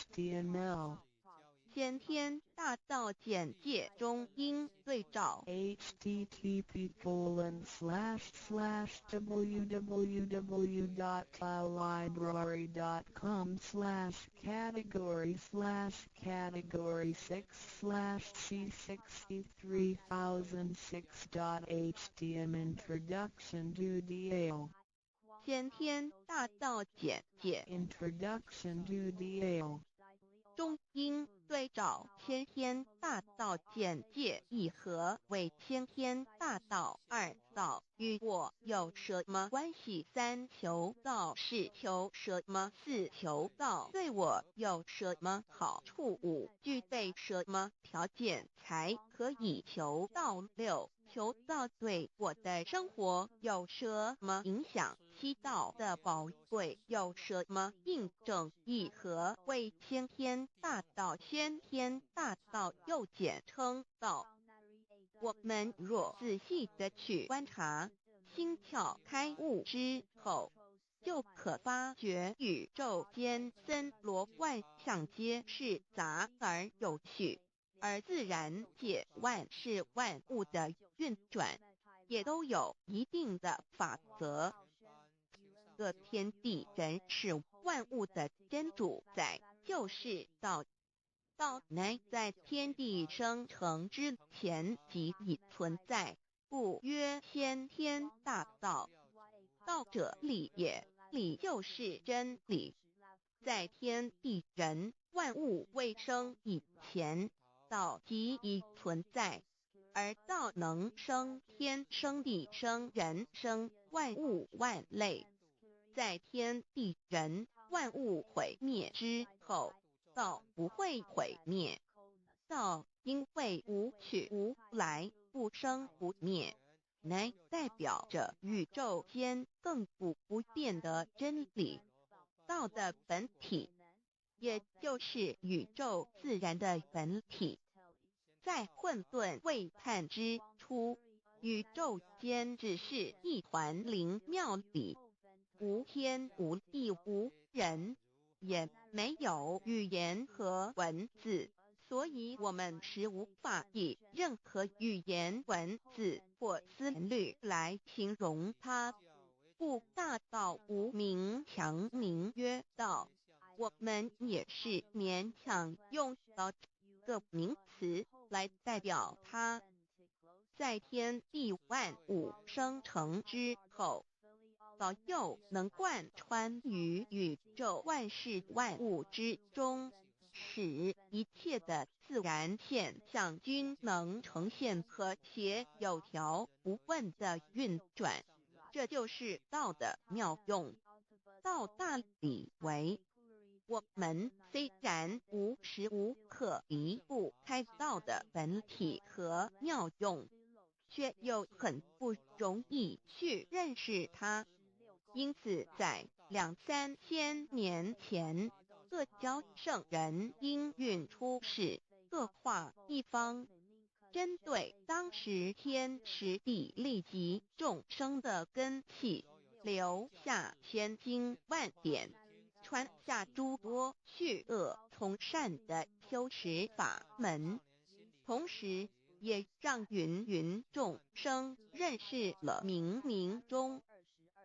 HTML 先天大道简介中英对照 http://www.library.com/category/category6/c63006.htm Introduction to DL 先天大道简介 Introduction to DL 中英对照先天大道简介一和为先天大道二道与我有什么关系？三求道是求什么？四求道对我有什么好处？五具备什么条件才可以求道？六求道对我的生活有什么影响？七道的宝贵有什么印证？一和为先天大道，先天大道又简称道。我们若仔细地去观察，心窍开悟之后，就可发觉宇宙间森罗万象皆是杂而有序，而自然界万事万物的运转，也都有一定的法则。这天地人是万物的真主宰，就是道。道乃在天地生成之前即已存在，故曰先天大道。道者理也，理就是真理。在天地人万物未生以前，道即已存在，而道能生天生地生人生万物万类。在天地人万物毁灭之后，道不会毁灭。道因为无去无来，不生不灭，乃代表着宇宙间亘古不变的真理。道的本体，也就是宇宙自然的本体。在混沌未判之初，宇宙间只是一团灵妙理，无天无地无人，也没有语言和文字，所以我们是无法以任何语言文字或思虑来形容它。故大道无名强名曰道，我们也是勉强用到个名词来代表它。在天地万物生成之后，道又能贯穿于宇宙万事万物之中，使一切的自然现象均能呈现和谐有条不紊的运转。这就是道的妙用。道大理为，我们虽然无时无刻离不开道的本体和妙用，却又很不容易去认识它。因此在2、3千年前，各教圣人应运出世，各化一方，针对当时天时地利及众生的根器，留下千经万典，传下诸多去恶从善的修持法门，同时也让芸芸众生认识了冥冥中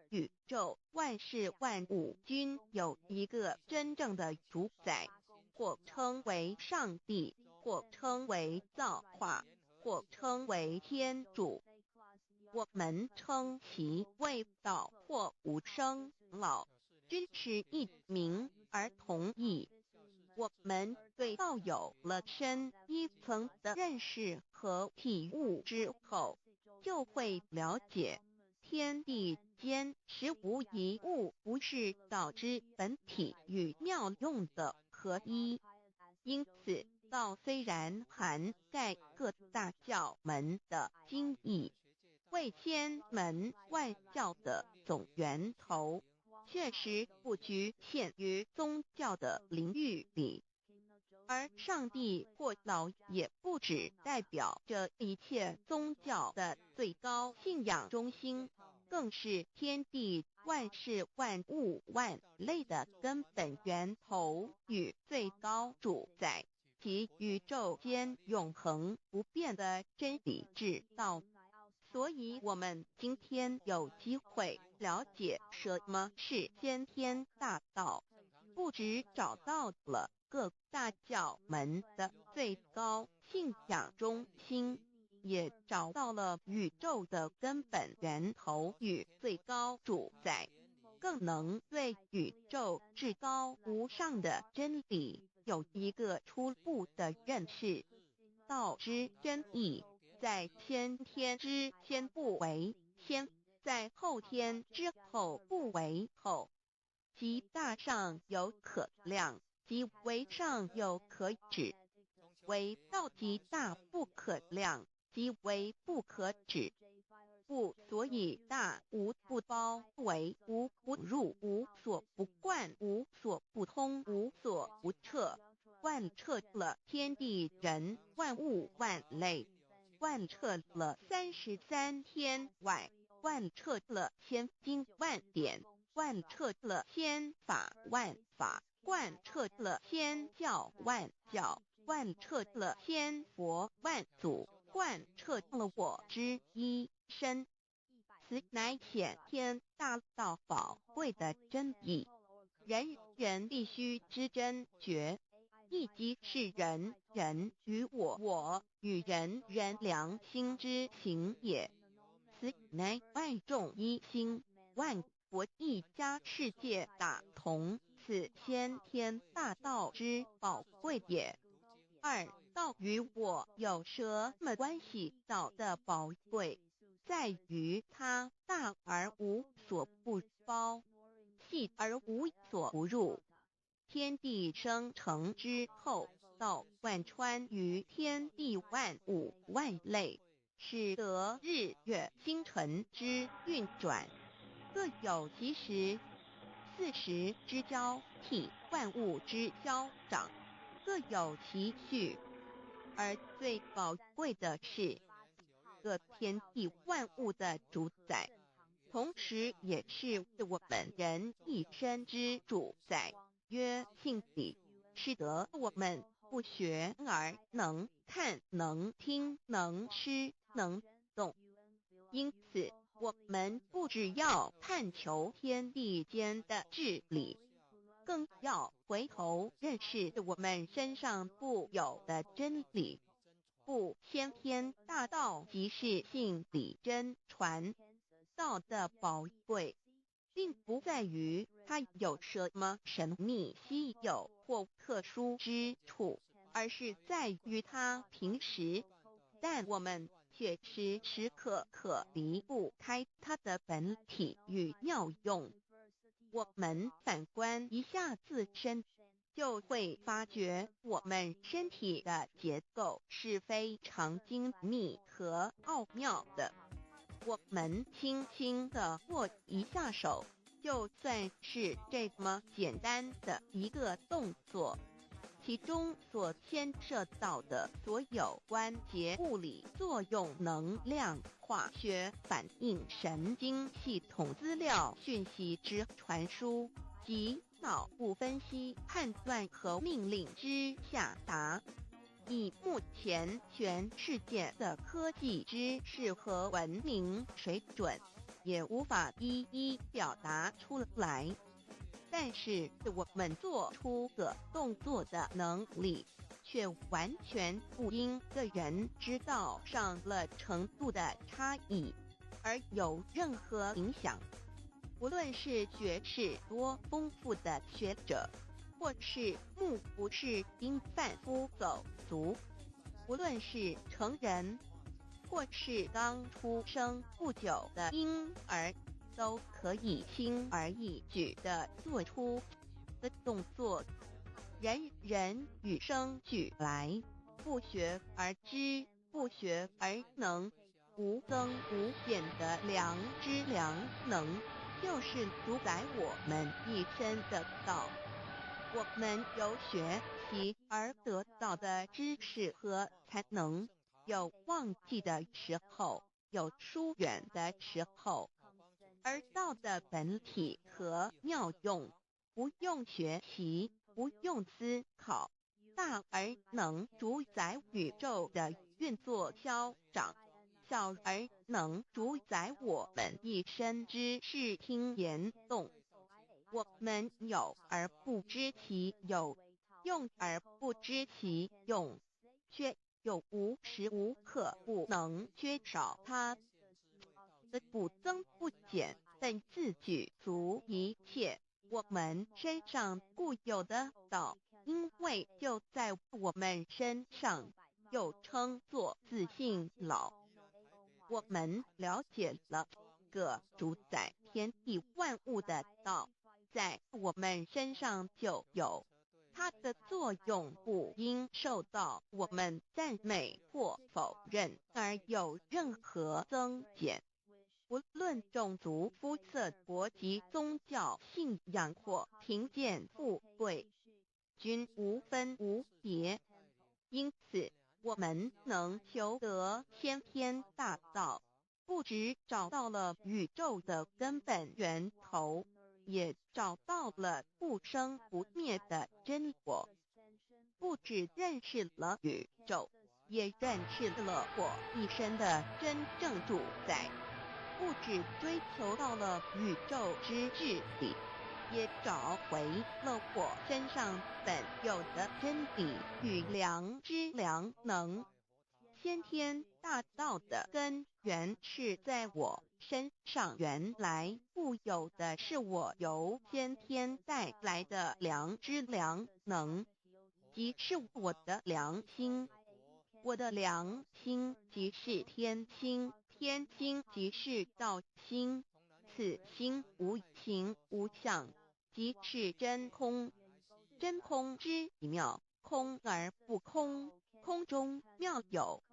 宇宙万事万物均有一个真正的主宰，或称为上帝，或称为造化，或称为天主。我们称其为道或无生老，均是一名而同义。我们对道有了深一层的认识和体悟之后，就会了解天地间实无一物不是道之本体与妙用的合一。因此，道虽然涵盖各大教门的经义，为千门万教的总源头，确实不局限于宗教的领域里。而上帝或道也不只代表着一切宗教的最高信仰中心，更是天地万事万物万类的根本源头与最高主宰，及宇宙间永恒不变的真理之道。所以我们今天有机会了解什么是先天大道，不只找到了各大教门的最高信仰中心，也找到了宇宙的根本源头与最高主宰，更能对宇宙至高无上的真理有一个初步的认识。道之真义，在先天之先不为先，在后天之后不为后，即大上有可量，即为上有可指，为道即大不可量，即为不可指。故所以大无不包围，无不入，无所不贯，无所不通，无所不彻，贯彻了天地人万物万类，贯彻了33天外，贯彻了千经万典，贯彻了千法万法，贯彻了千教万教，贯彻了千佛万祖，贯彻了我之一身。此乃显天大道宝贵的真义，人人必须知真觉。亦即是人，人与我，我与人，人良心之行也。此乃万众一心，万国一家，世界大同，此先天大道之宝贵也。二，道与我有什么关系？道的宝贵在于它大而无所不包，细而无所不入。天地生成之后，道贯穿于天地万物万类，使得日月星辰之运转各有其时，四时之交替，万物之消长各有其序。而最宝贵的是各天地万物的主宰，同时也是我们人一生之主宰，曰性理，使得我们不学而能看，能听，能吃，能动。因此我们不只要探求天地间的治理，更要回头认识我们身上固有的真理。故先天大道即是性理真传。道的宝贵并不在于它有什么神秘稀有或特殊之处，而是在于它平时，但我们却时时刻刻离不开它的本体与妙用。我们反观一下自身，就会发觉我们身体的结构是非常精密和奥妙的。我们轻轻地握一下手，就算是这么简单的一个动作，其中所牵涉到的所有关节物理作用、能量、化学反应、神经系统资料讯息之传输及脑部分析、判断和命令之下达，以目前全世界的科技知识和文明水准，也无法一一表达出来。但是我们做出个动作的能力，却完全不因个人知道上了程度的差异而有任何影响。无论是学识多丰富的学者，或是目不识丁贩夫走卒，无论是成人，或是刚出生不久的婴儿，都可以轻而易举地做出的动作。人人与生俱来，不学而知，不学而能，无增无减的良知良能，就是主宰我们一生的道。我们由学习而得到的知识和才能，有忘记的时候，有疏远的时候，而道的本体和妙用，不用学习，不用思考，大而能主宰宇宙的运作消长，小而能主宰我们一生之视听言动。我们有而不知其有，用而不知其用，却又无时无刻不能缺少它的不增不减，本自具足一切。我们身上固有的道，因为就在我们身上，又称作自性老。我们了解了个主宰天地万物的道，在我们身上就有，它的作用不应受到我们赞美或否认而有任何增减。无论种族、肤色、国籍、宗教、信仰或贫贱富贵，均无分无别。因此我们能求得先天大道，不只找到了宇宙的根本源头，也找到了不生不灭的真我。不只认识了宇宙，也认识了我一生的真正主宰。不只追求到了宇宙之治理，也找回了我身上本有的真理与良知良能。先天大道的根源是在我身上，原来固有的是我由先天带来的良知良能，即是我的良心。我的良心即是天心，天心即是道心，此心无形无相，即是真空。真空之妙，空而不空，空中妙有。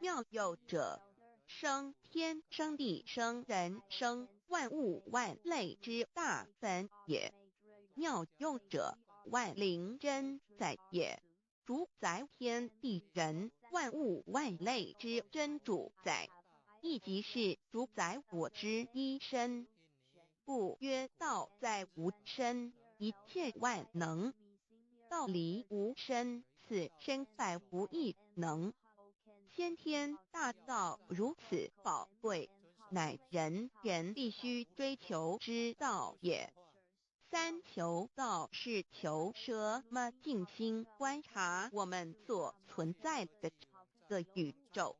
妙有者，生天生地生人生万物万类之大本也。妙用者，万灵真在也，主宰天地人万物万类之真主宰，亦即是主宰我之一身。故曰道在无身，一切万能。道离无身，此身在无一能。先天大道如此宝贵，乃人必须追求之道也。三求道是求什么？静心观察我们所存在的这个宇宙，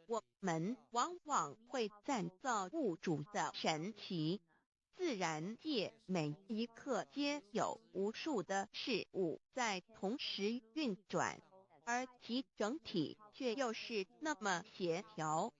我们往往会赞造物主的神奇。自然界每一刻皆有无数的事物在同时运转，而其整体却又是那么协调。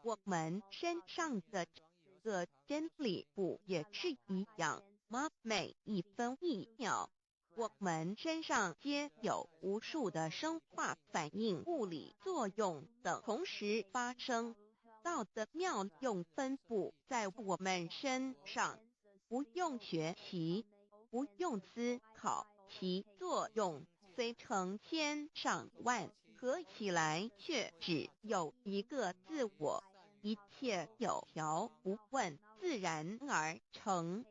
我们身上的这个真理不也是一样吗？每一分一秒，我们身上皆有无数的生化反应、物理作用等同时发生。道的妙用分布在我们身上，不用学习，不用思考，其作用虽成千上万，合起来却只有一个自我。一切有条不紊，自然而成。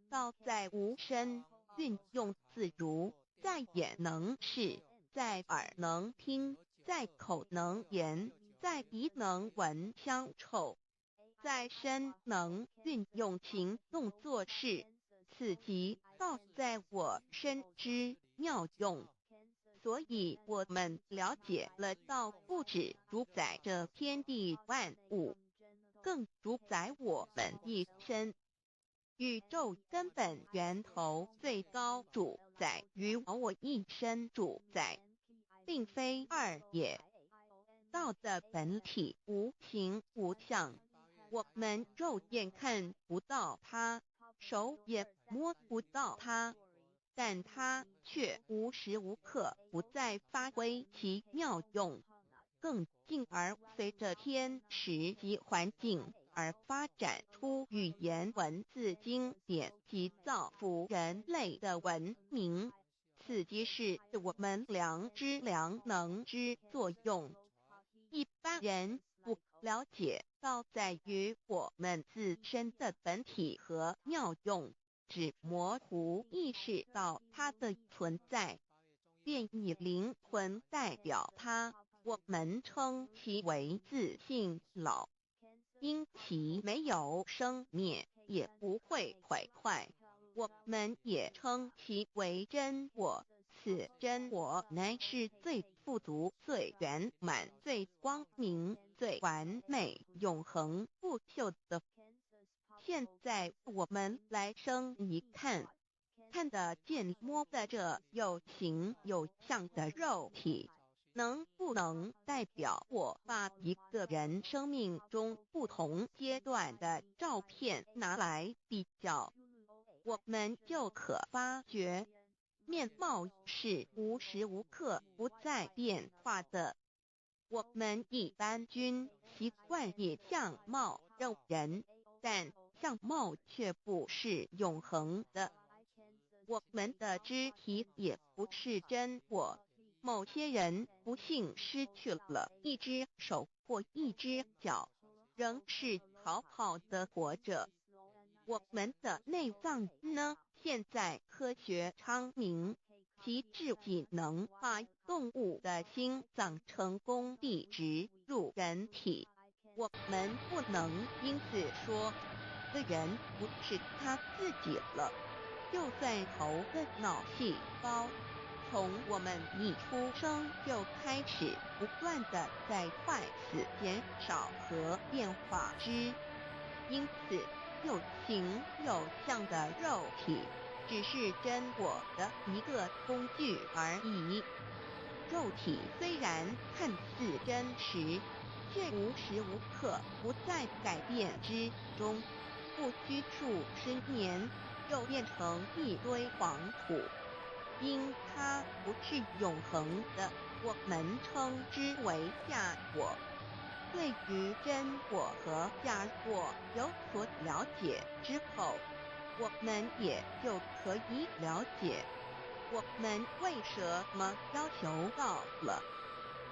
道在无身，运用自如，在眼能视，在耳能听，在口能言，在鼻能闻香臭，在身能运用行动做事，此即道在我身之妙用。所以我们了解了道不只主宰这天地万物，更主宰我们一身。宇宙根本源头最高主宰于我一身主宰，并非二也。道的本体无形无相，我们肉眼看不到它，手也摸不到它，但它却无时无刻不在发挥其妙用，更进而随着天时及环境而发展出语言文字经典及造福人类的文明。此即是我们良知良能之作用。一般人不了解道在于我们自身的本体和妙用，只模糊意识到它的存在，便以灵魂代表它。我们称其为自性老，因其没有生灭，也不会毁坏。我们也称其为真我，此真我乃是最富足、最圆满、最光明、最完美、永恒不朽的。现在我们来生一看，看得见摸得着有形有相的肉体，能不能代表我把一个人生命中不同阶段的照片拿来比较，我们就可发觉，面貌是无时无刻不在变化的。我们一般均习惯以相貌认人，但相貌却不是永恒的。我们的肢体也不是真我，某些人不幸失去了一只手或一只脚，仍是好好的活着。我们的内脏呢？现在科学昌明，其自己能把动物的心脏成功地植入人体。我们不能因此说，这人不是他自己了。就在头的脑细胞，从我们一出生就开始不断的在坏死减少和变化之。因此，有形有相的肉体，只是真我的一个工具而已。肉体虽然看似真实，却无时无刻不在改变之中，不拘数十年，又变成一堆黄土。因它不是永恒的，我们称之为假我。对于真我和假我有所了解之后，我们也就可以了解我们为什么要求道了。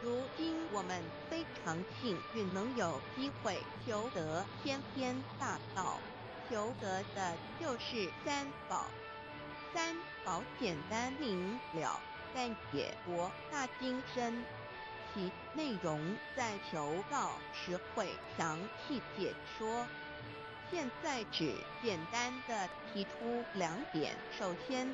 如今我们非常幸运能有机会求得先天大道，求得的就是三宝。三宝简单明了，但也博大精深，其内容在求道时会详细解说。现在只简单的提出2点。首先，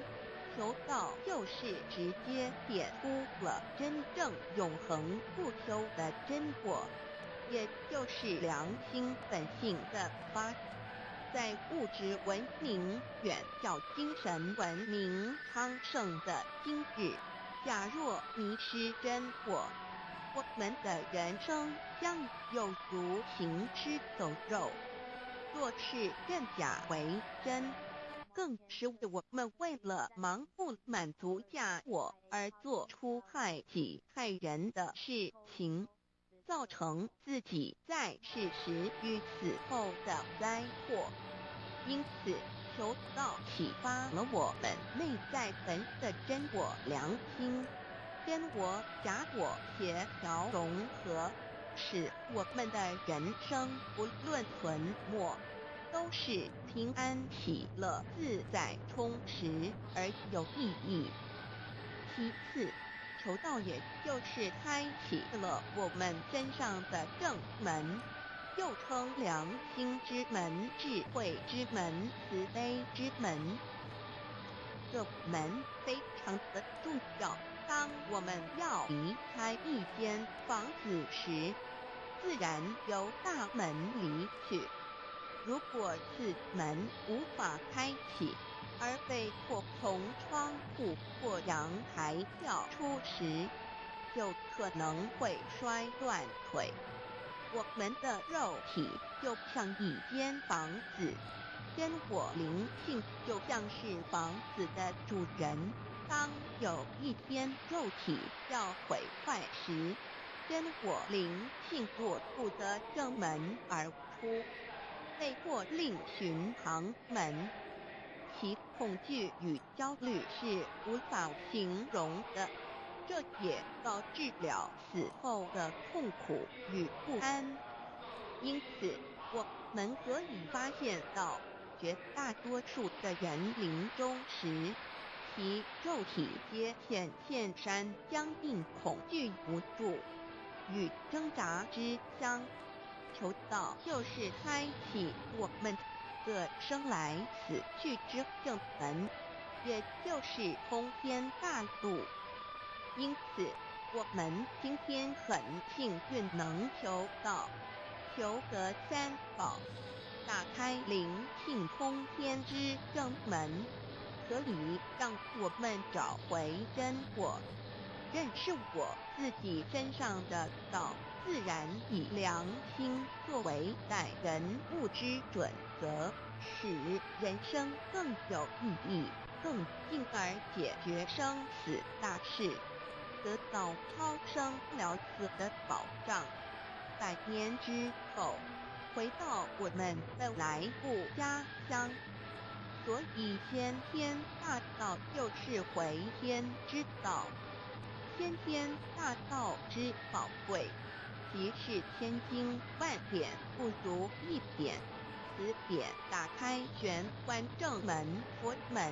求道就是直接点出了真正永恒不朽的真我，也就是良心本性的发。在物质文明远较精神文明昌盛的今日，假若迷失真我，我们的人生将有如行尸走肉。若是认假为真，更是我们为了盲目满足假我而做出害己害人的事情，造成自己在世时与死后的灾祸。因此，求道启发了我们内在本的真我良心，真我假我协调融合，使我们的人生不论存没，都是平安喜乐自在充实而有意义。其次，求道也就是开启了我们身上的正门，又称良心之门、智慧之门、慈悲之门。这门非常的重要。当我们要离开一间房子时，自然由大门离去。如果此门无法开启，而被迫从窗户或阳台跳出时，就可能会摔断腿。我们的肉体就像一间房子，真我灵性就像是房子的主人。当有一天肉体要毁坏时，真我灵性若不得正门而出，被迫另寻旁门，其恐惧与焦虑是无法形容的。这也导致了死后的痛苦与不安。因此，我们可以发现到，绝大多数的人临终时，其肉体皆显现山僵硬、恐惧无助与挣扎之相。求道就是开启我们的生来死去之正门，也就是通天大路。因此，我们今天很幸运能求道，求得三宝，打开灵性通天之正门，可以让我们找回真我，认识我自己身上的道，自然以良心作为待人物之准则，使人生更有意义，更进而解决生死大事，得到超生了死的保障。100年之后，回到我们的来故家乡。所以先天大道就是回天之道。先天大道之宝贵，即是千金万点不如一点。此点打开玄关正门佛门，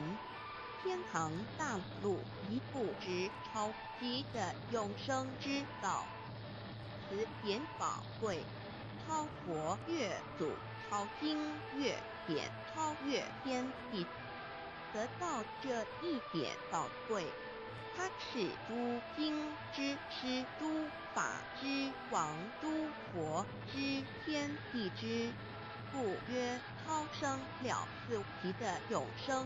天堂大路一步之超级的永生之道。此点宝贵，超佛越祖，超经越典，超越天地。得到这一点宝贵。他是诸经之师，诸法之王，诸佛之天地之，故曰超生了四极的永生，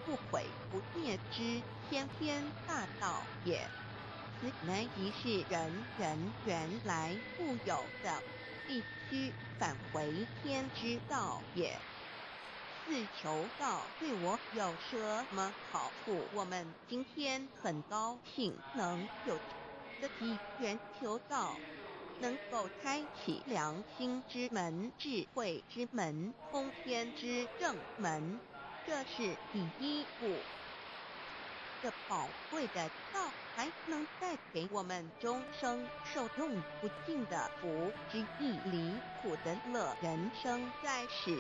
不毁不灭之天天大道也。此乃即是人原来固有的，必须返回天之道也。自求道对我有什么好处？我们今天很高兴能有这机缘求道，能够开启良心之门、智慧之门、通天之正门，这是第一步。这宝贵的道还能带给我们终生受用不尽的福之益，离苦的乐。人生在世，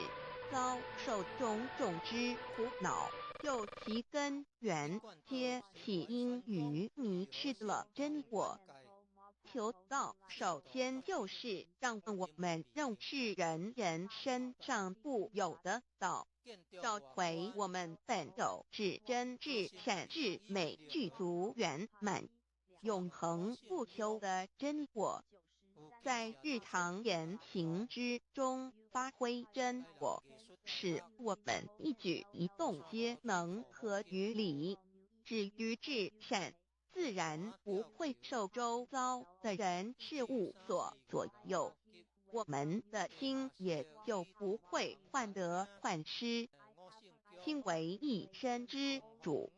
遭受种种之苦恼，就其根源皆起因于迷失了真我。求道首先就是让我们认识人身上固有的道，找回我们本有至真至善至美具足圆满永恒不朽的真我，在日常言行之中发挥真我，使我们一举一动皆能合于理，止于至善，自然不会受周遭的人事物所左右，我们的心也就不会患得患失，心为一身之主。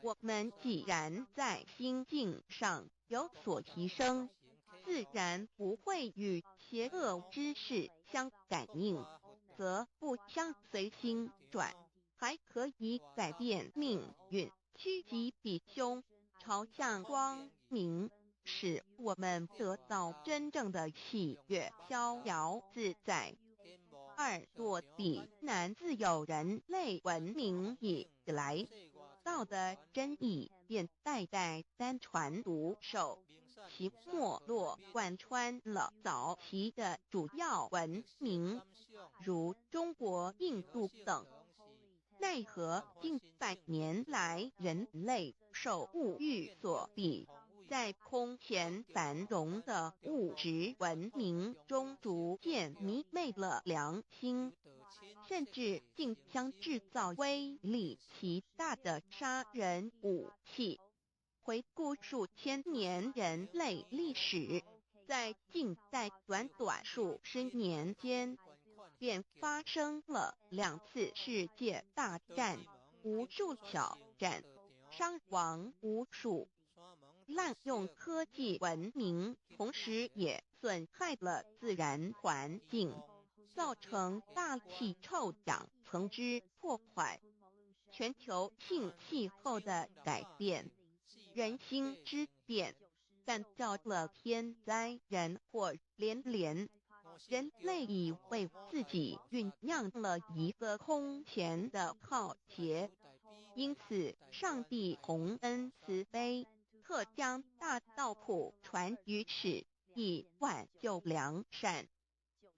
我们既然在心境上有所提升，自然不会与邪恶之事相感应，则不相随心转，还可以改变命运，趋吉避凶，朝向光明，使我们得到真正的喜悦，逍遥自在。二，落地难自有人类文明以来，道的真义便代代单传独授，其没落贯穿了早期的主要文明，如中国、印度等。奈何近百年来人类受物欲所逼，在空前繁荣的物质文明中逐渐迷昧了良心，甚至竟将制造威力极大的杀人武器。回顾数千年人类历史，在近代短数十年间，便发生了2次世界大战，无数挑战，伤亡无数。滥用科技文明，同时也损害了自然环境，造成大气臭氧层之破坏，全球性气候的改变，人心之变，干造了天灾人祸连连。人类已为自己酝酿了一个空前的浩劫，因此上帝洪恩慈悲，特将大道谱传于世，以挽救良善。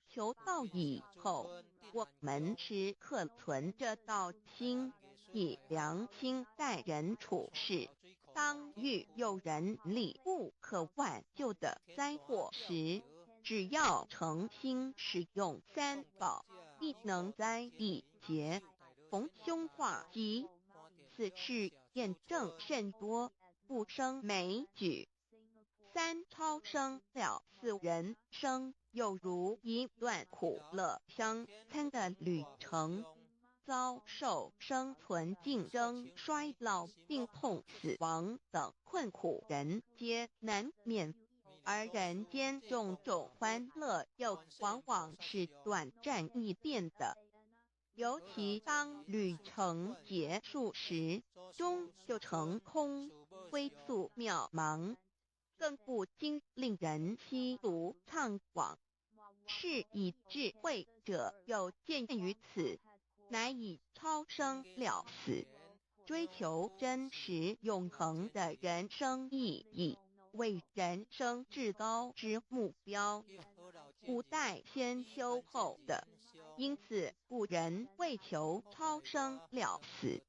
求道以后，我们时刻存着道心，以良心待人处事。当遇有人力不可挽救的灾祸时，只要诚心使用三宝，必能灾必劫，逢凶化吉。此事验证甚多，不胜枚举。三，超生了四，人生有如一段苦乐相参的旅程，遭受生存竞争、衰老、病痛、死亡等困苦，人皆难免。而人间种种欢乐又往往是短暂易变的，尤其当旅程结束时，终就成空，灰速渺茫，更不禁令人凄独怅惘。是以智慧者有鉴于此，乃以超生了死，追求真实永恒的人生意义，为人生至高之目标，不待先修后的。因此古人为求超生了死，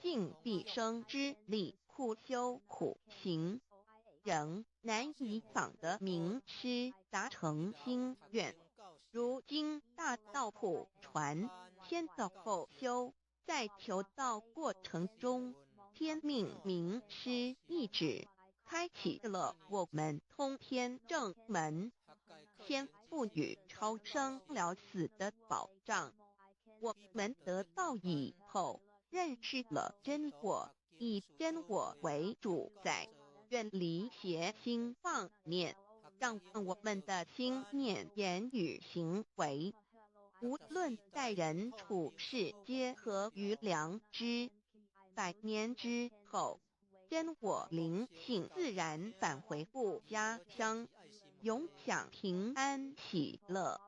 尽毕生之力苦修苦行，仍难以访得名师达成心愿。如今大道普传，先道后修，在求道过程中，天命名师一指，开启了我们通天正门，先赋予超生了死的保障。我们得道以后，认识了真我，以真我为主宰，远离邪心妄念，让我们的心念、言语、行为，无论待人处事，皆合于良知。100年之后，真我灵性自然返回故家乡，永享平安喜乐。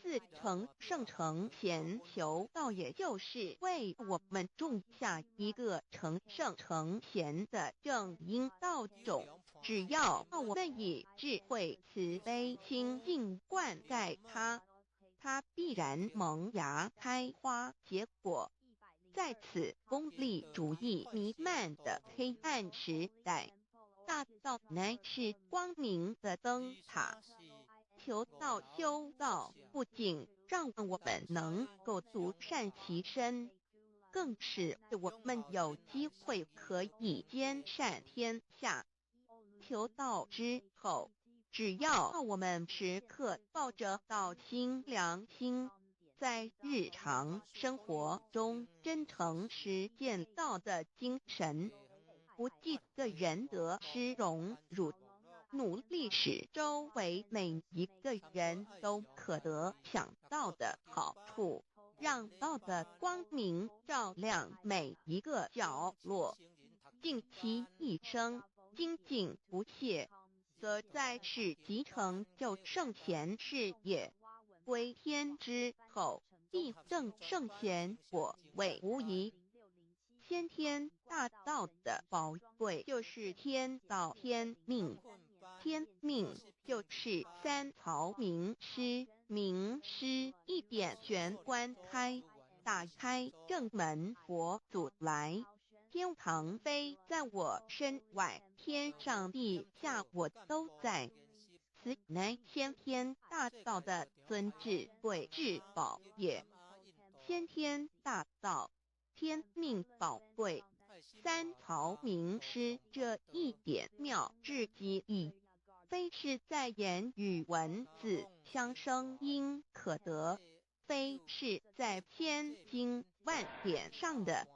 4成圣成贤求道，也就是为我们种下一个成圣成贤的正因道种。只要我们以智慧慈悲心境灌溉它，它必然萌芽开花结果。在此功利主义弥漫的黑暗时代，大道乃是光明的灯塔。求道修道，不仅让我们能够独善其身，更使我们有机会可以兼善天下。求道之后，只要我们时刻抱着道心良心，在日常生活中真诚实践道的精神，不计个人得失荣辱，努力使周围每一个人都可得享道的好处，让道的光明照亮每一个角落，尽其一生精进不懈，则在世即成就圣贤事业。归天之后，必证圣贤果位无疑。先天大道的宝贵就是天道天命，天命就是3曹名师，名师一点玄关开，打开正门佛祖来。天堂非在我身外，天上地下我都在。此乃先天大道的尊至贵至宝也。先天大道，天命宝贵，3曹名师这一点妙至极意，非是在言语文字相生因可得，非是在千经万典上的，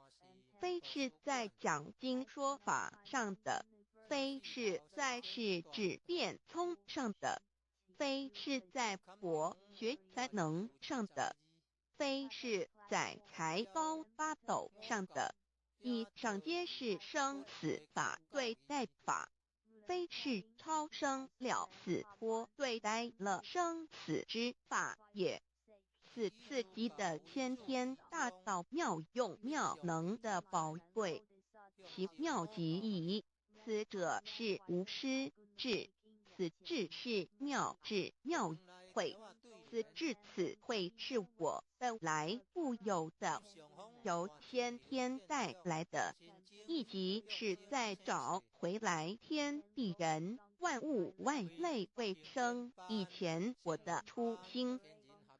非是在讲经说法上的，非是在世智辩聪上的，非是在博学才能上的，非是在才高八斗上的，以上皆是生死法对待法，非是超生了死脱对待了生死之法也。此刺激的先天大道妙用妙能的宝贵，其妙极矣。此者是无师智，此智是妙智妙慧，此智此慧是我本来固有的，由先天带来的，亦即是在找回来天地人万物万类为生以前我的初心，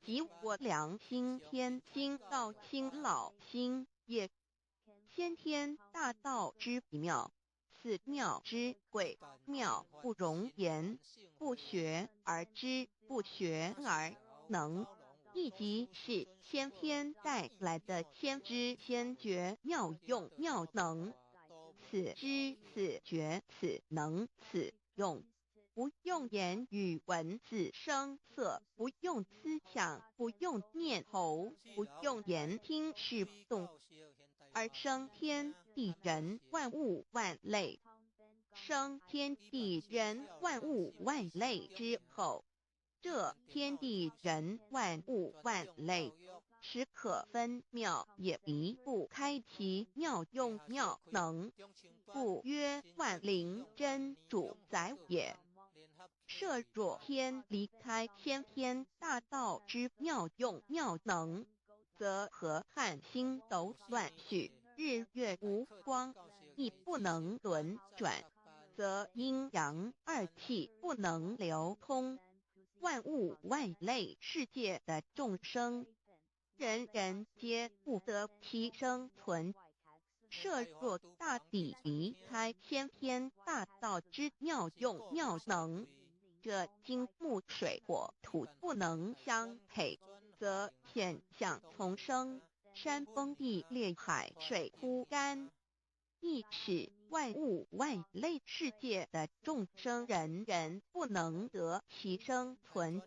即我良心天心道心老心也。先天大道之奇妙，此妙之贵，妙不容言，不学而知，不学而能，亦即是先天带来的先知先觉妙用妙能。此知此觉此能此用，不用言语文字声色，不用思想，不用念头，不用言听是动，而生天地人万物万类。生天地人万物万类之后，这天地人万物万类，实可分妙，也离不开其妙用妙能，故曰万灵真主宰也。设若天离开先天大道之妙用妙能，则河汉星斗乱序，日月无光，亦不能轮转，则阴阳二气不能流通。万物万类世界的众生，人人皆不得其生存。设若大抵离开先天大道之妙用妙能，这金木水火土不能相配，则险象丛生，山崩地裂，海水枯干，亦使万物万类世界的众生人人不能得其生存。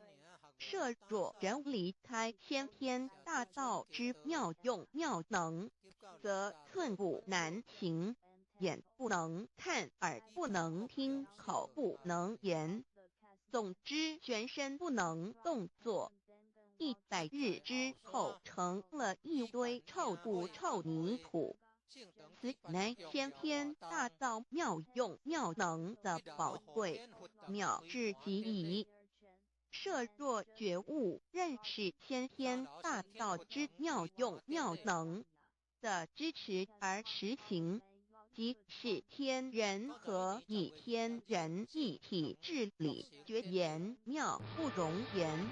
设若人离开先天大道之妙用妙能，则寸步难行，眼不能看，耳不能听，口不能言，总之全身不能动作。100日之后，成了一堆臭土臭泥土。此乃先天大道妙用妙能的宝贵妙至极矣。设若觉悟认识先天大道之妙用妙能的支持而实行，即是天人合一，天人一体治理，绝言妙不容言，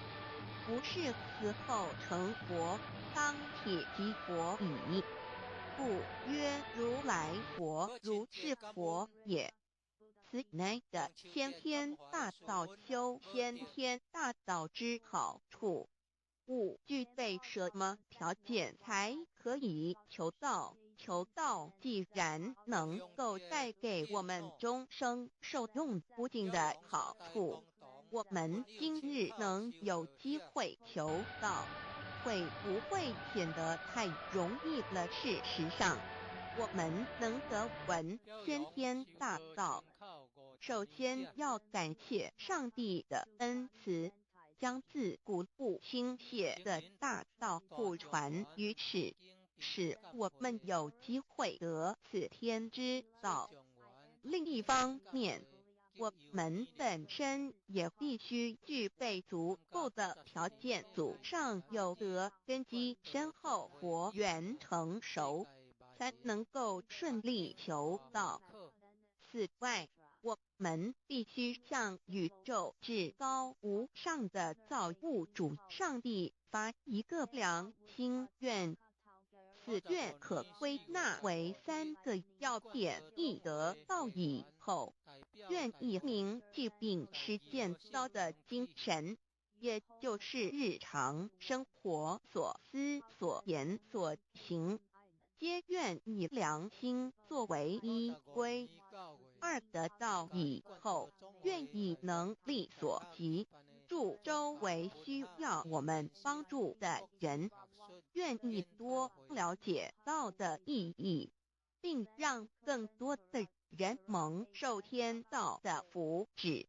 不是死后成佛，当铁即佛矣。故曰如来佛，如是佛也。此乃的先天大道修先天大道之好处。勿具备什么条件才可以求道？求道既然能够带给我们终生受用不尽的好处，我们今日能有机会求道，会不会显得太容易了？事实上，我们能得闻先天大道，首先要感谢上帝的恩慈，将自古不倾泻的大道普传于世，使我们有机会得此天之道。另一方面，我们本身也必须具备足够的条件，祖上有德，根基深厚，佛缘成熟，才能够顺利求道。此外，我们必须向宇宙至高无上的造物主上帝发一个良心愿。此愿可归纳为3个要点：一得道以后，愿以明既并实践道的精神，也就是日常生活所思所言所行，皆愿以良心作为依归。2得道以后，愿以能力所及，助周围需要我们帮助的人，愿意多了解道的意义，并让更多的人蒙受天道的福祉。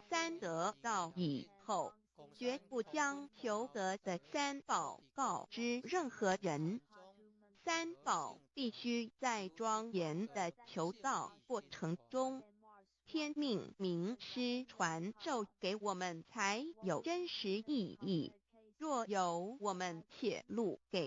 3得道以后，绝不将求得的3宝告知任何人。3宝必须在庄严的求道过程中，天命名师传授给我们，才有真实意义。若有我们泄露给